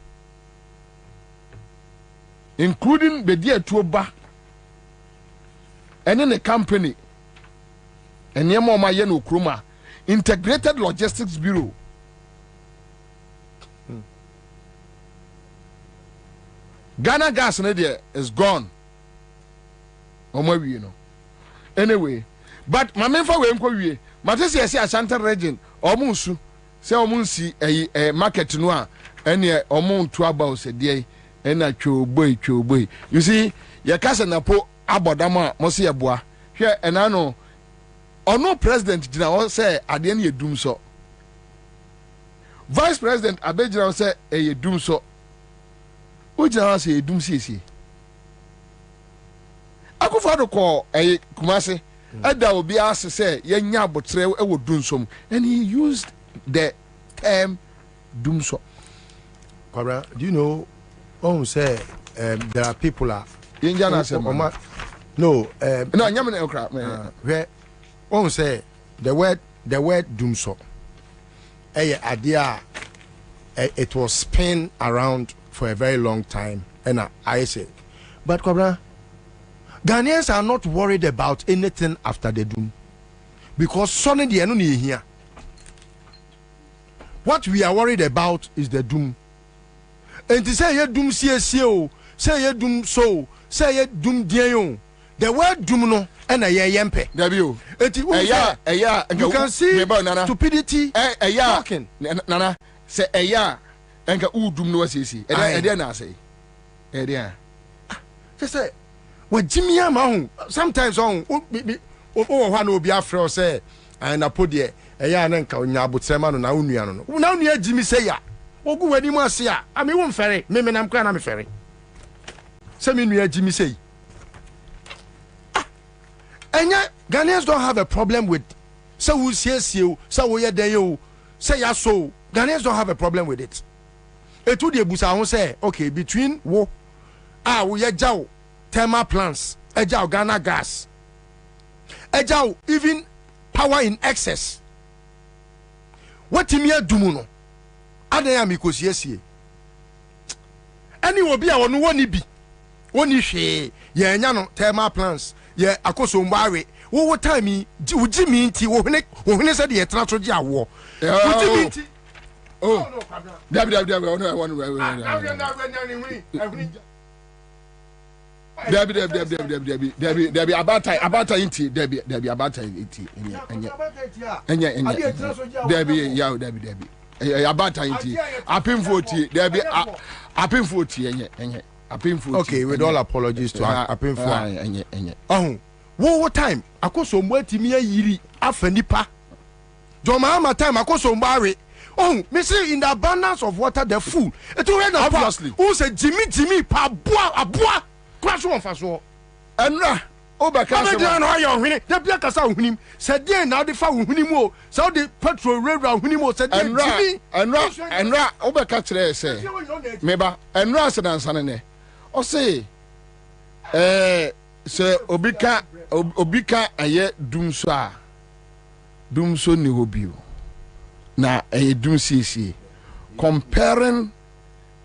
Speaker 17: including the dear tuoba and in a company and Yamoma Yeno Kruma Integrated Logistics Bureau. Ghana gas is gone. You know. Anyway, but my main for we Matesi say Ashanti region Omunsu say Omunsi a market noa and ye Omun to about said ye and a choboy. You see, your cousin Apo Abodama Mosi Abua here and I know or no president did not say at the end you doom so. Vice President Abedjan say a doom so. Ujana say doom CC. I go for the call a Kumasi. Ada will be asked to say Yenya Botre would doom some and he used the term doom so.
Speaker 16: Do you know say there are people are no, where one say the word doom so. Idea it was spin around for a very long time, and I say, but Kwabena, Ghanaians are not worried about anything after the doom because suddenly the enemy here. What we are worried about is the doom. And to say doom CSO, say doom so. Say doom dion. The word doom no and a yempe. You can see stupidity talking.
Speaker 17: Nana say a ya and doom no see. And then I say, just say
Speaker 16: What Jimmy Amahon sometimes on one will be afraid say and I put there a yarn and Kauna but Seman and Nauniano. Now near Jimmy say ya. Oh go where you must see ya. I mean one ferry, maybe I'm crying I'm a ferry. Semi near Jimmy say. And yet Ghanaians don't have a problem with so we see you, so we are there say ya so. Ghanaians don't have a problem with it. Et tout the Busa say okay between wo we are jaw thermal plants, ejao Ghana gas, ejao even power in excess. What timia dumuno? Adaya mikosi yesie. Any will be our one be one she ye nyano thermal plants ye akoso mbare. What time me Jimmy inti wo said ye transfer war. Jimmy inti.
Speaker 17: Oh, Debbie, abata inti Debbie abata inti Debbie yaw Debbie abata inti apim 40 Debbie apim 40 apim 40.
Speaker 16: Okay, with all apologies to apim 40 oh what time akoso mwati mi yiri afanipa Joma time akoso mbare. Oh, me say in the abundance of water the fool. It already obviously. Who say Jimmy pa boa crash one fast one. Enra obeka say no ayo hwini. The bia kasa hwini. Say dey na dey fa hwini mo. Say the petrol railroad hwini mo say dey Jimmy.
Speaker 17: Enra obeka kire say. Meba enra say dansa ne. O say say obika aye dumso a. Dumso ni hobio. Na a dum CC comparing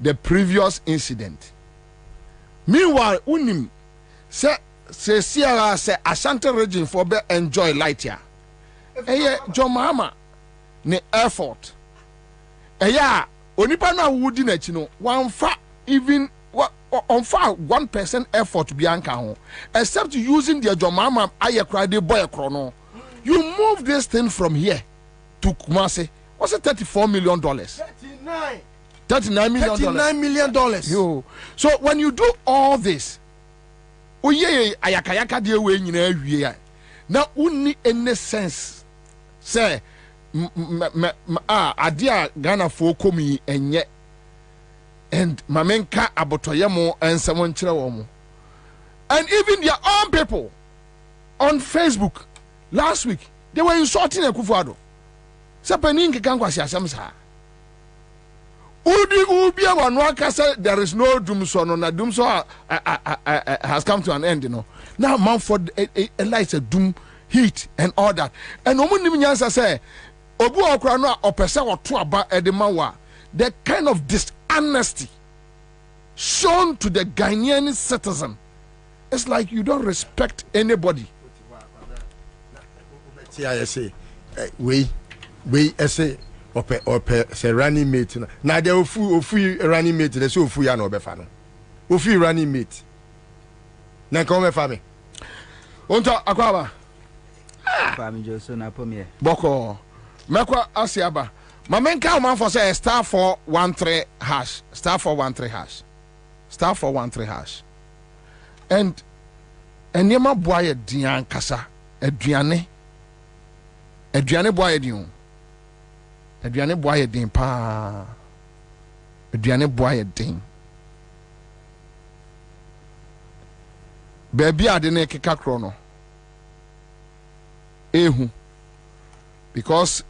Speaker 17: the previous incident. Meanwhile, unim say Sierra say Ashanti region for be enjoy light here. John Mahama ne effort. Onipa na wudi na chino one fa even on far 1% effort bianca ho except using the John Mahama ayekra de boy chrono. You move this thing from here to Kumasi. What's it $34 million? $39 million. Yo. So when you do all this, ayakayaka de we nyina awie na unni any sense say adia Ghana for komi enye and mamenka abotoyemo ensemo nkyere wo mo. And even their own people on Facebook last week they were insulting Akufo-Addo. Sapening kankwa siasamsa. Ubi wanwaka say there is no doomso no na doomso has come to an end, you know. Now Manford lights a doom heat and all that. And omunim nyansa say obu okra no opese woto aba edemawa the kind of dishonesty shown to the Ghanaian citizen. It's like you don't respect anybody.
Speaker 16: See I say we say ope say running mate na dey ofu running mate dey say ofu ya na obefa no ofu running mate na come befa me onto akwaba
Speaker 10: fami joso na pomie
Speaker 17: boko mekwa asiaba mamenka man for say *413# *413# *413# and enema boy dian kasa aduane boy diun aduane boy din pa aduane boy din baby ade na keka kro no ehu because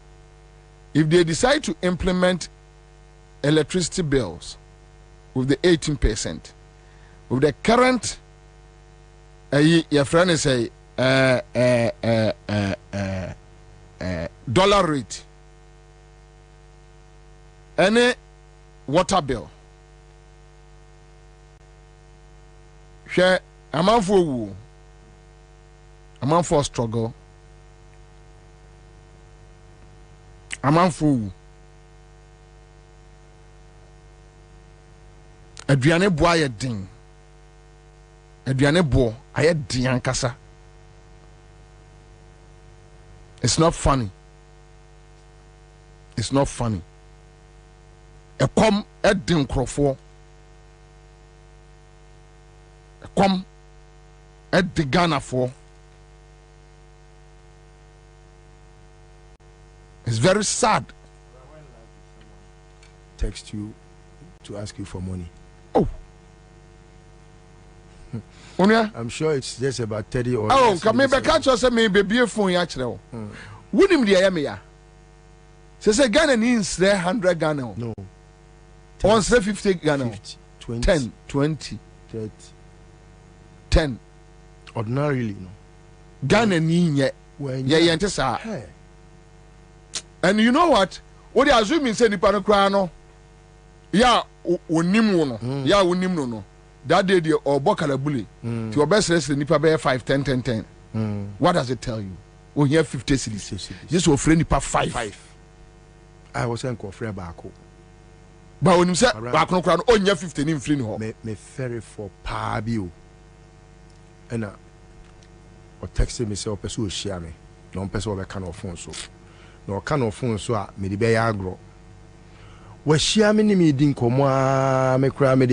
Speaker 17: if they decide to implement electricity bills with the 18% with the current your friend say dollar rate any water bill share amount for struggle amount for aduane bo aye din aduane bo aye din ankasa. It's not funny. It's not funny. A come at din crofo. A come at the Ghana for. It's very sad.
Speaker 16: Text you to ask you for money.
Speaker 17: Oh.
Speaker 16: I'm sure it's just about 30 or
Speaker 17: oh, come here, catch us me baby phone yachro. Wouldn't the Yamia? Say Ghana needs 100 Ghana.
Speaker 16: No.
Speaker 17: On 50 Ghana.
Speaker 16: 50, 20,
Speaker 17: 10, 20,
Speaker 16: 30.
Speaker 17: 10.
Speaker 16: Ordinarily, no.
Speaker 17: Ghana need yeah. And you know what? What they assuming say the panokrano. Yeah, unimuno. Yeah, unimuno. That day the or bokalabuli. To your best rest the nipa bear 5, 10, 10, 10. What does it tell you? We have 50 cities. This will friend nipa 5.
Speaker 16: I was saying friend bako.
Speaker 17: But when you say bako crown, oh yeah 15 in free no.
Speaker 16: Me ferry for pabio. And or texted me say o person share me. No person will can of phone so. No can of phone so me the be agro. We share me ni me din komo me kra me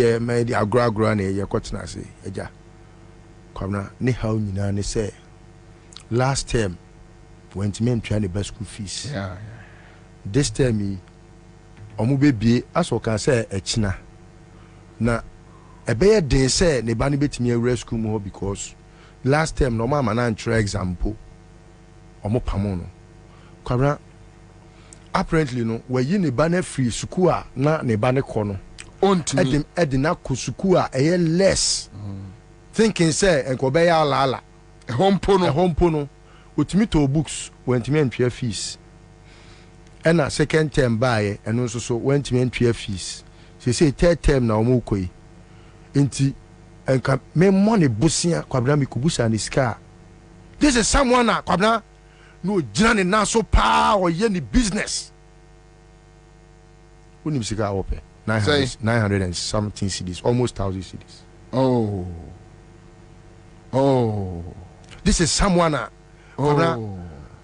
Speaker 16: the agro na ye kwetena se eja. Kwabena ne how nyina ne say last term went me try the best school fees.
Speaker 17: Yeah.
Speaker 16: This term me omo bebie aso kan say echina. Na ebeye den say ne ba ne betimi awura school mu because last term no mama na ntra example omo pamo no. Kwabena apparently no we yi ne ba na free school a na ne ba ne kɔ no ontimi edina ko school a less thinking say enko be ya ala hompo no otimi to books wentimi antwa fees ena second term baaye eno nso so wentimi antwa fees say third term na omo koi enti enka me money busia Kwabena me kubusa ni sika. This is someone Kwabena no jina ne na so pa or ye ni business. Unim sika ope 900 and something cedis, almost 1,000 cedis. Oh. This is someone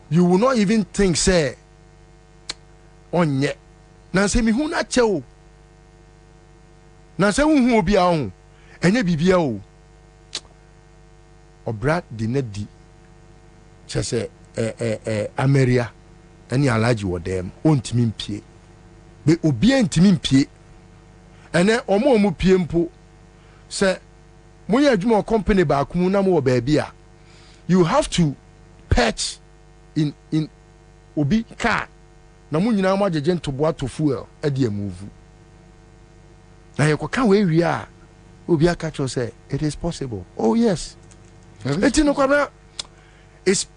Speaker 16: you will not even think say on yet. Na say me hu na che na say hu obi a hu enye bibia o. Obra di na di chese Ameria ani alaji wo dem ontimi mpie be obi antimi mpie ene omo pie mpo se moya adwuma company ba akumu na mo ba bia you have to patch in obi car na mo nyina mo agege ntoboa to fuel e de move na ye kwa we wi a obi aka cho say it is possible. Oh yes, it's no Kwabena. It's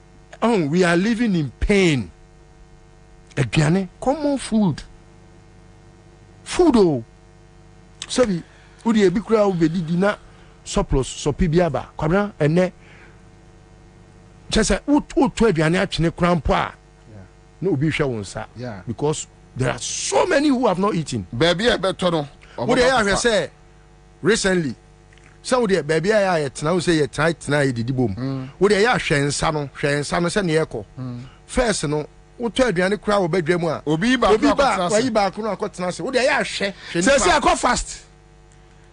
Speaker 16: we are living in pain. Aduane, common food. Oh. Sabi, udi ebi kura ubedi dina surplus so pibiaba. Kwabena ene. Chese utu aduane atwene kura mpo a. No obi hwe wonsa. Because there are so many who have not eaten.
Speaker 17: Baby e beto no.
Speaker 16: What they have say recently. So there baby I tena say ye tena e didi bom. Wo dey ya hwensa no se ne yeko. First no utu aduane kura wo badwa mu a
Speaker 17: obi ba
Speaker 16: ko no akotena se wo dey ya hwe.
Speaker 17: Say akọ fast.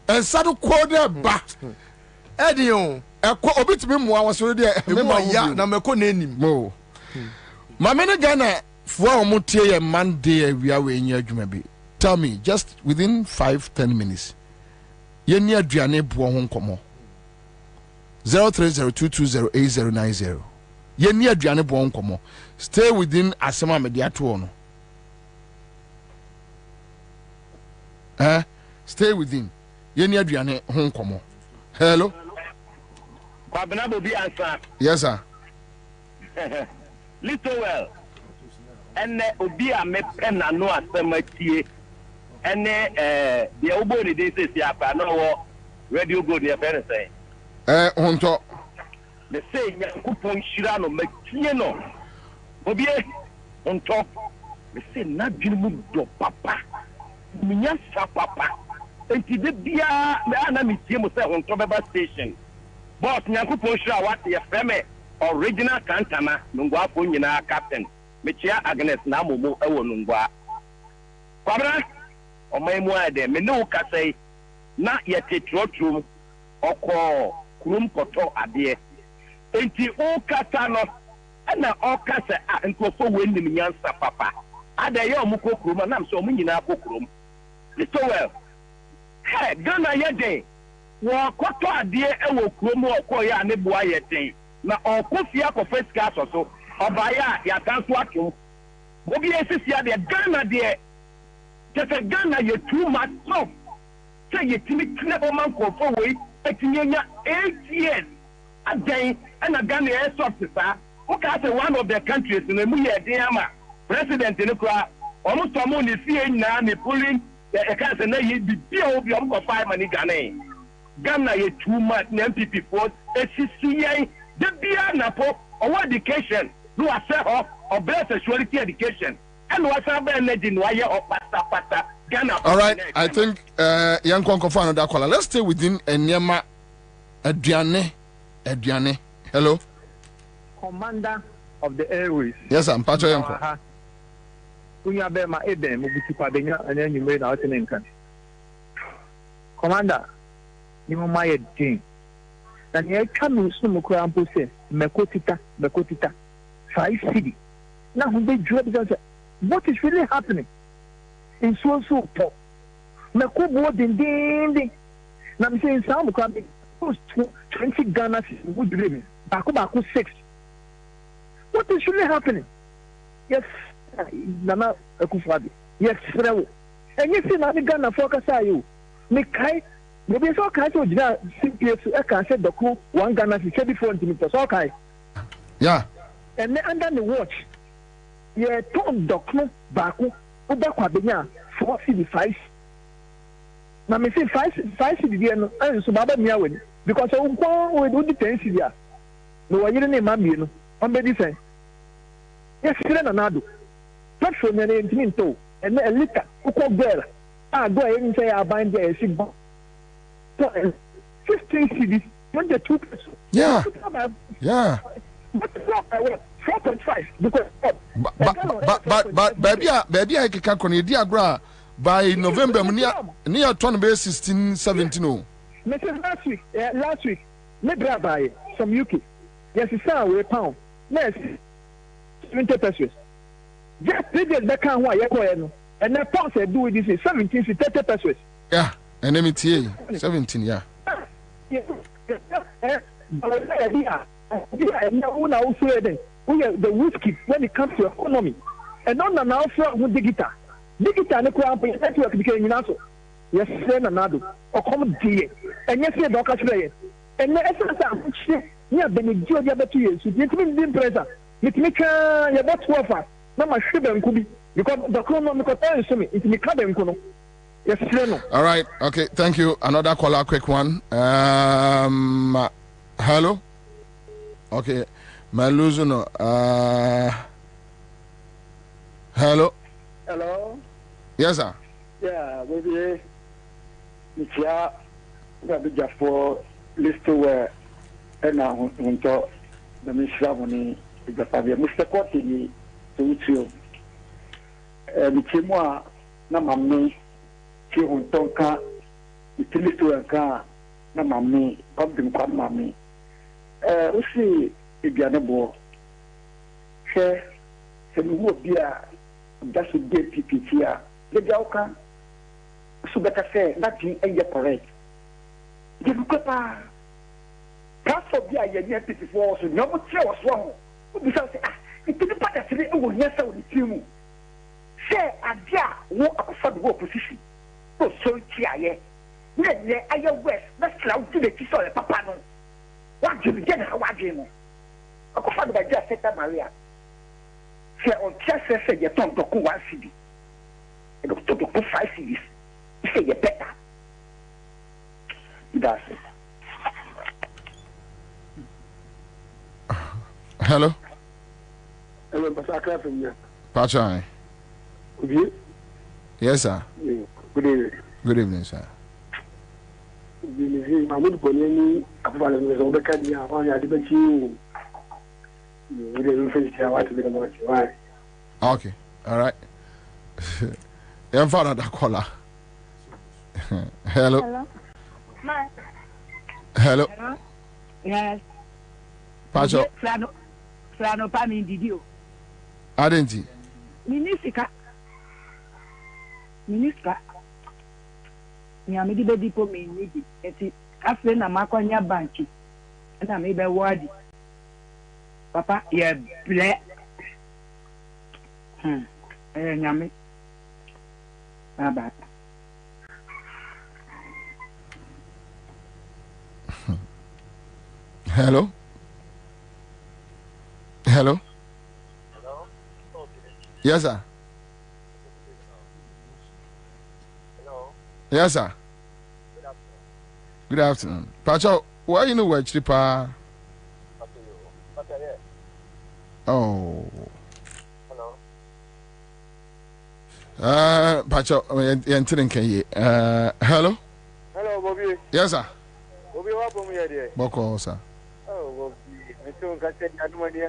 Speaker 17: Ensa do ko de ba.
Speaker 16: Edion
Speaker 17: ekọ obi timi moa wo so dey
Speaker 16: me mo ya na meko na enim.
Speaker 17: Mo. Mama ne Ghana fo a mo tie ye Monday awia we nya adwuma bi. Tell me just within 5-10 minutes. Yeni aduane bo ho nkomo 0302208090 yeni aduane bo nkomo stay within asema mediato no stay within yeni aduane ho nkomo. Hello
Speaker 15: Kwabena Bobie Ansah.
Speaker 17: Yes sir.
Speaker 15: Little well ene obi a me pena no asema tie ene the obo ni dey say apa no wo radio go near very say
Speaker 17: honto
Speaker 15: me say Nyankopon hira no matie no Bobie honto me say na dwunu mu do papa minya sa papa enti de bia me ana me tie mo say honto beba station boss Nyankopon hira what ye frame original kantama nungwa po nyina captain me chia Agnes na momo ewo nungwa Kwabena o mai mu ade me no ka say na ye tetrotrum oko kurom kɔtɔ adeɛ enti o kasa no ɛna ɔkasa a nkurɔfo wɔ nim nyansa papa ada yɛ ɔmo kɔ kurom nam sɛ ɔmo nyinaa kɔ kurom so well hey Ghana yɛ den wɔkɔtɔ adeɛ ɛwɔ kurom ɔkɔyɛ a ne boa yɛ den na ɔkɔ fie akɔfa sika asɔ so ɔbaeɛ a yɛaka nso atwom obi esisi adeɛ Ghana deɛ kyerɛ Ghana yɛ too much tough sɛ yɛtumi tene ɔma nkurɔfo wei ɛtumi anya 8 years adan ɛna Ghana yɛ soft saa woka sɛ one of the countries na mu yɛ den ama president no koraa ɔmo tɔmo ne fie nyinaa ne polling ɛka sɛ na yɛ bibia obi ɔmo kɔ 5 money Ghana yɛ too much na MPP foɔ esisi yɛn de bia na po ɔwɔ education no asɛ hɔ ɔbɛrɛ sexuality education ɛna wasan bɛ energy no ayɛ ɔpatapata Ghana.
Speaker 17: All right, I think young Konkofo another caller. Let's stay within Enyema Adriane. Hello.
Speaker 9: Commander of the Airways.
Speaker 17: Yes, I'm Pacho Yanko.
Speaker 9: Kunya Bema Eden, Mubuti Kwabena, and then you made out in Incan. Commander, you know my thing. And you come in Sumukram Pose, Mekotita, 5 city. Now, they drop what is really happening? In so top. Mekubo ding. Now I'm saying some crab 20 Ghana would dream. Baku 6. What is really happening? Yes, Nana Ekufadi. Yes, Frewo. And you see now the Ghana focus are you. Mekai, maybe so kind of CPS, I can say the crew 1 Ghana is 34 centimeters. Okay.
Speaker 17: Yeah.
Speaker 9: And then under the watch, yeah, Tom Dokno Baku. Kwabena 4 Now me say 5 cedi no and so baba mia we because we do 10 cedi no wa yire na ma mie no on be different yes kire na nado petrol na ntimi nto and a liter uko girl go e say aban there si bo 15 cedi 22 pesos
Speaker 17: yeah
Speaker 9: 4.5 because
Speaker 17: but baby I can diagram by November near turn base 16 17 oh.
Speaker 9: Last week me buy from UK yes it's a pound yes 20 pesos just 3 days back and why you and the pound said do this is 17 to 30 pesos
Speaker 17: yeah and let me tell you 17 yeah
Speaker 9: the whiskey when it comes to economy and on now with digital ne crap network became in also yes send another or come dear and yes the doctor and essence yeah benigio the 2 years you didn't be present it make your bot offer na ma hwebe nko bi because the economy ko tell so me it me ka ben nko no yes no.
Speaker 17: All right, okay, thank you. Another caller, quick one. Hello. Okay. My loser no. Hello.
Speaker 12: Hello.
Speaker 17: Yes, sir.
Speaker 12: Yeah, maybe it's ya. Maybe just for list where na hunto the minister money the Fabia Mr. Koti to you. Michimwa na mami ki hunto ka itilisto ka na mami pabdim kwa mami. Usi ibiane bo se mu bia dasu de PPT a de jauka su beta se nothing eye correct de ko pa so bia ye nye PPT4 so no mo tie wo so ho obi say ah itini pata tiri e wo nyesa wo timu se adia wo akofa do opposition so so tiaye ne aye west na slaw ti de ti so le papa no wa jibi je na wa je mo akofa do ba je Santa Maria se on tiase se je ton to ku 1 cedi e do to ku 5 cedis se je better that's it.
Speaker 17: Hello.
Speaker 12: Hello, Pastor from here.
Speaker 17: Pachai.
Speaker 12: Okay.
Speaker 17: Yes, sir.
Speaker 12: Yeah. Good evening.
Speaker 17: Good evening, sir.
Speaker 12: Mahmoud Bonini, Afghan is over Kenya, on the Adibachi. We didn't finish our to the much. Why?
Speaker 17: Okay. All right. I'm found that caller. Hello.
Speaker 19: Hello.
Speaker 17: Hello.
Speaker 19: Yes.
Speaker 17: Pacho.
Speaker 19: Flano pa mi didio.
Speaker 17: Adenti.
Speaker 19: Minisika. Ni amedi be dipo me nidi. Eti afi na makwanya banki. Na me be wadi. Papa ye ble. Nyame. Baba.
Speaker 17: Hello. Hello. Yes, sir. Yes, sir. Good afternoon. Pacho, why you know where Chipa? Oh. Hello. Pacho, hello.
Speaker 20: Hello, Bobie.
Speaker 17: Yes, sir.
Speaker 20: Bobie, what from here?
Speaker 17: Boko, sir.
Speaker 20: Oh, Bobie. I don't get any money.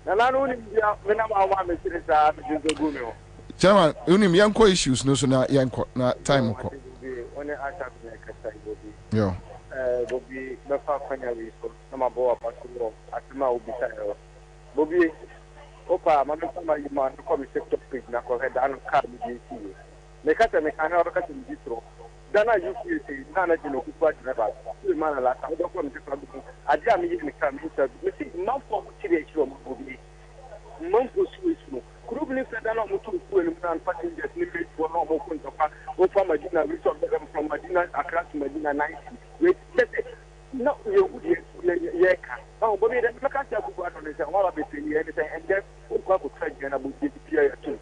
Speaker 20: Na no ni bia me na ma me sire sa me do go me o
Speaker 17: chairman unim yanko issues no so na yanko na time ko
Speaker 20: one Ansah me kasa Bobie
Speaker 17: yo
Speaker 20: Bobie me fa kwanya wi so na ma bo apa so atma obi sa yo Bobie opa ma me ma yi ma ko me sector page na ko he da no car me di si me kasa me kan ha ro kasa me di tro dana UPC na na jino ku kwa driver so ma na la ta do ko me se fa bu adi am yi me kan me se me si ma fo ku ti re chiro mo Bobie mon ko suisu kurubni feda na mutu ku enu na passengers ni me for no mo kun topa o fa Madina we talk from Madina Accra to Madina 90 we no you ye ka oh Bobie da me ka ta ku ba no ne se wala be teni e se and then o kwa ko traje na bo di pia ya tu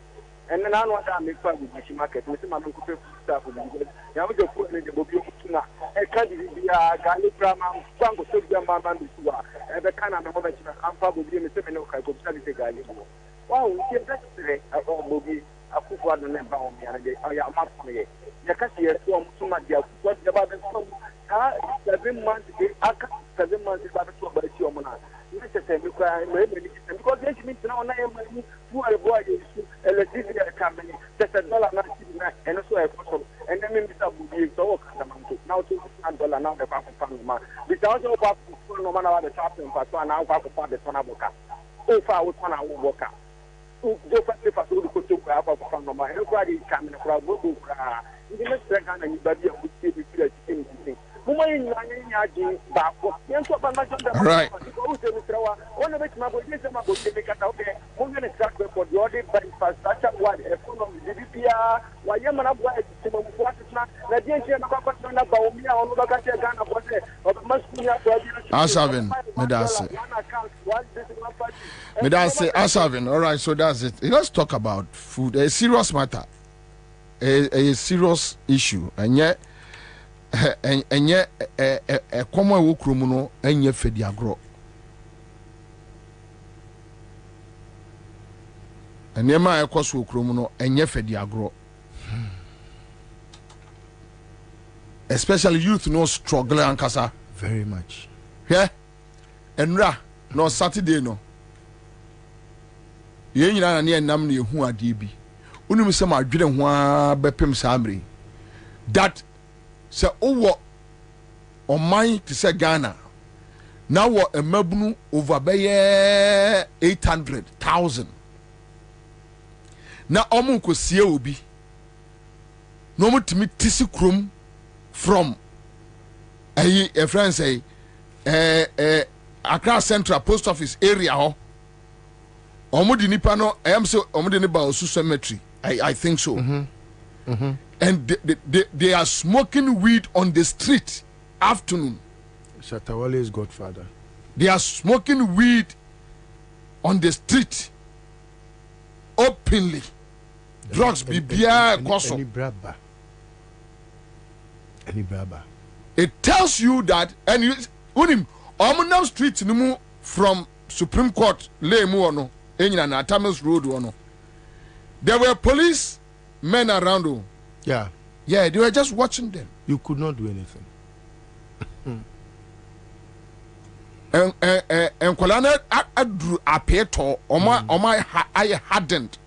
Speaker 20: and then anu ada me fa bu shi market we se ma ko pe sta ko ni ya mo je ku ne de Bobie ku na e ka di bia ga le drama kwango so bia ma ma ndu wa e be kana me mo be chi na amfa Bobie me se me no ka ko ta se ga le bo wow ye that's the Bobie akufo ado ne ba o mi ade ya ma fo ye ya ka se ye so mo tuma dia akufo de ba be so ka 7 months de aka 7 months ba be so ba chi o mo na ni se se mi kwa me me ni because they mean na ona ye mani fu e boy ye su electricity company $10 na chi na and so e for and then me bisa Bobie so o ka man to now $2 now the pa fa ma bisa o pa no ma na wa the chaplain pa so na kwa kwa the tona boka o fa o tona wo boka do fa se fa so ko to kwa pa fa no ma e kwa di kamera kwa bobo kwa ndi me se ga na ni ba bi o ti bi ti ti ti mo mo yin na nya ji ba ko yen so ba ma jonda
Speaker 17: right
Speaker 20: o se mi trawa ona be ma bo je se ma bo je me kata o be mo ngene track record yo de ba infrastructure wa economy di bia wa ye mana bo e ti mo bo atina na die je na kwa na ba o mi a ono ba ka se ga na bo se o ma sku ya bo bi
Speaker 17: Ansah me that's it. Ansah, all right, so that's it. Let's talk about food, a serious matter, a serious issue, and yet a common work room, and yet fed agro. And near my cost work room, and yet fed agro. Especially youth no struggle and kasa
Speaker 16: very much.
Speaker 17: Yeah, and no Saturday no. Ye nyina na ne nam na ehu ade bi unum se ma adwene ho a bepem samre that se owo oman to say Ghana now wo emabunu over beye 800,000 na omo ko sie obi no mutimi tisi krom from a friend say Accra Central Post Office area ho Omudi nipa no I am so omudi ni ba osu cemetery I think so and they are smoking weed on the street afternoon
Speaker 16: Shatawale's godfather
Speaker 17: they are smoking weed on the street openly drugs bibia koso
Speaker 16: any braba
Speaker 17: it tells you that and you unim omunam street nimu from Supreme Court lemu ono enyina na Tamis Road ono there were police men around
Speaker 16: yeah
Speaker 17: they were just watching them.
Speaker 16: You could not do anything.
Speaker 17: And kolana adru apeto oma I hadn't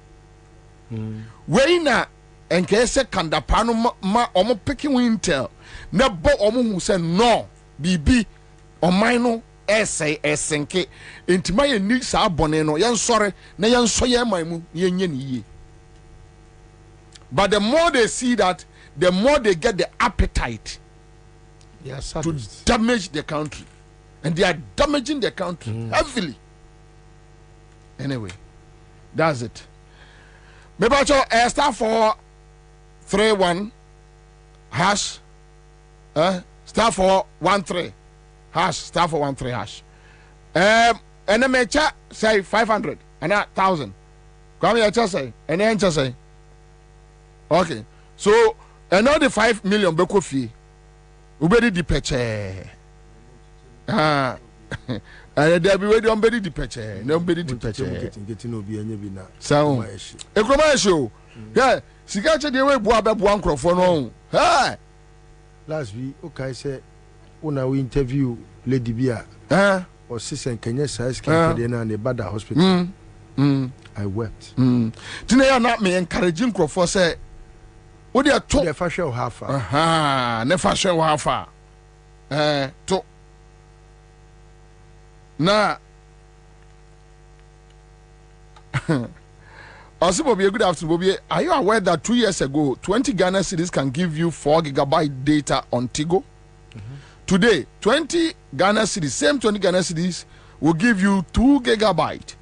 Speaker 17: we na enke se kandapano ma omo picking wintel na bo omo hu say no bibi ɔman no ɛsɛe ɛsenke ntima yɛ ni saa bɔne no yɛnsɔre na yɛnsɔ yɛn man mu yɛnyɛ ne yie. But the more they see that, the more they get the appetite to damage the country. And they are damaging the country heavily. Anyway, that's it. Maybe I start for 3-1 hash. Start for 1-3 hash. Start for 1-3 hash. And then me say 500 and 1,000. Come here, just say. And then just say. Okay, so another 5 million beko fee. Ubedi di peche. And there be ready on bedi di peche. No bedi di peche.
Speaker 16: Getting obi enye bi na.
Speaker 17: Sound. Ekroma show. Yeah, sika che de we bua be bua nkrofo no. Hey.
Speaker 16: Last week, okay, say una we interview Lady Bia. Or sister Kenya size can na the Bada hospital. I wept.
Speaker 17: Today are not me encouraging nkrofo say what they are told.
Speaker 16: Never share how far.
Speaker 17: Never share how far. To now. Also, Bobie, good afternoon, Bobie. Are you aware that 2 years ago, 20 Ghana cedis can give you 4 GB data on Tigo? Today, 20 Ghana cedis, same 20 Ghana cedis will give you 2 GB.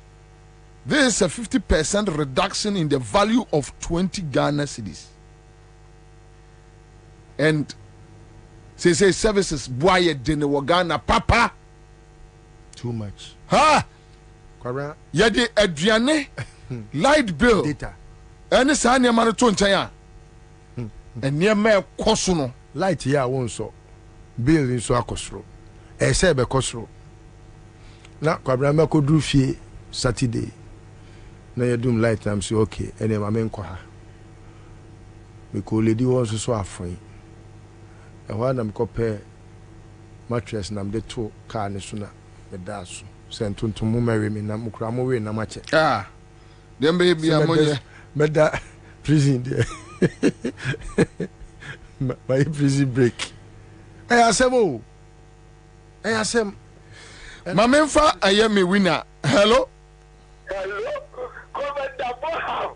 Speaker 17: This is a 50% reduction in the value of 20 Ghana cedis. And say services boy dene Ghana papa
Speaker 16: too much.
Speaker 17: Kwabena yede aduane light bill
Speaker 16: data
Speaker 17: any sa ne ma no to nchen a ene ma ekoso no
Speaker 16: light ya won so bill nso akosoro ese be kosoro na Kwabena me ko duru fie Saturday na yedum light am say okay ene ma me nko ha me ko lady won so afon and when I'm compare mattress and I'm the two car sooner the dash sent to marry me na mukra mo we na mache
Speaker 17: them baby amoye
Speaker 16: meda prison there my prison break asem
Speaker 17: mamemfa ayemi winner hello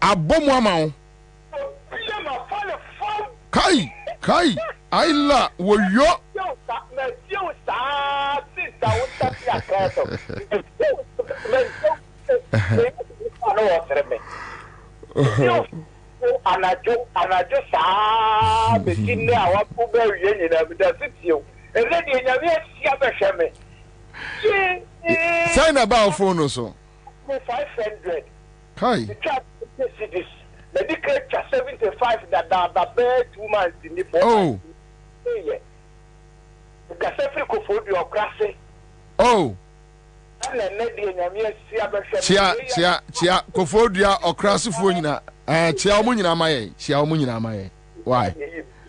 Speaker 17: abomu amawo kai Aila woyo
Speaker 15: anajo saa begin awa pube yen na da sitio eledi enyame asia behweme
Speaker 17: sign about phone so
Speaker 15: 500
Speaker 17: kai
Speaker 15: cities medical 75 that the 2 months in the
Speaker 17: oh
Speaker 15: Gasefri ko fodi okrase
Speaker 17: oh
Speaker 15: ana nedi enyame asia behweme
Speaker 17: chia ko fodi okrase fo nyina chia omo nyina amaye why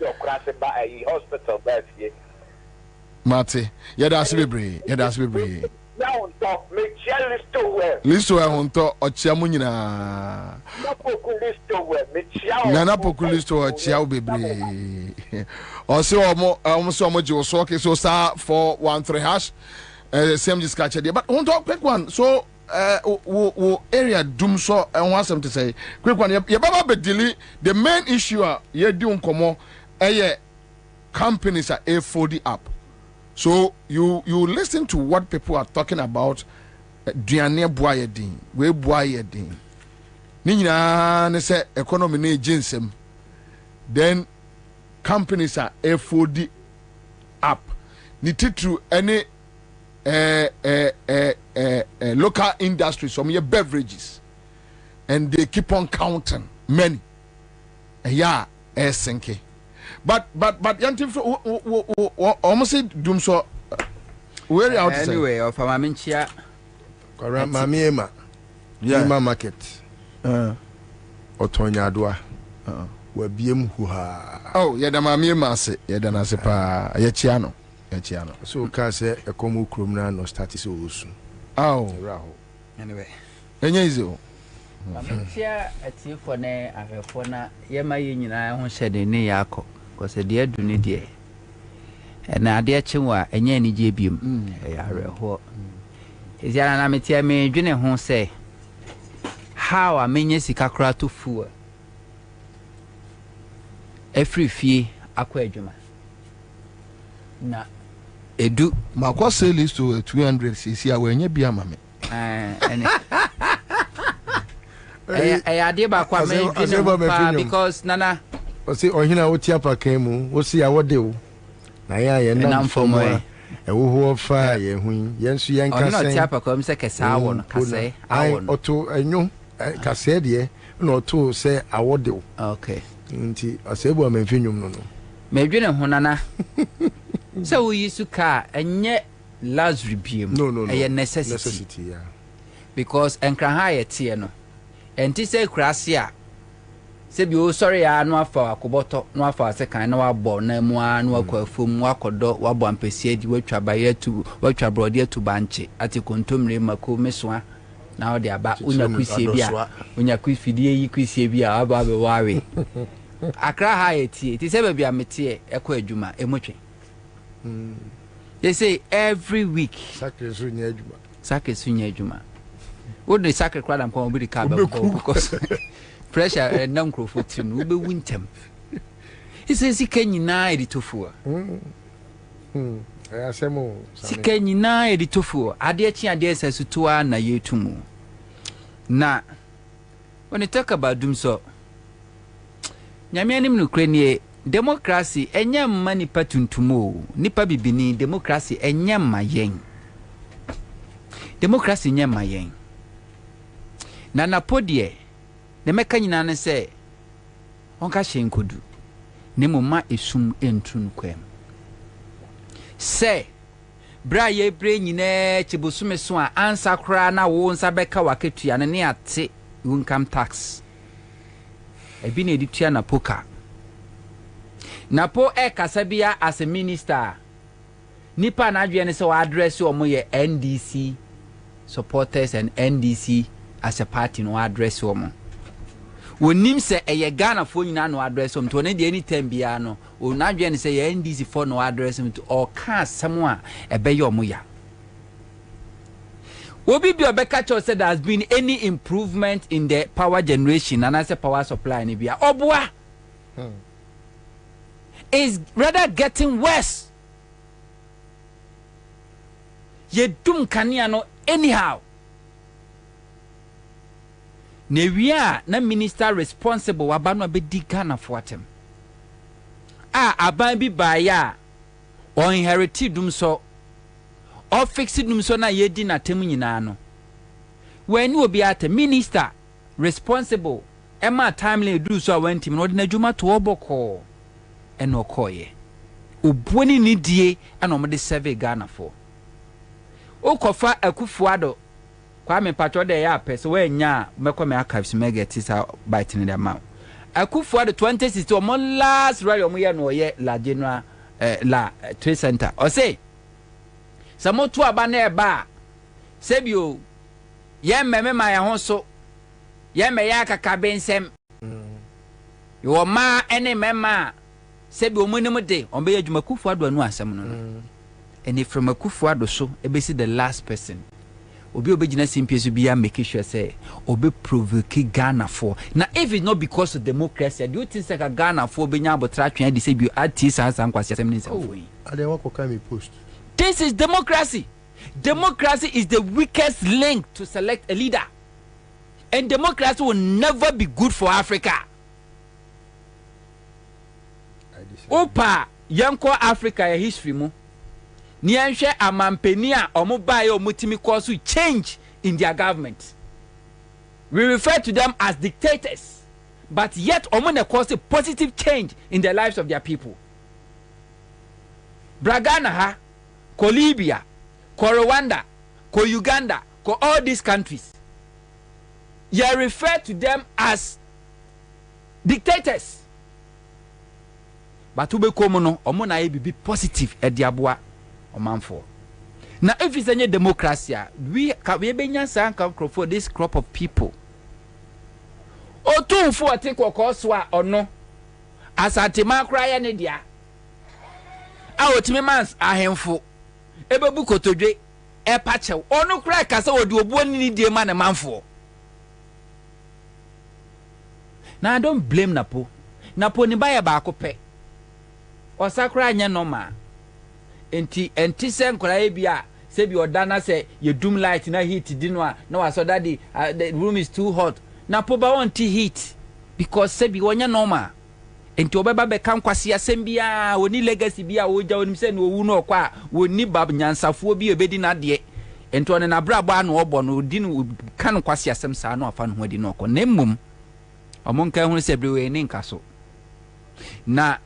Speaker 15: okrase ba hospital ba fie
Speaker 17: mate yeda asbebre
Speaker 15: now talk me chia
Speaker 17: listo well honto ochia mo nyina nana poku listo ochia bebre also omo je so okay so star 413 hash same just catch there but want to quick one so wo area dum so won asem to say quick one ye baba be delay the main issue ye di unkomo companies are A40 up. So you listen to what people are talking about. Duane boyedin, we boyedin. Ni nyina ne say economy na agency. Then companies are A40 up. Ni titru any local industries, some your beverages, and they keep on counting many. Yeah, SNK. But yantim almost doom so where out
Speaker 10: anyway of Maminchia
Speaker 16: Mamiema Yema market Otonya Dua we biem huha
Speaker 17: oh yeda Mamiema se yeda na se pa yechiano
Speaker 16: so ka se ekomu krom na no start so osu
Speaker 10: anyway
Speaker 17: enye izo
Speaker 10: Maminchia atifo ne ahwefo na yema ye nyina ho hyede ne yakọ because the aduni de na ade chenwa enye ni je biem areho is ya na metia me dwene ho say how amenye sika kra to fu every fie akwa adwuma na edu
Speaker 17: makwa sell list to 200 cc awenye bia mame
Speaker 10: ade ba kwa me dwene because nana
Speaker 16: o say ohina wo tia pa kan mu wo si awode wo na ya na mfomo ewo ho fa ye hu yensu yen kase
Speaker 10: ohina tia pa kwa se kesa awo no kase awo no
Speaker 16: oto enyo kase de na oto se awode wo
Speaker 10: okay
Speaker 16: nti asebu amemfinyum no
Speaker 10: me dwene ho nana se wo yisu ka enye luxury biem eye necessity
Speaker 16: yeah
Speaker 10: because enkra ha ye tie no enti se krase a se bi o sorry ya no afa akoboto no afa se kan na wabo na mu a no akwafom wakodo wabo ampesi adi watwa baye tu watwa brode tu banche ati kontomre mako mesoa na odi aba unya kusie bia unya kwifidie yi kusie bia aba be wawe akra ha etie ti se bia metie ekọ adwuma emotwe they say every week
Speaker 16: sakre
Speaker 10: sunya adwuma would the sacred crowd am come be the because pressure na microphone tin wo be wintem he says sika nyina editofu
Speaker 16: asemo
Speaker 10: sika nyina editofu ade chi ade esasuto a na yetumu na when you talk about doom so nyame anim no kranie democracy enye mma nipa tuntumo nipa bibini democracy enye mma yen democracy enye mma yen na napodie ne meka nyina ne se onka hyenkodu ne moma esum entun kwem se bra ye bre nyina chibusume so a ansa kra na wo nsa beka waketua ne ate income tax ebi na editua na poka napo kasabia as a minister nipa na adwe ne se wa address omo ye NDC supporters and NDC as a party no address omo wonim se eye Ghana fo nyina no address omo to ne de anytime bia no o na adwe ne se ye NDC for no address omo to o ka asem a ebe ye omo ya obi bi obeka cho said there has been any improvement in the power generation and as a power supply ni bia oboa is rather getting worse. Ye dum kania no anyhow. Nevia na minister responsible wabano be di Ghana for them. Aban bi baya or inherited dum so or fixed dum so na ye di na temu nyina no. When you be at a minister responsible, Emma timely do so when team no na juma to oboko. Eno koye obwoni ni die ana omde serve Ghana for okofa akufuado kwa me patro de ya pese we nya mekọ me archives mega tisa bite ni dem akufuado 2060 omo last rally omo ye no ye la general la trade center o say samotu aba na eba sebio ye mmeme ma ya ho so ye me ya kaka bensem yo ma ene mema sebi omonim de ombe adwuma kufuado anu asem no and if from akufuado so ebesi the last person obi obegina simpiesu bia make sure say obi provoke Ghana for now if it's not because of democracy do you think say Ghana for benya abotratwe dey say bi artist Ansah kwase asem ni say
Speaker 16: ade wako kai me post
Speaker 10: this is democracy. Democracy is the weakest link to select a leader, and democracy will never be good for Africa. Opa yanko Africa ya history mu ni anhwe amampeni a omo bae omutimi cause change in their government. We refer to them as dictators, but yet omo na cause a positive change in the lives of their people. Bragana ha, ko Libya, ko Rwanda, ko Uganda, ko all these countries, you refer to them as dictators. But ube komo no omo na be positive e diaboa omanfo. Now if it's any democracy, we benya sanka for this crop of people. O tun fo take okoswa ono asatema kra ya ne dia. otime mans ahemfo ebebu kotodwe epachew onu kra kasa odi obuo ni die ma ne manfo. Now I don't blame Napo ni baya ba akope osakra anya normal enti se nkora ebia se bi odana se ye doom light na heat di no a na waso daddy the room is too hot. Napo ba want heat because se bi wonya normal enti obeba be kan kwase asem bia woni legacy bia woja wonim se no owu no kwa woni bab nyansafo bi obedi na de enti one na brabo ano obo no di no kan kwase asem sa no afa no ho di no ko na mmom omonka hu se brewe ni nkaso na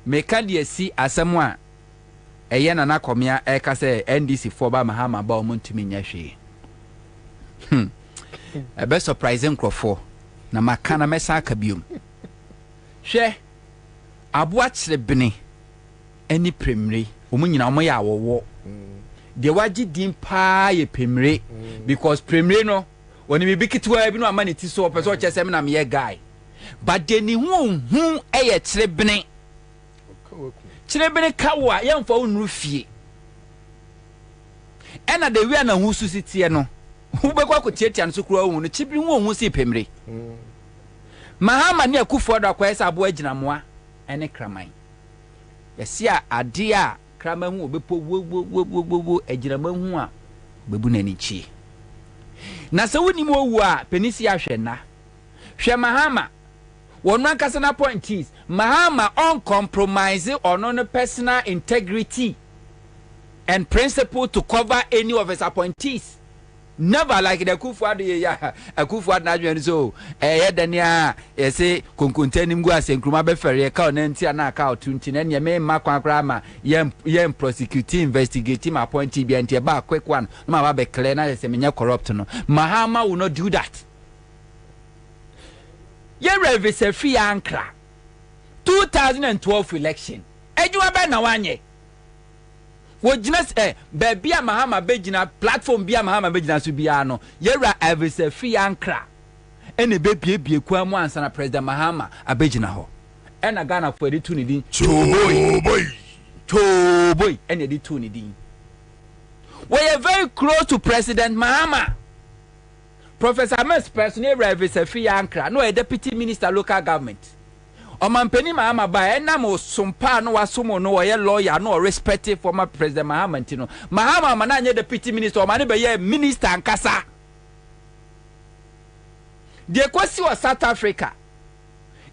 Speaker 10: meka de si asem a eye na nakomia eka se NDC for ba mahama ba omontumi nya hwe ebe surprising crofo na makana mesa aka biom hwe aboa kyrebene ani premre omunyina omoya awowo de waji din pa ye premre because premre no when we big kitwa bi no amani ti so person che na me guy but de ni hu eye kyrebene kawa yemfa onru fie ena de wi na hu susitie no hu be kwa kotiatia no so kura hu no chibiri hu si pemre mahama ne akufo do akwa esa abo agina moa ene kraman yesia ade a kraman hu obepo wo agina mahu a bebu na ni chi na se woni mo wu a penisi ahwe na hwe mahama wonu ankasa na point is mahama uncompromise on no personal integrity and principle to cover any of his appointees. Never like the Kufuad ya Kufuad na so dania say konkontani mgu ase nkruma be fere ka onanti ana ka otunti na ne me makwa krama yem prosecute investigating appointee bi anti ba quick one no ma ba clear na say menya corrupt no mahama will not do that. Ye revise free ankra 2012 election ejuwa be na wanye wojina baby a mahama begina platform bia mahama begina so bia no yera evise free ankra ene bebie kwa mu ansa na president mahama abegina ho ena Ghana for the tuni din toboy ene di tuni din we are very close to President Mahama. Professor Ahmed person evise free ankra no a deputy minister local government Omampeni Mahama ba ena mo sumpa no wasomo no ye lawyer no respect former President Mahama ntino Mahama mananye deputy minister omane be ye minister ankasa the kwesi was South Africa.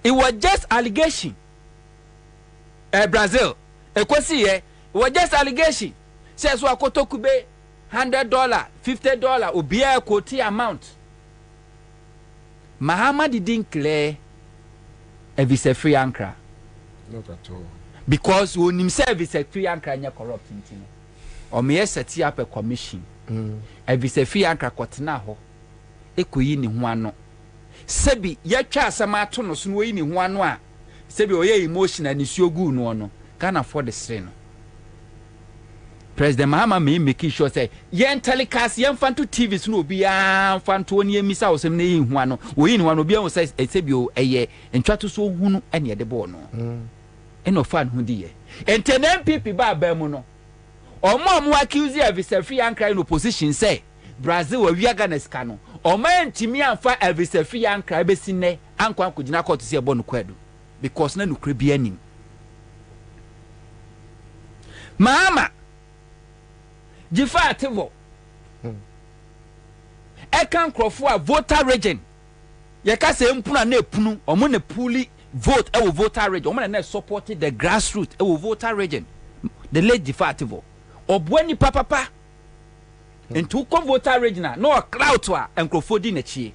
Speaker 10: It was just allegation. Brazil kwesi it was just allegation says wa kotokube $100 $50 obia quote amount Mahama didn't clear visa free ankra.
Speaker 17: Not at all.
Speaker 10: Because when himself is a free ankra nya corrupt ntino. O me set up a commission. Visa free ankra kwatena ho. Ekoyi ni ho ano. Sebi yatwa asama ato no so no yi ni ho ano a. Sebi oye emotion ani siogu no no. Can afford the strain. President Mahama may make sure say yen telecast yen fanto TVs no obi a fanto oni emisa wo sem na yin hu ano wo yin hu ano bia wo say sebio eye entwato so hunu ene de bo no eno fan hu di ye enten MPP ba mu no omo accuse Evisefi Ankara in opposition say Brazil wa wi Ghana ska no omo entimi anfa Evisefi Ankara besi ne ankwa kugina court se ebo no kwadu because na nukre bia nim Mahama Jifa ativo Ekan krofo a voter region ye ka se mpuna na epunu omo na puli vote e wo voter region omo na supported the grassroots e wo voter region the late Jifa ativo obwani papa into come voter region no crowd a enkrofo di na chie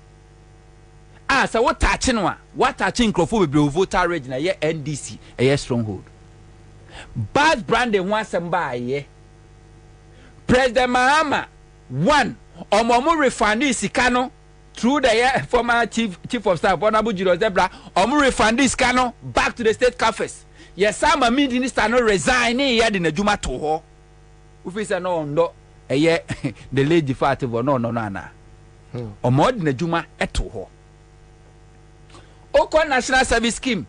Speaker 10: sa what touch no a what touch enkrofo bebre voter region ye NDC ye stronghold bad branding one samba ye President Mahama one omo refund sika no through the former chief of staff Honorable Julius Zebra omo refund sika no back to the state coffers. Yes some minister no resign here in adwuma to ho we say no the lady fative no na omo di adwuma eto ho Oko national service scheme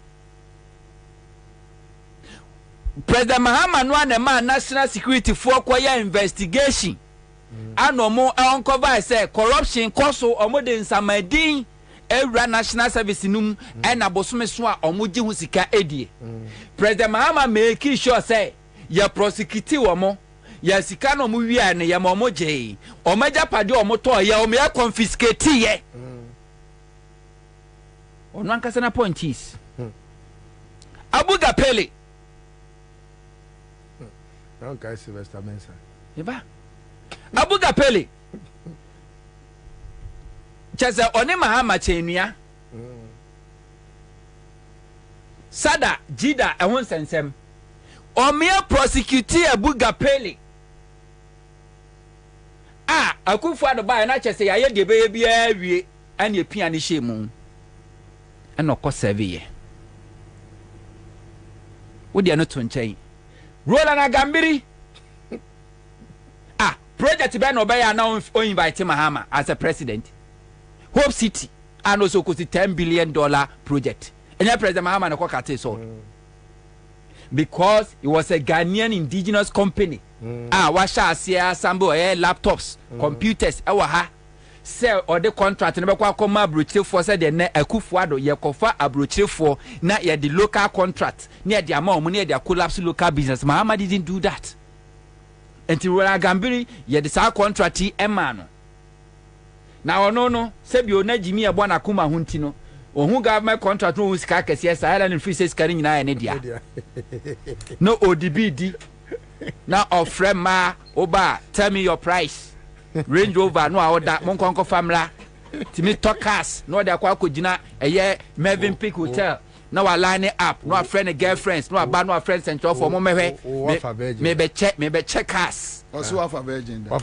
Speaker 10: President Mahama no na man national security for kwaya investigation ano mo uncover say corruption koso omo de nsamadin ewra national service num na bosome so a omo gi hu sika edie. President Mahama make sure say ya prosecute omo ya sika no mo wi ne ya omo je omo japade omo to ya omo ya confiscate ye. Ono ankasa na point is Abuga Pele.
Speaker 16: Okay, Sylvester Mensa.
Speaker 10: Eba. Abuga Pele. Chese oni Mahama chenua. Sada Jida ehun sensem. Omia prosecute Abuga Pele. Akufo-Addo ba na chese ya ye de be bia wie ane epia ne hyemu. Eno ko serve ye. Wodi ano to nchen. Roland Agambiri. Project be no be ya na o invite Mahama as a president. Hope City and also cost $10 billion project. And President Mahama na kwakate so. Because it was a Ghanaian indigenous company. Washa asia sambo laptops, computers ewa ha. Say or the contract na be kwa koma abrochire for say de na Akufo-Addo ye kofa abrochire for na ye the local contract na the amount money they collapse local business. Mahama didn't do that. Enti Roland Agambiri ye the sa contract ema no. Na ono no se bi ona jimi e bona kuma hunti no. Ohun government contract no sika kese sa ala ne free say sika nyina ye ne dia. No ODBD. Na ofre ma oba tell me your price. Range Rover no order monkonko famla timi talkers no order kwa kojina eye Melvin Peak Hotel na wa line up no friend girlfriends no aba no friend central for mo mehwe me be check us
Speaker 16: also wafa virgin da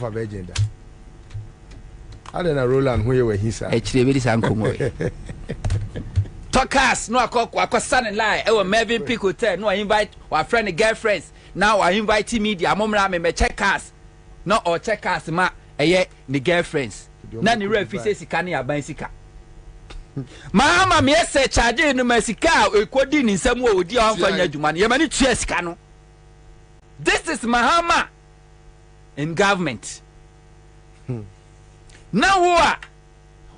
Speaker 16: Adena Roland who you were hisa
Speaker 10: chire be dis ankomo talkers no akọ sun line e Melvin Peak Hotel no invite wa friend girlfriends now I invite media momra me check us no or check us ma eye ni girlfriends na ni refi say sika na yaban sika Mahama me say charge no masika ekodi ni nsam wo odi anfanya adwuma no yemani tua sika no. This is Mahama in government. Now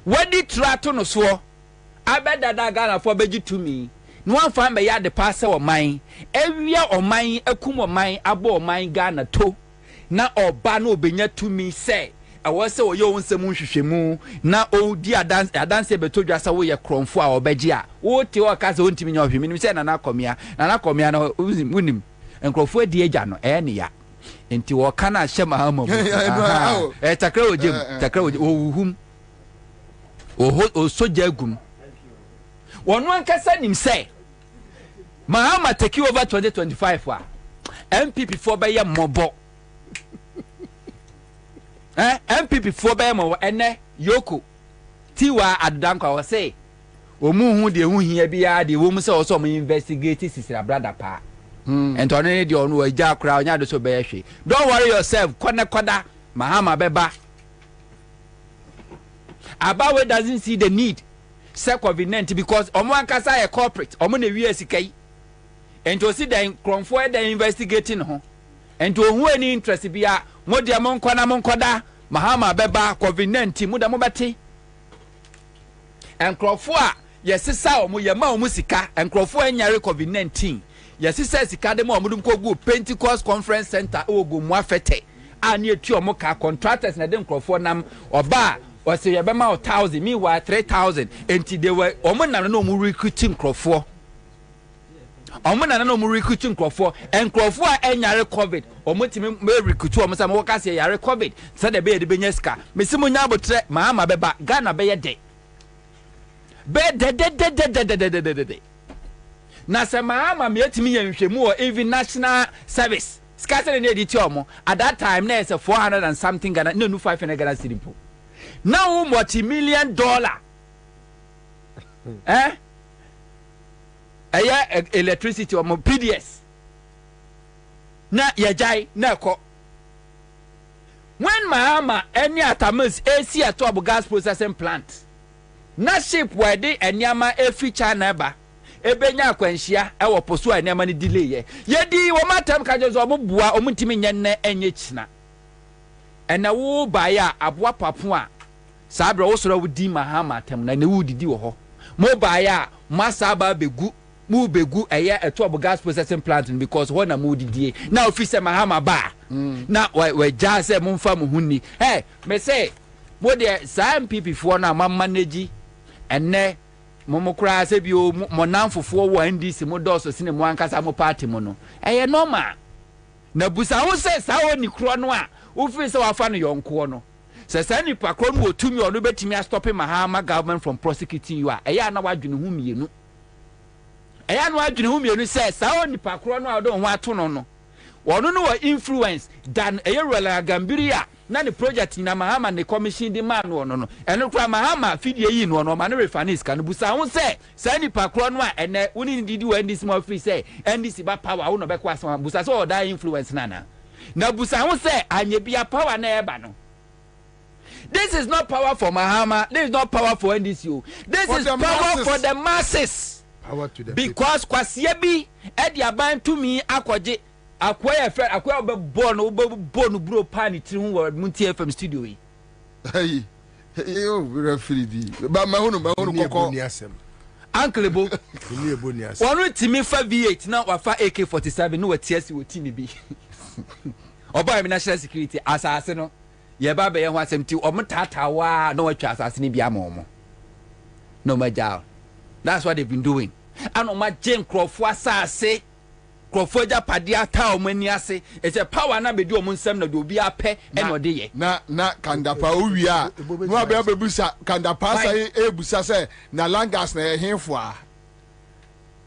Speaker 10: what did trato no so abeda da Ghana for beji to me no one find be ya the pass o man ewia o man akum o man abo o man Ghana to na oba na obenya to me say awose wo yo nsem nhwehwemu na odi adanse betodwa sa wo ye kromfo a obegye a wo te o ka se ontimi nya ohwemi nim say na nakomia na unim enkrofo adi agya no ne ya enti wo kana hye Mahama takra ojem ohum o soja agum wonu ankasa nim say Mahama take over 2025 MPP for be ye mobo MPP for be mo ene yoko tiwa adanka wo say omu hu de hu hia bia de wo mu say wo so mo investigate sisira brother pa and on any de onu agya kra onya de so be hwe. Don't worry yourself koda Mahama beba Abawe doesn't see the need say COVID-19 because omo ankasa a corporate omo na wi asikai and to see the cromfo the investigating ho and to who any interest bia modi monkoda Mahama beba COVID-19 muda mobati enkrofo a yesisa omo yema omo sika enkrofo anyare COVID-19 yesisa sika de mo omudum kogu Pentecost Conference Center ogo mu afete ani etu omo ka contractors na de enkrofo nam oba o se yebema 1000 me wa 3000 enti de we omo na no omo recruiting enkrofo omo na no omo recruiting enkrofo a enyare COVID omo timi me recruit omo sa mo ka se yare COVID sa de be de benya sika mesimo nya abotre Mahama beba Ghana be ye de na se Mahama me etimi ye nhwemu o even national service scarcely na editi omo at that time na is 400 and something Ghana no 500 Ghana cedi po now multi-million-dollar electricity omo PDS na yajai na ko when Mahama any atamas AC atobo gas processing plant na ship where dey enyama every China ba ebenya akwanhia e wo poso a nema ne delay ye di wo matam ka je zo obua omntimi nyenne enye china ena wo baya aboa papo a sabra wo soro wo di mahama tam na ne wo didi wo ho mo baya masaba begu mu begu eye eto obo gas processing plant because ho na mu didie na office mahama ba na we ja se mo mfa mo hunni me say mo de sa MPP fo na ma manage enne mo kura se bi o mo nanfofo wo NDC mo doso sine mo ankasa mo party mo no eye normal na busa wo se sa oni kro no a wo fi se wa fa no yonko no se sa ni pakro no otumi ono betimi stopping mahama government from prosecuting you a eye na wadwene hu mienu eye na wadwene hu mienu se sa oni pakro no a do ho ato no no wono no influence dan eye rela gambiria na the project na mahama ne commission di man no no eno kra mahama fidie yi no no ma ne refinance kan busa ho se sa ni pakro no a ene woni didi wa ndisi mo free say ndisi ba power wo no be kwa asama busa so oda influence na busa ho se anye bia power na eba no. This is not power for Mahama. This is not power for NDCO. This is power masses. For the masses.
Speaker 16: Power to the
Speaker 10: because kwasiebi edi aban to me akwaje akwaya friend akwaya be born bro pani tri hu Munti FM studio yi.
Speaker 17: Hey. Yo, we free di. Ba ma hunu koko.
Speaker 10: Uncle Bo.
Speaker 16: Ni ebo ni asem.
Speaker 10: Wonu timi fa V8 na wafa AK47 no watiasi wotini bi. Oba mi national security asase no. Ye ba be ye ho asem ti omtatawa no watwa asase ni bia ma omo no maja. That's what they've been doing. And oma jen krofo asase krofo ja padia ta omani ase. It's a power na be di omo nsem na do obi ape e no de ye
Speaker 17: na kandapa owi a no abia bebusa kandapa sai ebusa se na langas na ye henfo a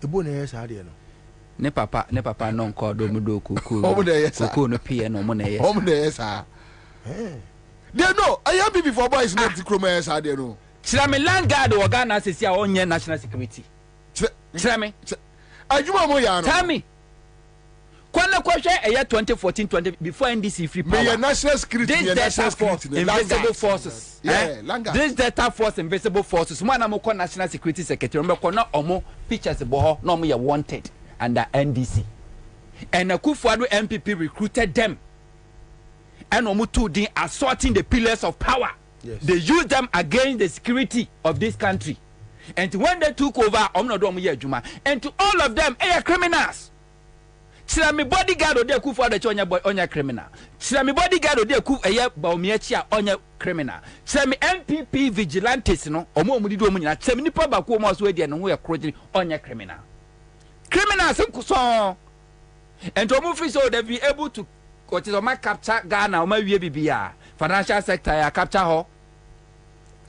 Speaker 16: ebo na ye sa de no
Speaker 10: ne papa no nko do mu do kuku no pie no mo na ye
Speaker 17: omo na ye sa. They know I am before boys not the chromers are there no.
Speaker 10: Chirame land guard or Ghana says ya onye national security. Chirame.
Speaker 17: Ajuma mo ya no.
Speaker 10: Tell me. Kwana kwahwe year 2014 before NDC free power.
Speaker 17: Me national security,
Speaker 10: this
Speaker 17: national
Speaker 10: security, invisible forces.
Speaker 17: Yeah,
Speaker 10: this data force invisible forces. Mo na mo ko national security secretary mo ko na omo pictures bo ho na omo ye wanted under NDC. And Akufo-Addo MPP recruited them. And Omutu assaulting the pillars of power. Yes. They used them against the security of this country. And when they took over, and to all of them, they are criminals. Chirami bodyguard or de Akufo-Addo onya criminal. Chirami bodyguard or de Akufo-Addo onya criminal. Chirami MPP vigilantes no omo omudido omunyina. Chirami nipa ba ko omo so edi no ho ya krojini onya criminal. Criminals nkuso. And omo free so they be able to what is my capture Ghana my bibia financial sector ya capture ho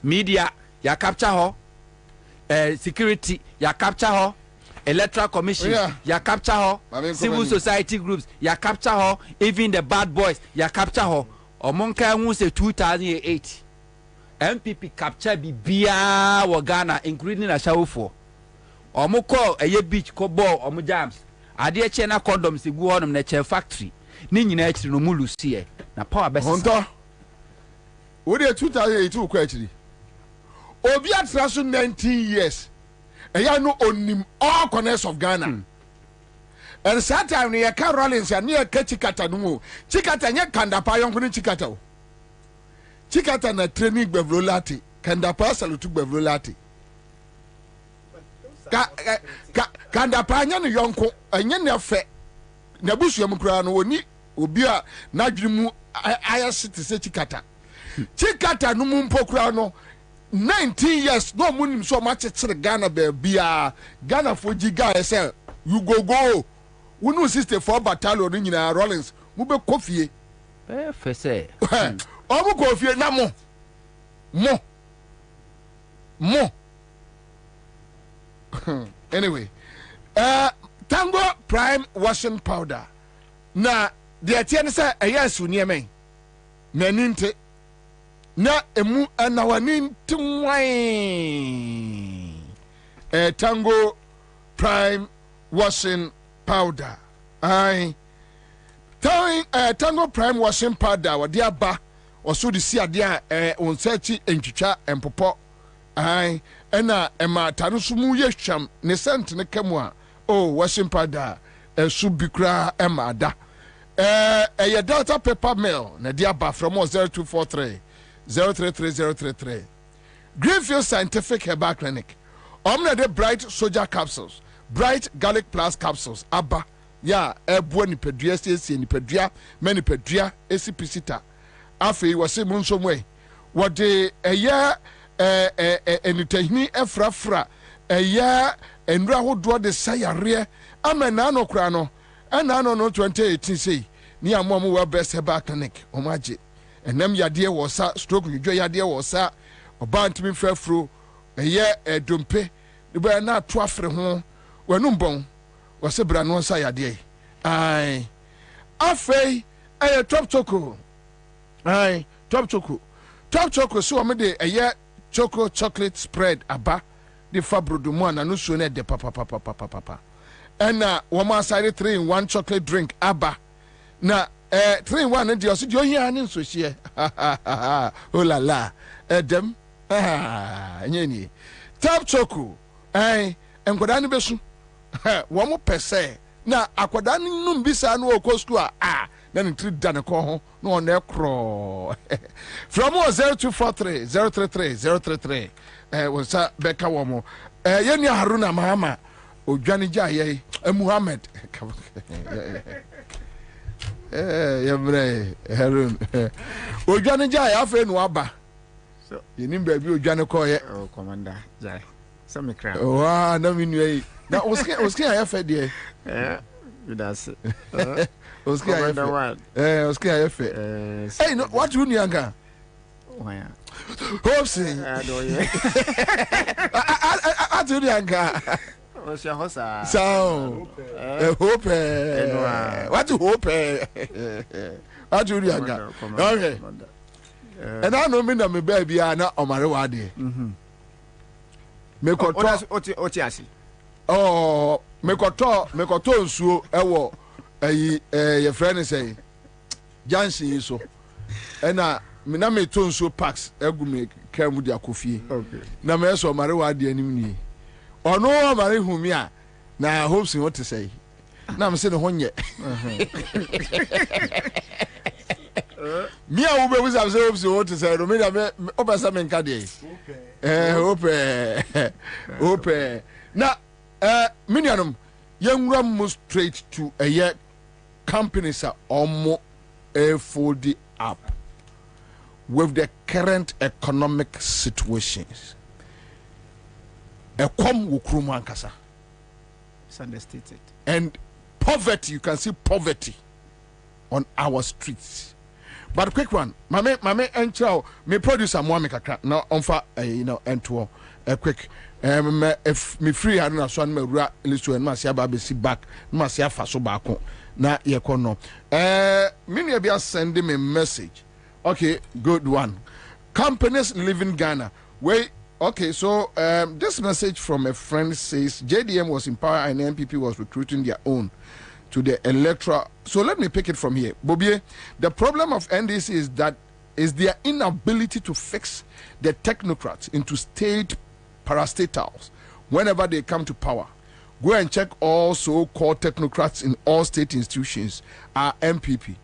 Speaker 10: media ya capture ho security ya capture ho electoral commission ya capture ho civil society groups ya capture ho even the bad boys ya capture ho omonka hu say 2008 MPP capture bibia wo Ghana including na shawfo omukọ eye beach ko ball omu jams ade che na condoms egu honum na che factory ni nyina akiri no mulusie na power best
Speaker 17: honto wo de 2008 ko akiri obi atra so 19 years eya no onim all corners of Ghana and that time ne ka Rollins ya ne ka chikata no chikata nye kandapa yonko ni chikata o chikata na training gbevlolati kandapa salutu gbevlolati kandapa nya no yonko enye ne fe na busuam kura no oni obi a nadwirimu ayasite se chikata no mu mpokura no 19 years no munim so ma chechire Ghana be bia Ghana for giga ese you go wonu 64 battalion ni nyina Rollins mu be kofie
Speaker 10: fese
Speaker 17: o mu kofie na mo anyway Tango Prime washing powder na de atiene se eyasu niemen maninte na emu anawani twai Tango Prime washing powder Tango Prime washing powder wadi aba oso de si ade a onsechi entwitwa empopo ai ena ema tare so mu ye hwam ne sent ne kamu a oh washing powder esu bikra ema da eye Delta paper mail na dia ba from 0243 033033 Greenfield Scientific Herbal Clinic omna de bright soldier capsules bright garlic plus capsules aba ya ebu nipadua sie nipadua manipadua esipisita afei wose mu nso mwe wode eye enitahini efrafra eye enura hodo de sayare amena no kura no ana no 2018 sei ni amomo we best herbal clinic omaje enam yade wo sa stroke nidwo yade wo sa oba ntimi frafro eye edompe ibe na to afre ho wanum bon wose bra no sa yade ai afei eye top choco ai top choco so me de eye choco chocolate spread aba de fabrodomo na no so na de papa ena woma side 3-in-1 chocolate drink aba na 3-in-1 de oso de ohia ne so hie oh la la edem nyeni top choco ai enkoda ne besu wo mo pese na akoda ne num bisa no okosku a na ne tri da ne ko ho na on e kro from 0243 033 wasa beka wo mo yeni Haruna Mahama odwane jaye Muhammad yebre Harun odwane jaye afa nu aba so yeni ba bi odwane ko ye
Speaker 3: commander jaye so me kra
Speaker 17: wa na mi nu yi na oski ayefa de
Speaker 3: that's
Speaker 17: oski ayefa oski ayefa hey no what you nyanga
Speaker 3: waya
Speaker 17: Hopsi atu nyanga
Speaker 3: Osia hosa
Speaker 17: so hope what you hope atu nyanga okay and I know me na me baby na omare wa de me ko
Speaker 3: oti asi
Speaker 17: oh mekoto nsuo ewo ayi ye friend say Jansen so ena me na me to nsuo packs egu me kam di akofie okay na me so mare wa de anim ni ono mare humi a na hopes what to say na me se ne honye mi a wo be wisa say hopes what to say no me na me obasa me nka de hope na minianum yenwura straight to a year companies are almost folded up with the current economic situations. A come wukruma ankasa.
Speaker 3: It's understated.
Speaker 17: And poverty, you can see poverty on our streets. But quick one, mame enchao me producer mo amekakra na onfa ento quick if me free had na so na mawura listo en ma sia ba be si back na sia fa so ba ko na ye ko no me nua bia send me message. Okay, good one. Companies live in Ghana. Wait, okay, so this message from a friend says JDM was in power and NPP was recruiting their own to the electoral. So let me pick it from here. Bobie, the problem of NDC is their inability to fix the technocrats into state parastatals whenever they come to power. Go and check all so-called technocrats in all state institutions are MPP.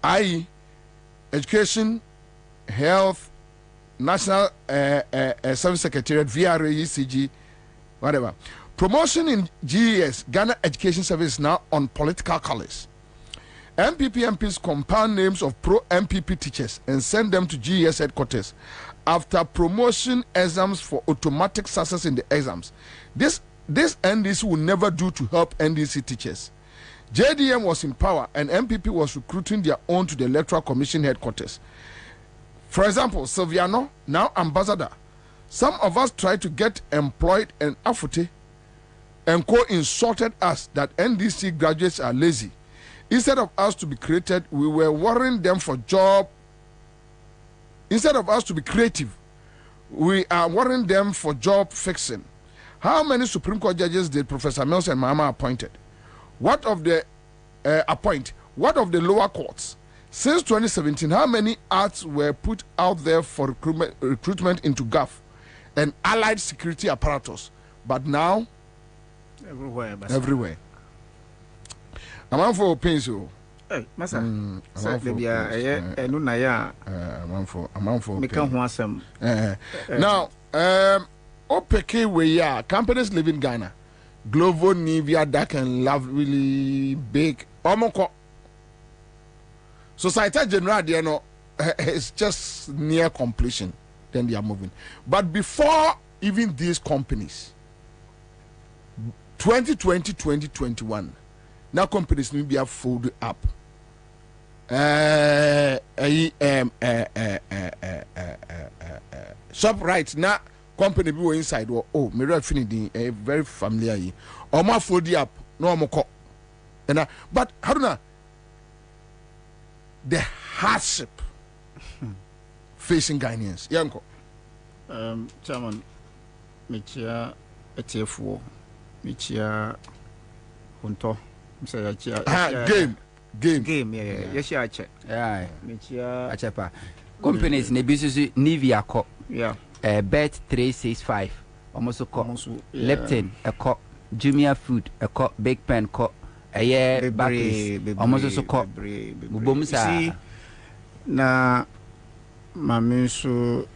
Speaker 17: i.e. education, health, national service secretariat, VRA, ECG, whatever. Promotion in GES, Ghana Education Service, now on political colors. MPP MPs compound names of pro-MPP teachers and send them to GES headquarters after promotion exams for automatic success in the exams. This NDC will never do to help NDC teachers. JDM was in power and MPP was recruiting their own to the Electoral Commission headquarters. For example, Silviano, now ambassador. Some of us tried to get employed in Afute and insulted us that NDC graduates are lazy. Instead of us to be created, we were worrying them for job. Instead of us to be creative, we are worrying them for job fixing. How many Supreme Court judges did Professor Mills and Mahama appointed? What of the What of the lower courts? Since 2017, how many ads were put out there for recruitment into GAF and allied security apparatus? But now, everywhere. I'm on for pencil.
Speaker 2: Hey, Massa. I'm for.
Speaker 17: Now, OPK we are companies live in Ghana. Glovo, Nivea, Dark and Lovely, Big, Omoko. Society General, you know, is just near completion. Then they are moving. But before even these companies, 2020, 2021, now companies need to be folded up. Shop right now, company be inside. Oh, me refinity very familiar. Oma fold up, no more. But how do you the hardship facing Ghanaians? Yanko.
Speaker 2: Chairman, Michia Etiefo, Michia Hunto, game, yeah. Yes, I check.
Speaker 10: Yeah, Michia Achepa. Companies, Nebusu, Nivea Co.
Speaker 2: Yeah.
Speaker 10: Bet 365, almost a co. Leptin, a co. Jumia Food, a co. Big Pen Co. A year back almost a co.
Speaker 2: See, na Mamisu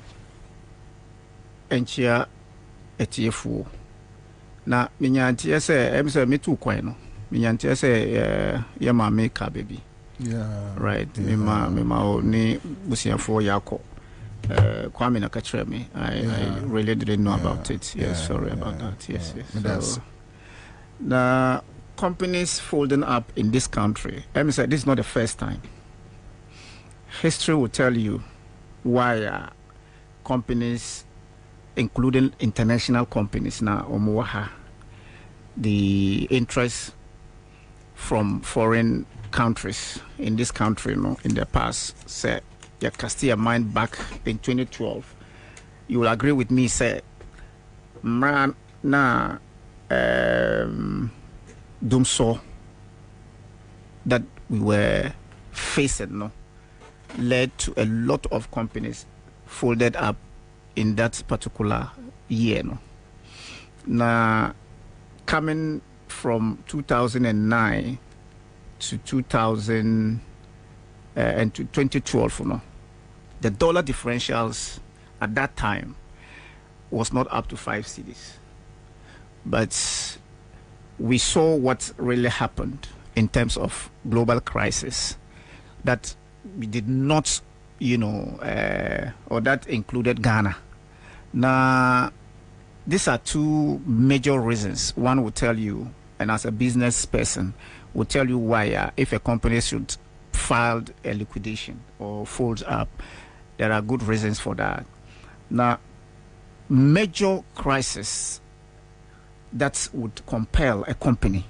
Speaker 2: Enchia Etiefo. Na Minyantia say, I'm say me too quino. Minyantia say, yeah, my maker baby.
Speaker 17: Yeah.
Speaker 2: Right. Me ni busia for Yako. Kwabena catch me. I really didn't know about it. Yes, sorry about that. Yes. So, the companies folding up in this country. Let me say this is not the first time. History will tell you why companies, including international companies, now Omuwaha, the interest from foreign countries in this country, in the past, say, you cast your mind back in 2012. You will agree with me, say, man, na Dumso that we were facing, led to a lot of companies folded up in that particular year. Now, coming from 2009 to 2000 and to 2012, the dollar differentials at that time was not up to 5 cedis. But we saw what really happened in terms of global crisis, that we did not, or that included Ghana. Now, these are two major reasons. One will tell you, and as a business person, will tell you why if a company should file a liquidation or folds up, there are good reasons for that. Now, major crisis that would compel a company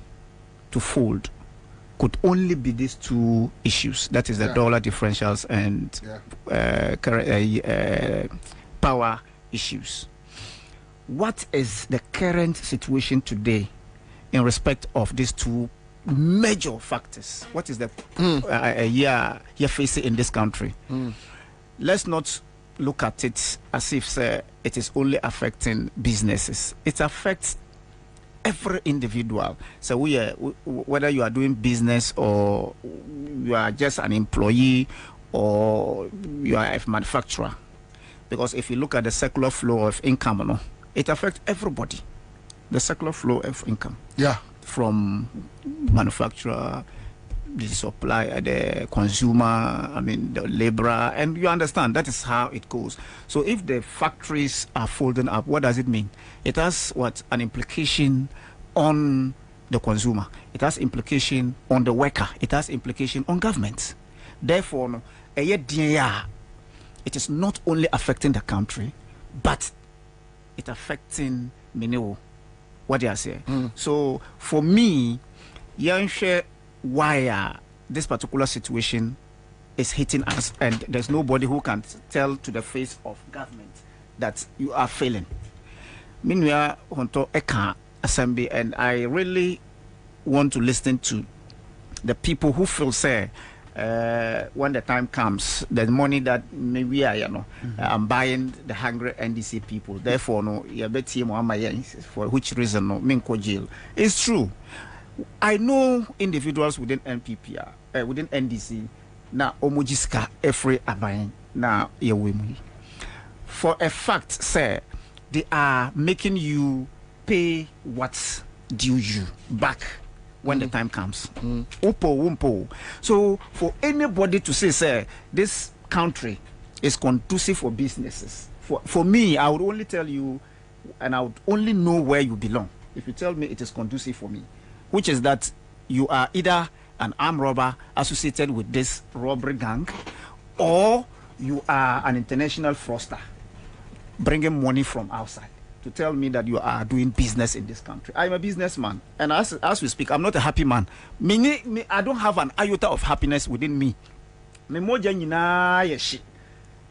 Speaker 2: to fold could only be these two issues. That is the dollar differentials and power issues. What is the current situation today in respect of these two major factors? What is the year facing in this country? Let's not look at it as if it is only affecting businesses. It affects every individual. So whether you are doing business or you are just an employee or you are a manufacturer, because if you look at the circular flow of income, it affects everybody. The circular flow of income, from manufacturer, the supplier, the consumer, the laborer, and you understand that is how it goes. So if the factories are folding up, what does it mean? It has an implication on the consumer. It has implication on the worker. It has implication on government. Therefore, it is not only affecting the country, but it affecting what they are saying. So for me, why this particular situation is hitting us, and there's nobody who can tell to the face of government that you are failing. Meanwhile, Honto Eka Assembly, and I really want to listen to the people who feel
Speaker 18: when the time comes, the money that maybe I'm buying the hungry NDC people. Therefore, no, for which reason no, Minko jail. It's true. I know individuals within NPP, within NDC, na omojiska every abayin na yewemi. For a fact, sir, they are making you pay what's due you back when the time comes. Upo. So for anybody to say, sir, this country is conducive for businesses. For me, I would only tell you, and I would only know where you belong if you tell me it is conducive for me, which is that you are either an armed robber associated with this robbery gang, or you are an international fraudster bringing money from outside to tell me that you are doing business in this country. I'm a businessman, and as we speak, I'm not a happy man. I don't have an iota of happiness within me. Me moja nyina yeshi.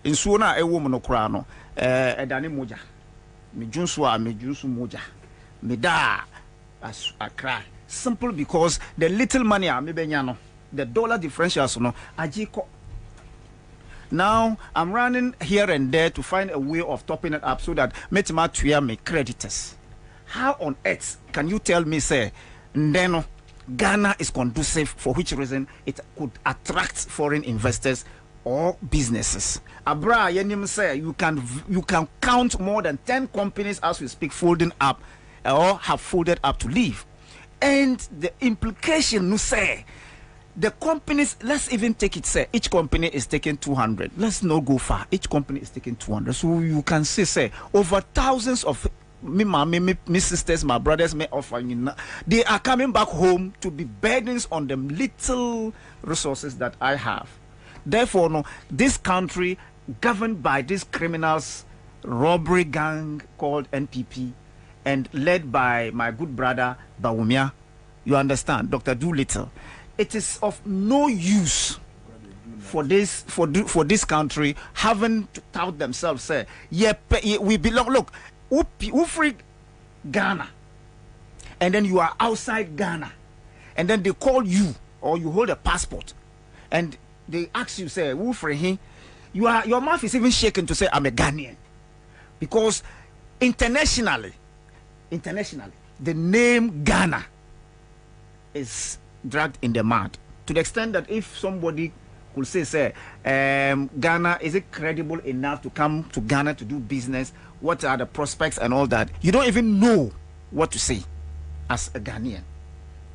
Speaker 18: Insuo na ewo mo no kra no edane moja. Me junsu moja. Me da as I cry. Simple because the little money I me benya no, the dollar differentials no ajiko. Now I'm running here and there to find a way of topping it up so that metima tuya me creditors. How on earth can you tell me, say, Ndeno, Ghana is conducive, for which reason it could attract foreign investors or businesses? Abra yenim say you can count more than 10 companies as we speak folding up or have folded up to leave. And the implication, no say, the companies, let's even take it, say, each company is taking 200. Let's not go far. Each company is taking 200. So you can say, over thousands of me sisters, my brothers, me offering, they are coming back home to be burdens on the little resources that I have. Therefore, no, this country, governed by these criminals, robbery gang called NPP, and led by my good brother, Bawumia, you understand, Dr. Doolittle, it is of no use for this country having to tout themselves, say, we belong. Look, who free Ghana, and then you are outside Ghana, and then they call you or you hold a passport, and they ask you, say, who free him? Your mouth is even shaking to say I'm a Ghanaian, because internationally, the name Ghana is dragged in the mud, to the extent that if somebody could say, Ghana, is it credible enough to come to Ghana to do business? What are the prospects and all that? You don't even know what to say as a Ghanaian.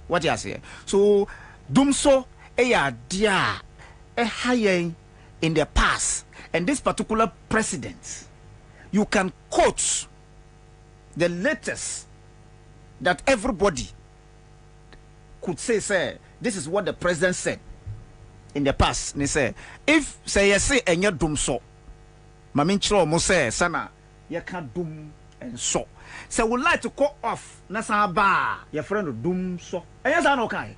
Speaker 18: What you say? So, Dumso, dia, in the past, and this particular president, you can quote the latest that everybody could say, this is what the president said in the past. They say, if say you say and you dum so, mamin chro mo say sana you can dum and so. So would like to cut off nasa ba your friend dum so. And yes, I know kai.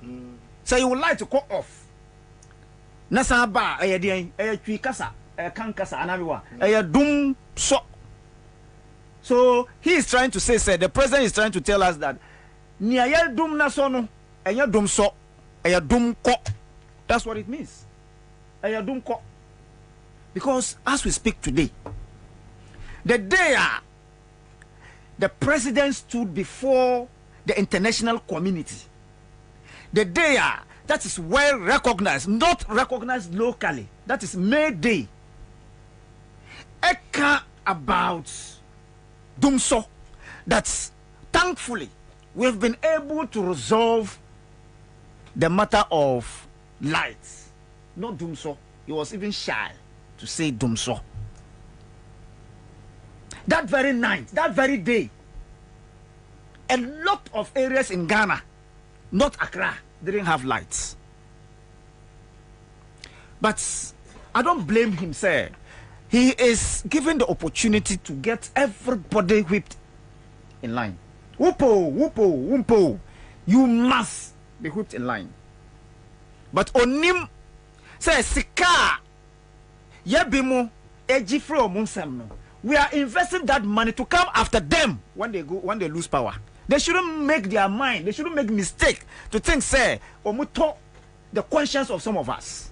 Speaker 18: So you would like to cut off nasa ba twi kasa kan kasa anabiwa dum so. So he is trying to say, the president is trying to tell us that niya dum na so no. Dum so, dum ko. That's what it means. Dum ko. Because as we speak today, the day the president stood before the international community, the day that is well recognized, not recognized locally, that is May Day, eka about dum so, that's thankfully we've been able to resolve the matter of lights, not Dumso. He was even shy to say Dumso. That very night, that very day, a lot of areas in Ghana, not Accra, didn't have lights. But I don't blame him, sir. He is given the opportunity to get everybody whipped in line. Wumpo. You must be whipped in line. But onim say sika yebimo ejifro munsam. We are investing that money to come after them when they lose power. They shouldn't make their mind, they shouldn't make mistake to think, say, omuto the conscience of some of us.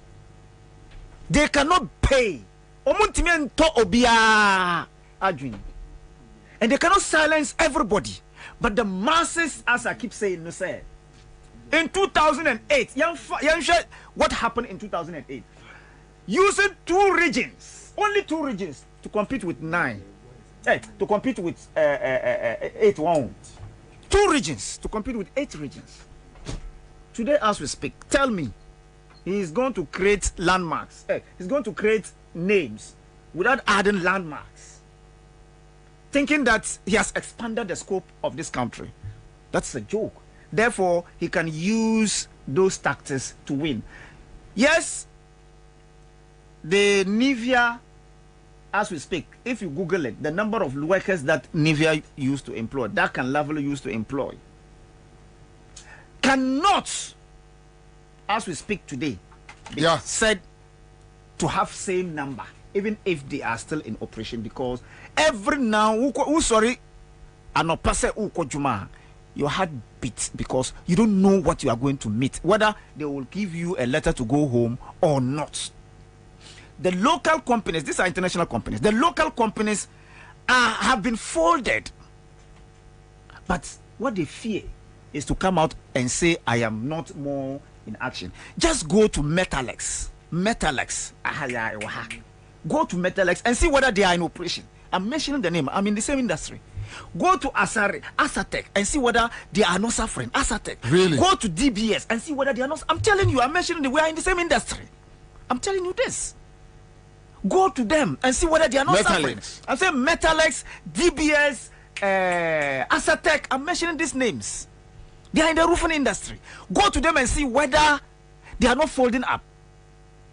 Speaker 2: They cannot pay. Omuntimi ento obia adwin. And they cannot silence everybody. But the masses, as I keep saying, no say. In 2008, what happened in 2008? Using 2 regions, only 2 regions to compete with 9. To compete with 8 1. 2 regions to compete with 8 regions. Today, as we speak, tell me, he is going to create landmarks. He's going to create names without adding landmarks, thinking that he has expanded the scope of this country. That's a joke. Therefore, he can use those tactics to win. Yes, the Nivea, as we speak, if you Google it, the number of workers that Nivea used to employ, that can level used to employ, cannot, as we speak today, be said to have same number, even if they are still in operation, because every now, your heart beats because you don't know what you are going to meet, whether they will give you a letter to go home or not. The local companies, these are international companies, the local companies have been folded. But what they fear is to come out and say, I am not more in action. Just go to Metalex. Go to Metalex and see whether they are in operation. I'm mentioning the name. I'm in the same industry. Go to Asatec and see whether they are not suffering. Asatec.
Speaker 17: Really?
Speaker 2: Go to DBS and see whether they are not. I'm telling you, I'm mentioning we are in the same industry. I'm telling you this. Go to them and see whether they are not suffering. I'm saying Metalex, DBS, Asatec. I'm mentioning these names. They are in the roofing industry. Go to them and see whether they are not folding up.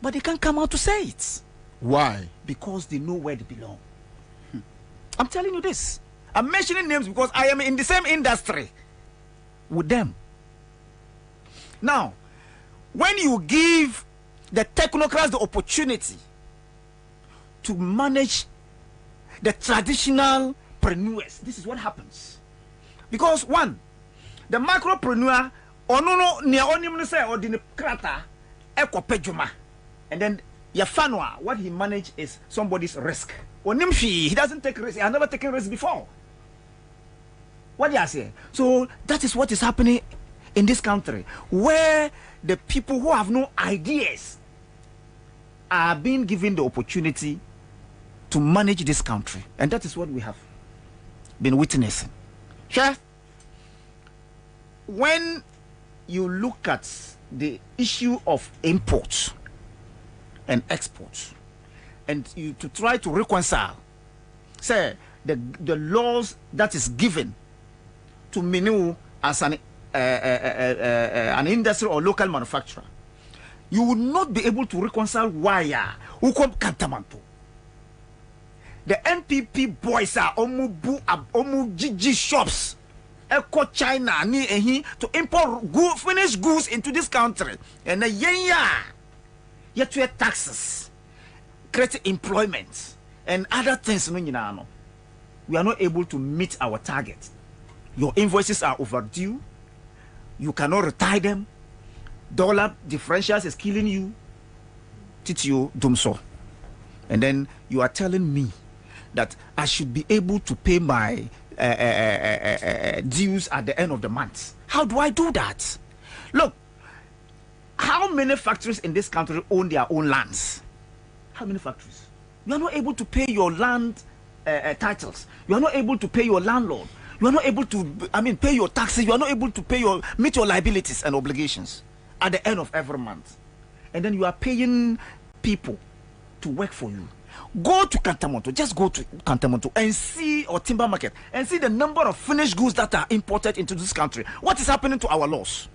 Speaker 2: But they can't come out to say it.
Speaker 17: Why?
Speaker 2: Because they know where they belong. I'm telling you this. I'm mentioning names because I am in the same industry with them. Now, when you give the technocrats the opportunity to manage the traditional preneurs, this is what happens. Because one, the micropreneur, and then Yafanwa, what he managed is somebody's risk. He doesn't take risk. He has never taken risk before. What do you say? So that is what is happening in this country, where the people who have no ideas are being given the opportunity to manage this country. And that is what we have been witnessing. Sure. When you look at the issue of imports and exports, and you to try to reconcile, say, the laws that is given to Minu as an industry or local manufacturer, you will not be able to reconcile why Ukom Kantamanto. The NPP boys are omu GG shops, Eco China ni to import finished goods into this country, and yet to taxes, create employment and other things. We are not able to meet our target. Your invoices are overdue. You cannot retire them. Dollar differentials is killing you. Titio Dumso. And then you are telling me that I should be able to pay my dues at the end of the month. How do I do that? Look, how many factories in this country own their own lands? How many factories? You are not able to pay your land titles. You are not able to pay your landlord. You are not able to, pay your taxes. You are not able to meet your liabilities and obligations at the end of every month. And then you are paying people to work for you. Go to Kantamonto, just go to Kantamonto and see, or timber market, and see the number of finished goods that are imported into this country. What is happening to our laws?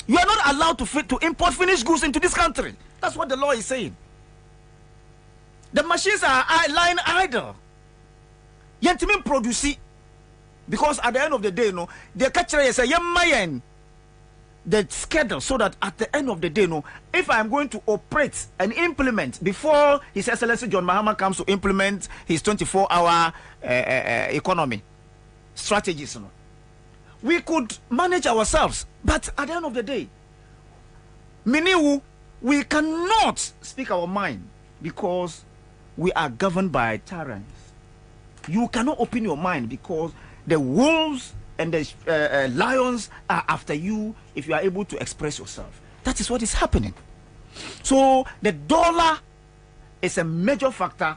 Speaker 2: You are not allowed to import finished goods into this country. That's what the law is saying. The machines are lying idle. Yentimin produce, because at the end of the day, they catch the schedule, so that at the end of the day, if I am going to operate and implement before His Excellency John Mahama comes to implement his 24-hour economy strategies, we could manage ourselves. But at the end of the day, Miniwu
Speaker 18: We cannot speak our mind because we are governed by tyrants. You cannot open your mind because the wolves and the lions are after you if you are able to express yourself. That is what is happening. So the dollar is a major factor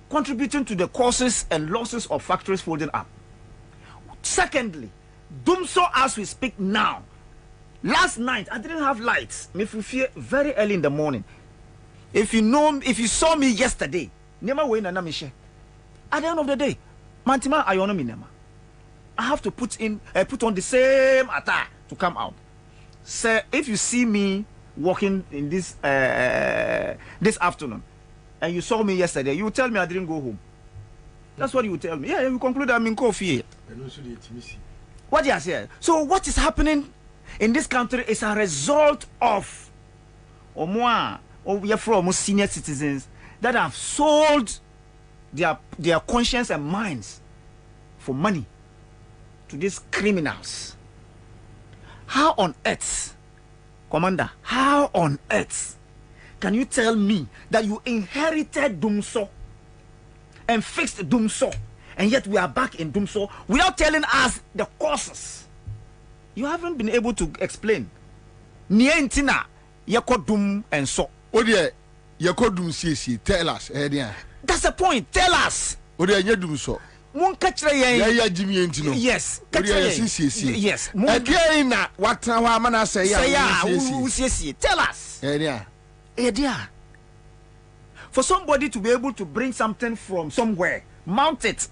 Speaker 18: contributing to the causes and losses of factories folding up. Secondly, Dumso as we speak now. Last night I didn't have lights. Me fear very early in the morning. If you saw me yesterday, never way na mishe. At the end of the day, Mantima Ayonomi Nema. I have to put on the same attire to come out. So if you see me walking in this afternoon and you saw me yesterday, you will tell me I didn't go home. That's what you will tell me. Yeah, you conclude I'm in coffee. What do you say? So what is happening in this country is a result of we are from senior citizens that have sold their conscience and minds for money to these criminals. How on earth, Commander, how on earth can you tell me that you inherited Dumso and fixed Dumso, and yet we are back in Dumso without telling us the causes? You haven't been able to explain. Nientina Yakodum and so.
Speaker 17: Oh dear, Yakodum CC, tell us.
Speaker 18: That's the point. Tell us.
Speaker 17: Oh dear, Yadum so.
Speaker 18: Yes. Yes.
Speaker 17: What
Speaker 18: tell us. For somebody to be able to bring something from somewhere, mount it,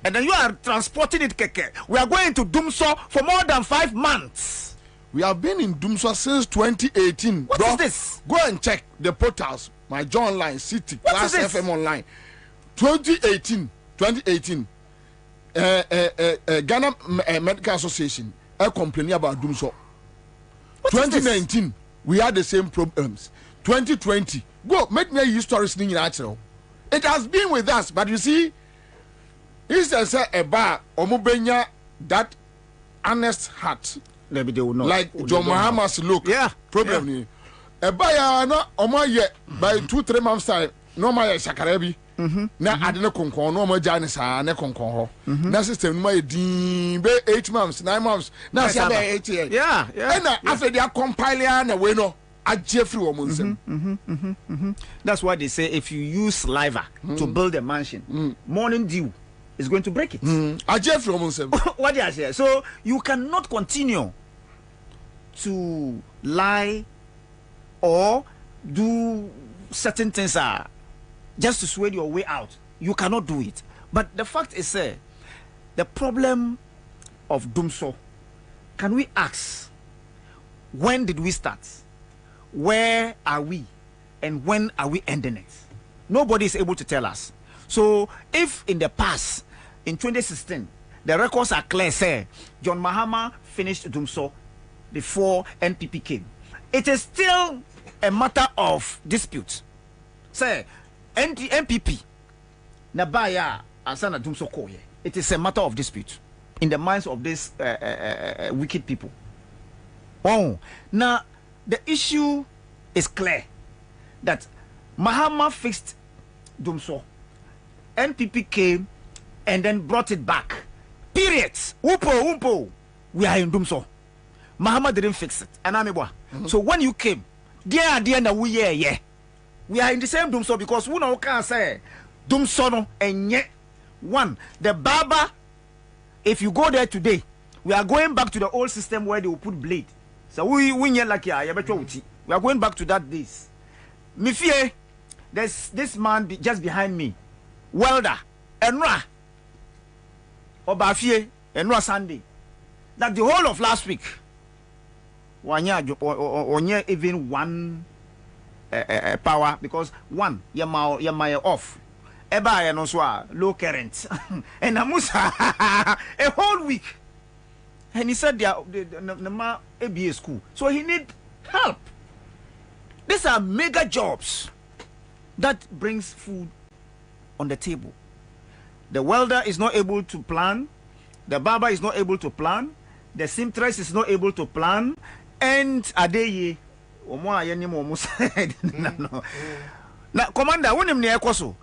Speaker 18: and then you are transporting it, keke. We are going to Dumso for more than 5 months.
Speaker 17: We have been in Dumso since 2018.
Speaker 18: What is this?
Speaker 17: Go and check the portals. My John Online, City, Class FM Online. 2018. Ghana Medical Association complaining about Dumso. 2019, we had the same problems. 2020, go make me a stories in natural. It has been with us, but you see, it's a bar omubenya that honest heart.
Speaker 18: Maybe they will not.
Speaker 17: Like John Mahama's look.
Speaker 18: Yeah.
Speaker 17: Problem. A buyer no omo ye by 2-3 months time. No my shakarebi. Na adene konkon no mo jane sa ne konkon ho. Na system no my din be 8 months 9 months na say be 8 years.
Speaker 18: Yeah.
Speaker 17: And after they are compiler na we no aje free wo nsem.
Speaker 18: That's why they say if you use saliva to build a mansion, morning dew is going to break it.
Speaker 17: Aje free wo nsem.
Speaker 18: What do I say? So you cannot continue to lie or do certain things just to sway your way out. You cannot do it. But the fact is, the problem of Dumso, can we ask, when did we start? Where are we? And when are we ending it? Nobody is able to tell us. So if in the past, in 2016, the records are clear, say, John Mahama finished Dumso before NPP came. It is still a matter of dispute. Say, NPP, Nabaya, Ansah Dumso Koye. It is a matter of dispute in the minds of these wicked people. Oh, now the issue is clear that Mahama fixed Dumso. NPP came and then brought it back. Period. Umpo. We are in Dumso. Mahama didn't fix it. So when you came, dear na we are in the same Dumso because we no can say Dumso no and one the barber. If you go there today, we are going back to the old system where they will put blade. So we like we are going back to that days. Me fear there's this man just behind me, welder Enra Obafie Enra Sunday. That the whole of last week, onye even one power because one my off. Eba ya no so low current and amusa a whole week. And he said the ABA school, so he need help. These are mega jobs that brings food on the table. The welder is not able to plan, the barber is not able to plan, the seamstress is not able to plan, and Adeye Omo ayenim omo said no. Now, Commander, when him near Koso,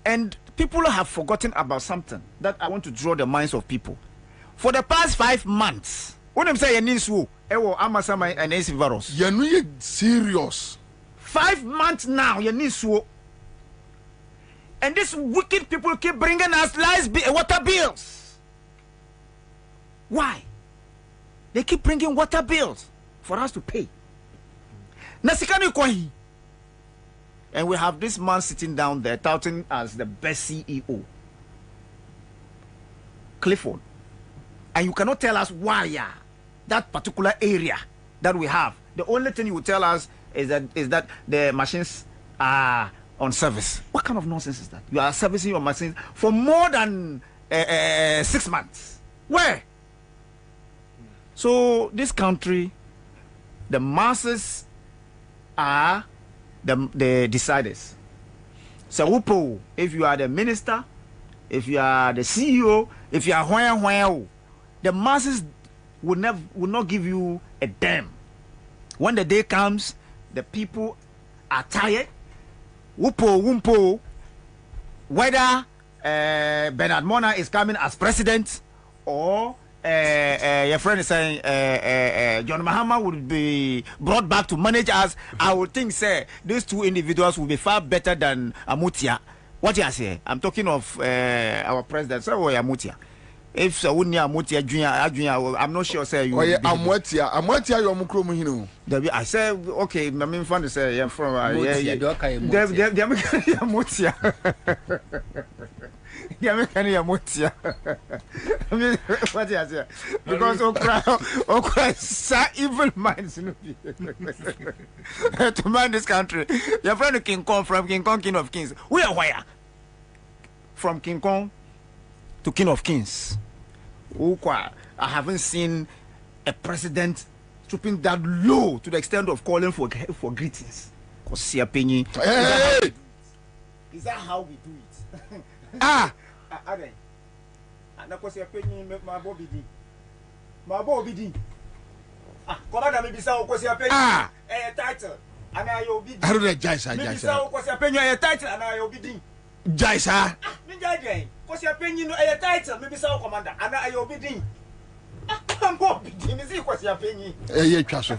Speaker 18: and people have forgotten about something that I want to draw the minds of people. For the past 5 months, when him say Yeninsu, ewo amasama and AC virus.
Speaker 17: You're serious.
Speaker 18: 5 months now, Yeninsu. And these wicked people keep bringing us water bills. Why? They keep bringing water bills for us to pay. Nasikani Kwahi. And we have this man sitting down there touting as the best CEO. Clifford. And you cannot tell us why that particular area that we have. The only thing you will tell us is that the machines are on service. What kind of nonsense is that? You are servicing your machines for more than 6 months. Where? So this country, the masses are the deciders. So Upo, if you are the minister, if you are the CEO, if you are where, the masses will not give you a damn. When the day comes, the people are tired. Wumpo, whether Bernard Mona is coming as president or your friend is saying John Mahama would be brought back to manage us, I would think, say, these two individuals will be far better than Amutia. What you say? I'm talking of our president, so Amutia. If so, Amutia Junior, I'm not sure. Say you.
Speaker 17: Amutia, you're Mukromuhino.
Speaker 18: I say, okay, my main friend say, I'm from Amutia. Amutia. I mean, what you say? Because Okra evil minds to man this country. Your friend King Kong from King Kong, King of Kings. We are where? From King Kong to King of Kings. I haven't seen a president stooping that low to the extent of calling for greetings. Hey! Is that how we do it? My Bobie. Commander, maybe so title. And I will be.
Speaker 17: I don't know, Jaisa.
Speaker 18: Maybe so title and I will be.
Speaker 17: Jaisa.
Speaker 18: What's your opinion? A title, maybe so, Commander, and I will be dean. I'm Bobie. What's your opinion?
Speaker 17: Castle.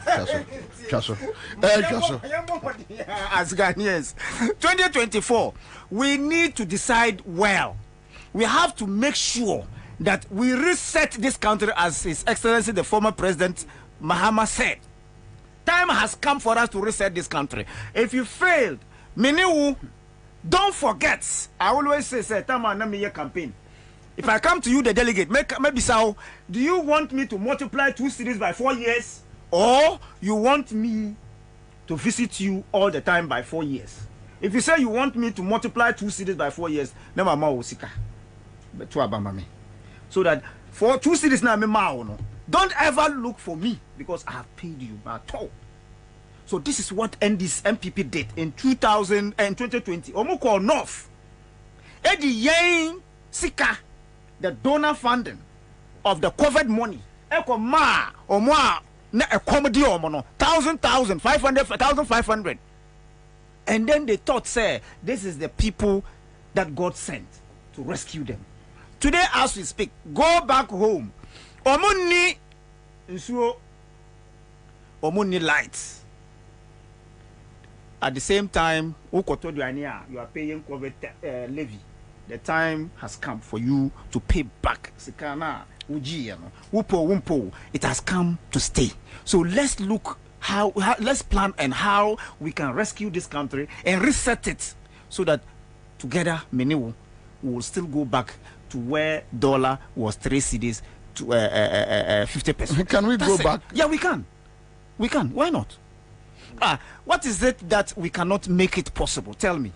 Speaker 18: As Ghanaians, 2024, we need to decide well. We have to make sure that we reset this country, as His Excellency the former President Mahama said. Time has come for us to reset this country. If you failed, Miniwu, don't forget. I always say, time I campaign. If I come to you, the delegate, maybe so, do you want me to multiply 2 cities by 4 years, or you want me to visit you all the time by 4 years? If you say you want me to multiply 2 cities by 4 years, then my mouth will sika. So that for 2 cities now, don't ever look for me because I have paid you at all. So this is what MPP did in 2020. Omoko North. Eddie Yang Sika, the donor funding of the COVID money. Eko ma omwa na comedy omono 1,000, 500. And then they thought, say, this is the people that God sent to rescue them. Today, as we speak, go back home. Omuni lights. At the same time, you are paying COVID levy. The time has come for you to pay back. It has come to stay. So let's look let's plan and how we can rescue this country and reset it so that together many will still go back to where dollar was 3 cedis to 50%.
Speaker 17: Can we go back?
Speaker 18: Yeah, we can. Why not? What is it that we cannot make it possible? Tell me.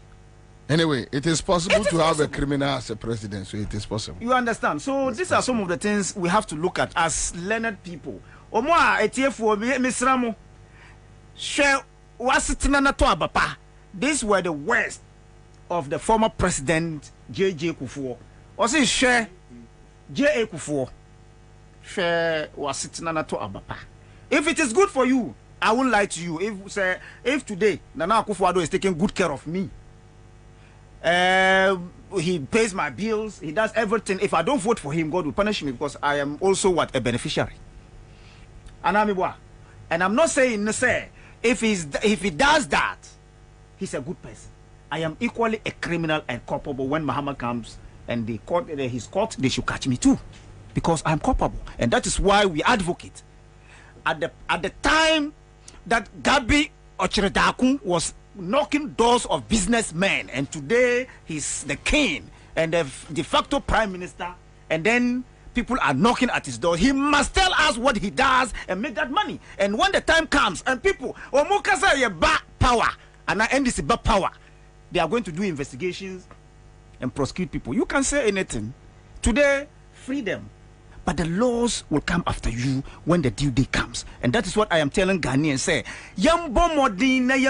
Speaker 17: Anyway, it is possible to have a criminal as a president, so it is possible.
Speaker 18: You understand? So these are some of the things we have to look at as learned people. This were the worst of the former president J.J. Kufuor. Also, share J.A. Kufuor. Share was sitting on to abapa. If it is good for you, I won't lie to you. If today Nana Akufo-Addo is taking good care of me, he pays my bills, he does everything. If I don't vote for him, God will punish me because I am also a beneficiary. And I'm not saying say if he does that, he's a good person. I am equally a criminal and culpable. When Muhammad comes and his court, they should catch me too, because I'm culpable, and that is why we advocate. At the time that Gabi Ocheredakun was knocking doors of businessmen, and today he's the king and the de facto prime minister, and then people are knocking at his door. He must tell us what he does and make that money. And when the time comes and people power and NDC back power, they are going to do investigations and prosecute people. You can say anything today, freedom, but the laws will come after you when the due day comes. And that is what I am telling Ghanaians. Say,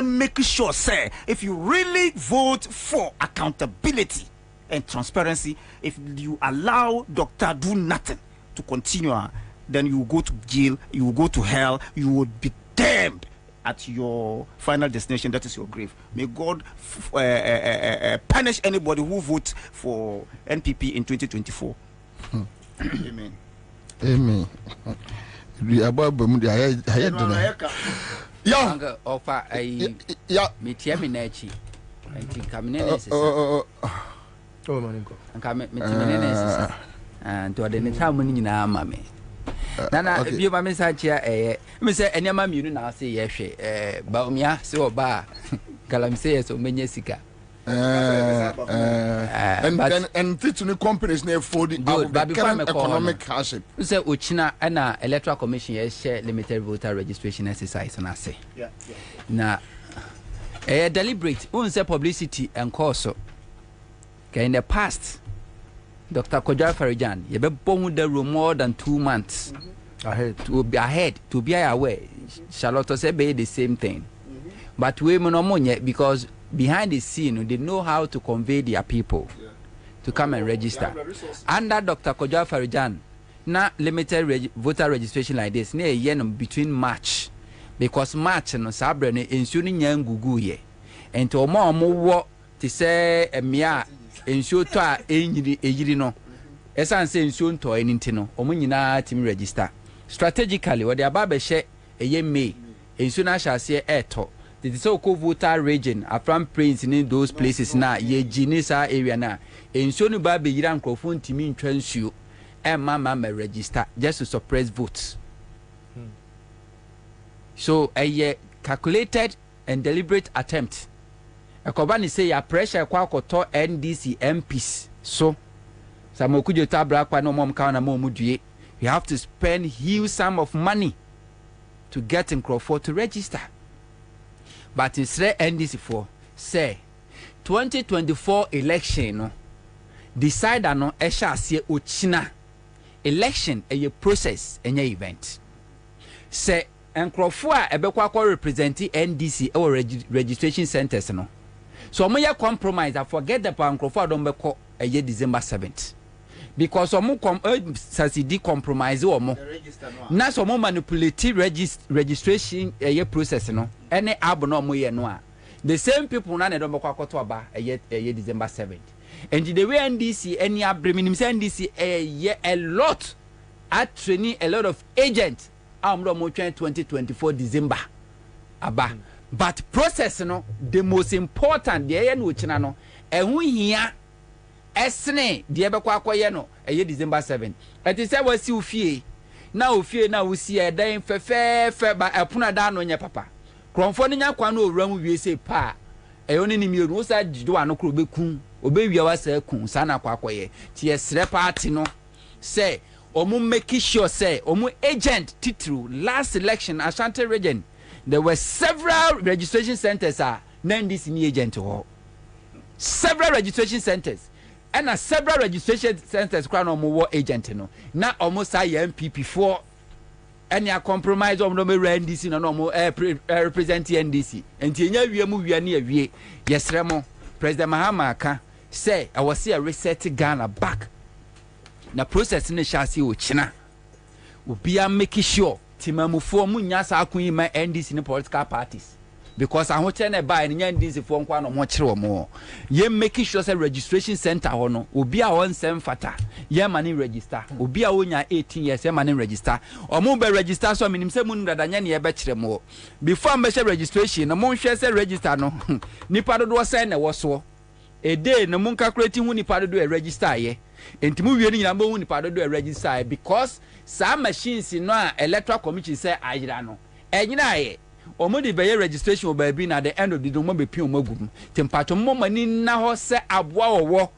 Speaker 18: make sure, say, if you really vote for accountability and transparency, if you allow Dr. Do Nothing to continue, then you will go to jail, you will go to hell, you will be damned at your final destination. That is your grave. May God punish anybody who votes for NPP in 2024. Amen.
Speaker 17: Amen.
Speaker 10: Offer a Mitiaminachi and Caminese. And to the Nitamun in our mammy. Nana, if you are Miss here, Miss any mammy, you now say yes, Baumia, so bar, Calam says, or Menyesica.
Speaker 17: And teaching companies near for the economic hardship.
Speaker 10: So Uchina and Electoral Commission share limited voter registration exercise, and I say, now a deliberate unse publicity and cause. In the past, Dr. Kojo Farijan, you be born the room more than 2 months ahead to be aware. Charlotte said the same thing, but we monomonia because behind the scene they know how to convey their people to come and register. Under Dr. Kojo Farijan, na limited voter registration like this near yen between March, because March no sabre ne ensuring yang gugu ye, and to more to say a mia ensure to a ejiri no esan say ensure to anything no omo nyina team register strategically what the ababe she eye May ensure na shase eto the so called voter region afram prince in those places na ye jinisa area na ensure no ba be yira nkrofo ntimi ntwa nsuo e mama register just to suppress votes. So a calculated and deliberate attempt. Ekobani say ya pressure kwa koto NDC MPs. So samokujo tabra kwa no mom kauna mo mudue. You have to spend huge sum of money to get in Crawford to register. But instead NDC for say 2024 election no decide no esha asie ochina. Election a process and event. Say and Crawford ebekwa represent NDC or registration centers no. So my compromise, I forget the Pancrofa don't be a year December 7th. Because some succeed compromise or more. Now some more manipulative registration a year process no. Any abnormal year no. The same people na don't be a year December 7th. And the way NDC any abremin NDC a lot at training a lot of agents. I'm not 2024 December. Aba. But process no the most important the yen which no ehun hia esne the ebekwa akoye no eye December 7 it is say wasi ofie na wosi edan fefe ba epuna da no nya papa kromfo no nya kwa no owura mu wie se pa eyoni ni mienu sa jido ano kro bekun obewia wasa kun sa na kwa akoye ti esre party no say omu make sure say omu agent titru last election Ashanti region. There were several registration centers NDC agent several registration centers and several registration centers crown on more agent no now almost I MPP for any compromise on no NDC no more represent NDC and tinya wie mu wie na wie yesremo President Mahama aka say I was see a reset Ghana back na process ne shasi o china obi a make sure Timamufo munyasa akun ma NDC ni political parties. Because I want to buy any NDC for one or more. Ye making sure say registration center or no, obi a one sem fata. Ye money register. Obi a onya 18 years, ye money register. Or move be register so minim se mun dadanya ye betchre mo. Before me registration, no mon share say register no. Nipa do say na wo so. A day no mon calculating hu nipa do e register ye. Enti mu wie ni nyina mo hu nipa do e register because some machines no a electoral commission say ayira no. Enyina ye. Omodi be registration obabi na the end of the day mo be pin omagum tempacho mo mani na ho se aboa wowo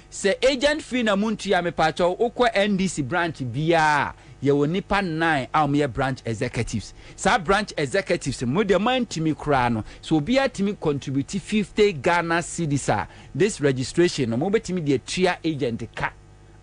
Speaker 10: se agent fee na muntua me pacho ukwa NDC branch bia ye wo nipa 9 am branch executives sa branch executives mo de man timi kura no so bia timi contribute 50 Ghana cedis this registration no mo betimi de tua agent ka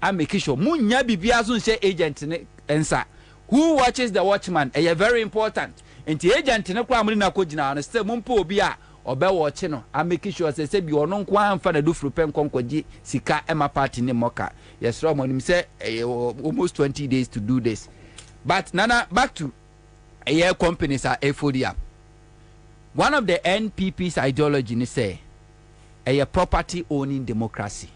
Speaker 10: I make sure munya bibia so say agent ne Ansah who watches the watchman very important. Enti agent ne kwa amri na kogina na say mumpo obi a obewoche no I make sure say bi ono nko amfa na do frupen konkoji sika ema party ne moka yes ro monim say almost 20 days to do this but nana back to companies are FODA. One of the NPP's ideology ni say property owning democracy.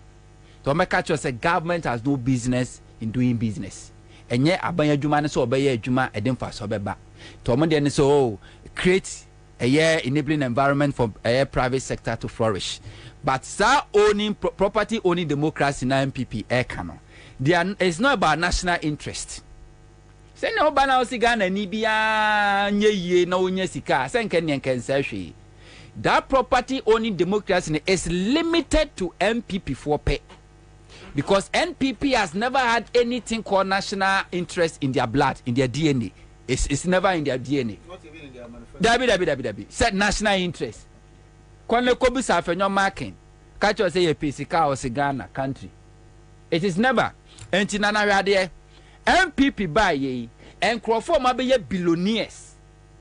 Speaker 10: To make sure say government has no business in doing business. Enye abanya adwuma ne so obeye adwuma edemfa so beba to mo de so create enabling environment for private sector to flourish but sir owning property owning democracy na MPP kano it's not about national interest say no ba na Ghana ni bia nye yie na onye sika say nken nken hwe that property owning democracy is limited to MPP for pay. Because NPP has never had anything called national interest in their blood, in their DNA. It's never in their DNA. Not even in their manifesto. Dabi. Said national interest. Kwanle kobi sa fenyo marking. Catch us say a PCK or Ghana country. It is never. Enti nana rade MPP buy ye and Crawford ma be billionaires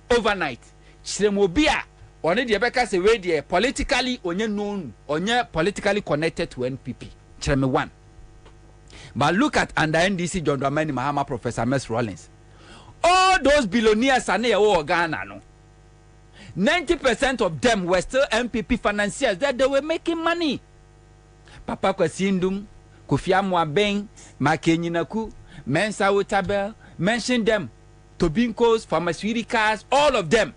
Speaker 10: overnight. Chiremobia one the beka say we dey politically onye known, onye politically connected to NPP. Chireme one. But look at under NDC John Dramani Mahama, Professor Mess Rollins. All those billionaires are near Ghana. No? 90% of them were still MPP financiers that they were making money. Papa Kwasindum, Kofi Amwabeng, Makenyinaku, Mensa Wotabel, mention them. Tobinkos, pharmaceuticals, all of them.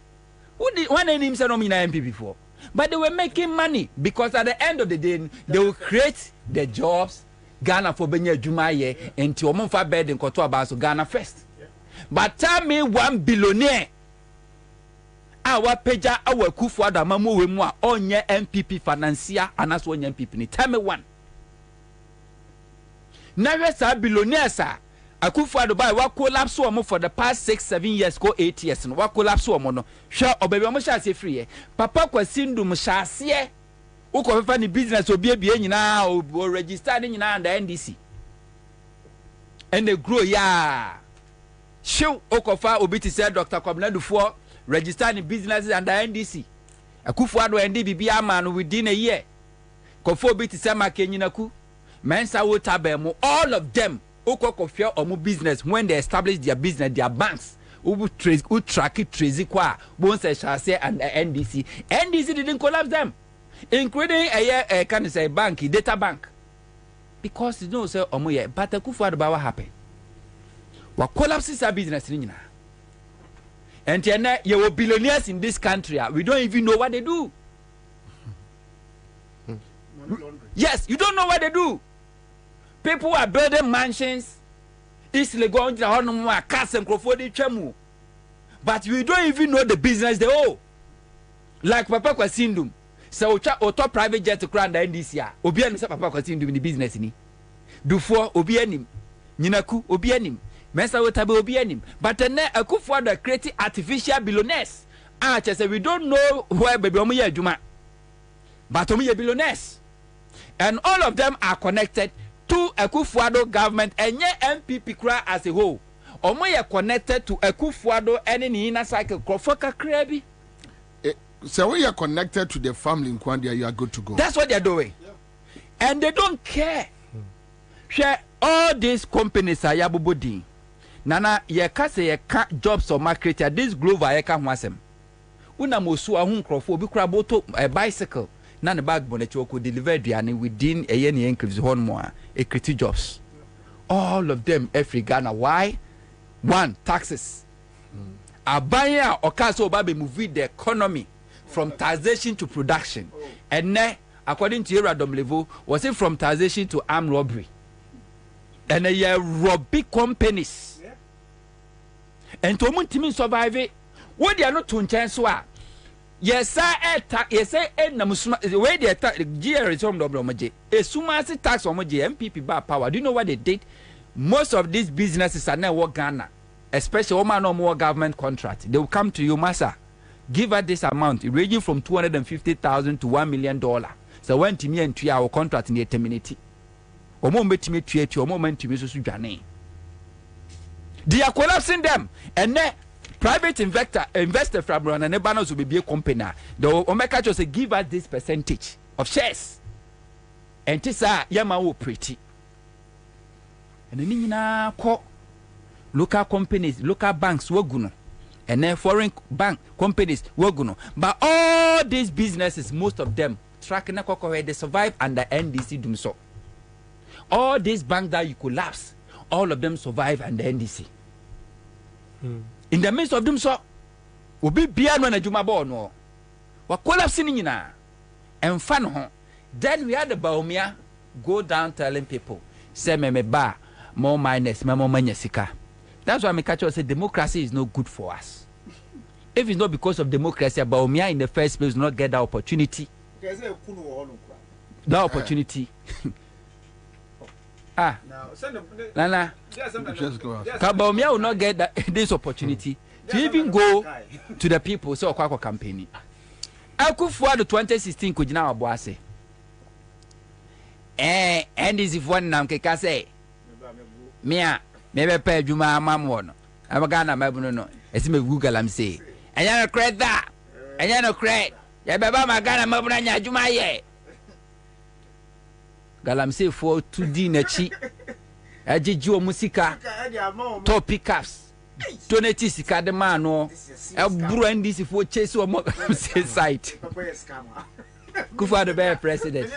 Speaker 10: One name said no MPP for. But they were making money because at the end of the day, they will create the jobs. Ghana for Benya Jumaye and Tiomonfa bed in Koto about Ghana first. But tell me one billionaire. Our pager, our Kufu Adamamu Wemwa, on your MPP financier, and that's one MPP. Tell me one. Never say billionaire, sir. I could find by what collapse for the past 6-7 years, go 8 years, and what collapse woman. Sure, or baby, I shall say free. Papa Kwasindum shall see. Uko fani business obi ebie nyina o register ni nyina under NDC and they grow ya show okofa obi ti say Dr. Kwabena Dufo register ni businesses under NDC akufu ado NDB ama no within a year kofo obi ti say makenyinaku mensa wotabem all of them okofia omu business when they establish their business their banks who track it trace kwa bon say shall say and NDC didn't collapse them. Including a can you say bank, data bank. Because you don't say omoye, but the kufu about what happened. What collapses our business in and you were billionaires in this country. We don't even know what they do. Yes, you don't know what they do. People are building mansions. But we don't even know the business they owe. Like Papa Kwasindum. So auto private jet to crown the NDC. Obi anim say Papa Kwasindum in the business ni. Dufo obi anim. Nyinaku obi anim. Mensa Wotabe obi anim. But then Akufo the creating artificial billionaires. Say we don't know where baby omo ye adwuma. But omo ye billionaires. And all of them are connected to Akufo government and ye MPP kra as a whole. Omo ye connected to Akufo any ni inner cycle Krofoka krebi.
Speaker 17: So when you are connected to the family in Kwandia, you are good to go.
Speaker 10: That's what they're doing. And they don't care. Share all these companies are yabubudi. nana ye ka say ye ka jobs or market this global ye ka ho asem una mosu ahun krofo obi kura boto a bicycle na ne bag bonechi ko deliver aduane within a year ne increase hon mo a create jobs all of them every Ghana. Why? One, taxes. Abaya okaso obabe move the economy from taxation to production. And then, according to Eradom level, was it from taxation to armed robbery? And they rob big companies. And to multi survive it. What they are not to chance wa. Yes, sir, yes, sir, and the way they attack the GR is from the Bromaje. A sumasi tax on MPP bar power. Do you know what they did? Most of these businesses are now work Ghana, especially woman no more government contract. They will come to you, Massa. Give her this amount, ranging from $250,000 to $1 million. So when to me and to our contract in the terminity. Or moment to me to or moment to me so they are collapsing them, and then private investor from Rwanda and Nebanos will be a company. The Omeka just say give us this percentage of shares. And this Yamawo pretty. And then call local companies, local banks woguno, and then foreign bank companies woguno. But all these businesses, most of them tracking they survive under NDC doom so. All these banks that you collapse, all of them survive under NDC. In the midst of them so, will be beyond when a jumabo no. What collapsing in and fun home. Then we had the Baumia go down telling people, say me ba more minus, more money sika. That's why Mikacho said democracy is not good for us. If it's not because of democracy, Baumia in the first place will not get that opportunity. That opportunity. Nana, Baumia will not get this opportunity to even go to the people. So, Kwako campaign. I could for the 2016 could now boase. And this if one nam keka say, Mia, maybe pay Juma Mamon. I'm a Ghana Mabuno. As me Google, I'm say. And you know, credit that. And you know, credit. Yababa Magana Mabuna Juma ye. Galamse for 2D Nachi. Ajijo Musika. Top pickups. Donati Sika the man or a brandy for chase or more site. Kufa the bear president.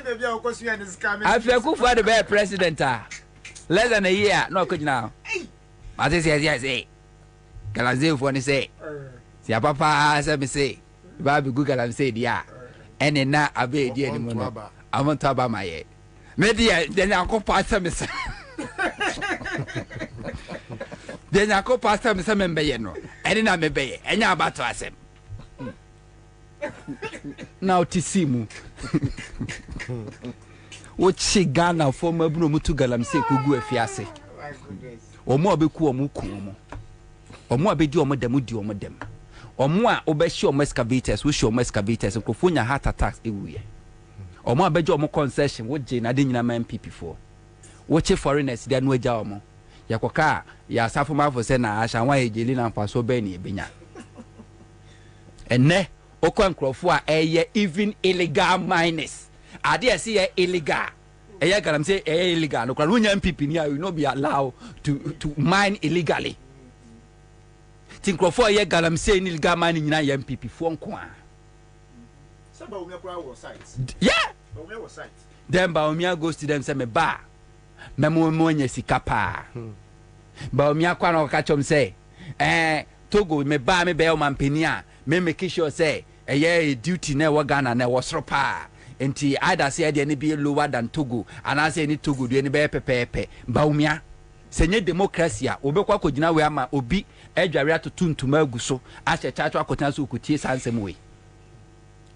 Speaker 10: I feel Kufa the bear president. Less than a year, no good now. As I say, yes, eh. Galamse for any say. See, Papa, as I say, Baby Google and said, yeah. And then now I be dear anymore. I want to about my head. Maybe then I'll go past some. Then I'll go past some member, and then I'm a bay, and now about to ask him. Now to see mu. What she Ghana former Bruno to Galamse Kugu Fiase. Or more be cool, muku, or more be do them. Or more obeshi or mescavators, wish your mescavators and Kofunya heart attacks everywhere. Or more bejo more concession, what Jane I didn't know MP before. Watch foreigners, then no jamo. Yakoka, ya Safuma for Sena, I shall want Jelina and Paso Benny Benya. And ne, Okon Crofua, even illegal miners. I dare see illegal. I can say illegal. No, MPP near will not be allowed to mine illegally. Think for a galam saying illegal mining in MPP for Kwan. Yeah, then Baumia goes to them, say me ba. Memo money sikapa. Baumia Kwan catch him say, Togo me ba me bell man penia, me make sure say, a year duty never Ghana never was ropa. And either say any be lower than Togo, and I say any Togo do any pepe. Baumia. Senye democracia obekwa kojina we ama obi edware to tuntum aguso a chechacho akotana so kutie sansem we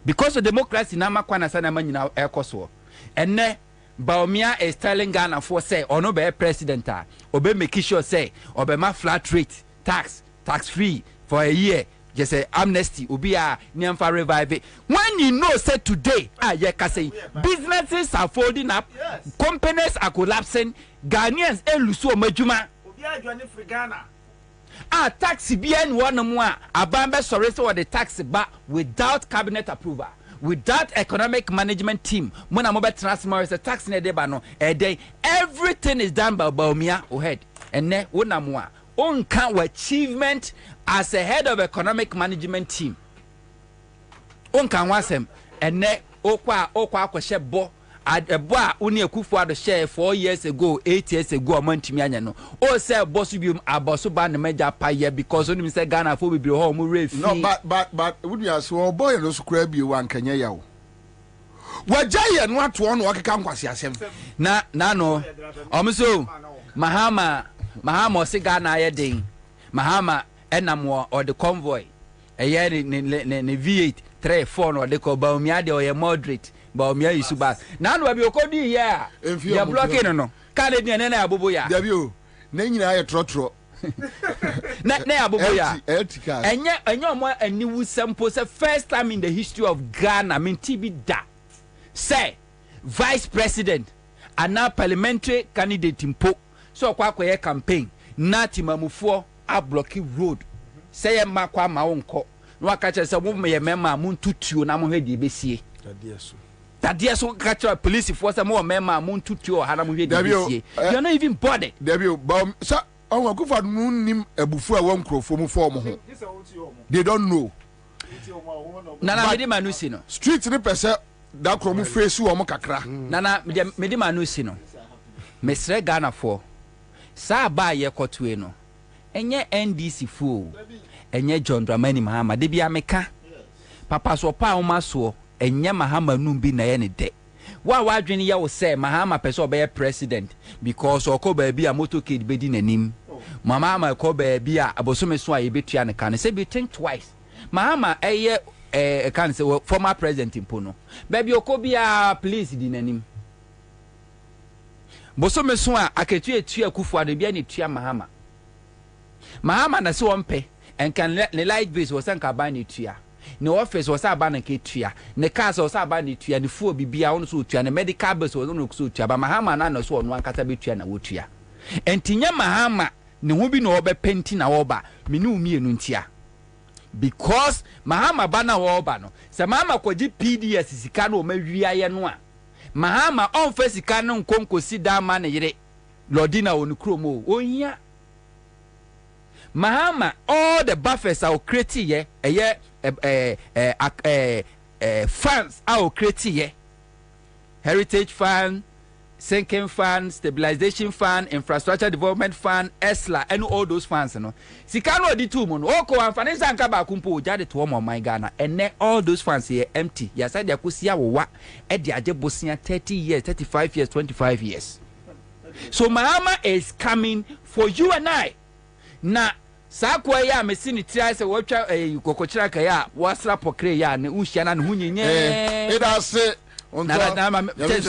Speaker 10: because of democracy na makwa na sana manyina ekoso enne Baumia is telling Ghana for say ono be president a obe make sure say obe ma flat rate tax free for a year just say amnesty obi a niamfa revive it. When you know say today ye ka say businesses are folding up, companies are collapsing, Ghanaians elusu omajuma obi adwane free Ghana tax bien one more abambe sorry so the tax ba without cabinet approval, without economic management team when am transfer is a tax ne deba no a day everything is done by Baumia o head and ne wonamwa Unka achievement as a head of economic management team. Unka wasem ene okwa akwahye bo ebo a uni ekufu ado share 4 years ago 8 years ago amantimi anya no o say boss bium aboso ba na meja paye because oni say Ghana for bibire ho mu refi.
Speaker 17: No, but would you so boy no sukura bi wan kanya yawo wajaye no ato no akeka nkwase asem
Speaker 10: na no omso mahama o Ghana aye den mahama enam o the convoy eye ne V8 3 4 no de ko ba omia de o ye moderate ba omia isuba na no ba bi okodi ye a ya blocking no ka de ne na abobo ya
Speaker 17: da bi o na nyina aye trotro
Speaker 10: na abobo ya enye omo aniwu sample say first time in the history of Ghana mean TB da say vice president and now parliamentary candidate impo so kwa campaign na timamufo a blocking road say makwa ma wonko no akache say mo me mema mo ntutuo na mo hwede besie Tadia so catch police force mo mema mo ntutuo ha na mo hwede besie you are not even bothered
Speaker 17: Debio so on akufa no nim abufu a won krofo mu fo mo ho they don't know
Speaker 10: nana medi manusi no
Speaker 17: street ni pese da kromu face wo mo kakra
Speaker 10: nana medi manusi no mesre Ghana for sa ba ye kotwe no enye NDC fu enye John Dramani Mahama de bia meka papa so pa uma so enye Mahama num bi na ye ne de wa adwene ye wo say Mahama pese obey president because okoba bi a motorcade bedi nanim Mahama okoba bi a abosome so a ye betua ne kan say be think twice Mahama eye can say former president impono baby okobia please di nanim bosome so a aketu etua kufu ade bia ne tua Mahama na se wonpe and can ne light base was anka ba ne tua ne office was aba na ke tua ne cars was aba ne tua ne fuo bibia won so tua ne medical bills was no so tua ba Mahama na so no ankasa be tua na wo tua entinya Mahama ne ho bi no obe penti na wo ba me ne umienu ntia because Mahama bana wo ba no se Mahama kwaji PDS sika no mawiaye no a Mahama on fa sika no nkonkosi da ma ne yire lodina won kromo ohia Mahama all the buffers are created funds are created heritage fund sinking fund stabilization fund infrastructure development fund ESLA and all those funds no sika no di two mo no oko amfane sanka ba kumpo jade to mo my Ghana and all those funds here empty ya said ya kusia wowa e de aje bosia 30 years 35 years 25 years so Mahama is coming for you and I na sakwa ya mesini try se wotwa kokochira ka ya wasra pokre ya ne unhia na ne hunyenye
Speaker 17: it has on Prince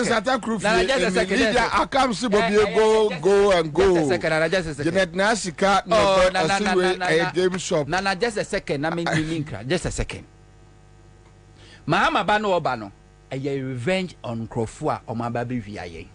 Speaker 17: Santa Cruz Lydia Akamsi Bobie go and go Janet Nasika no game shop
Speaker 10: na just a second na me just a second Mahama ba no oba no a revenge on Krofua o mababe wiaye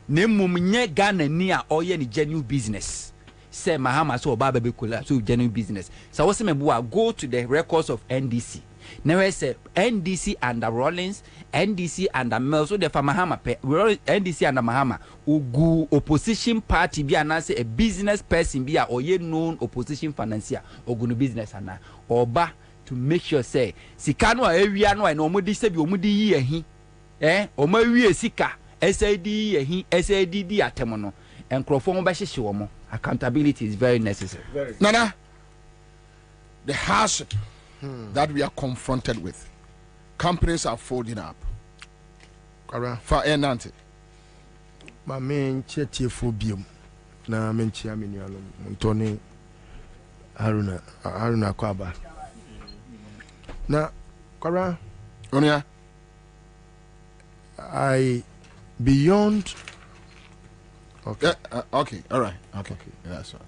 Speaker 10: ne mumnye Ghana ni a oye ni genuine business say Mahama so oba baby kula so genuine business so what's me go to the records of NDC now say NDC under Rollins NDC under Mel so the Mahama NDC under Mahama ugu opposition party bi anase a business person bi a oye known opposition financier ogunu business ana oba to make sure say sika no awia no na omudi se bi omudi yi ehi omawie sika SAD ehi SAD di atemo no enkrofo mo ba hyehye wo mo accountability is very necessary.
Speaker 17: Nana, the hardship that we are confronted with, companies are folding up. For Nante,
Speaker 16: my main chetty phobium. Na menchi aminiano Tony Haruna Kwaba. Na Kara
Speaker 17: Onia,
Speaker 16: I beyond.
Speaker 17: Okay. Okay. All right. Okay. Yeah, that's right.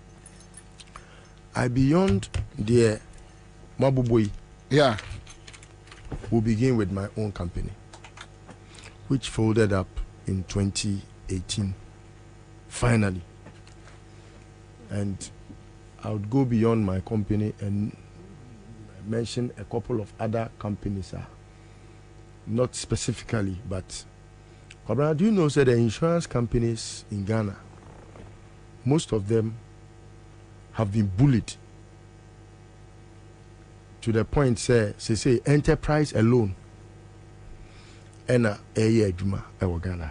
Speaker 16: I beyond the Mabubui.
Speaker 17: Yeah.
Speaker 16: Will begin with my own company, which folded up in 2018. Finally. And I would go beyond my company and mention a couple of other companies. Not specifically, but Kwabena, do you know that the insurance companies in Ghana, most of them have been bullied to the point say enterprise alone and a adwuma e Ghana.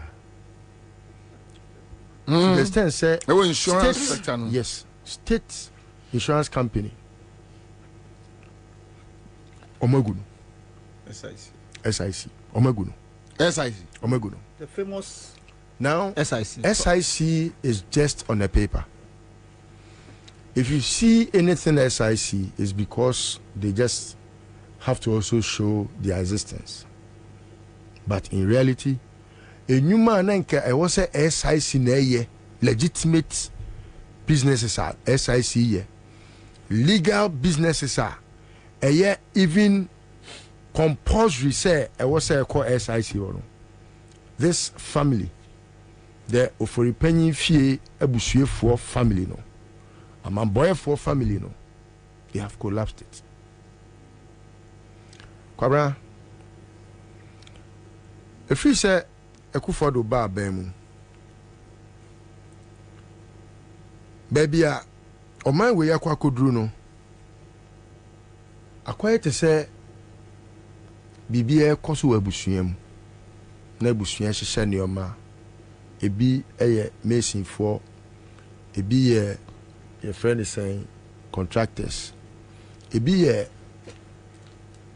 Speaker 16: To the extent say
Speaker 17: insurance sector no.
Speaker 16: Yes, state insurance company Omaguno SIC Omaguno
Speaker 17: the famous
Speaker 16: now
Speaker 17: SIC
Speaker 16: is just on the paper. If you see anything SIC is because they just have to also show their existence. But in reality, a new man I was a SIC na legitimate businesses are SIC legal businesses are even compulsory say I was a call SIC or this family the Oforipenyi fie abusue family no. A boy for family no. They have collapsed it. Kwabena, if you say Ekufodo ba bemu, baby a oman we yakwa kodru no. Akwaye te say bibia ekoso abusuam. Na abusuam hyehyɛ neoma. Ebi eye mason for ebi ye your friend is saying contractors. Ebi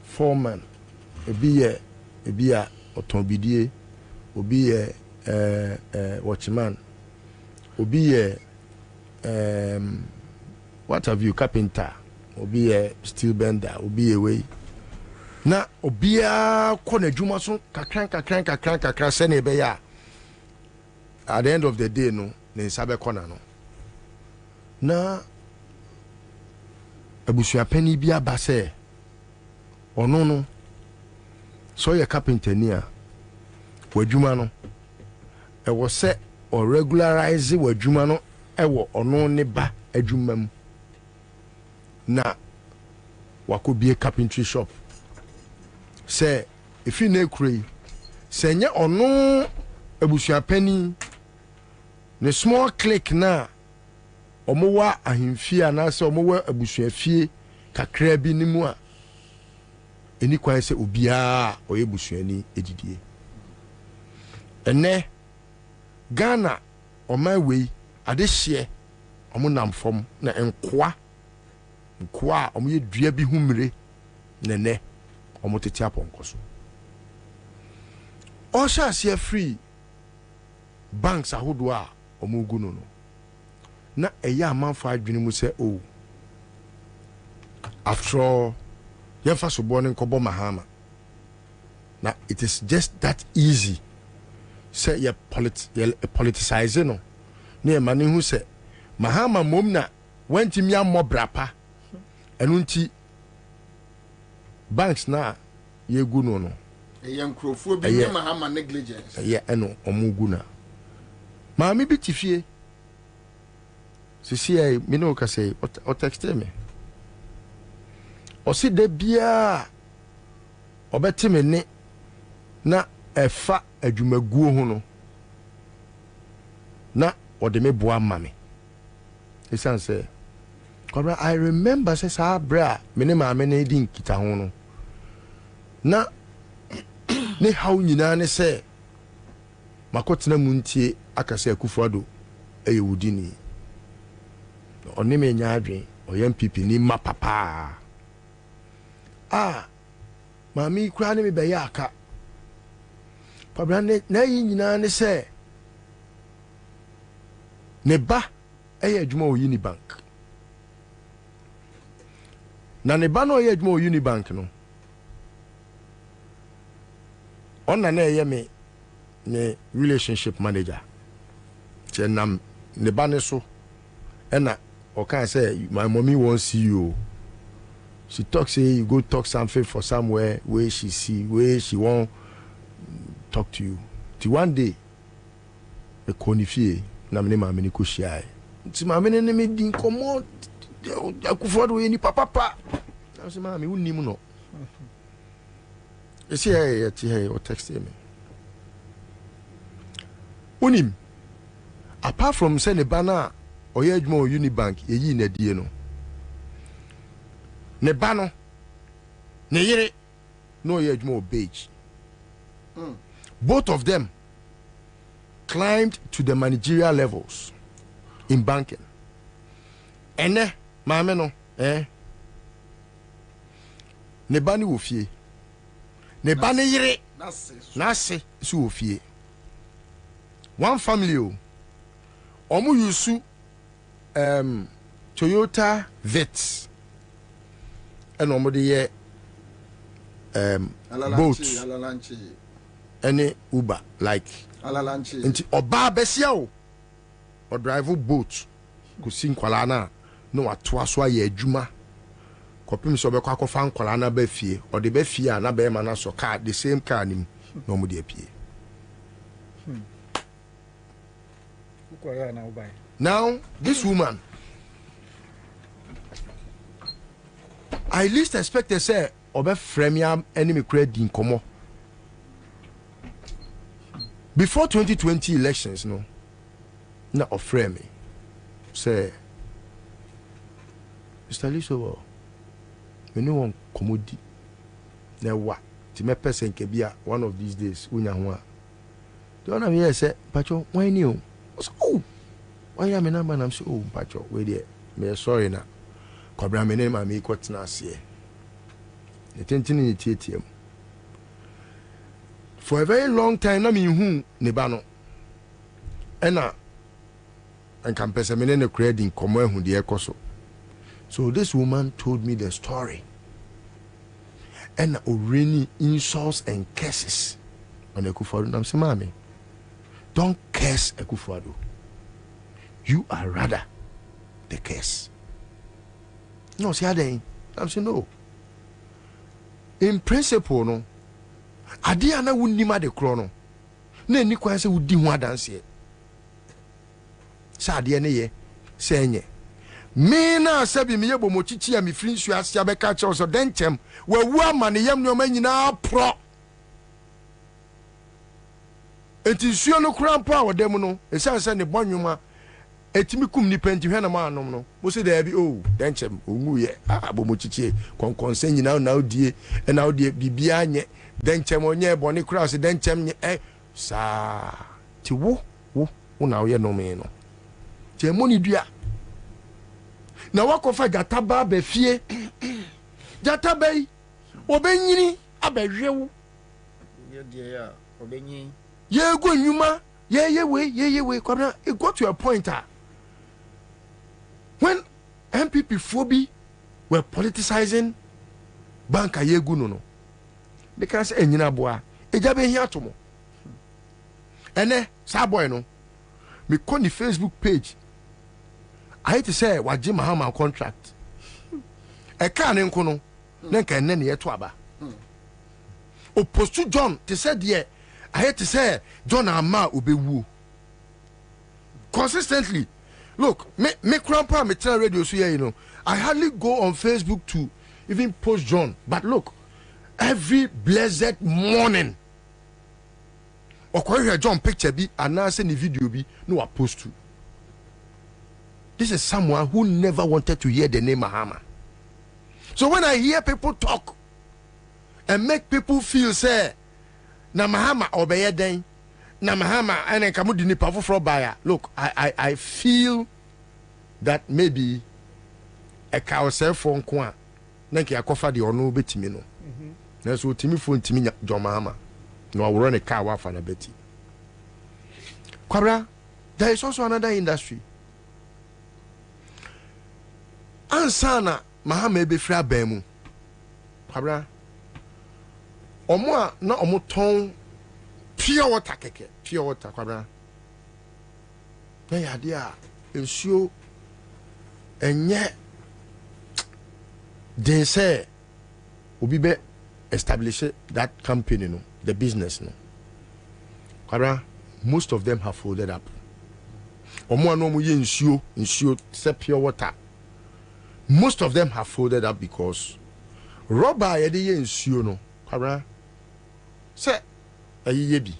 Speaker 16: foreman. Ebi otobidie. Obi watchman. Obi what have you carpenter. Obi steel bender. Obi way. Na obi kona juma so kakran sene be ya. At the end of the day no, ne sabe kona no. Na abusuapani bi abase ono no so ye carpenter ni a wadwuma no e wo se o regularize wadwuma no e wo ono ne ba adwuma mu na wakobie carpentry shop se ifi na ekure se nye ono abusuapani ne small click na omowa ahimfie na se omowa abusuafie kakra bi nimu a eni kwan se obia oye busuani edidie ene Ghana oman wei adehye omonam fom na enkoa omoye dua bi humre nene omotete aponkoso o sha se free banks ahodo a omogu no na eya amanfa adwene mu se o after all yefa so born in Kobo Mahama na it is just that easy say you politicize no na e mane hu se Mahama mom na wanti mia mobrapa enu nti banks na ye gu no
Speaker 17: yankrofo bi ne Mahama negligence
Speaker 16: eno omugu na maami bi tifie sisi ai me no ka say o text me o si de bia obeti me ne na efa adwumaguo ho no na o de me boa mame esan say Kwabena, I remember say sa bra me ne maame na di nkita ho no na ne haw nyina ne say makotena mu ntie akase Akufo-Addo eye wudini oni me nya adwen oyam pipi ni ma papa mami kura ne me be ya aka Kwabena na yi nyina ne say ne ba eye adwuma o Unibank na ne ba no eye adwuma o Unibank no onna na eye me ne relationship manager chenam ne ba ne so ena o can say my mommy wants see you. She talks say you go talk something for somewhere where she won't talk to you. Till one day e konifie na me ma me ni ko shia. Ti ma me ne me din komo Akufo-Addo ye ni papa. Na say ma me unnim no. E say e o text me. Unim apart from say ne bana oye adwuma o Unibank eyi na die no ne ba no ne yere no oye adwuma o Beige. Both of them climbed to the managerial levels in banking. Ene maame no ne ba ne wo fie. Ne ba ne yere nase so wo fie. One family o omu yusu Toyota Vitz and omu de ye boat any Uber like nti oba besia o drive boat ko sin kwala na no atoa so aye adwuma kopim so be kwa kofa nkwala na ba fie o de ba fie na be ma na so car the same car nim no omu de apie. Now this woman I least expect to say obe frame enemy credit in komo before 2020 elections no na offer me say Mr. Liso me no one commodi na wa ti me person ke bia one of these days unya ho a don't have here say pacho why new oh why am na man am say oh pacho we there me sorry na Kwabena me name am e kwotena ase e tentini tietiem for a very long time na me hu ne ba no ena enka pese me ne credit komo ehu de ekoso. So this woman told me the story and already insults and curses on Ekufuado. I'm saying, Mommy, don't curse Ekufuado. You are rather the curse. No, see how they. I'm saying no. In principle, no. Adi ana wunima de krono. Ne ni kwa se wudi ho adanse. Sa adi ne ye se enye. Me na sabi me yebo mochichi ya mi frinsu asia be ka che so denchem wa wu ama ne yam no manyina pro. Enti suo no krampo a wodem no esanse ne bonwuma etimi kum ni penti hwe na ma anom no mo se da bi oh denchem ongu ye abo mochichi konkonse nyina na odie na odie bibia anye denchem onye bone kra se denchem nye sa ti wo na wo ye no me no ti emoni dua na wakofa jataba be fie jataba yi obenyini abehwewu ye de ya obenyin ye go nyuma ye we Kwabena, it got to a point when MPP phobia were politicizing banka ye gu no they can say enyina boa ejabe hia to mo ene sa boy no me call the Facebook page I hate to say waji Mahama contract. E ka ne nko no na nka enne ne yeto aba. Opposed John te say there I hate to say John ama obewu. Consistently. Look, me grandpa me tell radio so here you know. I hardly go on Facebook to even post John, but look, every blessed morning okoye John picture bi anase ni video bi no I post to. This is someone who never wanted to hear the name Mahama. So when I hear people talk and make people feel say na Mahama obeye den na Mahama ene kamu di nipa foforo baya, look, I feel that maybe a cow cell phone kwa na ki akofa de ono betimi no. Na so timi phone timi John Mahama no aworo ne car wa fa na beti. Kwabena, there is also another industry. Ansah na Mahama ebe fra bemu. Kwabena, omo na omo ton pure water keke, pure water Kwabena. Na ya dia ensuo enye they say obi be establish that company no, the business no. Kwabena, most of them have folded up. Omo no mo ye ensuo say pure water. Most of them have folded up because rubber ye de ensuo no Kwabena say ayi bi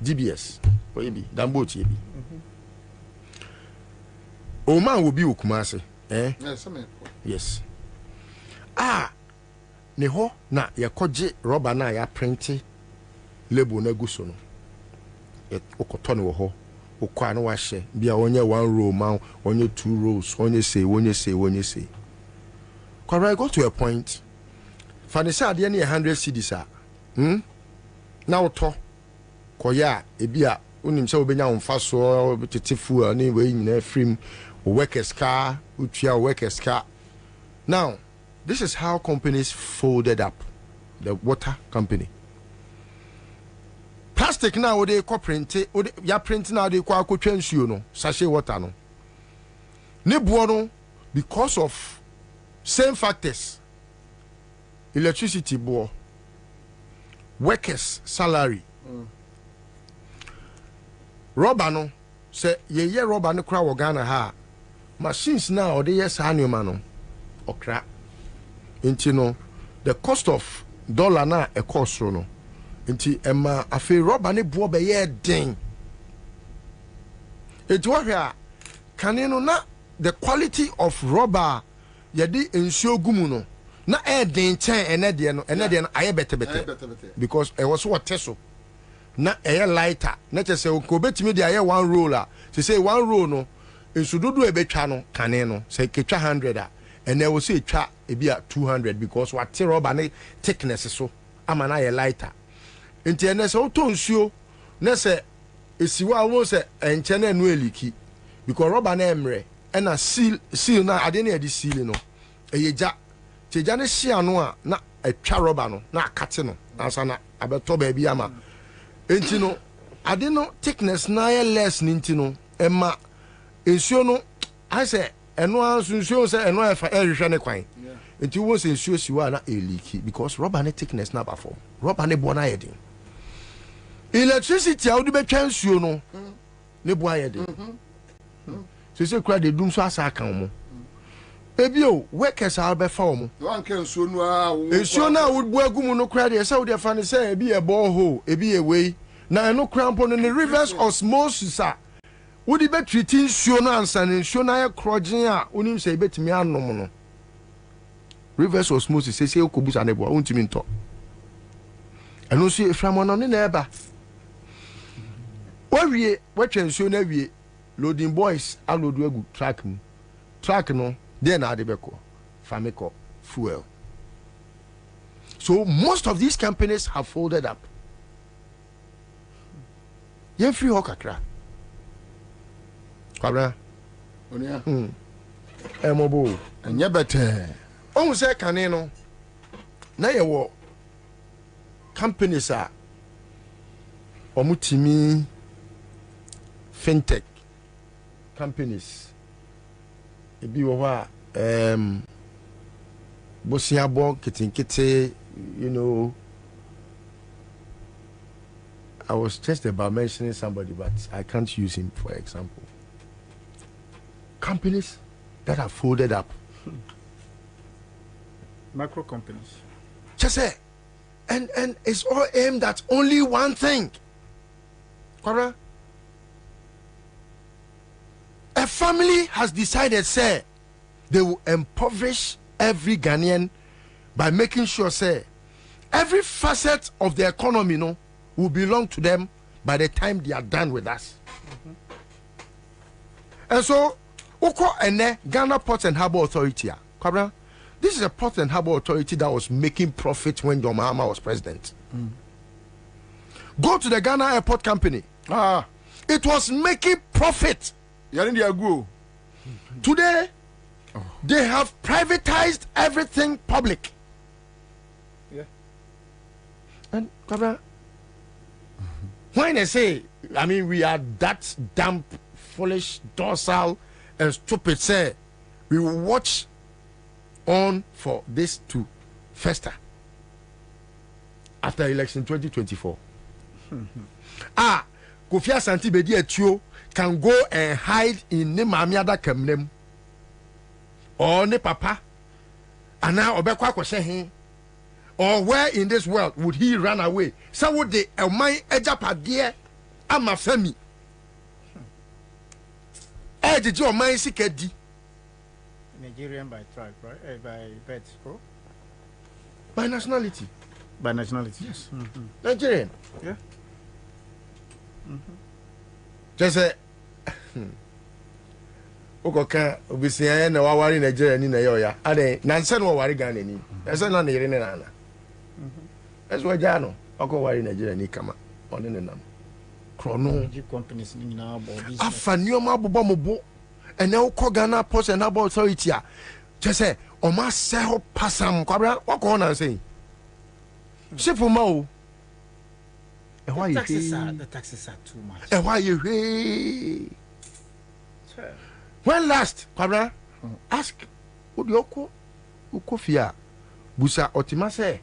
Speaker 16: DBS or ye bi Dambot ye bi O man will be Ukumase. Eh?
Speaker 17: Yes.
Speaker 16: Ne ho na yakoje rubber na ya printi label na guso no. Okoto ne wo ho. Okwa na wa hye bia onye 1 row man, onye 2 rows, onye say. Kwara, I got to a point. Fanisa ade na 100 cedis a. Na oto. Koya ebia unim se obenya wonfa so tetefu ani we nyina frame workers car, utia workers car. Now, this is how companies folded up. The water company. Plastic now they co print ya print now they ko akotwa nsuo no sachet water no. Ne buo no because of same factors. Electricity buo. Workers salary. Rubber no say ye rubber no kra wo Ghana ha. Machines now or they yes annual no. Okra. Inti no the cost of dollar na e cost no. Inti emma afi rubber ne buo be ye den. It wa hia kanino na the quality of rubber ye di ensuo gumu no na e den chen ene de no aye bete because e was what teso na aye lighter na che se ko betimi de aye 1 roll a se say 1 roll no ensudodo e betwa no kane no se ketwa 100 a ene wo se twa e bia 200 because what rubber ne thickness so ama na aye lighter enti ene se oto nsuo na se esiwa wo se enche na enu eliki because rubber na emre ena seal na ade na edi seal no eyeja teja ne hia no a na atwa rubber no na akate no ansa na abeto ba bia ama enti no ade no thickness na ye less ni enti no ema ensuo no I say eno anso nsuo se eno efa ehwehwe ne kwan enti wo se nsuo siwa na eliki because rubber ne thickness na ba form rubber ne bo na ye din electricity a wo de betwa nsuo no ne bo aye din se kura de dum so asa kan mo ebio workers are be fa mo
Speaker 17: wan kan nsuo no a
Speaker 16: nsuo na wo bu agumu no kura de se wo de fa ne se ebi e borehole ebi e wei na eno crampo no ne reverse osmosis a wo de be treat nsuo no ansa ne nsuo na ye krogen a onim se betimi anom no reverse osmosis se okobusa ne bo ontimi nto eno so eframo no ne na eba wawie watwa nsuo na wie loading boys alodu agu track no then adebeko famiko fuel. So most of these companies have folded up. Yen free hokakra. Kwabena.
Speaker 17: Onia.
Speaker 16: Emobo.
Speaker 17: Anya bete.
Speaker 16: On say kanino. Na ye wo companies are omutimi fintech companies ebi wo ha bosiabo kitinkite, you know. I was just about mentioning somebody, but I can't use him for example. Companies that are folded up.
Speaker 3: Macro companies.
Speaker 16: Just say, and it's all aimed at only one thing. Correct? A family has decided, say, they will impoverish every Ghanaian by making sure, say, every facet of the economy, no, will belong to them by the time they are done with us. And so, Oko Ene, Ghana Port and Harbour Authority, this is a Port and Harbour Authority that was making profit when John Mahama was president. Go to the Ghana Airport Company. It was making profit. Today, they have privatized everything public.
Speaker 3: Yeah.
Speaker 16: And when I say, I mean, we are that damn foolish, docile, and stupid, say, we will watch on for this to fester after election 2024. Kofi Asante Bedi Etio can go and hide in ne mamiada kamnem or ne papa and now obekwa kwose or where in this world would he run away? So would the my ejapade ama fami did your mind sick di
Speaker 3: Nigerian by tribe, right? By birth, oh?
Speaker 16: By nationality.
Speaker 3: By nationality, yes.
Speaker 16: Nigerian.
Speaker 3: Yeah.
Speaker 16: Just say, Okoka, Obisia, and Wawari Nigeria in Nayoya. Are they Nansen or Warigani? That's not the Irene. That's why Jano, Oko Wari Nigeria, Nikama, on in the name. Chrono
Speaker 3: companies now,
Speaker 16: Afanioma Bobomo, and now Kogana Post and about authority. Just say, Oma Seho Passam, Cobra, walk on and say, Simple Mo. And why
Speaker 3: the taxes are too much.
Speaker 16: And why you when last, Cobra, ask Udioko Ukofia Busa Otimase.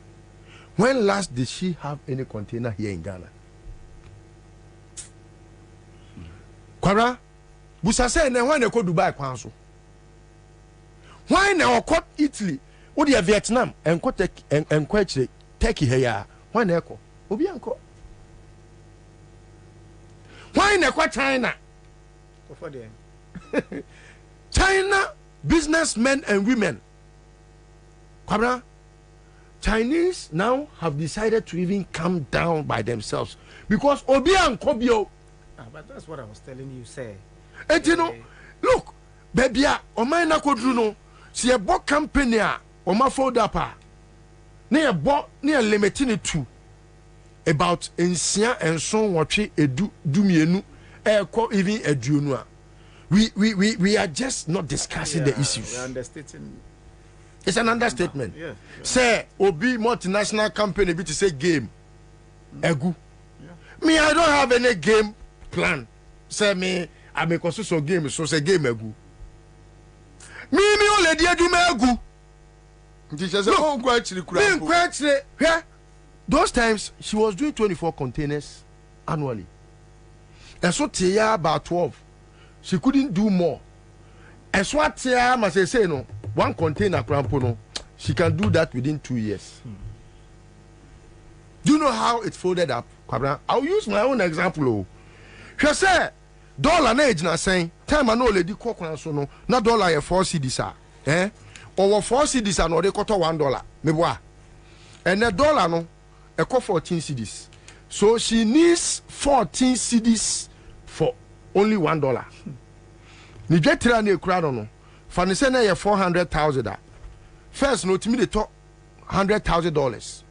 Speaker 16: When last did she have any container here in Ghana? Kwara, Busa say na when they go Dubai kwanso. Why na go Italy, o dey Vietnam and go Turkey here. Why na go? Obi anko. Why na go China?
Speaker 3: For there.
Speaker 16: China businessmen and women. Kwara, Chinese now have decided to even come down by themselves because Obi anko bio.
Speaker 3: But that's what I was telling you, say.
Speaker 16: And you know, look, baby, o man na kodru no, si e bo company a o ma fold up a. Na e bo na limiting it to about ensia enson wotwe edu dumienu e ko even eduonu a. We are just not discussing the issues.
Speaker 3: We are understating.
Speaker 16: It's an understatement.
Speaker 3: Yeah.
Speaker 16: Say Obi multinational company be to say game. Egu. Me, I don't have any game plan. Say me, I make also game, so say game egu. Me only dia do me egu. Those times she was doing 24 containers annually. And so tia about 12. She couldn't do more. And so tia must say no, one container crampono, she can do that within 2 years. Do you know how it folded up? I'll use my own example. She said, dollar na age na saying, time I know lady cock so no, not dollar a 4 cedis, eh? Or 4 cedis and or they cut $1. Me boy. And the dollar no, a cost 14 cedis. So she needs 14 cedis for only $1. Ni get try na ekura no. Fani say na $400,000. First no to me they talk $100,000.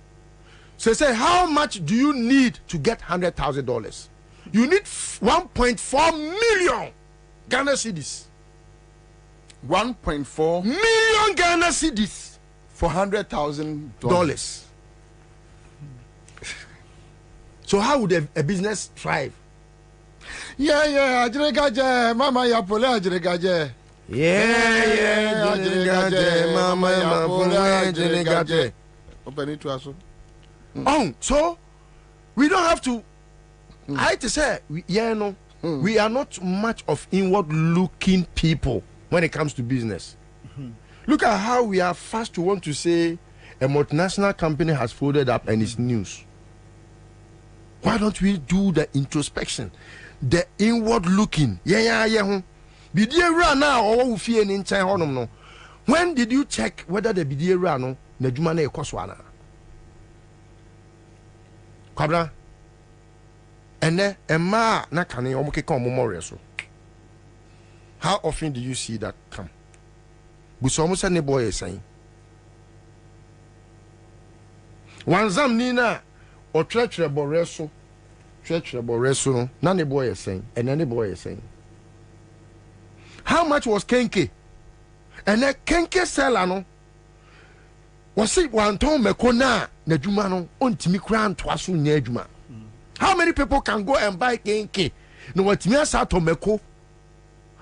Speaker 16: So say, how much do you need to get $100,000? You need 1.4 million Ghana cedis.
Speaker 17: 1.4
Speaker 16: million Ghana cedis
Speaker 17: for $100,000.
Speaker 16: So how would a business thrive?
Speaker 17: Yeah, ajregaje, mama ya pole ajregaje.
Speaker 16: Yeah, ajregaje, mama ya pole ajregaje.
Speaker 17: Open it to us.
Speaker 16: Oh, so we don't have to. I to say, we are not much of inward-looking people when it comes to business. Look at how we are fast to want to say a multinational company has folded up and it's news. Why don't we do the introspection, the inward-looking? Bidia run now or fear in China. When did you check whether the bidia run na jumane ekoswana? Kwabena, ene ema na kane omoke kan memorial so. How often do you see that come? Buso mo say ne boy is saying. Wanzam ni na o trechre boreso no na ne boy is saying, and ne boy is saying. How much was Kenke? And the Kenke seller no was it one ton mekona na juma no ontimi kran toaso nya juma. How many people can go and buy Kenke? No watimi asa to meko.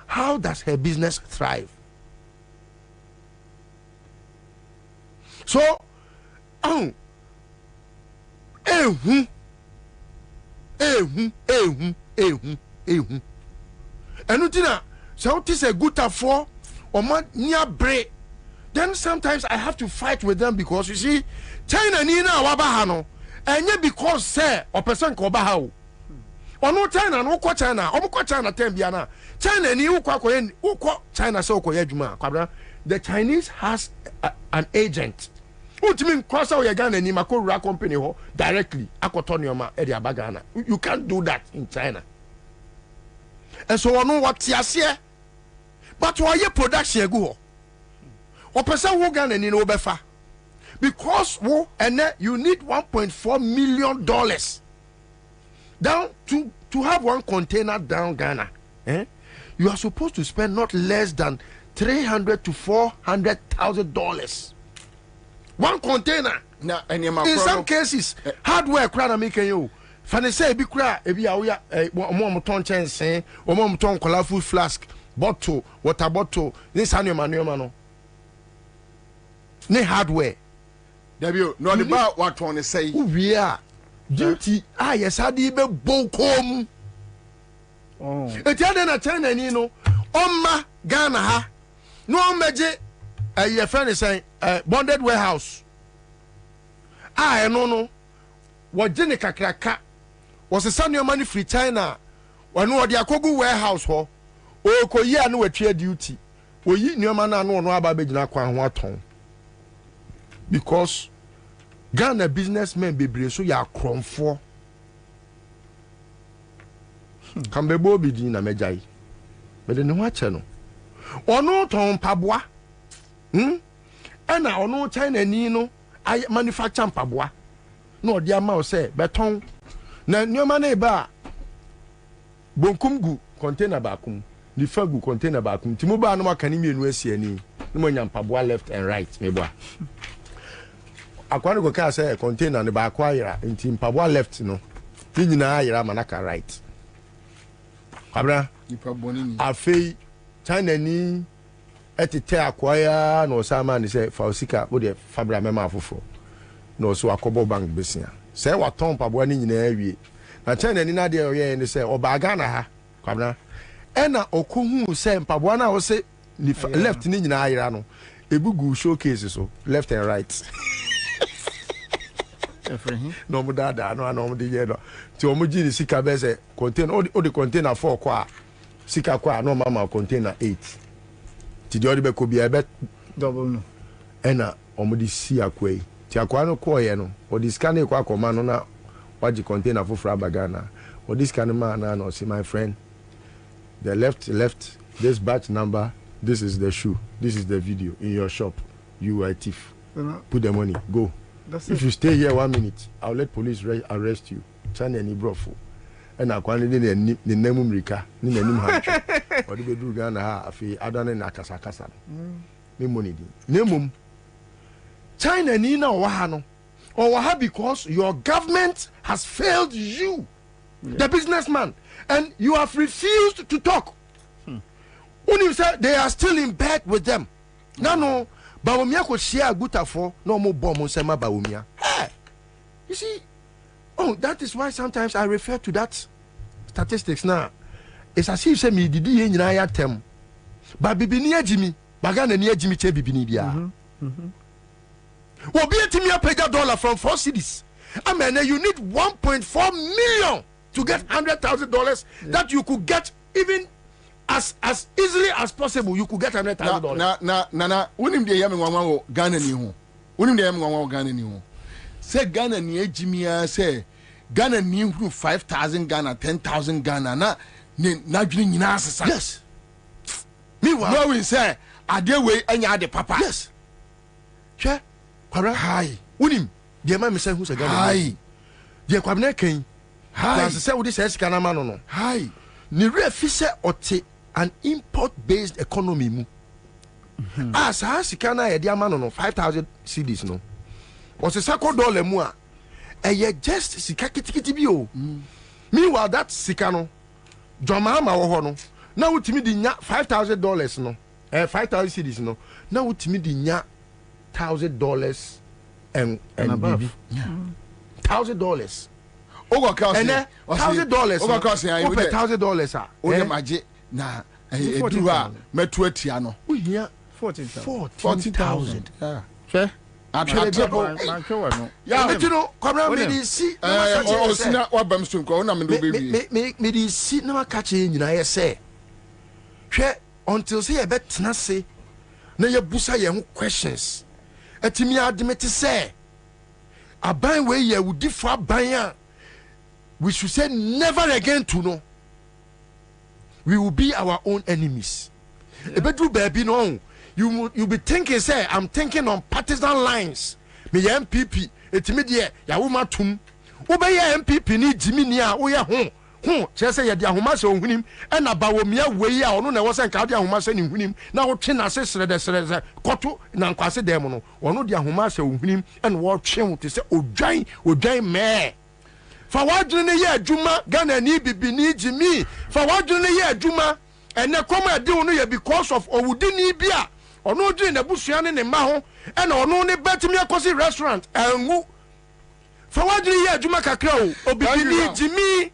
Speaker 16: How does her business thrive? So Enutina, so it is a good for or man near break. Then sometimes I have to fight with them because you see, China nina wabahano, and yet because say or person ko bahao. ono China no ko China omko China tembiana China ni ukwa China so ko yadwuma kwabra the Chinese has an agent ultimate cross out Ghana ni makora company ho directly akotonioma e dia bagana you can't do that in China and so ono what tiase but why production egu ho opesa wo Ghana ni no befa because wo and you need $1.4 million down to have one container down Ghana. You are supposed to spend not less than $300,000 to $400,000. One container.
Speaker 17: Now,
Speaker 16: in some cases, hardware crowd make you. Fane say bi kra ebi awoya mo ton chense o mo ton colorful flask bottle water bottle this annual no ne hardware
Speaker 17: Debio no the bar what one say
Speaker 16: we are duty yes adi be bokom etiade na China ni no omma Ghana ha no meje ye friend say bonded warehouse no wajene kakraka was a senior money free China when no dia kogu warehouse ho o ko yi anu watwe duty oyi nneoma na no aba begina kwa ho aton because Ghana businessmen bebre so ya kromfo kambe Bobie din na mejai bede ne ho ache no ono ton paboa ena ono China ni no manufacture paboa no dia ma o say beton na nneoma na eba bonkum gu container baakum ni fagu container baakum timo ba no maka ni mienu asiani no mo nyampaboa left and right meboa akwani go ka say container ne ba kwa yira nti mpaboa left no ti nyina ayira manaka right abra
Speaker 17: nipa boni
Speaker 16: afei China ni etete akwaya no sama ni say fausika wo de fabra mema afofo no so akobo bank besia say waton mpaboa ni nyina awie na China ni na de oye ni say oba Ghana ha kwabra ena okohu say mpaboa na wo say left ni nyina ayira no ebugu showcase so left and right no mo dada no mo de ye no ti o mo ji ni sika be say container o de container 4 kwa sika kwa no mama container 8 ti de o de be ko bia be double no ena o mo di si akwai ti akwa no ko ye no o di scan e kwa akoma no na waji container for Ghana o di scan man na no see my friend the left this batch number, this is the shoe, this is the video in your shop, you are a thief, put the money, go. If you stay here 1 minute, I'll let police arrest you. China ni brofo. And I can't need the name Mrika, ni name Hancho. Or the bedroom Ghana ha afi adane na kasakasa. Me money di. Name China ni na wahano. Or waha because your government has failed you, the businessman, and you have refused to talk. When you say they are still in bed with them. No. Bawumia could share good for no more bomb sema Bawumia. Hey, you see, that is why sometimes I refer to that statistics now. It's as if say me didi yen ya tem. Ba bibini Jimmy, bagana ni Jimmy che bibini dia. Wo be timi pay dollar from 4 cities. I mean, you need 1.4 million to get $100,000 that you could get even as easily as possible. You could get $100,000.
Speaker 17: Na unim de yami nwanwa Ghana ni ho. Unim de yami nwanwa Ghana ni ho. Say Ghana ni ejimia say Ghana ni 5,000 Ghana, 10,000 Ghana na dwini nyina asesa.
Speaker 16: Yes. Meanwhile,
Speaker 17: no we say ade we anya de papa.
Speaker 16: Yes. Che kwara hi. Unim de ma me say hu say Ghana.
Speaker 17: Hi.
Speaker 16: De Kwabena kan.
Speaker 17: Hi.
Speaker 16: Say we this sika na ma no.
Speaker 17: Hi.
Speaker 16: Ni refise ote an import-based economy mu. As a sika na ye dia ma no 5,000 cedis no. O se sako dollar mu a ye just sika kitikiti bi o. Meanwhile that sika no Joma ma wo ho no. Na wutimi di nya $5,000 no. 5,000 cedis no. Na wutimi di nya $1,000 and above. $1,000.
Speaker 17: Ogo cost
Speaker 16: $1,000.
Speaker 17: Ogo cost
Speaker 16: $1,000.
Speaker 17: Ogo maje na eduwa metu atia no.
Speaker 16: We here
Speaker 17: 14,000. Yeah.
Speaker 16: Sure. atwere diabo ya metino kwabra me di si
Speaker 17: o sina wabam stonko na me do be
Speaker 16: me di si na maka che nyina ye se hwe until say ye betena se na ye busa ye ho questions atimi admit say aban we ye wudi fo aban a we should say never again to know we will be our own enemies. Ebedu baby no you be thinking say I'm thinking on partisan lines. Me MPP etimi de ya wo matum. Wo be ya MPP ni jimi ni a wo ye ho che say ye de ahoma se ohunim e na ba wo mia wei a ono na wo se nka de ahoma se ni hunim na wo twe na se sere koto na nkwase dem no ono de ahoma se ohunim e na wo twe wo te se odwan me fa wadwene ne ye adwuma Ghana ni bibi ni jimi fa wadwene ne ye adwuma ene koma de wo no ye because of owudini bia ono dwene na busua ne ma ho e na ono ne betimi akosi restaurant angu fa wadwene ye adwuma kakra o obibi ni jimi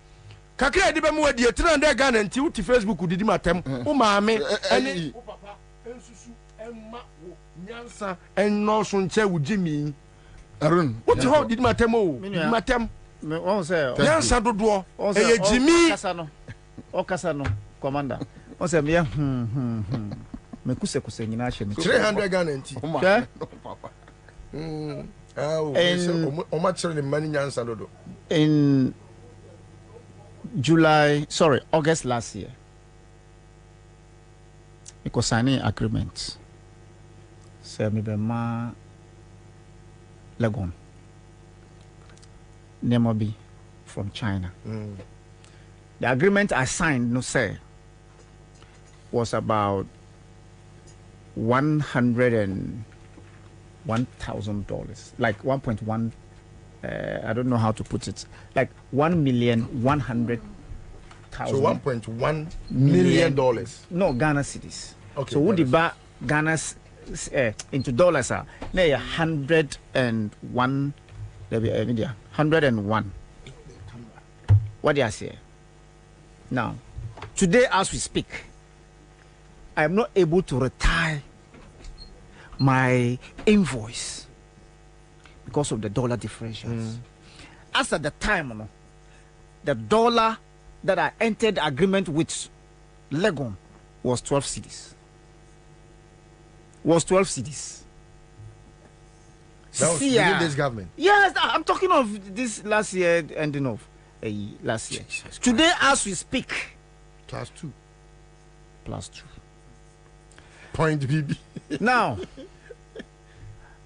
Speaker 16: kakra de be mu wadi 300 Ghana nti uti Facebook didi matem o maame ene o papa ensusu emma wo nyansa enno so nche wo jimi
Speaker 17: arun
Speaker 16: uti ho didi matem o matem
Speaker 2: me won say
Speaker 16: nyansa dodo e jimi
Speaker 2: okasa no commander won say me me kuse nyina hye me
Speaker 16: 300 Ghana nti papa o ma chere ni mani nyansa dodo
Speaker 2: in August last year because signing agreement say me be ma Legon Nemobi from China. The agreement I signed, no say, was about $101,000, like 1.1. I don't know how to put it, like $1,100,000.
Speaker 16: So $1.1 million.
Speaker 2: No, Ghana cedis.
Speaker 16: Okay.
Speaker 2: So would the buy Ghana's into dollars are now 101. There be media 101. What do I say? Now, today as we speak, I am not able to retire my invoice because of the dollar differentials. As at the time, the dollar that I entered agreement with Legon was 12 cedis.
Speaker 16: That was within this government.
Speaker 2: Yes, I'm talking of this last year, ending of last year. Today, as we speak,
Speaker 16: +2.
Speaker 2: Point
Speaker 16: BB.
Speaker 2: Now,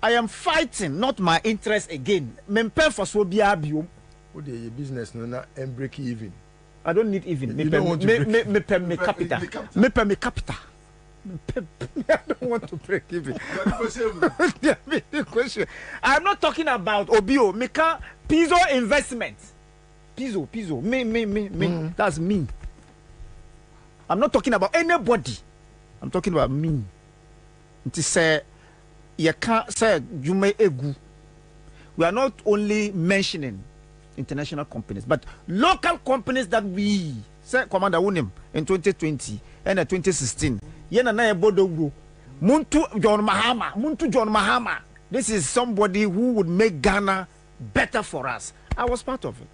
Speaker 2: I am fighting not my interest again. Mempe for so be abio.
Speaker 16: What do your business no na and break even?
Speaker 2: I don't need even. Me capital. I don't want to break even. I'm not talking about Obio. Meka Piso investment. Piso. Me. That's me. I'm not talking about anybody. I'm talking about me. It say you can't say you may egu. We are not only mentioning international companies, but local companies that we say Commander Wunim in 2020 and 2016. Yena na ebodo wuro. Muntu John Mahama. This is somebody who would make Ghana better for us. I was part of it.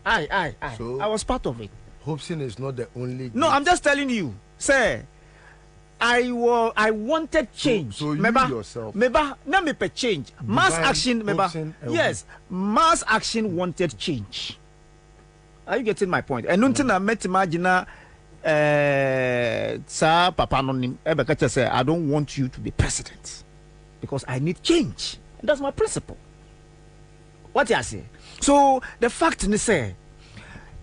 Speaker 2: I was part of it.
Speaker 16: Hobson is not the only.
Speaker 2: No, I'm just telling you, sir. I wanted change.
Speaker 16: So you yourself.
Speaker 2: Let me pay change. Mass action. Yes, mass action wanted change. Are you getting my point? And nothing I met imagine. Sir, Papa Nonim Ebekacha say, I don't want you to be president because I need change. And that's my principle. What I say? So the fact is say,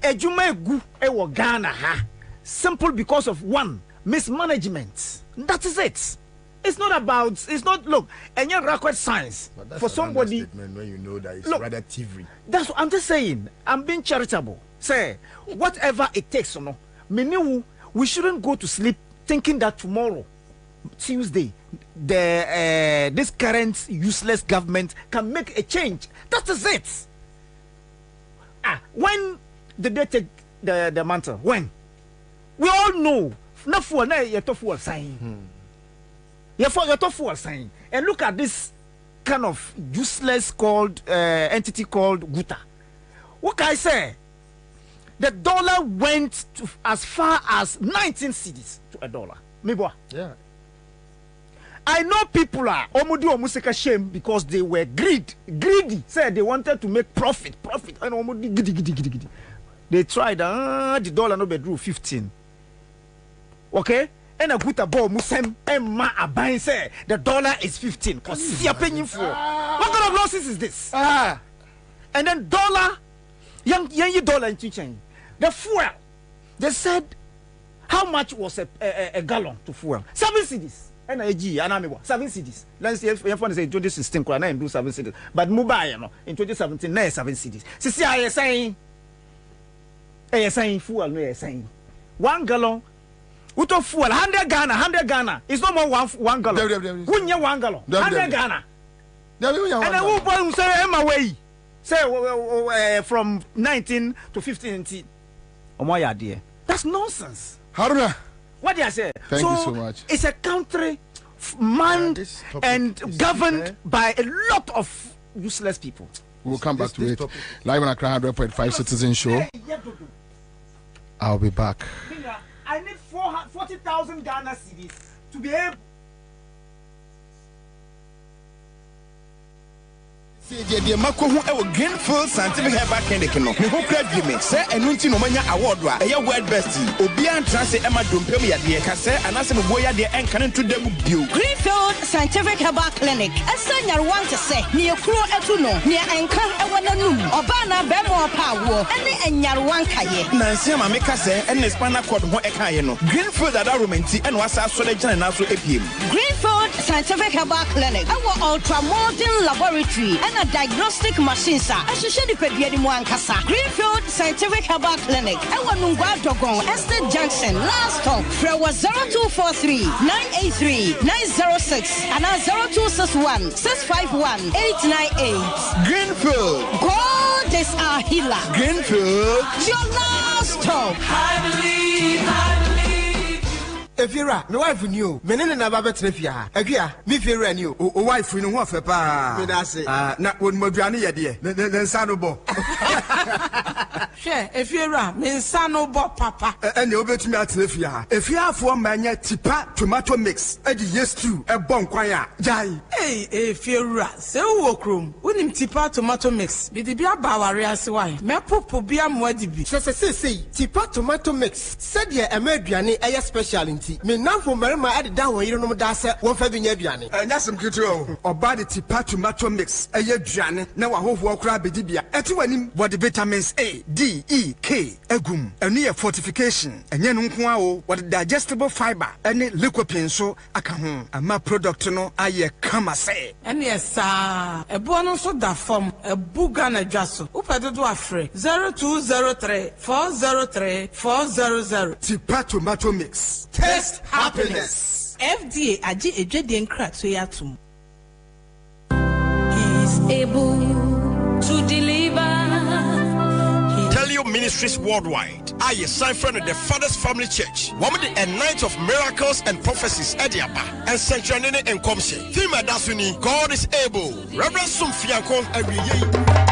Speaker 2: Ejuma gu ewo Ghana ha simple because of one mismanagement. That is it. It's not about. It's not look. And your rocket science for somebody.
Speaker 16: When you know that it's
Speaker 2: look,
Speaker 16: rather thievery.
Speaker 2: That's what I'm just saying. I'm being charitable. Say whatever it takes, you know. We shouldn't go to sleep thinking that tomorrow, Tuesday, this current useless government can make a change. That is it. When did they take the mantle? When? We all know. Not for you're tough sign. You're tough sign. And look at this kind of useless called entity called Guta. What can I say? The dollar went to as far as 19 cedis to $1. Maybe.
Speaker 16: Yeah.
Speaker 2: I know people are almost shame because they were greedy. Said they wanted to make profit, and almost giddy. They tried. The dollar no bedroom 15. Okay, and a good ball Musem and ma buying say the dollar is 15. Cause you're paying for. What kind of losses is this? And then dollar, young dollar in change. The fuel. They said how much was a gallon to fuel? 7 cedis. And I G and I'm 7 cedis. Let's see if you want to say 2016 and do 7 cedis. But mobile in 2017 na 7 cedis. See I saying fuel no saying 1 gallon. Uto fuel 100 Ghana. It's no more 1 gallon. Wouldn't 1 gallon? 100 Ghana. And I will point say my way. Say from 19 to 15. Oh my idea. That's nonsense.
Speaker 17: Haruna.
Speaker 2: What did I say?
Speaker 17: Thank you so much.
Speaker 2: It's a country manned and governed by a lot of useless people.
Speaker 17: We'll come back to it. Live on Accra 100.5 Citizen Show. I'll be back.
Speaker 2: I need 40,000 Ghana cedis to be able.
Speaker 18: The Makohu ewo Greenfield Scientific Herbal Clinic no. Me ho kra dweme. Say enunti no manya award wa. Eye world best. Obi an transe ema dompem ya de ka say anase me boya de enka nto dem bio.
Speaker 21: Greenfield Scientific Herbal Clinic. Asanya want to say ne ekuro etu no. Ne enka ewo nanum. Oba na be mo pa wo. Ene enyarewan kaye.
Speaker 18: Nansi ma me ka say ene spinal cord ho ekaye no. Greenfield ada romenti ene wasa so de gina na so epiem.
Speaker 21: Greenfield Scientific Herbal Clinic. Our ultra modern laboratory and diagnostic machines are associated with the Greenfield Scientific Herbal Clinic. Our Nungwa Dogon Estate Junction. Last stop. Frewa 0243 983 906 and 0261 651 898.
Speaker 18: Greenfield.
Speaker 21: God is our healer.
Speaker 18: Greenfield.
Speaker 21: Your last stop.
Speaker 22: I believe. If you're my wife knew, Menene na baba trefia. Agia, me fear knew. O wife no ho fe pa. Me da say. Na won moduane ye de. Ne nsa no bo.
Speaker 23: She, if you're me nsa no bo papa.
Speaker 22: Ene obetumi atrefia. If you afo manya tipa tomato mix. E di yes stew e bon kwan a. Jai.
Speaker 23: Hey, if you're say wo krom. Wonim tipa tomato mix. Bi di bia ba ware ase why. Me popo bia mo adi bi.
Speaker 22: Say tipa tomato mix. Said ye aduane e special nti. Me now for Marima added down when you know that one for the Yabiani. And that's some good or body tipa tomato mix. A year Jan, now I hope walk crab dibia. At when what the vitamins A, D, E, K, egum, a near fortification, and yenunquao, what digestible fiber, any liquid so I can home. And my product no I come say.
Speaker 23: And yes, sir, a bonus of that form, a boogana jasso, Upa do afraid 0203 403 400.
Speaker 22: Tipa tomato mix. Taste happiness.
Speaker 23: FDA aji ejeden crack so yatum.
Speaker 21: He is able to deliver.
Speaker 24: Tell your ministries worldwide. I sign friend of the Father's Family Church. Woman the night of miracles and prophecies Ediaba and Sanctuary and Comshe. Theme Dasuni. God is able. Reverend Sumfianko every year.